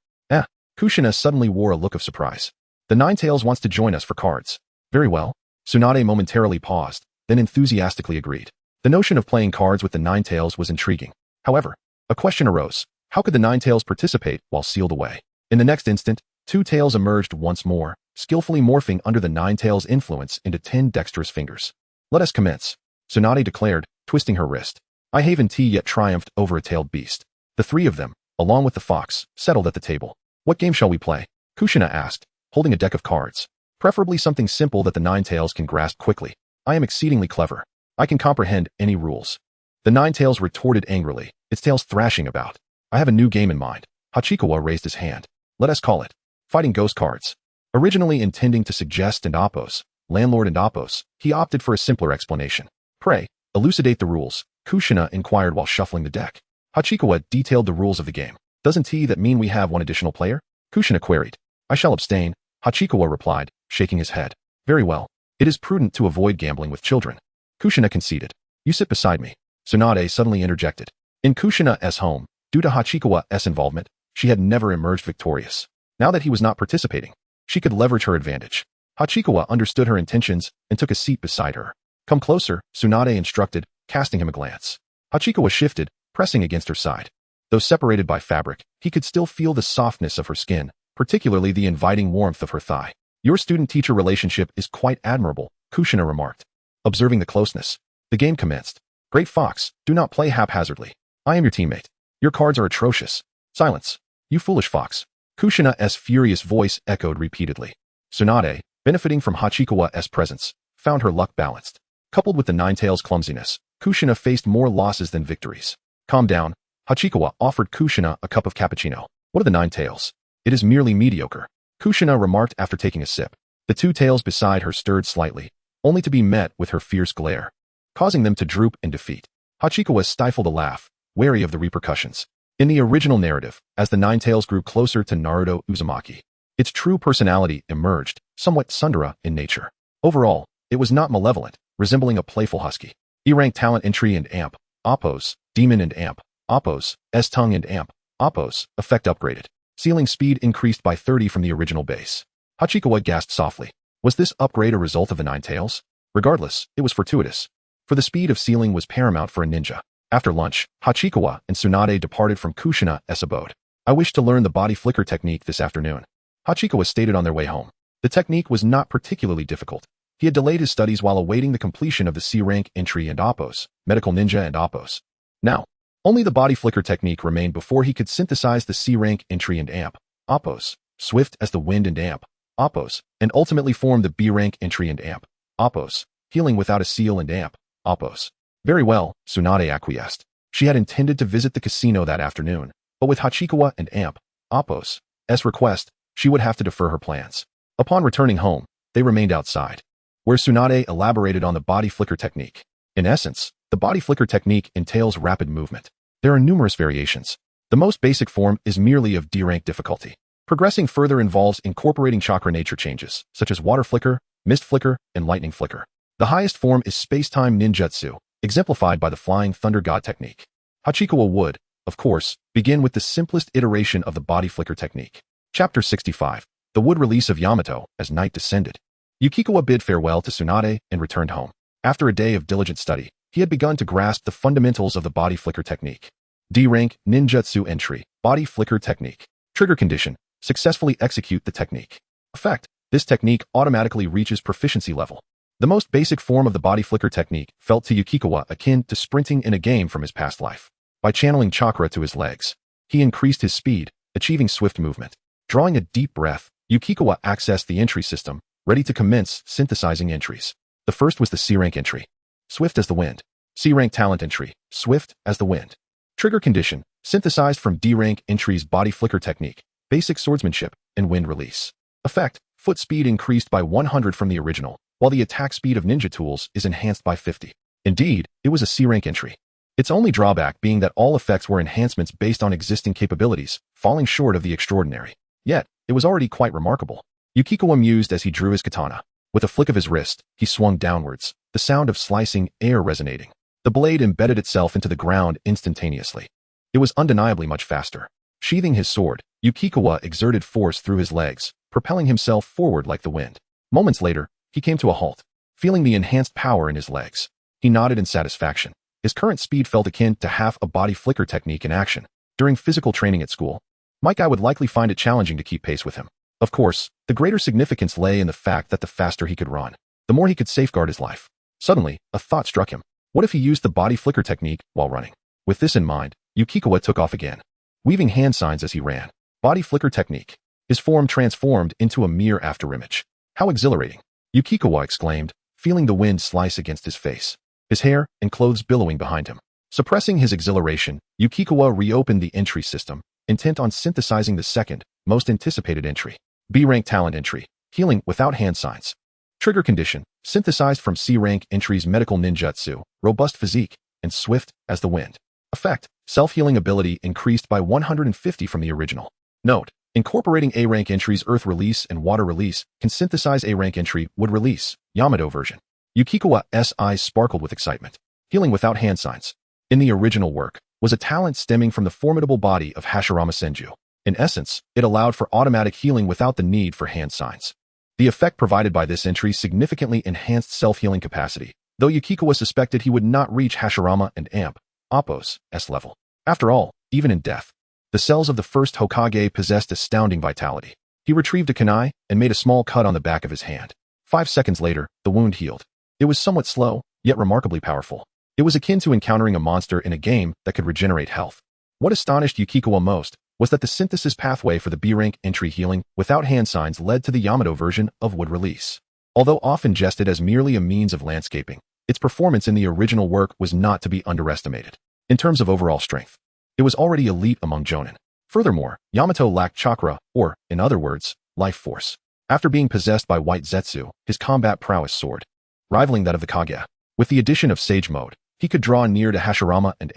[SPEAKER 1] Kushina suddenly wore a look of surprise. The Ninetales wants to join us for cards. Very well. Tsunade momentarily paused, then enthusiastically agreed. The notion of playing cards with the Ninetales was intriguing. However, a question arose. How could the Ninetales participate while sealed away? In the next instant, two tails emerged once more, skillfully morphing under the Ninetales' influence into 10 dexterous fingers. Let us commence, Tsunade declared, twisting her wrist. I haven't yet triumphed over a tailed beast. The three of them, along with the fox, settled at the table. What game shall we play? Kushina asked, holding a deck of cards. Preferably something simple that the Ninetales can grasp quickly. I am exceedingly clever. I can comprehend any rules. The Ninetales retorted angrily, its tails thrashing about. I have a new game in mind. Hachikawa raised his hand. Let us call it Fighting Ghost Cards. Originally intending to suggest and oppose, landlord and oppose, he opted for a simpler explanation. Pray, elucidate the rules, Kushina inquired while shuffling the deck. Hachikawa detailed the rules of the game. Doesn't that mean we have one additional player? Kushina queried. I shall abstain, Hachikawa replied, shaking his head. Very well. It is prudent to avoid gambling with children. Kushina conceded. You sit beside me. Tsunade suddenly interjected. In Kushina's home, due to Hachikawa's involvement, she had never emerged victorious. Now that he was not participating, she could leverage her advantage. Hachikawa understood her intentions and took a seat beside her. Come closer, Tsunade instructed, casting him a glance. Hachikawa shifted, pressing against her side. Though separated by fabric, he could still feel the softness of her skin, particularly the inviting warmth of her thigh. Your student-teacher relationship is quite admirable, Kushina remarked. Observing the closeness, the game commenced. Great Fox, do not play haphazardly. I am your teammate. Your cards are atrocious. Silence. You foolish fox. Kushina's furious voice echoed repeatedly. Tsunade, benefiting from Hachikawa's presence, found her luck balanced. Coupled with the Ninetales' clumsiness, Kushina faced more losses than victories. Calm down. Hachikawa offered Kushina a cup of cappuccino. What are the Ninetales? It is merely mediocre, Kushina remarked after taking a sip. The two tails beside her stirred slightly, only to be met with her fierce glare, causing them to droop in defeat. Hachikawa stifled a laugh, wary of the repercussions. In the original narrative, as the Ninetales grew closer to Naruto Uzumaki, its true personality emerged, somewhat tsundere in nature. Overall, it was not malevolent, resembling a playful husky. E-rank talent entry and amp, oppose, demon and amp, oppose, S-tongue and amp, oppose, effect upgraded. Sealing speed increased by 30 from the original base. Hachikawa gasped softly. Was this upgrade a result of the Ninetales? Regardless, it was fortuitous, for the speed of sealing was paramount for a ninja. After lunch, Hachikawa and Tsunade departed from Kushina's abode. I wish to learn the body flicker technique this afternoon, Hachikawa stated on their way home. The technique was not particularly difficult. He had delayed his studies while awaiting the completion of the C-rank entry and oppose, medical ninja and oppose. Now, only the body flicker technique remained before he could synthesize the C-rank entry and amp, oppose, swift as the wind and amp, oppose, and ultimately form the B-rank entry and amp, oppose, healing without a seal and amp, oppose. Very well, Tsunade acquiesced. She had intended to visit the casino that afternoon, but with Hachikawa and amp, oppose's request, she would have to defer her plans. Upon returning home, they remained outside, where Tsunade elaborated on the body flicker technique. In essence, the body flicker technique entails rapid movement. There are numerous variations. The most basic form is merely of D-rank difficulty. Progressing further involves incorporating chakra nature changes, such as water flicker, mist flicker, and lightning flicker. The highest form is space-time ninjutsu, exemplified by the flying thunder god technique. Hachikawa would, of course, begin with the simplest iteration of the body flicker technique. Chapter 65. The wood release of Yamato as night descended. Yukikawa bid farewell to Tsunade and returned home. After a day of diligent study, He had begun to grasp the fundamentals of the body flicker technique. D-rank ninjutsu entry, body flicker technique. Trigger condition, successfully execute the technique. Effect, this technique automatically reaches proficiency level. The most basic form of the body flicker technique felt to Yukikawa akin to sprinting in a game from his past life. By channeling chakra to his legs, he increased his speed, achieving swift movement. Drawing a deep breath, Yukikawa accessed the entry system, ready to commence synthesizing entries. The first was the C-rank entry. Swift as the wind. C-rank talent entry. Swift as the wind. Trigger condition, synthesized from D-rank entry's body flicker technique, basic swordsmanship, and wind release. Effect, foot speed increased by 100 from the original, while the attack speed of ninja tools is enhanced by 50. Indeed, it was a C-rank entry. Its only drawback being that all effects were enhancements based on existing capabilities, falling short of the extraordinary. Yet, it was already quite remarkable. Yukikawa mused as he drew his katana. With a flick of his wrist, he swung downwards, the sound of slicing air resonating. The blade embedded itself into the ground instantaneously. It was undeniably much faster. Sheathing his sword, Yukikawa exerted force through his legs, propelling himself forward like the wind. Moments later, he came to a halt, feeling the enhanced power in his legs. He nodded in satisfaction. His current speed felt akin to half a body flicker technique in action. During physical training at school, Mike would likely find it challenging to keep pace with him. Of course, the greater significance lay in the fact that the faster he could run, the more he could safeguard his life. Suddenly, a thought struck him. What if he used the body flicker technique while running? With this in mind, Yukikawa took off again, weaving hand signs as he ran. Body flicker technique. His form transformed into a mere afterimage. How exhilarating! Yukikawa exclaimed, feeling the wind slice against his face, his hair and clothes billowing behind him. Suppressing his exhilaration, Yukikawa reopened the entry system, intent on synthesizing the second, most anticipated entry. B-rank talent entry, healing without hand signs. Trigger condition, synthesized from C-rank entry's medical ninjutsu, robust physique, and swift as the wind. Effect, self-healing ability increased by 150 from the original. Note, incorporating A-rank entry's earth release and water release can synthesize A-rank entry wood release, Yamato version. Yukikawa's eyes sparkled with excitement. Healing without hand signs. In the original work, was a talent stemming from the formidable body of Hashirama Senju. In essence, it allowed for automatic healing without the need for hand signs. The effect provided by this entry significantly enhanced self-healing capacity, though Yukikawa suspected he would not reach Hashirama and Appo's level. After all, even in death, the cells of the first Hokage possessed astounding vitality. He retrieved a kunai and made a small cut on the back of his hand. 5 seconds later, the wound healed. It was somewhat slow, yet remarkably powerful. It was akin to encountering a monster in a game that could regenerate health. What astonished Yukikawa most was that the synthesis pathway for the B-rank entry healing without hand signs led to the Yamato version of wood release. Although often jested as merely a means of landscaping, its performance in the original work was not to be underestimated. In terms of overall strength, it was already elite among jonin. Furthermore, Yamato lacked chakra, or, in other words, life force. After being possessed by White Zetsu, his combat prowess soared, rivaling that of the Kage. With the addition of Sage Mode, he could draw near to Hashirama and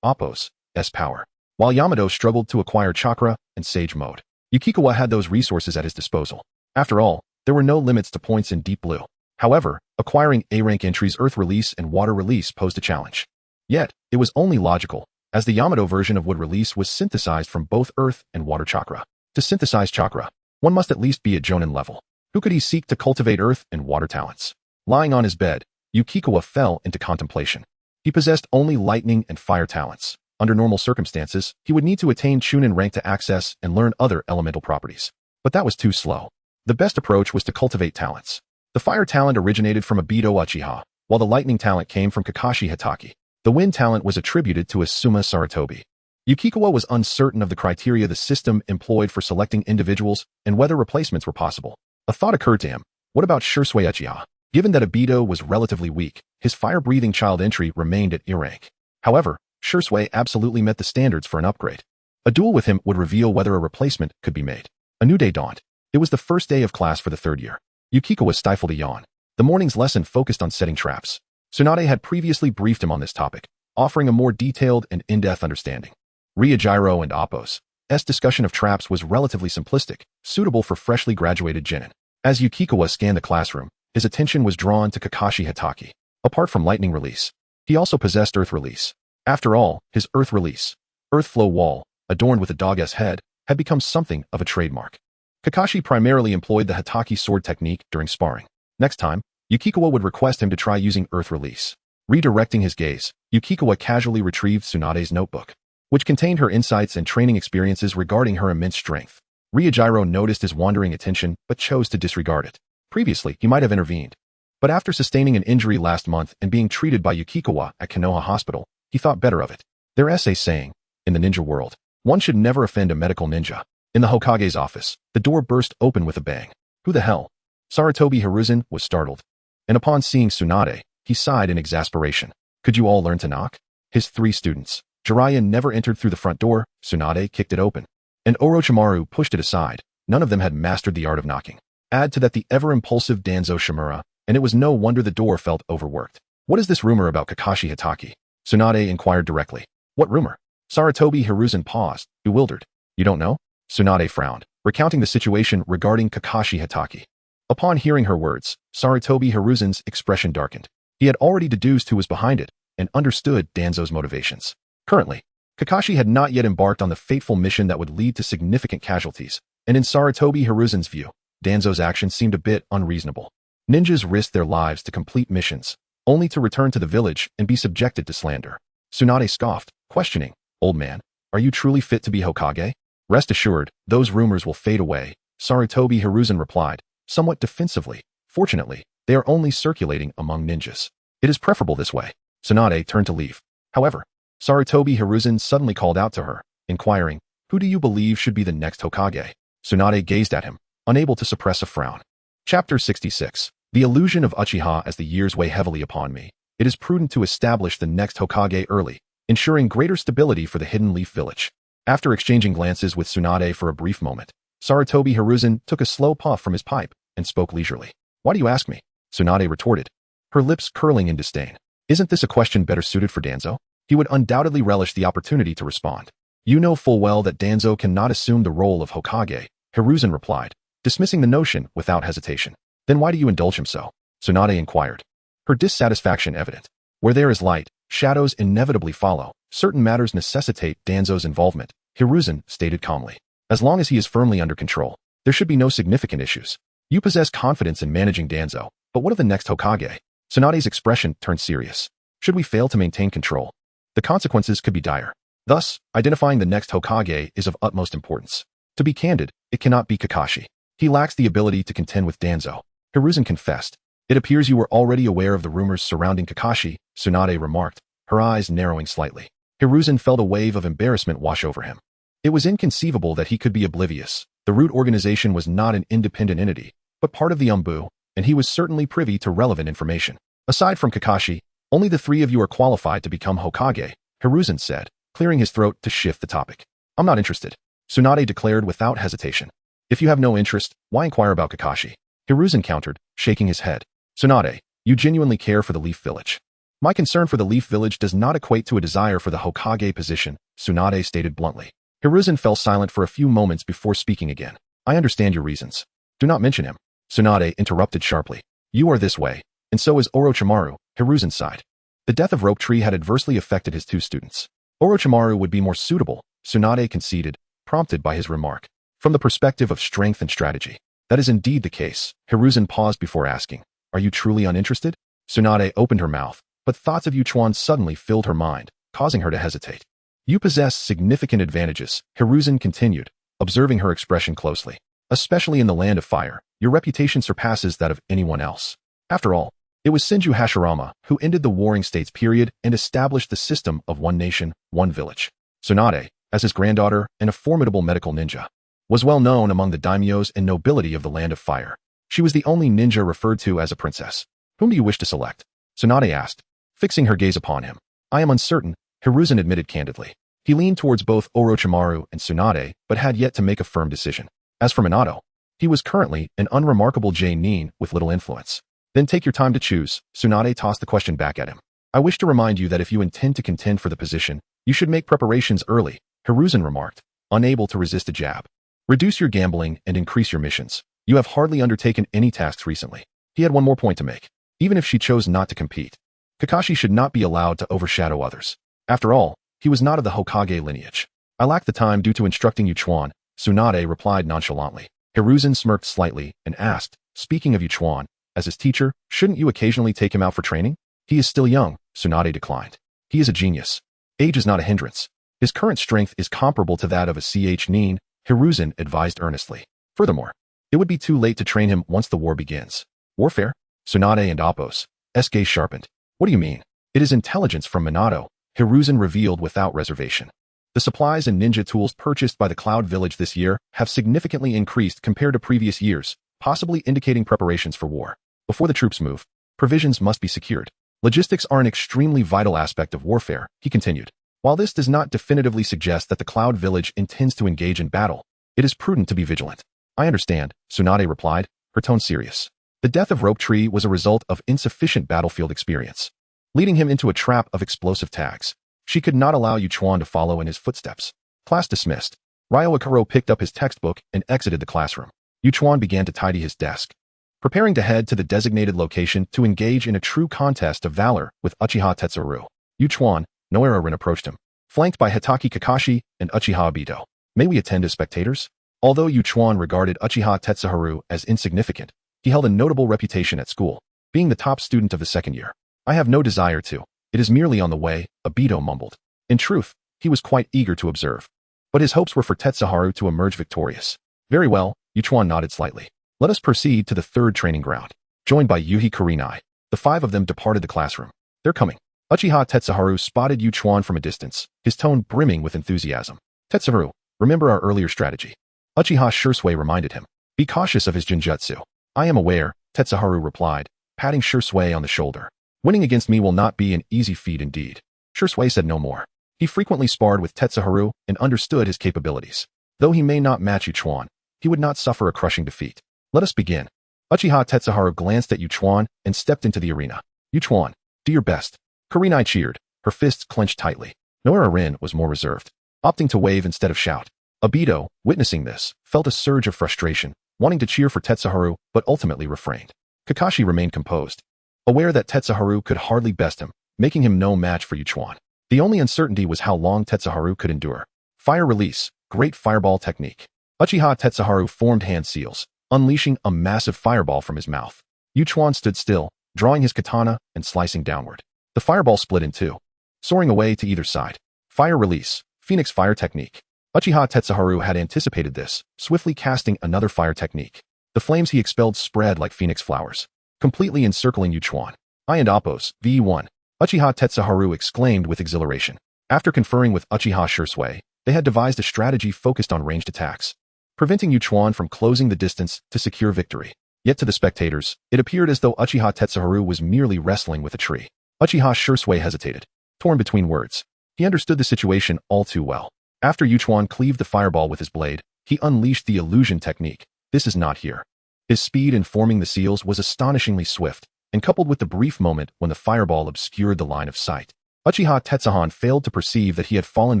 [SPEAKER 1] Appo's power. While Yamato struggled to acquire chakra and Sage Mode, Yukikawa had those resources at his disposal. After all, there were no limits to points in Deep Blue. However, acquiring A-rank entries Earth Release and Water Release posed a challenge. Yet, it was only logical, as the Yamato version of Wood Release was synthesized from both Earth and Water chakra. To synthesize chakra, one must at least be at Jonin level. Who could he seek to cultivate Earth and Water talents? Lying on his bed, Yukikawa fell into contemplation. He possessed only lightning and fire talents. Under normal circumstances, he would need to attain Chunin rank to access and learn other elemental properties. But that was too slow. The best approach was to cultivate talents. The fire talent originated from Obito Uchiha, while the lightning talent came from Kakashi Hatake. The wind talent was attributed to Asuma Saratobi. Yukikawa was uncertain of the criteria the system employed for selecting individuals and whether replacements were possible. A thought occurred to him. What about Shursui Uchiha? Given that Obito was relatively weak, his fire-breathing child entry remained at E rank. However, Shursui absolutely met the standards for an upgrade. A duel with him would reveal whether a replacement could be made. A new day dawned. It was the first day of class for the third year. Yukikawa stifled a yawn. The morning's lesson focused on setting traps. Tsunade had previously briefed him on this topic, offering a more detailed and in-depth understanding. Ryujiro and Appo's discussion of traps was relatively simplistic, suitable for freshly graduated genin. As Yukikawa scanned the classroom, his attention was drawn to Kakashi Hatake. Apart from lightning release, he also possessed earth release. After all, his earth release, earth flow wall, adorned with a dog's head, had become something of a trademark. Kakashi primarily employed the Hatake sword technique during sparring. Next time, Yukikawa would request him to try using earth release. Redirecting his gaze, Yukikawa casually retrieved Tsunade's notebook, which contained her insights and training experiences regarding her immense strength. Ryujiro noticed his wandering attention but chose to disregard it. Previously, he might have intervened. But after sustaining an injury last month and being treated by Yukikawa at Konoha Hospital, he thought better of it. Their essay saying, in the ninja world, one should never offend a medical ninja. In the Hokage's office, the door burst open with a bang. Who the hell? Sarutobi Hiruzen was startled. And upon seeing Tsunade, he sighed in exasperation. Could you all learn to knock? His 3 students. Jiraiya never entered through the front door, Tsunade kicked it open. And Orochimaru pushed it aside. None of them had mastered the art of knocking. Add to that the ever-impulsive Danzo Shimura, and it was no wonder the door felt overworked. What is this rumor about Kakashi Hitaki? Tsunade inquired directly. What rumor? Sarutobi Hiruzen paused, bewildered. You don't know? Tsunade frowned, recounting the situation regarding Kakashi Hitaki. Upon hearing her words, Sarutobi Hiruzen's expression darkened. He had already deduced who was behind it and understood Danzo's motivations. Currently, Kakashi had not yet embarked on the fateful mission that would lead to significant casualties, and in Sarutobi Hiruzen's view, Danzo's actions seemed a bit unreasonable. Ninjas risked their lives to complete missions, only to return to the village and be subjected to slander. Tsunade scoffed, questioning, Old man, are you truly fit to be Hokage? Rest assured, those rumors will fade away, Sarutobi Hiruzen replied, somewhat defensively. Fortunately, they are only circulating among ninjas. It is preferable this way. Tsunade turned to leave. However, Sarutobi Hiruzen suddenly called out to her, inquiring, who do you believe should be the next Hokage? Tsunade gazed at him, unable to suppress a frown. Chapter 66. The illusion of Uchiha. As the years weigh heavily upon me, it is prudent to establish the next Hokage early, ensuring greater stability for the Hidden Leaf Village. After exchanging glances with Tsunade for a brief moment, Sarutobi Hiruzen took a slow puff from his pipe and spoke leisurely. Why do you ask me? Tsunade retorted, her lips curling in disdain. Isn't this a question better suited for Danzo? He would undoubtedly relish the opportunity to respond. You know full well that Danzo cannot assume the role of Hokage, Hiruzen replied, dismissing the notion without hesitation. Then why do you indulge him so? Tsunade inquired, her dissatisfaction evident. Where there is light, shadows inevitably follow. Certain matters necessitate Danzo's involvement, Hiruzen stated calmly. As long as he is firmly under control, there should be no significant issues. You possess confidence in managing Danzo, but what of the next Hokage? Tsunade's expression turned serious. Should we fail to maintain control, the consequences could be dire. Thus, identifying the next Hokage is of utmost importance. To be candid, it cannot be Kakashi. He lacks the ability to contend with Danzo. Hiruzen confessed. It appears you were already aware of the rumors surrounding Kakashi, Tsunade remarked, her eyes narrowing slightly. Hiruzen felt a wave of embarrassment wash over him. It was inconceivable that he could be oblivious. The root organization was not an independent entity, but part of the Umbu, and he was certainly privy to relevant information. Aside from Kakashi, only the 3 of you are qualified to become Hokage, Hiruzen said, clearing his throat to shift the topic. I'm not interested, Tsunade declared without hesitation. If you have no interest, why inquire about Kakashi? Hiruzen countered, shaking his head. Tsunade, you genuinely care for the Leaf Village. My concern for the Leaf Village does not equate to a desire for the Hokage position, Tsunade stated bluntly. Hiruzen fell silent for a few moments before speaking again. I understand your reasons. Do not mention him. Tsunade interrupted sharply. You are this way, and so is Orochimaru, Hiruzen sighed. The death of Rope Tree had adversely affected his 2 students. Orochimaru would be more suitable, Tsunade conceded, prompted by his remark. From the perspective of strength and strategy. That is indeed the case. Hiruzen paused before asking, are you truly uninterested? Tsunade opened her mouth, but thoughts of Yuchuan suddenly filled her mind, causing her to hesitate. You possess significant advantages, Hiruzen continued, observing her expression closely. Especially in the Land of Fire, your reputation surpasses that of anyone else. After all, it was Senju Hashirama who ended the Warring States period and established the system of one nation, one village. Tsunade, as his granddaughter and a formidable medical ninja, was well known among the daimyos and nobility of the Land of Fire. She was the only ninja referred to as a princess. Whom do you wish to select? Tsunade asked, fixing her gaze upon him. I am uncertain, Hiruzen admitted candidly. He leaned towards both Orochimaru and Tsunade, but had yet to make a firm decision. As for Minato, he was currently an unremarkable J-nin with little influence. Then take your time to choose, Tsunade tossed the question back at him. I wish to remind you that if you intend to contend for the position, you should make preparations early, Hiruzen remarked, unable to resist a jab. Reduce your gambling and increase your missions. You have hardly undertaken any tasks recently. He had one more point to make. Even if she chose not to compete, Kakashi should not be allowed to overshadow others. After all, he was not of the Hokage lineage. I lack the time due to instructing Yuchuan, Tsunade replied nonchalantly. Hiruzen smirked slightly and asked, speaking of Yuchuan, as his teacher, shouldn't you occasionally take him out for training? He is still young, Tsunade declined. He is a genius. Age is not a hindrance. His current strength is comparable to that of a Nin, Hiruzen advised earnestly. Furthermore, it would be too late to train him once the war begins. Warfare? Tsunade and Appos. Gaze sharpened. What do you mean? It is intelligence from Minato, Hiruzen revealed without reservation. The supplies and ninja tools purchased by the Cloud Village this year have significantly increased compared to previous years, possibly indicating preparations for war. Before the troops move, provisions must be secured. Logistics are an extremely vital aspect of warfare, he continued. While this does not definitively suggest that the Cloud Village intends to engage in battle, it is prudent to be vigilant. I understand, Tsunade replied, her tone serious. The death of Rope Tree was a result of insufficient battlefield experience, leading him into a trap of explosive tags. She could not allow Yuchuan to follow in his footsteps. Class dismissed. Ryo Akuro picked up his textbook and exited the classroom. Yuchuan began to tidy his desk, preparing to head to the designated location to engage in a true contest of valor with Uchiha Tetsuharu. Yuchuan, Noera Rin approached him, flanked by Hitaki Kakashi and Uchiha Obito. May we attend as spectators? Although Yuchuan regarded Uchiha Tetsuharu as insignificant, he held a notable reputation at school, being the top student of the second year. I have no desire to. It is merely on the way, Obito mumbled. In truth, he was quite eager to observe. But his hopes were for Tetsuharu to emerge victorious. Very well, Yuchuan nodded slightly. Let us proceed to the third training ground. Joined by Yuhi Kurenai, the five of them departed the classroom. They're coming. Uchiha Tetsuharu spotted Yuchuan from a distance, his tone brimming with enthusiasm. Tetsuharu, remember our earlier strategy. Uchiha Shursui reminded him. Be cautious of his genjutsu. I am aware, Tetsuharu replied, patting Shursui on the shoulder. Winning against me will not be an easy feat indeed. Shursui said no more. He frequently sparred with Tetsuharu and understood his capabilities. Though he may not match Yuchuan, he would not suffer a crushing defeat. Let us begin. Uchiha Tetsuharu glanced at Yuchuan and stepped into the arena. Yuchuan, do your best. Kurenai cheered, her fists clenched tightly. Noera Rin was more reserved, opting to wave instead of shout. Obito, witnessing this, felt a surge of frustration, wanting to cheer for Tetsuharu but ultimately refrained. Kakashi remained composed, aware that Tetsuharu could hardly best him, making him no match for Yuchuan. The only uncertainty was how long Tetsuharu could endure. Fire release, great fireball technique. Uchiha Tetsuharu formed hand seals, unleashing a massive fireball from his mouth. Yuchuan stood still, drawing his katana and slicing downward. The fireball split in two, soaring away to either side. Fire release, Phoenix fire technique. Uchiha Tetsuharu had anticipated this, swiftly casting another fire technique. The flames he expelled spread like phoenix flowers, completely encircling Yuchuan. I and Appos, V1. Uchiha Tetsuharu exclaimed with exhilaration. After conferring with Uchiha Shursui, they had devised a strategy focused on ranged attacks, preventing Yuchuan from closing the distance to secure victory. Yet to the spectators, it appeared as though Uchiha Tetsuharu was merely wrestling with a tree. Uchiha Shursui hesitated, torn between words. He understood the situation all too well. After Yuchuan cleaved the fireball with his blade, he unleashed the illusion technique. This is not here. His speed in forming the seals was astonishingly swift, and coupled with the brief moment when the fireball obscured the line of sight, Uchiha Tetsuhan failed to perceive that he had fallen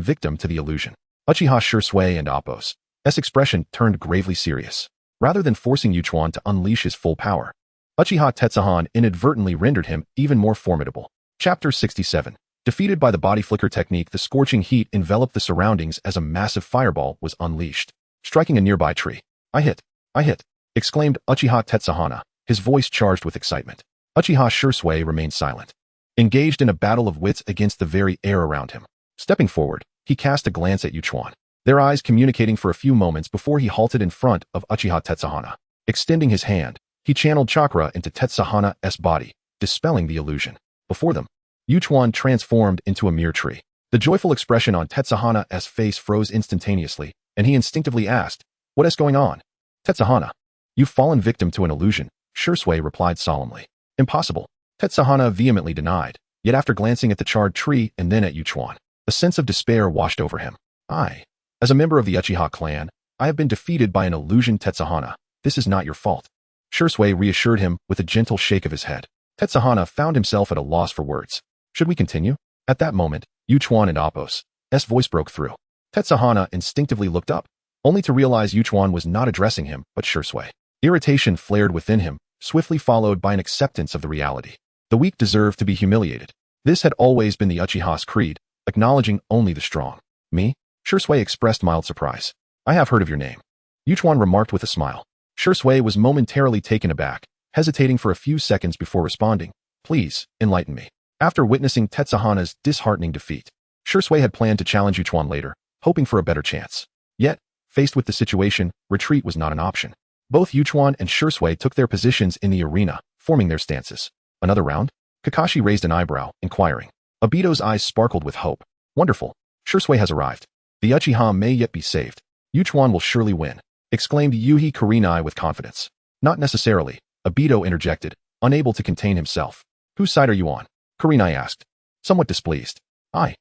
[SPEAKER 1] victim to the illusion. Uchiha Shursui and Appos' expression turned gravely serious. Rather than forcing Yuchuan to unleash his full power, Uchiha Tetsuhan inadvertently rendered him even more formidable. Chapter 67. Defeated by the body flicker technique, the scorching heat enveloped the surroundings as a massive fireball was unleashed, striking a nearby tree. I hit, exclaimed Uchiha Tetsuhana, his voice charged with excitement. Uchiha Shursui remained silent, engaged in a battle of wits against the very air around him. Stepping forward, he cast a glance at Yuchuan, their eyes communicating for a few moments before he halted in front of Uchiha Tetsuhana. Extending his hand, he channeled chakra into Tetsuhana's body, dispelling the illusion. Before them, Yuchuan transformed into a mere tree. The joyful expression on Tetsuhana's face froze instantaneously, and he instinctively asked, "What is going on?" Tetsuhana, you've fallen victim to an illusion, Shursui replied solemnly. Impossible. Tetsuhana vehemently denied, yet after glancing at the charred tree and then at Yuchuan, a sense of despair washed over him. As a member of the Uchiha clan, I have been defeated by an illusion. Tetsuhana, this is not your fault. Shursui reassured him with a gentle shake of his head. Tetsuhana found himself at a loss for words. Should we continue? At that moment, Yuchuan and Appos' voice broke through. Tetsuhana instinctively looked up, only to realize Yuchuan was not addressing him but Shursui. Irritation flared within him, swiftly followed by an acceptance of the reality. The weak deserve to be humiliated. This had always been the Uchiha's creed, acknowledging only the strong. Me? Shursui expressed mild surprise. I have heard of your name. Yuchuan remarked with a smile. Shursui was momentarily taken aback, hesitating for a few seconds before responding. Please, enlighten me. After witnessing Tetsahana's disheartening defeat, Shui had planned to challenge Yuchuan later, hoping for a better chance. Yet, faced with the situation, retreat was not an option. Both Yuchuan and Shui took their positions in the arena, forming their stances. Another round? Kakashi raised an eyebrow, inquiring. Obito's eyes sparkled with hope. Wonderful. Shui has arrived. The Uchiha may yet be saved. Yuchuan will surely win, exclaimed Yuhi Kurenai with confidence. Not necessarily, Obito interjected, unable to contain himself. Whose side are you on? Kurenai asked, somewhat displeased. I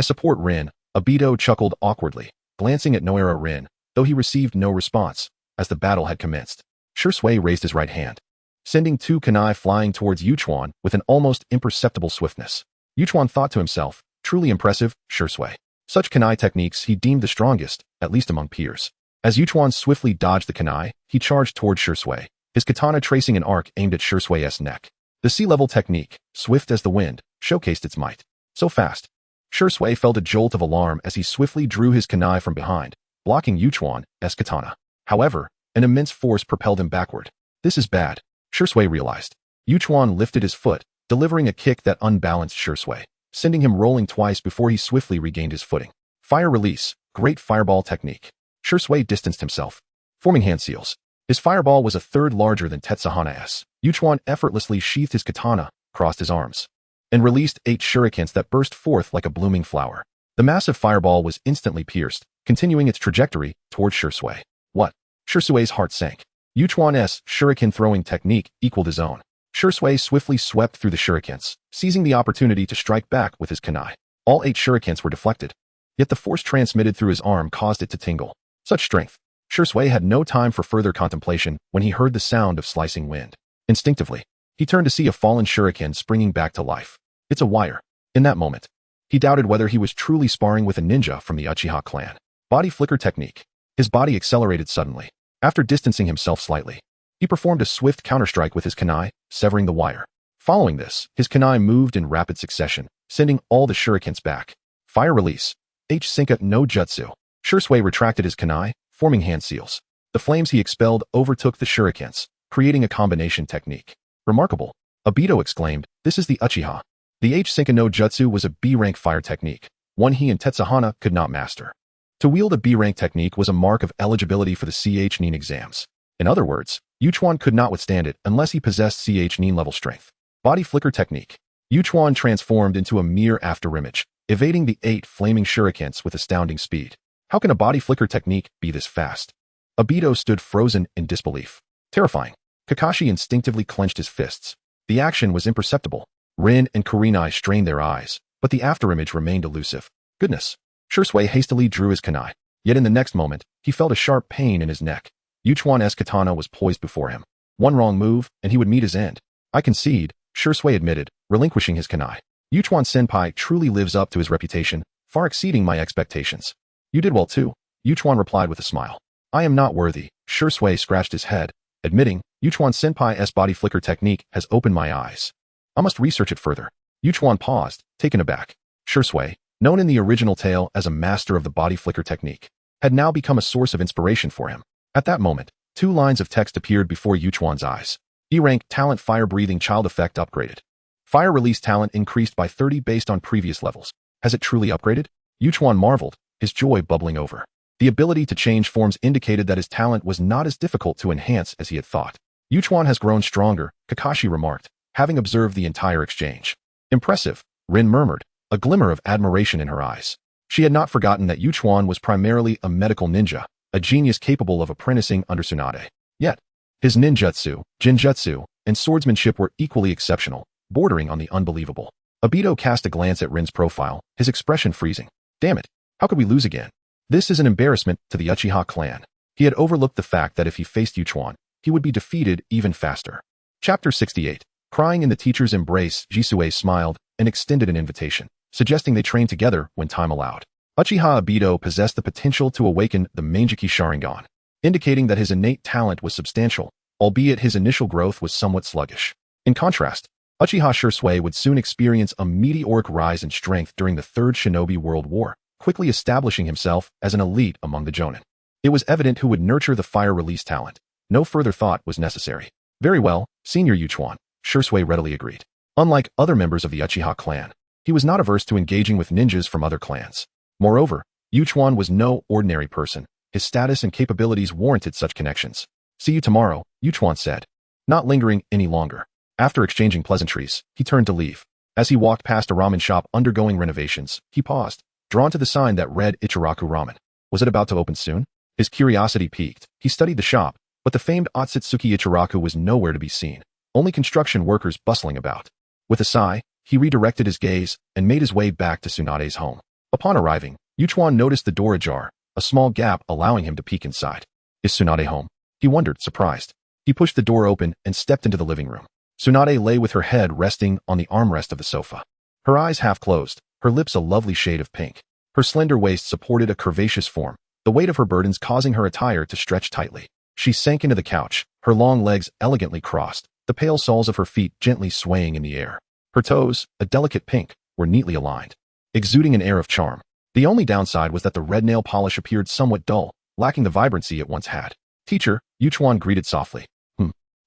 [SPEAKER 1] support Rin, Obito chuckled awkwardly, glancing at Noira Rin, though he received no response, as the battle had commenced. Shui raised his right hand, sending two kunai flying towards Yuchuan with an almost imperceptible swiftness. Yuchuan thought to himself, truly impressive, Shui. Such kunai techniques he deemed the strongest, at least among peers. As Yuchuan swiftly dodged the kunai, he charged toward Shui, his katana tracing an arc aimed at Shui's neck. The sea-level technique, swift as the wind, showcased its might. So fast. Shui felt a jolt of alarm as he swiftly drew his kunai from behind, blocking Yuchuan's katana. However, an immense force propelled him backward. This is bad, Shui realized. Yuchuan lifted his foot, delivering a kick that unbalanced Shui, sending him rolling twice before he swiftly regained his footing. Fire release, great fireball technique. Shui distanced himself, forming hand seals. His fireball was a third larger than Tetsahana's. Yuchuan effortlessly sheathed his katana, crossed his arms, and released 8 shurikens that burst forth like a blooming flower. The massive fireball was instantly pierced, continuing its trajectory toward Shui. What? Shui's heart sank. Yuchuan's shuriken-throwing technique equaled his own. Shui swiftly swept through the shurikens, seizing the opportunity to strike back with his kunai. All 8 shurikens were deflected, yet the force transmitted through his arm caused it to tingle. Such strength. Shui had no time for further contemplation when he heard the sound of slicing wind. Instinctively, he turned to see a fallen shuriken springing back to life. It's a wire. In that moment, he doubted whether he was truly sparring with a ninja from the Uchiha clan. Body flicker technique. His body accelerated suddenly. After distancing himself slightly, he performed a swift counterstrike with his kunai, severing the wire. Following this, his kunai moved in rapid succession, sending all the shurikens back. Fire release. H-Sinka no Jutsu. Shui retracted his kunai, forming hand seals. The flames he expelled overtook the shurikens, creating a combination technique. Remarkable. Obito exclaimed, this is the Uchiha. The H-Sinka no Jutsu was a B-rank fire technique, one he and Tetsahana could not master. To wield a B-rank technique was a mark of eligibility for the CH Nin exams. In other words, Yuchuan could not withstand it unless he possessed CH Nin level strength. Body flicker technique. Yuchuan transformed into a mere afterimage, evading the 8 flaming shurikens with astounding speed. How can a body flicker technique be this fast? Obito stood frozen in disbelief. Terrifying. Kakashi instinctively clenched his fists. The action was imperceptible. Rin and Kurenai strained their eyes, but the afterimage remained elusive. Goodness. Shui hastily drew his kunai. Yet in the next moment, he felt a sharp pain in his neck. Yuchuan's katana was poised before him. One wrong move, and he would meet his end. I concede, Shui admitted, relinquishing his kunai. Yuchuan-senpai truly lives up to his reputation, far exceeding my expectations. You did well too, Yuchuan replied with a smile. I am not worthy, Shui scratched his head, admitting, Yuchuan-senpai's body flicker technique has opened my eyes. I must research it further. Yuchuan paused, taken aback. Shui, known in the original tale as a master of the body flicker technique, had now become a source of inspiration for him. At that moment, 2 lines of text appeared before Yuchuan's eyes. E-rank talent fire-breathing child effect upgraded. Fire release talent increased by 30 based on previous levels. Has it truly upgraded? Yuchuan marveled, his joy bubbling over. The ability to change forms indicated that his talent was not as difficult to enhance as he had thought. Yuchuan has grown stronger, Kakashi remarked, having observed the entire exchange. Impressive, Rin murmured, a glimmer of admiration in her eyes. She had not forgotten that Yuchuan was primarily a medical ninja, a genius capable of apprenticing under Tsunade. Yet, his ninjutsu, jinjutsu, and swordsmanship were equally exceptional, bordering on the unbelievable. Obito cast a glance at Rin's profile, his expression freezing. Damn it, how could we lose again? This is an embarrassment to the Uchiha clan. He had overlooked the fact that if he faced Yuchuan, he would be defeated even faster. Chapter 68. Crying in the teacher's embrace, Jisue smiled and extended an invitation, suggesting they train together when time allowed. Uchiha Obito possessed the potential to awaken the Mangeki Sharingan, indicating that his innate talent was substantial, albeit his initial growth was somewhat sluggish. In contrast, Uchiha Shui would soon experience a meteoric rise in strength during the Third Shinobi World War, quickly establishing himself as an elite among the Jonin. It was evident who would nurture the fire release talent. No further thought was necessary. Very well, Senior Yuchuan, Shui readily agreed. Unlike other members of the Uchiha clan, he was not averse to engaging with ninjas from other clans. Moreover, Yuchuan was no ordinary person. His status and capabilities warranted such connections. "See you tomorrow," Yuchuan said, not lingering any longer. After exchanging pleasantries, he turned to leave. As he walked past a ramen shop undergoing renovations, he paused, drawn to the sign that read Ichiraku Ramen. Was it about to open soon? His curiosity piqued. He studied the shop, but the famed Otsutsuki Ichiraku was nowhere to be seen, only construction workers bustling about. With a sigh, he redirected his gaze and made his way back to Tsunade's home. Upon arriving, Yuchuan noticed the door ajar, a small gap allowing him to peek inside. Is Tsunade home? He wondered, surprised. He pushed the door open and stepped into the living room. Tsunade lay with her head resting on the armrest of the sofa. Her eyes half closed, her lips a lovely shade of pink. Her slender waist supported a curvaceous form, the weight of her burdens causing her attire to stretch tightly. She sank into the couch, her long legs elegantly crossed, the pale soles of her feet gently swaying in the air. Her toes, a delicate pink, were neatly aligned, exuding an air of charm. The only downside was that the red nail polish appeared somewhat dull, lacking the vibrancy it once had. "Teacher," Yuchuan greeted softly.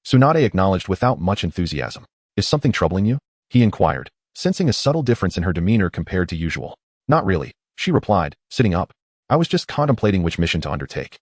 [SPEAKER 1] Tsunade acknowledged without much enthusiasm. "Is something troubling you?" he inquired, sensing a subtle difference in her demeanor compared to usual. "Not really," she replied, sitting up. "I was just contemplating which mission to undertake."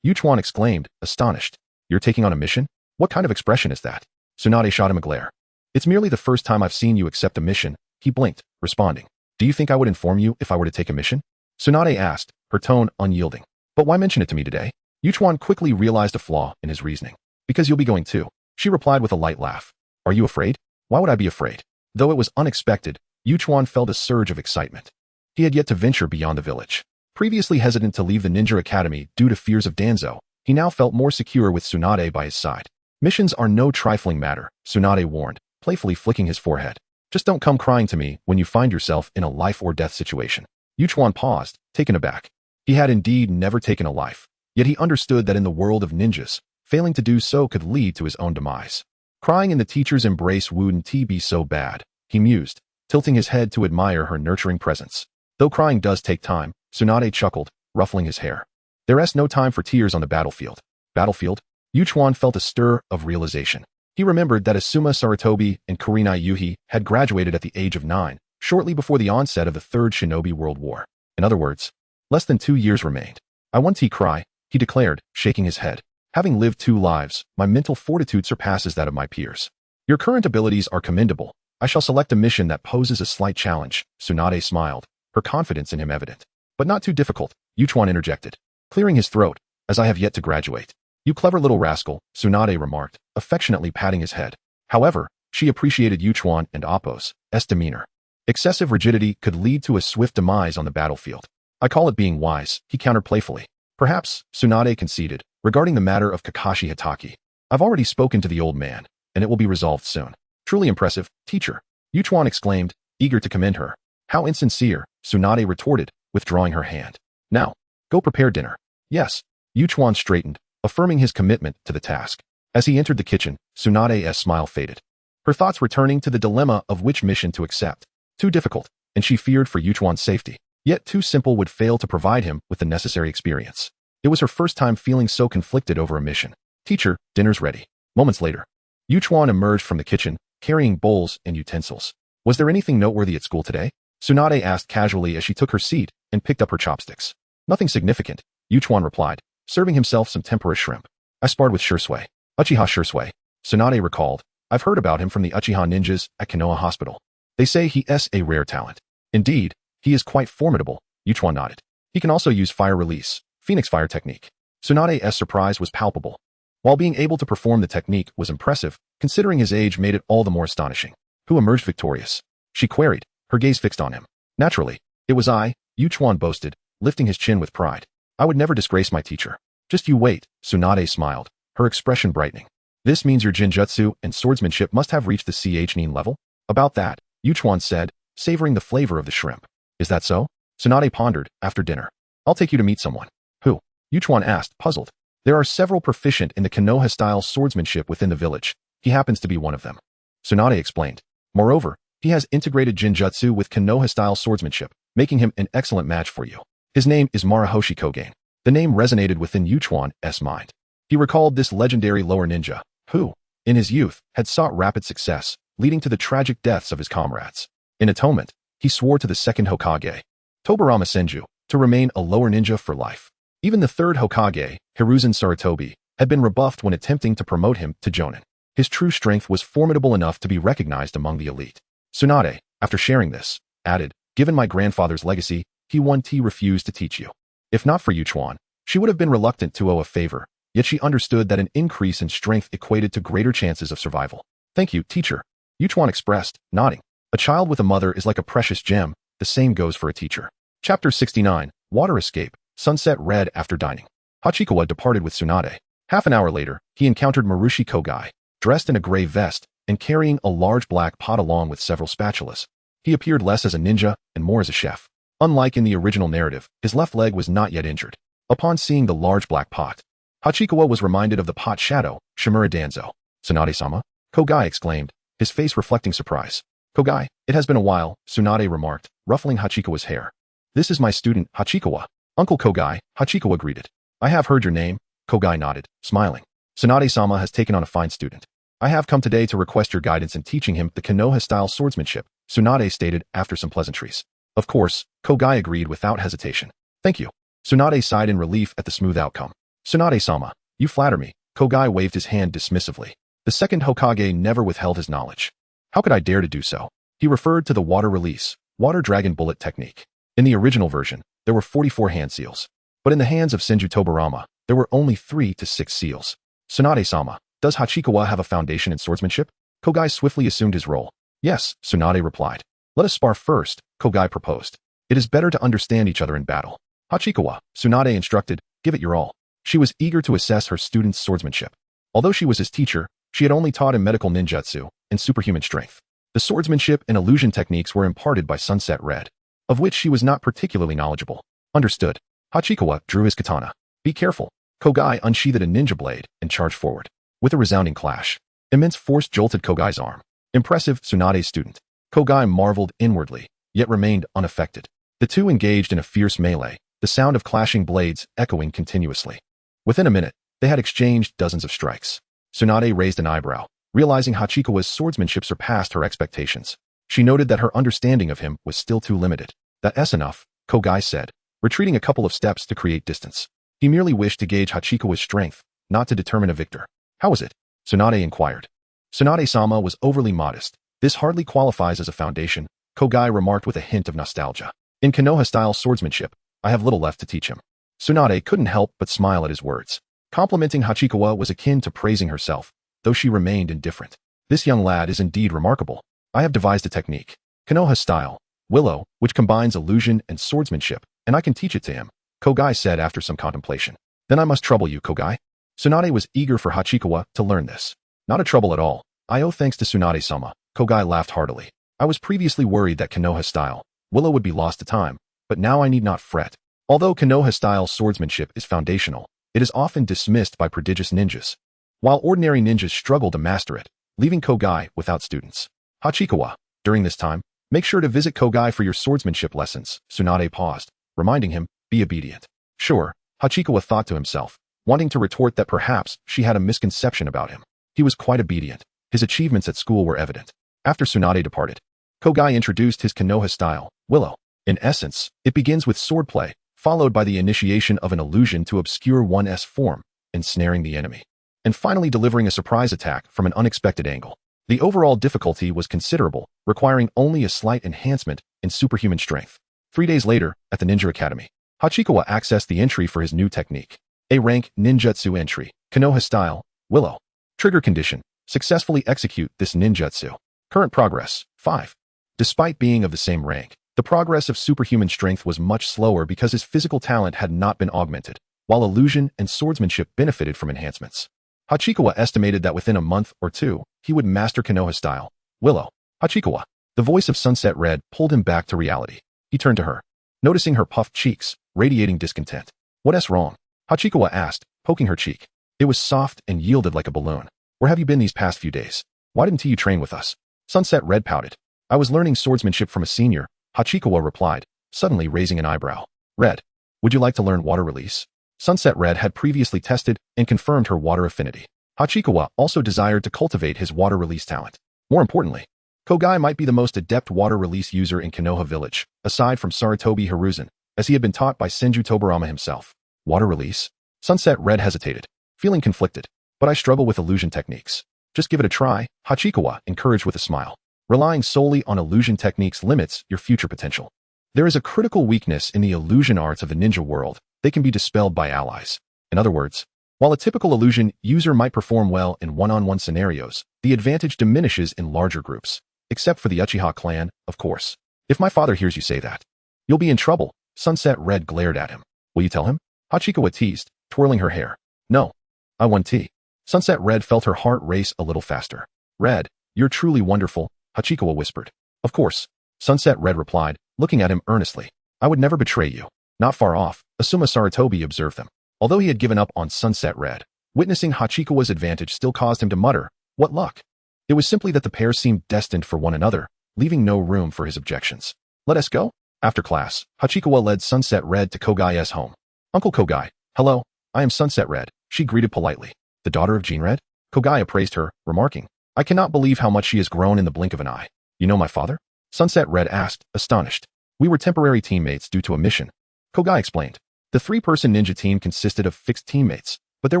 [SPEAKER 1] Yuchuan exclaimed, astonished. "You're taking on a mission? What kind of expression is that?" Tsunade shot him a glare. "It's merely the first time I've seen you accept a mission," he blinked, responding. "Do you think I would inform you if I were to take a mission?" Tsunade asked, her tone unyielding. "But why mention it to me today?" Yuchuan quickly realized a flaw in his reasoning. "Because you'll be going too," she replied with a light laugh. "Are you afraid?" "Why would I be afraid?" Though it was unexpected, Yuchuan felt a surge of excitement. He had yet to venture beyond the village. Previously hesitant to leave the ninja academy due to fears of Danzo, he now felt more secure with Tsunade by his side. "Missions are no trifling matter," Tsunade warned, playfully flicking his forehead. "Just don't come crying to me when you find yourself in a life-or-death situation." Yuchuan paused, taken aback. He had indeed never taken a life, yet he understood that in the world of ninjas, failing to do so could lead to his own demise. Crying in the teacher's embrace wouldn't be so bad, he mused, tilting his head to admire her nurturing presence. Though crying does take time, Tsunade chuckled, ruffling his hair. There's no time for tears on the battlefield. Battlefield? Yuchuan felt a stir of realization. He remembered that Asuma Sarutobi and Kurenai Yuhi had graduated at the age of 9, shortly before the onset of the Third Shinobi World War. In other words, less than 2 years remained. "I want to cry," he declared, shaking his head. "Having lived 2 lives, my mental fortitude surpasses that of my peers. Your current abilities are commendable. I shall select a mission that poses a slight challenge." Tsunade smiled, her confidence in him evident. "But not too difficult," Yuchuan interjected, clearing his throat, "as I have yet to graduate." "You clever little rascal," Tsunade remarked, affectionately patting his head. However, she appreciated Yuchuan and Appo's demeanor. Excessive rigidity could lead to a swift demise on the battlefield. "I call it being wise," he countered playfully. "Perhaps," Tsunade conceded, regarding the matter of Kakashi Hitaki. "I've already spoken to the old man, and it will be resolved soon." "Truly impressive, teacher," Yuchuan exclaimed, eager to commend her. "How insincere," Tsunade retorted, withdrawing her hand. "Now, go prepare dinner." "Yes." Yuchuan straightened, affirming his commitment to the task. As he entered the kitchen, Tsunade's smile faded, her thoughts returning to the dilemma of which mission to accept. Too difficult, and she feared for Yuchuan's safety. Yet too simple would fail to provide him with the necessary experience. It was her first time feeling so conflicted over a mission. "Teacher, dinner's ready." Moments later, Yuchuan emerged from the kitchen, carrying bowls and utensils. "Was there anything noteworthy at school today?" Tsunade asked casually as she took her seat and picked up her chopsticks. "Nothing significant," Yuchuan replied, serving himself some tempura shrimp. "I sparred with Shursui, Uchiha Shursui," Tsunade recalled. "I've heard about him from the Uchiha ninjas at Konoha Hospital. They say he's a rare talent." "Indeed, he is quite formidable," Yuchuan nodded. "He can also use fire release, Phoenix Fire technique." Tsunade's surprise was palpable. While being able to perform the technique was impressive, considering his age made it all the more astonishing. "Who emerged victorious?" she queried, her gaze fixed on him. "Naturally, it was I," Yuchuan boasted, lifting his chin with pride. "I would never disgrace my teacher." "Just you wait," Tsunade smiled, her expression brightening. "This means your jinjutsu and swordsmanship must have reached the nin level?" "About that," Yuchuan said, savoring the flavor of the shrimp. "Is that so?" Tsunade pondered, after dinner. "I'll take you to meet someone." "Who?" Yuchuan asked, puzzled. "There are several proficient in the Konoha-style swordsmanship within the village. He happens to be one of them." Tsunade explained. "Moreover, he has integrated jinjutsu with Konoha-style swordsmanship, making him an excellent match for you. His name is Marahoshi Kogen." The name resonated within Yuchuan's mind. He recalled this legendary lower ninja, who, in his youth, had sought rapid success, leading to the tragic deaths of his comrades. In atonement, he swore to the second Hokage, Tobirama Senju, to remain a lower ninja for life. Even the third Hokage, Hiruzen Sarutobi, had been rebuffed when attempting to promote him to Jonin. His true strength was formidable enough to be recognized among the elite. Tsunade, after sharing this, added, "Given my grandfather's legacy, he refused to teach you. If not for Yuchuan, she would have been reluctant to owe a favor, yet she understood that an increase in strength equated to greater chances of survival. Thank you, teacher," Yuchuan expressed, nodding. A child with a mother is like a precious gem, the same goes for a teacher. Chapter 69, Water Escape, Sunset Red after dining. Hachikawa departed with Tsunade. Half an hour later, he encountered Marushi Kogai, dressed in a gray vest and carrying a large black pot along with several spatulas. He appeared less as a ninja and more as a chef. Unlike in the original narrative, his left leg was not yet injured. Upon seeing the large black pot, Hachikawa was reminded of the pot shadow, Shimura Danzo. "Tsunade-sama?" Kogai exclaimed, his face reflecting surprise. "Kogai, it has been a while," Tsunade remarked, ruffling Hachikawa's hair. "This is my student, Hachikawa." "Uncle Kogai," Hachikawa greeted. "I have heard your name," Kogai nodded, smiling. "Tsunade-sama has taken on a fine student. I have come today to request your guidance in teaching him the Konoha-style swordsmanship," Tsunade stated after some pleasantries. Of course, Kogai agreed without hesitation. "Thank you." Tsunade sighed in relief at the smooth outcome. "Tsunade-sama, you flatter me," Kogai waved his hand dismissively. The second Hokage never withheld his knowledge. "How could I dare to do so?" He referred to the water release, water dragon bullet technique. In the original version, there were 44 hand seals. But in the hands of Senju Tobirama, there were only 3 to 6 seals. "Tsunade-sama, does Hachikawa have a foundation in swordsmanship?" Kogai swiftly assumed his role. "Yes," Tsunade replied. "Let us spar first," Kogai proposed. "It is better to understand each other in battle." "Hachikawa," Tsunade instructed, "give it your all." She was eager to assess her student's swordsmanship. Although she was his teacher, she had only taught him medical ninjutsu and superhuman strength. The swordsmanship and illusion techniques were imparted by Sunset Red, of which she was not particularly knowledgeable. "Understood." Hachikawa drew his katana. "Be careful." Kogai unsheathed a ninja blade and charged forward. With a resounding clash, immense force jolted Kogai's arm. Impressive, Tsunade's student. Kogai marveled inwardly, yet remained unaffected. The two engaged in a fierce melee, the sound of clashing blades echoing continuously. Within a minute, they had exchanged dozens of strikes. Tsunade raised an eyebrow, realizing Hachikawa's swordsmanship surpassed her expectations. She noted that her understanding of him was still too limited. "That's enough," Kogai said, retreating a couple of steps to create distance. He merely wished to gauge Hachikawa's strength, not to determine a victor. "How was it?" Tsunade inquired. Tsunade-sama was overly modest. "This hardly qualifies as a foundation," Kogai remarked with a hint of nostalgia. "In Konoha-style swordsmanship, I have little left to teach him." Tsunade couldn't help but smile at his words. Complimenting Hachikawa was akin to praising herself, though she remained indifferent. "This young lad is indeed remarkable. I have devised a technique, Konoha-style, Willow, which combines illusion and swordsmanship, and I can teach it to him," Kogai said after some contemplation. "Then I must trouble you, Kogai." Tsunade was eager for Hachikawa to learn this. "Not a trouble at all. I owe thanks to Tsunade-sama," Kogai laughed heartily. "I was previously worried that Konoha-style, Willow would be lost to time, but now I need not fret. Although Konoha-style swordsmanship is foundational, it is often dismissed by prodigious ninjas, while ordinary ninjas struggle to master it, leaving Kogai without students. Hachikawa, during this time, make sure to visit Kogai for your swordsmanship lessons." Tsunade paused, reminding him, "Be obedient." "Sure," Hachikawa thought to himself, wanting to retort that perhaps she had a misconception about him. He was quite obedient. His achievements at school were evident. After Tsunade departed, Kogai introduced his Konoha-style, Willow. In essence, it begins with swordplay, followed by the initiation of an illusion to obscure one's form, ensnaring the enemy, and finally delivering a surprise attack from an unexpected angle. The overall difficulty was considerable, requiring only a slight enhancement in superhuman strength. 3 days later, at the Ninja Academy, Hachikawa accessed the entry for his new technique. A-rank ninjutsu entry, Konoha-style, Willow. Trigger condition, successfully execute this ninjutsu. Current progress, 5. Despite being of the same rank, the progress of superhuman strength was much slower because his physical talent had not been augmented, while illusion and swordsmanship benefited from enhancements. Hachikawa estimated that within a month or two, he would master Konoha-style, Willow. "Hachikawa." The voice of Sunset Red pulled him back to reality. He turned to her, noticing her puffed cheeks, radiating discontent. "What's wrong?" Hachikawa asked, poking her cheek. It was soft and yielded like a balloon. "Where have you been these past few days? Why didn't you train with us?" Sunset Red pouted. "I was learning swordsmanship from a senior," Hachikawa replied, suddenly raising an eyebrow. "Red, would you like to learn water release?" Sunset Red had previously tested and confirmed her water affinity. Hachikawa also desired to cultivate his water release talent. More importantly, Kogai might be the most adept water release user in Konoha village, aside from Sarutobi Hiruzen, as he had been taught by Senju Tobarama himself. Water release? Sunset Red hesitated, feeling conflicted. But I struggle with illusion techniques. Just give it a try, Hachikawa encouraged with a smile. Relying solely on illusion techniques limits your future potential. There is a critical weakness in the illusion arts of the ninja world. They can be dispelled by allies. In other words, while a typical illusion user might perform well in one-on-one scenarios, the advantage diminishes in larger groups. Except for the Uchiha clan, of course. If my father hears you say that, you'll be in trouble. Sunset Red glared at him. Will you tell him? Hachikawa teased, twirling her hair. No. I want tea. Sunset Red felt her heart race a little faster. Red, you're truly wonderful, Hachikawa whispered. Of course. Sunset Red replied, looking at him earnestly. I would never betray you. Not far off, Asuma Sarutobi observed them. Although he had given up on Sunset Red, witnessing Hachikawa's advantage still caused him to mutter, what luck. It was simply that the pair seemed destined for one another, leaving no room for his objections. Let us go. After class, Hachikawa led Sunset Red to Kogai's home. Uncle Kogai, hello, I am Sunset Red, she greeted politely. The daughter of Jean Red? Kogai appraised her, remarking, I cannot believe how much she has grown in the blink of an eye. You know my father? Sunset Red asked, astonished. We were temporary teammates due to a mission. Kogai explained. The three-person ninja team consisted of fixed teammates, but there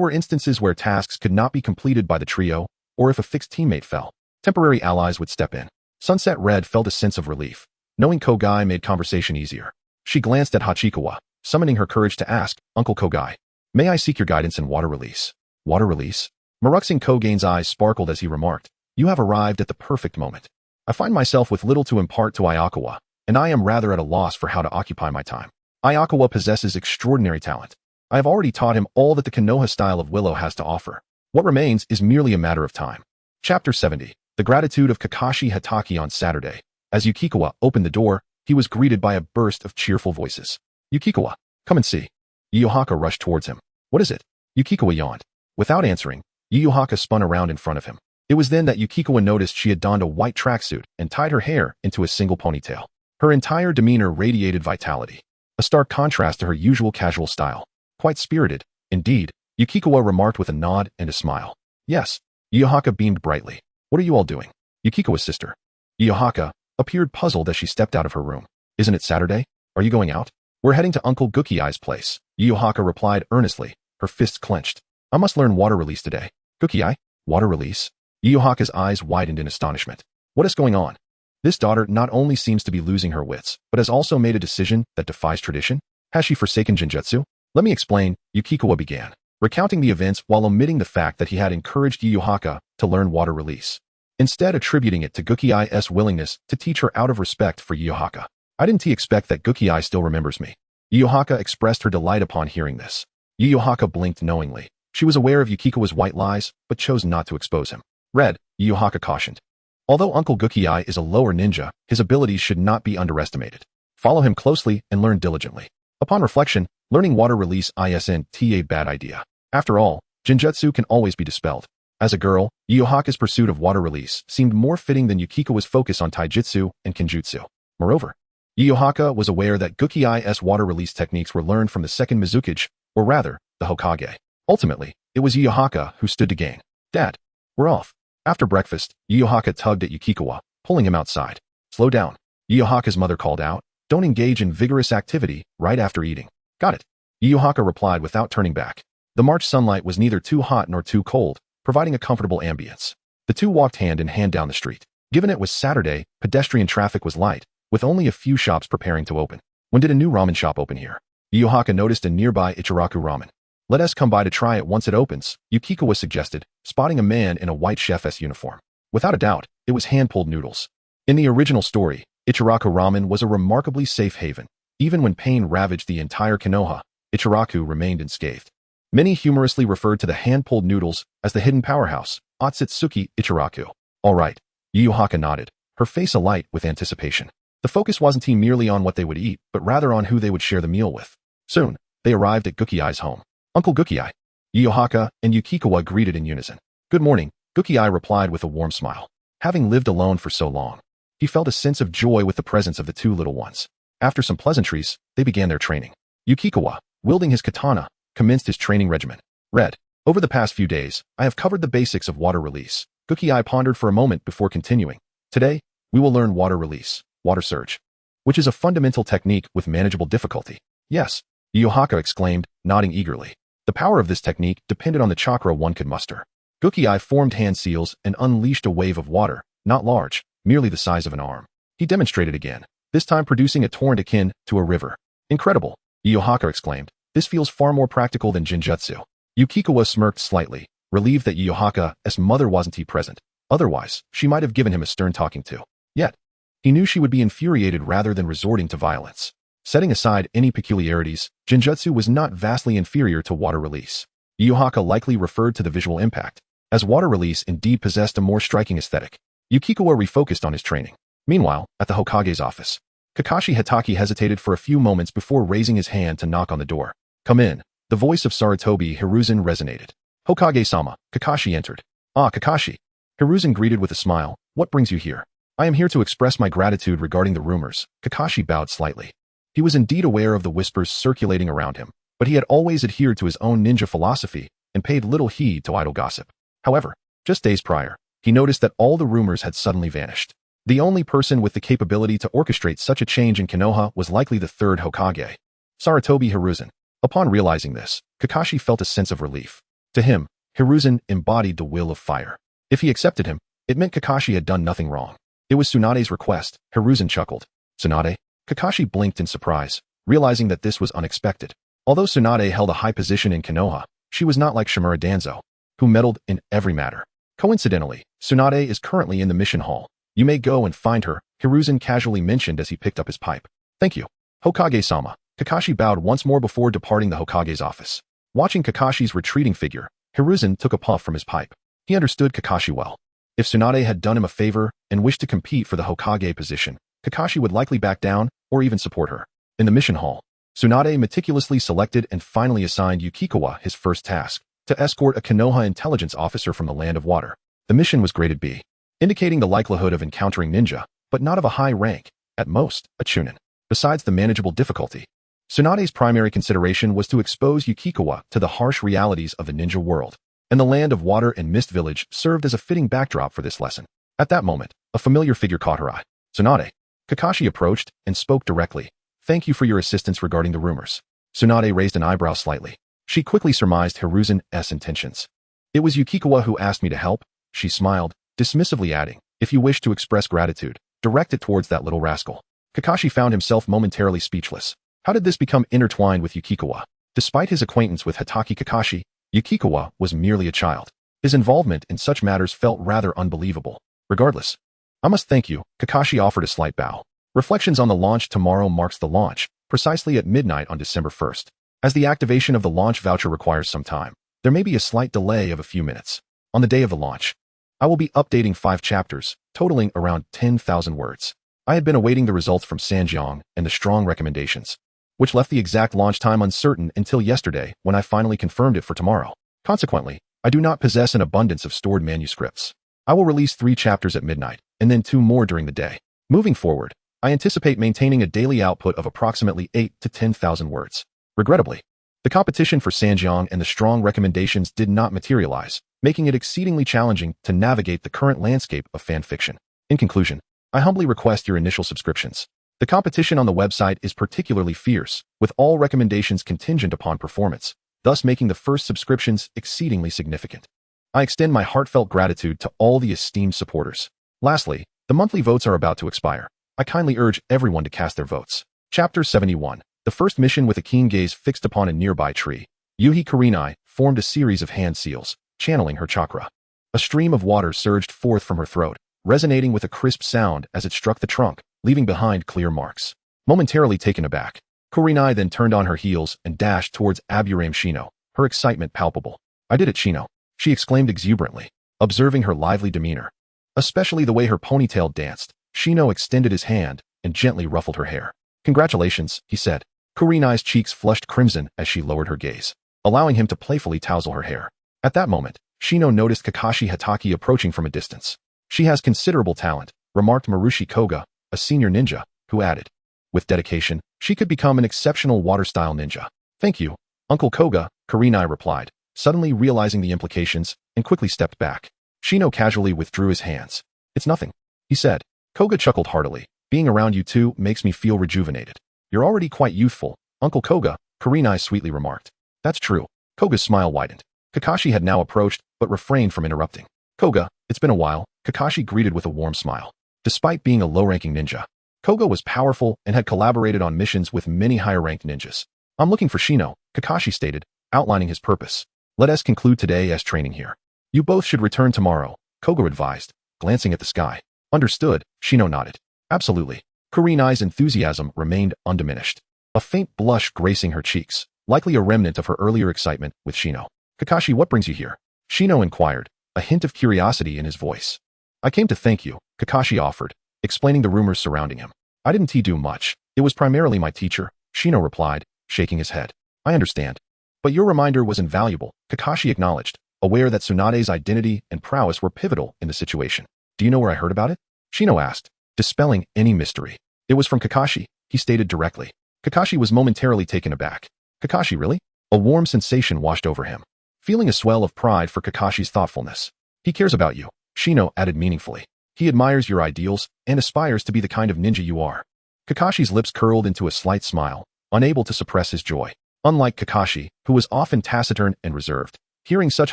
[SPEAKER 1] were instances where tasks could not be completed by the trio, or if a fixed teammate fell, temporary allies would step in. Sunset Red felt a sense of relief. Knowing Kogai made conversation easier. She glanced at Hachikawa, summoning her courage to ask, Uncle Kogai, may I seek your guidance in water release? Water release? Maruxing Kogain's eyes sparkled as he remarked, you have arrived at the perfect moment. I find myself with little to impart to Ayakawa, and I am rather at a loss for how to occupy my time. Ayakawa possesses extraordinary talent. I have already taught him all that the Konoha style of Willow has to offer. What remains is merely a matter of time. Chapter 70. The Gratitude of Kakashi Hatake on Saturday. As Yukikawa opened the door, he was greeted by a burst of cheerful voices. Yukikawa, come and see. Yu Yu Haka rushed towards him. What is it? Yukikawa yawned. Without answering, Yu Yu Haka spun around in front of him. It was then that Yukikawa noticed she had donned a white tracksuit and tied her hair into a single ponytail. Her entire demeanor radiated vitality, a stark contrast to her usual casual style. Quite spirited, indeed, Yukikawa remarked with a nod and a smile. Yes. Yu Yu Haka beamed brightly. What are you all doing? Yukikawa's sister, Yu Yu Haka, appeared puzzled as she stepped out of her room. Isn't it Saturday? Are you going out? We're heading to Uncle Gukiai's place, Yu Yu Haka replied earnestly, her fists clenched. I must learn water release today. Gukiai? Water release? Yu Yu Haka's eyes widened in astonishment. What is going on? This daughter not only seems to be losing her wits, but has also made a decision that defies tradition? Has she forsaken Genjutsu? Let me explain, Yukikawa began, recounting the events while omitting the fact that he had encouraged Yu Yu Haka to learn water release, instead attributing it to Gukiai's willingness to teach her out of respect for Yu Yu Haka. I didn't expect that Gukiai still remembers me. Yu Yu Haka expressed her delight upon hearing this. Yu Yu Haka blinked knowingly. She was aware of Yukikawa's white lies, but chose not to expose him. Red, Yu Yu Haka cautioned. Although Uncle Gukiai is a lower ninja, his abilities should not be underestimated. Follow him closely and learn diligently. Upon reflection, learning water release isn't a bad idea. After all, Genjutsu can always be dispelled. As a girl, Yu Yu Haka's pursuit of water release seemed more fitting than Yukikawa's focus on taijutsu and kenjutsu. Moreover, Yu Yu Haka was aware that Gukiai's water release techniques were learned from the second Mizukage, or rather, the Hokage. Ultimately, it was Yu Yu Haka who stood to gain. Dad, we're off. After breakfast, Yu Yu Haka tugged at Yukikawa, pulling him outside. Slow down. Yu Yu Haka's mother called out. Don't engage in vigorous activity right after eating. Got it. Yu Yu Haka replied without turning back. The March sunlight was neither too hot nor too cold, providing a comfortable ambience. The two walked hand in hand down the street. Given it was Saturday, pedestrian traffic was light, with only a few shops preparing to open. When did a new ramen shop open here? Yu Yu Haka noticed a nearby Ichiraku ramen. Let us come by to try it once it opens, Yukikawa suggested, spotting a man in a white chef's uniform. Without a doubt, it was hand-pulled noodles. In the original story, Ichiraku ramen was a remarkably safe haven. Even when pain ravaged the entire Konoha, Ichiraku remained unscathed. Many humorously referred to the hand-pulled noodles as the hidden powerhouse, Otsutsuki Ichiraku. All right, Yu Yu Haka nodded, her face alight with anticipation. The focus wasn't merely on what they would eat, but rather on who they would share the meal with. Soon, they arrived at Gukiai's home. Uncle Gukiai. Yu Yu Haka and Yukikawa greeted in unison. Good morning, Gukiai replied with a warm smile. Having lived alone for so long, he felt a sense of joy with the presence of the two little ones. After some pleasantries, they began their training. Yukikawa, wielding his katana, commenced his training regimen. Red. Over the past few days, I have covered the basics of water release. Gukiai pondered for a moment before continuing. Today, We will learn water release, water surge, which is a fundamental technique with manageable difficulty. Yes, Yu Haka exclaimed, nodding eagerly. The power of this technique depended on the chakra one could muster. Guki formed hand seals and unleashed a wave of water, not large, merely the size of an arm. He demonstrated again, this time producing a torrent akin to a river. Incredible, Yu Haka exclaimed. This feels far more practical than Jinjutsu. Yukikawa smirked slightly, relieved that Yu Haka's mother wasn't present. Otherwise, she might have given him a stern talking to. Yet, he knew she would be infuriated rather than resorting to violence. Setting aside any peculiarities, Jinjutsu was not vastly inferior to water release. Yu Haka likely referred to the visual impact, as water release indeed possessed a more striking aesthetic. Yukikawa refocused on his training. Meanwhile, at the Hokage's office, Kakashi Hatake hesitated for a few moments before raising his hand to knock on the door. Come in. The voice of Sarutobi Hiruzen resonated. Hokage-sama, Kakashi entered. Ah, Kakashi. Hiruzen greeted with a smile. What brings you here? I am here to express my gratitude regarding the rumors. Kakashi bowed slightly. He was indeed aware of the whispers circulating around him, but he had always adhered to his own ninja philosophy and paid little heed to idle gossip. However, just days prior, he noticed that all the rumors had suddenly vanished. The only person with the capability to orchestrate such a change in Konoha was likely the third Hokage, Sarutobi Hiruzen. Upon realizing this, Kakashi felt a sense of relief. To him, Hiruzen embodied the will of fire. If he accepted him, it meant Kakashi had done nothing wrong. It was Tsunade's request. Hiruzen chuckled. Tsunade? Kakashi blinked in surprise, realizing that this was unexpected. Although Tsunade held a high position in Konoha, she was not like Shimura Danzo, who meddled in every matter. Coincidentally, Tsunade is currently in the mission hall. You may go and find her, Hiruzen casually mentioned as he picked up his pipe. Thank you. Hokage-sama. Kakashi bowed once more before departing the Hokage's office. Watching Kakashi's retreating figure, Hiruzen took a puff from his pipe. He understood Kakashi well. If Tsunade had done him a favor and wished to compete for the Hokage position, Kakashi would likely back down or even support her. In the mission hall, Tsunade meticulously selected and finally assigned Yukikawa his first task, to escort a Konoha intelligence officer from the Land of Water. The mission was graded B, indicating the likelihood of encountering ninja, but not of a high rank, at most, a chunin. Besides the manageable difficulty, Tsunade's primary consideration was to expose Yukikawa to the harsh realities of the ninja world, and the Land of Water and Mist Village served as a fitting backdrop for this lesson. At that moment, a familiar figure caught her eye. Tsunade. Kakashi approached and spoke directly. Thank you for your assistance regarding the rumors. Tsunade raised an eyebrow slightly. She quickly surmised Hiruzen's intentions. It was Yukikawa who asked me to help. She smiled, dismissively adding, if you wish to express gratitude, direct it towards that little rascal. Kakashi found himself momentarily speechless. How did this become intertwined with Yukikawa? Despite his acquaintance with Hatake Kakashi, Yukikawa was merely a child. His involvement in such matters felt rather unbelievable. Regardless, I must thank you, Kakashi offered a slight bow. Reflections on the launch tomorrow marks the launch, precisely at midnight on December 1st. As the activation of the launch voucher requires some time, there may be a slight delay of a few minutes. On the day of the launch, I will be updating 5 chapters, totaling around 10,000 words. I had been awaiting the results from Sanjiang and the strong recommendations, which left the exact launch time uncertain until yesterday when I finally confirmed it for tomorrow. Consequently, I do not possess an abundance of stored manuscripts. I will release 3 chapters at midnight, and then 2 more during the day. Moving forward, I anticipate maintaining a daily output of approximately 8 to 10,000 words. Regrettably, the competition for Sanjiang and the strong recommendations did not materialize, making it exceedingly challenging to navigate the current landscape of fan fiction. In conclusion, I humbly request your initial subscriptions. The competition on the website is particularly fierce, with all recommendations contingent upon performance, thus making the first subscriptions exceedingly significant. I extend my heartfelt gratitude to all the esteemed supporters. Lastly, the monthly votes are about to expire. I kindly urge everyone to cast their votes. Chapter 71. The first mission with a keen gaze fixed upon a nearby tree. Yuhi Kurenai formed a series of hand seals, channeling her chakra. A stream of water surged forth from her throat, resonating with a crisp sound as it struck the trunk, leaving behind clear marks. Momentarily taken aback, Kurenai then turned on her heels and dashed towards Aburame Shino, her excitement palpable. I did it, Shino, she exclaimed exuberantly, observing her lively demeanor. Especially the way her ponytail danced, Shino extended his hand and gently ruffled her hair. Congratulations, he said. Kurenai's cheeks flushed crimson as she lowered her gaze, allowing him to playfully tousle her hair. At that moment, Shino noticed Kakashi Hatake approaching from a distance. She has considerable talent, remarked Marushi Koga, a senior ninja, who added, with dedication, she could become an exceptional water-style ninja. Thank you, Uncle Koga, Kurenai replied, suddenly realizing the implications, and quickly stepped back. Shino casually withdrew his hands. It's nothing, he said. Koga chuckled heartily. Being around you two makes me feel rejuvenated. You're already quite youthful, Uncle Koga, Kurenai sweetly remarked. That's true. Koga's smile widened. Kakashi had now approached, but refrained from interrupting. Koga, it's been a while, Kakashi greeted with a warm smile. Despite being a low-ranking ninja, Koga was powerful and had collaborated on missions with many higher-ranked ninjas. I'm looking for Shino, Kakashi stated, outlining his purpose. Let us conclude today as training here. You both should return tomorrow, Koga advised, glancing at the sky. Understood, Shino nodded. Absolutely. Kurenai's enthusiasm remained undiminished. A faint blush gracing her cheeks, likely a remnant of her earlier excitement with Shino. Kakashi, what brings you here? Shino inquired, a hint of curiosity in his voice. I came to thank you, Kakashi offered, explaining the rumors surrounding him. I didn't do much. It was primarily my teacher, Shino replied, shaking his head. I understand. But your reminder was invaluable, Kakashi acknowledged, aware that Tsunade's identity and prowess were pivotal in the situation. Do you know where I heard about it? Shino asked, dispelling any mystery. It was from Kakashi, he stated directly. Kakashi was momentarily taken aback. Kakashi, really? A warm sensation washed over him, feeling a swell of pride for Kakashi's thoughtfulness. He cares about you, Shino added meaningfully. He admires your ideals and aspires to be the kind of ninja you are. Kakashi's lips curled into a slight smile, unable to suppress his joy. Unlike Kakashi, who was often taciturn and reserved, hearing such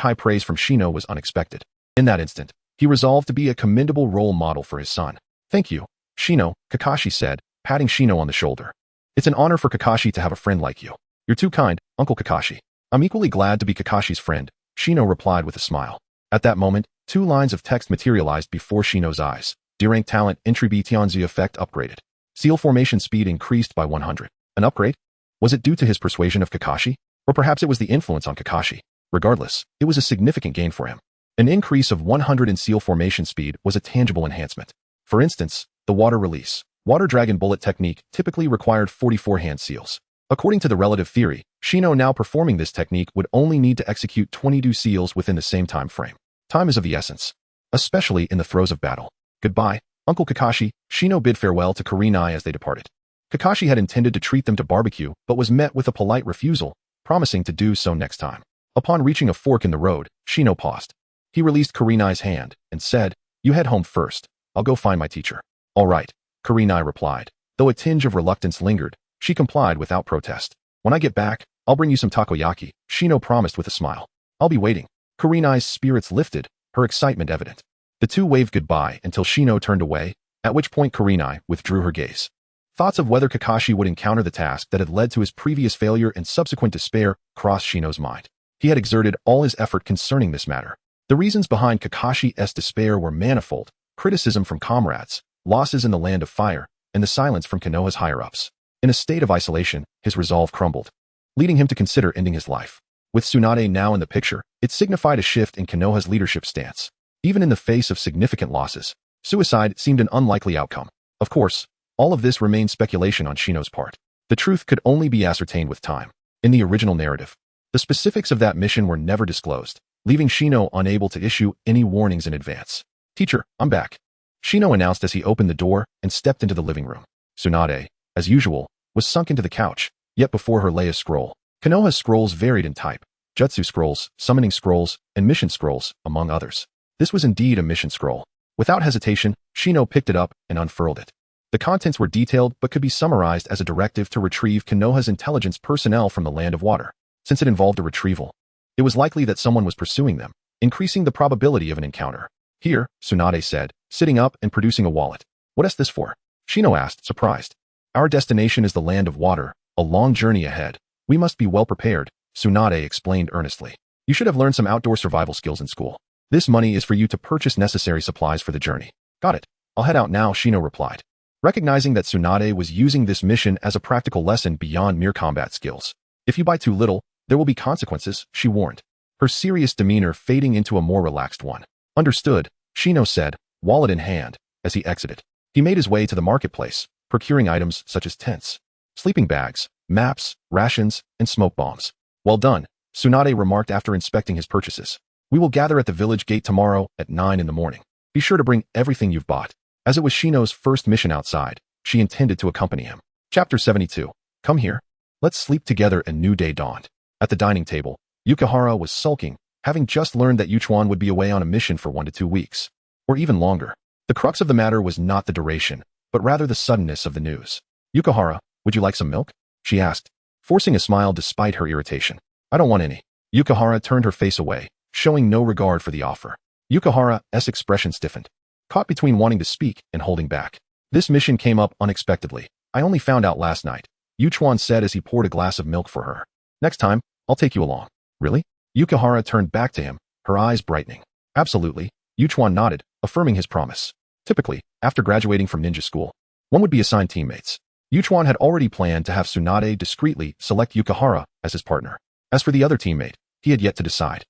[SPEAKER 1] high praise from Shino was unexpected. In that instant, he resolved to be a commendable role model for his son. Thank you, Shino, Kakashi said, patting Shino on the shoulder. It's an honor for Kakashi to have a friend like you. You're too kind, Uncle Kakashi. I'm equally glad to be Kakashi's friend, Shino replied with a smile. At that moment, 2 lines of text materialized before Shino's eyes. D-rank talent entry Tianzi effect upgraded. Seal formation speed increased by 100. An upgrade? Was it due to his persuasion of Kakashi? Or perhaps it was the influence on Kakashi? Regardless, it was a significant gain for him. An increase of 100 in seal formation speed was a tangible enhancement. For instance, the water release. Water dragon bullet technique typically required 44 hand seals. According to the relative theory, Shino now performing this technique would only need to execute 22 seals within the same time frame. Time is of the essence, especially in the throes of battle. Goodbye, Uncle Kakashi. Shino bid farewell to Kurenai as they departed. Kakashi had intended to treat them to barbecue, but was met with a polite refusal, promising to do so next time. Upon reaching a fork in the road, Shino paused. He released Kurenai's hand and said, You head home first. I'll go find my teacher. All right, Kurenai replied. Though a tinge of reluctance lingered, she complied without protest. When I get back, I'll bring you some takoyaki, Shino promised with a smile. I'll be waiting. Kurenai's spirits lifted, her excitement evident. The two waved goodbye until Shino turned away, at which point Kurenai withdrew her gaze. Thoughts of whether Kakashi would encounter the task that had led to his previous failure and subsequent despair crossed Shino's mind. He had exerted all his effort concerning this matter. The reasons behind Kakashi's despair were manifold: criticism from comrades, losses in the Land of Fire, and the silence from Konoha's higher-ups. In a state of isolation, his resolve crumbled, leading him to consider ending his life. With Tsunade now in the picture, it signified a shift in Konoha's leadership stance. Even in the face of significant losses, suicide seemed an unlikely outcome. Of course, all of this remained speculation on Shino's part. The truth could only be ascertained with time. In the original narrative, the specifics of that mission were never disclosed, leaving Shino unable to issue any warnings in advance. Teacher, I'm back, Shino announced as he opened the door and stepped into the living room. Tsunade, as usual, was sunk into the couch, yet before her lay a scroll. Konoha's scrolls varied in type: jutsu scrolls, summoning scrolls, and mission scrolls, among others. This was indeed a mission scroll. Without hesitation, Shino picked it up and unfurled it. The contents were detailed but could be summarized as a directive to retrieve Konoha's intelligence personnel from the Land of Water. Since it involved a retrieval, it was likely that someone was pursuing them, increasing the probability of an encounter. Here, Tsunade said, sitting up and producing a wallet. What is this for? Shino asked, surprised. Our destination is the Land of Water, a long journey ahead. We must be well prepared, Tsunade explained earnestly. You should have learned some outdoor survival skills in school. This money is for you to purchase necessary supplies for the journey. Got it. I'll head out now, Shino replied, recognizing that Tsunade was using this mission as a practical lesson beyond mere combat skills. If you buy too little, there will be consequences, she warned, her serious demeanor fading into a more relaxed one. Understood, Shino said, wallet in hand, as he exited. He made his way to the marketplace, procuring items such as tents, sleeping bags, maps, rations, and smoke bombs. Well done, Tsunade remarked after inspecting his purchases. We will gather at the village gate tomorrow at 9 in the morning. Be sure to bring everything you've bought. As it was Shino's first mission outside, she intended to accompany him. Chapter 72. Come here. Let's sleep together. A new day dawned. At the dining table, Yukihara was sulking, having just learned that Yuchuan would be away on a mission for 1 to 2 weeks, or even longer. The crux of the matter was not the duration, but rather the suddenness of the news. Yukihara, would you like some milk? She asked, forcing a smile despite her irritation. I don't want any. Yukihara turned her face away, showing no regard for the offer. Yukihara's expression stiffened, caught between wanting to speak and holding back. This mission came up unexpectedly. I only found out last night, Yuchuan said as he poured a glass of milk for her. Next time, I'll take you along. Really? Yukihara turned back to him, her eyes brightening. Absolutely. Yuchuan nodded, affirming his promise. Typically, after graduating from ninja school, one would be assigned teammates. Yuchuan had already planned to have Tsunade discreetly select Yukihara as his partner. As for the other teammate, he had yet to decide.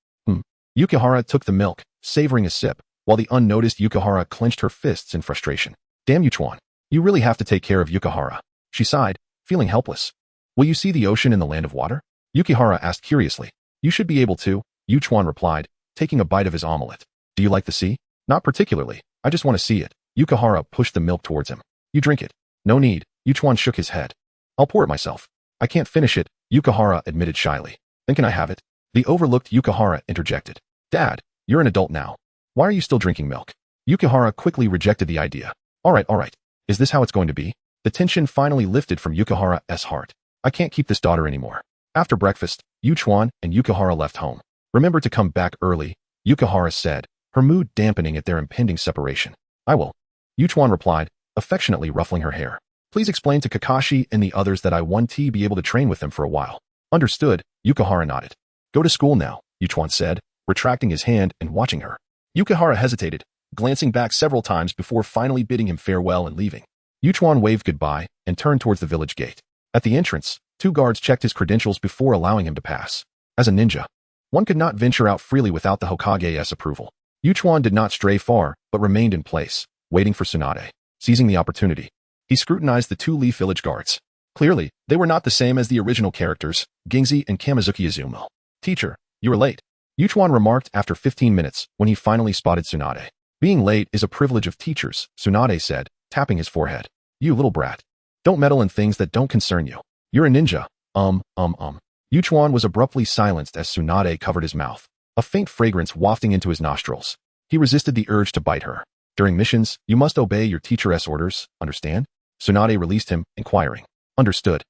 [SPEAKER 1] Yukihara took the milk, savoring a sip, while the unnoticed Yukihara clenched her fists in frustration. Damn Yuchuan. You really have to take care of Yukihara. She sighed, feeling helpless. Will you see the ocean in the land of water? Yukihara asked curiously. You should be able to, Yuchuan replied, taking a bite of his omelette. Do you like the sea? Not particularly. I just want to see it. Yukihara pushed the milk towards him. You drink it. No need. Yuchuan shook his head. I'll pour it myself. I can't finish it, Yukihara admitted shyly. Then can I have it? The overlooked Yukihara interjected. Dad, you're an adult now. Why are you still drinking milk? Yukihara quickly rejected the idea. All right. Is this how it's going to be? The tension finally lifted from Yukihara's heart. I can't keep this daughter anymore. After breakfast, Yuchuan and Yukihara left home. Remember to come back early, Yukihara said, her mood dampening at their impending separation. I will. Yuchuan replied, affectionately ruffling her hair. Please explain to Kakashi and the others that I want to be able to train with them for a while. Understood, Yukihara nodded. Go to school now, Yuchuan said, retracting his hand and watching her. Yukihara hesitated, glancing back several times before finally bidding him farewell and leaving. Yuchuan waved goodbye and turned towards the village gate. At the entrance, 2 guards checked his credentials before allowing him to pass. As a ninja, one could not venture out freely without the Hokage's approval. Yuchuan did not stray far, but remained in place, waiting for Tsunade. Seizing the opportunity, he scrutinized the 2 Leaf Village guards. Clearly, they were not the same as the original characters, Gingzi and Kamizuki Izumo. Teacher, you are late, Yuchuan remarked after 15 minutes when he finally spotted Tsunade. Being late is a privilege of teachers, Tsunade said, tapping his forehead. You little brat. Don't meddle in things that don't concern you. You're a ninja. Yuchuan was abruptly silenced as Tsunade covered his mouth, a faint fragrance wafting into his nostrils. He resisted the urge to bite her. During missions, you must obey your teacher's orders, understand? Tsunade released him, inquiring. Understood.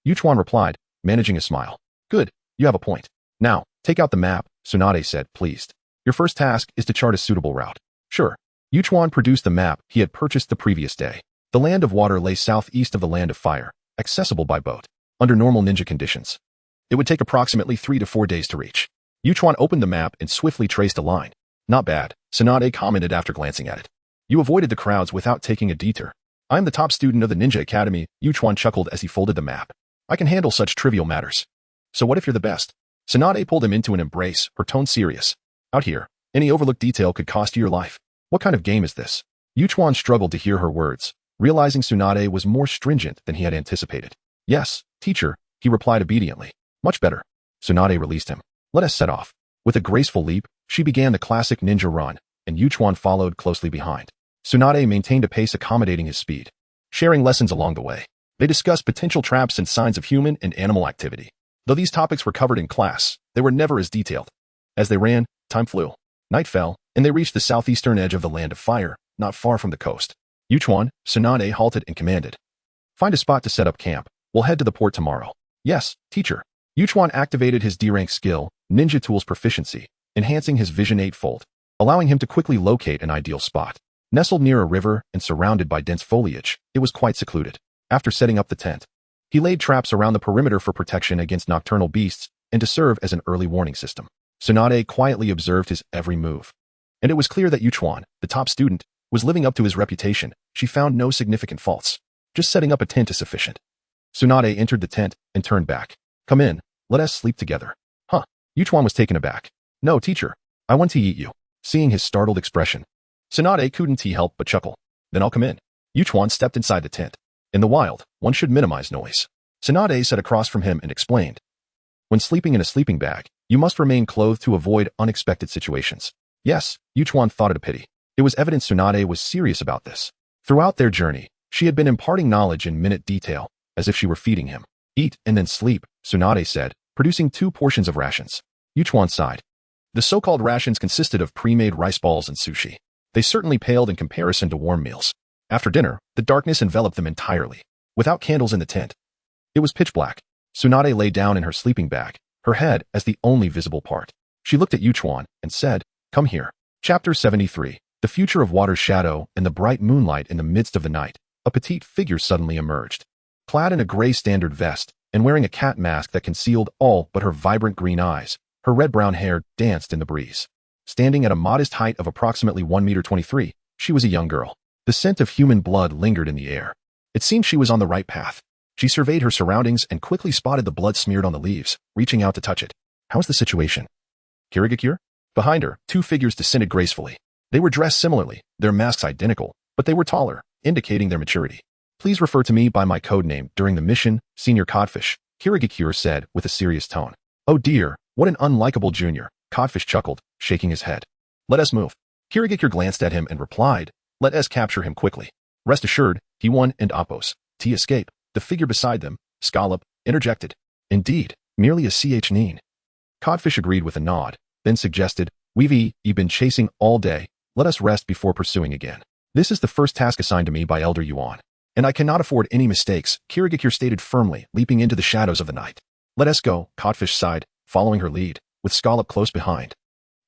[SPEAKER 1] Yuchuan replied, managing a smile. Good, you have a point. Now, take out the map, Tsunade said, pleased. Your first task is to chart a suitable route. Sure. Yuchuan produced the map he had purchased the previous day. The land of water lay southeast of the land of fire, accessible by boat. Under normal ninja conditions, it would take approximately 3 to 4 days to reach. Yuchuan opened the map and swiftly traced a line. Not bad, Tsunade commented after glancing at it. You avoided the crowds without taking a detour. I am the top student of the Ninja Academy, Yuchuan chuckled as he folded the map. I can handle such trivial matters. So what if you're the best? Tsunade pulled him into an embrace, her tone serious. Out here, any overlooked detail could cost you your life. What kind of game is this? Yuchuan struggled to hear her words, realizing Tsunade was more stringent than he had anticipated. Yes, teacher, he replied obediently. Much better. Tsunade released him. Let us set off. With a graceful leap, she began the classic ninja run, and Yuchuan followed closely behind. Tsunade maintained a pace accommodating his speed, sharing lessons along the way. They discussed potential traps and signs of human and animal activity. Though these topics were covered in class, they were never as detailed. As they ran, time flew. Night fell, and they reached the southeastern edge of the land of fire, not far from the coast. Yuchuan, Tsunade halted and commanded. Find a spot to set up camp. We'll head to the port tomorrow. Yes, teacher. Yuchuan activated his D-rank skill, Ninja Tools Proficiency, enhancing his vision 8-fold, allowing him to quickly locate an ideal spot. Nestled near a river and surrounded by dense foliage, it was quite secluded. After setting up the tent, he laid traps around the perimeter for protection against nocturnal beasts and to serve as an early warning system. Tsunade quietly observed his every move. And it was clear that Yuchuan, the top student, was living up to his reputation. She found no significant faults. Just setting up a tent is sufficient. Tsunade entered the tent and turned back. Come in, let us sleep together. Huh. Yuchuan was taken aback. No, teacher. I want to eat you. Seeing his startled expression, Tsunade couldn't help but chuckle. Then I'll come in. Yuchuan stepped inside the tent. In the wild, one should minimize noise. Tsunade sat across from him and explained. When sleeping in a sleeping bag, you must remain clothed to avoid unexpected situations. Yes, Yuchuan thought it a pity. It was evident Tsunade was serious about this. Throughout their journey, she had been imparting knowledge in minute detail, as if she were feeding him. Eat and then sleep, Tsunade said, producing 2 portions of rations. Yuchuan sighed. The so-called rations consisted of pre-made rice balls and sushi. They certainly paled in comparison to warm meals. After dinner, the darkness enveloped them entirely, without candles in the tent. It was pitch black. Tsunade lay down in her sleeping bag, her head as the only visible part. She looked at Yuchuan and said, "Come here." Chapter 73. The future of water's shadow and the bright moonlight in the midst of the night. A petite figure suddenly emerged. Clad in a gray standard vest and wearing a cat mask that concealed all but her vibrant green eyes, her red-brown hair danced in the breeze. Standing at a modest height of approximately 1.23 meters, she was a young girl. The scent of human blood lingered in the air. It seemed she was on the right path. She surveyed her surroundings and quickly spotted the blood smeared on the leaves, reaching out to touch it. "How's the situation?" "Kirigakure?" Behind her, two figures descended gracefully. They were dressed similarly, their masks identical, but they were taller, indicating their maturity. "Please refer to me by my code name during the mission, Senior Codfish," Kirigakure said with a serious tone. "Oh dear, what an unlikable junior," Codfish chuckled, shaking his head. "Let us move." Kirigakure glanced at him and replied, "Let us capture him quickly." Rest assured, he won and Appos. T escape. The figure beside them, Scallop, interjected. "Indeed, merely a ch-neen." Codfish agreed with a nod, then suggested, "We've been chasing all day. Let us rest before pursuing again. This is the first task assigned to me by Elder Yuan, and I cannot afford any mistakes," Kirigakure stated firmly, leaping into the shadows of the night. "Let us go," Codfish sighed, following her lead, with Scallop close behind.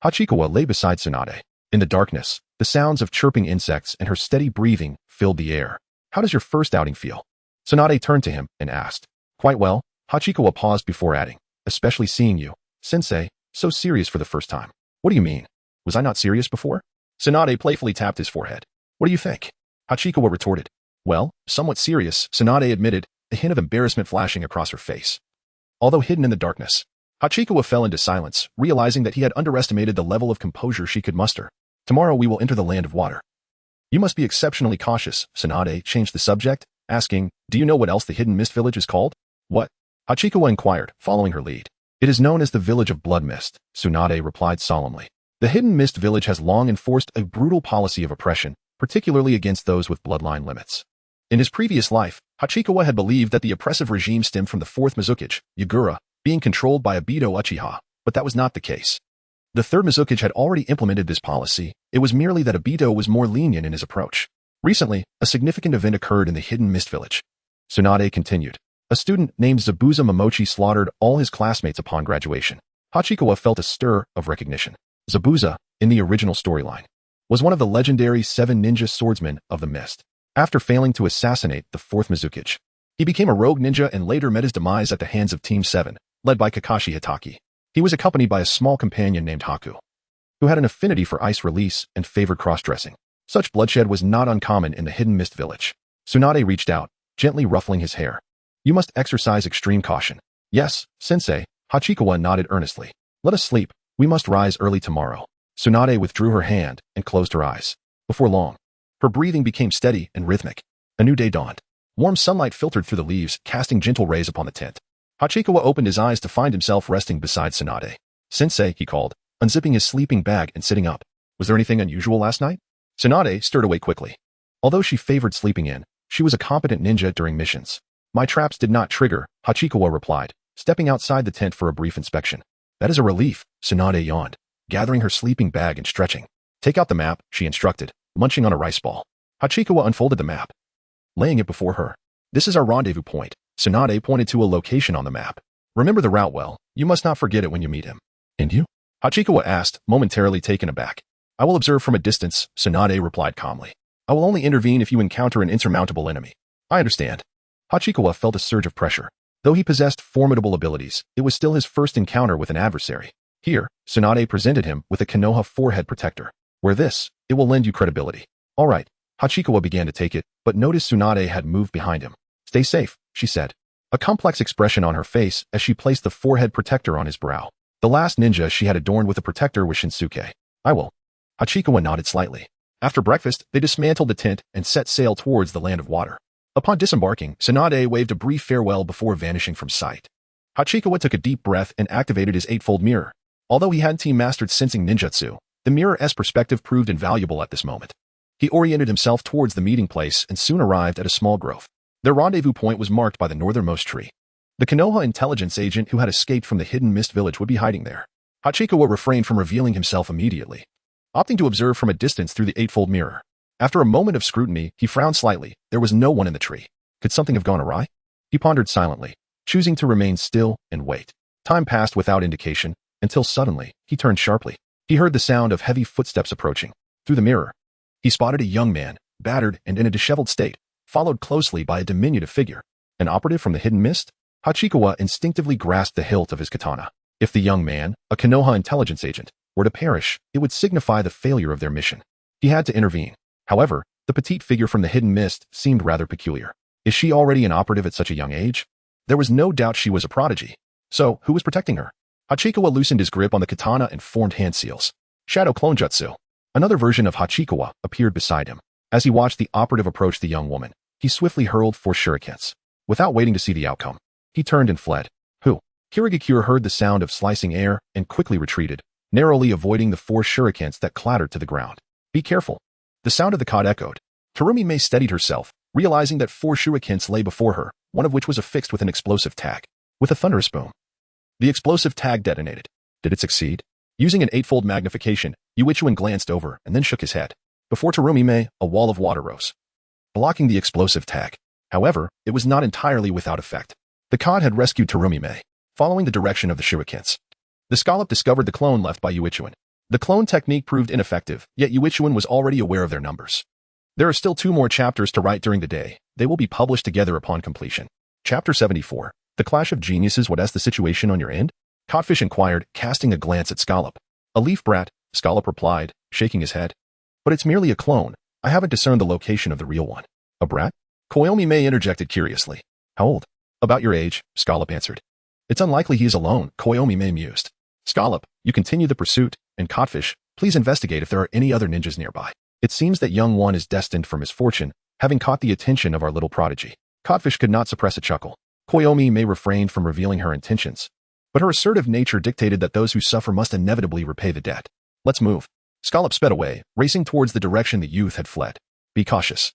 [SPEAKER 1] Hachikawa lay beside Tsunade. In the darkness, the sounds of chirping insects and her steady breathing filled the air. "How does your first outing feel?" Tsunade turned to him and asked. "Quite well." Hachikawa paused before adding, "Especially seeing you, sensei, so serious for the first time." "What do you mean? Was I not serious before?" Tsunade playfully tapped his forehead. "What do you think?" Hachikawa retorted. "Well, somewhat serious," Tsunade admitted, a hint of embarrassment flashing across her face. Although hidden in the darkness, Hachikawa fell into silence, realizing that he had underestimated the level of composure she could muster. "Tomorrow we will enter the land of water. You must be exceptionally cautious." Tsunade changed the subject, asking, "Do you know what else the hidden mist village is called?" "What?" Hachikawa inquired, following her lead. "It is known as the village of blood mist," Tsunade replied solemnly. "The hidden mist village has long enforced a brutal policy of oppression, particularly against those with bloodline limits. In his previous life, Hachikawa had believed that the oppressive regime stemmed from the fourth Mizukage, Yagura, being controlled by Abido Uchiha, but that was not the case. The third Mizukage had already implemented this policy. It was merely that Abido was more lenient in his approach. Recently, a significant event occurred in the hidden mist village. Tsunade continued. A student named Zabuza Momochi slaughtered all his classmates upon graduation. Hachikawa felt a stir of recognition. Zabuza, in the original storyline, was one of the legendary 7 ninja swordsmen of the mist. After failing to assassinate the fourth Mizukage, he became a rogue ninja and later met his demise at the hands of Team 7, led by Kakashi Hitaki. He was accompanied by a small companion named Haku, who had an affinity for ice release and favored cross-dressing. Such bloodshed was not uncommon in the hidden mist village. Tsunade reached out, gently ruffling his hair. "You must exercise extreme caution." "Yes, sensei," Hachikawa nodded earnestly. "Let us sleep. We must rise early tomorrow." Tsunade withdrew her hand and closed her eyes. Before long, her breathing became steady and rhythmic. A new day dawned. Warm sunlight filtered through the leaves, casting gentle rays upon the tent. Hachikawa opened his eyes to find himself resting beside Tsunade. "Sensei," he called, unzipping his sleeping bag and sitting up. "Was there anything unusual last night?" Tsunade stirred awake quickly. Although she favored sleeping in, she was a competent ninja during missions. "My traps did not trigger," Hachikawa replied, stepping outside the tent for a brief inspection. "That is a relief," Tsunade yawned, gathering her sleeping bag and stretching. "Take out the map," she instructed, munching on a rice ball. Hachikawa unfolded the map, laying it before her. "This is our rendezvous point." Tsunade pointed to a location on the map. "Remember the route well. You must not forget it when you meet him." "And you?" Hachikawa asked, momentarily taken aback. "I will observe from a distance," Tsunade replied calmly. "I will only intervene if you encounter an insurmountable enemy." "I understand." Hachikawa felt a surge of pressure. Though he possessed formidable abilities, it was still his first encounter with an adversary. Here, Tsunade presented him with a Konoha forehead protector. "Wear this. It will lend you credibility." "All right." Hachikawa began to take it, but noticed Tsunade had moved behind him. "Stay safe," she said, a complex expression on her face as she placed the forehead protector on his brow. The last ninja she had adorned with a protector was Shinsuke. "I will." Hachikawa nodded slightly. After breakfast, they dismantled the tent and set sail towards the land of water. Upon disembarking, Tsunade waved a brief farewell before vanishing from sight. Hachikawa took a deep breath and activated his eightfold mirror. Although he hadn't mastered sensing ninjutsu, the mirror's perspective proved invaluable at this moment. He oriented himself towards the meeting place and soon arrived at a small grove. Their rendezvous point was marked by the northernmost tree. The Konoha intelligence agent who had escaped from the hidden mist village would be hiding there. Hachikawa refrained from revealing himself immediately. opting to observe from a distance through the eightfold mirror. After a moment of scrutiny, he frowned slightly. There was no one in the tree. Could something have gone awry? He pondered silently, choosing to remain still and wait. Time passed without indication, until suddenly, he turned sharply. He heard the sound of heavy footsteps approaching. Through the mirror, he spotted a young man, battered and in a disheveled state, followed closely by a diminutive figure. An operative from the hidden mist? Hachikawa instinctively grasped the hilt of his katana. If the young man, a Konoha intelligence agent, were to perish, it would signify the failure of their mission. He had to intervene. However, the petite figure from the hidden mist seemed rather peculiar. Is she already an operative at such a young age? There was no doubt she was a prodigy. So, who was protecting her? Hachikawa loosened his grip on the katana and formed hand seals. Shadow Clone Jutsu. Another version of Hachikawa appeared beside him. As he watched the operative approach the young woman, he swiftly hurled 4 shurikens. Without waiting to see the outcome, he turned and fled. Who? Kirigakure heard the sound of slicing air and quickly retreated, narrowly avoiding the 4 shurikens that clattered to the ground. Be careful. The sound of the cod echoed. Terumi-Mei steadied herself, realizing that 4 shurikens lay before her, one of which was affixed with an explosive tag. With a thunderous boom, the explosive tag detonated. Did it succeed? Using an eightfold magnification, Yuichuan glanced over and then shook his head. Before Terumi-Mei, a wall of water rose, blocking the explosive tag. However, it was not entirely without effect. The cod had rescued Terumi-Mei, following the direction of the shurikens. The scallop discovered the clone left by Yuichuan. The clone technique proved ineffective, yet Yuichuan was already aware of their numbers. There are still 2 more chapters to write during the day. They will be published together upon completion. Chapter 74. The Clash of Geniuses. What is the situation on your end? Codfish inquired, casting a glance at Scallop. A leaf brat, Scallop replied, shaking his head. But it's merely a clone. I haven't discerned the location of the real one. A brat? Koyomi-Mei interjected curiously. How old? About your age, Scallop answered. It's unlikely he is alone, Koyomi-Mei mused. Scallop, you continue the pursuit, and Codfish, please investigate if there are any other ninjas nearby. It seems that young one is destined for misfortune, having caught the attention of our little prodigy. Codfish could not suppress a chuckle. Koyomi-Mei refrained from revealing her intentions, but her assertive nature dictated that those who suffer must inevitably repay the debt. Let's move. Scallop sped away, racing towards the direction the youth had fled. Be cautious.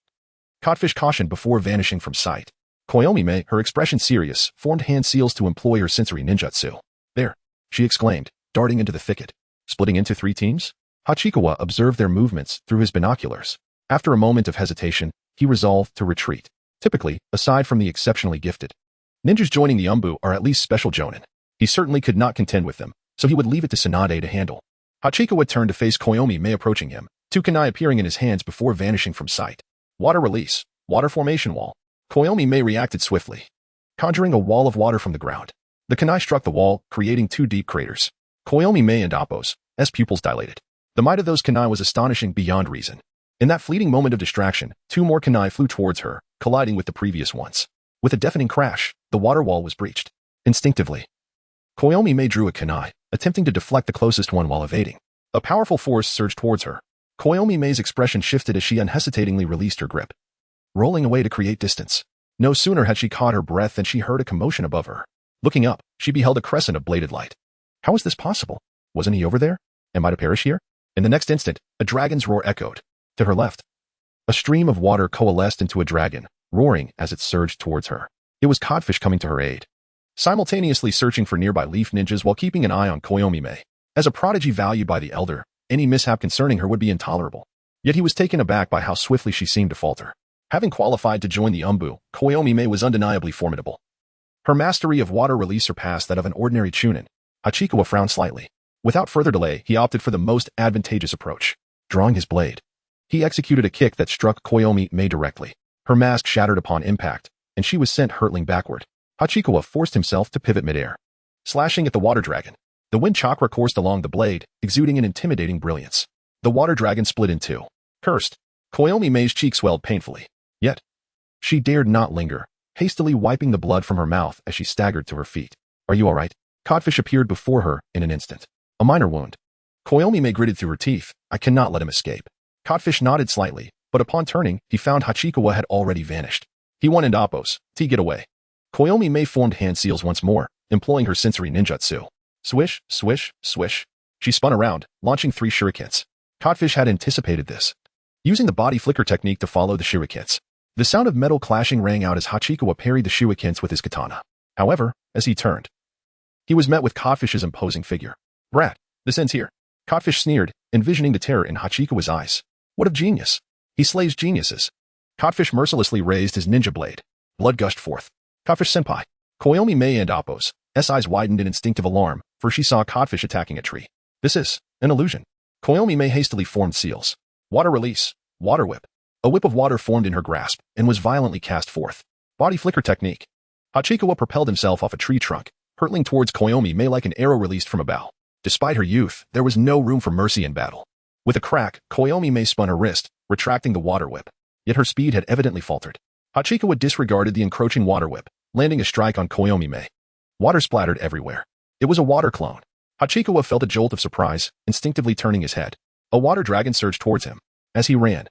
[SPEAKER 1] Codfish cautioned before vanishing from sight. Koyomi-Mei, her expression serious, formed hand seals to employ her sensory ninjutsu. There, she exclaimed, darting into the thicket. Splitting into 3 teams? Hachikawa observed their movements through his binoculars. After a moment of hesitation, he resolved to retreat. Typically, aside from the exceptionally gifted, ninjas joining the Umbu are at least special jonin. He certainly could not contend with them, so he would leave it to Tsunade to handle. Hachikawa turned to face Koyomi-Mei approaching him, 2 kunai appearing in his hands before vanishing from sight. Water release. Water formation wall. Koyomi-Mei reacted swiftly, conjuring a wall of water from the ground. The kunai struck the wall, creating 2 deep craters. Koyomi-Mei and Appo's pupils dilated. The might of those kunai was astonishing beyond reason. In that fleeting moment of distraction, 2 more kunai flew towards her, colliding with the previous ones. With a deafening crash, the water wall was breached. Instinctively, Koyomi-Mei drew a kunai, attempting to deflect the closest one while evading. A powerful force surged towards her. Koyomi-Mei's expression shifted as she unhesitatingly released her grip, rolling away to create distance. No sooner had she caught her breath than she heard a commotion above her. Looking up, she beheld a crescent of bladed light. How is this possible? Wasn't he over there? Am I to perish here? In the next instant, a dragon's roar echoed. To her left, a stream of water coalesced into a dragon, roaring as it surged towards her. It was Codfish coming to her aid, simultaneously searching for nearby leaf ninjas while keeping an eye on Koyomi-Mei. As a prodigy valued by the elder, any mishap concerning her would be intolerable. Yet he was taken aback by how swiftly she seemed to falter. Having qualified to join the Umbu, Koyomi-Mei was undeniably formidable. Her mastery of water release surpassed that of an ordinary chunin. Hachikawa frowned slightly. Without further delay, he opted for the most advantageous approach. Drawing his blade, he executed a kick that struck Koyomi-Mei directly. Her mask shattered upon impact, and she was sent hurtling backward. Hachikawa forced himself to pivot midair, slashing at the water dragon. The wind chakra coursed along the blade, exuding an intimidating brilliance. The water dragon split in 2. Cursed. Koyomi-Mei's cheek swelled painfully. Yet, she dared not linger, hastily wiping the blood from her mouth as she staggered to her feet. Are you all right? Codfish appeared before her in an instant. A minor wound. Koyomi-Mei gritted through her teeth. I cannot let him escape. Codfish nodded slightly, but upon turning, he found Hachikawa had already vanished. He wanted Appos. Get away. Koyomi-Mei formed hand seals once more, employing her sensory ninjutsu. Swish, swish, swish. She spun around, launching 3 shurikens. Codfish had anticipated this, using the body flicker technique to follow the shurikens. The sound of metal clashing rang out as Hachikawa parried the shurikens with his katana. However, as he turned, he was met with Codfish's imposing figure. Brat, this ends here. Codfish sneered, envisioning the terror in Hachikawa's eyes. What of genius? He slays geniuses. Codfish mercilessly raised his ninja blade. Blood gushed forth. Codfish-senpai. Koyomi Mei and Appo's eyes widened in instinctive alarm, for she saw Codfish attacking a tree. This is an illusion. Koyomi Mei hastily formed seals. Water release. Water whip. A whip of water formed in her grasp and was violently cast forth. Body flicker technique. Hachikawa propelled himself off a tree trunk, hurtling towards Koyomi Mei like an arrow released from a bow. Despite her youth, there was no room for mercy in battle. With a crack, Koyomi Mei spun her wrist, retracting the water whip. Yet her speed had evidently faltered. Hachikawa disregarded the encroaching water whip, landing a strike on Koyomi Mei. Water splattered everywhere. It was a water clone. Hachikawa felt a jolt of surprise, instinctively turning his head. A water dragon surged towards him. As he ran,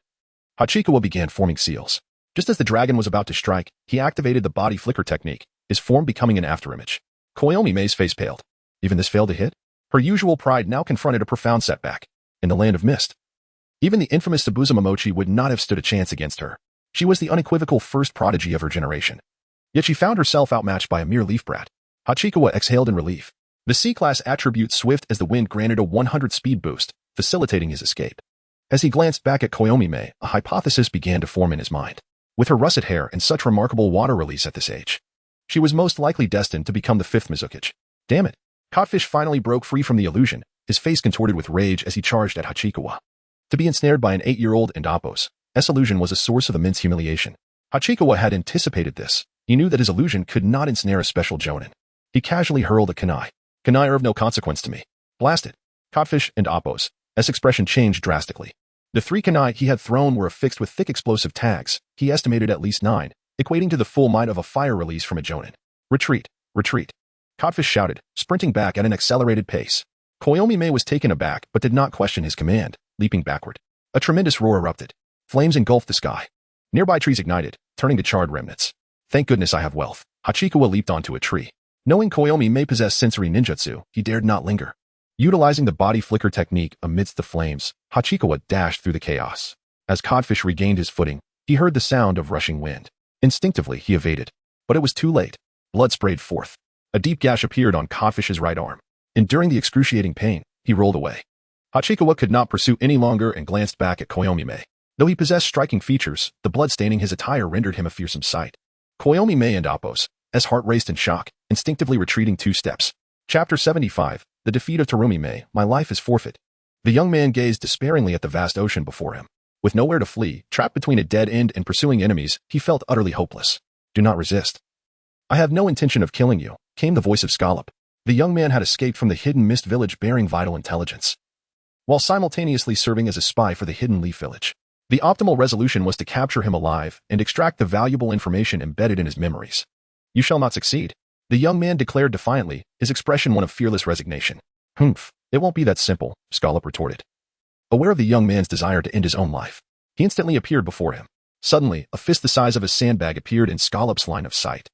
[SPEAKER 1] Hachikawa began forming seals. Just as the dragon was about to strike, he activated the body flicker technique, his form becoming an afterimage. Koyomi Mei's face paled. Even this failed to hit? Her usual pride now confronted a profound setback. In the land of mist, even the infamous Sabuza Momochi would not have stood a chance against her. She was the unequivocal first prodigy of her generation. Yet she found herself outmatched by a mere leaf brat. Hachikawa exhaled in relief. The C-class attribute swift as the wind granted a 100 speed boost, facilitating his escape. As he glanced back at Koyomi Mei, a hypothesis began to form in his mind. With her russet hair and such remarkable water release at this age, she was most likely destined to become the fifth Mizukage. Damn it. Codfish finally broke free from the illusion, his face contorted with rage as he charged at Hachikawa. To be ensnared by an 8-year-old and Appo's illusion was a source of immense humiliation. Hachikawa had anticipated this. He knew that his illusion could not ensnare a special jonin. He casually hurled a kunai. Kunai are of no consequence to me. Blast it. Codfish and Appo's expression changed drastically. The 3 kunai he had thrown were affixed with thick explosive tags, he estimated at least 9, equating to the full might of a fire release from a jonin. Retreat. Retreat. Codfish shouted, sprinting back at an accelerated pace. Koyomi Mei was taken aback but did not question his command, leaping backward. A tremendous roar erupted. Flames engulfed the sky. Nearby trees ignited, turning to charred remnants. Thank goodness I have wealth. Hachikawa leaped onto a tree. Knowing Koyomi Mei possessed sensory ninjutsu, he dared not linger. Utilizing the body flicker technique amidst the flames, Hachikawa dashed through the chaos. As Codfish regained his footing, he heard the sound of rushing wind. Instinctively, he evaded. But it was too late. Blood sprayed forth. A deep gash appeared on Codfish's right arm. Enduring the excruciating pain, he rolled away. Hachikawa could not pursue any longer and glanced back at Koyomi Mei. Though he possessed striking features, the blood staining his attire rendered him a fearsome sight. Koyomi Mei and Appo's heart raced in shock, instinctively retreating 2 steps. Chapter 75, The Defeat of Terumi Mei, My Life is Forfeit. The young man gazed despairingly at the vast ocean before him. With nowhere to flee, trapped between a dead end and pursuing enemies, he felt utterly hopeless. Do not resist. I have no intention of killing you, came the voice of Scallop. The young man had escaped from the hidden mist village bearing vital intelligence, while simultaneously serving as a spy for the hidden leaf village. The optimal resolution was to capture him alive and extract the valuable information embedded in his memories. You shall not succeed, the young man declared defiantly, his expression one of fearless resignation. Humph, it won't be that simple, Scallop retorted. Aware of the young man's desire to end his own life, he instantly appeared before him. Suddenly, a fist the size of a sandbag appeared in Scallop's line of sight.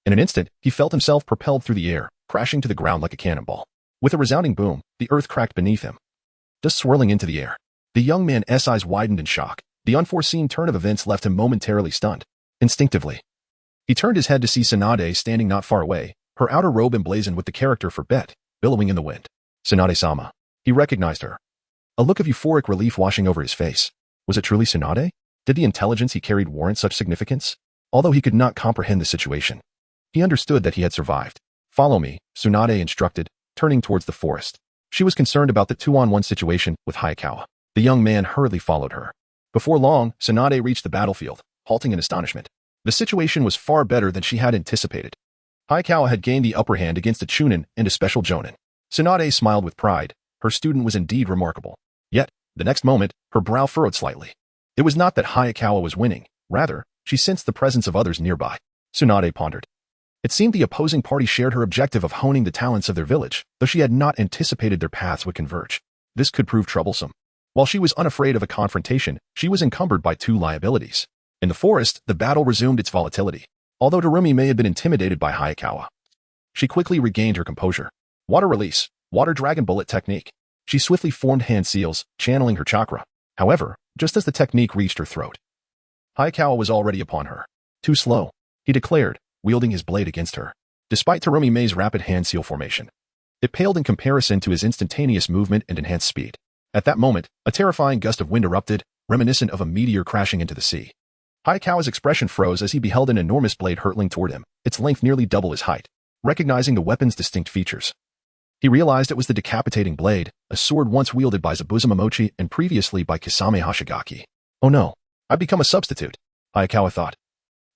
[SPEAKER 1] In an instant, he felt himself propelled through the air, crashing to the ground like a cannonball. With a resounding boom, the earth cracked beneath him, dust swirling into the air. The young man's eyes widened in shock. The unforeseen turn of events left him momentarily stunned. Instinctively, he turned his head to see Tsunade standing not far away, her outer robe emblazoned with the character for bet, billowing in the wind. Tsunade-sama. He recognized her. A look of euphoric relief washing over his face. Was it truly Tsunade? Did the intelligence he carried warrant such significance? Although he could not comprehend the situation, he understood that he had survived. Follow me, Tsunade instructed, turning towards the forest. She was concerned about the 2-on-1 situation with Hayakawa. The young man hurriedly followed her. Before long, Tsunade reached the battlefield, halting in astonishment. The situation was far better than she had anticipated. Hayakawa had gained the upper hand against a Chunin and a special Jonin. Tsunade smiled with pride. Her student was indeed remarkable. Yet, the next moment, her brow furrowed slightly. It was not that Hayakawa was winning. Rather, she sensed the presence of others nearby. Tsunade pondered. It seemed the opposing party shared her objective of honing the talents of their village, though she had not anticipated their paths would converge. This could prove troublesome. While she was unafraid of a confrontation, she was encumbered by 2 liabilities. In the forest, the battle resumed its volatility. Although Terumi may have been intimidated by Hayakawa, she quickly regained her composure. Water release, water dragon bullet technique. She swiftly formed hand seals, channeling her chakra. However, just as the technique reached her throat, Hayakawa was already upon her. Too slow, he declared, wielding his blade against her. Despite Terumi Mei's rapid hand seal formation, it paled in comparison to his instantaneous movement and enhanced speed. At that moment, a terrifying gust of wind erupted, reminiscent of a meteor crashing into the sea. Hayakawa's expression froze as he beheld an enormous blade hurtling toward him, its length nearly double his height. Recognizing the weapon's distinct features, he realized it was the decapitating blade, a sword once wielded by Zabuza Momochi and previously by Kisame Hashigaki. Oh no, I've become a substitute, Hayakawa thought.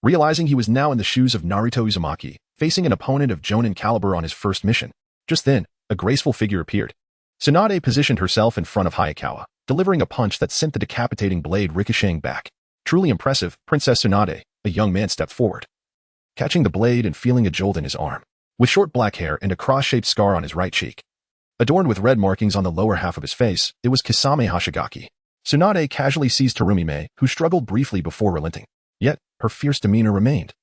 [SPEAKER 1] Realizing he was now in the shoes of Naruto Uzumaki, facing an opponent of Jonin caliber on his first mission. Just then, a graceful figure appeared. Tsunade positioned herself in front of Hayakawa, delivering a punch that sent the decapitating blade ricocheting back. Truly impressive, Princess Tsunade, a young man stepped forward, catching the blade and feeling a jolt in his arm. With short black hair and a cross-shaped scar on his right cheek, adorned with red markings on the lower half of his face, it was Kisame Hashigaki. Tsunade casually seized Terumi-me, who struggled briefly before relenting. Yet, her fierce demeanor remained.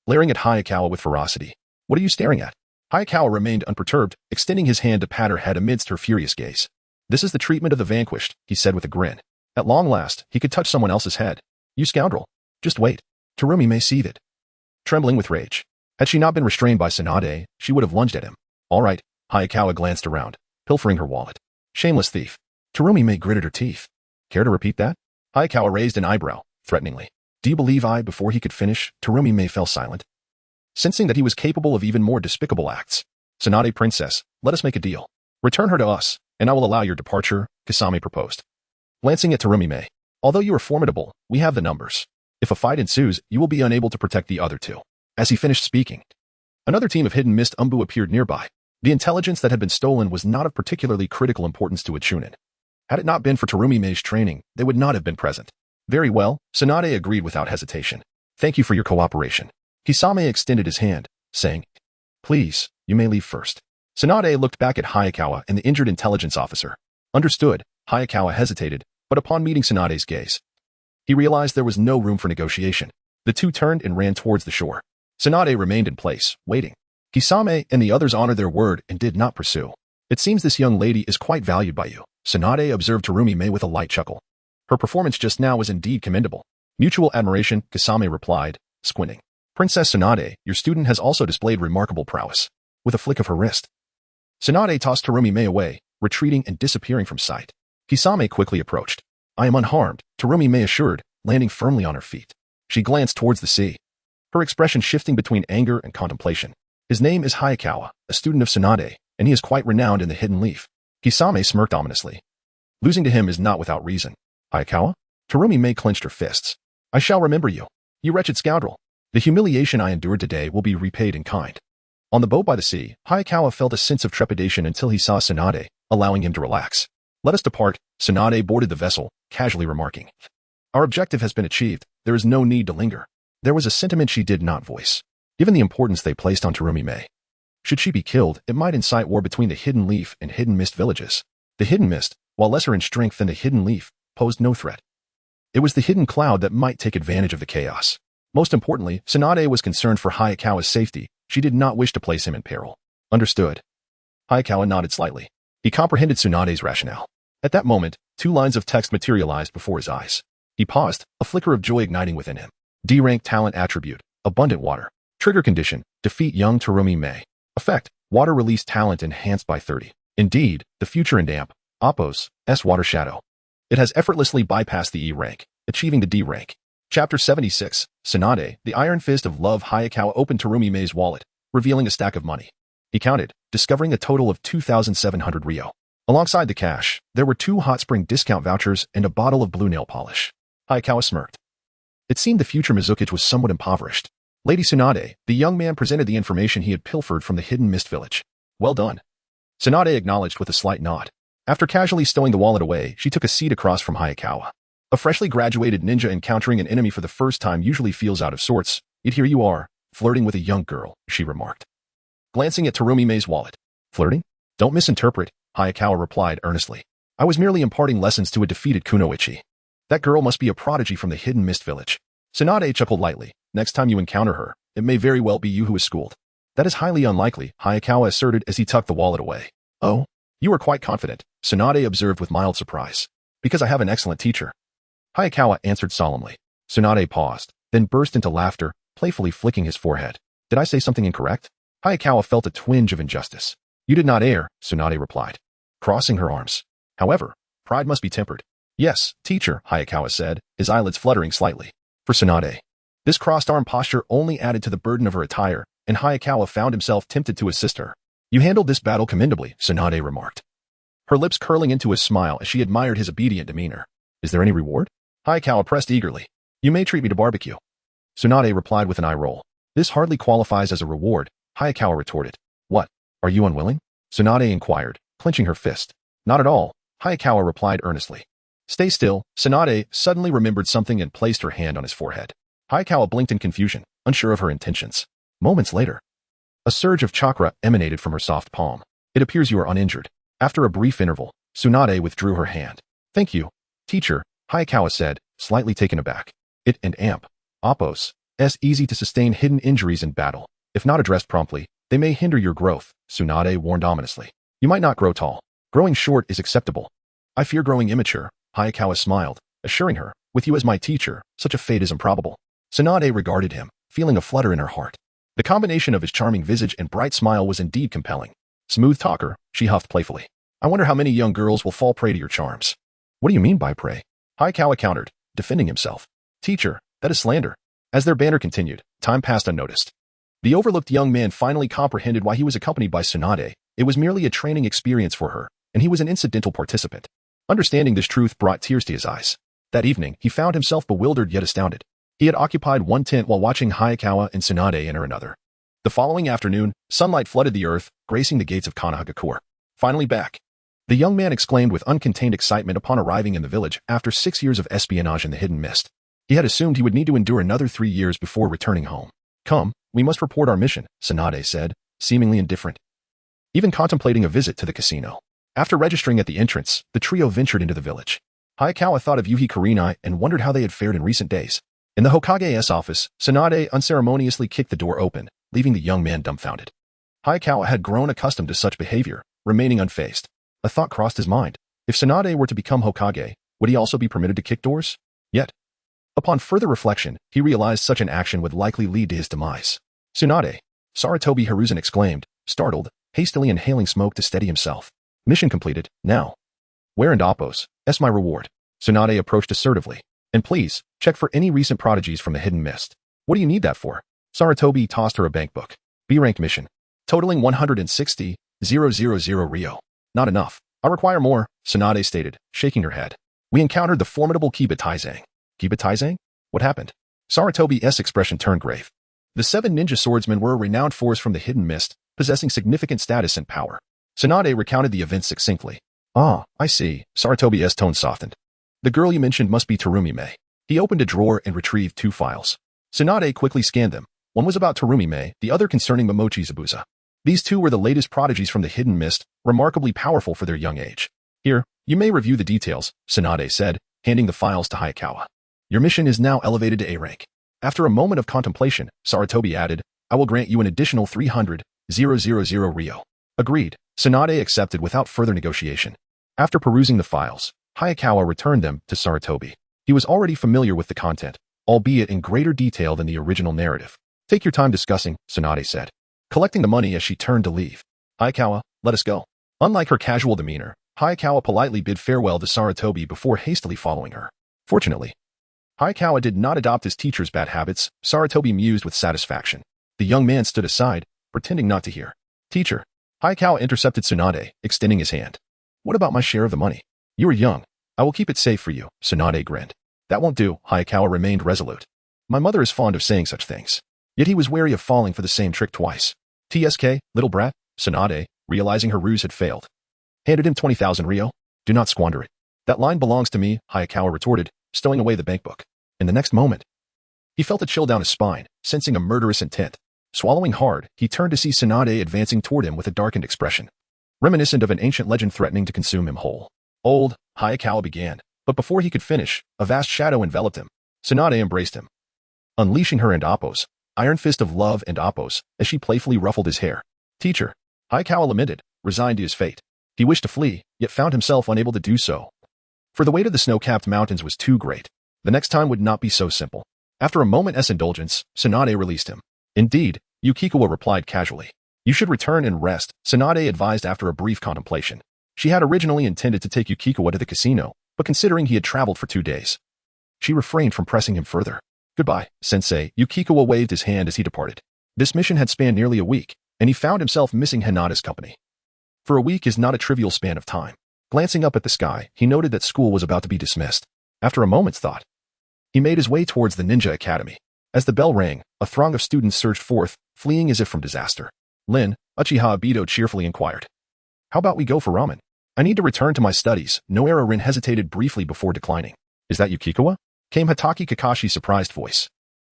[SPEAKER 1] Glaring at Hayakawa with ferocity. What are you staring at? Hayakawa remained unperturbed, extending his hand to pat her head amidst her furious gaze. This is the treatment of the vanquished, he said with a grin. At long last, he could touch someone else's head. You scoundrel. Just wait. Terumi-me seethed, trembling with rage. Had she not been restrained by Tsunade, she would have lunged at him. All right, Hayakawa glanced around, pilfering her wallet. Shameless thief. Terumi-me gritted her teeth. Care to repeat that? Hayakawa raised an eyebrow, threateningly. Do you believe before he could finish, Terumi-me fell silent, sensing that he was capable of even more despicable acts. Tsunade princess, let us make a deal. Return her to us, and I will allow your departure, Kisame proposed. Glancing at Terumi-me. Although you are formidable, we have the numbers. If a fight ensues, you will be unable to protect the other two. As he finished speaking, another team of hidden mist Umbu appeared nearby. The intelligence that had been stolen was not of particularly critical importance to a Chunin. Had it not been for Terumi-me's training, they would not have been present. Very well, Tsunade agreed without hesitation. Thank you for your cooperation. Kisame extended his hand, saying, Please, you may leave first. Tsunade looked back at Hayakawa and the injured intelligence officer. Understood, Hayakawa hesitated, but upon meeting Tsunade's gaze, he realized there was no room for negotiation. The two turned and ran towards the shore. Tsunade remained in place, waiting. Kisame and the others honored their word and did not pursue. It seems this young lady is quite valued by you, Tsunade observed Terumi-me with a light chuckle. Her performance just now was indeed commendable. Mutual admiration, Kisame replied, squinting. Princess Tsunade, your student has also displayed remarkable prowess. With a flick of her wrist, Tsunade tossed Terumi-me away, retreating and disappearing from sight. Kisame quickly approached. I am unharmed, Terumi-me assured, landing firmly on her feet. She glanced towards the sea, her expression shifting between anger and contemplation. His name is Hayakawa, a student of Tsunade, and he is quite renowned in the Hidden Leaf. Kisame smirked ominously. Losing to him is not without reason. Hayakawa? Terumi-me clenched her fists. I shall remember you, you wretched scoundrel. The humiliation I endured today will be repaid in kind. On the boat by the sea, Hayakawa felt a sense of trepidation until he saw Tsunade, allowing him to relax. Let us depart, Tsunade boarded the vessel, casually remarking. Our objective has been achieved, there is no need to linger. There was a sentiment she did not voice. Given the importance they placed on Terumi-me, should she be killed, it might incite war between the Hidden Leaf and Hidden Mist villages. The Hidden Mist, while lesser in strength than the Hidden Leaf, posed no threat. It was the Hidden Cloud that might take advantage of the chaos. Most importantly, Tsunade was concerned for Hayakawa's safety. She did not wish to place him in peril. Understood. Hayakawa nodded slightly. He comprehended Tsunade's rationale. At that moment, two lines of text materialized before his eyes. He paused, a flicker of joy igniting within him. D-rank talent attribute, abundant water. Trigger condition, defeat young Terumi-me. Effect, water release talent enhanced by 30. Indeed, the future in damp, Appos, S water shadow. It has effortlessly bypassed the E rank, achieving the D rank. Chapter 76, Tsunade, the Iron Fist of Love. Hayakawa opened Terumi-me's wallet, revealing a stack of money. He counted, discovering a total of 2,700 Ryo. Alongside the cash, there were 2 hot spring discount vouchers and a bottle of blue nail polish. Hayakawa smirked. It seemed the future Mizukage was somewhat impoverished. Lady Tsunade, the young man presented the information he had pilfered from the Hidden Mist village. Well done. Tsunade acknowledged with a slight nod. After casually stowing the wallet away, she took a seat across from Hayakawa. A freshly graduated ninja encountering an enemy for the first time usually feels out of sorts, yet here you are, flirting with a young girl, she remarked. Glancing at Terumi-me's wallet. Flirting? Don't misinterpret, Hayakawa replied earnestly. I was merely imparting lessons to a defeated kunoichi. That girl must be a prodigy from the Hidden Mist village. Tsunade chuckled lightly. Next time you encounter her, it may very well be you who is schooled. That is highly unlikely, Hayakawa asserted as he tucked the wallet away. Oh? You are quite confident, Tsunade observed with mild surprise. Because I have an excellent teacher. Hayakawa answered solemnly. Tsunade paused, then burst into laughter, playfully flicking his forehead. Did I say something incorrect? Hayakawa felt a twinge of injustice. You did not err, Tsunade replied, crossing her arms. However, Pride must be tempered. Yes, teacher, Hayakawa said, his eyelids fluttering slightly. For Tsunade. This crossed-arm posture only added to the burden of her attire, and Hayakawa found himself tempted to assist her. You handled this battle commendably, Tsunade remarked, her lips curling into a smile as she admired his obedient demeanor. Is there any reward? Hayakawa pressed eagerly. You may treat me to barbecue. Tsunade replied with an eye roll. This hardly qualifies as a reward, Hayakawa retorted. What? Are you unwilling? Tsunade inquired, clenching her fist. Not at all, Hayakawa replied earnestly. Stay still, Tsunade suddenly remembered something and placed her hand on his forehead. Hayakawa blinked in confusion, unsure of her intentions. Moments later, a surge of chakra emanated from her soft palm. It appears you are uninjured. After a brief interval, Tsunade withdrew her hand. Thank you, teacher, Hayakawa said, slightly taken aback. It and amp. Oppos. Easy to sustain hidden injuries in battle. If not addressed promptly, they may hinder your growth, Tsunade warned ominously. You might not grow tall. Growing short is acceptable. I fear growing immature, Hayakawa smiled, assuring her, with you as my teacher, such a fate is improbable. Tsunade regarded him, feeling a flutter in her heart. The combination of his charming visage and bright smile was indeed compelling. Smooth talker, she huffed playfully. I wonder how many young girls will fall prey to your charms. What do you mean by prey? Hayakawa countered, defending himself. Teacher, that is slander. As their banter continued, time passed unnoticed. The overlooked young man finally comprehended why he was accompanied by Tsunade. It was merely a training experience for her, and he was an incidental participant. Understanding this truth brought tears to his eyes. That evening, he found himself bewildered yet astounded. He had occupied one tent while watching Hayakawa and Tsunade enter another. The following afternoon, sunlight flooded the earth, gracing the gates of Konoha. Finally back. The young man exclaimed with uncontained excitement upon arriving in the village after 6 years of espionage in the hidden mist. He had assumed he would need to endure another 3 years before returning home. Come, we must report our mission, Tsunade said, seemingly indifferent. Even contemplating a visit to the casino. After registering at the entrance, the trio ventured into the village. Hayakawa thought of Yuhi Kurenai and wondered how they had fared in recent days. In the Hokage's office, Tsunade unceremoniously kicked the door open, leaving the young man dumbfounded. Hayakawa had grown accustomed to such behavior, remaining unfazed. A thought crossed his mind. If Tsunade were to become Hokage, would he also be permitted to kick doors? Yet, upon further reflection, he realized such an action would likely lead to his demise. Tsunade, Sarutobi Hiruzen exclaimed, startled, hastily inhaling smoke to steady himself. Mission completed, now. Where and Oppos, S my reward. Tsunade approached assertively. And please, check for any recent prodigies from the hidden mist. What do you need that for? Sarutobi tossed her a bank book. B-ranked mission. Totaling 160,000 Ryo. Not enough. I require more, Tsunade stated, shaking her head. We encountered the formidable Kiba Taizang. Kiba Taizang? What happened? Sarutobi's expression turned grave. The 7 ninja swordsmen were a renowned force from the hidden mist, possessing significant status and power. Tsunade recounted the events succinctly. Ah, I see, Sarutobi's tone softened. The girl you mentioned must be Terumi Mei. He opened a drawer and retrieved 2 files. Tsunade quickly scanned them. One was about Terumi Mei, the other concerning Momochi Zabuza. These 2 were the latest prodigies from the hidden mist, remarkably powerful for their young age. Here, you may review the details, Tsunade said, handing the files to Hayakawa. Your mission is now elevated to A rank. After a moment of contemplation, Sarutobi added, I will grant you an additional 300,000 Ryo. Agreed, Tsunade accepted without further negotiation. After perusing the files, Hayakawa returned them to Sarutobi. He was already familiar with the content, albeit in greater detail than the original narrative. Take your time discussing, Tsunade said, collecting the money as she turned to leave. Hayakawa, let us go. Unlike her casual demeanor, Hayakawa politely bid farewell to Sarutobi before hastily following her. Fortunately, Hayakawa did not adopt his teacher's bad habits, Sarutobi mused with satisfaction. The young man stood aside, pretending not to hear. Teacher. Hayakawa intercepted Tsunade, extending his hand. What about my share of the money? You are young. I will keep it safe for you, Tsunade grinned. That won't do, Hayakawa remained resolute. My mother is fond of saying such things. Yet he was wary of falling for the same trick twice. TSK, little brat, Tsunade, realizing her ruse had failed. Handed him 20,000 Ryo. Do not squander it. That line belongs to me, Hayakawa retorted, stowing away the bankbook. In the next moment, he felt a chill down his spine, sensing a murderous intent. Swallowing hard, he turned to see Tsunade advancing toward him with a darkened expression, reminiscent of an ancient legend threatening to consume him whole. Old, Hayakawa began, but before he could finish, a vast shadow enveloped him. Tsunade embraced him, unleashing her and Oppos, iron fist of love and Oppos, as she playfully ruffled his hair. Teacher. Hayakawa lamented, resigned to his fate. He wished to flee, yet found himself unable to do so. For the weight of the snow-capped mountains was too great. The next time would not be so simple. After a moment's indulgence, Tsunade released him. Indeed, Yukikawa replied casually. You should return and rest, Tsunade advised after a brief contemplation. She had originally intended to take Yukikawa to the casino, but considering he had traveled for 2 days, she refrained from pressing him further. Goodbye, sensei. Yukikawa waved his hand as he departed. This mission had spanned nearly a week, and he found himself missing Hinata's company. For a week is not a trivial span of time. Glancing up at the sky, he noted that school was about to be dismissed. After a moment's thought, he made his way towards the ninja academy. As the bell rang, a throng of students surged forth, fleeing as if from disaster. Lin, Uchiha Obito cheerfully inquired. How about we go for ramen? I need to return to my studies. Noera Rin hesitated briefly before declining. Is that Yukikawa? Came Hatake Kakashi's surprised voice.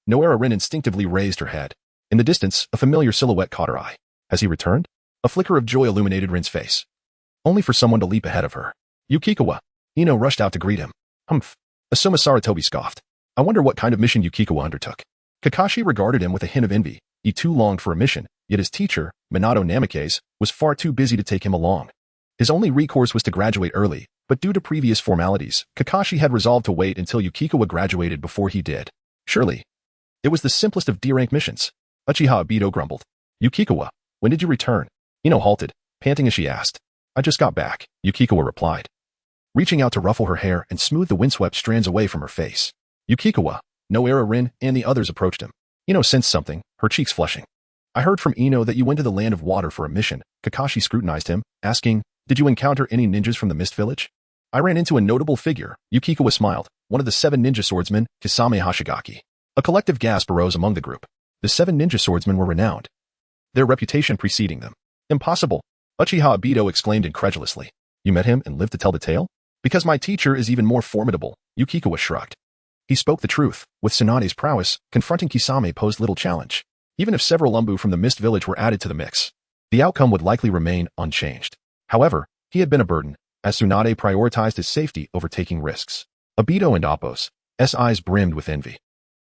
[SPEAKER 1] Noera Rin instinctively raised her head. In the distance, a familiar silhouette caught her eye. Has he returned? A flicker of joy illuminated Rin's face. Only for someone to leap ahead of her. Yukikawa. Ino rushed out to greet him. Humph. Asuma Saratobi scoffed. I wonder what kind of mission Yukikawa undertook. Kakashi regarded him with a hint of envy. He too longed for a mission, yet his teacher, Minato Namikaze, was far too busy to take him along. His only recourse was to graduate early, but due to previous formalities, Kakashi had resolved to wait until Yukikawa graduated before he did. Surely, it was the simplest of D-rank missions. Uchiha Obito grumbled. Yukikawa, when did you return? Ino halted, panting as she asked. I just got back, Yukikawa replied, reaching out to ruffle her hair and smooth the windswept strands away from her face. Yukikawa, Noera Rin, and the others approached him. Ino sensed something, her cheeks flushing. I heard from Ino that you went to the land of water for a mission. Kakashi scrutinized him, asking, did you encounter any ninjas from the Mist Village? I ran into a notable figure. Yukikawa smiled, one of the 7 ninja swordsmen, Kisame Hashigaki. A collective gasp arose among the group. The 7 ninja swordsmen were renowned, their reputation preceding them. Impossible, Uchiha Obito exclaimed incredulously. You met him and lived to tell the tale? Because my teacher is even more formidable, Yukikawa shrugged. He spoke the truth. With Tsunade's prowess, confronting Kisame posed little challenge. Even if several Umbu from the Mist Village were added to the mix, the outcome would likely remain unchanged. However, he had been a burden, as Tsunade prioritized his safety over taking risks. Obito and Appo's eyes brimmed with envy.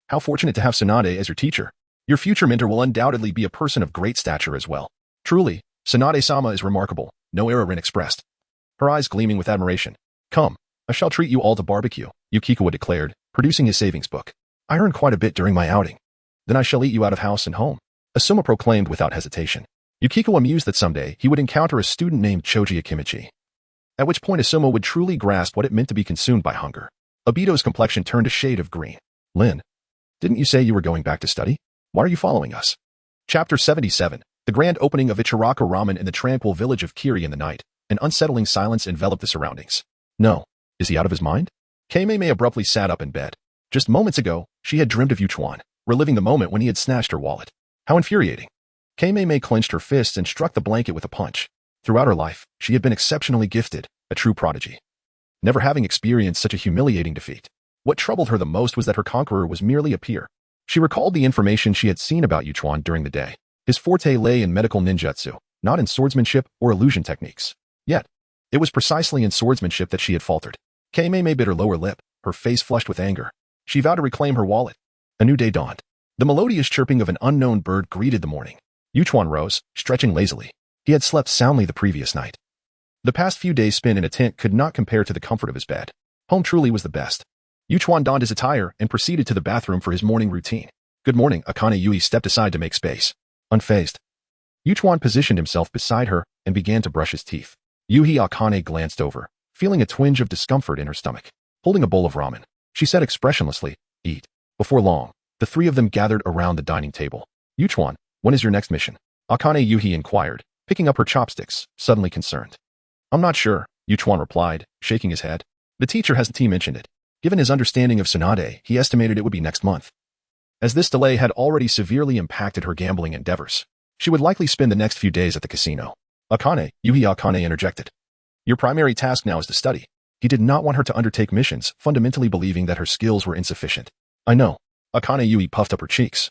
[SPEAKER 1] How fortunate to have Tsunade as your teacher. Your future mentor will undoubtedly be a person of great stature as well. Truly, Tsunade-sama is remarkable, Noera Rin expressed, her eyes gleaming with admiration. Come, I shall treat you all to barbecue, Yukikawa declared, producing his savings book. I earned quite a bit during my outing. Then I shall eat you out of house and home, Asuma proclaimed without hesitation. Yukikawa mused that someday he would encounter a student named Choji Akimichi, at which point Asuma would truly grasp what it meant to be consumed by hunger. Obito's complexion turned a shade of green. Lin, didn't you say you were going back to study? Why are you following us? Chapter 77. The grand opening of Ichiraka Ramen in the tranquil village of Kiri in the night. An unsettling silence enveloped the surroundings. No. Is he out of his mind? Kei-mei abruptly sat up in bed. Just moments ago, she had dreamed of Yuchuan, reliving the moment when he had snatched her wallet. How infuriating. Kei-mei clenched her fists and struck the blanket with a punch. Throughout her life, she had been exceptionally gifted, a true prodigy, never having experienced such a humiliating defeat. What troubled her the most was that her conqueror was merely a peer. She recalled the information she had seen about Yuchuan during the day. His forte lay in medical ninjutsu, not in swordsmanship or illusion techniques. Yet, it was precisely in swordsmanship that she had faltered. Kei-mei bit her lower lip, her face flushed with anger. She vowed to reclaim her wallet. A new day dawned. The melodious chirping of an unknown bird greeted the morning. Yuchuan rose, stretching lazily. He had slept soundly the previous night. The past few days spent in a tent could not compare to the comfort of his bed. Home truly was the best. Yuchuan donned his attire and proceeded to the bathroom for his morning routine. Good morning, Akane Yui stepped aside to make space. Unfazed, Yuchuan positioned himself beside her and began to brush his teeth. Yui Akane glanced over, feeling a twinge of discomfort in her stomach. Holding a bowl of ramen, she said expressionlessly, eat. Before long, the 3 of them gathered around the dining table. Yuchuan, when is your next mission? Akane Yui inquired, picking up her chopsticks, suddenly concerned. I'm not sure, Yuchuan replied, shaking his head. The teacher hasn't mentioned it. Given his understanding of Tsunade, he estimated it would be next month. As this delay had already severely impacted her gambling endeavors, she would likely spend the next few days at the casino. Yui Akane interjected. Your primary task now is to study. He did not want her to undertake missions, fundamentally believing that her skills were insufficient. I know. Akane Yui puffed up her cheeks,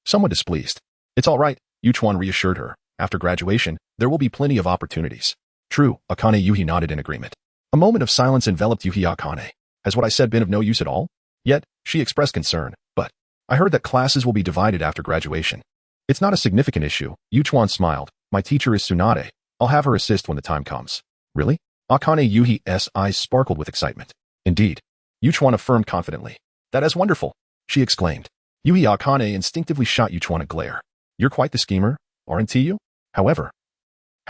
[SPEAKER 1] somewhat displeased. It's all right, Yuchuan reassured her. After graduation, there will be plenty of opportunities. True, Akane Yui nodded in agreement. A moment of silence enveloped Yui Akane. Has what I said been of no use at all? Yet, she expressed concern. But I heard that classes will be divided after graduation. It's not a significant issue. Yuchuan smiled. My teacher is Tsunade. I'll have her assist when the time comes. Really? Akane Yui's eyes sparkled with excitement. Indeed. Yuchuan affirmed confidently. That is wonderful, she exclaimed. Yui Akane instinctively shot Yuchuan a glare. You're quite the schemer, aren't you? However,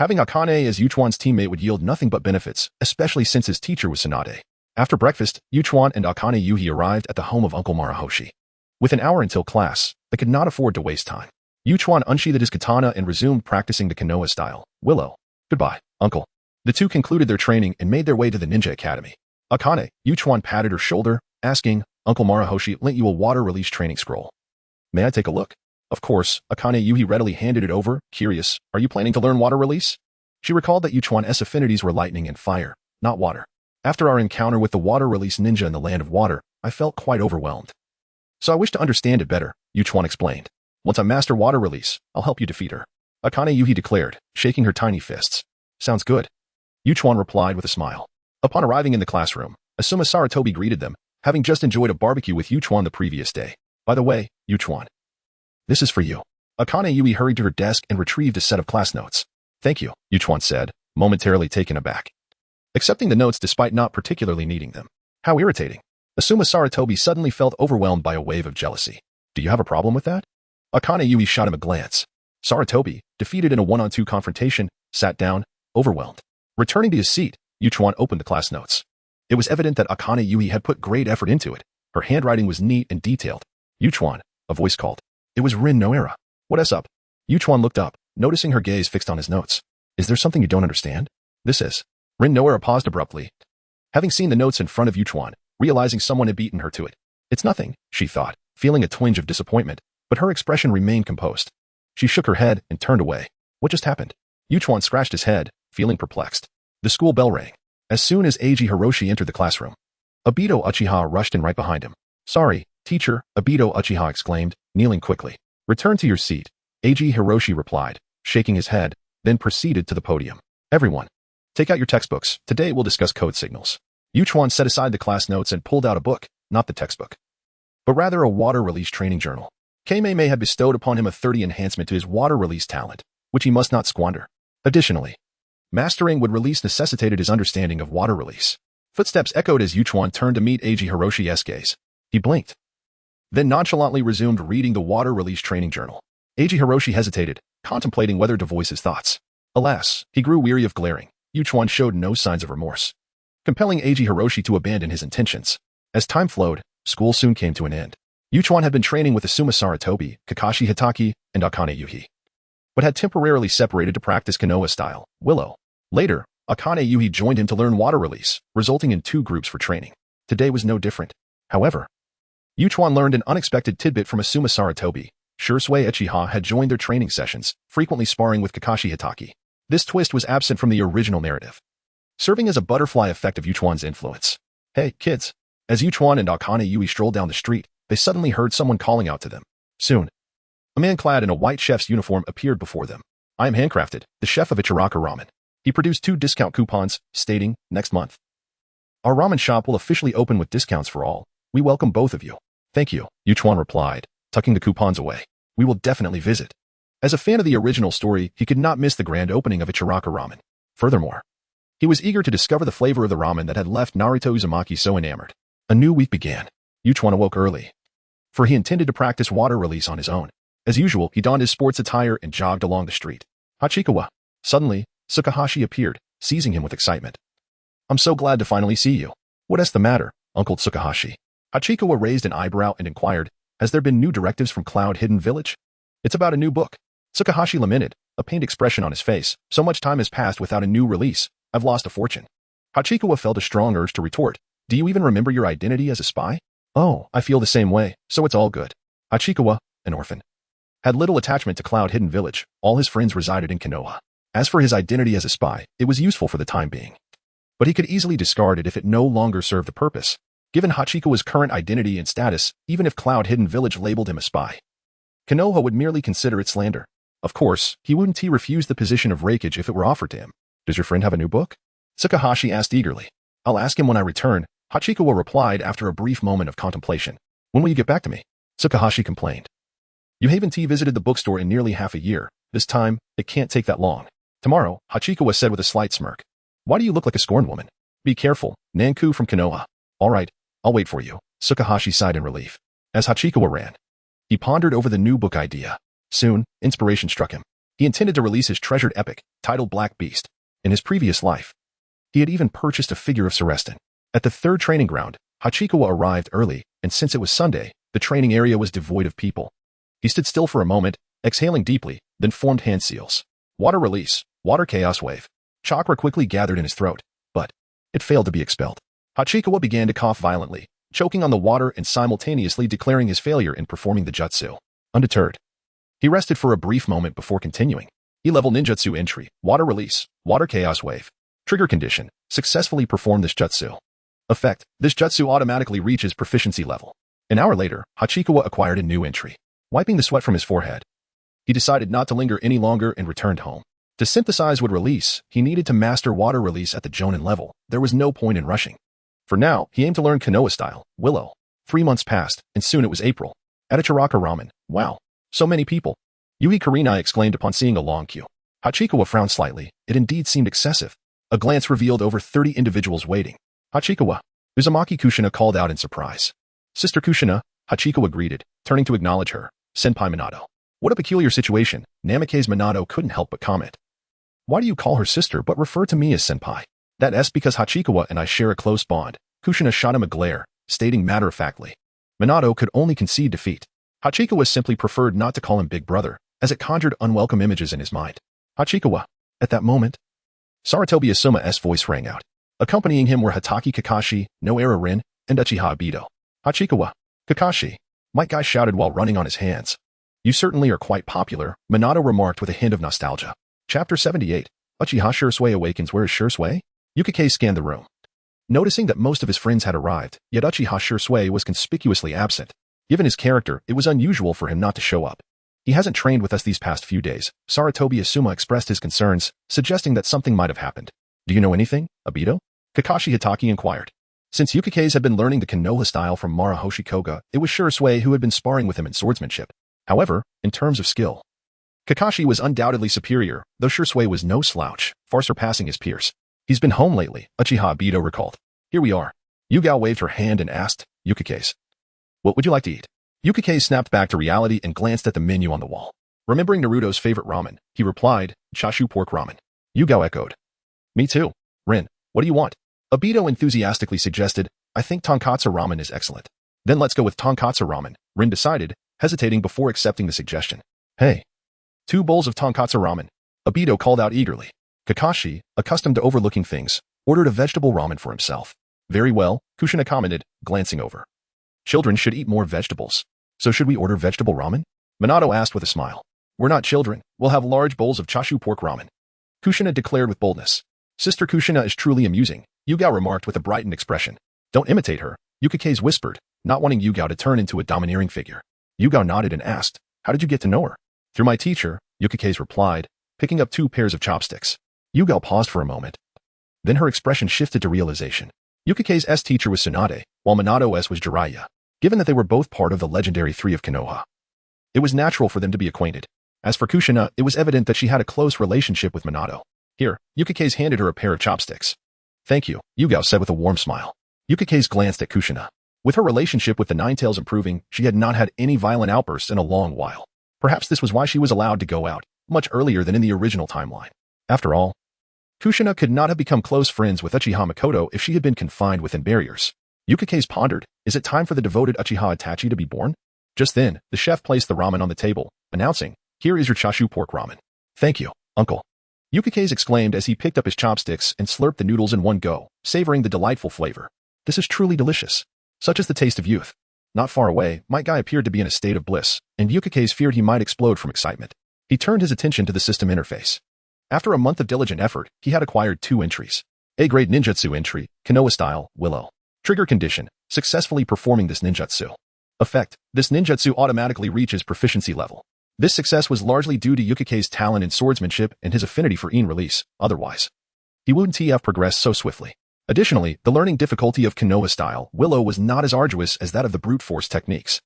[SPEAKER 1] Having Akane as Yuchuan's teammate would yield nothing but benefits, especially since his teacher was Tsunade. After breakfast, Yuchuan and Akane Yuhi arrived at the home of Uncle Marahoshi. With an hour until class, they could not afford to waste time. Yuchuan unsheathed his katana and resumed practicing the Konoha style. Willow. Goodbye, uncle. The two concluded their training and made their way to the ninja academy. Akane, Yuchuan patted her shoulder, asking, Uncle Marahoshi lent you a water release training scroll. May I take a look? Of course, Akane Yuhi readily handed it over, curious, are you planning to learn water release? She recalled that Yuchuan's affinities were lightning and fire, not water. After our encounter with the water release ninja in the land of water, I felt quite overwhelmed. So I wish to understand it better, Yuchuan explained. Once I master water release, I'll help you defeat her. Akane Yuhi declared, shaking her tiny fists. Sounds good. Yuchuan replied with a smile. Upon arriving in the classroom, Asuma Saratobi greeted them, having just enjoyed a barbecue with Yuchuan the previous day. By the way, Yuchuan. This is for you. Akane Yuhi hurried to her desk and retrieved a set of class notes. Thank you, Yuchuan said, momentarily taken aback. Accepting the notes despite not particularly needing them. How irritating. Asuma Saratobi suddenly felt overwhelmed by a wave of jealousy. Do you have a problem with that? Akane Yuhi shot him a glance. Saratobi, defeated in a one-on-two confrontation, sat down, overwhelmed. Returning to his seat, Yuchuan opened the class notes. It was evident that Akane Yuhi had put great effort into it. Her handwriting was neat and detailed. Yuchuan, a voice called. It was Rin Noera. What's up? Yuchuan looked up, noticing her gaze fixed on his notes. Is there something you don't understand? This is. Rin Noera paused abruptly. Having seen the notes in front of Yuchuan, realizing someone had beaten her to it. It's nothing, she thought, feeling a twinge of disappointment, but her expression remained composed. She shook her head and turned away. What just happened? Yuchuan scratched his head, feeling perplexed. The school bell rang. As soon as Eiji Hiroshi entered the classroom, Obito Uchiha rushed in right behind him. Sorry, teacher, Obito Uchiha exclaimed, kneeling quickly. Return to your seat, Eiji Hiroshi replied, shaking his head, then proceeded to the podium. Everyone, take out your textbooks. Today we'll discuss code signals. Yuchuan set aside the class notes and pulled out a book, not the textbook, but rather a water release training journal. Kei-mei had bestowed upon him a 30 enhancement to his water release talent, which he must not squander. Additionally, mastering would release necessitated his understanding of water release. Footsteps echoed as Yuchuan turned to meet Eiji Hiroshi's gaze. He blinked, then nonchalantly resumed reading the water release training journal. Eiji Hiroshi hesitated, contemplating whether to voice his thoughts. Alas, he grew weary of glaring. Yuchuan showed no signs of remorse, compelling Eiji Hiroshi to abandon his intentions. As time flowed, school soon came to an end. Yuchuan had been training with Asuma Saratobi, Kakashi Hitaki, and Akane Yuhi, but had temporarily separated to practice Konoha style, Willow. Later, Akane Yuhi joined him to learn water release, resulting in 2 groups for training. Today was no different. However, Yuchuan learned an unexpected tidbit from Asuma Saratobi. Shursui Uchiha had joined their training sessions, frequently sparring with Kakashi Hitaki. This twist was absent from the original narrative, serving as a butterfly effect of Yuchuan's influence. Hey, kids. As Yuchuan and Akane Yuhi strolled down the street, they suddenly heard someone calling out to them. Soon, a man clad in a white chef's uniform appeared before them. I am Handcrafted, the chef of Ichiraka Ramen. He produced 2 discount coupons, stating, next month, our ramen shop will officially open with discounts for all. We welcome both of you. Thank you, Yuchuan replied, tucking the coupons away. We will definitely visit. As a fan of the original story, he could not miss the grand opening of Ichiraka Ramen. Furthermore, he was eager to discover the flavor of the ramen that had left Naruto Uzumaki so enamored. A new week began. Yuchuan awoke early, for he intended to practice water release on his own. As usual, he donned his sports attire and jogged along the street. Hachikawa. Suddenly, Tsukahashi appeared, seizing him with excitement. I'm so glad to finally see you. What's the matter, Uncle Tsukahashi? Hachikawa raised an eyebrow and inquired, has there been new directives from Cloud Hidden Village? It's about a new book. Tsukahashi lamented, a pained expression on his face. So much time has passed without a new release. I've lost a fortune. Hachikawa felt a strong urge to retort. Do you even remember your identity as a spy? Oh, I feel the same way, so it's all good. Hachikawa, an orphan, had little attachment to Cloud Hidden Village. All his friends resided in Konoha. As for his identity as a spy, it was useful for the time being, but he could easily discard it if it no longer served a purpose. Given Hachikawa's current identity and status, even if Cloud Hidden Village labeled him a spy, Konoha would merely consider it slander. Of course, he wouldn't refuse the position of rakeage if it were offered to him. Does your friend have a new book? Tsukahashi asked eagerly. I'll ask him when I return, Hachikawa replied after a brief moment of contemplation. When will you get back to me? Tsukahashi complained. You haven't visited the bookstore in nearly half a year. This time, it can't take that long. Tomorrow, Hachikawa said with a slight smirk. Why do you look like a scorned woman? Be careful, Nanku from Konoha. All right, I'll wait for you. Tsukahashi sighed in relief. As Hachikawa ran, he pondered over the new book idea. Soon, inspiration struck him. He intended to release his treasured epic, titled Black Beast. In his previous life, he had even purchased a figure of Serestan. At the third training ground, Hachikawa arrived early, and since it was Sunday, the training area was devoid of people. He stood still for a moment, exhaling deeply, then formed hand seals. Water release, water chaos wave. Chakra quickly gathered in his throat, but it failed to be expelled. Hachikawa began to cough violently, choking on the water and simultaneously declaring his failure in performing the jutsu. Undeterred, he rested for a brief moment before continuing. E-level ninjutsu entry, water release, water chaos wave. Trigger condition, successfully perform this jutsu. Effect, this jutsu automatically reaches proficiency level. An hour later, Hachikawa acquired a new entry. Wiping the sweat from his forehead, he decided not to linger any longer and returned home. To synthesize wood release, he needed to master water release at the Jonin level. There was no point in rushing. For now, he aimed to learn Konoha style, Willow. 3 months passed, and soon it was April. At a Chiraka ramen, wow, so many people. Yuhi Kurenai exclaimed upon seeing a long queue. Hachikawa frowned slightly. It indeed seemed excessive. A glance revealed over 30 individuals waiting. Hachikawa. Uzumaki Kushina called out in surprise. Sister Kushina, Hachikawa greeted, turning to acknowledge her. Senpai Minato. What a peculiar situation. Namikaze Minato couldn't help but comment. Why do you call her sister but refer to me as senpai? That's because Hachikawa and I share a close bond. Kushina shot him a glare, stating matter-of-factly. Minato could only concede defeat. Hachikawa simply preferred not to call him big brother, as it conjured unwelcome images in his mind. Hachikawa. At that moment, Saratobi Asuma's voice rang out. Accompanying him were Hataki Kakashi, Noera Rin, and Uchiha Obito. Hachikawa. Kakashi. Might Guy shouted while running on his hands. You certainly are quite popular, Minato remarked with a hint of nostalgia. Chapter 78. Uchiha Shursui awakens. Where is Shursui? Yukike scanned the room, noticing that most of his friends had arrived, yet Uchiha Shursui was conspicuously absent. Given his character, it was unusual for him not to show up. He hasn't trained with us these past few days. Saratobi Asuma expressed his concerns, suggesting that something might have happened. Do you know anything, Obito? Kakashi Hitaki inquired. Since Yukike's had been learning the Konoha style from Mara Hoshikoga, it was Shursui who had been sparring with him in swordsmanship. However, in terms of skill, Kakashi was undoubtedly superior, though Shursui was no slouch, far surpassing his peers. He's been home lately, Uchiha Obito recalled. Here we are. Yugao waved her hand and asked, Yukike's. What would you like to eat? Yukike snapped back to reality and glanced at the menu on the wall. Remembering Naruto's favorite ramen, he replied, chashu pork ramen. Yugao echoed. Me too. Rin, what do you want? Obito enthusiastically suggested, I think tonkatsu ramen is excellent. Then let's go with tonkatsu ramen, Rin decided, hesitating before accepting the suggestion. Hey. 2 bowls of tonkatsu ramen. Obito called out eagerly. Kakashi, accustomed to overlooking things, ordered a vegetable ramen for himself. Very well, Kushina commented, glancing over. Children should eat more vegetables. So should we order vegetable ramen? Minato asked with a smile. We're not children. We'll have large bowls of chashu pork ramen. Kushina declared with boldness. Sister Kushina is truly amusing, Yugao remarked with a brightened expression. Don't imitate her, Yukike's whispered, not wanting Yugao to turn into a domineering figure. Yugao nodded and asked, how did you get to know her? Through my teacher, Yukike's replied, picking up 2 pairs of chopsticks. Yugao paused for a moment. Then her expression shifted to realization. Yukike's teacher was Tsunade, while Minato's was Jiraiya. Given that they were both part of the legendary 3 of Konoha, it was natural for them to be acquainted. As for Kushina, it was evident that she had a close relationship with Minato. Here, Yukike's handed her a pair of chopsticks. Thank you, Yugao said with a warm smile. Yukike's glanced at Kushina. With her relationship with the Ninetales improving, she had not had any violent outbursts in a long while. Perhaps this was why she was allowed to go out, much earlier than in the original timeline. After all, Kushina could not have become close friends with Uchiha Makoto if she had been confined within barriers. Yukike's pondered, is it time for the devoted Uchiha Itachi to be born? Just then, the chef placed the ramen on the table, announcing, here is your chashu pork ramen. Thank you, uncle. Yukike's exclaimed as he picked up his chopsticks and slurped the noodles in one go, savoring the delightful flavor. This is truly delicious. Such is the taste of youth. Not far away, Might Guy appeared to be in a state of bliss, and Yukike's feared he might explode from excitement. He turned his attention to the system interface. After a month of diligent effort, he had acquired 2 entries. A-grade ninjutsu entry, Konoha style, Willow. Trigger condition, successfully performing this ninjutsu. Effect, this ninjutsu automatically reaches proficiency level. This success was largely due to Yukike's talent in swordsmanship and his affinity for in release, otherwise he wouldn't have progressed so swiftly. Additionally, the learning difficulty of Konoha style, Willow was not as arduous as that of the brute force techniques.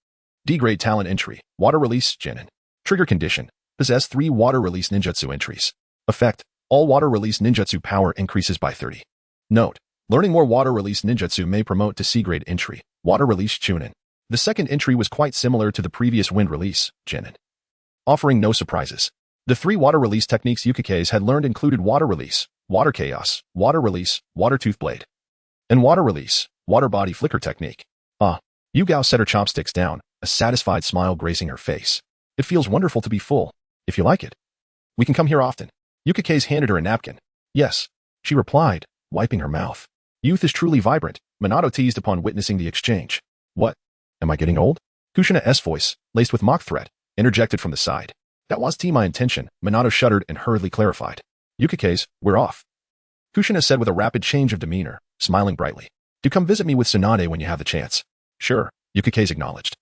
[SPEAKER 1] D-grade talent entry, water release, Genin. Trigger condition, possess 3 water release ninjutsu entries. Effect, all water release ninjutsu power increases by 30. Note, learning more water release ninjutsu may promote to C-grade entry, water release Chunin. The second entry was quite similar to the previous wind release, Genin, offering no surprises. The 3 water release techniques Yukike's had learned included water release, water chaos, water release, water tooth blade, and water release, water body flicker technique. Ah, Yugao set her chopsticks down, a satisfied smile gracing her face. It feels wonderful to be full. If you like it, we can come here often. Yukike's handed her a napkin. Yes, she replied, wiping her mouth. Youth is truly vibrant, Minato teased upon witnessing the exchange. What? Am I getting old? Kushina's voice, laced with mock threat, interjected from the side. That was my intention, Minato shuddered and hurriedly clarified. Yukike's, we're off. Kushina said with a rapid change of demeanor, smiling brightly. Do come visit me with Tsunade when you have the chance. Sure, Yukike's acknowledged.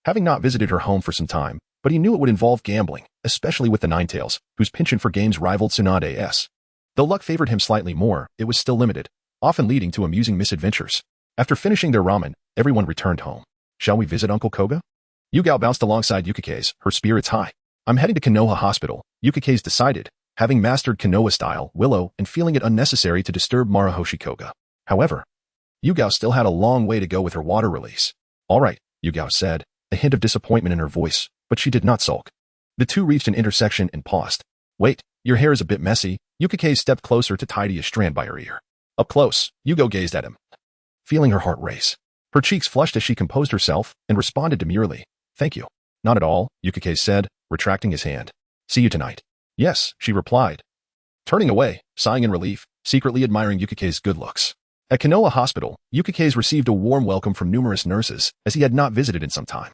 [SPEAKER 1] Having not visited her home for some time, but he knew it would involve gambling, especially with the Ninetales, whose penchant for games rivaled Tsunade's. Though luck favored him slightly more, it was still limited, often leading to amusing misadventures. After finishing their ramen, everyone returned home. Shall we visit Uncle Koga? Yugao bounced alongside Yukike's, her spirits high. I'm heading to Konoha Hospital, Yukike's decided, having mastered Konoha style, Willow, and feeling it unnecessary to disturb Marahoshi Koga. However, Yugao still had a long way to go with her water release. All right, Yugao said, a hint of disappointment in her voice, but she did not sulk. The two reached an intersection and paused. Wait, your hair is a bit messy. Yukike stepped closer to tidy a strand by her ear. Up close, Yugao gazed at him, feeling her heart race. Her cheeks flushed as she composed herself and responded demurely. Thank you. Not at all, Yukike said, retracting his hand. See you tonight. Yes, she replied, turning away, sighing in relief, secretly admiring Yukike's good looks. At Konoha Hospital, Yukike's received a warm welcome from numerous nurses, as he had not visited in some time.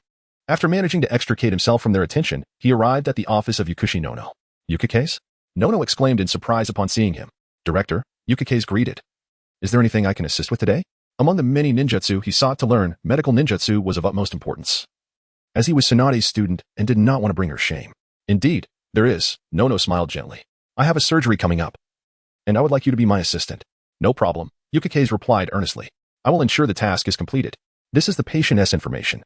[SPEAKER 1] After managing to extricate himself from their attention, he arrived at the office of Yukushi Nono. Yukike's? Nono exclaimed in surprise upon seeing him. Director, Yukike's greeted. Is there anything I can assist with today? Among the many ninjutsu he sought to learn, medical ninjutsu was of utmost importance, as he was Tsunade's student and did not want to bring her shame. Indeed, there is, Nono smiled gently. I have a surgery coming up, and I would like you to be my assistant. No problem, Yukike's replied earnestly. I will ensure the task is completed. This is the patient's information.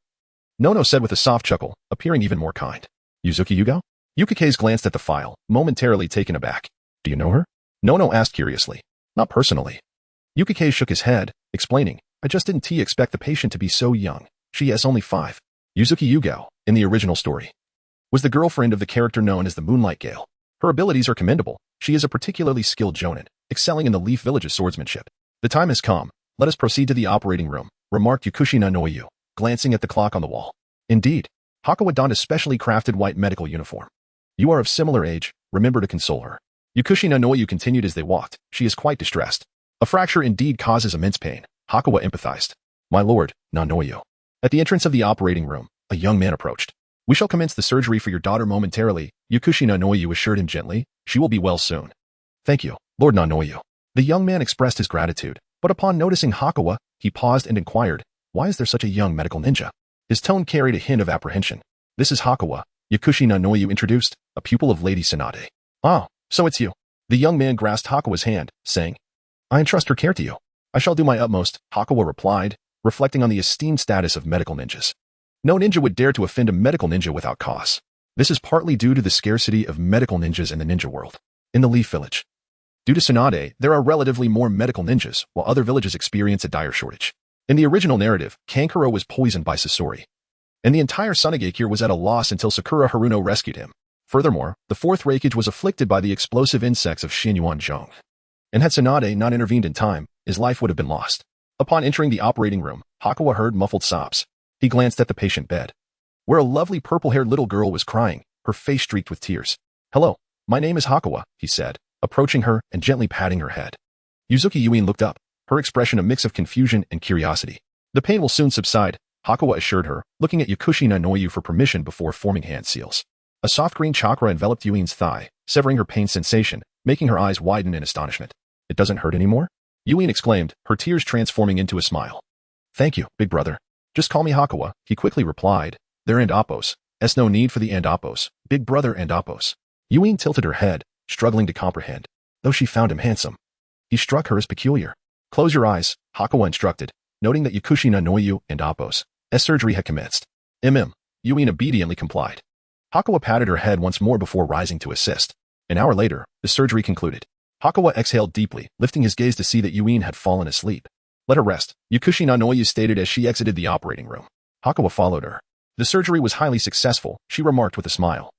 [SPEAKER 1] Nono said with a soft chuckle, appearing even more kind. Yuzuki Yugao? Yukike's glanced at the file, momentarily taken aback. Do you know her? Nono asked curiously. Not personally. Yukike shook his head, explaining, I just didn't expect the patient to be so young. She is only 5. Yuzuki Yugao, in the original story, was the girlfriend of the character known as the Moonlight Gale. Her abilities are commendable. She is a particularly skilled jonin, excelling in the Leaf Village's swordsmanship. The time has come. Let us proceed to the operating room, remarked Yukushi Nanoyu, glancing at the clock on the wall. Indeed, Hakawa donned a specially crafted white medical uniform. You are of similar age, remember to console her. Yukushi Nanoyu continued as they walked. She is quite distressed. A fracture indeed causes immense pain. Hakawa empathized. My lord, Nanoyu. At the entrance of the operating room, a young man approached. We shall commence the surgery for your daughter momentarily, Yukushi Nanoyu assured him gently. She will be well soon. Thank you, Lord Nanoyu. The young man expressed his gratitude, but upon noticing Hakawa, he paused and inquired, why is there such a young medical ninja? His tone carried a hint of apprehension. This is Hakawa, Yukushi Nanoyu introduced, a pupil of Lady Tsunade. Oh, so it's you. The young man grasped Hakawa's hand, saying, I entrust her care to you. I shall do my utmost, Hakawa replied, reflecting on the esteemed status of medical ninjas. No ninja would dare to offend a medical ninja without cause. This is partly due to the scarcity of medical ninjas in the ninja world. In the Leaf Village, due to Tsunade, there are relatively more medical ninjas, while other villages experience a dire shortage. In the original narrative, Kankuro was poisoned by Sasori, and the entire Sunagakure was at a loss until Sakura Haruno rescued him. Furthermore, the 4th Reikage was afflicted by the explosive insects of Shinyuan-zhong, and had Tsunade not intervened in time, his life would have been lost. Upon entering the operating room, Hakawa heard muffled sobs. He glanced at the patient bed, where a lovely purple-haired little girl was crying, her face streaked with tears. Hello, my name is Hakawa, he said, approaching her and gently patting her head. Yuzuki Yuin looked up, her expression a mix of confusion and curiosity. The pain will soon subside, Hakawa assured her, looking at Yukushi Nanoyu for permission before forming hand seals. A soft green chakra enveloped Yuin's thigh, severing her pain sensation, making her eyes widen in astonishment. It doesn't hurt anymore? Yuin exclaimed, her tears transforming into a smile. Thank you, big brother. Just call me Hakawa, he quickly replied. They're and Appos. No need for the and Appos, big brother and Appos. Yuin tilted her head, struggling to comprehend, though she found him handsome. He struck her as peculiar. Close your eyes, Hakawa instructed, noting that Yukushi Nanoyu and Appos' surgery had commenced. Yuin obediently complied. Hakawa patted her head once more before rising to assist. An hour later, the surgery concluded. Hakawa exhaled deeply, lifting his gaze to see that Yuin had fallen asleep. Let her rest, Yukushi Nanoyu stated as she exited the operating room. Hakawa followed her. The surgery was highly successful, she remarked with a smile.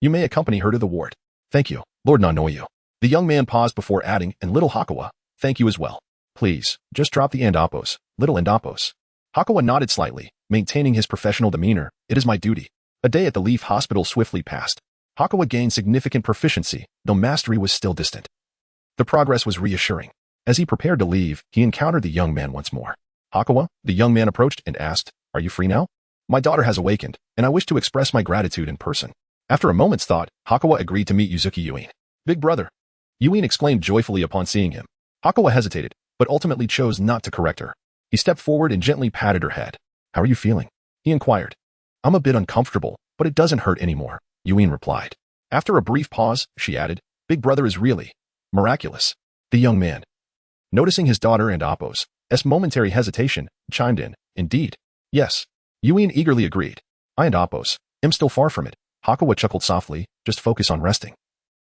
[SPEAKER 1] You may accompany her to the ward. Thank you, Lord Nanoyu. The young man paused before adding, and little Hakawa, thank you as well. Please, just drop the andapos, little andapos. Hakawa nodded slightly, maintaining his professional demeanor. It is my duty. A day at the Leaf Hospital swiftly passed. Hakawa gained significant proficiency, though mastery was still distant. The progress was reassuring. As he prepared to leave, he encountered the young man once more. Hakawa, the young man approached and asked, are you free now? My daughter has awakened, and I wish to express my gratitude in person. After a moment's thought, Hakawa agreed to meet Yuzuki Yuin. Big brother. Yuin exclaimed joyfully upon seeing him. Hakawa hesitated, but ultimately chose not to correct her. He stepped forward and gently patted her head. How are you feeling? He inquired. I'm a bit uncomfortable, but it doesn't hurt anymore, Yuin replied. After a brief pause, she added, Big brother is really miraculous. The young man, noticing his daughter and Appo's momentary hesitation, chimed in. Indeed. Yes. Yuin eagerly agreed. I and Appo's am still far from it. Hakawa chuckled softly, just focus on resting.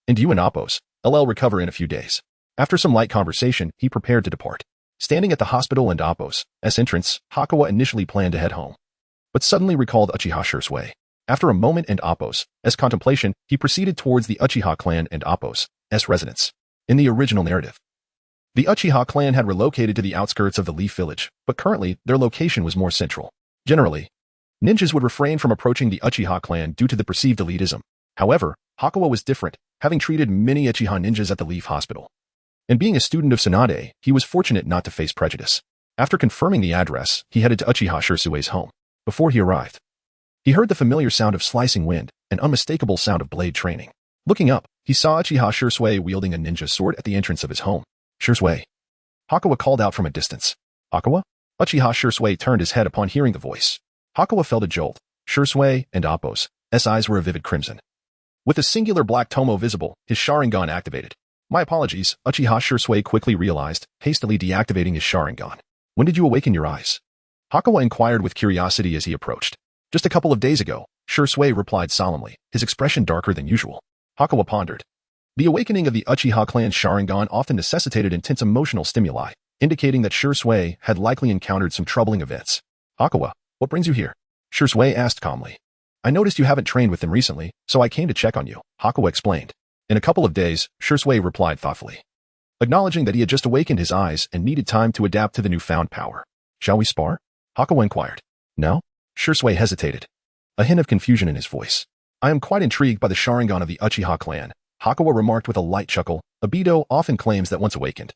[SPEAKER 1] And you and Appo's LL recover in a few days. After some light conversation, he prepared to depart. Standing at the hospital and Appo's entrance, Hakawa initially planned to head home, but suddenly recalled Uchiha Shursui. After a moment and Appo's contemplation, he proceeded towards the Uchiha clan and Appo's residence. In the original narrative, the Uchiha clan had relocated to the outskirts of the Leaf Village, but currently their location was more central. Generally, ninjas would refrain from approaching the Uchiha clan due to the perceived elitism. However, Hakawa was different, having treated many Uchiha ninjas at the Leaf Hospital. And being a student of Tsunade, he was fortunate not to face prejudice. After confirming the address, he headed to Uchiha Shursui's home. Before he arrived, he heard the familiar sound of slicing wind, an unmistakable sound of blade training. Looking up, he saw Uchiha Shursui wielding a ninja sword at the entrance of his home. Shursui. Hakawa called out from a distance. Hakawa? Uchiha Shursui turned his head upon hearing the voice. Hakawa felt a jolt. Shursui and Appo's eyes were a vivid crimson. With a singular black tomo visible, his Sharingan activated. My apologies, Uchiha Shursui quickly realized, hastily deactivating his Sharingan. When did you awaken your eyes? Hakawa inquired with curiosity as he approached. Just a couple of days ago, Shursui replied solemnly, his expression darker than usual. Hakawa pondered. The awakening of the Uchiha clan's Sharingan often necessitated intense emotional stimuli, indicating that Shursui had likely encountered some troubling events. Hakawa, what brings you here? Shursui asked calmly. I noticed you haven't trained with them recently, so I came to check on you, Hakawa explained. In a couple of days, Shursui replied thoughtfully, acknowledging that he had just awakened his eyes and needed time to adapt to the newfound power. Shall we spar? Hakawa inquired. No? Shursui hesitated, a hint of confusion in his voice. I am quite intrigued by the Sharingan of the Uchiha clan, Hakawa remarked with a light chuckle. Obito often claims that once awakened,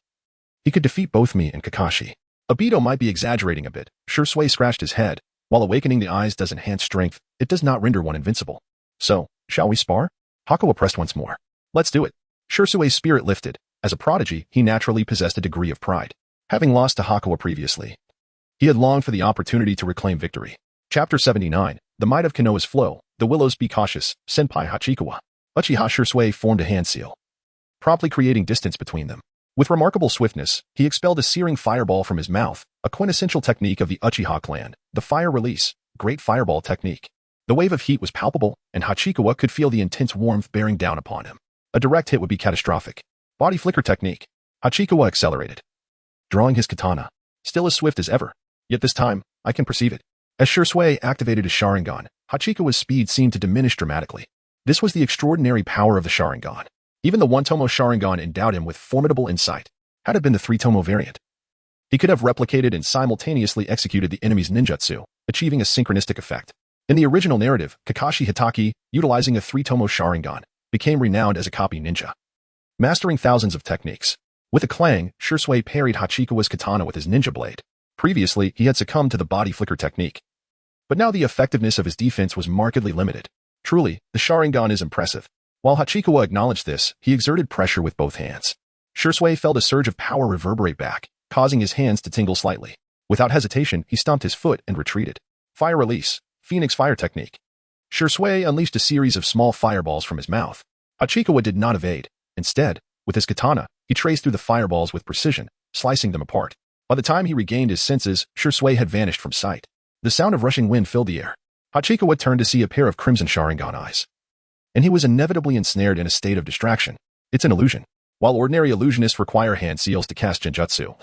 [SPEAKER 1] he could defeat both me and Kakashi. Obito might be exaggerating a bit. Shursui scratched his head. While awakening the eyes does enhance strength, it does not render one invincible. So, shall we spar? Hakawa pressed once more. Let's do it. Shursui's spirit lifted. As a prodigy, he naturally possessed a degree of pride. Having lost to Hakawa previously, he had longed for the opportunity to reclaim victory. Chapter 79, The Might of Konoha's Flow. The Willows be cautious, Senpai Hachikawa. Uchiha Shursui formed a hand seal, promptly creating distance between them. With remarkable swiftness, he expelled a searing fireball from his mouth, a quintessential technique of the Uchiha clan, the fire release, great fireball technique. The wave of heat was palpable, and Hachikawa could feel the intense warmth bearing down upon him. A direct hit would be catastrophic. Body flicker technique. Hachikawa accelerated, drawing his katana, still as swift as ever. Yet this time, I can perceive it. As Shursui activated his Sharingan, Hachikawa's speed seemed to diminish dramatically. This was the extraordinary power of the Sharingan. Even the one-tomo Sharingan endowed him with formidable insight. Had it been the three-tomo variant, he could have replicated and simultaneously executed the enemy's ninjutsu, achieving a synchronistic effect. In the original narrative, Kakashi Hitaki, utilizing a three-tomo Sharingan, became renowned as a copy ninja, mastering thousands of techniques. With a clang, Shursui parried Hachikawa's katana with his ninja blade. Previously, he had succumbed to the body flicker technique, but now the effectiveness of his defense was markedly limited. Truly, the Sharingan is impressive. While Hachikawa acknowledged this, he exerted pressure with both hands. Shursui felt a surge of power reverberate back, causing his hands to tingle slightly. Without hesitation, he stomped his foot and retreated. Fire release, Phoenix fire technique. Shursui unleashed a series of small fireballs from his mouth. Hachikawa did not evade. Instead, with his katana, he traced through the fireballs with precision, slicing them apart. By the time he regained his senses, Shursui had vanished from sight. The sound of rushing wind filled the air. Hachikawa turned to see a pair of crimson Sharingan eyes, and he was inevitably ensnared in a state of distraction. It's an illusion. While ordinary illusionists require hand seals to cast genjutsu,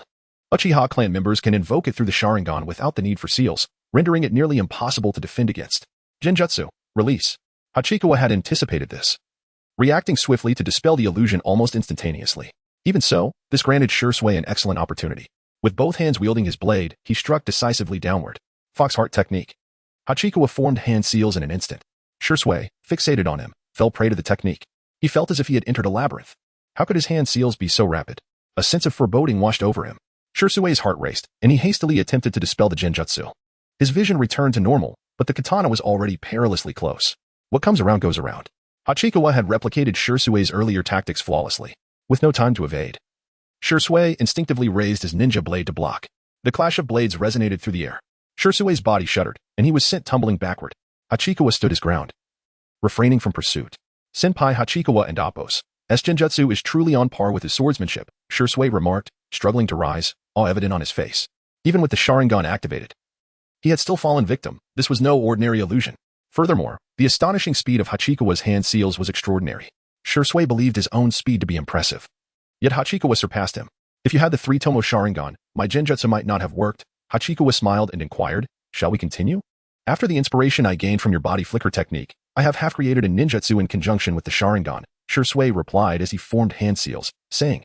[SPEAKER 1] Uchiha clan members can invoke it through the Sharingan without the need for seals, rendering it nearly impossible to defend against. Genjutsu, release. Hachikawa had anticipated this, reacting swiftly to dispel the illusion almost instantaneously. Even so, this granted Shursui an excellent opportunity. With both hands wielding his blade, he struck decisively downward. Fox Heart technique. Hachikawa formed hand seals in an instant. Shursui, fixated on him, fell prey to the technique. He felt as if he had entered a labyrinth. How could his hand seals be so rapid? A sense of foreboding washed over him. Shursui's heart raced, and he hastily attempted to dispel the genjutsu. His vision returned to normal, but the katana was already perilously close. What comes around goes around. Hachikawa had replicated Shursui's earlier tactics flawlessly, with no time to evade. Shursui instinctively raised his ninja blade to block. The clash of blades resonated through the air. Shursui's body shuddered, and he was sent tumbling backward. Hachikawa stood his ground, refraining from pursuit. Senpai Hachikawa and Appo's genjutsu is truly on par with his swordsmanship, Shursui remarked, struggling to rise, all evident on his face. Even with the Sharingan activated, he had still fallen victim. This was no ordinary illusion. Furthermore, the astonishing speed of Hachikawa's hand seals was extraordinary. Shursui believed his own speed to be impressive. Yet Hachikawa surpassed him. If you had the three-tomo Sharingan, my genjutsu might not have worked. Hachikawa smiled and inquired, shall we continue? After the inspiration I gained from your body flicker technique, I have half-created a ninjutsu in conjunction with the Sharingan, Shursui replied as he formed hand seals, saying,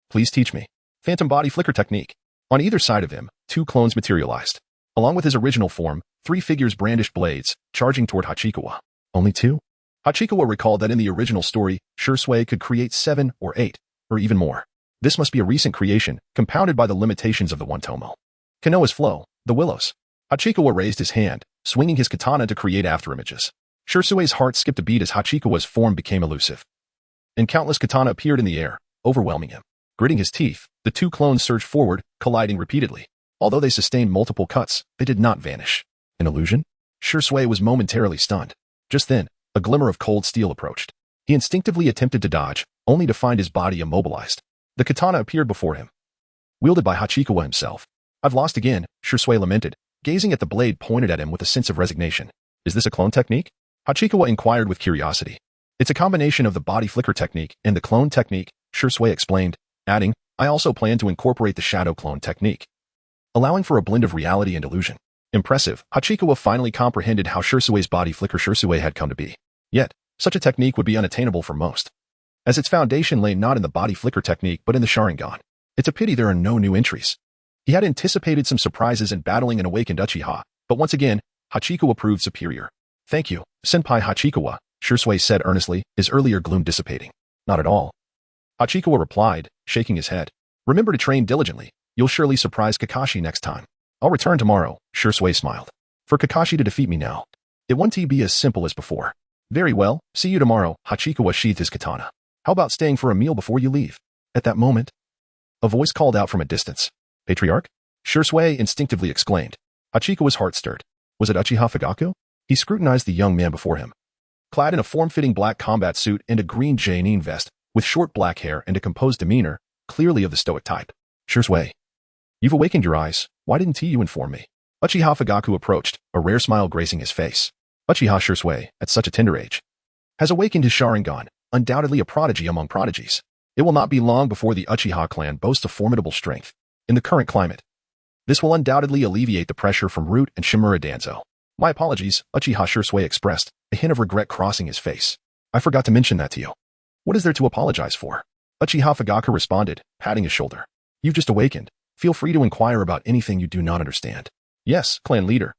[SPEAKER 1] please teach me. Phantom body flicker technique. On either side of him, two clones materialized. Along with his original form, three figures brandished blades, charging toward Hachikawa. Only two? Hachikawa recalled that in the original story, Shursui could create 7 or 8, or even more. This must be a recent creation, compounded by the limitations of the one-tomo. Konoha's flow, the willows. Hachikawa raised his hand, swinging his katana to create afterimages. Shursui's heart skipped a beat as Hachikawa's form became elusive, and countless katana appeared in the air, overwhelming him. Gritting his teeth, the two clones surged forward, colliding repeatedly. Although they sustained multiple cuts, they did not vanish. An illusion? Shursui was momentarily stunned. Just then, a glimmer of cold steel approached. He instinctively attempted to dodge, only to find his body immobilized. The katana appeared before him, wielded by Hachikawa himself. I've lost again, Shursui lamented, gazing at the blade pointed at him with a sense of resignation. Is this a clone technique? Hachikawa inquired with curiosity. It's a combination of the body flicker technique and the clone technique, Shursui explained, adding, I also plan to incorporate the shadow clone technique, allowing for a blend of reality and illusion. Impressive, Hachikawa finally comprehended how Shursui's body flicker Shursui had come to be. Yet, such a technique would be unattainable for most, as its foundation lay not in the body flicker technique but in the Sharingan. It's a pity there are no new entries. He had anticipated some surprises in battling an awakened Uchiha, but once again, Hachikawa proved superior. Thank you, Senpai Hachikawa, Shursui said earnestly, his earlier gloom dissipating. Not at all. Hachikawa replied, shaking his head. Remember to train diligently. You'll surely surprise Kakashi next time. I'll return tomorrow, Shursui smiled. For Kakashi to defeat me now, it won't be as simple as before. Very well, see you tomorrow, Hachikawa sheathed his katana. How about staying for a meal before you leave? At that moment, a voice called out from a distance. Patriarch? Shursui instinctively exclaimed. Hachikawa's heart stirred. Was it Uchiha Fugaku? He scrutinized the young man before him. Clad in a form-fitting black combat suit and a green Jainin vest, with short black hair and a composed demeanor, clearly of the stoic type. Shursui. You've awakened your eyes. Why didn't you inform me? Uchiha Fugaku approached, a rare smile gracing his face. Uchiha Shursui, at such a tender age, has awakened his Sharingan, undoubtedly a prodigy among prodigies. It will not be long before the Uchiha clan boasts a formidable strength. In the current climate, this will undoubtedly alleviate the pressure from Root and Shimura Danzo. My apologies, Uchiha Shursui expressed, a hint of regret crossing his face. I forgot to mention that to you. What is there to apologize for? Uchiha Fugaku responded, patting his shoulder. You've just awakened. Feel free to inquire about anything you do not understand. Yes, clan leader.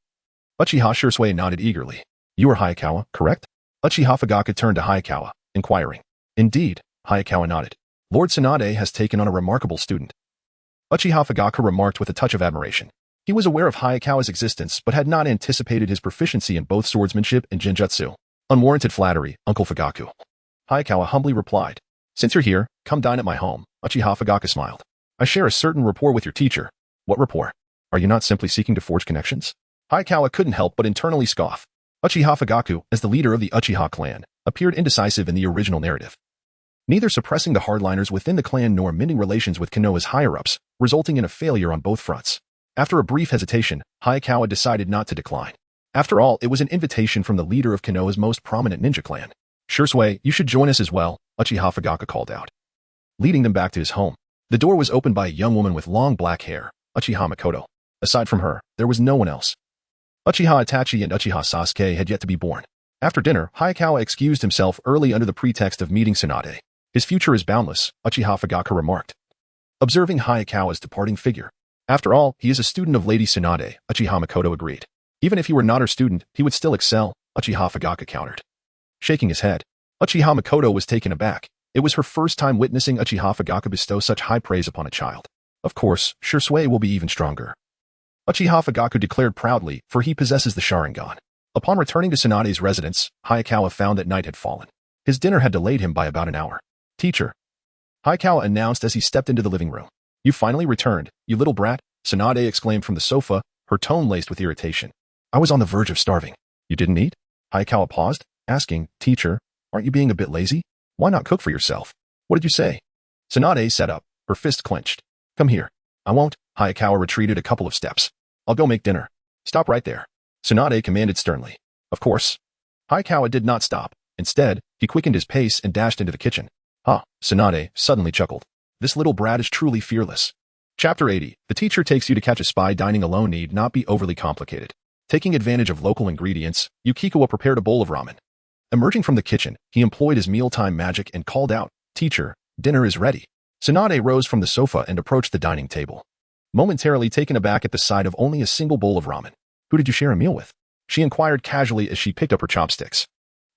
[SPEAKER 1] Uchiha Shursui nodded eagerly. You are Hayakawa, correct? Uchiha Fugaku turned to Hayakawa, inquiring. Indeed, Hayakawa nodded. Lord Tsunade has taken on a remarkable student. Uchiha Fugaku remarked with a touch of admiration. He was aware of Hayakawa's existence but had not anticipated his proficiency in both swordsmanship and genjutsu. Unwarranted flattery, Uncle Fugaku. Hayakawa humbly replied. Since you're here, come dine at my home, Uchiha Fugaku smiled. I share a certain rapport with your teacher. What rapport? Are you not simply seeking to forge connections? Hayakawa couldn't help but internally scoff. Uchiha Fugaku, as the leader of the Uchiha clan, appeared indecisive in the original narrative, neither suppressing the hardliners within the clan nor mending relations with Konoha's higher-ups, resulting in a failure on both fronts. After a brief hesitation, Hayakawa decided not to decline. After all, it was an invitation from the leader of Konoha's most prominent ninja clan. Shursui, you should join us as well, Uchiha Fugaku called out, leading them back to his home. The door was opened by a young woman with long black hair, Uchiha Makoto. Aside from her, there was no one else. Uchiha Itachi and Uchiha Sasuke had yet to be born. After dinner, Hayakawa excused himself early under the pretext of meeting Tsunade. His future is boundless, Uchiha Fugaka remarked, observing Hayakawa's departing figure. After all, he is a student of Lady Tsunade, Uchiha Makoto agreed. Even if he were not her student, he would still excel, Uchiha Fugaka countered. Shaking his head, Uchiha Makoto was taken aback. It was her first time witnessing Uchiha Fugaka bestow such high praise upon a child. Of course, Shursui will be even stronger, Uchiha Fugaku declared proudly, for he possesses the Sharingan. Upon returning to Tsunade's residence, Hayakawa found that night had fallen. His dinner had delayed him by about an hour. Teacher, Hayakawa announced as he stepped into the living room. You finally returned, you little brat, Tsunade exclaimed from the sofa, her tone laced with irritation. I was on the verge of starving. You didn't eat? Hayakawa paused, asking, Teacher, aren't you being a bit lazy? Why not cook for yourself? What did you say? Tsunade sat up, her fist clenched. Come here. I won't. Hayakawa retreated a couple of steps. I'll go make dinner. Stop right there. Tsunade commanded sternly. Of course. Hayakawa did not stop. Instead, he quickened his pace and dashed into the kitchen. Ah, Tsunade suddenly chuckled. This little brat is truly fearless. Chapter 80. The teacher takes you to catch a spy. Dining alone need not be overly complicated. Taking advantage of local ingredients, Yukikawa prepared a bowl of ramen. Emerging from the kitchen, he employed his mealtime magic and called out, Teacher, dinner is ready. Tsunade rose from the sofa and approached the dining table. Momentarily taken aback at the sight of only a single bowl of ramen. Who did you share a meal with? She inquired casually as she picked up her chopsticks.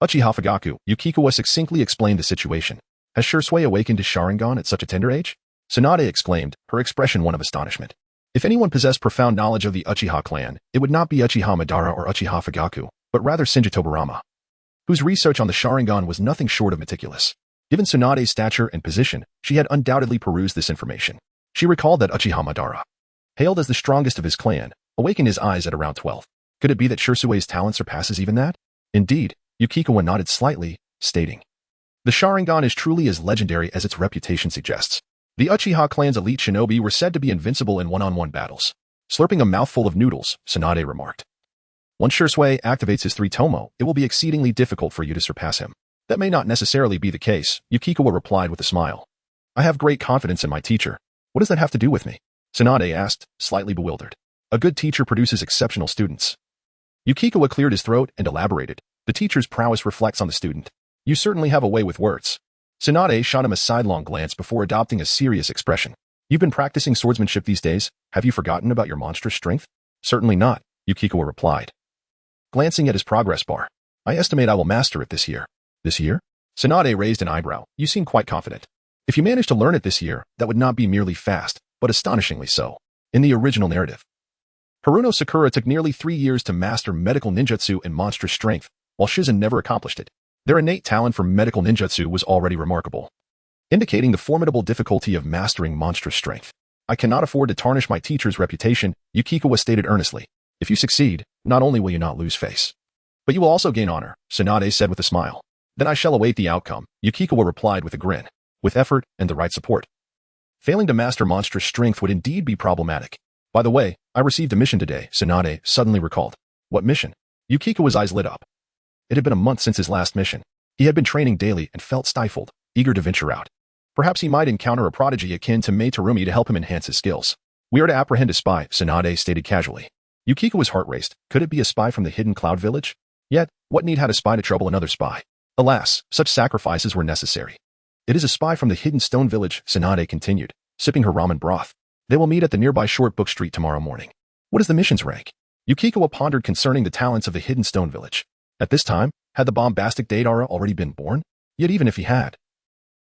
[SPEAKER 1] Uchiha Fugaku, Yukikawa succinctly explained the situation. Has Shursui awakened his Sharingan at such a tender age? Tsunade exclaimed, her expression one of astonishment. If anyone possessed profound knowledge of the Uchiha clan, it would not be Uchiha Madara or Uchiha Fugaku, but rather Shinji Tobarama, whose research on the Sharingan was nothing short of meticulous. Given Tsunade's stature and position, she had undoubtedly perused this information. She recalled that Uchiha Madara, hailed as the strongest of his clan, awakened his eyes at around 12. Could it be that Shursui's talent surpasses even that? Indeed, Yukikawa nodded slightly, stating, the Sharingan is truly as legendary as its reputation suggests. The Uchiha clan's elite shinobi were said to be invincible in one-on-one battles. Slurping a mouthful of noodles, Tsunade remarked. Once Shursui activates his 3 Tomo, it will be exceedingly difficult for you to surpass him. That may not necessarily be the case, Yukikawa replied with a smile. I have great confidence in my teacher. What does that have to do with me? Tsunade asked, slightly bewildered. A good teacher produces exceptional students. Yukikawa cleared his throat and elaborated. The teacher's prowess reflects on the student. You certainly have a way with words. Tsunade shot him a sidelong glance before adopting a serious expression. You've been practicing swordsmanship these days. Have you forgotten about your monstrous strength? Certainly not, Yukikawa replied, glancing at his progress bar. I estimate I will master it this year. This year? Tsunade raised an eyebrow. You seem quite confident. If you manage to learn it this year, that would not be merely fast, but astonishingly so. In the original narrative, Haruno Sakura took nearly 3 years to master medical ninjutsu and monstrous strength, while Shizen never accomplished it. Their innate talent for medical ninjutsu was already remarkable, indicating the formidable difficulty of mastering monstrous strength. I cannot afford to tarnish my teacher's reputation, Yukikawa stated earnestly. If you succeed, not only will you not lose face, but you will also gain honor, Tsunade said with a smile. Then I shall await the outcome, Yukikawa replied with a grin. With effort and the right support, failing to master monstrous strength would indeed be problematic. By the way, I received a mission today, Tsunade suddenly recalled. What mission? Yukikawa's eyes lit up. It had been a month since his last mission. He had been training daily and felt stifled, eager to venture out. Perhaps he might encounter a prodigy akin to Mei Terumi to help him enhance his skills. We are to apprehend a spy, Tsunade stated casually. Yukikawa's heart raced. Could it be a spy from the hidden cloud village? Yet, what need had a spy to trouble another spy? Alas, such sacrifices were necessary. It is a spy from the hidden stone village, Tsunade continued, sipping her ramen broth. They will meet at the nearby Short Book Street tomorrow morning. What is the mission's rank? Yukikawa pondered concerning the talents of the hidden stone village. At this time, had the bombastic Deidara already been born? Yet even if he had,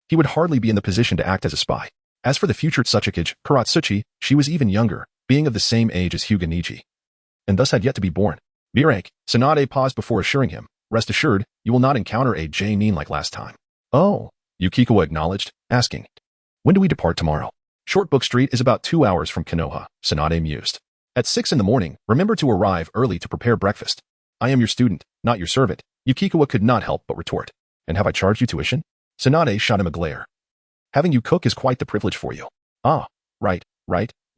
[SPEAKER 1] he would hardly be in the position to act as a spy. As for the future Tsukikage, Karatsuchi, she was even younger, being of the same age as Hyuga Niji, and thus had yet to be born. B-rank, Tsunade paused before assuring him, rest assured, you will not encounter a J-nin like last time. Oh, Yukikawa acknowledged, asking, when do we depart tomorrow? Short Book Street is about 2 hours from Konoha, Tsunade mused. At 6 in the morning, remember to arrive early to prepare breakfast. I am your student, not your servant, Yukikawa could not help but retort. And have I charged you tuition? Tsunade shot him a glare. Having you cook is quite the privilege for you. Ah, right,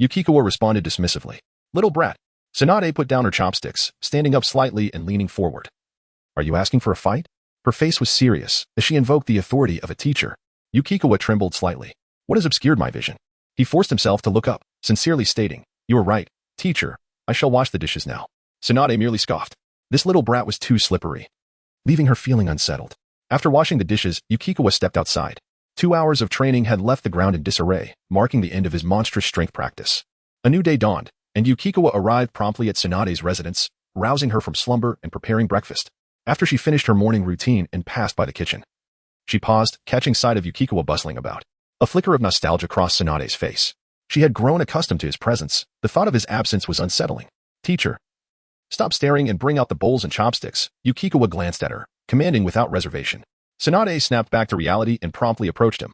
[SPEAKER 1] Yukikawa responded dismissively. Little brat. Tsunade put down her chopsticks, standing up slightly and leaning forward. Are you asking for a fight? Her face was serious, as she invoked the authority of a teacher. Yukikawa trembled slightly. What has obscured my vision? He forced himself to look up, sincerely stating, you are right, teacher, I shall wash the dishes now. Tsunade merely scoffed. This little brat was too slippery. leaving her feeling unsettled. After washing the dishes, Yukikawa stepped outside. 2 hours of training had left the ground in disarray, marking the end of his monstrous strength practice. A new day dawned, and Yukikawa arrived promptly at Tsunade's residence, rousing her from slumber and preparing breakfast. After she finished her morning routine and passed by the kitchen, she paused, catching sight of Yukikawa bustling about. A flicker of nostalgia crossed Tsunade's face. She had grown accustomed to his presence. The thought of his absence was unsettling. Teacher, stop staring and bring out the bowls and chopsticks. Yukikawa glanced at her, commanding without reservation. Tsunade snapped back to reality and promptly approached him,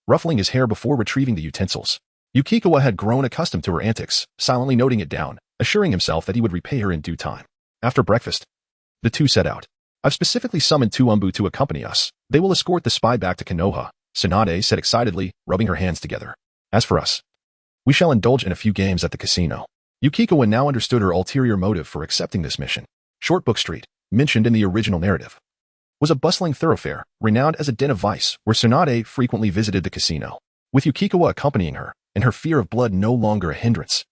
[SPEAKER 1] ruffling his hair before retrieving the utensils. Yukikawa had grown accustomed to her antics, silently noting it down, assuring himself that he would repay her in due time. After breakfast, the two set out. I've specifically summoned 2 Umbu to accompany us. They will escort the spy back to Konoha, Tsunade said excitedly, rubbing her hands together. As for us, we shall indulge in a few games at the casino. Yukikawa now understood her ulterior motive for accepting this mission. Shortbook Street, mentioned in the original narrative, was a bustling thoroughfare, renowned as a den of vice, where Tsunade frequently visited the casino. With Yukikawa accompanying her, and her fear of blood no longer a hindrance,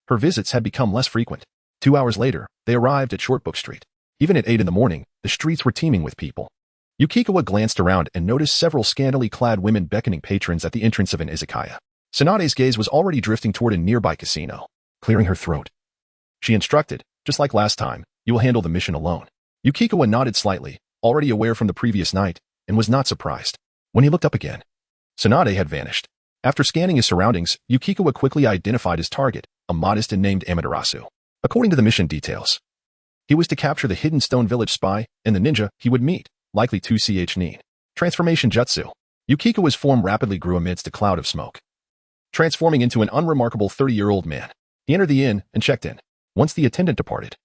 [SPEAKER 1] her visits had become less frequent. 2 hours later, they arrived at Shortbook Street. Even at 8 in the morning, the streets were teeming with people. Yukikawa glanced around and noticed several scantily clad women beckoning patrons at the entrance of an izakaya. Tsunade's gaze was already drifting toward a nearby casino. Clearing her throat, she instructed, just like last time, you will handle the mission alone. Yukikawa nodded slightly, already aware from the previous night, and was not surprised. When he looked up again, Tsunade had vanished. After scanning his surroundings, Yukikawa quickly identified his target, a modest and named Amaterasu. According to the mission details, he was to capture the hidden Stone Village spy and the ninja he would meet, likely 2ch Nin. Transformation Jutsu. Yukikawa's form rapidly grew amidst a cloud of smoke, transforming into an unremarkable 30-year-old man. He entered the inn and checked in. Once the attendant departed,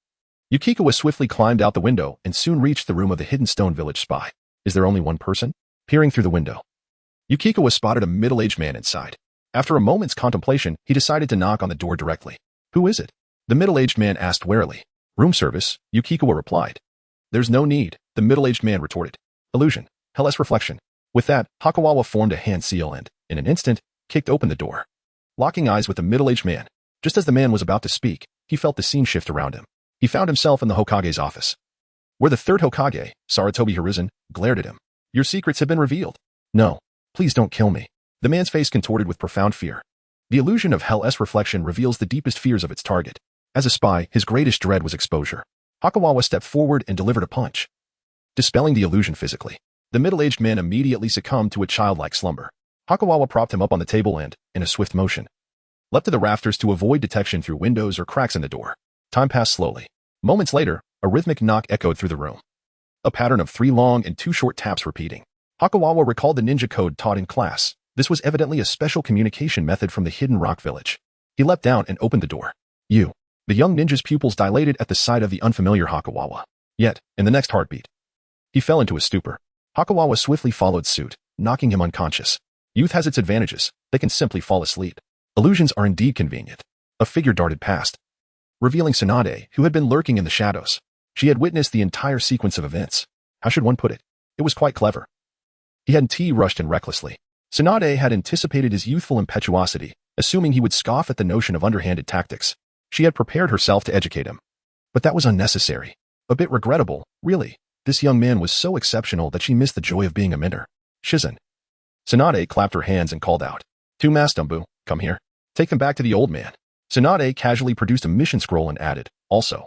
[SPEAKER 1] Yukikawa swiftly climbed out the window and soon reached the room of the hidden Stone Village spy. Is there only one person? Peering through the window, Yukikawa spotted a middle-aged man inside. After a moment's contemplation, he decided to knock on the door directly. Who is it? The middle-aged man asked warily. Room service, Yukikawa replied. There's no need, the middle-aged man retorted. Illusion, Hell's reflection. With that, Hakawawa formed a hand seal and, in an instant, kicked open the door. Locking eyes with the middle-aged man, just as the man was about to speak, he felt the scene shift around him. He found himself in the Hokage's office, where the third Hokage, Sarutobi Hiruzen, glared at him. Your secrets have been revealed. No, please don't kill me. The man's face contorted with profound fear. The illusion of Hell's reflection reveals the deepest fears of its target. As a spy, his greatest dread was exposure. Hakawawa stepped forward and delivered a punch, dispelling the illusion physically. The middle-aged man immediately succumbed to a childlike slumber. Hakawawa propped him up on the table and, in a swift motion, leapt to the rafters to avoid detection through windows or cracks in the door. Time passed slowly. Moments later, a rhythmic knock echoed through the room, a pattern of 3 long and 2 short taps repeating. Hakawawa recalled the ninja code taught in class. This was evidently a special communication method from the hidden rock village. He leapt down and opened the door. You. The young ninja's pupils dilated at the sight of the unfamiliar Hakawawa. Yet, in the next heartbeat, he fell into a stupor. Hakawawa swiftly followed suit, knocking him unconscious. Youth has its advantages. They can simply fall asleep. Illusions are indeed convenient. A figure darted past, revealing Tsunade, who had been lurking in the shadows. She had witnessed the entire sequence of events. How should one put it? It was quite clever. He had rushed in recklessly. Tsunade had anticipated his youthful impetuosity, assuming he would scoff at the notion of underhanded tactics. She had prepared herself to educate him. But that was unnecessary. A bit regrettable, really. This young man was so exceptional that she missed the joy of being a mentor. Shizen. Tsunade clapped her hands and called out. 2 masked Umbu, come here. Take them back to the old man. Tsunade casually produced a mission scroll and added, also,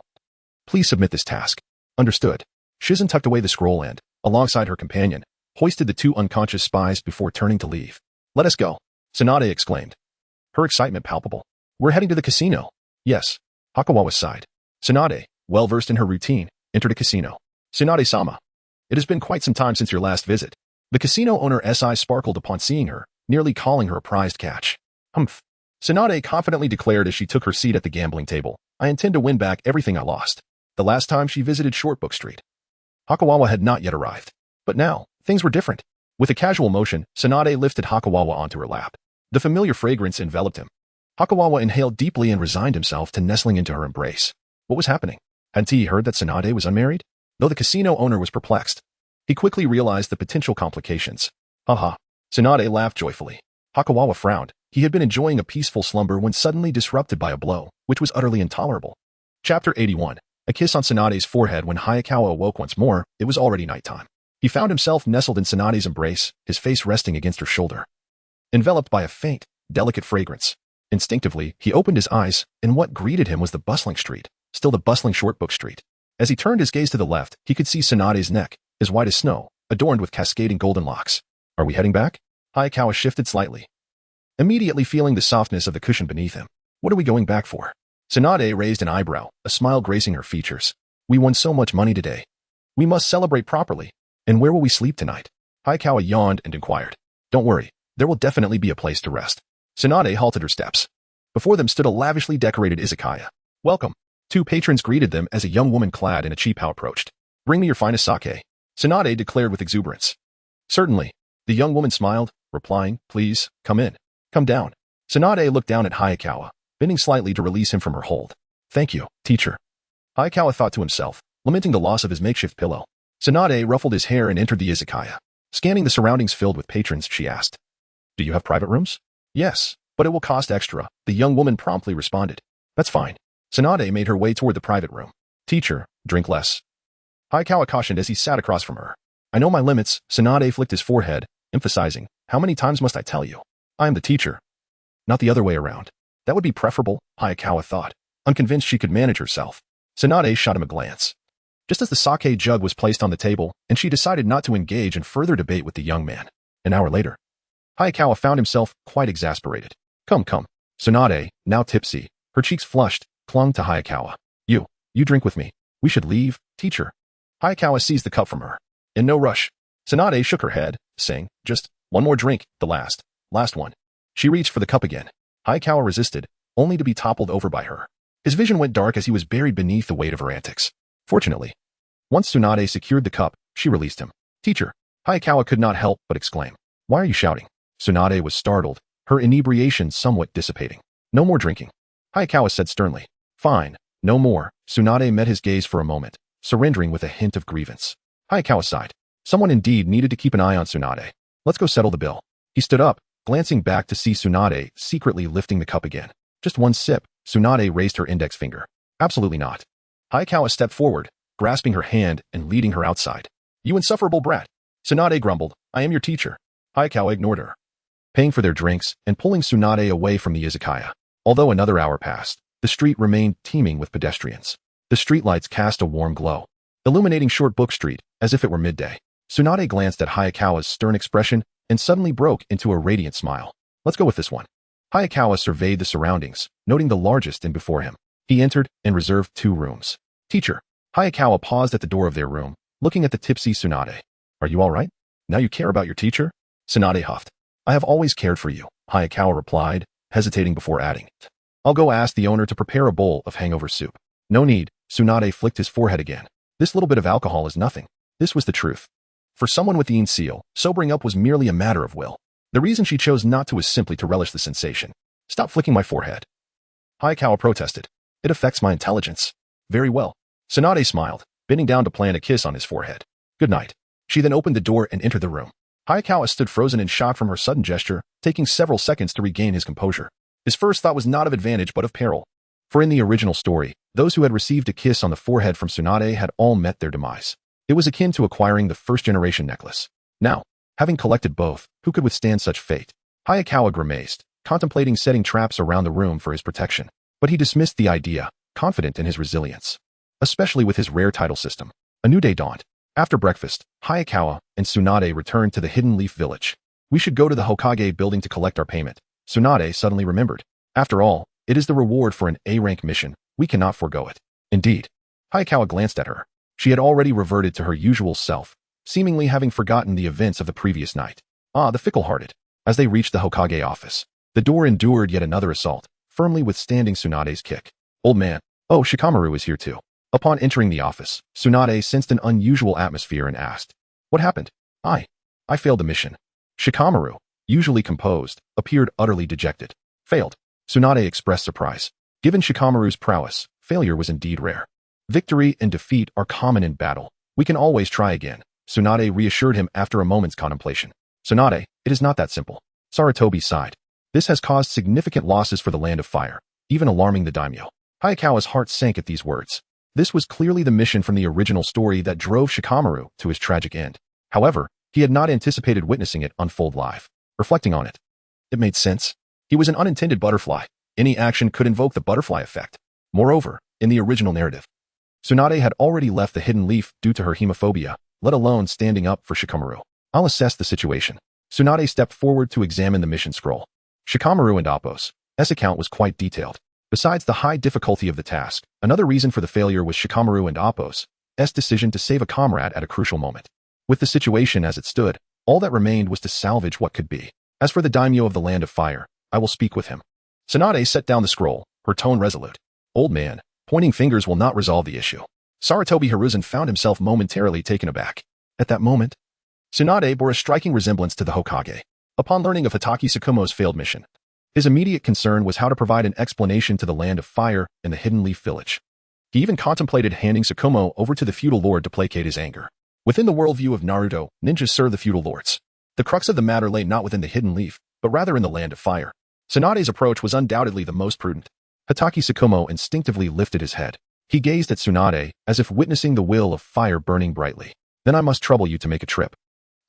[SPEAKER 1] please submit this task. Understood. Shizen tucked away the scroll and, alongside her companion, hoisted the 2 unconscious spies before turning to leave. Let us go, Tsunade exclaimed, her excitement palpable. We're heading to the casino. Yes. Hakawawa sighed. Tsunade, well-versed in her routine, entered a casino. Tsunade-sama. It has been quite some time since your last visit. The casino owner's eyes sparkled upon seeing her, nearly calling her a prized catch. Humph. Tsunade confidently declared as she took her seat at the gambling table. I intend to win back everything I lost. The last time she visited Shortbook Street, Hakawawa had not yet arrived. But now, things were different. With a casual motion, Tsunade lifted Hakawawa onto her lap. The familiar fragrance enveloped him. Hakawawa inhaled deeply and resigned himself to nestling into her embrace. What was happening? Hadn't he heard that Tsunade was unmarried? Though the casino owner was perplexed, he quickly realized the potential complications. Haha. Tsunade laughed joyfully. Hakawawa frowned. He had been enjoying a peaceful slumber when suddenly disrupted by a blow, which was utterly intolerable. Chapter 81. A kiss on Tsunade's forehead. When Hayakawa awoke once more, it was already nighttime. He found himself nestled in Tsunade's embrace, his face resting against her shoulder, enveloped by a faint, delicate fragrance. Instinctively, he opened his eyes, and what greeted him was the bustling street, still the bustling Shortbook Street. As he turned his gaze to the left, he could see Tsunade's neck, as white as snow, adorned with cascading golden locks. Are we heading back? Hayakawa shifted slightly, immediately feeling the softness of the cushion beneath him. What are we going back for? Tsunade raised an eyebrow, a smile gracing her features. We won so much money today. We must celebrate properly. And where will we sleep tonight? Hayakawa yawned and inquired. Don't worry, there will definitely be a place to rest. Tsunade halted her steps. Before them stood a lavishly decorated izakaya. Welcome. Two patrons greeted them as a young woman clad in a cheapao approached. Bring me your finest sake, Tsunade declared with exuberance. Certainly. The young woman smiled, replying, please, come in. Come down. Tsunade looked down at Hayakawa, bending slightly to release him from her hold. Thank you, teacher. Hayakawa thought to himself, lamenting the loss of his makeshift pillow. Tsunade ruffled his hair and entered the izakaya. Scanning the surroundings filled with patrons, she asked, do you have private rooms? Yes, but it will cost extra, the young woman promptly responded. That's fine. Tsunade made her way toward the private room. Teacher, drink less. Hayakawa cautioned as he sat across from her. I know my limits, Tsunade flicked his forehead, emphasizing, how many times must I tell you? I am the teacher. Not the other way around. That would be preferable, Hayakawa thought, unconvinced she could manage herself. Tsunade shot him a glance. Just as the sake jug was placed on the table, and she decided not to engage in further debate with the young man. An hour later, Hayakawa found himself quite exasperated. Come. Tsunade, now tipsy, her cheeks flushed, clung to Hayakawa. You drink with me. We should leave, teacher. Hayakawa seized the cup from her. In no rush. Tsunade shook her head, saying, just one more drink, the last one. She reached for the cup again. Hayakawa resisted, only to be toppled over by her. His vision went dark as he was buried beneath the weight of her antics. Fortunately, once Tsunade secured the cup, she released him. Teacher. Hayakawa could not help but exclaim. Why are you shouting? Tsunade was startled, her inebriation somewhat dissipating. No more drinking. Hayakawa said sternly. Fine, no more. Tsunade met his gaze for a moment, surrendering with a hint of grievance. Hayakawa sighed. Someone indeed needed to keep an eye on Tsunade. Let's go settle the bill. He stood up, glancing back to see Tsunade secretly lifting the cup again. Just one sip. Tsunade raised her index finger. Absolutely not. Hayakawa stepped forward, grasping her hand and leading her outside. You insufferable brat. Tsunade grumbled. I am your teacher. Hayakawa ignored her, paying for their drinks and pulling Tsunade away from the izakaya. Although another hour passed, the street remained teeming with pedestrians. The streetlights cast a warm glow, illuminating Shortbook Street as if it were midday. Tsunade glanced at Hayakawa's stern expression and suddenly broke into a radiant smile. Let's go with this one. Hayakawa surveyed the surroundings, noting the largest inn before him. He entered and reserved 2 rooms. Teacher. Hayakawa paused at the door of their room, looking at the tipsy Tsunade. Are you all right? Now you care about your teacher? Tsunade huffed. I have always cared for you, Hayakawa replied, hesitating before adding. I'll go ask the owner to prepare a bowl of hangover soup. No need. Tsunade flicked his forehead again. This little bit of alcohol is nothing. This was the truth. For someone with the Yin seal, sobering up was merely a matter of will. The reason she chose not to was simply to relish the sensation. Stop flicking my forehead. Hayakawa protested. It affects my intelligence. Very well. Tsunade smiled, bending down to plant a kiss on his forehead. Good night. She then opened the door and entered the room. Hayakawa stood frozen in shock from her sudden gesture, taking several seconds to regain his composure. His first thought was not of advantage but of peril. For in the original story, those who had received a kiss on the forehead from Tsunade had all met their demise. It was akin to acquiring the first-generation necklace. Now, having collected both, who could withstand such fate? Hayakawa grimaced, contemplating setting traps around the room for his protection. But he dismissed the idea, confident in his resilience. Especially with his rare title system. A new day dawned. After breakfast, Hayakawa and Tsunade returned to the Hidden Leaf Village. We should go to the Hokage building to collect our payment. Tsunade suddenly remembered. After all, it is the reward for an A-rank mission. We cannot forego it. Indeed. Hayakawa glanced at her. She had already reverted to her usual self, seemingly having forgotten the events of the previous night. Ah, the fickle-hearted. As they reached the Hokage office, the door endured yet another assault, firmly withstanding Tsunade's kick. Old man. Oh, Shikamaru is here too. Upon entering the office, Tsunade sensed an unusual atmosphere and asked, what happened? I failed the mission. Shikamaru, usually composed, appeared utterly dejected. Failed. Tsunade expressed surprise. Given Shikamaru's prowess, failure was indeed rare. Victory and defeat are common in battle. We can always try again. Tsunade reassured him after a moment's contemplation. Tsunade, it is not that simple. Sarutobi sighed. This has caused significant losses for the Land of Fire, even alarming the daimyo. Hayakawa's heart sank at these words. This was clearly the mission from the original story that drove Shikamaru to his tragic end. However, he had not anticipated witnessing it unfold live. Reflecting on it, it made sense. He was an unintended butterfly. Any action could invoke the butterfly effect. Moreover, in the original narrative, Tsunade had already left the hidden leaf due to her hemophobia, let alone standing up for Shikamaru. I'll assess the situation. Tsunade stepped forward to examine the mission scroll. Shikamaru and Appo's account was quite detailed. Besides the high difficulty of the task, another reason for the failure was Shikamaru and Appo's decision to save a comrade at a crucial moment. With the situation as it stood, all that remained was to salvage what could be. As for the daimyo of the Land of Fire, I will speak with him. Tsunade set down the scroll, her tone resolute. Old man, pointing fingers will not resolve the issue. Sarutobi Hiruzen found himself momentarily taken aback. At that moment, Tsunade bore a striking resemblance to the Hokage. Upon learning of Hatake Tsukumo's failed mission, his immediate concern was how to provide an explanation to the Land of Fire and the Hidden Leaf Village. He even contemplated handing Tsukumo over to the feudal lord to placate his anger. Within the worldview of Naruto, ninjas serve the feudal lords. The crux of the matter lay not within the Hidden Leaf, but rather in the Land of Fire. Tsunade's approach was undoubtedly the most prudent. Hatake Tsukumo instinctively lifted his head. He gazed at Tsunade, as if witnessing the will of fire burning brightly. Then I must trouble you to make a trip.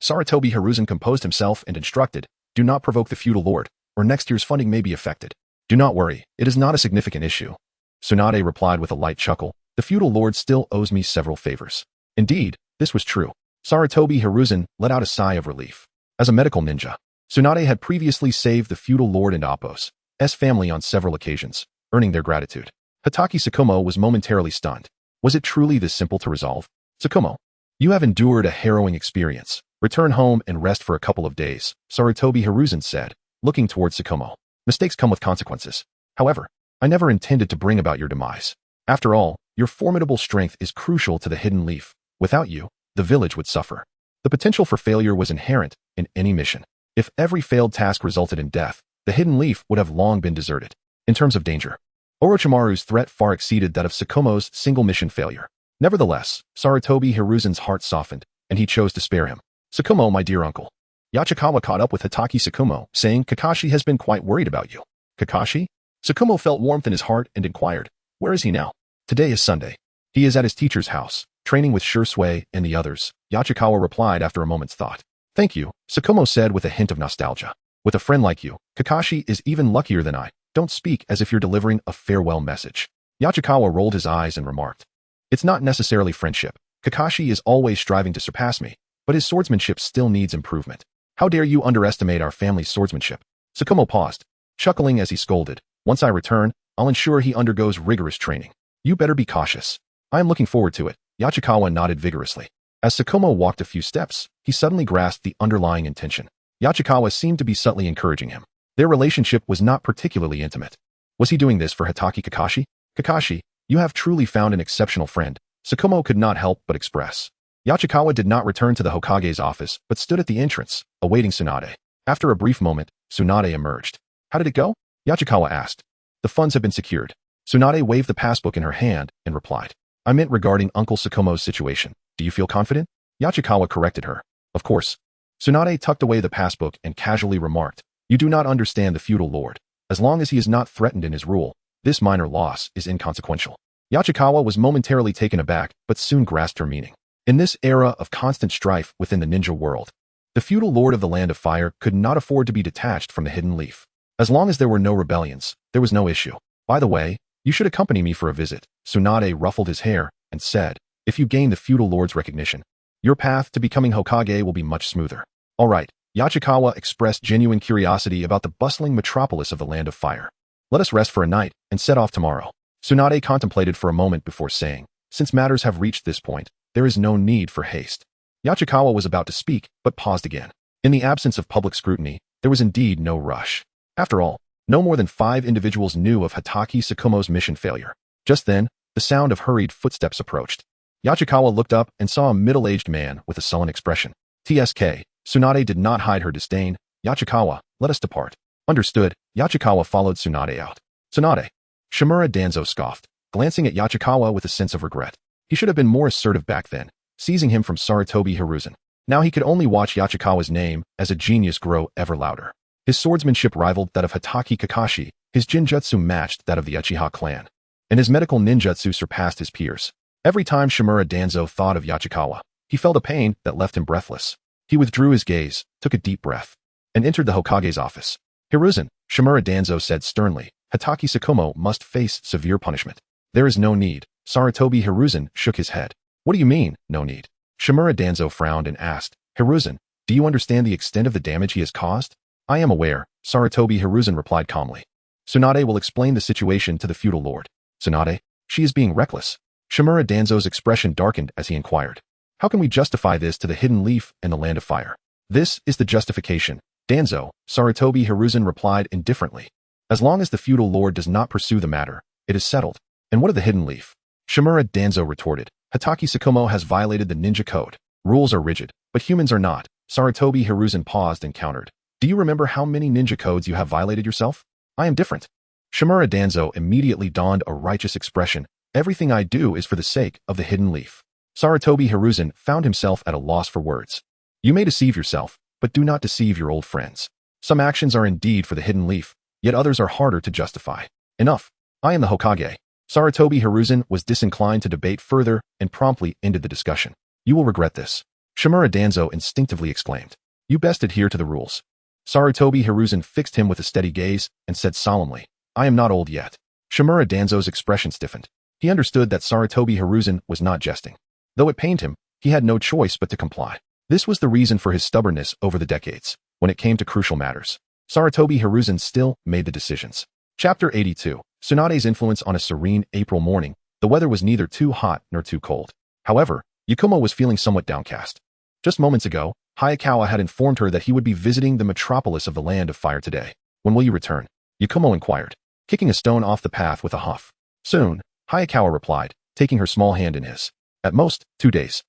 [SPEAKER 1] Sarutobi Hiruzen composed himself and instructed, do not provoke the feudal lord, or next year's funding may be affected. Do not worry, it is not a significant issue. Tsunade replied with a light chuckle, the feudal lord still owes me several favors. Indeed, this was true. Sarutobi Hiruzen let out a sigh of relief. As a medical ninja, Tsunade had previously saved the feudal lord and Appo's family on several occasions, earning their gratitude. Hatake Tsukumo was momentarily stunned. Was it truly this simple to resolve? Tsukumo, you have endured a harrowing experience. Return home and rest for a couple of days, Sarutobi Hiruzen said, looking towards Tsukumo. Mistakes come with consequences. However, I never intended to bring about your demise. After all, your formidable strength is crucial to the Hidden Leaf. Without you, the village would suffer. The potential for failure was inherent in any mission. If every failed task resulted in death, the Hidden Leaf would have long been deserted. In terms of danger, Orochimaru's threat far exceeded that of Tsukumo's single mission failure. Nevertheless, Sarutobi Hiruzen's heart softened, and he chose to spare him. Tsukumo, my dear uncle. Yachikawa caught up with Hatake Tsukumo, saying Kakashi has been quite worried about you. Kakashi? Tsukumo felt warmth in his heart and inquired, where is he now? Today is Sunday. He is at his teacher's house, training with Shursui and the others, Yachikawa replied after a moment's thought. Thank you, Tsukumo said with a hint of nostalgia. With a friend like you, Kakashi is even luckier than I. Don't speak as if you're delivering a farewell message. Yachikawa rolled his eyes and remarked. It's not necessarily friendship. Kakashi is always striving to surpass me, but his swordsmanship still needs improvement. How dare you underestimate our family's swordsmanship? Tsukumo paused, chuckling as he scolded. Once I return, I'll ensure he undergoes rigorous training. You better be cautious. I am looking forward to it. Yachikawa nodded vigorously. As Tsukumo walked a few steps, he suddenly grasped the underlying intention. Yachikawa seemed to be subtly encouraging him. Their relationship was not particularly intimate. Was he doing this for Hatake Kakashi? Kakashi, you have truly found an exceptional friend, Tsukumo could not help but express. Yachikawa did not return to the Hokage's office, but stood at the entrance, awaiting Tsunade. After a brief moment, Tsunade emerged. How did it go? Yachikawa asked. The funds have been secured. Tsunade waved the passbook in her hand and replied. I meant regarding Uncle Tsukumo's situation. Do you feel confident? Yachikawa corrected her. Of course. Tsunade tucked away the passbook and casually remarked. You do not understand the feudal lord. As long as he is not threatened in his rule, this minor loss is inconsequential. Yachikawa was momentarily taken aback, but soon grasped her meaning. In this era of constant strife within the ninja world, the feudal lord of the Land of Fire could not afford to be detached from the Hidden Leaf. As long as there were no rebellions, there was no issue. By the way, you should accompany me for a visit. Tsunade ruffled his hair and said, if you gain the feudal lord's recognition, your path to becoming Hokage will be much smoother. All right, Yachikawa expressed genuine curiosity about the bustling metropolis of the Land of Fire. Let us rest for a night and set off tomorrow. Tsunade contemplated for a moment before saying, since matters have reached this point, there is no need for haste. Yachikawa was about to speak, but paused again. In the absence of public scrutiny, there was indeed no rush. After all, no more than 5 individuals knew of Hatake Tsukumo's mission failure. Just then, the sound of hurried footsteps approached. Yachikawa looked up and saw a middle-aged man with a sullen expression. TSK. Tsunade did not hide her disdain. Yachikawa, let us depart. Understood. Yachikawa followed Tsunade out. Tsunade. Shimura Danzo scoffed, glancing at Yachikawa with a sense of regret. He should have been more assertive back then, seizing him from Sarutobi Hiruzen. Now he could only watch Yachikawa's name as a genius grow ever louder. His swordsmanship rivaled that of Hatake Kakashi, his jinjutsu matched that of the Uchiha clan. and his medical ninjutsu surpassed his peers. Every time Shimura Danzo thought of Yachikawa, he felt a pain that left him breathless. He withdrew his gaze, took a deep breath, and entered the Hokage's office. Hiruzen, Shimura Danzo said sternly, Hatake Tsukumo must face severe punishment. There is no need. Sarutobi Hiruzen shook his head. What do you mean, no need? Shimura Danzo frowned and asked, Hiruzen, do you understand the extent of the damage he has caused? I am aware, Sarutobi Hiruzen replied calmly. Tsunade will explain the situation to the feudal lord. Tsunade? She is being reckless. Shimura Danzo's expression darkened as he inquired. How can we justify this to the Hidden Leaf and the Land of Fire? This is the justification. Danzo, Sarutobi Hiruzen replied indifferently. As long as the feudal lord does not pursue the matter, it is settled. And what of the Hidden Leaf? Shimura Danzo retorted. Hatake Tsukumo has violated the ninja code. Rules are rigid, but humans are not. Sarutobi Hiruzen paused and countered. Do you remember how many ninja codes you have violated yourself? I am different. Shimura Danzo immediately donned a righteous expression. Everything I do is for the sake of the Hidden Leaf. Sarutobi Hiruzen found himself at a loss for words. You may deceive yourself, but do not deceive your old friends. Some actions are indeed for the Hidden Leaf, yet others are harder to justify. Enough. I am the Hokage. Sarutobi Hiruzen was disinclined to debate further and promptly ended the discussion. You will regret this. Shimura Danzo instinctively exclaimed. You best adhere to the rules. Sarutobi Hiruzen fixed him with a steady gaze and said solemnly, I am not old yet. Shimura Danzo's expression stiffened. He understood that Sarutobi Hiruzen was not jesting. Though it pained him, he had no choice but to comply. This was the reason for his stubbornness over the decades. When it came to crucial matters, Sarutobi Hiruzen still made the decisions. Chapter 82. Tsunade's influence on a serene April morning. The weather was neither too hot nor too cold. However, Yakumo was feeling somewhat downcast. Just moments ago, Hayakawa had informed her that he would be visiting the metropolis of the Land of Fire today. When will you return? Yakumo inquired, kicking a stone off the path with a huff. Soon, Hayakawa replied, taking her small hand in his. At most, 2 days.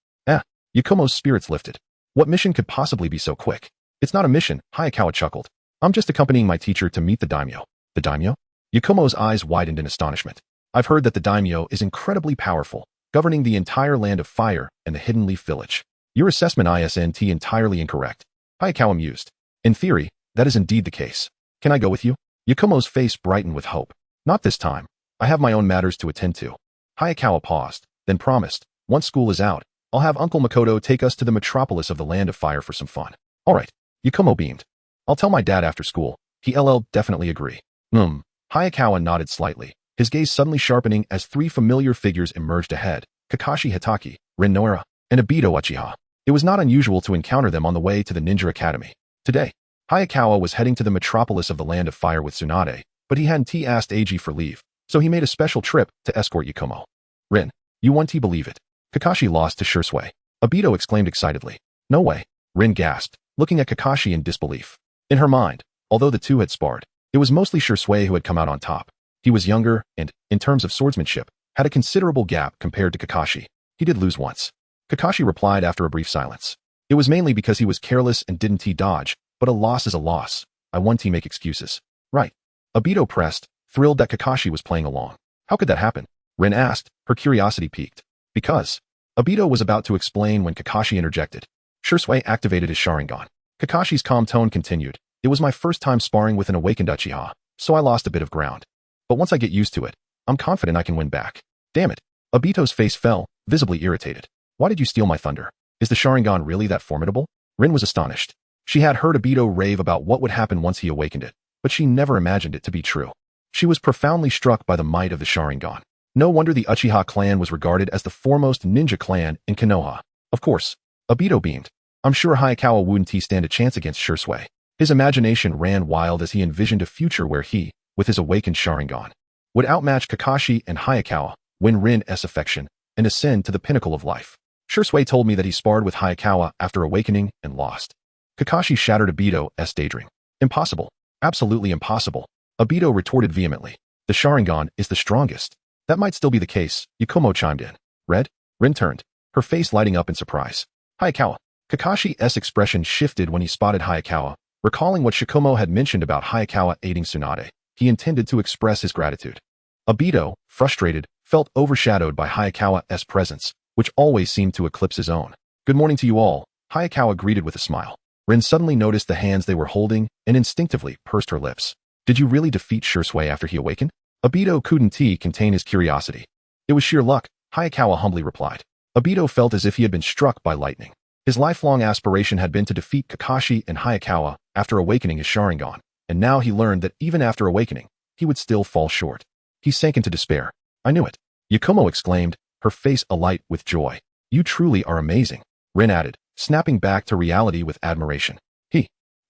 [SPEAKER 1] Yakumo's spirits lifted. What mission could possibly be so quick? It's not a mission, Hayakawa chuckled. I'm just accompanying my teacher to meet the daimyo. The daimyo? Yakumo's eyes widened in astonishment. I've heard that the daimyo is incredibly powerful, governing the entire Land of Fire and the Hidden Leaf Village. Your assessment isn't entirely incorrect. Hayakawa mused. In theory, that is indeed the case. Can I go with you? Yakumo's face brightened with hope. Not this time. I have my own matters to attend to. Hayakawa paused, then promised, once school is out, I'll have Uncle Makoto take us to the metropolis of the Land of Fire for some fun. All right. Yakumo beamed. I'll tell my dad after school. He'll definitely agree. Hayakawa nodded slightly, his gaze suddenly sharpening as 3 familiar figures emerged ahead, Kakashi Hatake, Rin Noura, and Obito Uchiha. It was not unusual to encounter them on the way to the Ninja Academy. Today, Hayakawa was heading to the metropolis of the Land of Fire with Tsunade, but he hadn't asked Eiji for leave, so he made a special trip to escort Yakumo. Rin, you won't believe it. Kakashi lost to Shursui. Obito exclaimed excitedly. No way. Rin gasped, looking at Kakashi in disbelief. In her mind, although the two had sparred, it was mostly Shursui who had come out on top. He was younger and, in terms of swordsmanship, had a considerable gap compared to Kakashi. He did lose once. Kakashi replied after a brief silence. It was mainly because he was careless and didn't dodge, but a loss is a loss. I won't make excuses. Right. Obito pressed, thrilled that Kakashi was playing along. How could that happen? Rin asked, her curiosity piqued. Because. Obito was about to explain when Kakashi interjected. Shursui activated his Sharingan. Kakashi's calm tone continued. It was my first time sparring with an awakened Uchiha, so I lost a bit of ground. But once I get used to it, I'm confident I can win back. Damn it. Obito's face fell, visibly irritated. Why did you steal my thunder? Is the Sharingan really that formidable? Rin was astonished. She had heard Obito rave about what would happen once he awakened it, but she never imagined it to be true. She was profoundly struck by the might of the Sharingan. No wonder the Uchiha clan was regarded as the foremost ninja clan in Konoha. Of course, Obito beamed. I'm sure Hayakawa wouldn't stand a chance against Shursui. His imagination ran wild as he envisioned a future where he, with his awakened Sharingan, would outmatch Kakashi and Hayakawa, win Rin's affection, and ascend to the pinnacle of life. Shursui told me that he sparred with Hayakawa after awakening and lost. Kakashi shattered Obito's daydream. Impossible. Absolutely impossible. Obito retorted vehemently. The Sharingan is the strongest. That might still be the case, Yakumo chimed in. Red? Rin turned, her face lighting up in surprise. Hayakawa. Kakashi's expression shifted when he spotted Hayakawa, recalling what Shikumo had mentioned about Hayakawa aiding Tsunade. He intended to express his gratitude. Obito, frustrated, felt overshadowed by Hayakawa's presence, which always seemed to eclipse his own. Good morning to you all, Hayakawa greeted with a smile. Rin suddenly noticed the hands they were holding and instinctively pursed her lips. Did you really defeat Shursui after he awakened? Obito couldn't contain his curiosity. It was sheer luck, Hayakawa humbly replied. Obito felt as if he had been struck by lightning. His lifelong aspiration had been to defeat Kakashi and Hayakawa after awakening his Sharingan, and now he learned that even after awakening, he would still fall short. He sank into despair. I knew it. Yakumo exclaimed, her face alight with joy. You truly are amazing. Rin added, snapping back to reality with admiration.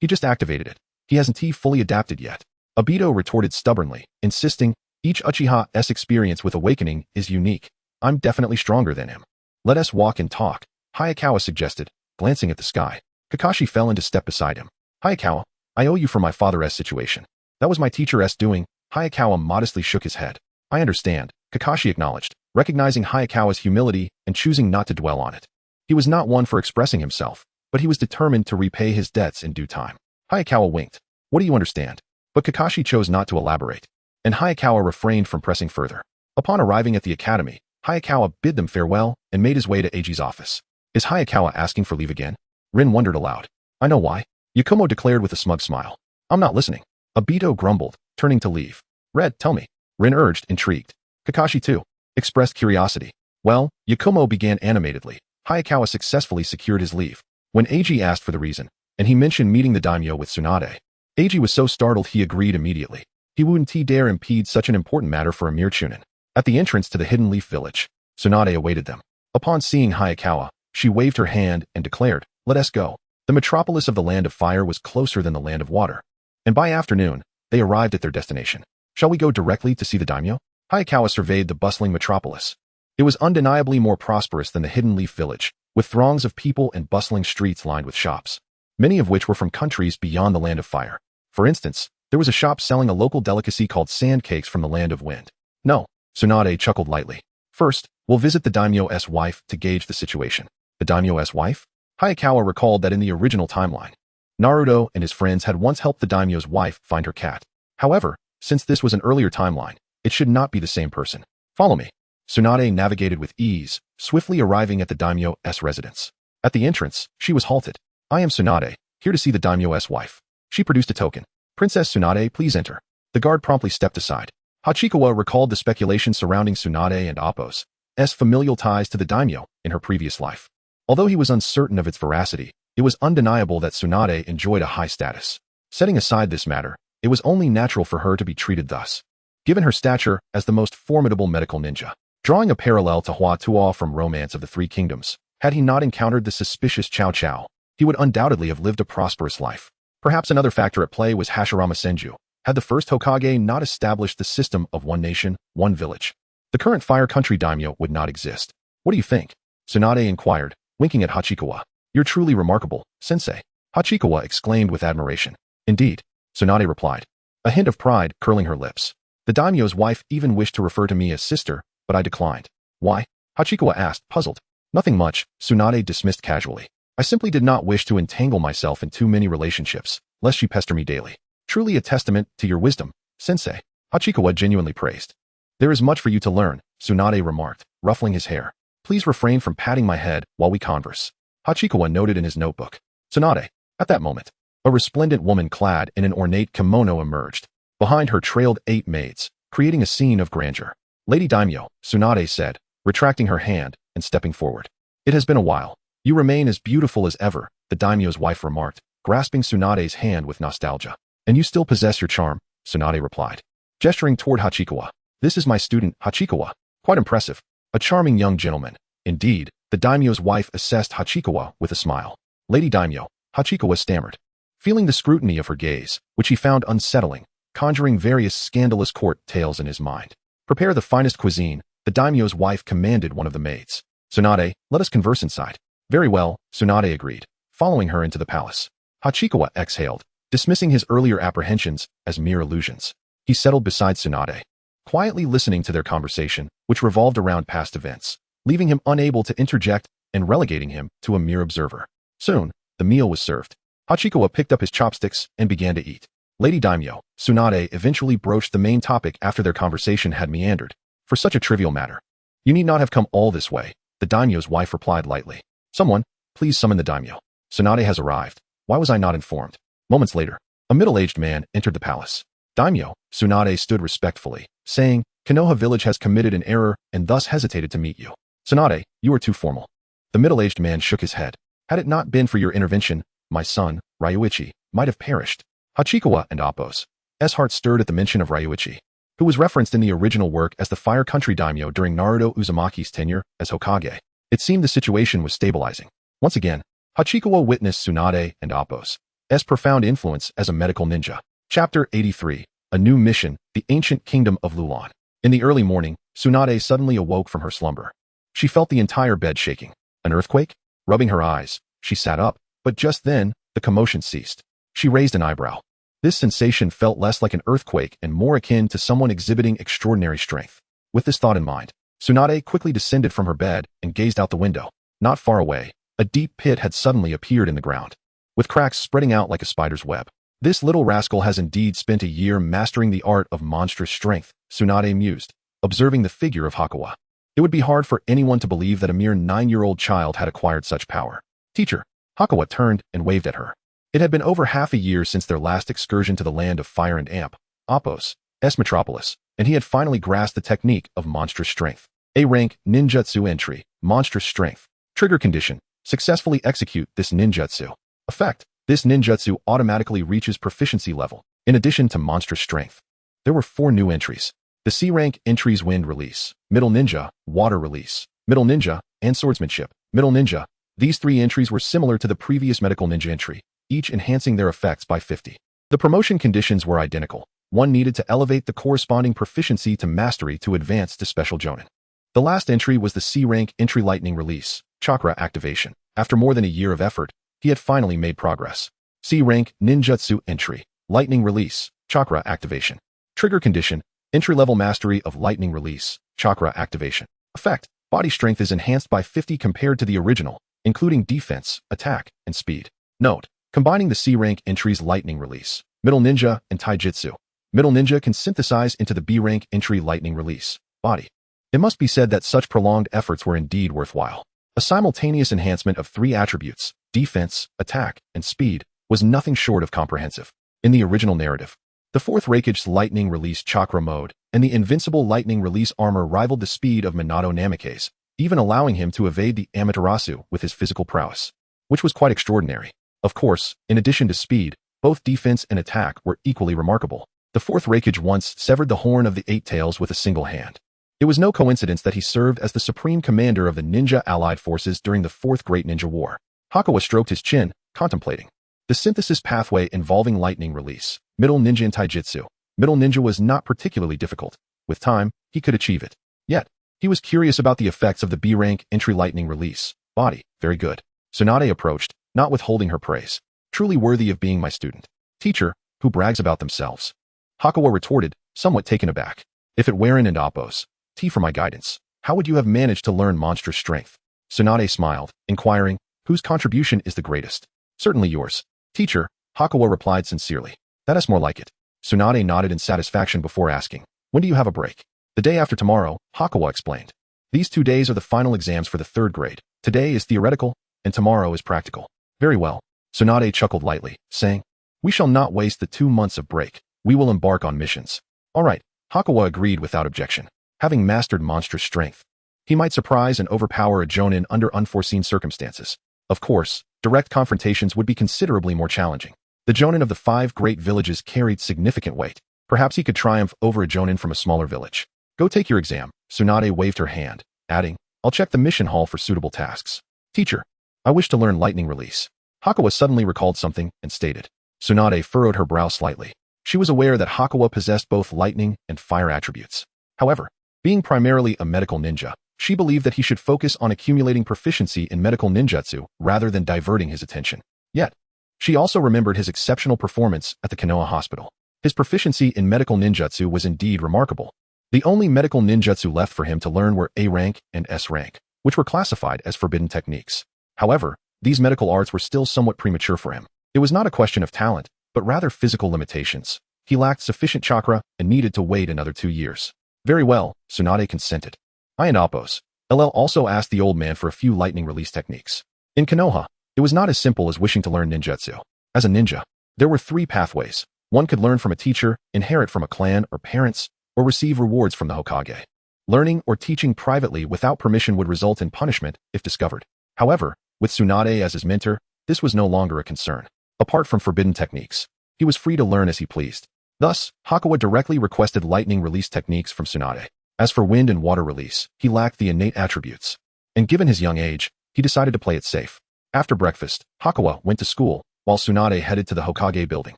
[SPEAKER 1] He just activated it. He hasn't fully adapted yet. Obito retorted stubbornly, insisting, each Uchiha's experience with awakening is unique. I'm definitely stronger than him. Let us walk and talk, Hayakawa suggested, glancing at the sky. Kakashi fell into step beside him. Hayakawa, I owe you for my father's situation. That was my teacher's doing. Hayakawa modestly shook his head. I understand, Kakashi acknowledged, recognizing Hayakawa's humility and choosing not to dwell on it. He was not one for expressing himself, but he was determined to repay his debts in due time. Hayakawa winked. What do you understand? But Kakashi chose not to elaborate, and Hayakawa refrained from pressing further. Upon arriving at the academy, Hayakawa bid them farewell and made his way to Eiji's office. Is Hayakawa asking for leave again? Rin wondered aloud. I know why, Yakumo declared with a smug smile. I'm not listening. Obito grumbled, turning to leave. Red, tell me. Rin urged, intrigued. Kakashi too expressed curiosity. Well, Yakumo began animatedly. Hayakawa successfully secured his leave. When Eiji asked for the reason, and he mentioned meeting the daimyo with Tsunade, Eiji was so startled he agreed immediately. He wouldn't dare impede such an important matter for a mere chunin. At the entrance to the Hidden Leaf Village, Tsunade awaited them. Upon seeing Hayakawa, she waved her hand and declared, let us go. The metropolis of the Land of Fire was closer than the Land of Water. And by afternoon, they arrived at their destination. Shall we go directly to see the daimyo? Hayakawa surveyed the bustling metropolis. It was undeniably more prosperous than the Hidden Leaf Village, with throngs of people and bustling streets lined with shops, many of which were from countries beyond the Land of Fire. For instance, there was a shop selling a local delicacy called sand cakes from the Land of Wind. No, Tsunade chuckled lightly. First, we'll visit the daimyo's wife to gauge the situation. The daimyo's wife? Hayakawa recalled that in the original timeline, Naruto and his friends had once helped the daimyo's wife find her cat. However, since this was an earlier timeline, it should not be the same person. Follow me. Tsunade navigated with ease, swiftly arriving at the daimyo's residence. At the entrance, she was halted. I am Tsunade, here to see the daimyo's wife. She produced a token. Princess Tsunade, please enter. The guard promptly stepped aside. Hachikawa recalled the speculation surrounding Tsunade and Appo's familial ties to the daimyo in her previous life. Although he was uncertain of its veracity, it was undeniable that Tsunade enjoyed a high status. Setting aside this matter, it was only natural for her to be treated thus, given her stature as the most formidable medical ninja. Drawing a parallel to Hua Tuo from Romance of the Three Kingdoms, had he not encountered the suspicious Cao Cao, he would undoubtedly have lived a prosperous life. Perhaps another factor at play was Hashirama Senju. Had the first Hokage not established the system of one nation, one village, the current Fire Country daimyo would not exist. What do you think? Tsunade inquired, winking at Hachikawa. You're truly remarkable, sensei. Hachikawa exclaimed with admiration. Indeed, Tsunade replied, a hint of pride curling her lips. The daimyo's wife even wished to refer to me as sister, but I declined. Why? Hachikawa asked, puzzled. Nothing much, Tsunade dismissed casually. I simply did not wish to entangle myself in too many relationships, lest she pester me daily. Truly a testament to your wisdom, sensei. Hachikawa genuinely praised. There is much for you to learn, Tsunade remarked, ruffling his hair. Please refrain from patting my head while we converse. Hachikawa noted in his notebook. Tsunade. At that moment, a resplendent woman clad in an ornate kimono emerged. Behind her trailed 8 maids, creating a scene of grandeur. Lady Daimyo, Tsunade said, retracting her hand and stepping forward. It has been a while. You remain as beautiful as ever, the daimyo's wife remarked, grasping Tsunade's hand with nostalgia. And you still possess your charm, Tsunade replied, gesturing toward Hachikawa. This is my student, Hachikawa. Quite impressive. A charming young gentleman. Indeed, the daimyo's wife assessed Hachikawa with a smile. Lady Daimyo, Hachikawa stammered, feeling the scrutiny of her gaze, which he found unsettling, conjuring various scandalous court tales in his mind. Prepare the finest cuisine, the daimyo's wife commanded one of the maids. Tsunade, let us converse inside. Very well, Tsunade agreed, following her into the palace. Hachikawa exhaled, dismissing his earlier apprehensions as mere illusions. He settled beside Tsunade, quietly listening to their conversation, which revolved around past events, leaving him unable to interject and relegating him to a mere observer. Soon, the meal was served. Hachikawa picked up his chopsticks and began to eat. Lady Daimyo, Tsunade eventually broached the main topic after their conversation had meandered. For such a trivial matter, you need not have come all this way, the daimyo's wife replied lightly. Someone, please summon the daimyo. Tsunade has arrived. Why was I not informed? Moments later, a middle-aged man entered the palace. Daimyo, Tsunade stood respectfully, saying, Konoha village has committed an error and thus hesitated to meet you. Tsunade, you are too formal. The middle-aged man shook his head. Had it not been for your intervention, my son, Ryuichi, might have perished. Hachikawa and Appo's heart stirred at the mention of Ryuichi, who was referenced in the original work as the Fire Country Daimyo during Naruto Uzumaki's tenure as Hokage. It seemed the situation was stabilizing. Once again, Hachikawa witnessed Tsunade and Appo's profound influence as a medical ninja. Chapter 83. A New Mission, the Ancient Kingdom of Lulan. In the early morning, Tsunade suddenly awoke from her slumber. She felt the entire bed shaking. An earthquake? Rubbing her eyes, she sat up, but just then, the commotion ceased. She raised an eyebrow. This sensation felt less like an earthquake and more akin to someone exhibiting extraordinary strength. With this thought in mind, Tsunade quickly descended from her bed and gazed out the window. Not far away, a deep pit had suddenly appeared in the ground, with cracks spreading out like a spider's web. This little rascal has indeed spent a year mastering the art of monstrous strength, Tsunade mused, observing the figure of Hakawa. It would be hard for anyone to believe that a mere 9-year-old child had acquired such power. Teacher, Hakawa turned and waved at her. It had been over half a year since their last excursion to the land of fire and amp, Appo's metropolis, and he had finally grasped the technique of monstrous strength. A rank ninjutsu entry, monstrous strength. Trigger condition, successfully execute this ninjutsu. Effect, this ninjutsu automatically reaches proficiency level, in addition to monstrous strength. There were 4 new entries. The C rank entries wind release, middle ninja, water release, middle ninja, and swordsmanship, middle ninja. These 3 entries were similar to the previous medical ninja entry, each enhancing their effects by 50. The promotion conditions were identical. One needed to elevate the corresponding proficiency to mastery to advance to special jonin. The last entry was the C rank entry lightning release, chakra activation. After more than a year of effort, he had finally made progress. C rank ninjutsu entry, lightning release, chakra activation. Trigger condition, entry-level mastery of lightning release, chakra activation. Effect, body strength is enhanced by 50 compared to the original, including defense, attack, and speed. Note, combining the C rank entries lightning release, middle ninja, and taijutsu, middle ninja can synthesize into the B rank entry lightning release, body. It must be said that such prolonged efforts were indeed worthwhile. A simultaneous enhancement of 3 attributes, defense, attack, and speed, was nothing short of comprehensive. In the original narrative, the 4th Raikage's lightning release chakra mode and the invincible lightning release armor rivaled the speed of Minato Namikaze, even allowing him to evade the Amaterasu with his physical prowess, which was quite extraordinary. Of course, in addition to speed, both defense and attack were equally remarkable. The 4th Raikage once severed the horn of the 8 Tails with a single hand. It was no coincidence that he served as the supreme commander of the ninja allied forces during the 4th Great Ninja War. Hakawa stroked his chin, contemplating. The synthesis pathway involving lightning release, middle ninja and taijutsu. Middle ninja was not particularly difficult. With time, he could achieve it. Yet, he was curious about the effects of the B rank entry lightning release, body. Very good. Tsunade approached, not withholding her praise. Truly worthy of being my student. Teacher, who brags about themselves. Hakawa retorted, somewhat taken aback. If it weren't and Appo's for my guidance, how would you have managed to learn monstrous strength? Tsunade smiled, inquiring, whose contribution is the greatest? Certainly yours. Teacher, Hakawa replied sincerely. That is more like it. Tsunade nodded in satisfaction before asking, when do you have a break? The day after tomorrow, Hakawa explained. These 2 days are the final exams for the 3rd grade. Today is theoretical, and tomorrow is practical. Very well. Tsunade chuckled lightly, saying, we shall not waste the 2 months of break. We will embark on missions. All right. Hakawa agreed without objection. Having mastered monstrous strength, he might surprise and overpower a jonin under unforeseen circumstances. Of course, direct confrontations would be considerably more challenging. The jonin of the 5 great villages carried significant weight. Perhaps he could triumph over a jonin from a smaller village. Go take your exam. Tsunade waved her hand, adding, I'll check the mission hall for suitable tasks. Teacher, I wish to learn lightning release. Hakawa suddenly recalled something and stated. Tsunade furrowed her brow slightly. She was aware that Hakawa possessed both lightning and fire attributes. However, being primarily a medical ninja, she believed that he should focus on accumulating proficiency in medical ninjutsu rather than diverting his attention. Yet, she also remembered his exceptional performance at the Konoha hospital. His proficiency in medical ninjutsu was indeed remarkable. The only medical ninjutsu left for him to learn were A rank and S rank, which were classified as forbidden techniques. However, these medical arts were still somewhat premature for him. It was not a question of talent, but rather physical limitations. He lacked sufficient chakra and needed to wait another 2 years. Very well, Tsunade consented. I and Appo's LL also asked the old man for a few lightning release techniques. In Konoha, it was not as simple as wishing to learn ninjutsu. As a ninja, there were 3 pathways. One could learn from a teacher, inherit from a clan or parents, or receive rewards from the Hokage. Learning or teaching privately without permission would result in punishment if discovered. However, with Tsunade as his mentor, this was no longer a concern. Apart from forbidden techniques, he was free to learn as he pleased. Thus, Hakawa directly requested lightning release techniques from Tsunade. As for wind and water release, he lacked the innate attributes. And given his young age, he decided to play it safe. After breakfast, Hakawa went to school, while Tsunade headed to the Hokage building.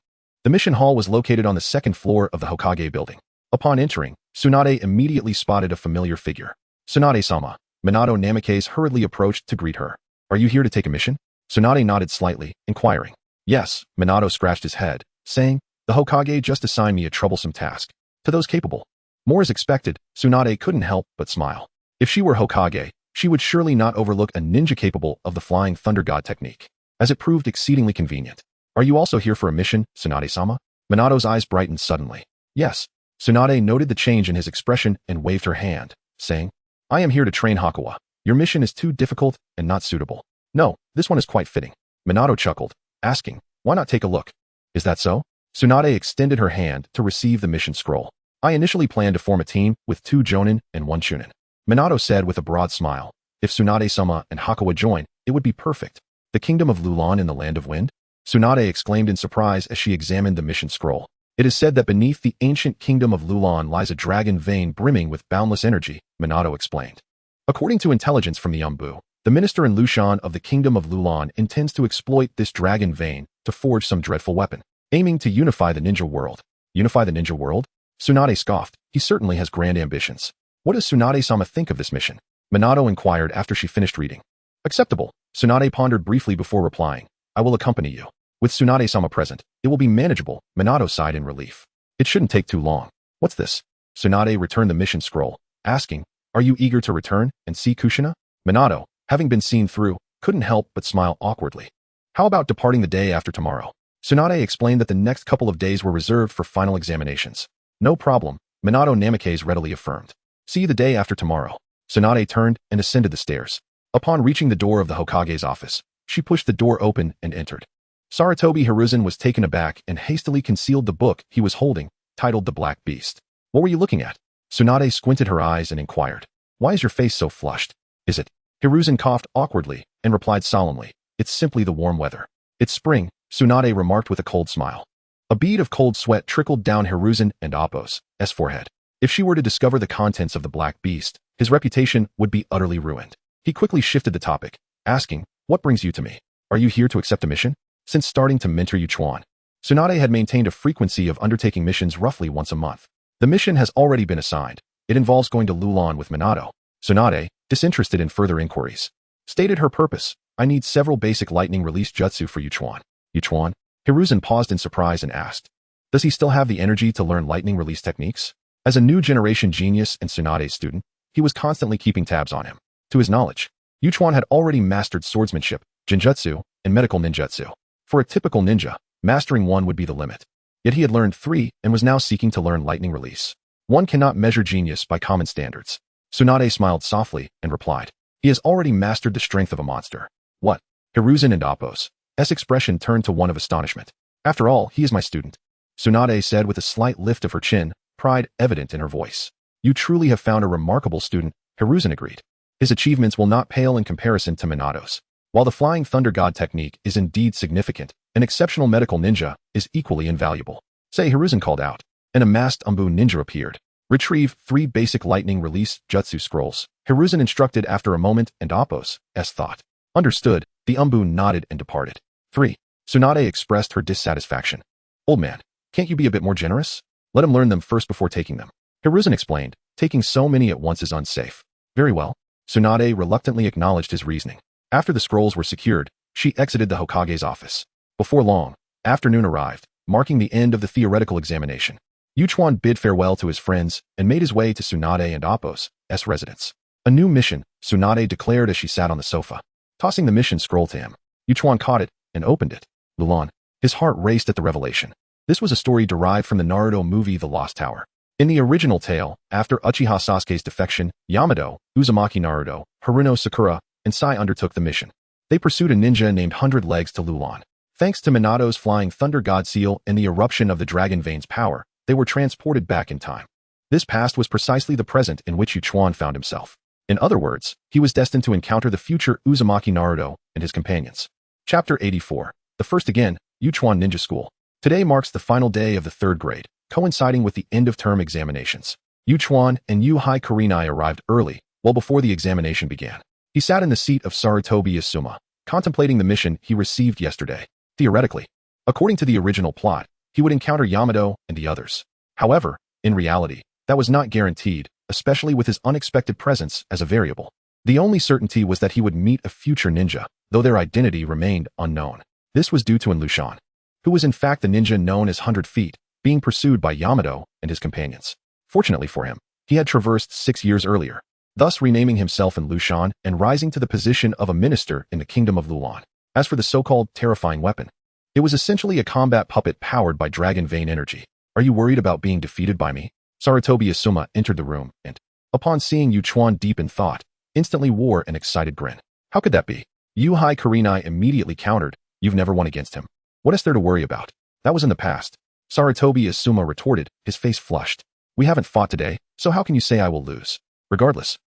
[SPEAKER 1] The mission hall was located on the second floor of the Hokage building. Upon entering, Tsunade immediately spotted a familiar figure. Tsunade-sama, Minato Namikaze hurriedly approached to greet her. Are you here to take a mission? Tsunade nodded slightly, inquiring. Yes, Minato scratched his head, saying, the Hokage just assigned me a troublesome task. To those capable. More as expected, Tsunade couldn't help but smile. If she were Hokage, she would surely not overlook a ninja capable of the Flying Thunder God technique, as it proved exceedingly convenient. Are you also here for a mission, Tsunade-sama? Minato's eyes brightened suddenly. Yes. Tsunade noted the change in his expression and waved her hand, saying, I am here to train Hakawa. Your mission is too difficult and not suitable. No, this one is quite fitting. Minato chuckled, asking, why not take a look? Is that so? Tsunade extended her hand to receive the mission scroll. I initially planned to form a team with 2 Jonin and 1 Chunin. Minato said with a broad smile. If Tsunade-sama and Hakawa join, it would be perfect. The kingdom of Lulan in the land of wind? Tsunade exclaimed in surprise as she examined the mission scroll. It is said that beneath the ancient kingdom of Lulan lies a dragon vein brimming with boundless energy, Minato explained. According to intelligence from the Umbu, the minister in Lushan of the kingdom of Lulan intends to exploit this dragon vein to forge some dreadful weapon, aiming to unify the ninja world. Unify the ninja world? Tsunade scoffed. He certainly has grand ambitions. What does Tsunade-sama think of this mission? Minato inquired after she finished reading. Acceptable. Tsunade pondered briefly before replying. I will accompany you. With Tsunade-sama present, it will be manageable, Minato sighed in relief. It shouldn't take too long. What's this? Tsunade returned the mission scroll, asking, are you eager to return and see Kushina? Minato, having been seen through, couldn't help but smile awkwardly. How about departing the day after tomorrow? Tsunade explained that the next couple of days were reserved for final examinations. No problem, Minato Namikaze readily affirmed. See you the day after tomorrow. Tsunade turned and ascended the stairs. Upon reaching the door of the Hokage's office, she pushed the door open and entered. Sarutobi Hiruzen was taken aback and hastily concealed the book he was holding, titled The Black Beast. What were you looking at? Tsunade squinted her eyes and inquired. Why is your face so flushed? Is it? Hiruzen coughed awkwardly and replied solemnly. It's simply the warm weather. It's spring, Tsunade remarked with a cold smile. A bead of cold sweat trickled down Hiruzen and Appo's forehead. If she were to discover the contents of the Black Beast, his reputation would be utterly ruined. He quickly shifted the topic, asking, what brings you to me? Are you here to accept a mission? Since starting to mentor Yuchuan, Tsunade had maintained a frequency of undertaking missions roughly once a month. The mission has already been assigned. It involves going to Lulan with Minato. Tsunade, disinterested in further inquiries, stated her purpose. I need several basic lightning release jutsu for Yuchuan. Yuchuan? Hiruzen paused in surprise and asked, does he still have the energy to learn lightning release techniques? As a new generation genius and Tsunade's student, he was constantly keeping tabs on him. To his knowledge, Yuchuan had already mastered swordsmanship, genjutsu, and medical ninjutsu. For a typical ninja, mastering one would be the limit. Yet he had learned 3 and was now seeking to learn lightning release. One cannot measure genius by common standards. Tsunade smiled softly and replied, he has already mastered the strength of a monster. What? Hiruzen and Appo's expression turned to one of astonishment. After all, he is my student. Tsunade said with a slight lift of her chin, pride evident in her voice. You truly have found a remarkable student, Hiruzen agreed. His achievements will not pale in comparison to Minato's. While the Flying Thunder God technique is indeed significant, an exceptional medical ninja is equally invaluable. Say, Hiruzen called out. An amassed Umbu ninja appeared. Retrieve 3 basic lightning release jutsu scrolls. Hiruzen instructed after a moment and Appo's thought. Understood, the Umbu nodded and departed. 3. Tsunade expressed her dissatisfaction. Old man, can't you be a bit more generous? Let him learn them first before taking them. Hiruzen explained, taking so many at once is unsafe. Very well. Tsunade reluctantly acknowledged his reasoning. After the scrolls were secured, she exited the Hokage's office. Before long, afternoon arrived, marking the end of the theoretical examination. Yuchuan bid farewell to his friends and made his way to Tsunade and Appo's residence. A new mission, Tsunade declared as she sat on the sofa. Tossing the mission scroll to him, Yuchuan caught it and opened it. Lulan. His heart raced at the revelation. This was a story derived from the Naruto movie The Lost Tower. In the original tale, after Uchiha Sasuke's defection, Yamato, Uzumaki Naruto, Haruno Sakura, and Sai undertook the mission. They pursued a ninja named 100 Legs to Lulan. Thanks to Minato's flying thunder god seal and the eruption of the dragon vein's power, they were transported back in time. This past was precisely the present in which Yuchuan found himself. In other words, he was destined to encounter the future Uzumaki Naruto and his companions. Chapter 84. The first again, Yuchuan Ninja School. Today marks the final day of the 3rd grade, coinciding with the end-of-term examinations. Yuchuan and Yuhai Kurenai arrived early, well before the examination began. He sat in the seat of Sarutobi Asuma, contemplating the mission he received yesterday. Theoretically, according to the original plot, he would encounter Yamato and the others. However, in reality, that was not guaranteed, especially with his unexpected presence as a variable. The only certainty was that he would meet a future ninja, though their identity remained unknown. This was due to Lushan, who was in fact the ninja known as 100 Feet, being pursued by Yamato and his companions. Fortunately for him, he had traversed 6 years earlier, thus renaming himself in Lushan and rising to the position of a minister in the kingdom of Lulan. As for the so-called terrifying weapon, it was essentially a combat puppet powered by dragon vein energy. Are you worried about being defeated by me? Sarutobi Asuma entered the room and, upon seeing Yuchuan deep in thought, instantly wore an excited grin. How could that be? Yuhai Kurenai immediately countered, you've never won against him. What is there to worry about? That was in the past. Sarutobi Asuma retorted, his face flushed. We haven't fought today, so how can you say I will lose? Regardless,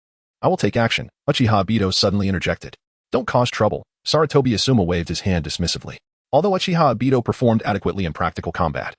[SPEAKER 1] I will take action, Uchiha Obito suddenly interjected. Don't cause trouble. Sarutobi Asuma waved his hand dismissively. Although Uchiha Obito performed adequately in practical combat,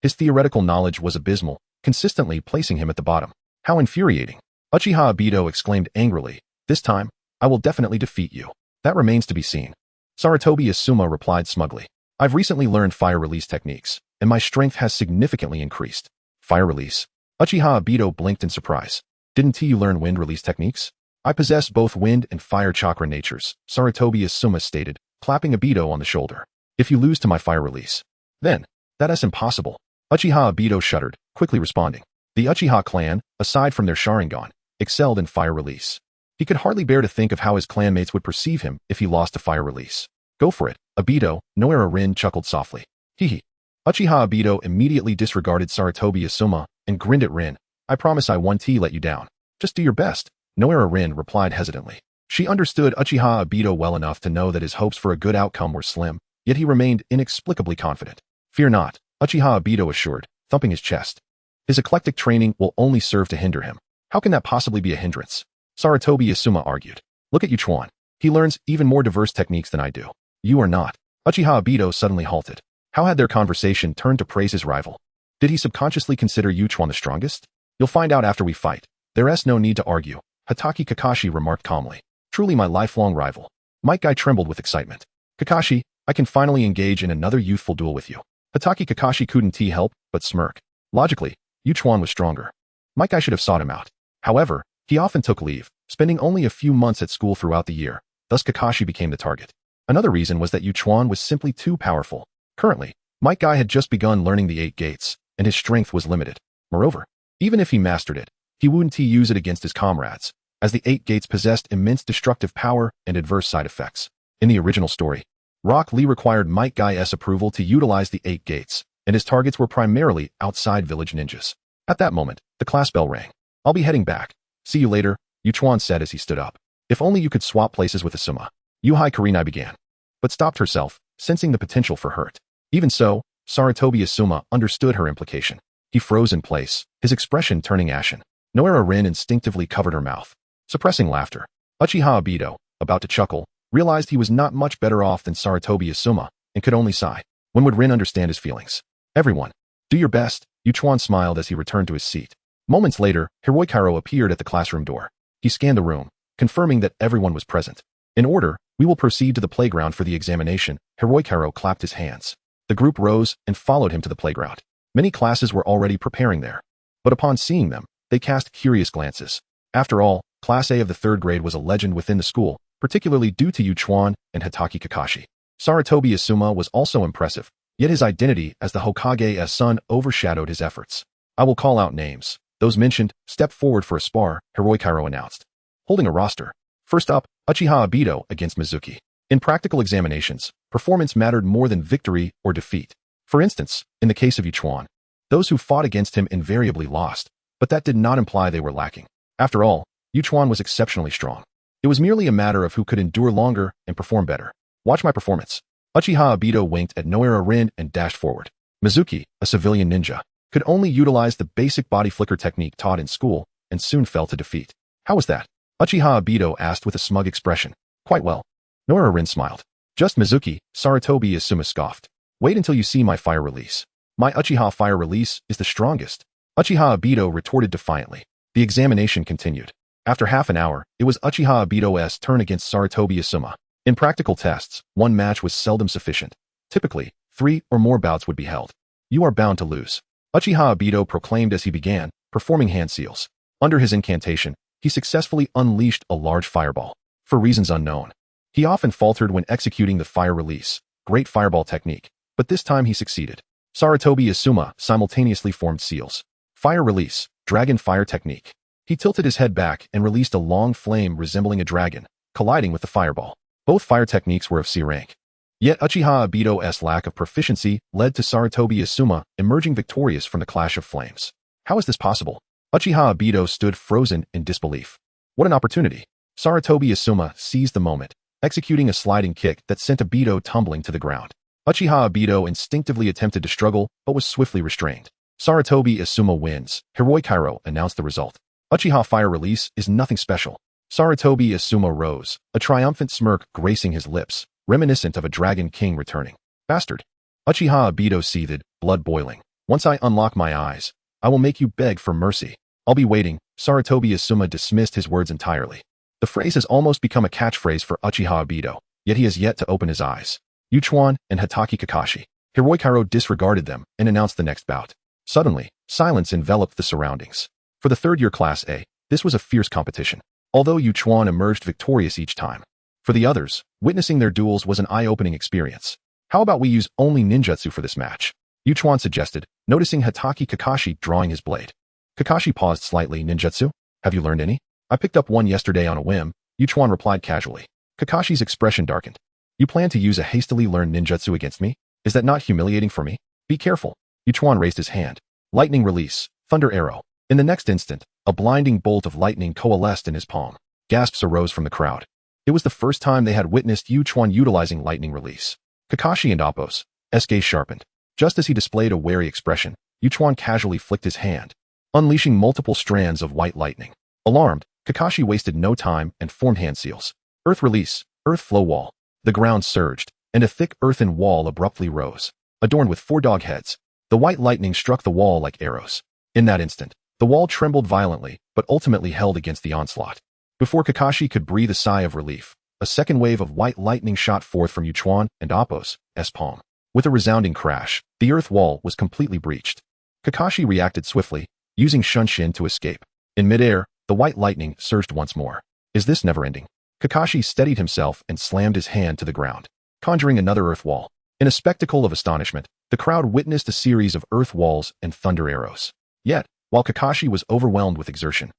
[SPEAKER 1] his theoretical knowledge was abysmal, consistently placing him at the bottom. How infuriating. Uchiha Obito exclaimed angrily, this time, I will definitely defeat you. That remains to be seen. Sarutobi Asuma replied smugly. I've recently learned fire release techniques, and my strength has significantly increased. Fire release? Uchiha Obito blinked in surprise. Didn't you learn wind release techniques? I possess both wind and fire chakra natures, Sarutobi Asuma stated, clapping Obito on the shoulder. If you lose to my fire release, then, that is impossible. Uchiha Obito shuddered, quickly responding. The Uchiha clan, aside from their Sharingan, excelled in fire release. He could hardly bear to think of how his clanmates would perceive him if he lost to fire release. Go for it, Obito, Noera Rin chuckled softly. Hee. Uchiha Obito immediately disregarded Sarutobi Asuma and grinned at Rin. I promise I won't let you down. Just do your best. Noera Rin replied hesitantly. She understood Uchiha Obito well enough to know that his hopes for a good outcome were slim, yet he remained inexplicably confident. Fear not, Uchiha Obito assured, thumping his chest. His eclectic training will only serve to hinder him. How can that possibly be a hindrance? Sarutobi Asuma argued. Look at Yuchuan. He learns even more diverse techniques than I do. You are not. Uchiha Obito suddenly halted. How had their conversation turned to praise his rival? Did he subconsciously consider Yuchuan the strongest? You'll find out after we fight. There's no need to argue, Hatake Kakashi remarked calmly. Truly my lifelong rival. Might Guy trembled with excitement. Kakashi, I can finally engage in another youthful duel with you. Hatake Kakashi couldn't help but smirk. Logically, Yuchuan was stronger. Might Guy should have sought him out. However, he often took leave, spending only a few months at school throughout the year, thus Kakashi became the target. Another reason was that Yuchuan was simply too powerful. Currently, Might Guy had just begun learning the 8 gates, and his strength was limited. Moreover, even if he mastered it, he wouldn't use it against his comrades, as the 8 gates possessed immense destructive power and adverse side effects. In the original story, Rock Lee required Might Guy's approval to utilize the 8 gates, and his targets were primarily outside village ninjas. At that moment, the class bell rang. I'll be heading back. See you later, Yuchuan said as he stood up. If only you could swap places with Asuma. Yuhai Kurenai began, but stopped herself, sensing the potential for hurt. Even so, Sarutobi Asuma understood her implication. He froze in place, his expression turning ashen. Noera Rin instinctively covered her mouth, suppressing laughter. Uchiha Obito, about to chuckle, realized he was not much better off than Sarutobi Asuma, and could only sigh. When would Rin understand his feelings? Everyone, do your best, Yuchuan smiled as he returned to his seat. Moments later, Hiroikaro appeared at the classroom door. He scanned the room, confirming that everyone was present. In order, we will proceed to the playground for the examination. Hiroikaro clapped his hands. The group rose and followed him to the playground. Many classes were already preparing there, but upon seeing them, they cast curious glances. After all, Class A of the 3rd grade was a legend within the school, particularly due to Yuchuan and Hatake Kakashi. Sarutobi Asuma was also impressive, yet his identity as the Hokage's son overshadowed his efforts. I will call out names. Those mentioned, step forward for a spar, Hiroikaro announced. Holding a roster. First up, Uchiha Obito against Mizuki. In practical examinations, performance mattered more than victory or defeat. For instance, in the case of Yuchuan, those who fought against him invariably lost, but that did not imply they were lacking. After all, Yuchuan was exceptionally strong. It was merely a matter of who could endure longer and perform better. Watch my performance. Uchiha Obito winked at Noira Rin and dashed forward. Mizuki, a civilian ninja, could only utilize the basic body flicker technique taught in school and soon fell to defeat. How was that? Uchiha Obito asked with a smug expression. Quite well. Noira Rin smiled. Just Mizuki, Sarutobi Asuma scoffed. Wait until you see my fire release. My Uchiha fire release is the strongest. Uchiha Obito retorted defiantly. The examination continued. After half an hour, it was Uchiha Obito's turn against Sarutobi Asuma. In practical tests, one match was seldom sufficient. Typically, 3 or more bouts would be held. You are bound to lose. Uchiha Obito proclaimed as he began, performing hand seals. Under his incantation, he successfully unleashed a large fireball. For reasons unknown. He often faltered when executing the fire release, great fireball technique, but this time he succeeded. Sarutobi Asuma simultaneously formed seals. Fire release, dragon fire technique. He tilted his head back and released a long flame resembling a dragon, colliding with the fireball. Both fire techniques were of C rank. Yet Uchiha Obito's lack of proficiency led to Sarutobi Asuma emerging victorious from the clash of flames. How is this possible? Uchiha Obito stood frozen in disbelief. What an opportunity. Sarutobi Asuma seized the moment, executing a sliding kick that sent Obito tumbling to the ground. Uchiha Obito instinctively attempted to struggle, but was swiftly restrained. Sarutobi Asuma wins. Hiroikairo announced the result. Uchiha fire release is nothing special. Sarutobi Asuma rose, a triumphant smirk gracing his lips, reminiscent of a dragon king returning. Bastard. Uchiha Obito seethed, blood boiling. Once I unlock my eyes, I will make you beg for mercy. I'll be waiting. Sarutobi Asuma dismissed his words entirely. The phrase has almost become a catchphrase for Uchiha Obito, yet he has yet to open his eyes. Yuchuan and Hatake Kakashi. Hiroikairo disregarded them and announced the next bout. Suddenly, silence enveloped the surroundings. For the third-year Class A, this was a fierce competition, although Yuchuan emerged victorious each time. For the others, witnessing their duels was an eye-opening experience. How about we use only ninjutsu for this match? Yuchuan suggested, noticing Hatake Kakashi drawing his blade. Kakashi paused slightly. Ninjutsu? Have you learned any? I picked up one yesterday on a whim, Yuchuan replied casually. Kakashi's expression darkened. You plan to use a hastily learned ninjutsu against me? Is that not humiliating for me? Be careful. Yuchuan raised his hand. Lightning release, thunder arrow. In the next instant, a blinding bolt of lightning coalesced in his palm. Gasps arose from the crowd. It was the first time they had witnessed Yuchuan utilizing lightning release. Kakashi and Appo's gaze sharpened. Just as he displayed a wary expression, Yuchuan casually flicked his hand, unleashing multiple strands of white lightning. Alarmed, Kakashi wasted no time and formed hand seals. Earth release, earth flow wall. The ground surged, and a thick earthen wall abruptly rose, adorned with 4 dog heads. The white lightning struck the wall like arrows. In that instant, the wall trembled violently, but ultimately held against the onslaught. Before Kakashi could breathe a sigh of relief, a second wave of white lightning shot forth from Yuchuan and Appo's palm. With a resounding crash, the earth wall was completely breached. Kakashi reacted swiftly, using Shunshin to escape. In midair, the white lightning surged once more. Is this never ending? Kakashi steadied himself and slammed his hand to the ground, conjuring another earth wall. In a spectacle of astonishment, the crowd witnessed a series of earth walls and thunder arrows. Yet, while Kakashi was overwhelmed with exertion,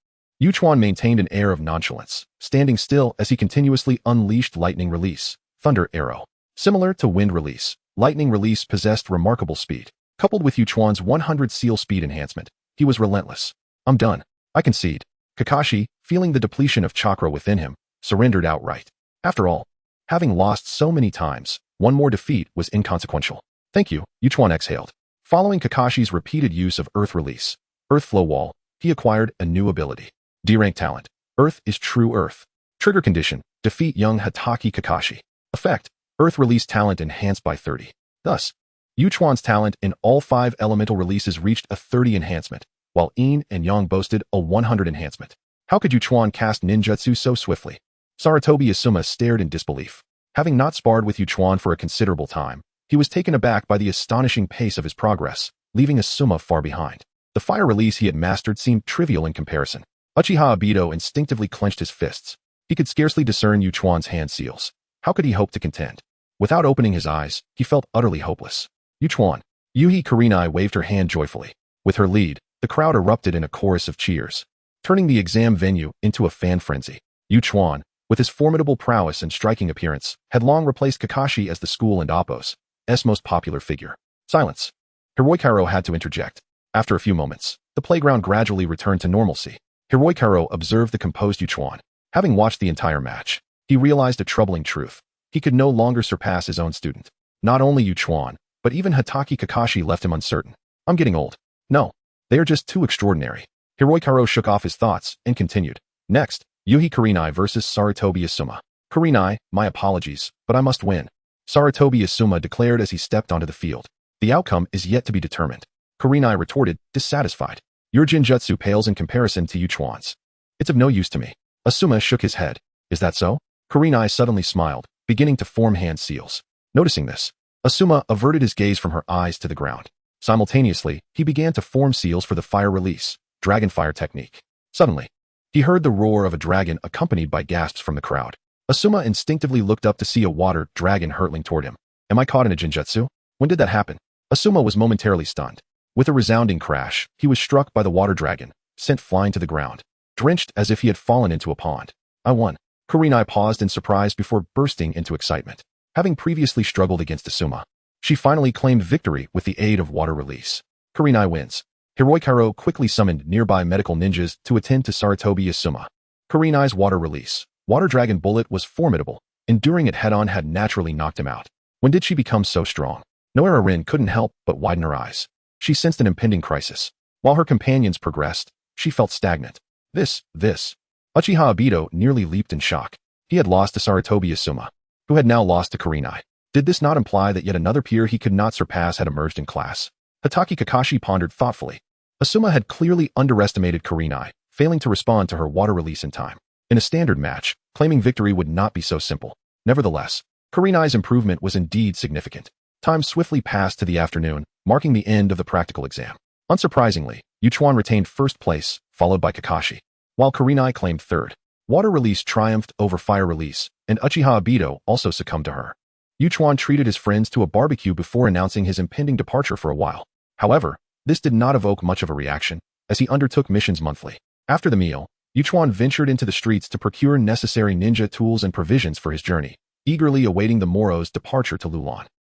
[SPEAKER 1] Yuchuan maintained an air of nonchalance, standing still as he continuously unleashed lightning release, thunder arrow. Similar to wind release, lightning release possessed remarkable speed. Coupled with Yuchuan's 100 seal speed enhancement, he was relentless. I'm done. I concede. Kakashi, feeling the depletion of chakra within him, surrendered outright. After all, having lost so many times, one more defeat was inconsequential. Thank you, Yuchuan exhaled. Following Kakashi's repeated use of earth release, earth flow wall, he acquired a new ability. D-rank talent. Earth is true earth. Trigger condition. Defeat young Hatake Kakashi. Effect. Earth release talent enhanced by 30. Thus, Yuchuan's talent in all 5 elemental releases reached a 30 enhancement, while Yin and Yang boasted a 100 enhancement. How could Yuchuan cast ninjutsu so swiftly? Sarutobi Asuma stared in disbelief. Having not sparred with Yuchuan for a considerable time, he was taken aback by the astonishing pace of his progress, leaving Asuma far behind. The fire release he had mastered seemed trivial in comparison. Uchiha Obito instinctively clenched his fists. He could scarcely discern Yuchuan's hand seals. How could he hope to contend? Without opening his eyes, he felt utterly hopeless. Yuchuan. Yuhi Kurenai waved her hand joyfully. With her lead, the crowd erupted in a chorus of cheers, turning the exam venue into a fan frenzy. Yuchuan, with his formidable prowess and striking appearance, had long replaced Kakashi as the school and Appo's most popular figure. Silence. Hiroikairo had to interject. After a few moments, the playground gradually returned to normalcy. Hiroikairo observed the composed Yuchuan. Having watched the entire match, he realized a troubling truth. He could no longer surpass his own student. Not only Yu Chuan, but even Hatake Kakashi left him uncertain. I'm getting old. No, they are just too extraordinary. Hirohiko shook off his thoughts and continued. Next, Yuhi Kurenai versus Sarutobi Asuma. Kurenai, my apologies, but I must win. Sarutobi Asuma declared as he stepped onto the field. The outcome is yet to be determined. Kurenai retorted, dissatisfied. Your Jinjutsu pales in comparison to Yu Chuan's. It's of no use to me. Asuma shook his head. Is that so? Kurenai suddenly smiled, beginning to form hand seals. Noticing this, Asuma averted his gaze from her eyes to the ground. Simultaneously, he began to form seals for the fire release, dragon fire technique. Suddenly, he heard the roar of a dragon accompanied by gasps from the crowd. Asuma instinctively looked up to see a water dragon hurtling toward him. Am I caught in a Jinjutsu? When did that happen? Asuma was momentarily stunned. With a resounding crash, he was struck by the water dragon, sent flying to the ground, drenched as if he had fallen into a pond. I won. Kurenai paused in surprise before bursting into excitement. Having previously struggled against Asuma, she finally claimed victory with the aid of water release. Kurenai wins. Hirohiko quickly summoned nearby medical ninjas to attend to Sarutobi Asuma. Kurenai's water release, water dragon bullet was formidable. Enduring it head-on had naturally knocked him out. When did she become so strong? Noara Rin couldn't help but widen her eyes. She sensed an impending crisis. While her companions progressed, she felt stagnant. This. Uchiha Obito nearly leaped in shock. He had lost to Sarutobi Asuma, who had now lost to Kurenai. Did this not imply that yet another peer he could not surpass had emerged in class? Hatake Kakashi pondered thoughtfully. Asuma had clearly underestimated Kurenai, failing to respond to her water release in time. In a standard match, claiming victory would not be so simple. Nevertheless, Kurenai's improvement was indeed significant. Time swiftly passed to the afternoon, marking the end of the practical exam. Unsurprisingly, Yu Chuan retained first place, followed by Kakashi, while Kurenai claimed third. Water release triumphed over fire release, and Uchiha Obito also succumbed to her. Yu Chuan treated his friends to a barbecue before announcing his impending departure for a while. However, this did not evoke much of a reaction, as he undertook missions monthly. After the meal, Yu Chuan ventured into the streets to procure necessary ninja tools and provisions for his journey, eagerly awaiting the Moro's departure to Lulan.